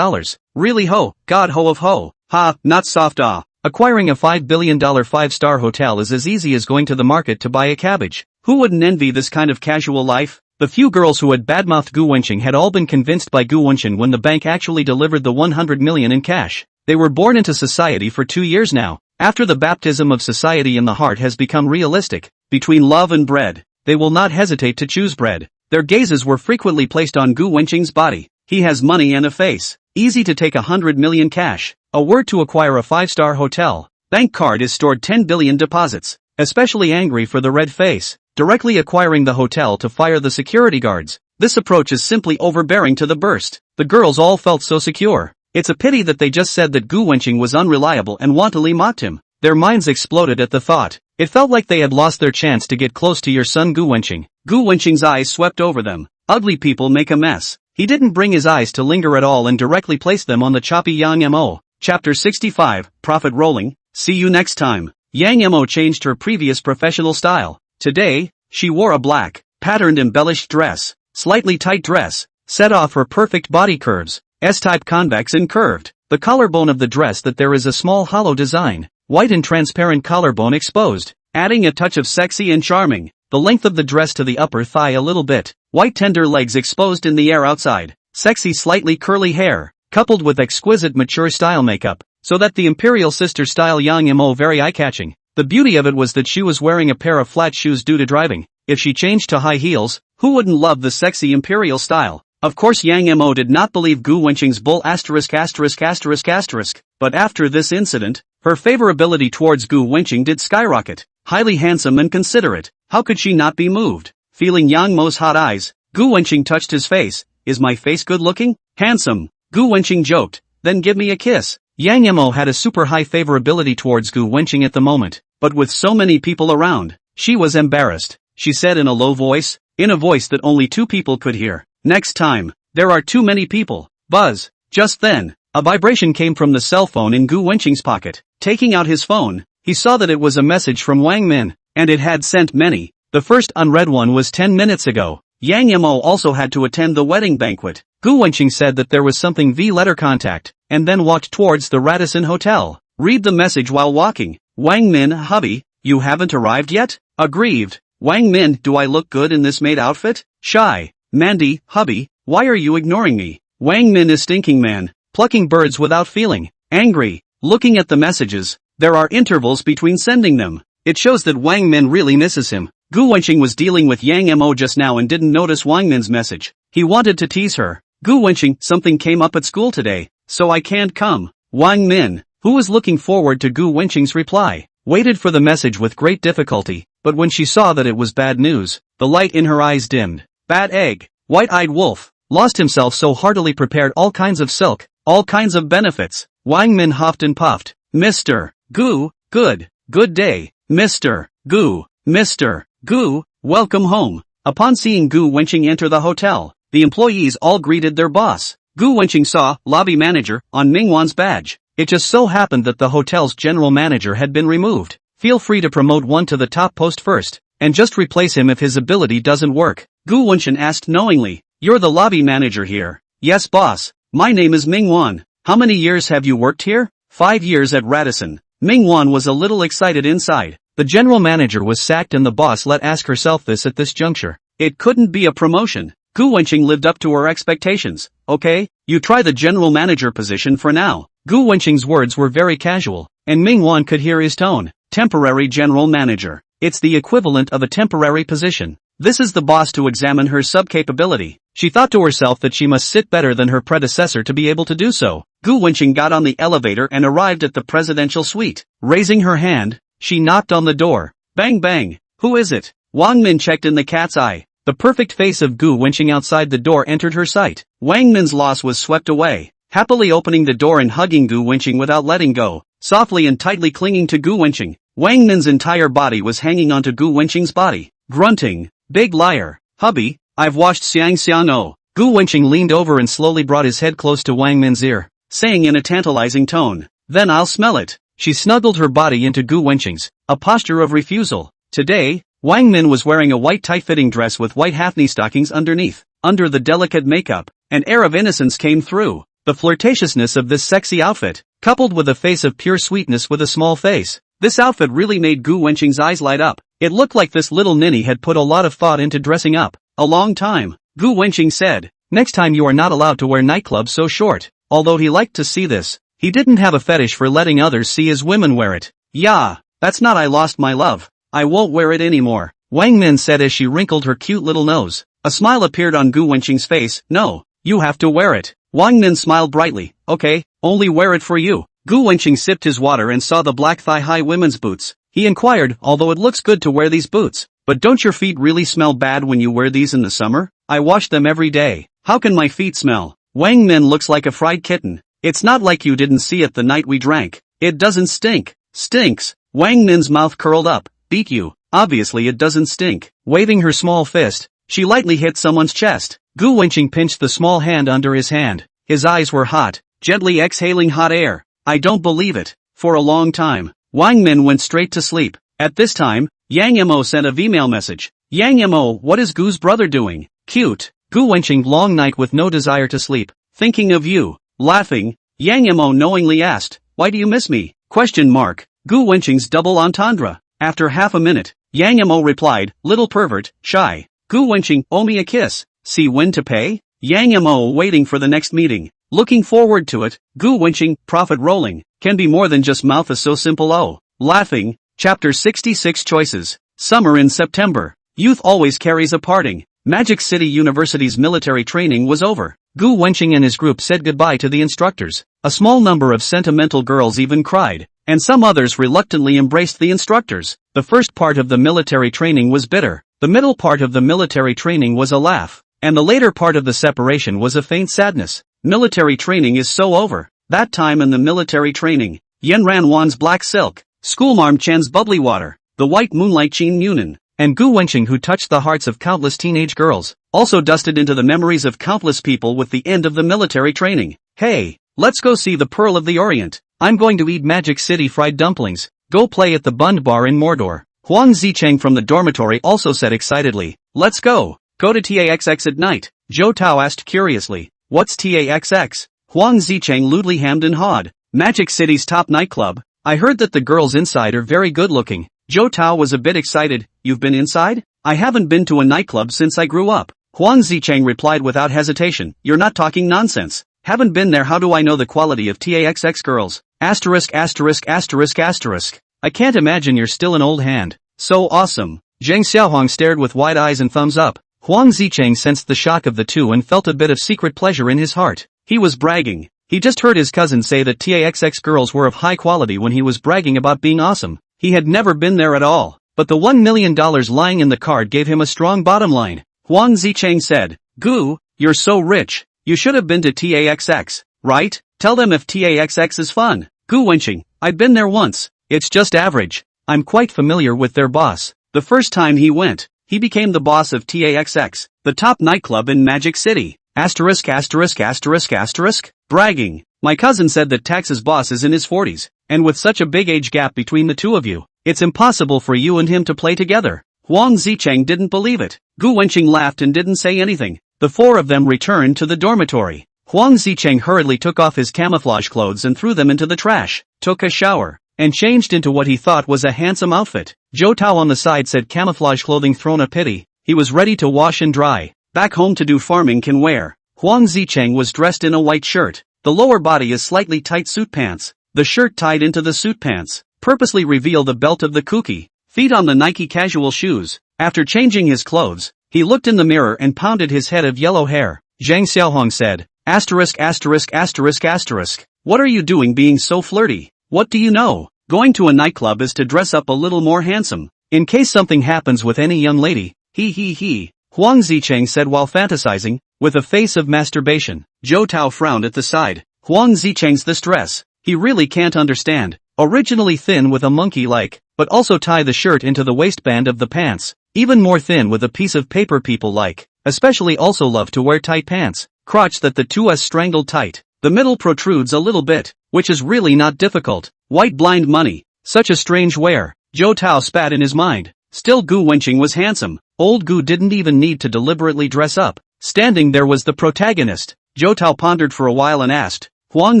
Really ho, God ho of ho. Ha, not soft ah. Acquiring a $5 billion 5-star hotel is as easy as going to the market to buy a cabbage. Who wouldn't envy this kind of casual life? The few girls who had badmouthed Gu Wenqing had all been convinced by Gu Wenqing when the bank actually delivered the $100 million in cash. They were born into society for 2 years now. After the baptism of society in the heart has become realistic, between love and bread, they will not hesitate to choose bread. Their gazes were frequently placed on Gu Wenqing's body. He has money and a face. Easy to take 100 million cash. A word to acquire a 5-star hotel. Bank card is stored 10 billion deposits. Especially angry for the red face. Directly acquiring the hotel to fire the security guards. This approach is simply overbearing to the burst. The girls all felt so secure. It's a pity that they just said that Gu Wenqing was unreliable and wantonly mocked him. Their minds exploded at the thought. It felt like they had lost their chance to get close to your son Gu Wenqing. Gu Wenqing's eyes swept over them. Ugly people make a mess. He didn't bring his eyes to linger at all and directly placed them on the choppy Yang Mo. Chapter 65, Profit Rolling. See you next time. Yang Mo changed her previous professional style. Today, she wore a black, patterned embellished dress. Slightly tight dress. Set off her perfect body curves. S-type convex and curved. The collarbone of the dress that there is a small hollow design. White and transparent collarbone exposed. Adding a touch of sexy and charming. The length of the dress to the upper thigh a little bit. White tender legs exposed in the air outside. Sexy slightly curly hair. Coupled with exquisite mature style makeup. So that the imperial sister style Yang Mo very eye-catching. The beauty of it was that she was wearing a pair of flat shoes due to driving. If she changed to high heels, who wouldn't love the sexy imperial style? Of course Yang Mo did not believe Gu Wenqing's bull *******, but after this incident, her favorability towards Gu Wenqing did skyrocket. Highly handsome and considerate, how could she not be moved? Feeling Yang Mo's hot eyes, Gu Wenqing touched his face. Is my face good looking? Handsome. Gu Wenqing joked, then give me a kiss. Yang Mo had a super high favorability towards Gu Wenqing at the moment, but with so many people around, she was embarrassed. She said in a low voice, in a voice that only 2 people could hear. Next time, there are too many people. Buzz. Just then, a vibration came from the cell phone in Gu Wenqing's pocket. Taking out his phone, he saw that it was a message from Wang Min, and it had sent many. The first unread one was 10 minutes ago. Yang Mo also had to attend the wedding banquet. Gu Wenqing said that there was something V-letter contact, and then walked towards the Radisson Hotel. Read the message while walking. Wang Min, hubby, you haven't arrived yet? Aggrieved. Wang Min, do I look good in this maid outfit? Shy. Mandy, hubby, why are you ignoring me? Wang Min is stinking man, plucking birds without feeling. Angry. Looking at the messages, there are intervals between sending them. It shows that Wang Min really misses him. Gu Wenqing was dealing with Yang Mo just now and didn't notice Wang Min's message. He wanted to tease her. Gu Wenqing, something came up at school today, so I can't come. Wang Min, who was looking forward to Gu Wenqing's reply, waited for the message with great difficulty, but when she saw that it was bad news, the light in her eyes dimmed. Bad egg. White-eyed wolf. Lost himself so heartily prepared all kinds of silk, all kinds of benefits. Wang Min huffed and puffed. Mr. Gu, good day. Mr. Gu, Mr. Gu, welcome home. Upon seeing Gu Wenqing enter the hotel, the employees all greeted their boss. Gu Wenqing saw lobby manager on Mingwan's badge. It just so happened that the hotel's general manager had been removed. Feel free to promote one to the top post first, and just replace him if his ability doesn't work. Gu Wenqing asked knowingly, you're the lobby manager here? Yes boss, my name is Mingwan. How many years have you worked here? 5 years at Radisson. Mingwan was a little excited inside. The general manager was sacked and the boss let ask herself this at this juncture. It couldn't be a promotion. Gu Wenqing lived up to her expectations. Okay, you try the general manager position for now. Gu Wenqing's words were very casual, and Mingwan could hear his tone. Temporary general manager. It's the equivalent of a temporary position. This is the boss to examine her sub-capability. She thought to herself that she must sit better than her predecessor to be able to do so. Gu Wenqing got on the elevator and arrived at the presidential suite. Raising her hand, she knocked on the door. Bang bang. Who is it? Wang Min checked in the cat's eye. The perfect face of Gu Wenqing outside the door entered her sight. Wang Min's loss was swept away. Happily opening the door and hugging Gu Wenqing without letting go. Softly and tightly clinging to Gu Wenqing. Wang Min's entire body was hanging onto Gu Wenqing's body. Grunting. Big liar. Hubby, I've washed Xiang. Gu Wenqing leaned over and slowly brought his head close to Wang Min's ear, saying in a tantalizing tone, then I'll smell it. She snuggled her body into Gu Wenqing's, a posture of refusal. Today, Wang Min was wearing a white tight-fitting dress with white half-knee stockings underneath. Under the delicate makeup, an air of innocence came through. The flirtatiousness of this sexy outfit, coupled with a face of pure sweetness with a small face. This outfit really made Gu Wenqing's eyes light up. It looked like this little ninny had put a lot of thought into dressing up. A long time. Gu Wenqing said, next time you are not allowed to wear nightclubs so short. Although he liked to see this, he didn't have a fetish for letting others see his women wear it. Yeah, that's not I lost my love. I won't wear it anymore. Wang Min said as she wrinkled her cute little nose. A smile appeared on Gu Wenqing's face. No, you have to wear it. Wang Nin smiled brightly. Okay, only wear it for you. Gu Wenqing sipped his water and saw the black thigh-high women's boots. He inquired, although it looks good to wear these boots, but don't your feet really smell bad when you wear these in the summer? I wash them every day. How can my feet smell? Wang Nin looks like a fried kitten. It's not like you didn't see it the night we drank. It doesn't stink. Stinks. Wang Nin's mouth curled up. Beat you. Obviously it doesn't stink. Waving her small fist, she lightly hit someone's chest. Gu Wenqing pinched the small hand under his hand. His eyes were hot, gently exhaling hot air. I don't believe it. For a long time, Wang Min went straight to sleep. At this time, Yang Mo sent a Vmail message. Yang Mo, what is Gu's brother doing? Cute. Gu Wenqing long night with no desire to sleep. Thinking of you. Laughing, Yang Mo knowingly asked, why do you miss me? Question mark. Gu Wenqing's double entendre. After half a minute, Yang Mo replied, little pervert, shy. Gu Wenqing, owe me a kiss. See when to pay? Yang Mo waiting for the next meeting. Looking forward to it. Gu Wenqing, profit rolling. Can be more than just mouth is so simple. Oh. Laughing. Chapter 66 Choices. Summer in September. Youth always carries a parting. Magic City University's military training was over. Gu Wenqing and his group said goodbye to the instructors. A small number of sentimental girls even cried, and some others reluctantly embraced the instructors. The first part of the military training was bitter. The middle part of the military training was a laugh, and the later part of the separation was a faint sadness. Military training is so over. That time in the military training, Yen Ran Wan's black silk, Schoolmarm Chan's bubbly water, the white moonlight Qin Yunan, and Gu Wenqing who touched the hearts of countless teenage girls, also dusted into the memories of countless people with the end of the military training. Hey, let's go see the Pearl of the Orient. I'm going to eat Magic City fried dumplings. Go play at the Bund Bar in Mordor. Huang Zicheng from the dormitory also said excitedly, let's go. Go to TAXX at night. Zhou Tao asked curiously, what's TAXX? Huang Zicheng lewdly hammed and hawed. Magic City's top nightclub. I heard that the girls inside are very good looking. Zhou Tao was a bit excited. You've been inside? I haven't been to a nightclub since I grew up. Huang Zicheng replied without hesitation, you're not talking nonsense. Haven't been there, how do I know the quality of TAXX girls? Asterisk asterisk asterisk asterisk. I can't imagine you're still an old hand. So awesome. Zheng Xiaohuang stared with wide eyes and thumbs up. Huang Zicheng sensed the shock of the two and felt a bit of secret pleasure in his heart. He was bragging. He just heard his cousin say that TAXX girls were of high quality when he was bragging about being awesome. He had never been there at all. But the $1 million lying in the card gave him a strong bottom line. Huang Zicheng said, Gu, you're so rich. You should have been to TAXX, right? Tell them if TAXX is fun. Gu Wenqing, I've been there once. It's just average. I'm quite familiar with their boss. The first time he went, he became the boss of TAXX, the top nightclub in Magic City. Asterisk asterisk asterisk asterisk. Bragging. My cousin said that Tax's boss is in his 40s, and with such a big age gap between the two of you, it's impossible for you and him to play together. Huang Zicheng didn't believe it. Gu Wenqing laughed and didn't say anything. The four of them returned to the dormitory. Huang Zicheng hurriedly took off his camouflage clothes and threw them into the trash, took a shower, and changed into what he thought was a handsome outfit. Zhou Tao on the side said camouflage clothing thrown a pity. He was ready to wash and dry. Back home to do farming can wear. Huang Zicheng was dressed in a white shirt. The lower body is slightly tight suit pants. The shirt tied into the suit pants purposely reveal the belt of the kuki. Feet on the Nike casual shoes. After changing his clothes, he looked in the mirror and pounded his head of yellow hair. Zhang Xiaohuang said, asterisk asterisk asterisk asterisk. What are you doing being so flirty? What do you know? Going to a nightclub is to dress up a little more handsome, in case something happens with any young lady. He. Huang Zicheng said while fantasizing, with a face of masturbation. Zhou Tao frowned at the side. Huang Zicheng's this dress. He really can't understand. Originally thin with a monkey-like, but also tie the shirt into the waistband of the pants. Even more thin with a piece of paper people like, especially also love to wear tight pants. Crotch that the 2's strangled tight. The middle protrudes a little bit, which is really not difficult. White blind money. Such a strange wear. Zhou Tao spat in his mind. Still Gu Wenqing was handsome. Old Gu didn't even need to deliberately dress up. Standing there was the protagonist. Zhou Tao pondered for a while and asked, Huang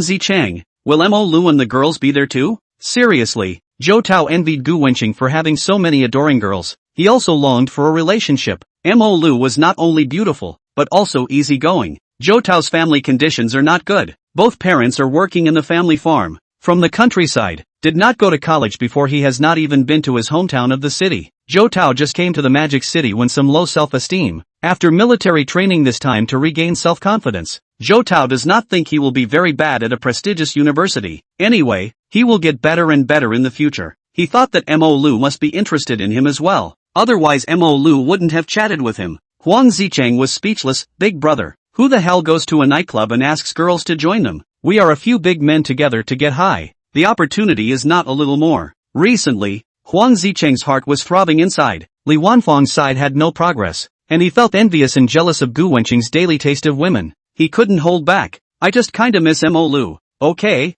Zicheng, will Mo Lu and the girls be there too? Seriously, Zhou Tao envied Gu Wenqing for having so many adoring girls. He also longed for a relationship. Mo Lu was not only beautiful, but also easygoing. Zhou Tao's family conditions are not good. Both parents are working in the family farm. From the countryside, did not go to college before, he has not even been to his hometown of the city. Zhou Tao just came to the Magic City when some low self-esteem, after military training this time to regain self-confidence. Zhou Tao does not think he will be very bad at a prestigious university. Anyway, he will get better and better in the future. He thought that Mo Lu must be interested in him as well. Otherwise Mo Lu wouldn't have chatted with him. Huang Zicheng was speechless. Big brother, who the hell goes to a nightclub and asks girls to join them? We are a few big men together to get high. The opportunity is not a little more. Recently, Huang Zicheng's heart was throbbing inside. Li Wanfang's side had no progress, and he felt envious and jealous of Gu Wenqing's daily taste of women. He couldn't hold back. I just kinda miss Mo Lu. Okay.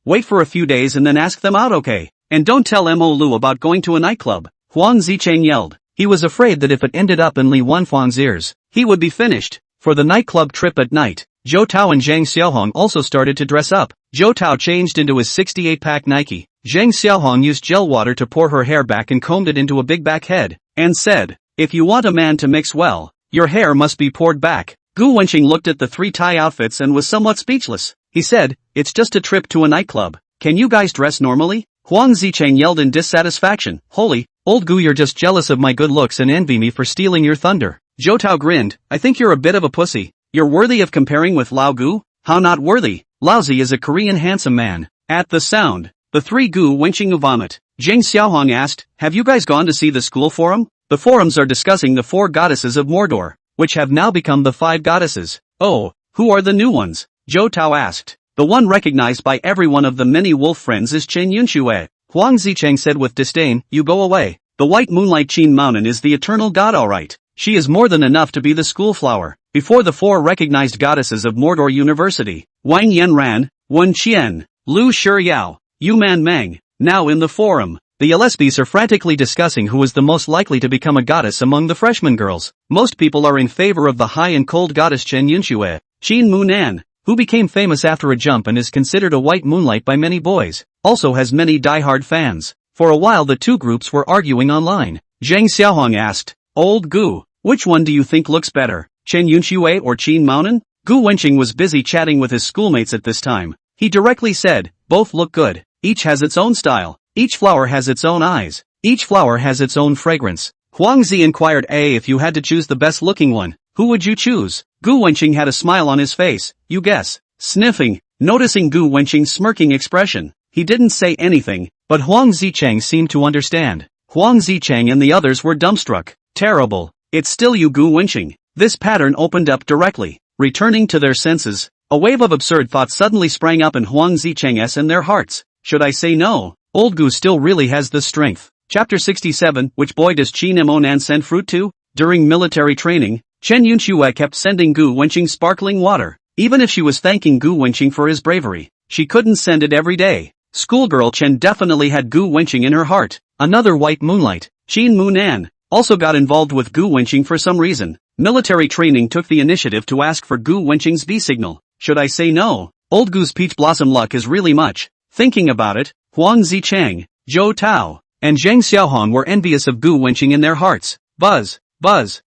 Wait for a few days and then ask them out, okay? And don't tell Mo Lu about going to a nightclub. Huang Zicheng yelled. He was afraid that if it ended up in Li Wanfang's ears, he would be finished. For the nightclub trip at night, Zhou Tao and Zhang Xiaohong also started to dress up. Zhou Tao changed into his 68-pack Nike. Zhang Xiaohong used gel water to pour her hair back and combed it into a big back head, and said, if you want a man to mix well, your hair must be poured back. Gu Wenqing looked at the three Thai outfits and was somewhat speechless. He said, it's just a trip to a nightclub. Can you guys dress normally? Huang Zicheng yelled in dissatisfaction. Holy, old Gu, you're just jealous of my good looks and envy me for stealing your thunder. Zhou Tao grinned. I think you're a bit of a pussy. You're worthy of comparing with Lao Gu? How not worthy? Laozi is a Korean handsome man. At the sound, the three Gu Wenqing vomit. Zhang Xiaohong asked, have you guys gone to see the school forum? The forums are discussing the 4 goddesses of Mordor, which have now become the 5 goddesses. Oh, who are the new ones? Zhou Tao asked. The one recognized by every one of the many wolf friends is Chen Yunxue. Huang Zicheng said with disdain, you go away. The white moonlight Qin Mountain is the eternal god, alright. She is more than enough to be the school flower. Before the 4 recognized goddesses of Mordor University, Wang Yanran, Wen Qian, Lu Shiyao, Yu Man Meng. Now in the forum, the LSBs are frantically discussing who is the most likely to become a goddess among the freshman girls. Most people are in favor of the high and cold goddess Chen Yunxue. Qin Munan, who became famous after a jump and is considered a white moonlight by many boys, also has many die-hard fans. For a while the two groups were arguing online. Zhang Xiaohong asked, Old Gu, which one do you think looks better, Chen Yunxue or Qin Mountain? Gu Wenqing was busy chatting with his schoolmates at this time. He directly said, both look good. Each has its own style. Each flower has its own eyes. Each flower has its own fragrance. Huang Zi inquired, if you had to choose the best looking one, who would you choose? Gu Wenqing had a smile on his face. You guess. Sniffing. Noticing Gu Wenqing's smirking expression, he didn't say anything, but Huang Zicheng seemed to understand. Huang Zicheng and the others were dumbstruck. Terrible. It's still you, Gu Wenqing. This pattern opened up directly. Returning to their senses, a wave of absurd thoughts suddenly sprang up in Huang Zicheng's and their hearts. Should I say no? Old Gu still really has the strength. Chapter 67. Which boy does Qin Monan send fruit to? During military training, Chen Yunxue kept sending Gu Wenqing sparkling water. Even if she was thanking Gu Wenqing for his bravery, she couldn't send it every day. Schoolgirl Chen definitely had Gu Wenqing in her heart. Another white moonlight, Qin Munan, also got involved with Gu Wenqing for some reason. Military training took the initiative to ask for Gu Wenqing's B signal. Should I say no? Old Gu's peach blossom luck is really much. Thinking about it, Huang Zicheng, Zhou Tao, and Zhang Xiaohong were envious of Gu Wenqing in their hearts. Buzz.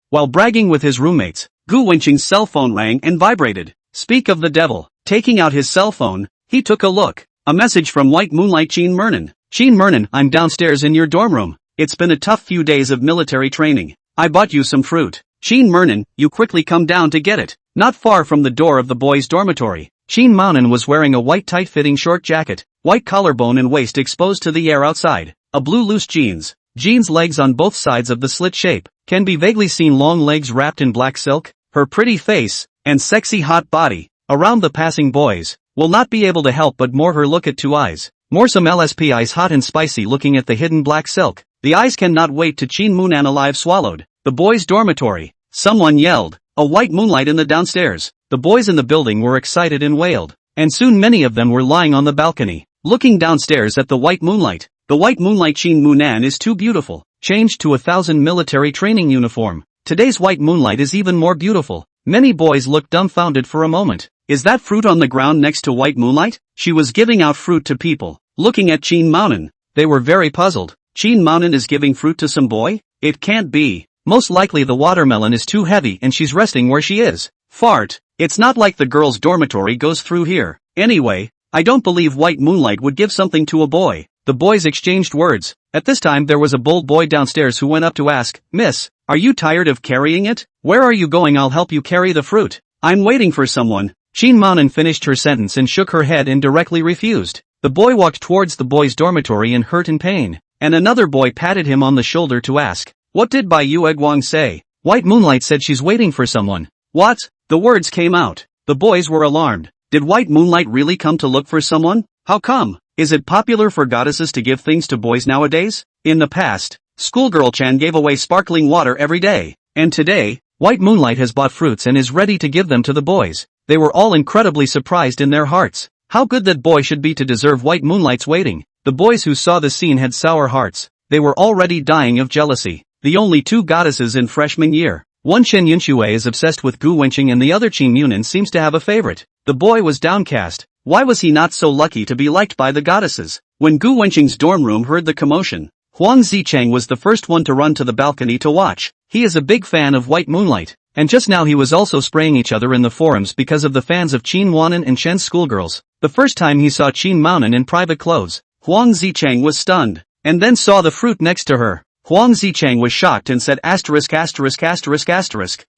While bragging with his roommates, Gu Wenqing's cell phone rang and vibrated. Speak of the devil. Taking out his cell phone, he took a look. A message from White Moonlight Qin Mernan. Qin Mernan, I'm downstairs in your dorm room. It's been a tough few days of military training. I bought you some fruit. Qin Mernan, you quickly come down to get it. Not far from the door of the boys' dormitory, Qin Monan was wearing a white tight-fitting short jacket, white collarbone and waist exposed to the air outside, a blue loose jeans. Jeans legs on both sides of the slit shape, can be vaguely seen long legs wrapped in black silk. Her pretty face, and sexy hot body, around the passing boys, will not be able to help but more her look at 2 eyes. More some LSP eyes hot and spicy looking at the hidden black silk. The eyes cannot wait to Qin Munan alive swallowed. The boys' dormitory. Someone yelled, a white moonlight in the downstairs. The boys in the building were excited and wailed, and soon many of them were lying on the balcony, looking downstairs at the white moonlight. The white moonlight Qin Munan is too beautiful. Changed to 1,000 military training uniform. Today's white moonlight is even more beautiful. Many boys looked dumbfounded for a moment. Is that fruit on the ground next to white moonlight? She was giving out fruit to people. Looking at Qin Monan, they were very puzzled. Qin Monan is giving fruit to some boy? It can't be. Most likely the watermelon is too heavy and she's resting where she is. Fart. It's not like the girls' dormitory goes through here. Anyway, I don't believe white moonlight would give something to a boy. The boys exchanged words. At this time there was a bold boy downstairs who went up to ask, "Miss, are you tired of carrying it? Where are you going? I'll help you carry the fruit." "I'm waiting for someone." Shin Maonan finished her sentence and shook her head and directly refused. The boy walked towards the boys' dormitory in hurt and pain, and another boy patted him on the shoulder to ask, "What did Bai Yueguang say?" "White Moonlight said she's waiting for someone." "What?" The words came out. The boys were alarmed. Did White Moonlight really come to look for someone? How come? Is it popular for goddesses to give things to boys nowadays? In the past, Schoolgirl Chan gave away sparkling water every day, and today, White Moonlight has bought fruits and is ready to give them to the boys. They were all incredibly surprised in their hearts. How good that boy should be to deserve White Moonlight's waiting. The boys who saw the scene had sour hearts. They were already dying of jealousy. The only two goddesses in freshman year. One Chen Yunxue is obsessed with Gu Wenqing and the other Qin Munan seems to have a favorite. The boy was downcast. Why was he not so lucky to be liked by the goddesses? When Gu Wenqing's dorm room heard the commotion, Huang Zicheng was the first one to run to the balcony to watch. He is a big fan of White Moonlight, and just now he was also spraying each other in the forums because of the fans of Qin Wanan and Chen's schoolgirls. The first time he saw Qin Maonan in private clothes, Huang Zicheng was stunned, and then saw the fruit next to her. Huang Zicheng was shocked and said asterisk.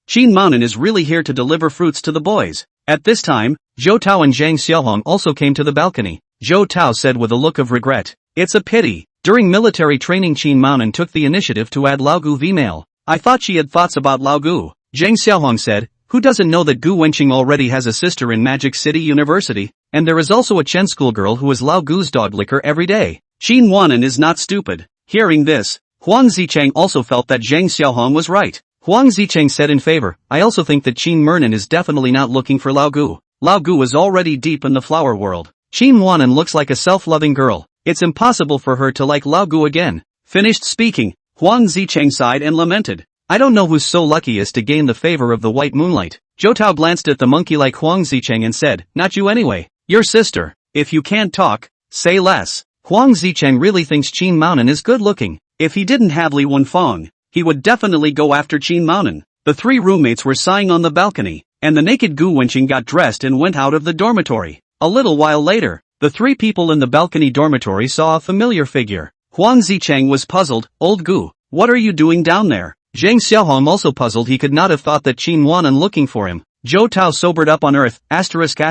Qin Maonan is really here to deliver fruits to the boys. At this time, Zhou Tao and Zhang Xiaohong also came to the balcony. Zhou Tao said with a look of regret, "It's a pity. During military training Qin Maonan took the initiative to add Lao Gu V-male. I thought she had thoughts about Lao Gu." Zhang Xiaohong said, "Who doesn't know that Gu Wenqing already has a sister in Magic City University, and there is also a Chen schoolgirl who is Lao Gu's dog licker every day. Qin Wanan is not stupid." Hearing this, Huang Zicheng also felt that Zhang Xiaohong was right. Huang Zicheng said in favor, "I also think that Qin Mernan is definitely not looking for Lao Gu. Lao Gu is already deep in the flower world. Qin Wanan looks like a self-loving girl. It's impossible for her to like Lao Gu again." Finished speaking, Huang Zicheng sighed and lamented. "I don't know who's so lucky as to gain the favor of the White Moonlight." Zhou Tao glanced at the monkey like Huang Zicheng and said, "Not you anyway. Your sister. If you can't talk, say less." Huang Zicheng really thinks Qin Maonan is good looking. If he didn't have Li Wenfeng, he would definitely go after Qin Maonan. The three roommates were sighing on the balcony, and the naked Gu Wenqing got dressed and went out of the dormitory. A little while later, the three people in the balcony dormitory saw a familiar figure. Huang Zicheng was puzzled. "Old Gu, what are you doing down there?" Zhang Xiaohong also puzzled. He could not have thought that Qin Wanan looking for him. Zhou Tao sobered up on earth. Asterisk.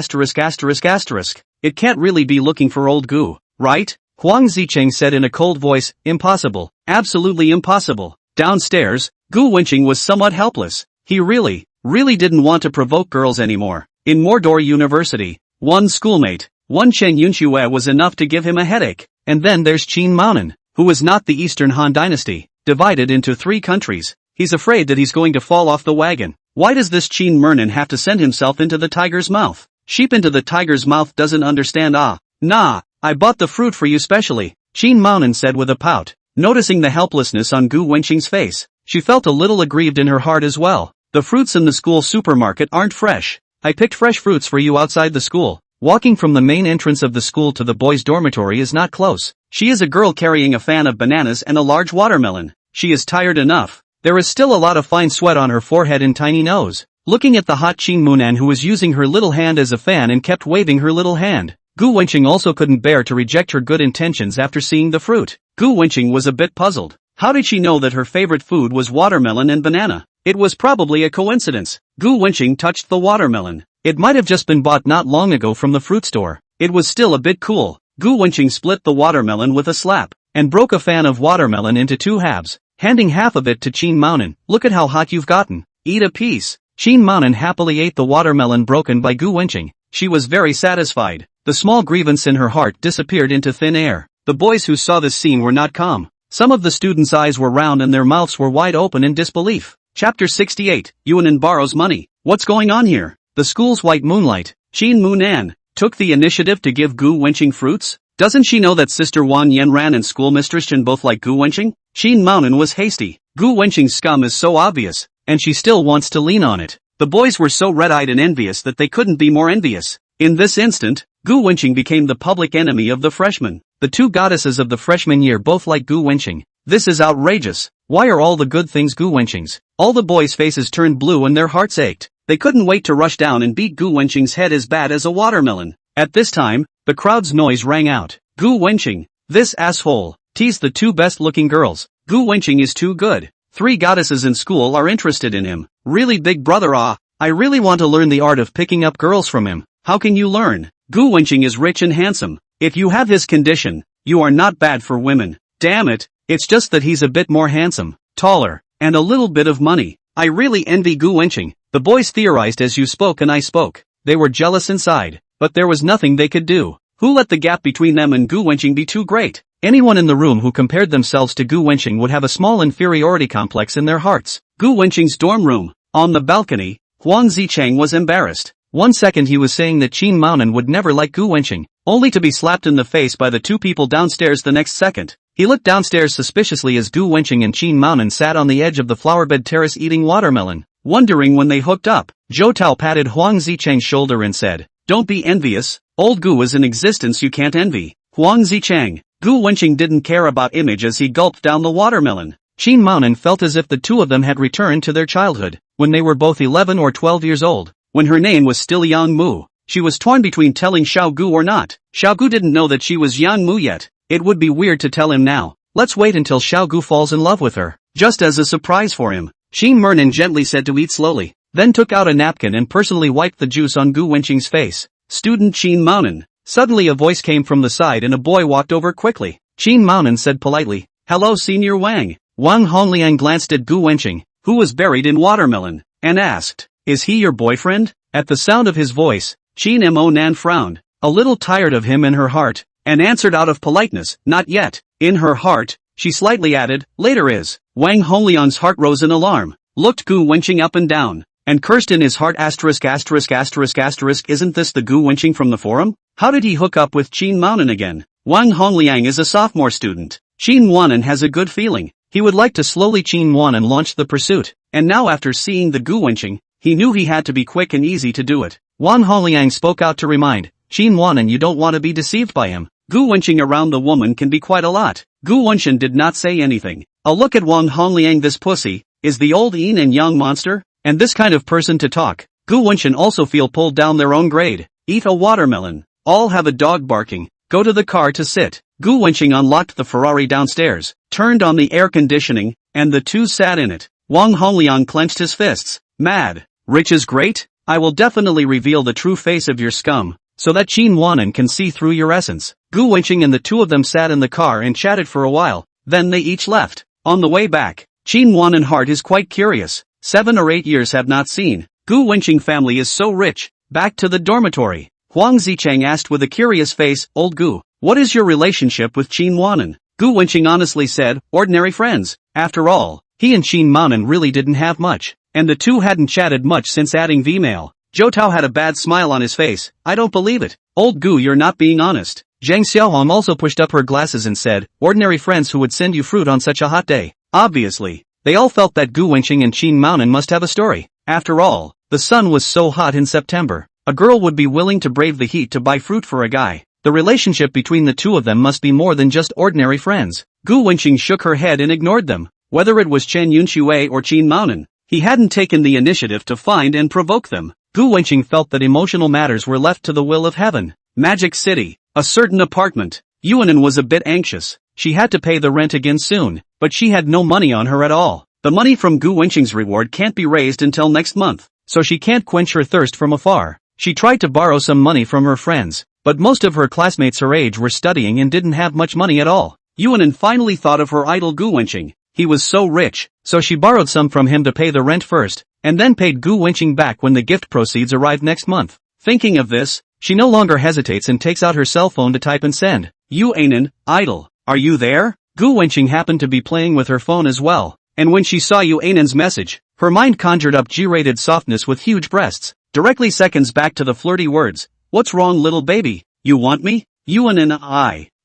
It can't really be looking for old Gu, right? Huang Zicheng said in a cold voice, "Impossible. Absolutely impossible." Downstairs, Gu Wenqing was somewhat helpless. He really didn't want to provoke girls anymore. In Mordor University, one schoolmate, one Chen Yunxue was enough to give him a headache. And then there's Qin Maonan, who is not the Eastern Han Dynasty, divided into 3 countries. He's afraid that he's going to fall off the wagon. Why does this Qin Mernan have to send himself into the tiger's mouth? Sheep into the tiger's mouth doesn't understand. Nah, I bought the fruit for you specially, Qin Maonan said with a pout. Noticing the helplessness on Gu Wenqing's face, she felt a little aggrieved in her heart as well. "The fruits in the school supermarket aren't fresh. I picked fresh fruits for you outside the school." Walking from the main entrance of the school to the boys' dormitory is not close. She is a girl carrying a fan of bananas and a large watermelon. She is tired enough. There is still a lot of fine sweat on her forehead and tiny nose. Looking at the hot Qin Munan who was using her little hand as a fan and kept waving her little hand, Gu Wenqing also couldn't bear to reject her good intentions after seeing the fruit. Gu Wenqing was a bit puzzled. How did she know that her favorite food was watermelon and banana? It was probably a coincidence. Gu Wenqing touched the watermelon. It might have just been bought not long ago from the fruit store. It was still a bit cool. Gu Wenqing split the watermelon with a slap, and broke a fan of watermelon into 2 halves, handing half of it to Qin Maonan. "Look at how hot you've gotten. Eat a piece." Qin Maonan happily ate the watermelon broken by Gu Wenqing. She was very satisfied. The small grievance in her heart disappeared into thin air. The boys who saw this scene were not calm. Some of the students' eyes were round and their mouths were wide open in disbelief. Chapter 68, Yuanan borrows money. What's going on here? The school's White Moonlight, Qin Munan, took the initiative to give Gu Wenqing fruits? Doesn't she know that Sister Wan Yanran and schoolmistress Chen both like Gu Wenqing? Qin Maonan was hasty. Gu Wenqing's scum is so obvious, and she still wants to lean on it. The boys were so red-eyed and envious that they couldn't be more envious. In this instant, Gu Wenqing became the public enemy of the freshmen. The 2 goddesses of the freshman year both like Gu Wenqing. This is outrageous. Why are all the good things Gu Wenqing's? All the boys' faces turned blue and their hearts ached. They couldn't wait to rush down and beat Gu Wenqing's head as bad as a watermelon. At this time, the crowd's noise rang out. "Gu Wenqing, This asshole teased the two best-looking girls. Gu Wenqing is too good. 3 goddesses in school are interested in him. Really, big brother? I really want to learn the art of picking up girls from him. How can you learn? Gu Wenqing is rich and handsome. If you have his condition, you are not bad for women. Damn it, it's just that he's a bit more handsome, taller, and a little bit of money. I really envy Gu Wenqing. The boys theorized as you spoke and I spoke. They were jealous inside, but there was nothing they could do. Who let the gap between them and Gu Wenqing be too great? Anyone in the room who compared themselves to Gu Wenqing would have a small inferiority complex in their hearts. Gu Wenqing's dorm room. On the balcony, Huang Zicheng was embarrassed. 1 second he was saying that Qin Maonan would never like Gu Wenqing, only to be slapped in the face by the 2 people downstairs the next second. He looked downstairs suspiciously as Gu Wenqing and Qin Maonan sat on the edge of the flowerbed terrace eating watermelon, wondering when they hooked up. Zhou Tao patted Huang Zicheng's shoulder and said, "Don't be envious, old Gu is an existence you can't envy." Huang Zicheng. Gu Wenqing didn't care about image as he gulped down the watermelon. Qin Maonan felt as if the two of them had returned to their childhood, when they were both 11 or 12 years old. When her name was still Yang Mu, she was torn between telling Xiao Gu or not. Xiao Gu didn't know that she was Yang Mu yet. It would be weird to tell him now. Let's wait until Xiao Gu falls in love with her, just as a surprise for him. Qin Maonan gently said to eat slowly, then took out a napkin and personally wiped the juice on Gu Wenqing's face. Student Qin Maonan. Suddenly a voice came from the side and a boy walked over quickly. Qin Maonan said politely, "Hello Senior Wang." Wang Hongliang glanced at Gu Wenqing, who was buried in watermelon, and asked, "Is he your boyfriend?" At the sound of his voice, Qin Maonan frowned, a little tired of him in her heart, and answered out of politeness, "Not yet." In her heart, she slightly added, "Later is." Wang Hongliang's heart rose in alarm, looked Gu Wenqing up and down, and cursed in his heart asterisk. Isn't this the Gu Wenqing from the forum? How did he hook up with Qin Maonan again? Wang Hongliang is a sophomore student. Qin Maonan has a good feeling. He would like to slowly Qin Maonan launch the pursuit, and now after seeing the Gu Wenqing, he knew he had to be quick and easy to do it. Wang Hongliang spoke out to remind, "Qin Maonan, you don't want to be deceived by him. Gu Wenqing around the woman can be quite a lot." Gu Wenqing did not say anything. A look at Wang Hongliang. This pussy is the old yin and yang monster, and this kind of person to talk. Gu Wenqing also feel pulled down their own grade. Eat a watermelon. All have a dog barking. Go to the car to sit. Gu Wenqing unlocked the Ferrari downstairs, turned on the air conditioning, and the two sat in it. Wang Hongliang clenched his fists. Mad. Rich is great? I will definitely reveal the true face of your scum, so that Qin Maonan can see through your essence. Gu Wenqing and the two of them sat in the car and chatted for a while, then they each left. On the way back, Qin Maonan heart is quite curious. 7 or 8 years have not seen. Gu Wenqing family is so rich. Back to the dormitory. Huang Zicheng asked with a curious face, "Old Gu, what is your relationship with Qin Maonan?" Gu Wenqing honestly said, "Ordinary friends." After all, he and Qin Maonan really didn't have much, and the two hadn't chatted much since adding V-mail. Zhou Tao had a bad smile on his face. "I don't believe it. Old Gu, you're not being honest." Zhang Xiaohong also pushed up her glasses and said, "Ordinary friends who would send you fruit on such a hot day." Obviously, they all felt that Gu Wenqing and Qin Maonan must have a story. After all, the sun was so hot in September. A girl would be willing to brave the heat to buy fruit for a guy. The relationship between the two of them must be more than just ordinary friends. Gu Wenqing shook her head and ignored them. Whether it was Chen Yunxue or Qin Maonan, he hadn't taken the initiative to find and provoke them. Gu Wenqing felt that emotional matters were left to the will of heaven. Magic City, a certain apartment. Yuanan was a bit anxious. She had to pay the rent again soon, but she had no money on her at all. The money from Gu Wenqing's reward can't be raised until next month, so she can't quench her thirst from afar. She tried to borrow some money from her friends, but most of her classmates her age were studying and didn't have much money at all. Yuanan finally thought of her idol Gu Wenqing. He was so rich, so she borrowed some from him to pay the rent first, and then paid Gu Wenqing back when the gift proceeds arrived next month. Thinking of this, she no longer hesitates and takes out her cell phone to type and send. "Yuanan, idol, are you there?" Gu Wenqing happened to be playing with her phone as well, and when she saw Yuanan's message, her mind conjured up G-rated softness with huge breasts. Directly seconds back to the flirty words, "What's wrong, little baby? You want me?" "Yuanan,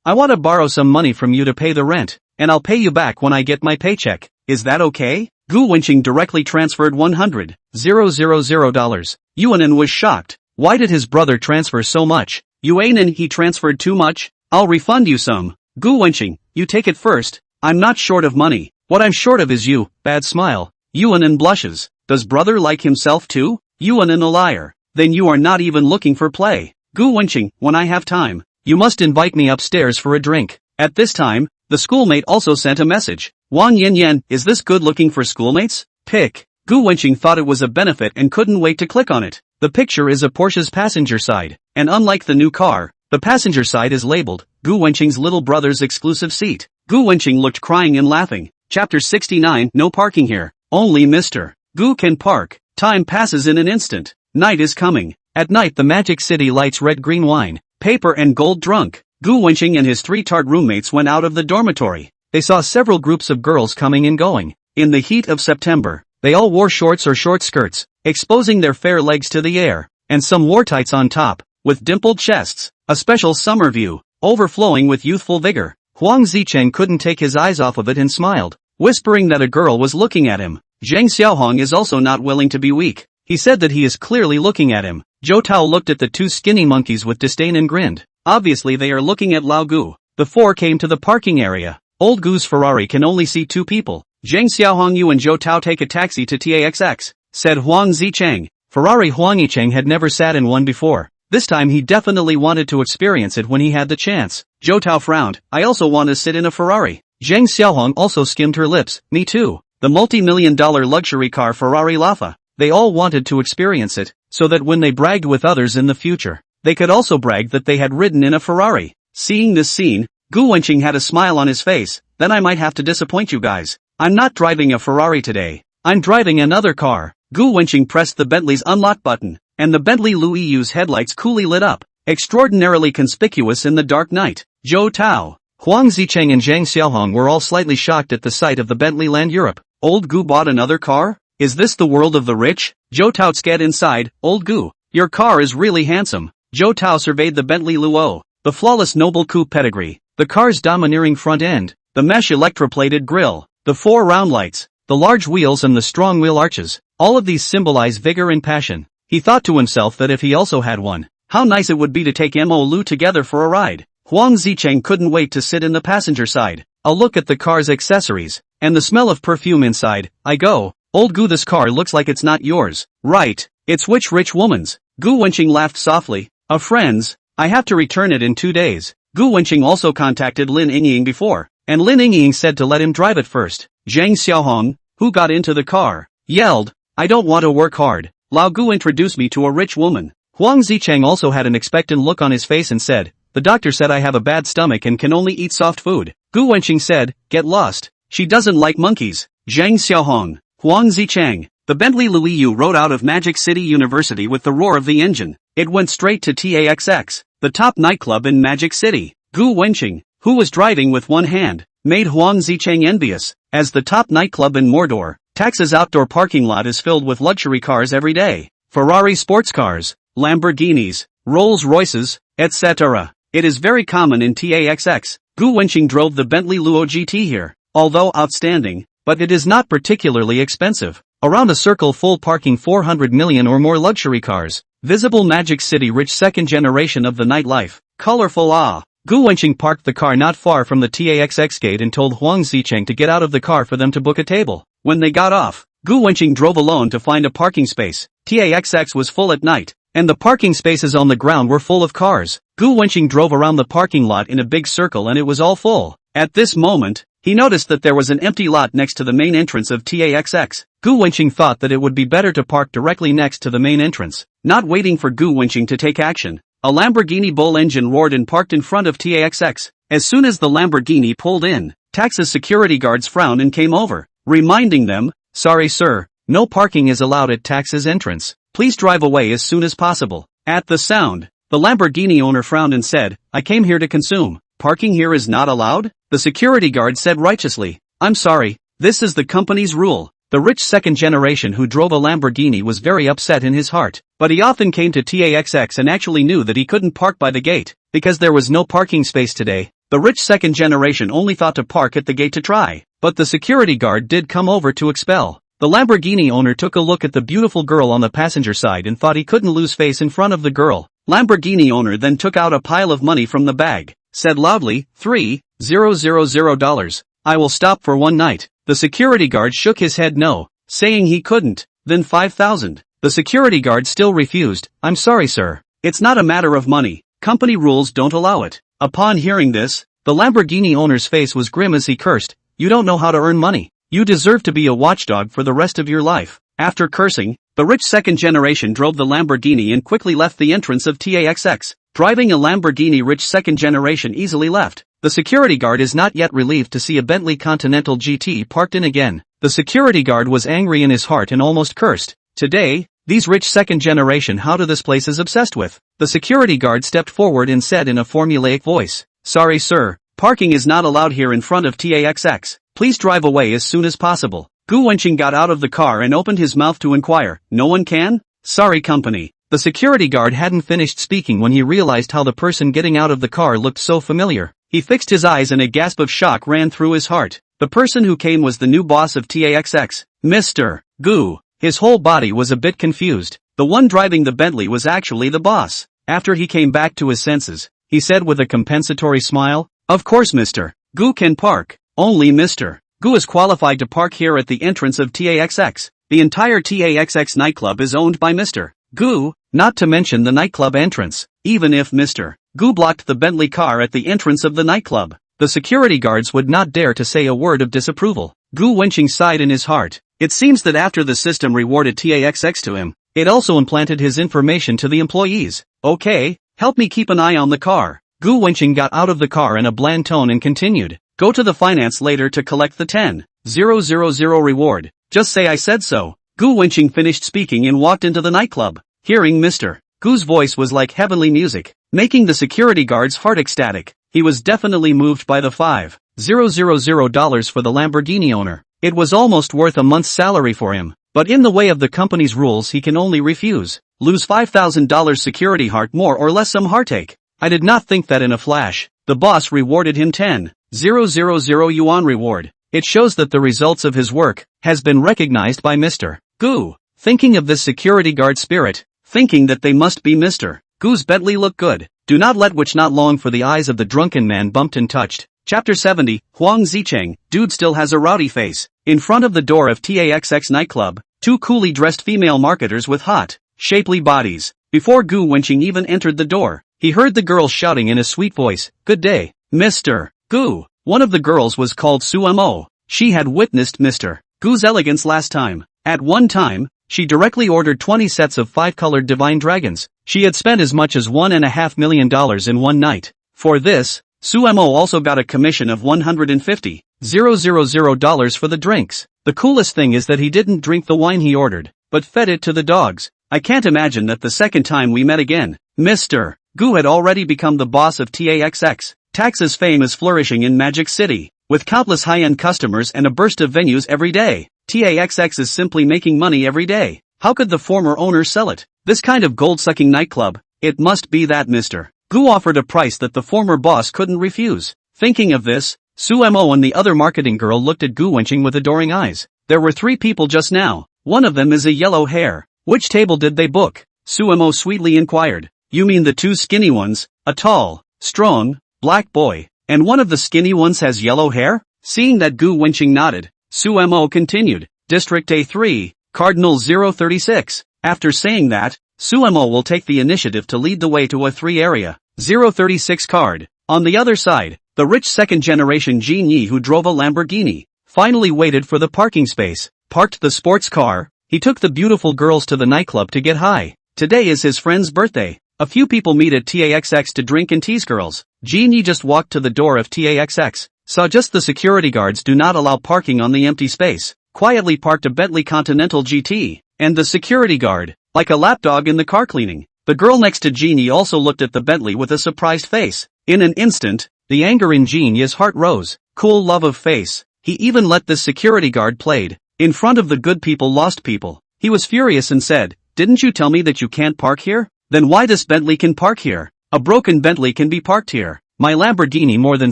I want to borrow some money from you to pay the rent, and I'll pay you back when I get my paycheck. Is that okay?" Gu Wenqing directly transferred $100,000. Yuanan was shocked. Why did his brother transfer so much? "Yuanan, he transferred too much. I'll refund you some." "Gu Wenqing, you take it first. I'm not short of money. What I'm short of is you." Bad smile. Yuanan blushes. Does brother like himself too? Yuanan, a liar. Then you are not even looking for play. "Gu Wenqing, when I have time, you must invite me upstairs for a drink. At this time, the schoolmate also sent a message. Wang Yanyan, is this good looking for schoolmates? Pic. Gu Wenqing thought it was a benefit and couldn't wait to click on it. The picture is a Porsche's passenger side, and unlike the new car, the passenger side is labeled, Gu Wenqing's little brother's exclusive seat. Gu Wenqing looked crying and laughing. Chapter 69, no parking here. Only Mr. Gu can park. Time passes in an instant. Night is coming. At night the Magic City lights red-green wine, paper and gold drunk. Gu Wenqing and his three tart roommates went out of the dormitory. They saw several groups of girls coming and going. In the heat of September, they all wore shorts or short skirts, exposing their fair legs to the air, and some wore tights on top, with dimpled chests, a special summer view, overflowing with youthful vigor. Huang Zicheng couldn't take his eyes off of it and smiled, whispering that a girl was looking at him. Zhang Xiaohong is also not willing to be weak. He said that he is clearly looking at him. Zhou Tao looked at the two skinny monkeys with disdain and grinned. Obviously they are looking at Lao Gu. The four came to the parking area. Old Gu's Ferrari can only seat two people. Zhang Xiaohong, you and Zhou Tao take a taxi to TAXX, said Huang Zicheng. Ferrari Huang Yicheng had never sat in one before. This time he definitely wanted to experience it when he had the chance. Zhou Tao frowned. I also want to sit in a Ferrari. Zhang Xiaohong also skimmed her lips. Me too. The multi-million-dollar luxury car Ferrari Lafa. They all wanted to experience it, so that when they bragged with others in the future, they could also brag that they had ridden in a Ferrari. Seeing this scene, Gu Wenqing had a smile on his face. Then I might have to disappoint you guys. I'm not driving a Ferrari today. I'm driving another car. Gu Wenqing pressed the Bentley's unlock button, and the Bentley Louis headlights coolly lit up, extraordinarily conspicuous in the dark night. Zhou Tao, Huang Zicheng and Zhang Xiaohong were all slightly shocked at the sight of the Bentley Land Europe. Old Gu bought another car? Is this the world of the rich? Zhou Tao sked inside. Old Gu, your car is really handsome. Zhou Tao surveyed the Bentley Luo, the flawless noble coupe pedigree, the car's domineering front end, the mesh electroplated grille, the four round lights, the large wheels and the strong wheel arches. All of these symbolize vigor and passion. He thought to himself that if he also had one, how nice it would be to take Mo Lu together for a ride. Huang Zicheng couldn't wait to sit in the passenger side. A look at the car's accessories, and the smell of perfume inside. I go, Old Gu, this car looks like it's not yours. Right, it's which rich woman's? Gu Wenqing laughed softly. A friend's. I have to return it in 2 days. Gu Wenqing also contacted Lin Yingying before, and Lin Yingying said to let him drive it first. Zhang Xiaohong, who got into the car, yelled, I don't want to work hard. Lao Gu introduced me to a rich woman. Huang Zicheng also had an expectant look on his face and said, the doctor said I have a bad stomach and can only eat soft food. Gu Wenqing said, get lost. She doesn't like monkeys. Zhang Xiaohong, Huang Zicheng. The Bentley Louis rode out of Magic City University with the roar of the engine. It went straight to TAXX, the top nightclub in Magic City. Gu Wenqing, who was driving with one hand, made Huang Zicheng envious. As the top nightclub in Mordor, Tax's outdoor parking lot is filled with luxury cars every day. Ferrari sports cars, Lamborghinis, Rolls-Royces, etc. It is very common in TAXX. Gu Wenqing drove the Bentley Luo GT here, although outstanding, but it is not particularly expensive. Around a circle full parking 400 million or more luxury cars. Visible Magic City rich second generation of the nightlife. Colorful Gu Wenqing parked the car not far from the TAXX gate and told Huang Zicheng to get out of the car for them to book a table. When they got off, Gu Wenqing drove alone to find a parking space. TAXX was full at night, and the parking spaces on the ground were full of cars. Gu Wenqing drove around the parking lot in a big circle and it was all full. At this moment, he noticed that there was an empty lot next to the main entrance of TAXX. Gu Wenqing thought that it would be better to park directly next to the main entrance. Not waiting for Gu Wenqing to take action, a Lamborghini Bull engine roared and parked in front of TAXX. As soon as the Lamborghini pulled in, Tax's security guards frowned and came over, reminding them, sorry sir, no parking is allowed at Tax's entrance. Please drive away as soon as possible. At the sound, the Lamborghini owner frowned and said, I came here to consume. Parking here is not allowed? The security guard said righteously, I'm sorry, this is the company's rule. The rich second generation who drove a Lamborghini was very upset in his heart, but he often came to TAXX and actually knew that he couldn't park by the gate, because there was no parking space today. The rich second generation only thought to park at the gate to try, but the security guard did come over to expel. The Lamborghini owner took a look at the beautiful girl on the passenger side and thought he couldn't lose face in front of the girl. Lamborghini owner then took out a pile of money from the bag, said loudly, $3,000. I will stop for one night. The security guard shook his head no, saying he couldn't. Then 5,000. The security guard still refused. I'm sorry sir. It's not a matter of money. Company rules don't allow it. Upon hearing this, The Lamborghini owner's face was grim as he cursed, "You don't know how to earn money. You deserve to be a watchdog for the rest of your life." After cursing, the rich second generation drove the Lamborghini and quickly left the entrance of TAXX. Driving a Lamborghini, rich second generation easily left. The security guard is not yet relieved to see a Bentley Continental GT parked in again. The security guard was angry in his heart and almost cursed. Today, these rich second generation how to this place is obsessed with. The security guard stepped forward and said in a formulaic voice, "Sorry sir, parking is not allowed here in front of TAXX. Please drive away as soon as possible." Wenqing got out of the car and opened his mouth to inquire, "No one can? Sorry company." The security guard hadn't finished speaking when he realized how the person getting out of the car looked so familiar. He fixed his eyes and a gasp of shock ran through his heart. The person who came was the new boss of TAXX, Mr. Gu. His whole body was a bit confused. The one driving the Bentley was actually the boss. After he came back to his senses, he said with a compensatory smile, "Of course Mr. Gu can park. Only Mr. Gu is qualified to park here at the entrance of TAXX. The entire TAXX nightclub is owned by Mr. Gu, not to mention the nightclub entrance. Even if Mr. Gu blocked the Bentley car at the entrance of the nightclub, the security guards would not dare to say a word of disapproval." Wenqing sighed in his heart. It seems that after the system rewarded TAXX to him, it also implanted his information to the employees. "Okay, help me keep an eye on the car." Wenqing got out of the car in a bland tone and continued, "Go to the finance later to collect the 10,000 reward. Just say I said so." Wenqing finished speaking and walked into the nightclub. Hearing Mr. Gu's voice was like heavenly music, making the security guard's heart ecstatic. He was definitely moved by the $5,000 for the Lamborghini owner. It was almost worth a month's salary for him, but in the way of the company's rules he can only refuse. Lose $5,000 security heart, more or less some heartache. I did not think that in a flash. The boss rewarded him 10,000 yuan reward. It shows that the results of his work has been recognized by Mr. Gu. Thinking of this security guard spirit, thinking that they must be Mr. Gu's Bentley look good. Do not let which not long for the eyes of the drunken man bumped and touched. Chapter 70, Huang Zicheng, dude still has a rowdy face. In front of the door of TAXX nightclub, two coolly dressed female marketers with hot, shapely bodies. Before Wenqing even entered the door, he heard the girl shouting in a sweet voice, "Good day, Mr. Gu." One of the girls was called Sumo. She had witnessed Mr. Gu's elegance last time. At one time, she directly ordered 20 sets of 5-colored divine dragons. She had spent as much as $1.5 million in one night. For this, Sumo also got a commission of $150,000 for the drinks. The coolest thing is that he didn't drink the wine he ordered, but fed it to the dogs. I can't imagine that the second time we met again, Mr. Gu had already become the boss of TAXX. Tax's fame is flourishing in Magic City, with countless high-end customers and a burst of venues every day. TAXX is simply making money every day. How could the former owner sell it? This kind of gold-sucking nightclub, it must be that Mr. Gu offered a price that the former boss couldn't refuse. Thinking of this, Sumo and the other marketing girl looked at Wenqing with adoring eyes. There were 3 people just now. One of them is a yellow hair. Which table did they book? Sumo sweetly inquired. You mean the 2 skinny ones, a tall, strong, black boy, and one of the skinny ones has yellow hair? Seeing that Wenqing nodded, Sumo continued, District A3, Cardinal 036. After saying that, Sumo will take the initiative to lead the way to a 3 area, 036 card. On the other side, the rich second-generation Jinyi who drove a Lamborghini, finally waited for the parking space, parked the sports car. He took the beautiful girls to the nightclub to get high. Today is his friend's birthday. A few people meet at TAXX to drink and tease girls. Jinyi just walked to the door of TAXX, saw just the security guards do not allow parking on the empty space, quietly parked a Bentley Continental GT, and the security guard, like a lapdog in the car cleaning. The girl next to Jinyi also looked at the Bentley with a surprised face. In an instant, the anger in Jinyi's heart rose. Cool love of face. He even let this security guard played. In front of the good people lost people. He was furious and said, didn't you tell me that you can't park here? Then why this Bentley can park here? A broken Bentley can be parked here. My Lamborghini more than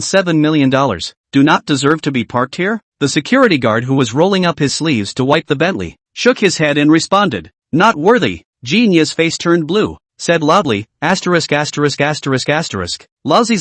$7 million. Do not deserve to be parked here? The security guard who was rolling up his sleeves to wipe the Bentley, shook his head and responded, not worthy. Jinyi's face turned blue, said loudly, Lousy's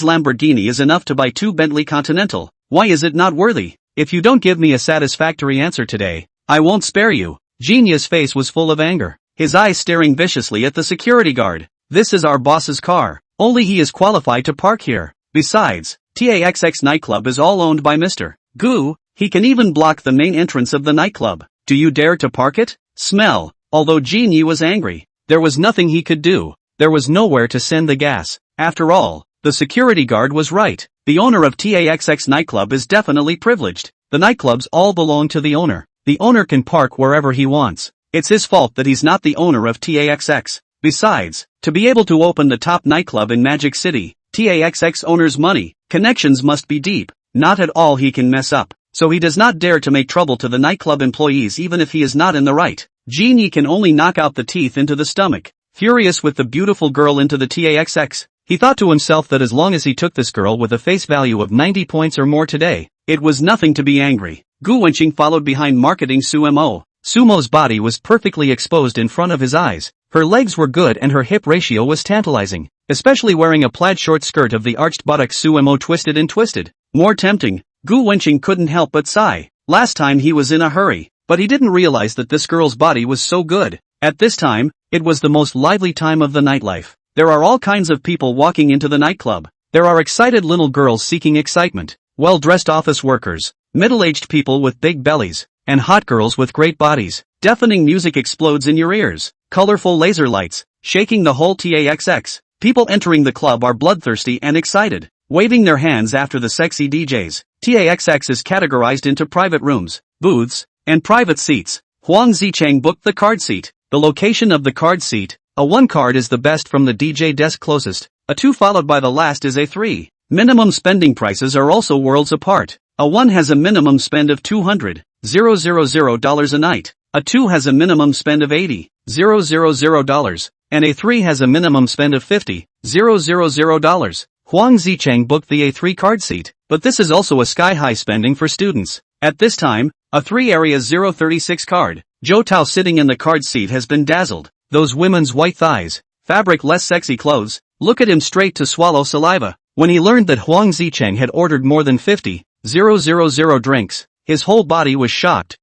Lamborghini is enough to buy 2 Bentley Continental. Why is it not worthy? If you don't give me a satisfactory answer today, I won't spare you. Jinyi's face was full of anger, his eyes staring viciously at the security guard. This is our boss's car. Only he is qualified to park here. Besides, TAXX nightclub is all owned by Mr. Gu. He can even block the main entrance of the nightclub. Do you dare to park it? Smell. Although Jin Yi was angry, there was nothing he could do. There was nowhere to send the gas. After all, the security guard was right. The owner of TAXX nightclub is definitely privileged. The nightclubs all belong to the owner. The owner can park wherever he wants. It's his fault that he's not the owner of TAXX. Besides, to be able to open the top nightclub in Magic City, TAXX owner's money, connections must be deep. Not at all he can mess up. So he does not dare to make trouble to the nightclub employees even if he is not in the right. Jin Yi can only knock out the teeth into the stomach. Furious with the beautiful girl into the TAXX, he thought to himself that as long as he took this girl with a face value of 90 points or more today, it was nothing to be angry. Gu Wenqing followed behind marketing Sumo. Sumo's body was perfectly exposed in front of his eyes. Her legs were good and her hip ratio was tantalizing, especially wearing a plaid short skirt of the arched buttocks Sumo twisted and twisted. More tempting. Gu Wenqing couldn't help but sigh. Last time he was in a hurry, but he didn't realize that this girl's body was so good. At this time, it was the most lively time of the nightlife. There are all kinds of people walking into the nightclub. There are excited little girls seeking excitement, well-dressed office workers, middle-aged people with big bellies, and hot girls with great bodies. Deafening music explodes in your ears. Colorful laser lights, shaking the whole TAXX. People entering the club are bloodthirsty and excited, waving their hands after the sexy DJs. TAXX is categorized into private rooms, booths, and private seats. Huang Zicheng booked the card seat. The location of the card seat: a 1 card is the best from the DJ desk closest, a 2 followed by the last is a 3. Minimum spending prices are also worlds apart. A 1 has a minimum spend of $200,000 a night, a 2 has a minimum spend of $80,000, and a 3 has a minimum spend of $50,000. Huang Zicheng booked the A3 card seat, but this is also a sky-high spending for students. At this time, a 3 area 036 card, Zhou Tao sitting in the card seat has been dazzled. Those women's white thighs, fabric less sexy clothes, look at him straight to swallow saliva. When he learned that Huang Zicheng had ordered more than 50,000 drinks, his whole body was shocked.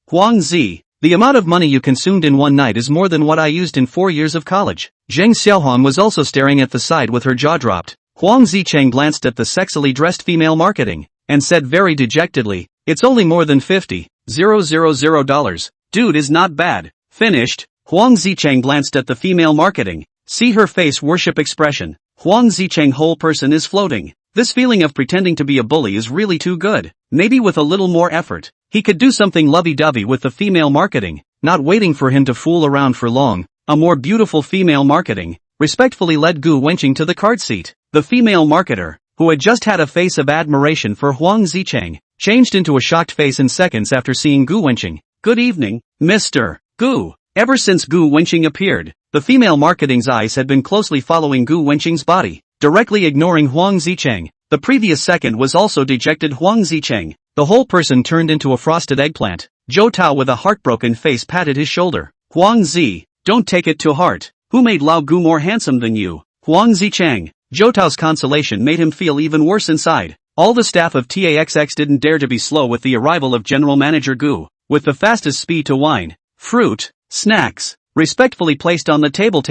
Huang Zi, the amount of money you consumed in one night is more than what I used in 4 years of college. Zheng Xiaohuan was also staring at the side with her jaw dropped. Huang Zicheng glanced at the sexily dressed female marketing, and said very dejectedly, "It's only more than $50,000. Dude is not bad." Finished. Huang Zicheng glanced at the female marketing. See her face worship expression. Huang Zicheng whole person is floating. This feeling of pretending to be a bully is really too good. Maybe with a little more effort, he could do something lovey-dovey with the female marketing, not waiting for him to fool around for long. A more beautiful female marketing respectfully led Gu Wenqing to the card seat. The female marketer, who had just had a face of admiration for Huang Zicheng, changed into a shocked face in seconds after seeing Gu Wenqing. "Good evening, Mr. Gu." Ever since Gu Wenqing appeared, the female marketing's eyes had been closely following Gu Wenqing's body, directly ignoring Huang Zicheng. The previous second was also dejected Huang Zicheng. The whole person turned into a frosted eggplant. Zhou Tao with a heartbroken face patted his shoulder. "Huang Zi, don't take it to heart. Who made Lao Gu more handsome than you?" Huang Zicheng. Zhou Tao's consolation made him feel even worse inside. All the staff of TAXX didn't dare to be slow with the arrival of General Manager Gu, with the fastest speed to wine, fruit, snacks, respectfully placed on the table.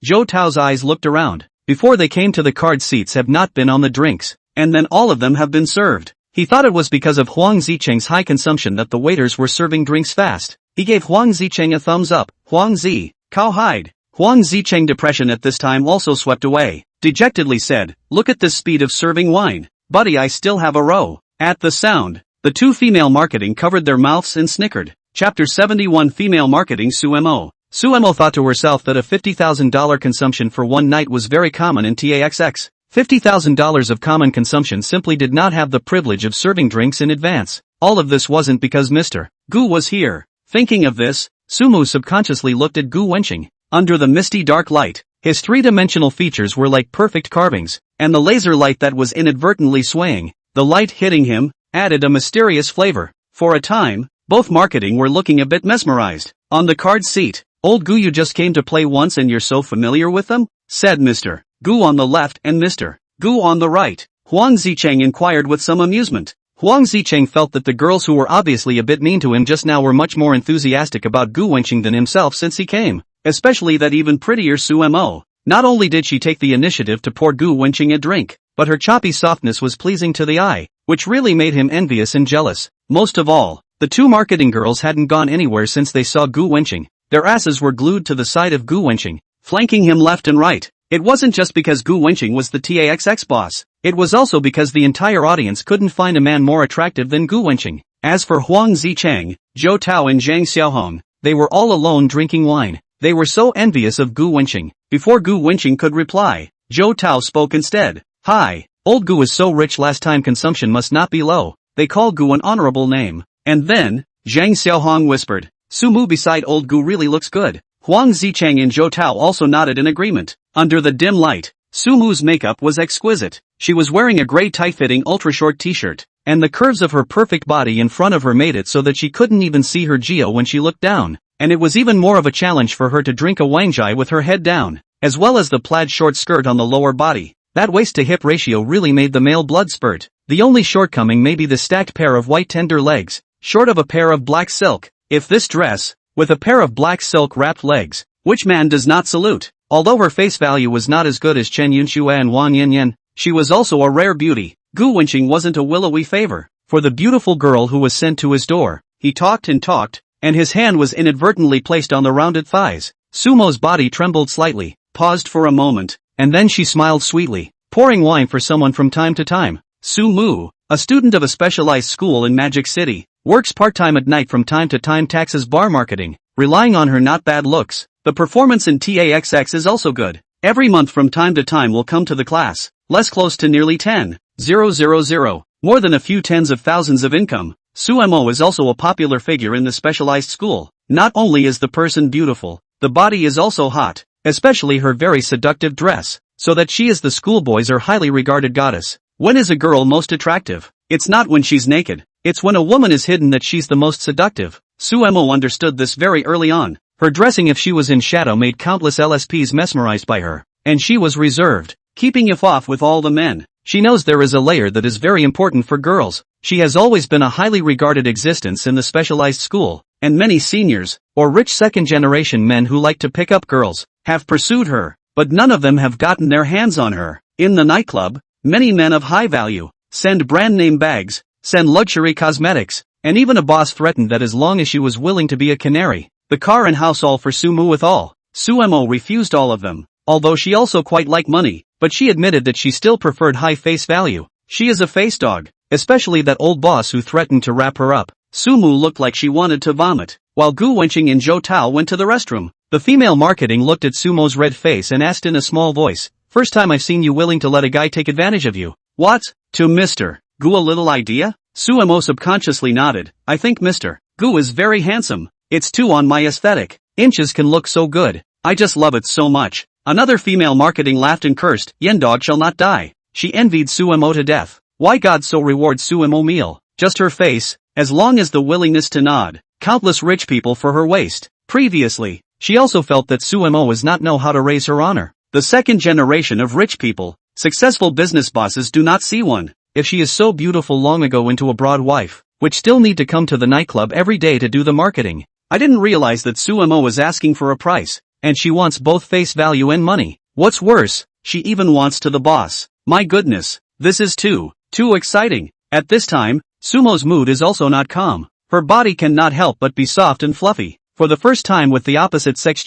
Zhou Tao's eyes looked around. Before they came to the card seats have not been on the drinks, and then all of them have been served. He thought it was because of Huang Zicheng's high consumption that the waiters were serving drinks fast. He gave Huang Zicheng a thumbs up. Huang Zi, cowhide. Huang Zicheng depression at this time also swept away. Dejectedly said, "Look at this speed of serving wine. Buddy, I still have a row." At the sound, the two female marketing covered their mouths and snickered. Chapter 71 Female Marketing Sumo. Sumo thought to herself that a $50,000 consumption for one night was very common in TAXX. $50,000 of common consumption simply did not have the privilege of serving drinks in advance. All of this wasn't because Mr. Gu was here. Thinking of this, Sumu subconsciously looked at Gu Wenqing. Under the misty dark light, his three-dimensional features were like perfect carvings, and the laser light that was inadvertently swaying, the light hitting him, added a mysterious flavor. For a time, both marketing were looking a bit mesmerized. On the card seat, "Old Gu, you just came to play once and you're so familiar with them?" said Mr. Gu on the left and Mr. Gu on the right. Huang Zicheng inquired with some amusement. Huang Zicheng felt that the girls who were obviously a bit mean to him just now were much more enthusiastic about Gu Wenqing than himself since he came. Especially that even prettier Sumo. Not only did she take the initiative to pour Gu Wenqing a drink, but her choppy softness was pleasing to the eye, which really made him envious and jealous. Most of all, the two marketing girls hadn't gone anywhere since they saw Gu Wenqing. Their asses were glued to the side of Gu Wenqing, flanking him left and right. It wasn't just because Gu Wenqing was the TAXX boss, it was also because the entire audience couldn't find a man more attractive than Gu Wenqing. As for Huang Zicheng, Zhou Tao and Zhang Xiaohong, they were all alone drinking wine. They were so envious of Gu Wenqing. Before Gu Wenqing could reply, Zhou Tao spoke instead. Hi, old Gu is so rich last time consumption must not be low. They call Gu an honorable name. And then, Zhang Xiaohong whispered, Sumu beside old Gu really looks good. Huang Zicheng and Zhou Tao also nodded in agreement. Under the dim light, Sumu's makeup was exquisite. She was wearing a gray tight-fitting ultra-short t-shirt, and the curves of her perfect body in front of her made it so that she couldn't even see her Geo when she looked down. And it was even more of a challenge for her to drink a Wangjai with her head down, as well as the plaid short skirt on the lower body. That waist-to-hip ratio really made the male blood spurt. The only shortcoming may be the stacked pair of white tender legs, short of a pair of black silk. If this dress, with a pair of black silk wrapped legs, which man does not salute? Although her face value was not as good as Chen Yunxue and Wang Yanyan, she was also a rare beauty. Gu Wenqing wasn't a willowy favor for the beautiful girl who was sent to his door. He talked, and his hand was inadvertently placed on the rounded thighs. Sumo's body trembled slightly, paused for a moment, and then she smiled sweetly, pouring wine for someone from time to time. Sumu, a student of a specialized school in Magic City, works part-time at night from time to time taxes bar marketing, relying on her not bad looks. The performance in TAXX is also good. Every month from time to time will come to the class, less close to nearly 10,000, more than a few tens of thousands of income. Sumo is also a popular figure in the specialized school. Not only is the person beautiful, the body is also hot, especially her very seductive dress, so that she is the schoolboys or highly regarded goddess. When is a girl most attractive? It's not when she's naked. It's when a woman is hidden that she's the most seductive. Sumo understood this very early on. Her dressing if she was in shadow made countless LSPs mesmerized by her, and she was reserved, keeping if off with all the men. She knows there is a layer that is very important for girls. She has always been a highly regarded existence in the specialized school, and many seniors, or rich second-generation men who like to pick up girls, have pursued her, but none of them have gotten their hands on her. In the nightclub, many men of high value send brand-name bags, send luxury cosmetics, and even a boss threatened that as long as she was willing to be a canary, the car and house all for Sumu with all. Sumo refused all of them, although she also quite liked money, but she admitted that she still preferred high face value. She is a face dog, especially that old boss who threatened to wrap her up. Sumu looked like she wanted to vomit, while Gu Wenqing and Zhou Tao went to the restroom. The female marketing looked at Sumo's red face and asked in a small voice, "First time I've seen you willing to let a guy take advantage of you." "What? To Mr. Gu a little idea?" Sumo subconsciously nodded. "I think Mr. Gu is very handsome. It's too on my aesthetic. Inches can look so good. I just love it so much." Another female marketing laughed and cursed, "Yen dog shall not die." She envied Sumo to death. Why God so reward Sumo meal? Just her face, as long as the willingness to nod. Countless rich people for her waist. Previously, she also felt that Sumo does not know how to raise her honor. The second generation of rich people, successful business bosses do not see one. If she is so beautiful long ago into a broad wife, which still need to come to the nightclub every day to do the marketing. I didn't realize that Sumo was asking for a price, and she wants both face value and money. What's worse, she even wants to the boss. My goodness, this is too exciting. At this time, Sumo's mood is also not calm. Her body cannot help but be soft and fluffy. For the first time with the opposite sex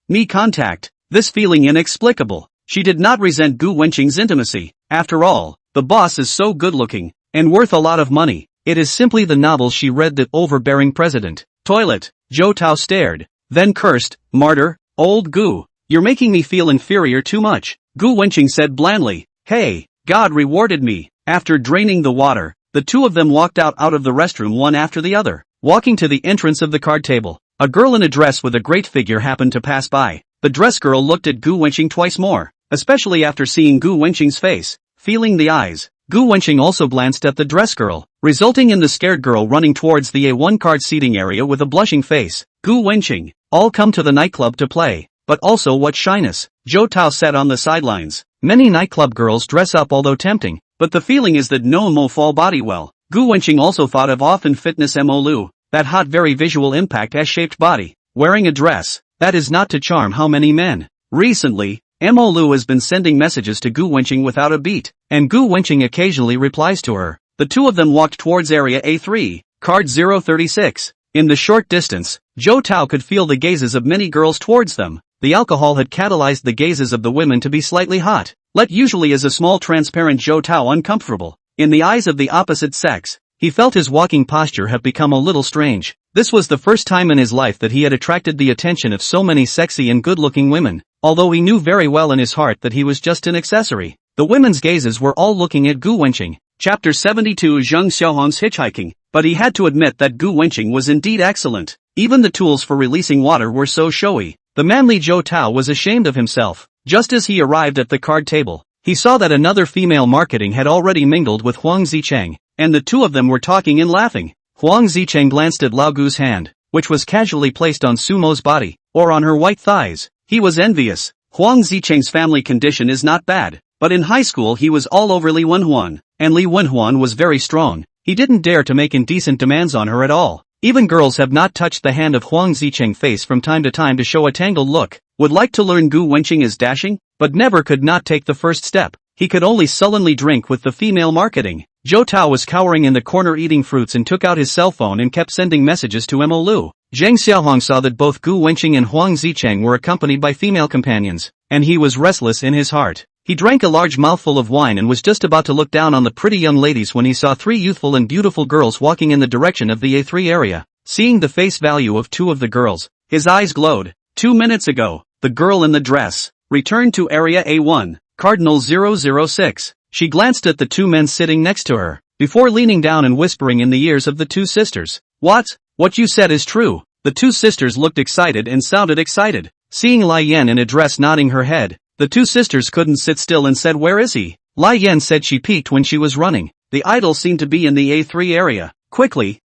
me contact, this feeling inexplicable. She did not resent Gu Wenqing's intimacy. After all, the boss is so good-looking, and worth a lot of money. It is simply the novel she read that overbearing president. Toilet. Zhou Tao stared, then cursed, "Martyr, old Gu, you're making me feel inferior too much." Gu Wenqing said blandly, "Hey, God rewarded me." After draining the water, the two of them walked out of the restroom one after the other. Walking to the entrance of the card table, a girl in a dress with a great figure happened to pass by. The dress girl looked at Gu Wenqing twice more, especially after seeing Gu Wenqing's face. Feeling the eyes, Gu Wenqing also glanced at the dress girl, resulting in the scared girl running towards the A1 card seating area with a blushing face. Gu Wenqing, all come to the nightclub to play, but also what shyness. Zhou Tao sat on the sidelines. Many nightclub girls dress up although tempting, but the feeling is that no one will fall body well. Gu Wenqing also thought of often fitness Molu, that hot very visual impact S-shaped body, wearing a dress, that is not to charm how many men. Recently, Mo Lu has been sending messages to Gu Wenqing without a beat, and Gu Wenqing occasionally replies to her. The two of them walked towards area A3, card 036. In the short distance, Zhou Tao could feel the gazes of many girls towards them. The alcohol had catalyzed the gazes of the women to be slightly hot. Let usually is a small transparent Zhou Tao uncomfortable. In the eyes of the opposite sex, he felt his walking posture have become a little strange. This was the first time in his life that he had attracted the attention of so many sexy and good-looking women, although he knew very well in his heart that he was just an accessory. The women's gazes were all looking at Gu Wenqing. Chapter 72 Zheng Xiaohong's Hitchhiking. But he had to admit that Gu Wenqing was indeed excellent. Even the tools for releasing water were so showy. The manly Zhou Tao was ashamed of himself. Just as he arrived at the card table, he saw that another female marketing had already mingled with Huang Zicheng, and the two of them were talking and laughing. Huang Zicheng glanced at Lao Gu's hand, which was casually placed on Sumo's body, or on her white thighs. He was envious. Huang Zicheng's family condition is not bad, but in high school he was all over Li Wenhuan, and Li Wenhuan was very strong. He didn't dare to make indecent demands on her at all. Even girls have not touched the hand of Huang Zicheng face from time to time to show a tangled look. Would like to learn Gu Wenqing is dashing, but never could not take the first step. He could only sullenly drink with the female marketing. Zhou Tao was cowering in the corner eating fruits and took out his cell phone and kept sending messages to Mo Lu. Zheng Xiaohong saw that both Gu Wenqing and Huang Zicheng were accompanied by female companions, and he was restless in his heart. He drank a large mouthful of wine and was just about to look down on the pretty young ladies when he saw three youthful and beautiful girls walking in the direction of the A3 area. Seeing the face value of two of the girls, his eyes glowed. 2 minutes ago, the girl in the dress returned to area A1, Cardinal 006. She glanced at the two men sitting next to her, before leaning down and whispering in the ears of the two sisters. What you said is true. The two sisters looked excited and sounded excited. Seeing Lai Yan in a dress nodding her head, the two sisters couldn't sit still and said, "Where is he?" Lai Yan said she peeked when she was running. The idol seemed to be in the A3 area. Quickly,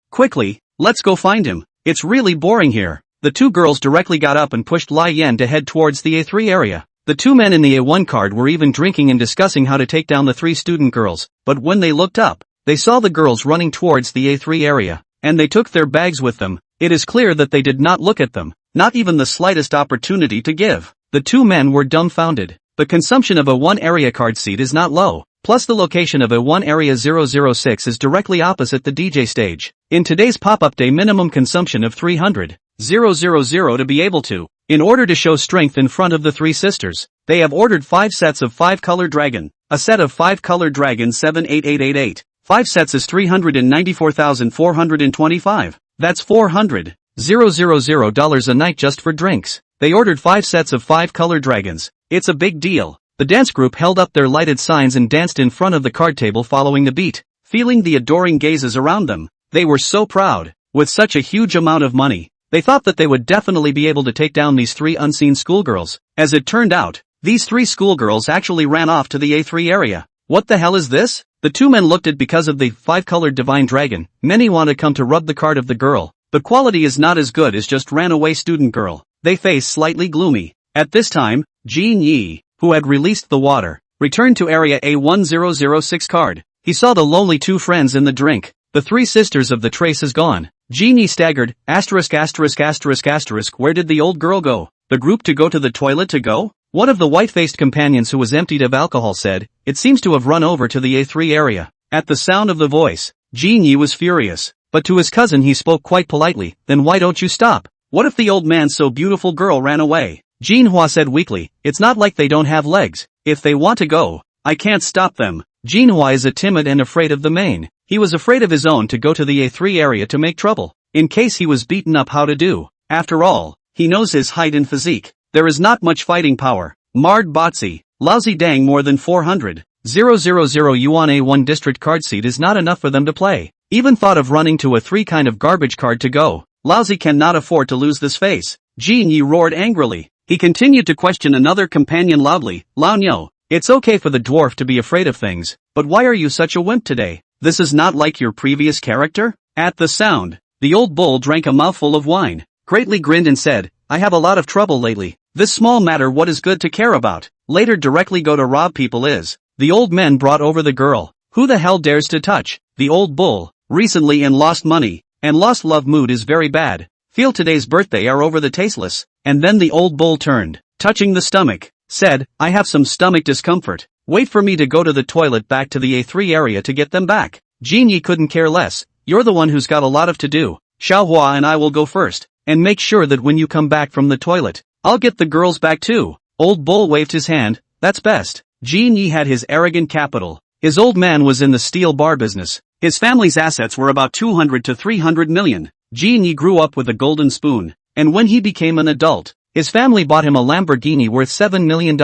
let's go find him. It's really boring here. The two girls directly got up and pushed Lai Yan to head towards the A3 area. The two men in the A1 card were even drinking and discussing how to take down the three student girls, but when they looked up, they saw the girls running towards the A3 area, and they took their bags with them. It is clear that they did not look at them, not even the slightest opportunity to give. The two men were dumbfounded. The consumption of a 1 area card seat is not low, plus the location of a 1 area 006 is directly opposite the DJ stage. In today's pop-up day minimum consumption of 300,000 to be able to. In order to show strength in front of the three sisters, they have ordered 5 sets of 5 color dragon. A set of 5 color dragon 78888. 5 sets is 394,425. That's $400,000 a night just for drinks. They ordered 5 sets of 5 color dragons. It's a big deal. The dance group held up their lighted signs and danced in front of the card table following the beat, feeling the adoring gazes around them. They were so proud. With such a huge amount of money, they thought that they would definitely be able to take down these 3 unseen schoolgirls. As it turned out, these 3 schoolgirls actually ran off to the A3 area. What the hell is this? The two men looked at because of the 5-colored divine dragon. Many want to come to rub the card of the girl. The quality is not as good as just ran away student girl. They face slightly gloomy. At this time, Jin Yi, who had released the water, returned to area A1006 card. He saw the lonely 2 friends in the drink. The 3 sisters of the trace is gone. Genie staggered, *******, where did the old girl go? The group to go to the toilet to go? One of the white-faced companions who was emptied of alcohol said, it seems to have run over to the A3 area. At the sound of the voice, Genie was furious, but to his cousin he spoke quite politely, then why don't you stop? What if the old man so beautiful girl ran away? Jinhua said weakly, it's not like they don't have legs. If they want to go, I can't stop them. Jinhua is a timid and afraid of the mane. He was afraid of his own to go to the A3 area to make trouble, in case he was beaten up how to do. After all, he knows his height and physique. There is not much fighting power. Marred Botzi, lousy dang more than 400,000 yuan A1 district card seat is not enough for them to play. Even thought of running to a 3 kind of garbage card to go. Lousy cannot afford to lose this face. Jin Yi roared angrily. He continued to question another companion loudly, Lao Nyo, it's okay for the dwarf to be afraid of things, but why are you such a wimp today? This is not like your previous character? At the sound, the old bull drank a mouthful of wine, greatly grinned and said, I have a lot of trouble lately. This small matter what is good to care about. Later directly go to rob people is. The old men brought over the girl. Who the hell dares to touch? The old bull, recently and lost money, and lost love mood is very bad. Feel today's birthday are over the tasteless. And then the old bull turned, touching the stomach. said, I have some stomach discomfort. Wait for me to go to the toilet back to the A3 area to get them back. Jin Yi couldn't care less. You're the one who's got a lot of to do. Xiaohua and I will go first, and make sure that when you come back from the toilet, I'll get the girls back too. Old Bull waved his hand. That's best. Jin Yi had his arrogant capital. His old man was in the steel bar business. His family's assets were about 200 to 300 million. Jin Yi grew up with a golden spoon, and when he became an adult, his family bought him a Lamborghini worth $7 million,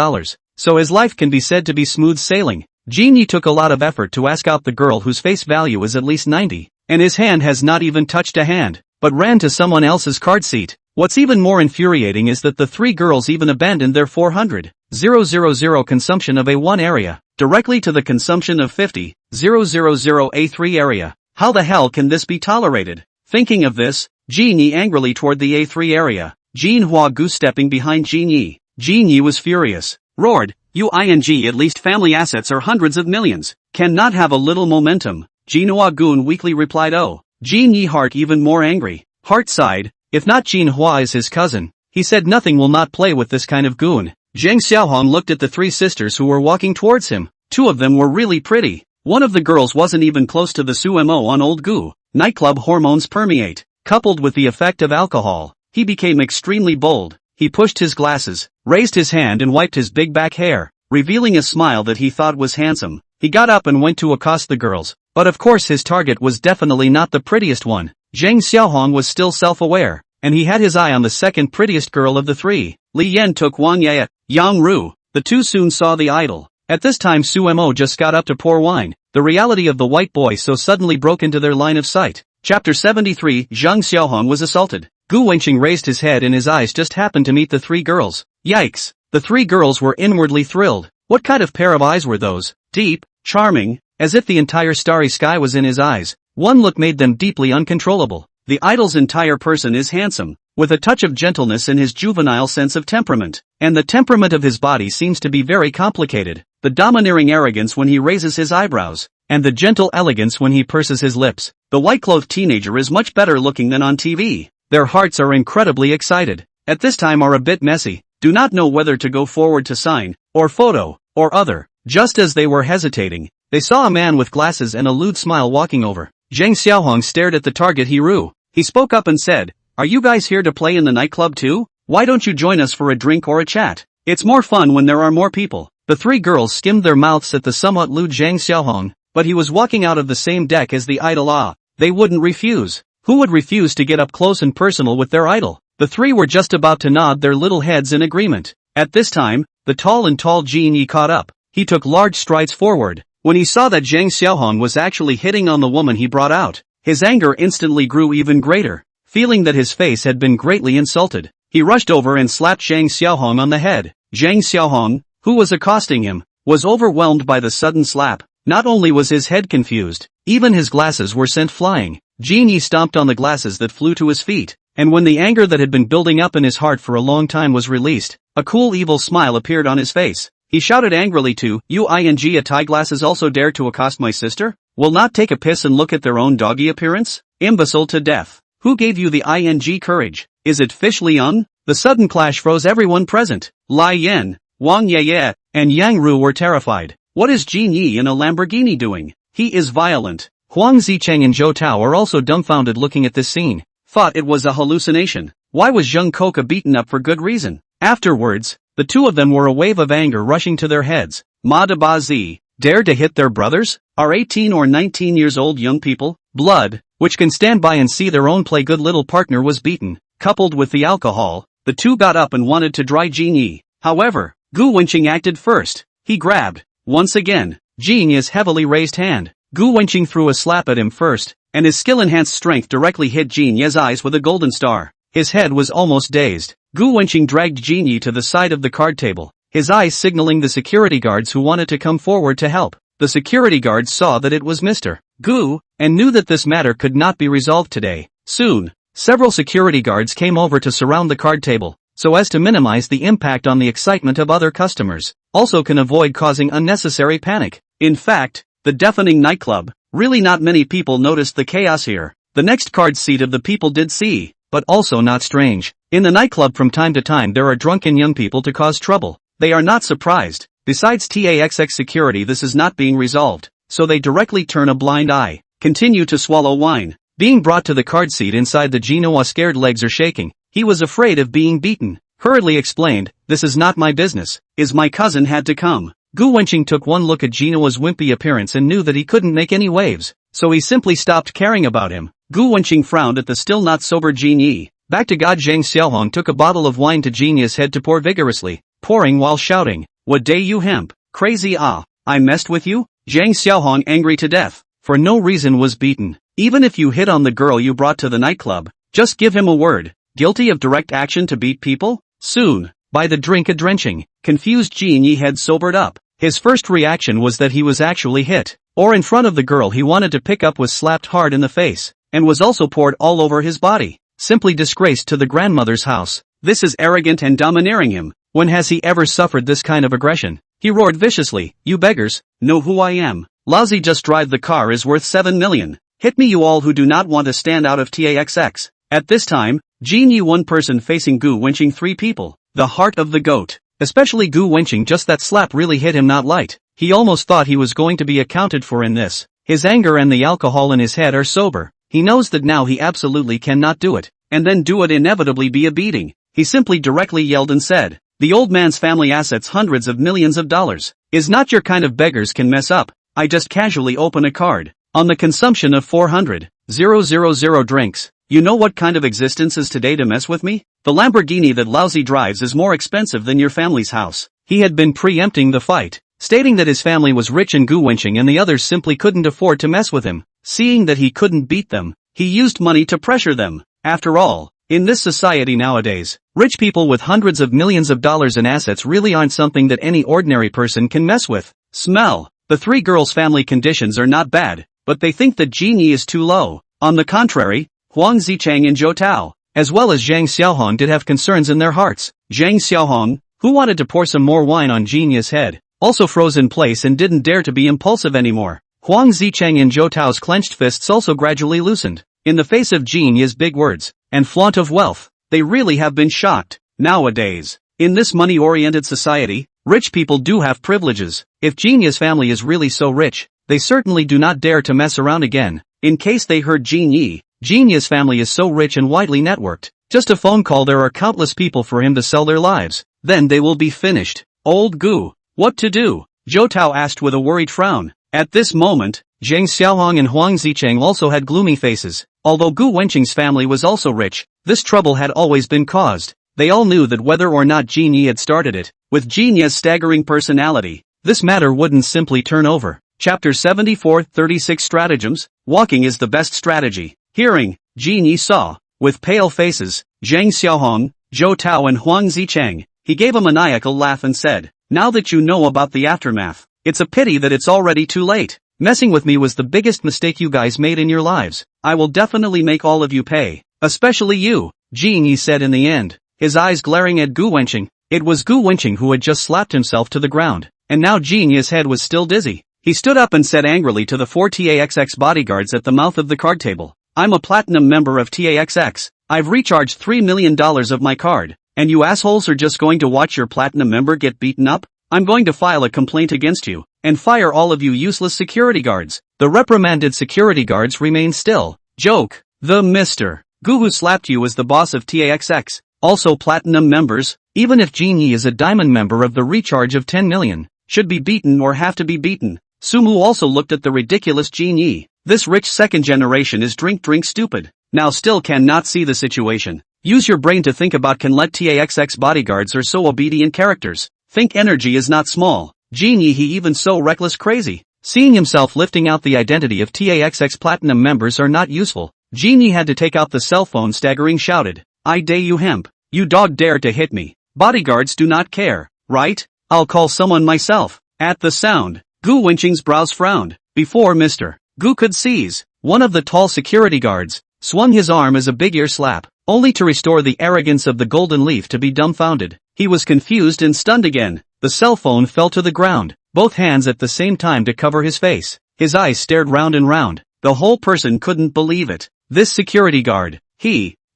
so his life can be said to be smooth sailing. Jin Yi took a lot of effort to ask out the girl whose face value is at least 90, and his hand has not even touched a hand, but ran to someone else's card seat. What's even more infuriating is that the three girls even abandoned their 400,000 consumption of A1 area, directly to the consumption of 50,000 A3 area. How the hell can this be tolerated? Thinking of this, Jin Yi angrily toward the A3 area. Jinhua goose-stepping behind Jin Yi. Jin Yi was furious. Roared, at least family assets are hundreds of millions. Cannot have a little momentum. Jinhua Goon weakly replied oh. Jin Yi heart even more angry. Heart sighed, if not Jinhua is his cousin. He said nothing will not play with this kind of goon. Zhang Xiaohong looked at the three sisters who were walking towards him. Two of them were really pretty. One of the girls wasn't even close to the sumo on old Gu. Nightclub hormones permeate. Coupled with the effect of alcohol, he became extremely bold. He pushed his glasses, raised his hand and wiped his big back hair, revealing a smile that he thought was handsome. He got up and went to accost the girls, but of course his target was definitely not the prettiest one. Zhang Xiaohong was still self-aware, and he had his eye on the second prettiest girl of the three. Li Yan took Wang Ye, Yang Ru. The two soon saw the idol. At this time Sumo just got up to pour wine. The reality of the white boy so suddenly broke into their line of sight. Chapter 73. Zhang Xiaohong was assaulted. Gu Wenqing raised his head and his eyes just happened to meet the three girls. Yikes! The three girls were inwardly thrilled. What kind of pair of eyes were those? Deep, charming, as if the entire starry sky was in his eyes. One look made them deeply uncontrollable. The idol's entire person is handsome, with a touch of gentleness in his juvenile sense of temperament, and the temperament of his body seems to be very complicated. The domineering arrogance when he raises his eyebrows, and the gentle elegance when he purses his lips. The white-clothed teenager is much better looking than on TV. Their hearts are incredibly excited. At this time are a bit messy, do not know whether to go forward to sign, or photo, or other. Just as they were hesitating, they saw a man with glasses and a lewd smile walking over. Zhang Xiaohong stared at the target Hiru. He spoke up and said, are you guys here to play in the nightclub too? Why don't you join us for a drink or a chat? It's more fun when there are more people. The three girls skimmed their mouths at the somewhat lewd Zhang Xiaohong, but he was walking out of the same deck as the idol. They wouldn't refuse. Who would refuse to get up close and personal with their idol? The three were just about to nod their little heads in agreement. At this time, the tall Jin Yi caught up. He took large strides forward. When he saw that Zhang Xiaohong was actually hitting on the woman he brought out, his anger instantly grew even greater. Feeling that his face had been greatly insulted, he rushed over and slapped Zhang Xiaohong on the head. Zhang Xiaohong, who was accosting him, was overwhelmed by the sudden slap. Not only was his head confused, even his glasses were sent flying. Jin Yi stomped on the glasses that flew to his feet, and when the anger that had been building up in his heart for a long time was released, a cool evil smile appeared on his face. He shouted angrily to, you eyeglasses also dare to accost my sister? Will not take a piss and look at their own doggy appearance? Imbecile to death. Who gave you the courage? Is it Fish Liang? The sudden clash froze everyone present. Lai Yan, Wang Ye, and Yang Ru were terrified. What is Jin Yi in a Lamborghini doing? He is violent. Huang Zicheng and Zhou Tao are also dumbfounded looking at this scene. Thought it was a hallucination. Why was Zheng Koka beaten up for good reason? Afterwards, the two of them were a wave of anger rushing to their heads. Ma de Ba Zi, dared to hit their brothers? Are 18 or 19 years old young people? Blood, which can stand by and see their own play good little partner was beaten. Coupled with the alcohol, the two got up and wanted to dry Jin Yi. However, Gu Wenqing acted first. He grabbed, once again, Jin Yi's heavily raised hand. Gu Wenqing threw a slap at him first, and his skill-enhanced strength directly hit Jin Yi's eyes with a golden star. His head was almost dazed. Gu Wenqing dragged Jin Yi to the side of the card table, his eyes signaling the security guards who wanted to come forward to help. The security guards saw that it was Mr. Gu, and knew that this matter could not be resolved today. Soon, several security guards came over to surround the card table, so as to minimize the impact on the excitement of other customers, also can avoid causing unnecessary panic. In fact, the deafening nightclub, really not many people noticed the chaos here. The next card seat of the people did see, but also not strange. In the nightclub from time to time there are drunken young people to cause trouble. They are not surprised. Besides TAXX security, this is not being resolved, so they directly turn a blind eye, continue to swallow wine. Being brought to the card seat inside the Genoa, scared legs are shaking. He was afraid of being beaten. Hurriedly explained, "This is not my business. Is my cousin had to come." Gu Wenqing took one look at Genoa's wimpy appearance and knew that he couldn't make any waves, so he simply stopped caring about him. Gu Wenqing frowned at the still not sober Jin Yi. Back to God, Zhang Xiaohong took a bottle of wine to Genia's head to pour vigorously, pouring while shouting, "What day you hemp? Crazy ah, I messed with you?" Zhang Xiaohong, angry to death, for no reason, was beaten. "Even if you hit on the girl you brought to the nightclub, just give him a word. Guilty of direct action to beat people? Soon." By the drink a drenching, confused Jin Yi had sobered up. His first reaction was that he was actually hit, or in front of the girl he wanted to pick up was slapped hard in the face, and was also poured all over his body. Simply disgraced to the grandmother's house. This is arrogant and domineering him. When has he ever suffered this kind of aggression? He roared viciously, "You beggars, know who I am. Lousy, just drive, the car is worth 7 million. Hit me, you all who do not want to stand out of TAXX. At this time, Jin Yi, one person facing Gu Wenqing, three people. The heart of the goat. Especially Gu Wenqing, just that slap really hit him not light. He almost thought he was going to be accounted for in this. His anger and the alcohol in his head are sober. He knows that now he absolutely cannot do it, and then do it inevitably be a beating. He simply directly yelled and said, "The old man's family assets hundreds of millions of dollars. Is not your kind of beggars can mess up. I just casually open a card. On the consumption of 400,000 drinks. You know what kind of existence is today to mess with me? The Lamborghini that Lousy drives is more expensive than your family's house." He had been preempting the fight, stating that his family was rich and Gu Wenqing and the others simply couldn't afford to mess with him. Seeing that he couldn't beat them, he used money to pressure them. After all, in this society nowadays, rich people with hundreds of millions of dollars in assets really aren't something that any ordinary person can mess with. Smell. The three girls' family conditions are not bad, but they think that Jin Yi is too low. On the contrary, Huang Zicheng and Zhou Tao, as well as Zhang Xiaohong, did have concerns in their hearts. Zhang Xiaohong, who wanted to pour some more wine on Jin Yi's head, also froze in place and didn't dare to be impulsive anymore. Huang Zicheng and Zhou Tao's clenched fists also gradually loosened. In the face of Jin Yi's big words and flaunt of wealth, they really have been shocked. Nowadays, in this money-oriented society, rich people do have privileges. If Jin Yi's family is really so rich, they certainly do not dare to mess around again. In case they hurt Jin Yi's family is so rich and widely networked. Just a phone call, there are countless people for him to sell their lives. Then they will be finished. Old Gu, what to do? Zhou Tao asked with a worried frown. At this moment, Zhang Xiaohong and Huang Zicheng also had gloomy faces. Although Gu Wenqing's family was also rich, this trouble had always been caused. They all knew that whether or not Jin Yi had started it, with Jin Yi's staggering personality, this matter wouldn't simply turn over. Chapter 74, 36 Stratagems. Walking is the best strategy. Hearing, Jin Yi saw, with pale faces, Zhang Xiaohong, Zhou Tao and Huang Zicheng. He gave a maniacal laugh and said, "Now that you know about the aftermath, it's a pity that it's already too late. Messing with me was the biggest mistake you guys made in your lives. I will definitely make all of you pay. Especially you," Jin Yi said in the end, his eyes glaring at Gu Wenqing. It was Gu Wenqing who had just slapped himself to the ground, and now Jin Yi's head was still dizzy. He stood up and said angrily to the 4 TAXX bodyguards at the mouth of the card table, "I'm a platinum member of TAXX. I've recharged $3 million of my card, and you assholes are just going to watch your platinum member get beaten up? I'm going to file a complaint against you, and fire all of you useless security guards." The reprimanded security guards remained still. Joke. The Mr. Gu who slapped you is the boss of TAXX. Also platinum members, even if Jin Yi is a diamond member of the recharge of 10 million, should be beaten or have to be beaten. Sumu also looked at the ridiculous Jin Yi. This rich second generation is drink stupid. Now still cannot see the situation. Use your brain to think about, can let TAXX bodyguards are so obedient characters. Think energy is not small. Jin Yi, he even so reckless crazy. Seeing himself lifting out the identity of TAXX platinum members are not useful. Jin Yi had to take out the cell phone, staggering shouted, "I dare you hemp. You dog dare to hit me. Bodyguards do not care, right? I'll call someone myself." At the sound, Gu Wenqing's brows frowned. Before Mr. Gu could seize, one of the tall security guards swung his arm as a big ear slap, only to restore the arrogance of the golden leaf to be dumbfounded. He was confused and stunned again. The cell phone fell to the ground, both hands at the same time to cover his face. His eyes stared round and round. The whole person couldn't believe it. This security guard,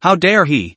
how dare he,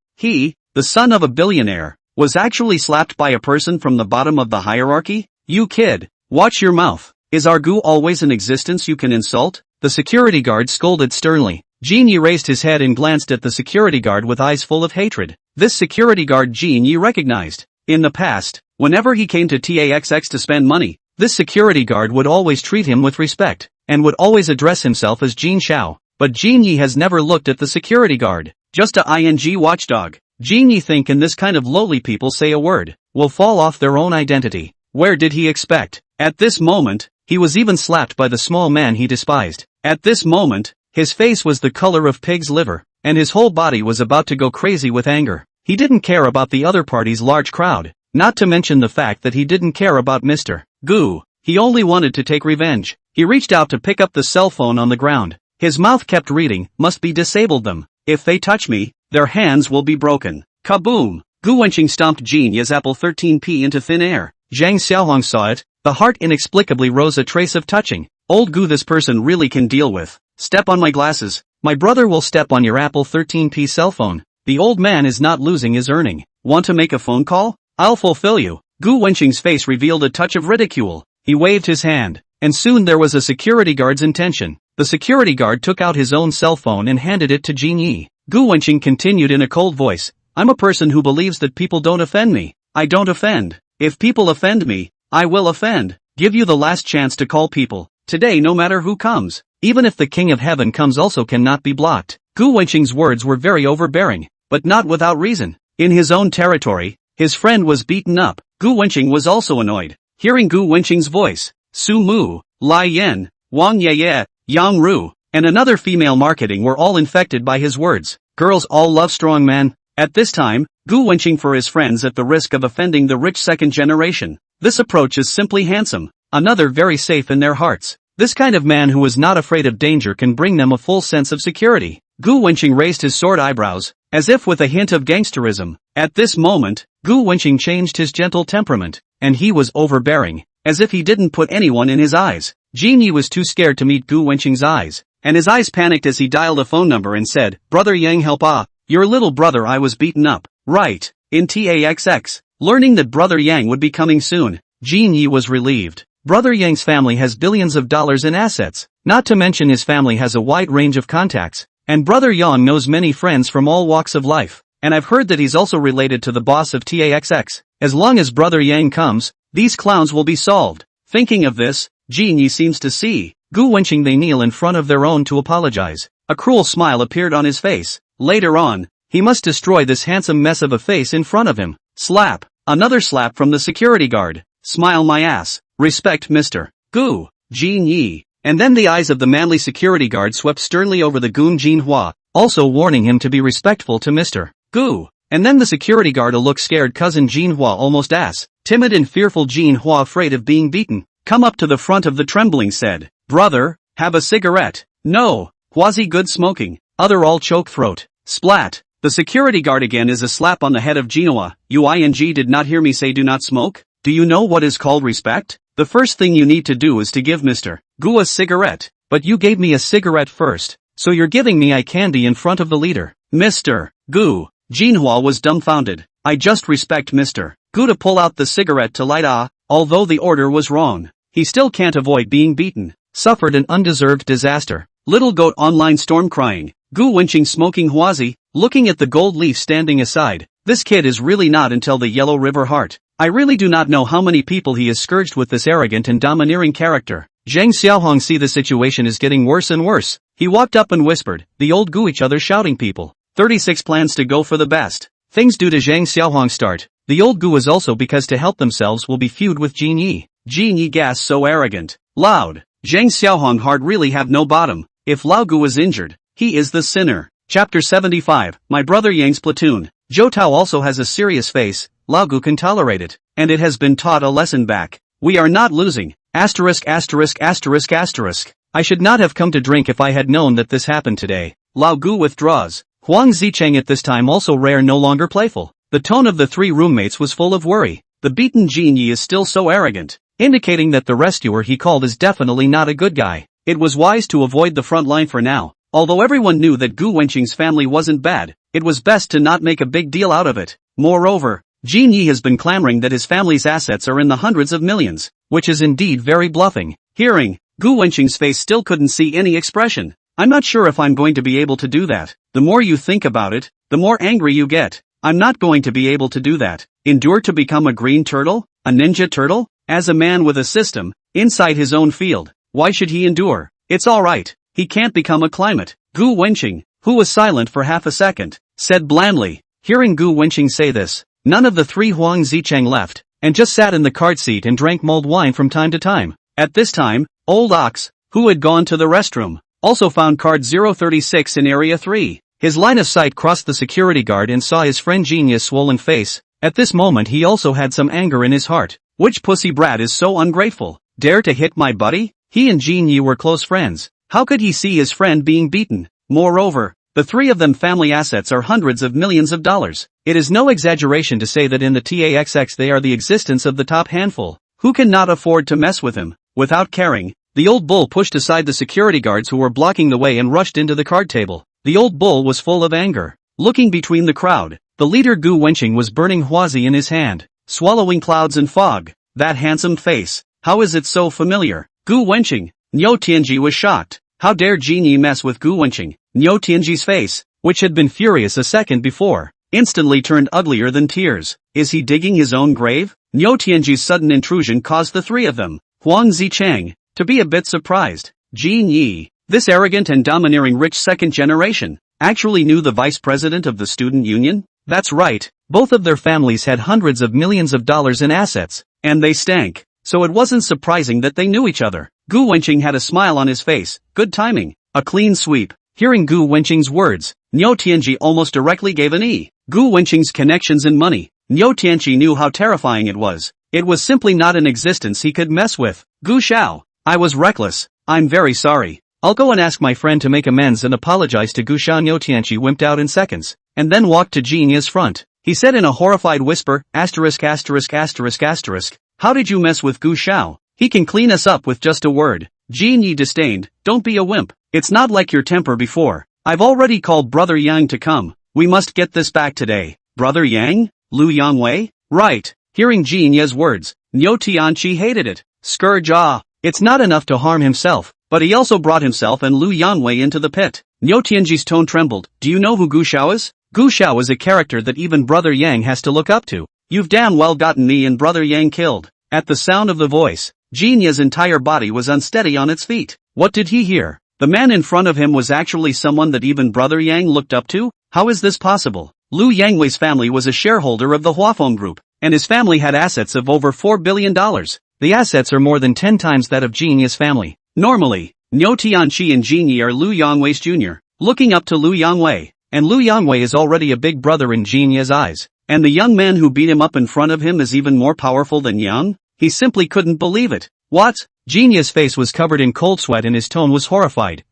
the son of a billionaire, was actually slapped by a person from the bottom of the hierarchy? You kid, watch your mouth. Is our Gu always in existence you can insult? The security guard scolded sternly. Jin Yi raised his head and glanced at the security guard with eyes full of hatred. This security guard Jin Yi recognized. In the past, whenever he came to TAXX to spend money, this security guard would always treat him with respect, and would always address himself as Jin Xiao. But Jin Yi has never looked at the security guard. Just a ing watchdog. Jin Yi think in this kind of lowly people say a word, will fall off their own identity. Where did he expect? At this moment, he was even slapped by the small man he despised. At this moment, his face was the color of pig's liver, and his whole body was about to go crazy with anger. He didn't care about the other party's large crowd, not to mention the fact that he didn't care about Mr. Gu. He only wanted to take revenge. He reached out to pick up the cell phone on the ground. His mouth kept reading, must be disabled them. If they touch me, their hands will be broken. Kaboom! Gu Wenqing stomped Jin Yi's apple 13p into thin air. Zhang Xiaohong saw it. The heart inexplicably rose a trace of touching. Old Gu, this person really can deal with. Step on my glasses. My brother will step on your apple 13p cell phone. The old man is not losing his earning. Want to make a phone call? I'll fulfill you. Gu Wenqing's face revealed a touch of ridicule. He waved his hand, and soon there was a security guard's intention. The security guard took out his own cell phone and handed it to Jin Yi. Gu Wenqing continued in a cold voice. I'm a person who believes that people don't offend me. I don't offend. If people offend me, I will offend. Give you the last chance to call people. Today no matter who comes, even if the King of Heaven comes also cannot be blocked. Gu Wenqing's words were very overbearing, but not without reason. In his own territory, his friend was beaten up. Gu Wenqing was also annoyed. Hearing Gu Wenqing's voice, Su Mu, Lai Yan, Wang Yeye, Yang Ru, and another female marketing were all infected by his words. Girls all love strong men. At this time, Gu Wenqing for his friends at the risk of offending the rich second generation. This approach is simply handsome. Another very safe in their hearts. This kind of man who is not afraid of danger can bring them a full sense of security. Gu Wenqing raised his sword eyebrows, as if with a hint of gangsterism. At this moment, Gu Wenqing changed his gentle temperament, and he was overbearing, as if he didn't put anyone in his eyes. Jin Yi was too scared to meet Gu Wenqing's eyes, and his eyes panicked as he dialed a phone number and said, Brother Yang help your little brother I was beaten up. Right, in TAXX. Learning that Brother Yang would be coming soon, Jin Yi was relieved. Brother Yang's family has billions of dollars in assets, not to mention his family has a wide range of contacts, and Brother Yang knows many friends from all walks of life, and I've heard that he's also related to the boss of TAXX. As long as Brother Yang comes, these clowns will be solved. Thinking of this, Jin Yi seems to see. Gu Wenqing they kneel in front of their own to apologize. A cruel smile appeared on his face. Later on, he must destroy this handsome mess of a face in front of him. Slap. Another slap from the security guard. Smile my ass. Respect Mr. Gu. Jin Yi. And then the eyes of the manly security guard swept sternly over the goon Jin Hua, also warning him to be respectful to Mr. Gu. And then the security guard looked scared cousin Jin Hua almost ass. Timid and fearful Jin Hua afraid of being beaten, come up to the front of the trembling said, Brother, have a cigarette. No. Quasi good smoking. Other all choke throat. Splat. The security guard again is a slap on the head of Jinhua. You did not hear me say do not smoke? Do you know what is called respect? The first thing you need to do is to give Mr. Gu a cigarette. But you gave me a cigarette first, so you're giving me eye candy in front of the leader. Mr. Gu. Jinhua was dumbfounded. I just respect Mr. Gu to pull out the cigarette to light although the order was wrong. He still can't avoid being beaten. Suffered an undeserved disaster. Little goat online storm crying. Gu Wenqing smoking Huazi, looking at the gold leaf standing aside. This kid is really not until the Yellow River Heart. I really do not know how many people he has scourged with this arrogant and domineering character. Zhang Xiaohong see the situation is getting worse and worse. He walked up and whispered, the old Gu each other shouting people. 36 plans to go for the best. Things due to Zhang Xiaohong start. The old Gu is also because to help themselves will be feud with Jin Yi. Jin Yi gas so arrogant. Loud. Zhang Xiaohong heart really have no bottom. If Lao Gu is injured, he is the sinner. Chapter 75, My Brother Yang's Platoon. Zhou Tao also has a serious face, Lao Gu can tolerate it, and it has been taught a lesson back. We are not losing. Asterisk asterisk asterisk asterisk. I should not have come to drink if I had known that this happened today. Lao Gu withdraws. Huang Zicheng at this time also rare no longer playful. The tone of the three roommates was full of worry. The beaten Jin Yi is still so arrogant, indicating that the rescuer he called is definitely not a good guy. It was wise to avoid the front line for now. Although everyone knew that Gu Wenqing's family wasn't bad, it was best to not make a big deal out of it. Moreover, Jin Yi has been clamoring that his family's assets are in the hundreds of millions, which is indeed very bluffing. Hearing Gu Wenqing's face still couldn't see any expression. I'm not sure if I'm going to be able to do that. The more you think about it, the more angry you get. I'm not going to be able to do that. Endure to become a green turtle? A ninja turtle? As a man with a system, inside his own field, why should he endure? It's alright. He can't become a climate. Gu Wenqing, who was silent for half a second, said blandly. Hearing Gu Wenqing say this, none of the three Huang Zicheng left, and just sat in the cart seat and drank mulled wine from time to time. At this time, Old Ox, who had gone to the restroom, also found card 036 in Area 3. His line of sight crossed the security guard and saw his friend Jinya's swollen face. At this moment he also had some anger in his heart. Which pussy brat is so ungrateful? Dare to hit my buddy? He and Jinyi were close friends. How could he see his friend being beaten? Moreover, the three of them family assets are hundreds of millions of dollars. It is no exaggeration to say that in the TAXX they are the existence of the top handful. Who cannot afford to mess with him? Without caring, the old bull pushed aside the security guards who were blocking the way and rushed into the card table. The old bull was full of anger. Looking between the crowd, the leader Gu Wenqing was burning huazi in his hand, swallowing clouds and fog. That handsome face, how is it so familiar? Gu Wenqing. Niu Tianji was shocked. How dare Jinyi mess with Gu Wenqing? Niu Tianji's face, which had been furious a second before, instantly turned uglier than tears. Is he digging his own grave? Niu Tianji's sudden intrusion caused the three of them, Huang Zicheng, to be a bit surprised. Jin Yi, this arrogant and domineering rich second generation, actually knew the vice president of the student union? That's right, both of their families had hundreds of millions of dollars in assets, and they stank, so it wasn't surprising that they knew each other. Gu Wenqing had a smile on his face. Good timing. A clean sweep. Hearing Gu Wenqing's words, Niu Tianji almost directly gave an E. Gu Wenqing's connections and money. Niu Tianji knew how terrifying it was. It was simply not an existence he could mess with. Gu Xiao, I was reckless. I'm very sorry. I'll go and ask my friend to make amends and apologize to Gu Xiao. Niu Tianji wimped out in seconds, and then walked to Jinya's front. He said in a horrified whisper, asterisk asterisk asterisk asterisk, how did you mess with Gu Xiao? He can clean us up with just a word. Jin Yi disdained, don't be a wimp. It's not like your temper before. I've already called Brother Yang to come. We must get this back today. Brother Yang? Lu Yangwei? Right. Hearing Jin Ye's words, Niu Tianqi hated it. Scourge ah. It's not enough to harm himself, but he also brought himself and Lu Yangwei into the pit. Niu Tianji's tone trembled. Do you know who Gu Xiao is? Gu Xiao is a character that even Brother Yang has to look up to. You've damn well gotten me and Brother Yang killed. At the sound of the voice, Jin Ye's entire body was unsteady on its feet. What did he hear? The man in front of him was actually someone that even Brother Yang looked up to? How is this possible? Lu Yangwei's family was a shareholder of the Huafeng Group, and his family had assets of over $4 billion. The assets are more than 10 times that of Jin Ye's family. Normally, Niu Tianqi and Jin Yi are Lu Yangwei's junior, looking up to Lu Yangwei, and Lu Yangwei is already a big brother in Jin Ye's eyes. And the young man who beat him up in front of him is even more powerful than Yang? He simply couldn't believe it. What? Jin Ye's face was covered in cold sweat and his tone was horrified.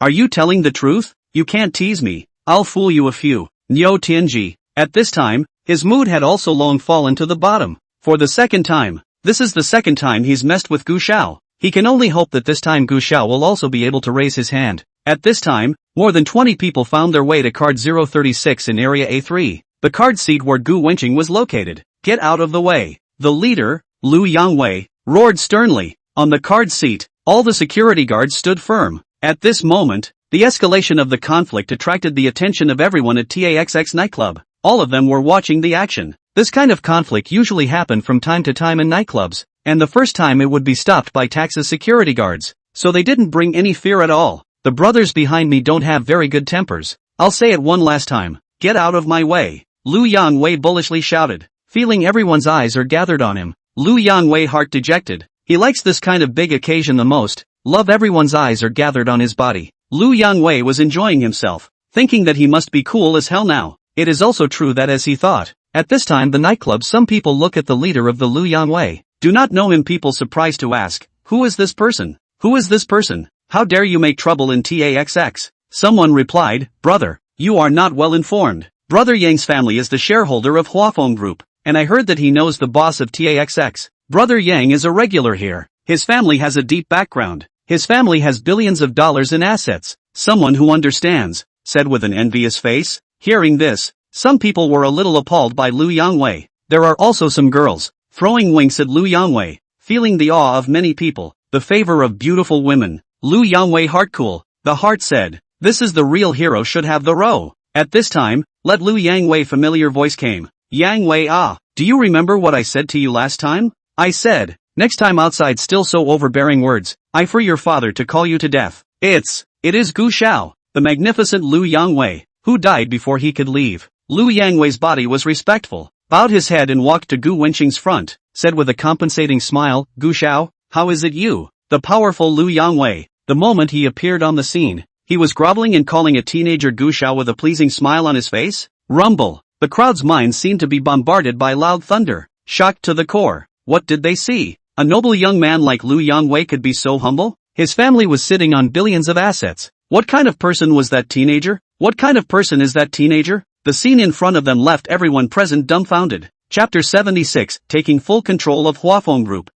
Are you telling the truth? You can't tease me. I'll fool you a few. Niu Tianji. At this time, his mood had also long fallen to the bottom. For the second time. This is the second time he's messed with Gu Xiao. He can only hope that this time Gu Xiao will also be able to raise his hand. At this time, more than 20 people found their way to card 036 in area A3. The card seat where Gu Wenqing was located. Get out of the way. The leader, Lu Yangwei, roared sternly. On the card seat, all the security guards stood firm. At this moment, the escalation of the conflict attracted the attention of everyone at TAXX nightclub. All of them were watching the action. This kind of conflict usually happened from time to time in nightclubs, and the first time it would be stopped by Tax's security guards, so they didn't bring any fear at all. The brothers behind me don't have very good tempers. I'll say it one last time. Get out of my way. Lu Yangwei bullishly shouted. Feeling everyone's eyes are gathered on him, Lu Yangwei heart dejected. He likes this kind of big occasion the most. Love everyone's eyes are gathered on his body. Lu Yangwei was enjoying himself, thinking that he must be cool as hell now. It is also true that as he thought, at this time the nightclub some people look at the leader of the Lu Yangwei. Do not know him. People surprised to ask, who is this person? Who is this person? How dare you make trouble in TAXX? Someone replied, brother, you are not well informed. Brother Yang's family is the shareholder of Huafeng Group, and I heard that he knows the boss of TAXX. Brother Yang is a regular here. His family has a deep background. His family has billions of dollars in assets. Someone who understands, said with an envious face. Hearing this, some people were a little appalled by Lu Yangwei. There are also some girls, throwing winks at Lu Yangwei, feeling the awe of many people, the favor of beautiful women. Lu Yangwei heartcool, the heart said, this is the real hero should have the row. At this time, let Lu Yangwei familiar voice came. Yangwei do you remember what I said to you last time? I said, next time outside still so overbearing words, I for your father to call you to death. It is Gu Shao, the magnificent Lu Yangwei, who died before he could leave. Lu Yangwei's body was respectful, bowed his head and walked to Gu Wenqing's front, said with a compensating smile, Gu Shao, how is it you? The powerful Lu Yangwei, the moment he appeared on the scene, he was groveling and calling a teenager Gu Shao with a pleasing smile on his face. Rumble. The crowd's minds seemed to be bombarded by loud thunder, shocked to the core. What did they see? A noble young man like Lu Yangwei could be so humble? His family was sitting on billions of assets. What kind of person was that teenager? What kind of person is that teenager? The scene in front of them left everyone present dumbfounded. Chapter 76, Taking Full Control of Huafeng Group.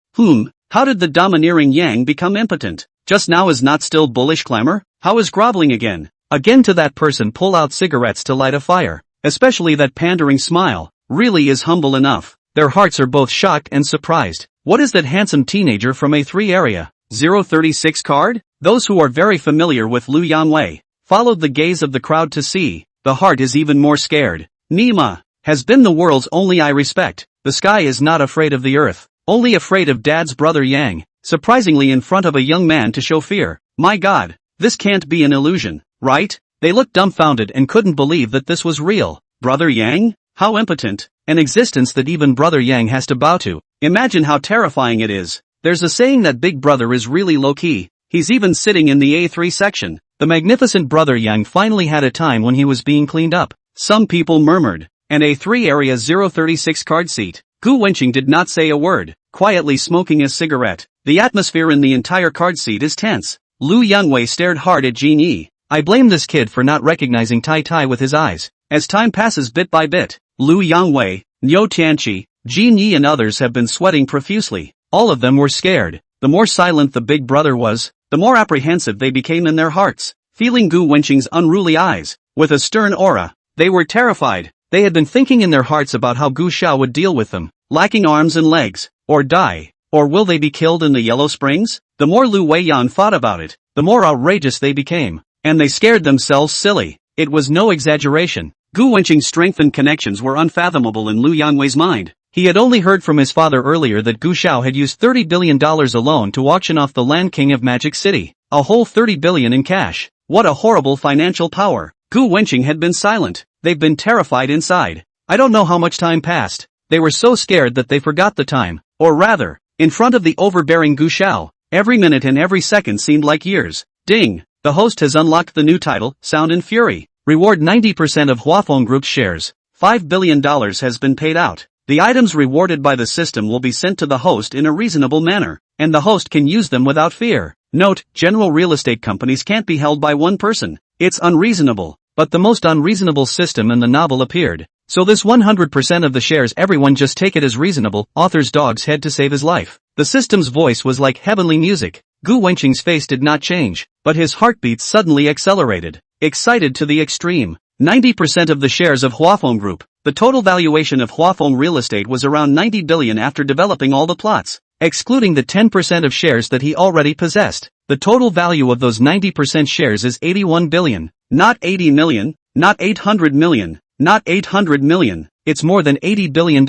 How did the domineering Yang become impotent? Just now is not still bullish clamor? How is groveling again? Again to that person pull out cigarettes to light a fire. Especially that pandering smile, really is humble enough. Their hearts are both shocked and surprised. What is that handsome teenager from A3 area? 036 card? Those who are very familiar with Lu Yangwei followed the gaze of the crowd to see. The heart is even more scared. Nima has been the world's only I respect. The sky is not afraid of the earth, only afraid of dad's brother Yang, surprisingly in front of a young man to show fear. My God, this can't be an illusion, right? They looked dumbfounded and couldn't believe that this was real. Brother Yang? How impotent. An existence that even Brother Yang has to bow to. Imagine how terrifying it is. There's a saying that Big Brother is really low-key. He's even sitting in the A3 section. The magnificent Brother Yang finally had a time when he was being cleaned up. Some people murmured. And A3 area 036 card seat. Gu Wenqing did not say a word, quietly smoking a cigarette. The atmosphere in the entire card seat is tense. Lu Yangwei stared hard at Jin Yi. I blame this kid for not recognizing Tai Tai with his eyes. As time passes bit by bit, Lu Yangwei, Niu Tianqi, Jin Yi and others have been sweating profusely. All of them were scared. The more silent the big brother was, the more apprehensive they became in their hearts. Feeling Gu Wenqing's unruly eyes, with a stern aura, they were terrified. They had been thinking in their hearts about how Gu Shao would deal with them, lacking arms and legs, or die, or will they be killed in the Yellow Springs? The more Lu Weiyan thought about it, the more outrageous they became. And they scared themselves silly. It was no exaggeration. Gu Wenqing's strength and connections were unfathomable in Lu Yangwei's mind. He had only heard from his father earlier that Gu Shao had used $30 billion alone to auction off the Land King of Magic City. A whole $30 billion in cash. What a horrible financial power. Gu Wenqing had been silent. They've been terrified inside. I don't know how much time passed. They were so scared that they forgot the time. Or rather, in front of the overbearing Gu Shao, every minute and every second seemed like years. Ding! The host has unlocked the new title, Sound and Fury. Reward 90% of Huafeng Group's shares. $5 billion has been paid out. The items rewarded by the system will be sent to the host in a reasonable manner, and the host can use them without fear. Note, general real estate companies can't be held by one person. It's unreasonable. But the most unreasonable system in the novel appeared. So this 100% of the shares everyone just take it as reasonable. Author's dog's head to save his life. The system's voice was like heavenly music. Gu Wenqing's face did not change, but his heartbeats suddenly accelerated. Excited to the extreme. 90% of the shares of Huafeng Group. The total valuation of Huafeng real estate was around 90 billion after developing all the plots. Excluding the 10% of shares that he already possessed. The total value of those 90% shares is 81 billion. Not 80 million, not 800 million, not 800 million. It's more than $80 billion.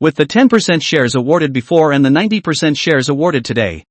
With the 10% shares awarded before and the 90% shares awarded today.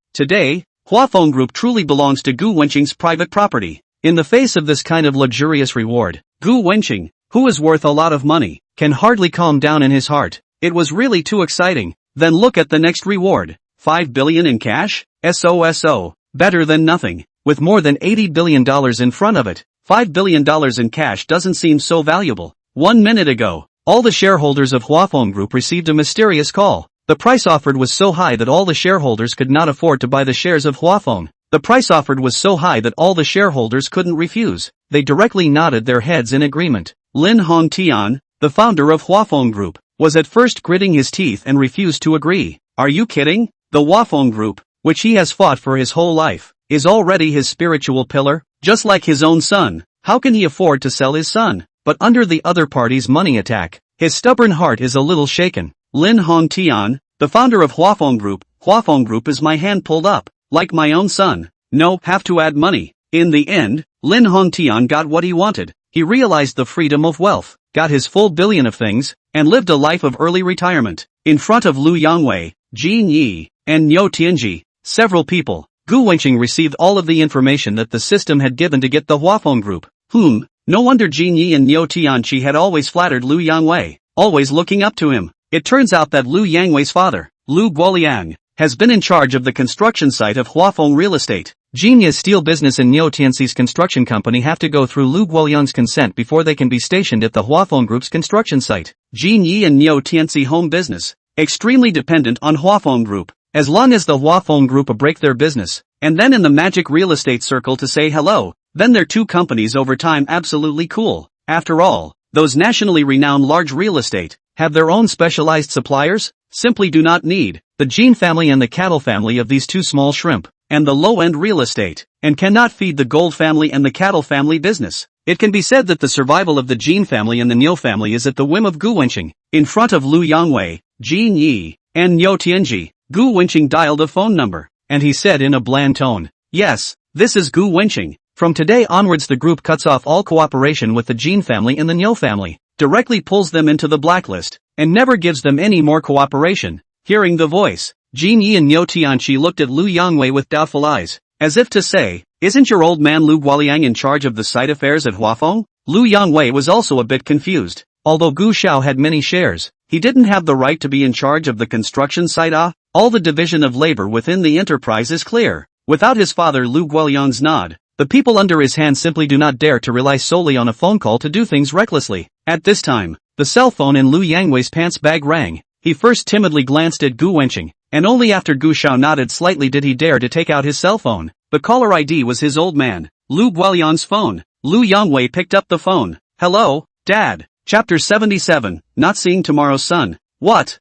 Huafeng Group truly belongs to Gu Wenqing's private property. In the face of this kind of luxurious reward, Gu Wenqing, who is worth a lot of money, can hardly calm down in his heart. It was really too exciting. Then look at the next reward. 5 billion in cash? SOSO. Better than nothing. With more than $80 billion in front of it, $5 billion in cash doesn't seem so valuable. 1 minute ago, all the shareholders of Huafeng Group received a mysterious call. The price offered was so high that all the shareholders could not afford to buy the shares of Huafeng. The price offered was so high that all the shareholders couldn't refuse. They directly nodded their heads in agreement. Lin Hongtian, the founder of Huafeng Group, was at first gritting his teeth and refused to agree. Are you kidding? The Huafeng Group, which he has fought for his whole life, is already his spiritual pillar, just like his own son. How can he afford to sell his son? But under the other party's money attack, his stubborn heart is a little shaken. Lin Hongtian, the founder of Huafeng Group. Huafeng Group is my hand pulled up, like my own son. No, have to add money. In the end, Lin Hongtian got what he wanted. He realized the freedom of wealth, got his full billion of things, and lived a life of early retirement. In front of Lu Yangwei, Jin Yi, and Niu Tianji, several people, Gu Wenqing received all of the information that the system had given to get the Huafeng Group. No wonder Jin Yi and Niu Tianji had always flattered Lu Yangwei, always looking up to him. It turns out that Lu Yangwei's father, Lu Guoliang, has been in charge of the construction site of Huafeng Real Estate. Jin Yi's steel business and Niu Tianxi's construction company have to go through Lu Guoliang's consent before they can be stationed at the Huafeng Group's construction site. Jin Yi and Niu Tianxi home business, extremely dependent on Huafeng Group. As long as the Huafeng Group break their business, and then in the magic real estate circle to say hello, then their two companies over time absolutely cool. After all, those nationally renowned large real estate have their own specialized suppliers, simply do not need the Jin family and the cattle family of these two small shrimp, and the low-end real estate, and cannot feed the gold family and the cattle family business. It can be said that the survival of the Jin family and the Niu family is at the whim of Gu Wenqing. In front of Lu Yangwei, Jin Yi, and Niu Tianji, Gu Wenqing dialed a phone number, and he said in a bland tone, "Yes, this is Gu Wenqing. From today onwards the group cuts off all cooperation with the Jin family and the Niu family, directly pulls them into the blacklist, and never gives them any more cooperation." Hearing the voice, Jin Yi and Niu Tianji looked at Lu Yangwei with doubtful eyes, as if to say, "Isn't your old man Lu Guoliang in charge of the site affairs at Huafeng?" Lu Yangwei was also a bit confused. Although Gu Xiao had many shares, he didn't have the right to be in charge of the construction site. All the division of labor within the enterprise is clear. Without his father Lu Guoliang's nod, the people under his hand simply do not dare to rely solely on a phone call to do things recklessly. At this time, the cell phone in Lu Yangwei's pants bag rang. He first timidly glanced at Gu Wenqing, and only after Gu Xiao nodded slightly did he dare to take out his cell phone. The caller ID was his old man, Lu Guoliang's phone. Lu Yangwei picked up the phone. "Hello, Dad. Chapter 77, Not Seeing Tomorrow's Sun." What?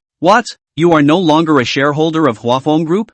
You are no longer a shareholder of Huafeng Group?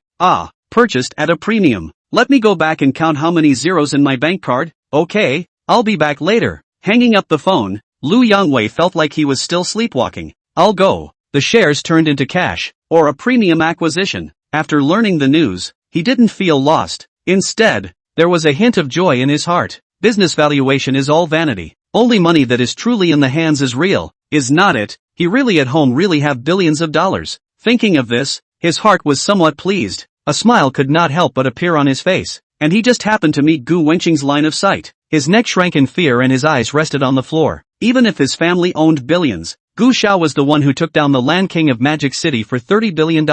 Purchased at a premium. Let me go back and count how many zeros in my bank card. Okay, I'll be back later. Hanging up the phone, Lu Yangwei felt like he was still sleepwalking. I'll go. The shares turned into cash, or a premium acquisition. After learning the news, he didn't feel lost. Instead, there was a hint of joy in his heart. Business valuation is all vanity. Only money that is truly in the hands is real, is not it? He really at home really have billions of dollars. Thinking of this, his heart was somewhat pleased. A smile could not help but appear on his face, and he just happened to meet Gu Wenqing's line of sight. His neck shrank in fear and his eyes rested on the floor. Even if his family owned billions, Gu Xiao was the one who took down the Land King of Magic City for $30 billion.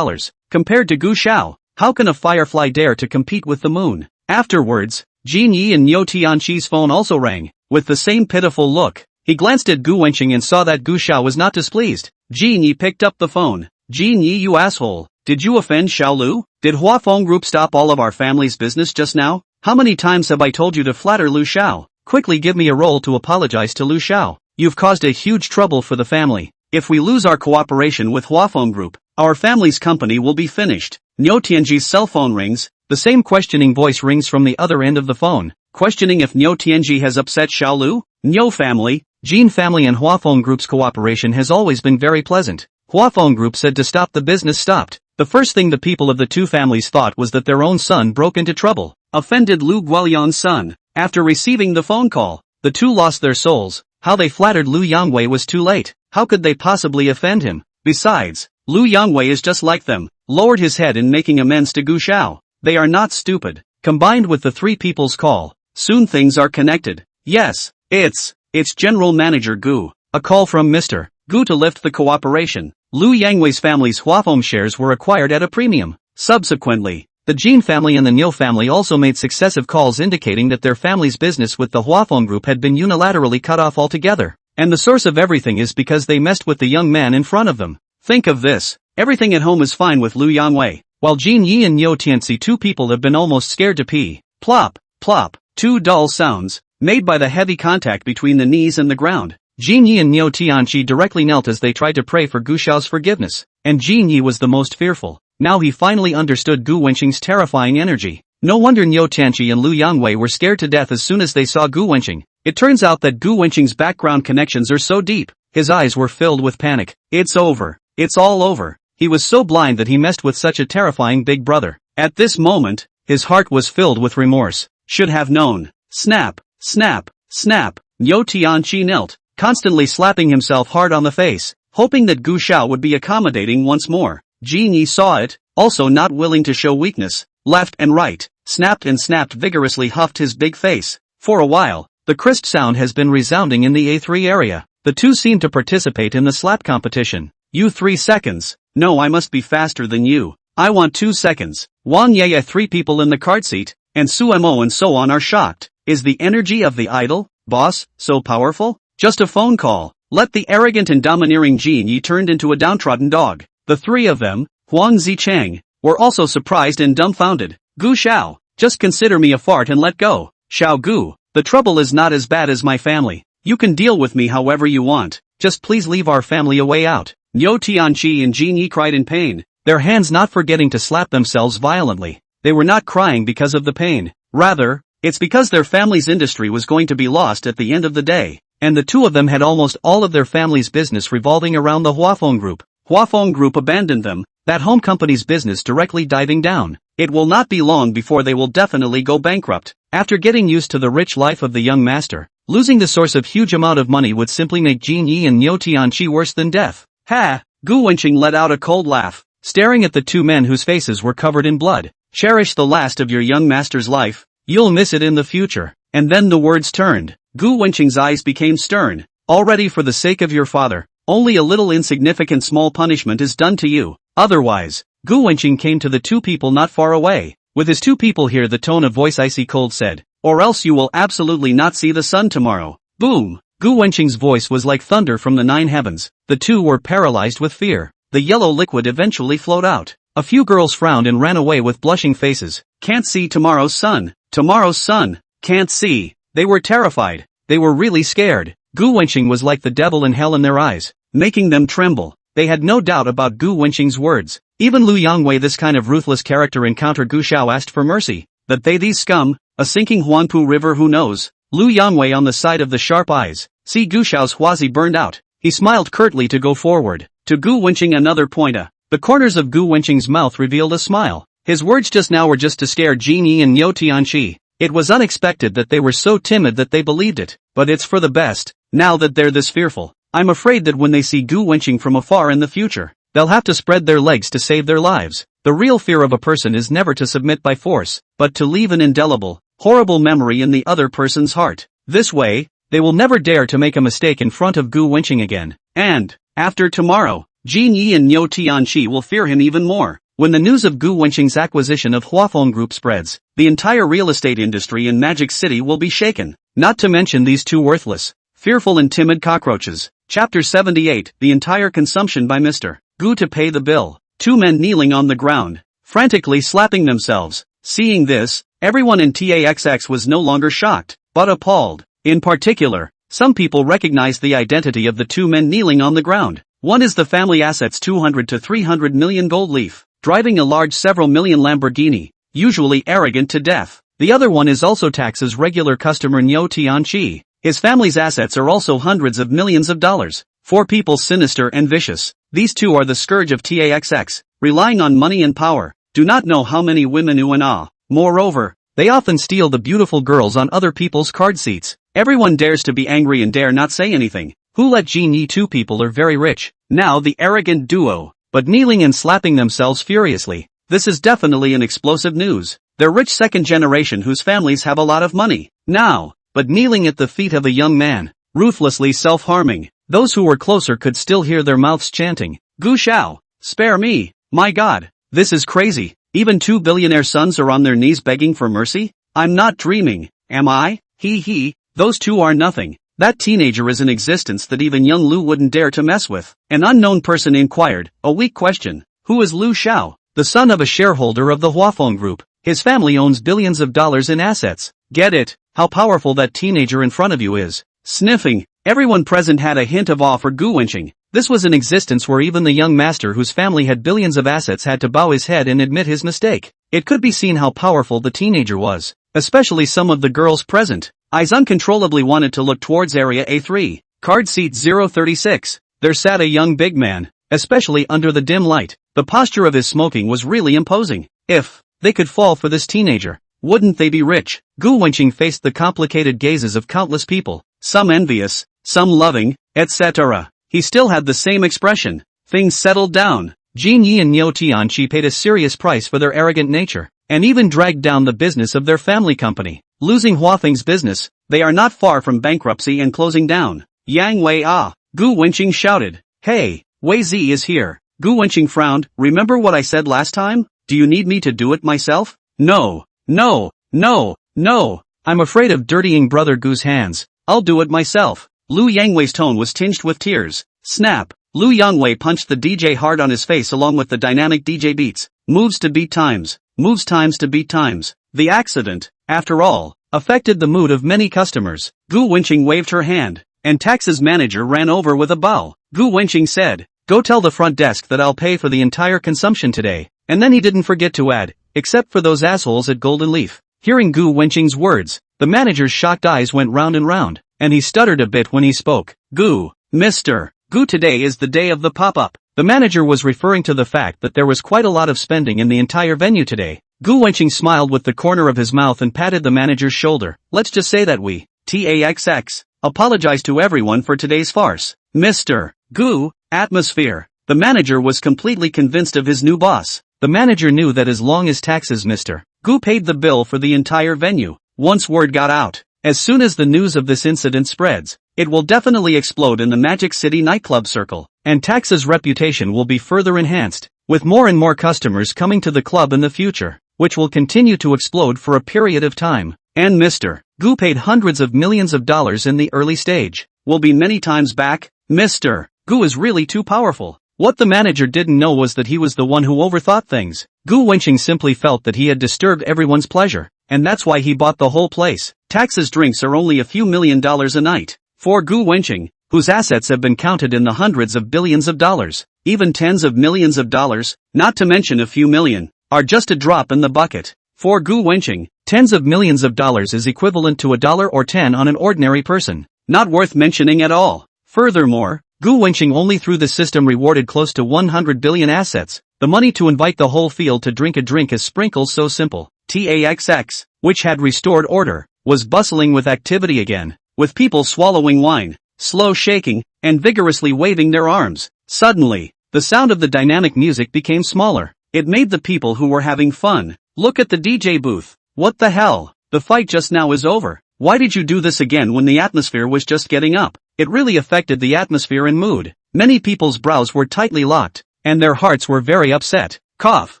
Compared to Gu Xiao, how can a firefly dare to compete with the moon? Afterwards, Jin Yi and Niu Tianqi's phone also rang. With the same pitiful look, he glanced at Gu Wenqing and saw that Gu Xiao was not displeased. Jin Yi picked up the phone. "Jin Yi, you asshole. Did you offend Xiao Lu? Did Huafeng Group stop all of our family's business just now? How many times have I told you to flatter Lu Xiao? Quickly give me a roll to apologize to Lu Xiao. You've caused a huge trouble for the family. If we lose our cooperation with Huafeng Group, our family's company will be finished." Niu Tianji's cell phone rings. The same questioning voice rings from the other end of the phone, questioning if Niu Tianji has upset Xiao Lu. Niu family, Jin family and Huafeng Group's cooperation has always been very pleasant. Huafeng Group said to stop, the business stopped. The first thing the people of the two families thought was that their own son broke into trouble. Offended Lu Guoliang's son. After receiving the phone call, the two lost their souls. How they flattered Lu Yangwei was too late. How could they possibly offend him? Besides, Lu Yangwei is just like them, lowered his head in making amends to Gu Xiao. They are not stupid. Combined with the three people's call, soon things are connected. Yes, it's General Manager Gu. A call from Mr. Gu to lift the cooperation. Lu Yangwei's family's Huafeng shares were acquired at a premium. Subsequently, the Jin family and the Niu family also made successive calls indicating that their family's business with the Huafeng Group had been unilaterally cut off altogether. And the source of everything is because they messed with the young man in front of them. Think of this. Everything at home is fine with Lu Yangwei, while Jin Yi and Niu Tianxi, two people, have been almost scared to pee. Plop, plop, two dull sounds, made by the heavy contact between the knees and the ground. Jin Yi and Niu Tianxi directly knelt as they tried to pray for Gu Xiao's forgiveness, and Jin Yi was the most fearful. Now he finally understood Gu Wenqing's terrifying energy. No wonder Niu Tianxi and Lu Yangwei were scared to death as soon as they saw Gu Wenqing. It turns out that Gu Wenqing's background connections are so deep, his eyes were filled with panic. It's over. it's all over. He was so blind that he messed with such a terrifying big brother. At this moment, his heart was filled with remorse. Should have known. Snap, snap, snap. Niu Tianqi knelt, constantly slapping himself hard on the face, hoping that Gu Xiao would be accommodating once more. Jin Yi saw it, also not willing to show weakness, left and right, snapped and snapped vigorously, huffed his big face. For a while, the crisp sound has been resounding in the A3 area. The two seem to participate in the slap competition. You 3 seconds. No, I must be faster than you. I want 2 seconds. Wang Yeye, 3 people in the cart seat, and Sumo and so on are shocked. Is the energy of the idol, boss, so powerful? Just a phone call. Let the arrogant and domineering Jin Yi turned into a downtrodden dog. The 3 of them, Huang Zicheng, were also surprised and dumbfounded. Gu Xiao, just consider me a fart and let go. Xiao Gu, the trouble is not as bad as my family. You can deal with me however you want. Just please leave our family a way out. Niu Tianqi and Jin Yi cried in pain, their hands not forgetting to slap themselves violently. They were not crying because of the pain. Rather, it's because their family's industry was going to be lost at the end of the day. And the two of them had almost all of their family's business revolving around the Huafeng Group. Huafeng Group abandoned them, that home company's business directly diving down. It will not be long before they will definitely go bankrupt. After getting used to the rich life of the young master, losing the source of huge amount of money would simply make Jin Yi and Niu Tianqi worse than death. Ha! Gu Wenqing let out a cold laugh, staring at the two men whose faces were covered in blood. Cherish the last of your young master's life, you'll miss it in the future. And then the words turned. Gu Wenqing's eyes became stern. Already, for the sake of your father, only a little insignificant small punishment is done to you. Otherwise, Gu Wenqing came to the two people not far away. With his two people here, the tone of voice icy cold said, or else you will absolutely not see the sun tomorrow. Boom! Gu Wenqing's voice was like thunder from the 9 heavens. The two were paralyzed with fear. The yellow liquid eventually flowed out. A few girls frowned and ran away with blushing faces. Can't see tomorrow's sun. Tomorrow's sun. Can't see. They were terrified. They were really scared. Gu Wenqing was like the devil in hell in their eyes, making them tremble. They had no doubt about Gu Wenqing's words. Even Lu Yangwei, this kind of ruthless character, encountered Gu Xiao, asked for mercy. That they these scum, a sinking Huangpu river, who knows? Lu Yangwei on the side of the sharp eyes. See Gu Xiao's huazi burned out. He smiled curtly to go forward. To Gu Wenqing another pointa. The corners of Gu Wenqing's mouth revealed a smile. His words just now were just to scare Jin Yi and Niu Tianqi. It was unexpected that they were so timid that they believed it, but it's for the best, now that they're this fearful. I'm afraid that when they see Gu Wenqing from afar in the future, they'll have to spread their legs to save their lives. The real fear of a person is never to submit by force, but to leave an indelible, horrible memory in the other person's heart. This way, they will never dare to make a mistake in front of Gu Wenqing again. And, after tomorrow, Jin Yi and Niu Tianqi will fear him even more. When the news of Gu Wenqing's acquisition of Huafeng Group spreads, the entire real estate industry in Magic City will be shaken. Not to mention these two worthless, fearful and timid cockroaches. Chapter 78, the entire consumption by Mr. Gu to pay the bill. Two men kneeling on the ground, frantically slapping themselves. Seeing this, everyone in TAXX was no longer shocked, but appalled. In particular, some people recognized the identity of the two men kneeling on the ground. One is the family assets 200 to 300 million gold leaf, driving a large several million Lamborghini, usually arrogant to death. The other one is also Tax's regular customer Niu Tianqi. His family's assets are also hundreds of millions of dollars. 4 people sinister and vicious. These two are the scourge of TAXX, relying on money and power. Do not know how many women ooh and ah. Moreover, they often steal the beautiful girls on other people's card seats. Everyone dares to be angry and dare not say anything. Who let Jin Yi? 2 people are very rich. Now the arrogant duo, but kneeling and slapping themselves furiously. This is definitely an explosive news. They're rich second generation whose families have a lot of money. Now, but kneeling at the feet of a young man, ruthlessly self-harming. Those who were closer could still hear their mouths chanting, Gu Xiao, spare me, my God, this is crazy. Even 2 billionaire sons are on their knees begging for mercy? I'm not dreaming, am I? He, those two are nothing. That teenager is an existence that even young Lu wouldn't dare to mess with. An unknown person inquired, a weak question. Who is Lu Xiao? The son of a shareholder of the Huafeng Group. His family owns billions of dollars in assets. Get it? How powerful that teenager in front of you is. Sniffing, everyone present had a hint of awe for Gu Wenqing. This was an existence where even the young master whose family had billions of assets had to bow his head and admit his mistake. It could be seen how powerful the teenager was, especially some of the girls present. Eyes uncontrollably wanted to look towards area A3, card seat 036. There sat a young big man, especially under the dim light. The posture of his smoking was really imposing. If they could fall for this teenager, wouldn't they be rich? Gu Wenqing faced the complicated gazes of countless people, some envious, some loving, etc. He still had the same expression. Things settled down. Jin Yi and Niu Tianqi paid a serious price for their arrogant nature, and even dragged down the business of their family company. Losing Huafeng's business, they are not far from bankruptcy and closing down. Yang Wei Ah! Gu Wenqing shouted. Hey, Wei Zi is here. Gu Wenqing frowned. Remember what I said last time? Do you need me to do it myself? No. I'm afraid of dirtying Brother Gu's hands. I'll do it myself. Lu Yangwei's tone was tinged with tears. Snap. Lu Yangwei punched the DJ hard on his face along with the dynamic DJ beats. Moves to beat times. Moves times to beat times. The accident, after all, affected the mood of many customers. Gu Wenqing waved her hand, and Tax's manager ran over with a bow. Gu Wenqing said, go tell the front desk that I'll pay for the entire consumption today. And then he didn't forget to add, except for those assholes at Golden Leaf. Hearing Gu Wenqing's words, the manager's shocked eyes went round and round, and he stuttered a bit when he spoke. Gu, Mr. Gu, today is the day of the pop-up. The manager was referring to the fact that there was quite a lot of spending in the entire venue today. Gu Wenqing smiled with the corner of his mouth and patted the manager's shoulder. Let's just say that we, TAXX, apologize to everyone for today's farce. Mr. Gu, atmosphere. The manager was completely convinced of his new boss. The manager knew that as long as Tax's Mr. Gu paid the bill for the entire venue, once word got out, as soon as the news of this incident spreads, it will definitely explode in the Magic City nightclub circle, and Tax's reputation will be further enhanced, with more and more customers coming to the club in the future, which will continue to explode for a period of time. And Mr. Gu paid hundreds of millions of dollars in the early stage, will be many times back. Mr. Gu is really too powerful. What the manager didn't know was that he was the one who overthought things. Gu Wenqing simply felt that he had disturbed everyone's pleasure, and that's why he bought the whole place. Tax's drinks are only a few $1 million a night. For Gu Wenqing, whose assets have been counted in the hundreds of billions of dollars, even tens of millions of dollars, not to mention a few million, are just a drop in the bucket. For Gu Wenqing, tens of millions of dollars is equivalent to $1 or 10 on an ordinary person. Not worth mentioning at all. Furthermore, Gu Wenqing only through the system rewarded close to 100 billion assets, the money to invite the whole field to drink a drink as sprinkles so simple. TAXX, which had restored order, was bustling with activity again, with people swallowing wine, slow shaking, and vigorously waving their arms. Suddenly, the sound of the dynamic music became smaller. It made the people who were having fun look at the DJ booth. What the hell? The fight just now is over. Why did you do this again when the atmosphere was just getting up? It really affected the atmosphere and mood. Many people's brows were tightly locked, and their hearts were very upset. Cough.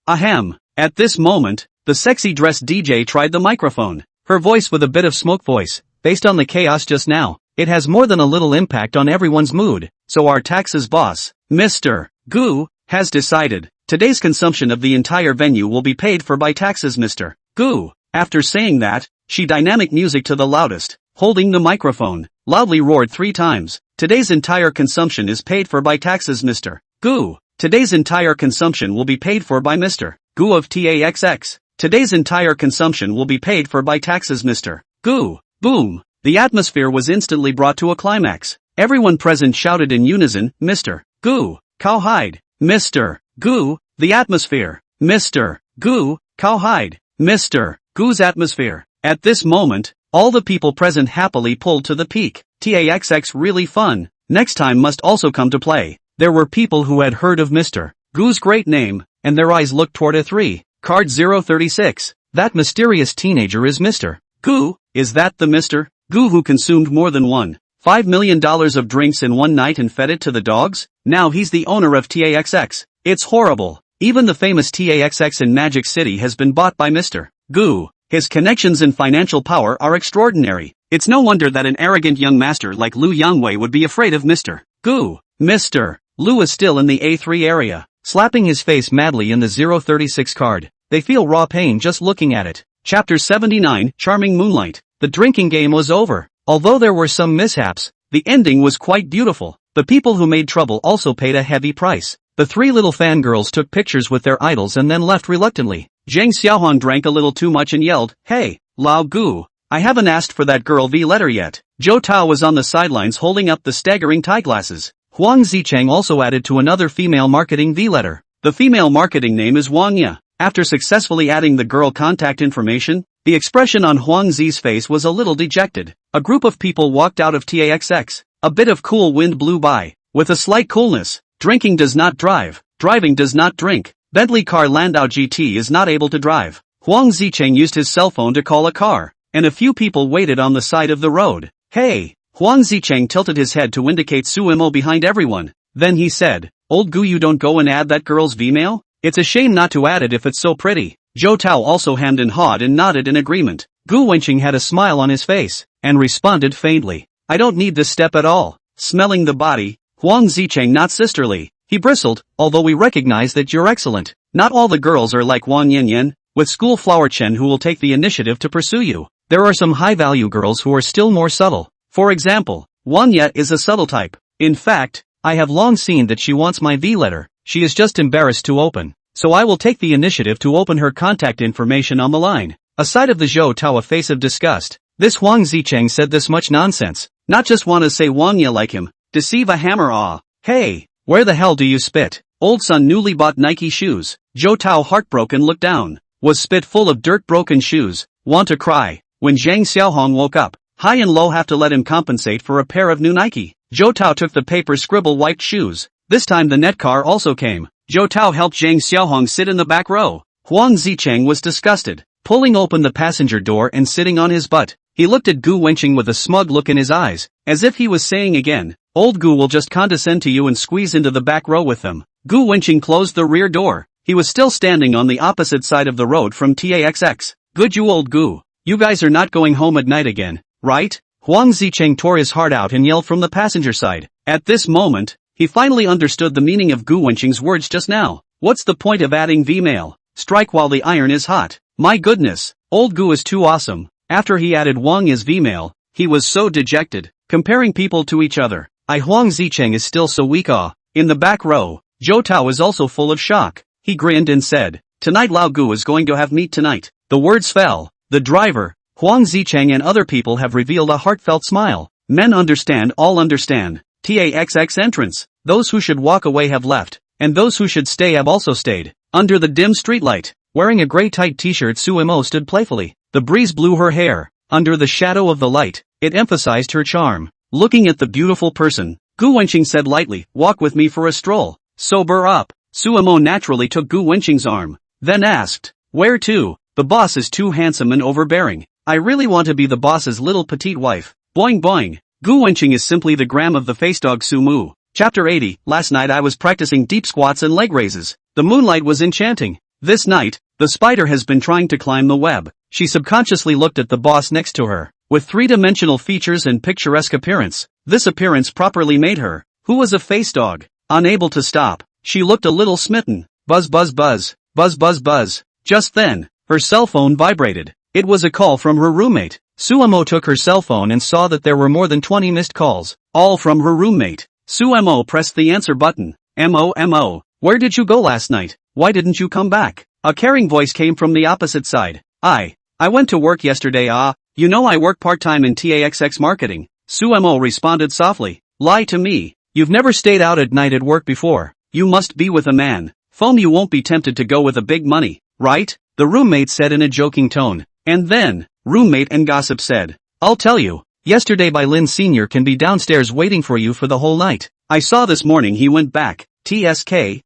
Ahem. At this moment, the sexy-dressed DJ tried the microphone. Her voice with a bit of smoke voice. Based on the chaos just now, it has more than a little impact on everyone's mood. So our Tax's boss, Mr. Gu, has decided. Today's consumption of the entire venue will be paid for by Tax's Mr. Gu. After saying that, she dynamic music to the loudest, holding the microphone, loudly roared 3 times. Today's entire consumption is paid for by Tax's Mr. Gu. Today's entire consumption will be paid for by Mr. Gu of TAXX. Today's entire consumption will be paid for by Tax's Mr. Gu. Boom. The atmosphere was instantly brought to a climax. Everyone present shouted in unison, Mr. Gu. Cowhide. Mr. Gu. The atmosphere. Mr. Gu. Cowhide. Mr. Gu's atmosphere. At this moment, all the people present happily pulled to the peak. TAXX really fun. Next time must also come to play. There were people who had heard of Mr. Gu's great name, and their eyes looked toward a 3. Card 036. That mysterious teenager is Mr. Gu. Is that the Mr. Gu who consumed more than $1.5 million of drinks in one night and fed it to the dogs? Now he's the owner of TAXX. It's horrible. Even the famous TAXX in Magic City has been bought by Mr. Gu. His connections and financial power are extraordinary. It's no wonder that an arrogant young master like Lu Yangwei would be afraid of Mr. Gu. Mr. Lu is still in the A3 area, slapping his face madly in the 036 card. They feel raw pain just looking at it. Chapter 79, Charming Moonlight. The drinking game was over. Although there were some mishaps, the ending was quite beautiful. The people who made trouble also paid a heavy price. The 3 little fangirls took pictures with their idols and then left reluctantly. Zhang Xiaohuan drank a little too much and yelled, "Hey, Lao Gu, I haven't asked for that girl V letter yet." Zhou Tao was on the sidelines holding up the staggering tie glasses. Huang Zicheng also added to another female marketing V letter. The female marketing name is Wang Ya. After successfully adding the girl contact information, the expression on Huang Zi's face was a little dejected. A group of people walked out of TAXX. A bit of cool wind blew by. With a slight coolness. Drinking does not drive. Driving does not drink. Bentley car Landau GT is not able to drive. Huang Zicheng used his cell phone to call a car, and a few people waited on the side of the road. Hey! Huang Zicheng tilted his head to indicate Suimo behind everyone. Then he said, Old Gu, you don't go and add that girl's V-mail? It's a shame not to add it if it's so pretty. Zhou Tao also hemmed and hawed and nodded in agreement. Gu Wenqing had a smile on his face, and responded faintly. I don't need this step at all. Smelling the body, Huang Zicheng not sisterly. He bristled, although we recognize that you're excellent. Not all the girls are like Wang Yanyan, with school flower Chen who will take the initiative to pursue you. There are some high-value girls who are still more subtle. For example, Wang Ya is a subtle type. In fact, I have long seen that she wants my V letter. She is just embarrassed to open. So I will take the initiative to open her contact information on the line. Aside of the Zhou Tao a face of disgust. This Huang Zicheng said this much nonsense. Not just want to say Wang Ya like him. Deceive a hammer ah. Hey, where the hell do you spit? Old son newly bought Nike shoes. Zhou Tao heartbroken looked down. Was spit full of dirt broken shoes. Want to cry. When Zhang Xiaohong woke up. High and low have to let him compensate for a pair of new Nike. Zhou Tao took the paper scribble wiped shoes. This time the net car also came. Zhou Tao helped Zhang Xiaohong sit in the back row. Huang Zicheng was disgusted. Pulling open the passenger door and sitting on his butt. He looked at Gu Wenqing with a smug look in his eyes, as if he was saying again, Old Gu will just condescend to you and squeeze into the back row with them. Gu Wenqing closed the rear door. He was still standing on the opposite side of the road from TAXX. Good you old Gu. You guys are not going home at night again, right? Huang Zicheng tore his heart out and yelled from the passenger side. At this moment, he finally understood the meaning of Gu Wenqing's words just now. What's the point of adding V-mail? Strike while the iron is hot. My goodness, old Gu is too awesome. After he added Wang as V-mail, he was so dejected, comparing people to each other. Huang Zicheng is still so weak ah. In the back row, Zhou Tao is also full of shock. He grinned and said, Tonight Lao Gu is going to have meat tonight. The words fell. The driver, Huang Zicheng and other people have revealed a heartfelt smile. Men understand, all understand. TAXX entrance. Those who should walk away have left, and those who should stay have also stayed. Under the dim streetlight, wearing a gray tight t-shirt, Suimo stood playfully. The breeze blew her hair. Under the shadow of the light, it emphasized her charm. Looking at the beautiful person, Gu Wenqing said lightly, Walk with me for a stroll. Sober up. Suimo naturally took Gu Wenqing's arm, then asked, Where to? The boss is too handsome and overbearing. I really want to be the boss's little petite wife. Boing boing. Gu Wenqing is simply the gram of the face dog Sumu. Chapter 80. Last night I was practicing deep squats and leg raises. The moonlight was enchanting. This night, the spider has been trying to climb the web. She subconsciously looked at the boss next to her. With three-dimensional features and picturesque appearance, this appearance properly made her, who was a face dog, unable to stop. She looked a little smitten. Buzz buzz buzz. Buzz buzz buzz. Just then, her cell phone vibrated. It was a call from her roommate. Suimo took her cell phone and saw that there were more than 20 missed calls, all from her roommate. Suimo pressed the answer button. Mo, where did you go last night? Why didn't you come back? A caring voice came from the opposite side. I went to work yesterday you know I work part-time in TAXX marketing. Suimo responded softly. Lie to me. You've never stayed out at night at work before. You must be with a man. Foam you won't be tempted to go with a big money, right? The roommate said in a joking tone. And then, roommate and gossip said, I'll tell you, yesterday by Lin Sr. can be downstairs waiting for you for the whole night. I saw this morning he went back. TSK,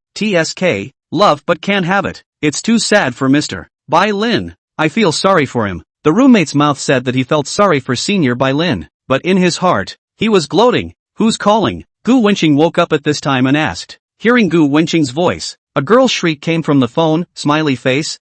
love but can't have it. It's too sad for Mr. Bai Lin. I feel sorry for him. The roommate's mouth said that he felt sorry for Senior Bai Lin, but in his heart, he was gloating. Who's calling? Gu Wenqing woke up at this time and asked. Hearing Gu Wenqing's voice, a girl's shriek came from the phone, smiley face.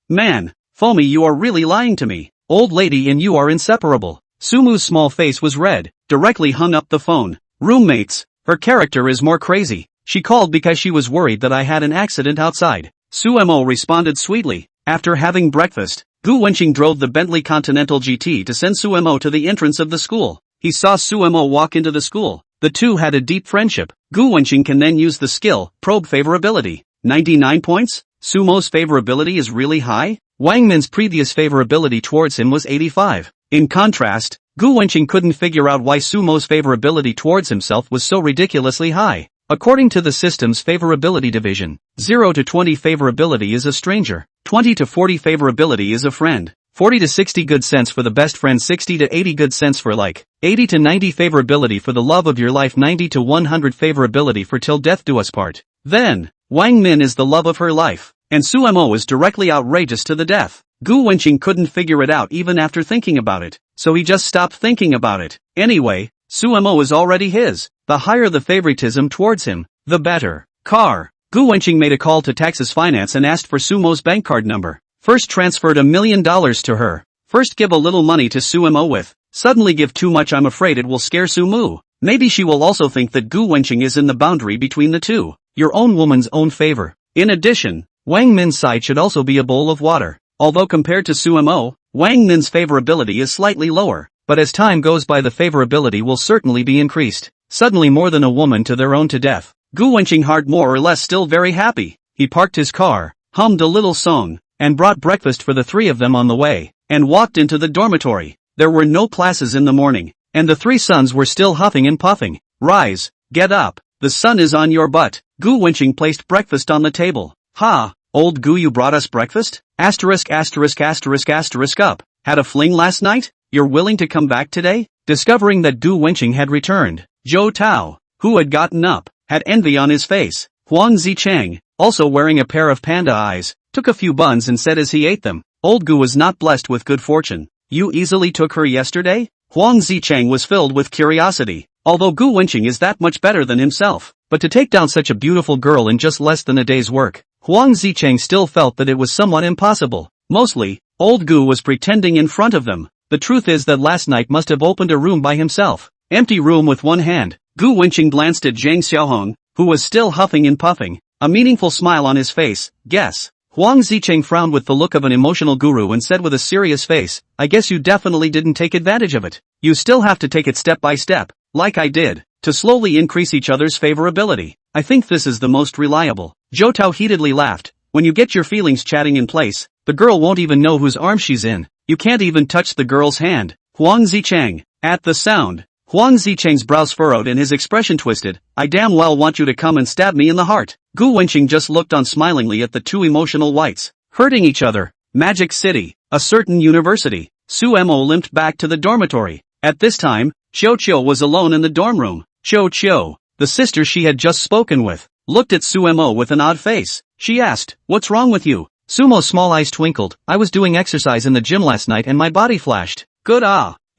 Man, Foamy, you are really lying to me. Old lady and you are inseparable. Sumu's small face was red, directly hung up the phone. Roommates, her character is more crazy. She called because she was worried that I had an accident outside. Suemo responded sweetly. After having breakfast, Gu Wenqing drove the Bentley Continental GT to send Suemo to the entrance of the school. He saw Suemo walk into the school. The two had a deep friendship. Gu Wenqing can then use the skill, probe favorability. 99 points? Sumo's favorability is really high? Wang Min's previous favorability towards him was 85. In contrast, Gu Wenqing couldn't figure out why Sumo's favorability towards himself was so ridiculously high. According to the system's favorability division, 0 to 20 favorability is a stranger, 20 to 40 favorability is a friend, 40 to 60 good sense for the best friend, 60 to 80 good sense for like, 80 to 90 favorability for the love of your life, 90 to 100 favorability for till death do us part. Then, Wang Min is the love of her life, and Sumo is directly outrageous to the death. Gu Wenqing couldn't figure it out even after thinking about it, so he just stopped thinking about it. Anyway, Sumo is already his. The higher the favoritism towards him, the better. Car. Gu Wenqing made a call to Taxes Finance and asked for Sumo's bank card number. First transferred $1 million to her. First give a little money to Sumo with. Suddenly give too much, I'm afraid it will scare Sumo. Maybe she will also think that Gu Wenqing is in the boundary between the two. Your own woman's own favor. In addition, Wang Min's side should also be a bowl of water. Although compared to Sumo, Wang Min's favorability is slightly lower, but as time goes by the favorability will certainly be increased. Suddenly more than a woman to their own to death. Gu Wenqing heart more or less still very happy. He parked his car, hummed a little song, and brought breakfast for the three of them on the way, and walked into the dormitory. There were no classes in the morning, and the three sons were still huffing and puffing. Rise, get up, the sun is on your butt. Gu Wenqing placed breakfast on the table. Ha, old Gu, you brought us breakfast? Asterisk asterisk asterisk asterisk up. Had a fling last night? You're willing to come back today? Discovering that Gu Wenqing had returned, Zhou Tao, who had gotten up, had envy on his face. Huang Zicheng, also wearing a pair of panda eyes, took a few buns and said as he ate them, old Gu was not blessed with good fortune. You easily took her yesterday? Huang Zicheng was filled with curiosity. Although Gu Wenqing is that much better than himself, but to take down such a beautiful girl in just less than a day's work, Huang Zicheng still felt that it was somewhat impossible. Mostly, old Gu was pretending in front of them. The truth is that last night must have opened a room by himself. Empty room with one hand. Gu Wenqing glanced at Zhang Xiaohong, who was still huffing and puffing, a meaningful smile on his face. Guess. Huang Zicheng frowned with the look of an emotional guru and said with a serious face, I guess you definitely didn't take advantage of it. You still have to take it step by step, like I did, to slowly increase each other's favorability. I think this is the most reliable. Zhou Tao heatedly laughed. When you get your feelings chatting in place, the girl won't even know whose arm she's in. You can't even touch the girl's hand. Huang Zicheng. At the sound, Huang Zicheng's brows furrowed and his expression twisted. I damn well want you to come and stab me in the heart. Gu Wenqing just looked on smilingly at the two emotional whites, hurting each other. Magic City, a certain university. Sumo limped back to the dormitory. At this time, Qiu Qiu was alone in the dorm room. Qiu Qiu, the sister she had just spoken with, looked at Sumo with an odd face. She asked, what's wrong with you? Sumo's small eyes twinkled. I was doing exercise in the gym last night and my body flashed. Good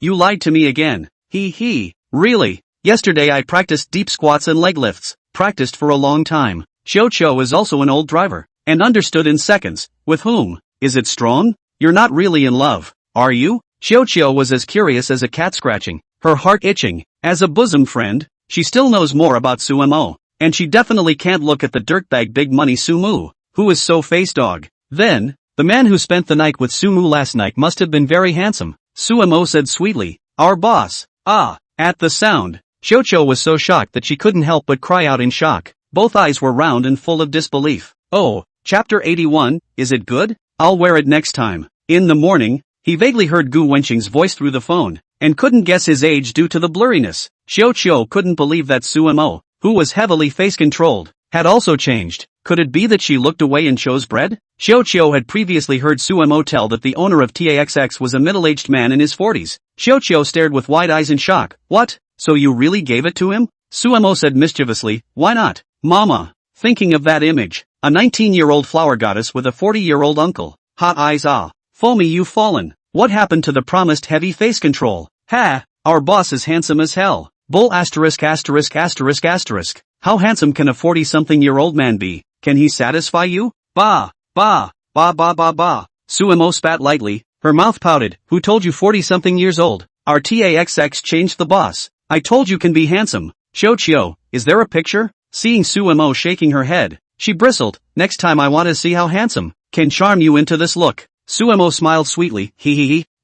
you lied to me again. Really? Yesterday I practiced deep squats and leg lifts, practiced for a long time. Qiu Qiu is also an old driver, and understood in seconds. With whom? Is it strong? You're not really in love, are you? Qiu Qiu was as curious as a cat scratching, her heart itching. As a bosom friend, she still knows more about Sumo, and she definitely can't look at the dirtbag big money Sumo, who is so face dog. Then, the man who spent the night with Sumo last night must have been very handsome. Sumo said sweetly, our boss. At the sound, Qiu Qiu was so shocked that she couldn't help but cry out in shock. Both eyes were round and full of disbelief. Oh, chapter 81, is it good? I'll wear it next time. In the morning, he vaguely heard Gu Wenqing's voice through the phone, and couldn't guess his age due to the blurriness. Qiu Qiu couldn't believe that Sumo, who was heavily face-controlled, had also changed. Could it be that she looked away and chose bread? Qiu Qiu had previously heard Sumo tell that the owner of TAXX was a middle-aged man in his 40s. Qiu Qiu stared with wide eyes in shock. What? So you really gave it to him? Sumo said mischievously, why not? Mama. Thinking of that image. A 19-year-old flower goddess with a 40-year-old uncle. Hot eyes Foamy you've fallen. What happened to the promised heavy face control? Our boss is handsome as hell. Bull asterisk asterisk asterisk asterisk. How handsome can a 40-something-year-old man be? Can he satisfy you? Ba. Sumo spat lightly, her mouth pouted. Who told you 40-something years old? Our TAXX changed the boss. I told you can be handsome. Qiu Qiu, is there a picture? Seeing Sumo shaking her head, she bristled. Next time I want to see how handsome can charm you into this look. Sumo smiled sweetly.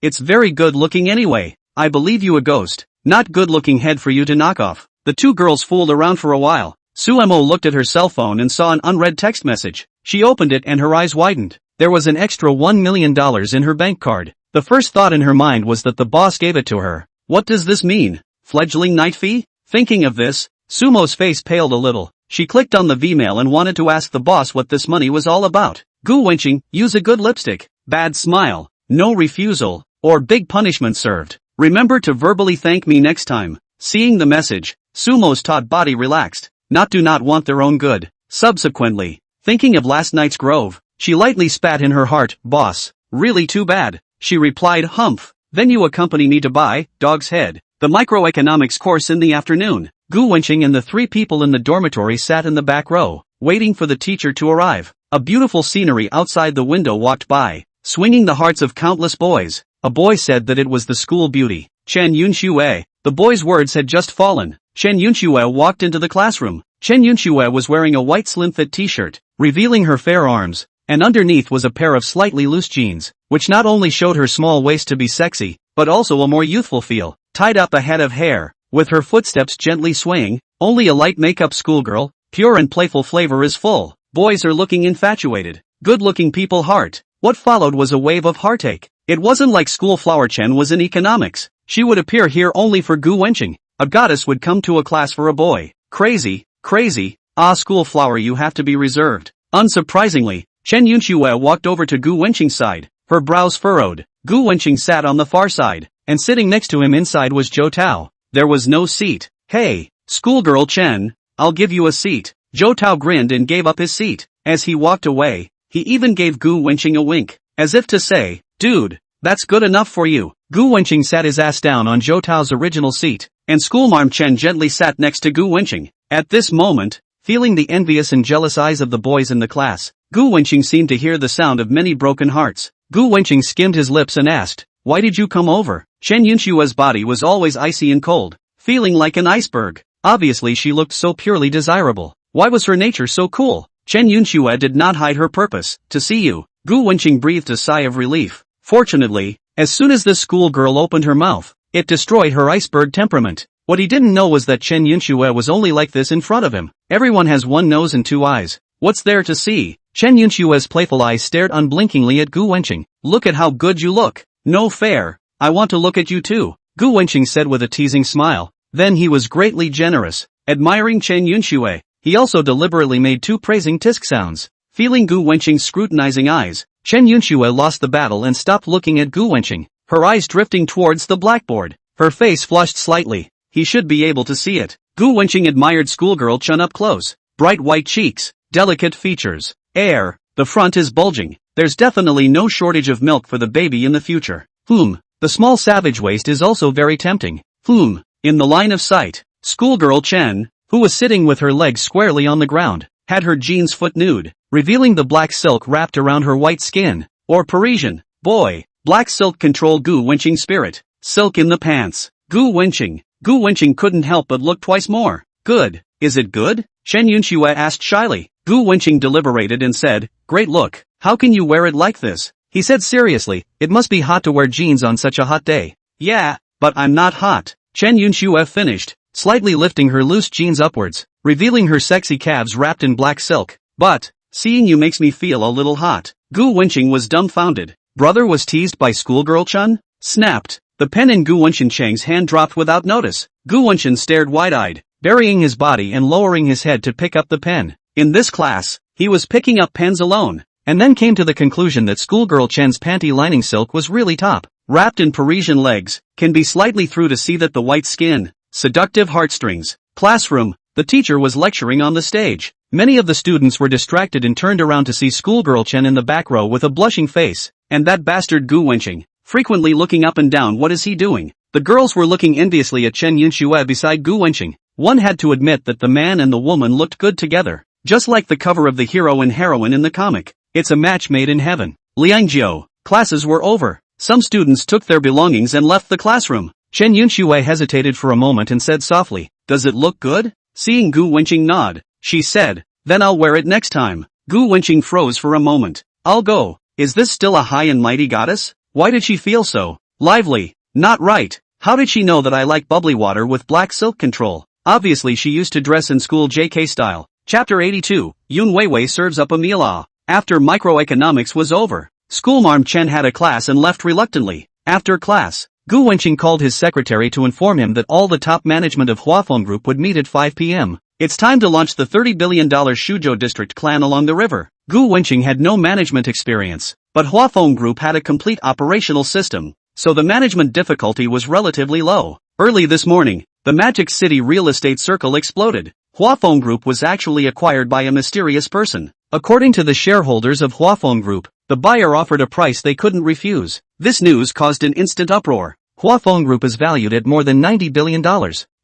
It's very good looking anyway. I believe you a ghost. Not good looking head for you to knock off. The two girls fooled around for a while. Sumo looked at her cell phone and saw an unread text message. She opened it and her eyes widened. There was an extra $1 million in her bank card. The first thought in her mind was that the boss gave it to her. What does this mean? Fledgling night fee? Thinking of this, Sumo's face paled a little. She clicked on the V-mail and wanted to ask the boss what this money was all about. Gu Wenqing, use a good lipstick. Bad smile. No refusal. Or big punishment served. Remember to verbally thank me next time. Seeing the message, Sumo's taut body relaxed. Do not want their own good. Subsequently, thinking of last night's grove, she lightly spat in her heart. Boss, really too bad. She replied, humph. Then you accompany me to buy, dog's head, the microeconomics course in the afternoon. Gu Wenqing and the three people in the dormitory sat in the back row, waiting for the teacher to arrive. A beautiful scenery outside the window walked by, swinging the hearts of countless boys. A boy said that it was the school beauty, Chen Yunxue. The boy's words had just fallen. Chen Yunxue walked into the classroom. Chen Yunxue was wearing a white slim-fit t-shirt, revealing her fair arms, and underneath was a pair of slightly loose jeans, which not only showed her small waist to be sexy, but also a more youthful feel. Tied up a head of hair, with her footsteps gently swaying, only a light makeup schoolgirl, pure and playful flavor is full. Boys are looking infatuated. Good-looking people heart. What followed was a wave of heartache. It wasn't like school flower. Chen was in economics. She would appear here only for Gu Wenqing. A goddess would come to a class for a boy. Crazy, crazy. Ah, school flower, you have to be reserved. Unsurprisingly, Chen Yunxue walked over to Gu Wenqing's side, her brows furrowed. Gu Wenqing sat on the far side, and sitting next to him inside was Zhou Tao. There was no seat. Hey, schoolgirl Chen, I'll give you a seat. Zhou Tao grinned and gave up his seat. As he walked away, he even gave Gu Wenqing a wink, as if to say, dude, that's good enough for you. Gu Wenqing sat his ass down on Zhou Tao's original seat, and schoolmarm Chen gently sat next to Gu Wenqing. At this moment, feeling the envious and jealous eyes of the boys in the class, Gu Wenqing seemed to hear the sound of many broken hearts. Gu Wenqing skimmed his lips and asked, why did you come over? Chen Yunxue's body was always icy and cold, feeling like an iceberg. Obviously she looked so purely desirable. Why was her nature so cool? Chen Yunxue did not hide her purpose. To see you. Gu Wenqing breathed a sigh of relief. Fortunately, as soon as this schoolgirl opened her mouth, it destroyed her iceberg temperament. What he didn't know was that Chen Yunxue was only like this in front of him. Everyone has one nose and two eyes. What's there to see? Chen Yunxue's playful eyes stared unblinkingly at Gu Wenqing. Look at how good you look. No fair. I want to look at you too, Gu Wenqing said with a teasing smile. Then he was greatly generous, admiring Chen Yunxue. He also deliberately made two praising tisk sounds. Feeling Gu Wenqing's scrutinizing eyes, Chen Yunxue lost the battle and stopped looking at Gu Wenqing, her eyes drifting towards the blackboard. Her face flushed slightly. He should be able to see it. Gu Wenqing admired schoolgirl Chen up close. Bright white cheeks, delicate features, the front is bulging. There's definitely no shortage of milk for the baby in the future. The small savage waist is also very tempting. In the line of sight, schoolgirl Chen, who was sitting with her legs squarely on the ground, had her jeans foot nude, revealing the black silk wrapped around her white skin. Or Parisian. Boy, black silk controlled Gu Wenqing's spirit. Silk in the pants. Gu Wenqing couldn't help but look twice more. Good. Is it good? Chen Yunxue asked shyly. Gu Wenqing deliberated and said, great look. How can you wear it like this? He said seriously, it must be hot to wear jeans on such a hot day. Yeah, but I'm not hot. Chen Yunxue finished, slightly lifting her loose jeans upwards, revealing her sexy calves wrapped in black silk. But, seeing you makes me feel a little hot. Gu Wenqing was dumbfounded. Brother was teased by schoolgirl Chen? Snapped. The pen in Gu Wenqing's hand dropped without notice. Gu Wenqing stared wide-eyed, burying his body and lowering his head to pick up the pen. In this class, he was picking up pens alone, and then came to the conclusion that schoolgirl Chen's panty lining silk was really top, wrapped in Parisian legs, can be slightly through to see that the white skin, seductive heartstrings. Classroom, the teacher was lecturing on the stage. Many of the students were distracted and turned around to see schoolgirl Chen in the back row with a blushing face, and that bastard Gu Wenqing, frequently looking up and down. What is he doing? The girls were looking enviously at Chen Yunxue beside Gu Wenqing. One had to admit that the man and the woman looked good together, just like the cover of the hero and heroine in the comic. It's a match made in heaven. Liangjiu. Classes were over. Some students took their belongings and left the classroom. Chen Yunxue hesitated for a moment and said softly, does it look good? Seeing Gu Wenqing nod, she said, then I'll wear it next time. Gu Wenqing froze for a moment. I'll go. Is this still a high and mighty goddess? Why did she feel so lively? Not right. How did she know that I like bubbly water with black silk control? Obviously she used to dress in school JK style. Chapter 82, Yun Weiwei serves up a meal. After microeconomics was over, Schoolmarm Chen had a class and left reluctantly. After class, Gu Wenqing called his secretary to inform him that all the top management of Huafeng Group would meet at 5 p.m. It's time to launch the $30 billion Shuzhou district clan along the river. Gu Wenqing had no management experience, but Huafeng Group had a complete operational system, so the management difficulty was relatively low. Early this morning, the Magic City real estate circle exploded. Huafeng Group was actually acquired by a mysterious person. According to the shareholders of Huafeng Group, the buyer offered a price they couldn't refuse. This news caused an instant uproar. Huafeng Group is valued at more than $90 billion.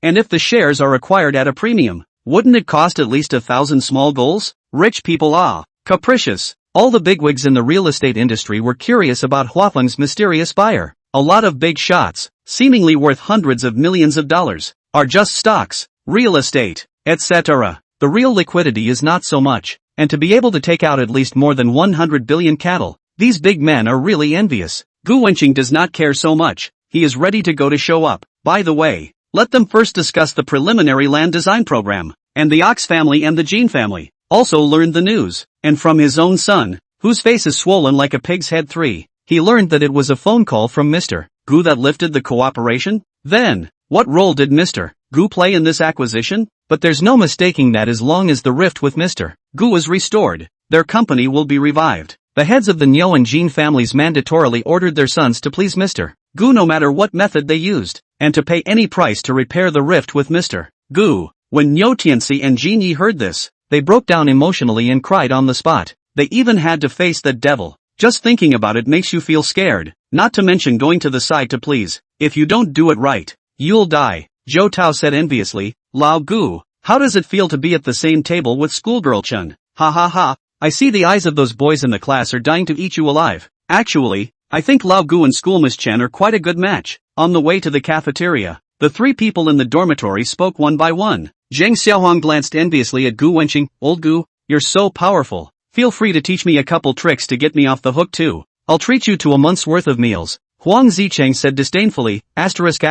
And if the shares are acquired at a premium, wouldn't it cost at least 1,000 small goals? Rich people capricious. All the bigwigs in the real estate industry were curious about Huafeng's mysterious buyer. A lot of big shots, seemingly worth hundreds of millions of dollars, are just stocks, real estate, etc. The real liquidity is not so much, and to be able to take out at least more than 100 billion cattle, these big men are really envious. Gu Wenqing does not care so much, he is ready to go to show up. By the way, let them first discuss the preliminary land design program, and the Ox family and the Jean family also learned the news, and from his own son, whose face is swollen like a pig's head 3, he learned that it was a phone call from Mr. Gu that lifted the cooperation. Then, what role did Mr. Gu play in this acquisition? But there's no mistaking that as long as the rift with Mr. Gu is restored, their company will be revived. The heads of the Niu and Jean families mandatorily ordered their sons to please Mr. Gu no matter what method they used, and to pay any price to repair the rift with Mr. Gu. When Niu Tianxi and Jean Yi heard this, they broke down emotionally and cried on the spot. They even had to face that devil. Just thinking about it makes you feel scared, not to mention going to the side to please. If you don't do it right, you'll die. Zhou Tao said enviously. Lao Gu, how does it feel to be at the same table with schoolgirl Chen? Ha ha ha, I see the eyes of those boys in the class are dying to eat you alive. Actually, I think Lao Gu and schoolmiss Chen are quite a good match. On the way to the cafeteria, the 3 people in the dormitory spoke one by one. Zhang Xiaohuang glanced enviously at Gu Wenqing. Old Gu, you're so powerful. Feel free to teach me a couple tricks to get me off the hook too. I'll treat you to a month's worth of meals. Huang Zicheng said disdainfully. Asterisk.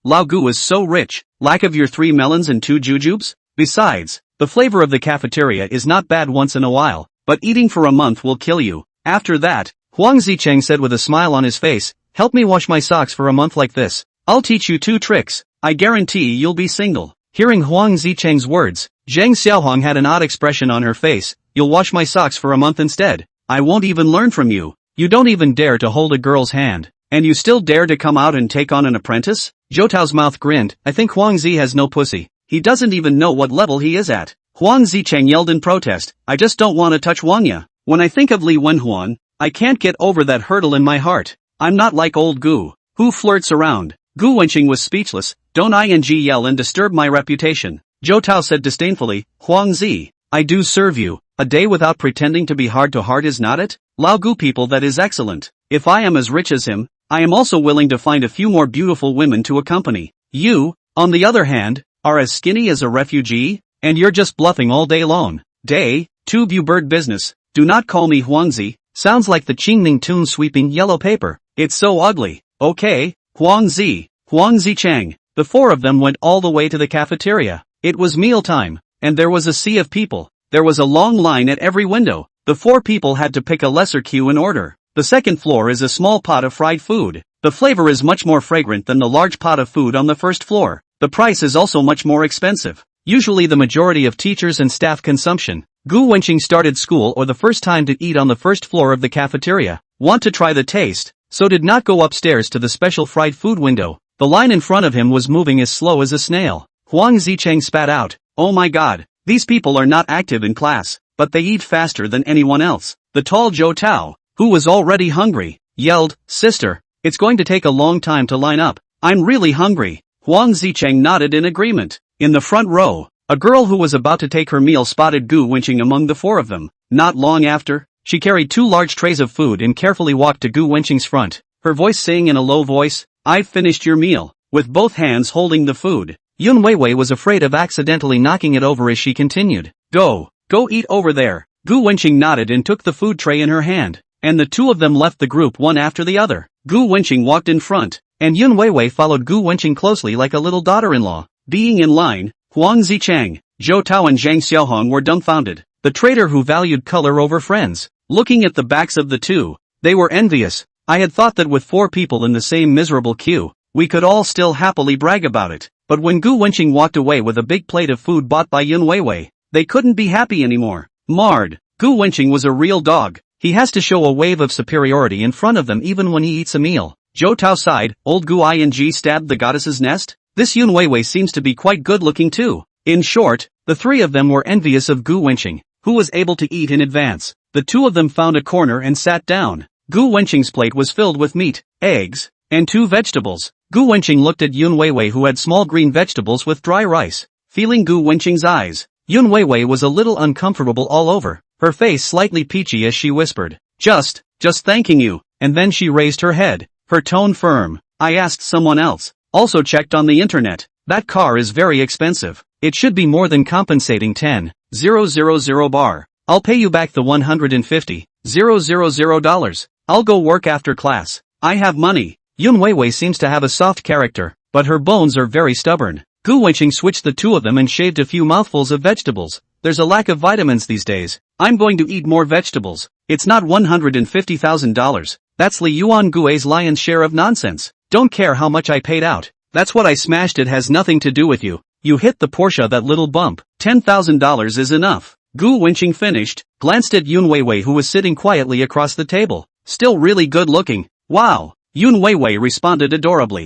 Lao Gu is so rich. Lack of your 3 melons and 2 jujubes? Besides, the flavor of the cafeteria is not bad once in a while, but eating for a month will kill you. After that, Huang Zicheng said with a smile on his face, help me wash my socks for a month like this. I'll teach you 2 tricks. I guarantee you'll be single. Hearing Huang Zicheng's words, Zhang Xiaohuang had an odd expression on her face. You'll wash my socks for a month instead. I won't even learn from you. You don't even dare to hold a girl's hand. And you still dare to come out and take on an apprentice? Zhou Tao's mouth grinned. I think Huang Zi has no pussy. He doesn't even know what level he is at. Huang Zicheng yelled in protest. I just don't want to touch Wangya. When I think of Li Wenhuan, I can't get over that hurdle in my heart. I'm not like old Gu, who flirts around. Gu Wenqing was speechless. Don't yell and disturb my reputation. Zhou Tao said disdainfully. Huang Zi, I do serve you. A day without pretending to be hard to heart is not it? Lao Gu people, that is excellent. If I am as rich as him, I am also willing to find a few more beautiful women to accompany. You, on the other hand, are as skinny as a refugee, and you're just bluffing all day long. Day, tube you bird business. Do not call me Huangzi. Sounds like the Qingning tune sweeping yellow paper. It's so ugly. Okay, Huangzi Chang. The 4 of them went all the way to the cafeteria. It was mealtime, and there was a sea of people. There was a long line at every window. The 4 people had to pick a lesser queue in order. The second floor is a small pot of fried food. The flavor is much more fragrant than the large pot of food on the first floor. The price is also much more expensive. Usually the majority of teachers and staff consumption. Gu Wenqing started school or the first time to eat on the first floor of the cafeteria. Want to try the taste, so did not go upstairs to the special fried food window. The line in front of him was moving as slow as a snail. Huang Zicheng spat out. Oh my god, these people are not active in class, but they eat faster than anyone else. The tall Zhou Tao, who was already hungry, yelled, Sister, it's going to take a long time to line up. I'm really hungry. Huang Zicheng nodded in agreement. In the front row, a girl who was about to take her meal spotted Gu Wenqing among the 4 of them. Not long after, she carried 2 large trays of food and carefully walked to Gu Wenqing's front, her voice saying in a low voice, I've finished your meal, with both hands holding the food. Yun Weiwei was afraid of accidentally knocking it over as she continued. Go eat over there. Gu Wenqing nodded and took the food tray in her hand, and the 2 of them left the group one after the other. Gu Wenqing walked in front, and Yun Weiwei followed Gu Wenqing closely like a little daughter-in-law. Being in line, Huang Zicheng, Zhou Tao and Zhang Xiaohong were dumbfounded. The trader who valued color over friends, looking at the backs of the two. They were envious. I had thought that with 4 people in the same miserable queue, we could all still happily brag about it. But when Gu Wenqing walked away with a big plate of food bought by Yun Weiwei, they couldn't be happy anymore. Marred. Gu Wenqing was a real dog. He has to show a wave of superiority in front of them even when he eats a meal. Zhou Tao sighed. Old Gu Ing stabbed the goddess's nest? This Yun Weiwei seems to be quite good looking too. In short, the 3 of them were envious of Gu Wenqing, who was able to eat in advance. The 2 of them found a corner and sat down. Gu Wenqing's plate was filled with meat, eggs, and 2 vegetables. Gu Wenqing looked at Yun Weiwei who had small green vegetables with dry rice. Feeling Gu Wenqing's eyes, Yun Weiwei was a little uncomfortable all over, her face slightly peachy as she whispered, just thanking you, and then she raised her head, her tone firm. I asked someone else, also checked on the internet, that car is very expensive, it should be more than compensating 10,000 bar. I'll pay you back the $150,000. I'll go work after class. I have money. Yun Weiwei seems to have a soft character, but her bones are very stubborn. Gu Wenqing switched the 2 of them and shaved a few mouthfuls of vegetables. There's a lack of vitamins these days. I'm going to eat more vegetables. It's not $150,000. That's Li Yuan Gui's lion's share of nonsense. Don't care how much I paid out. That's what I smashed. It has nothing to do with you. You hit the Porsche that little bump. $10,000 is enough. Gu Wenqing finished, glanced at Yun Weiwei who was sitting quietly across the table. Still really good looking. Wow. Yun Weiwei responded adorably.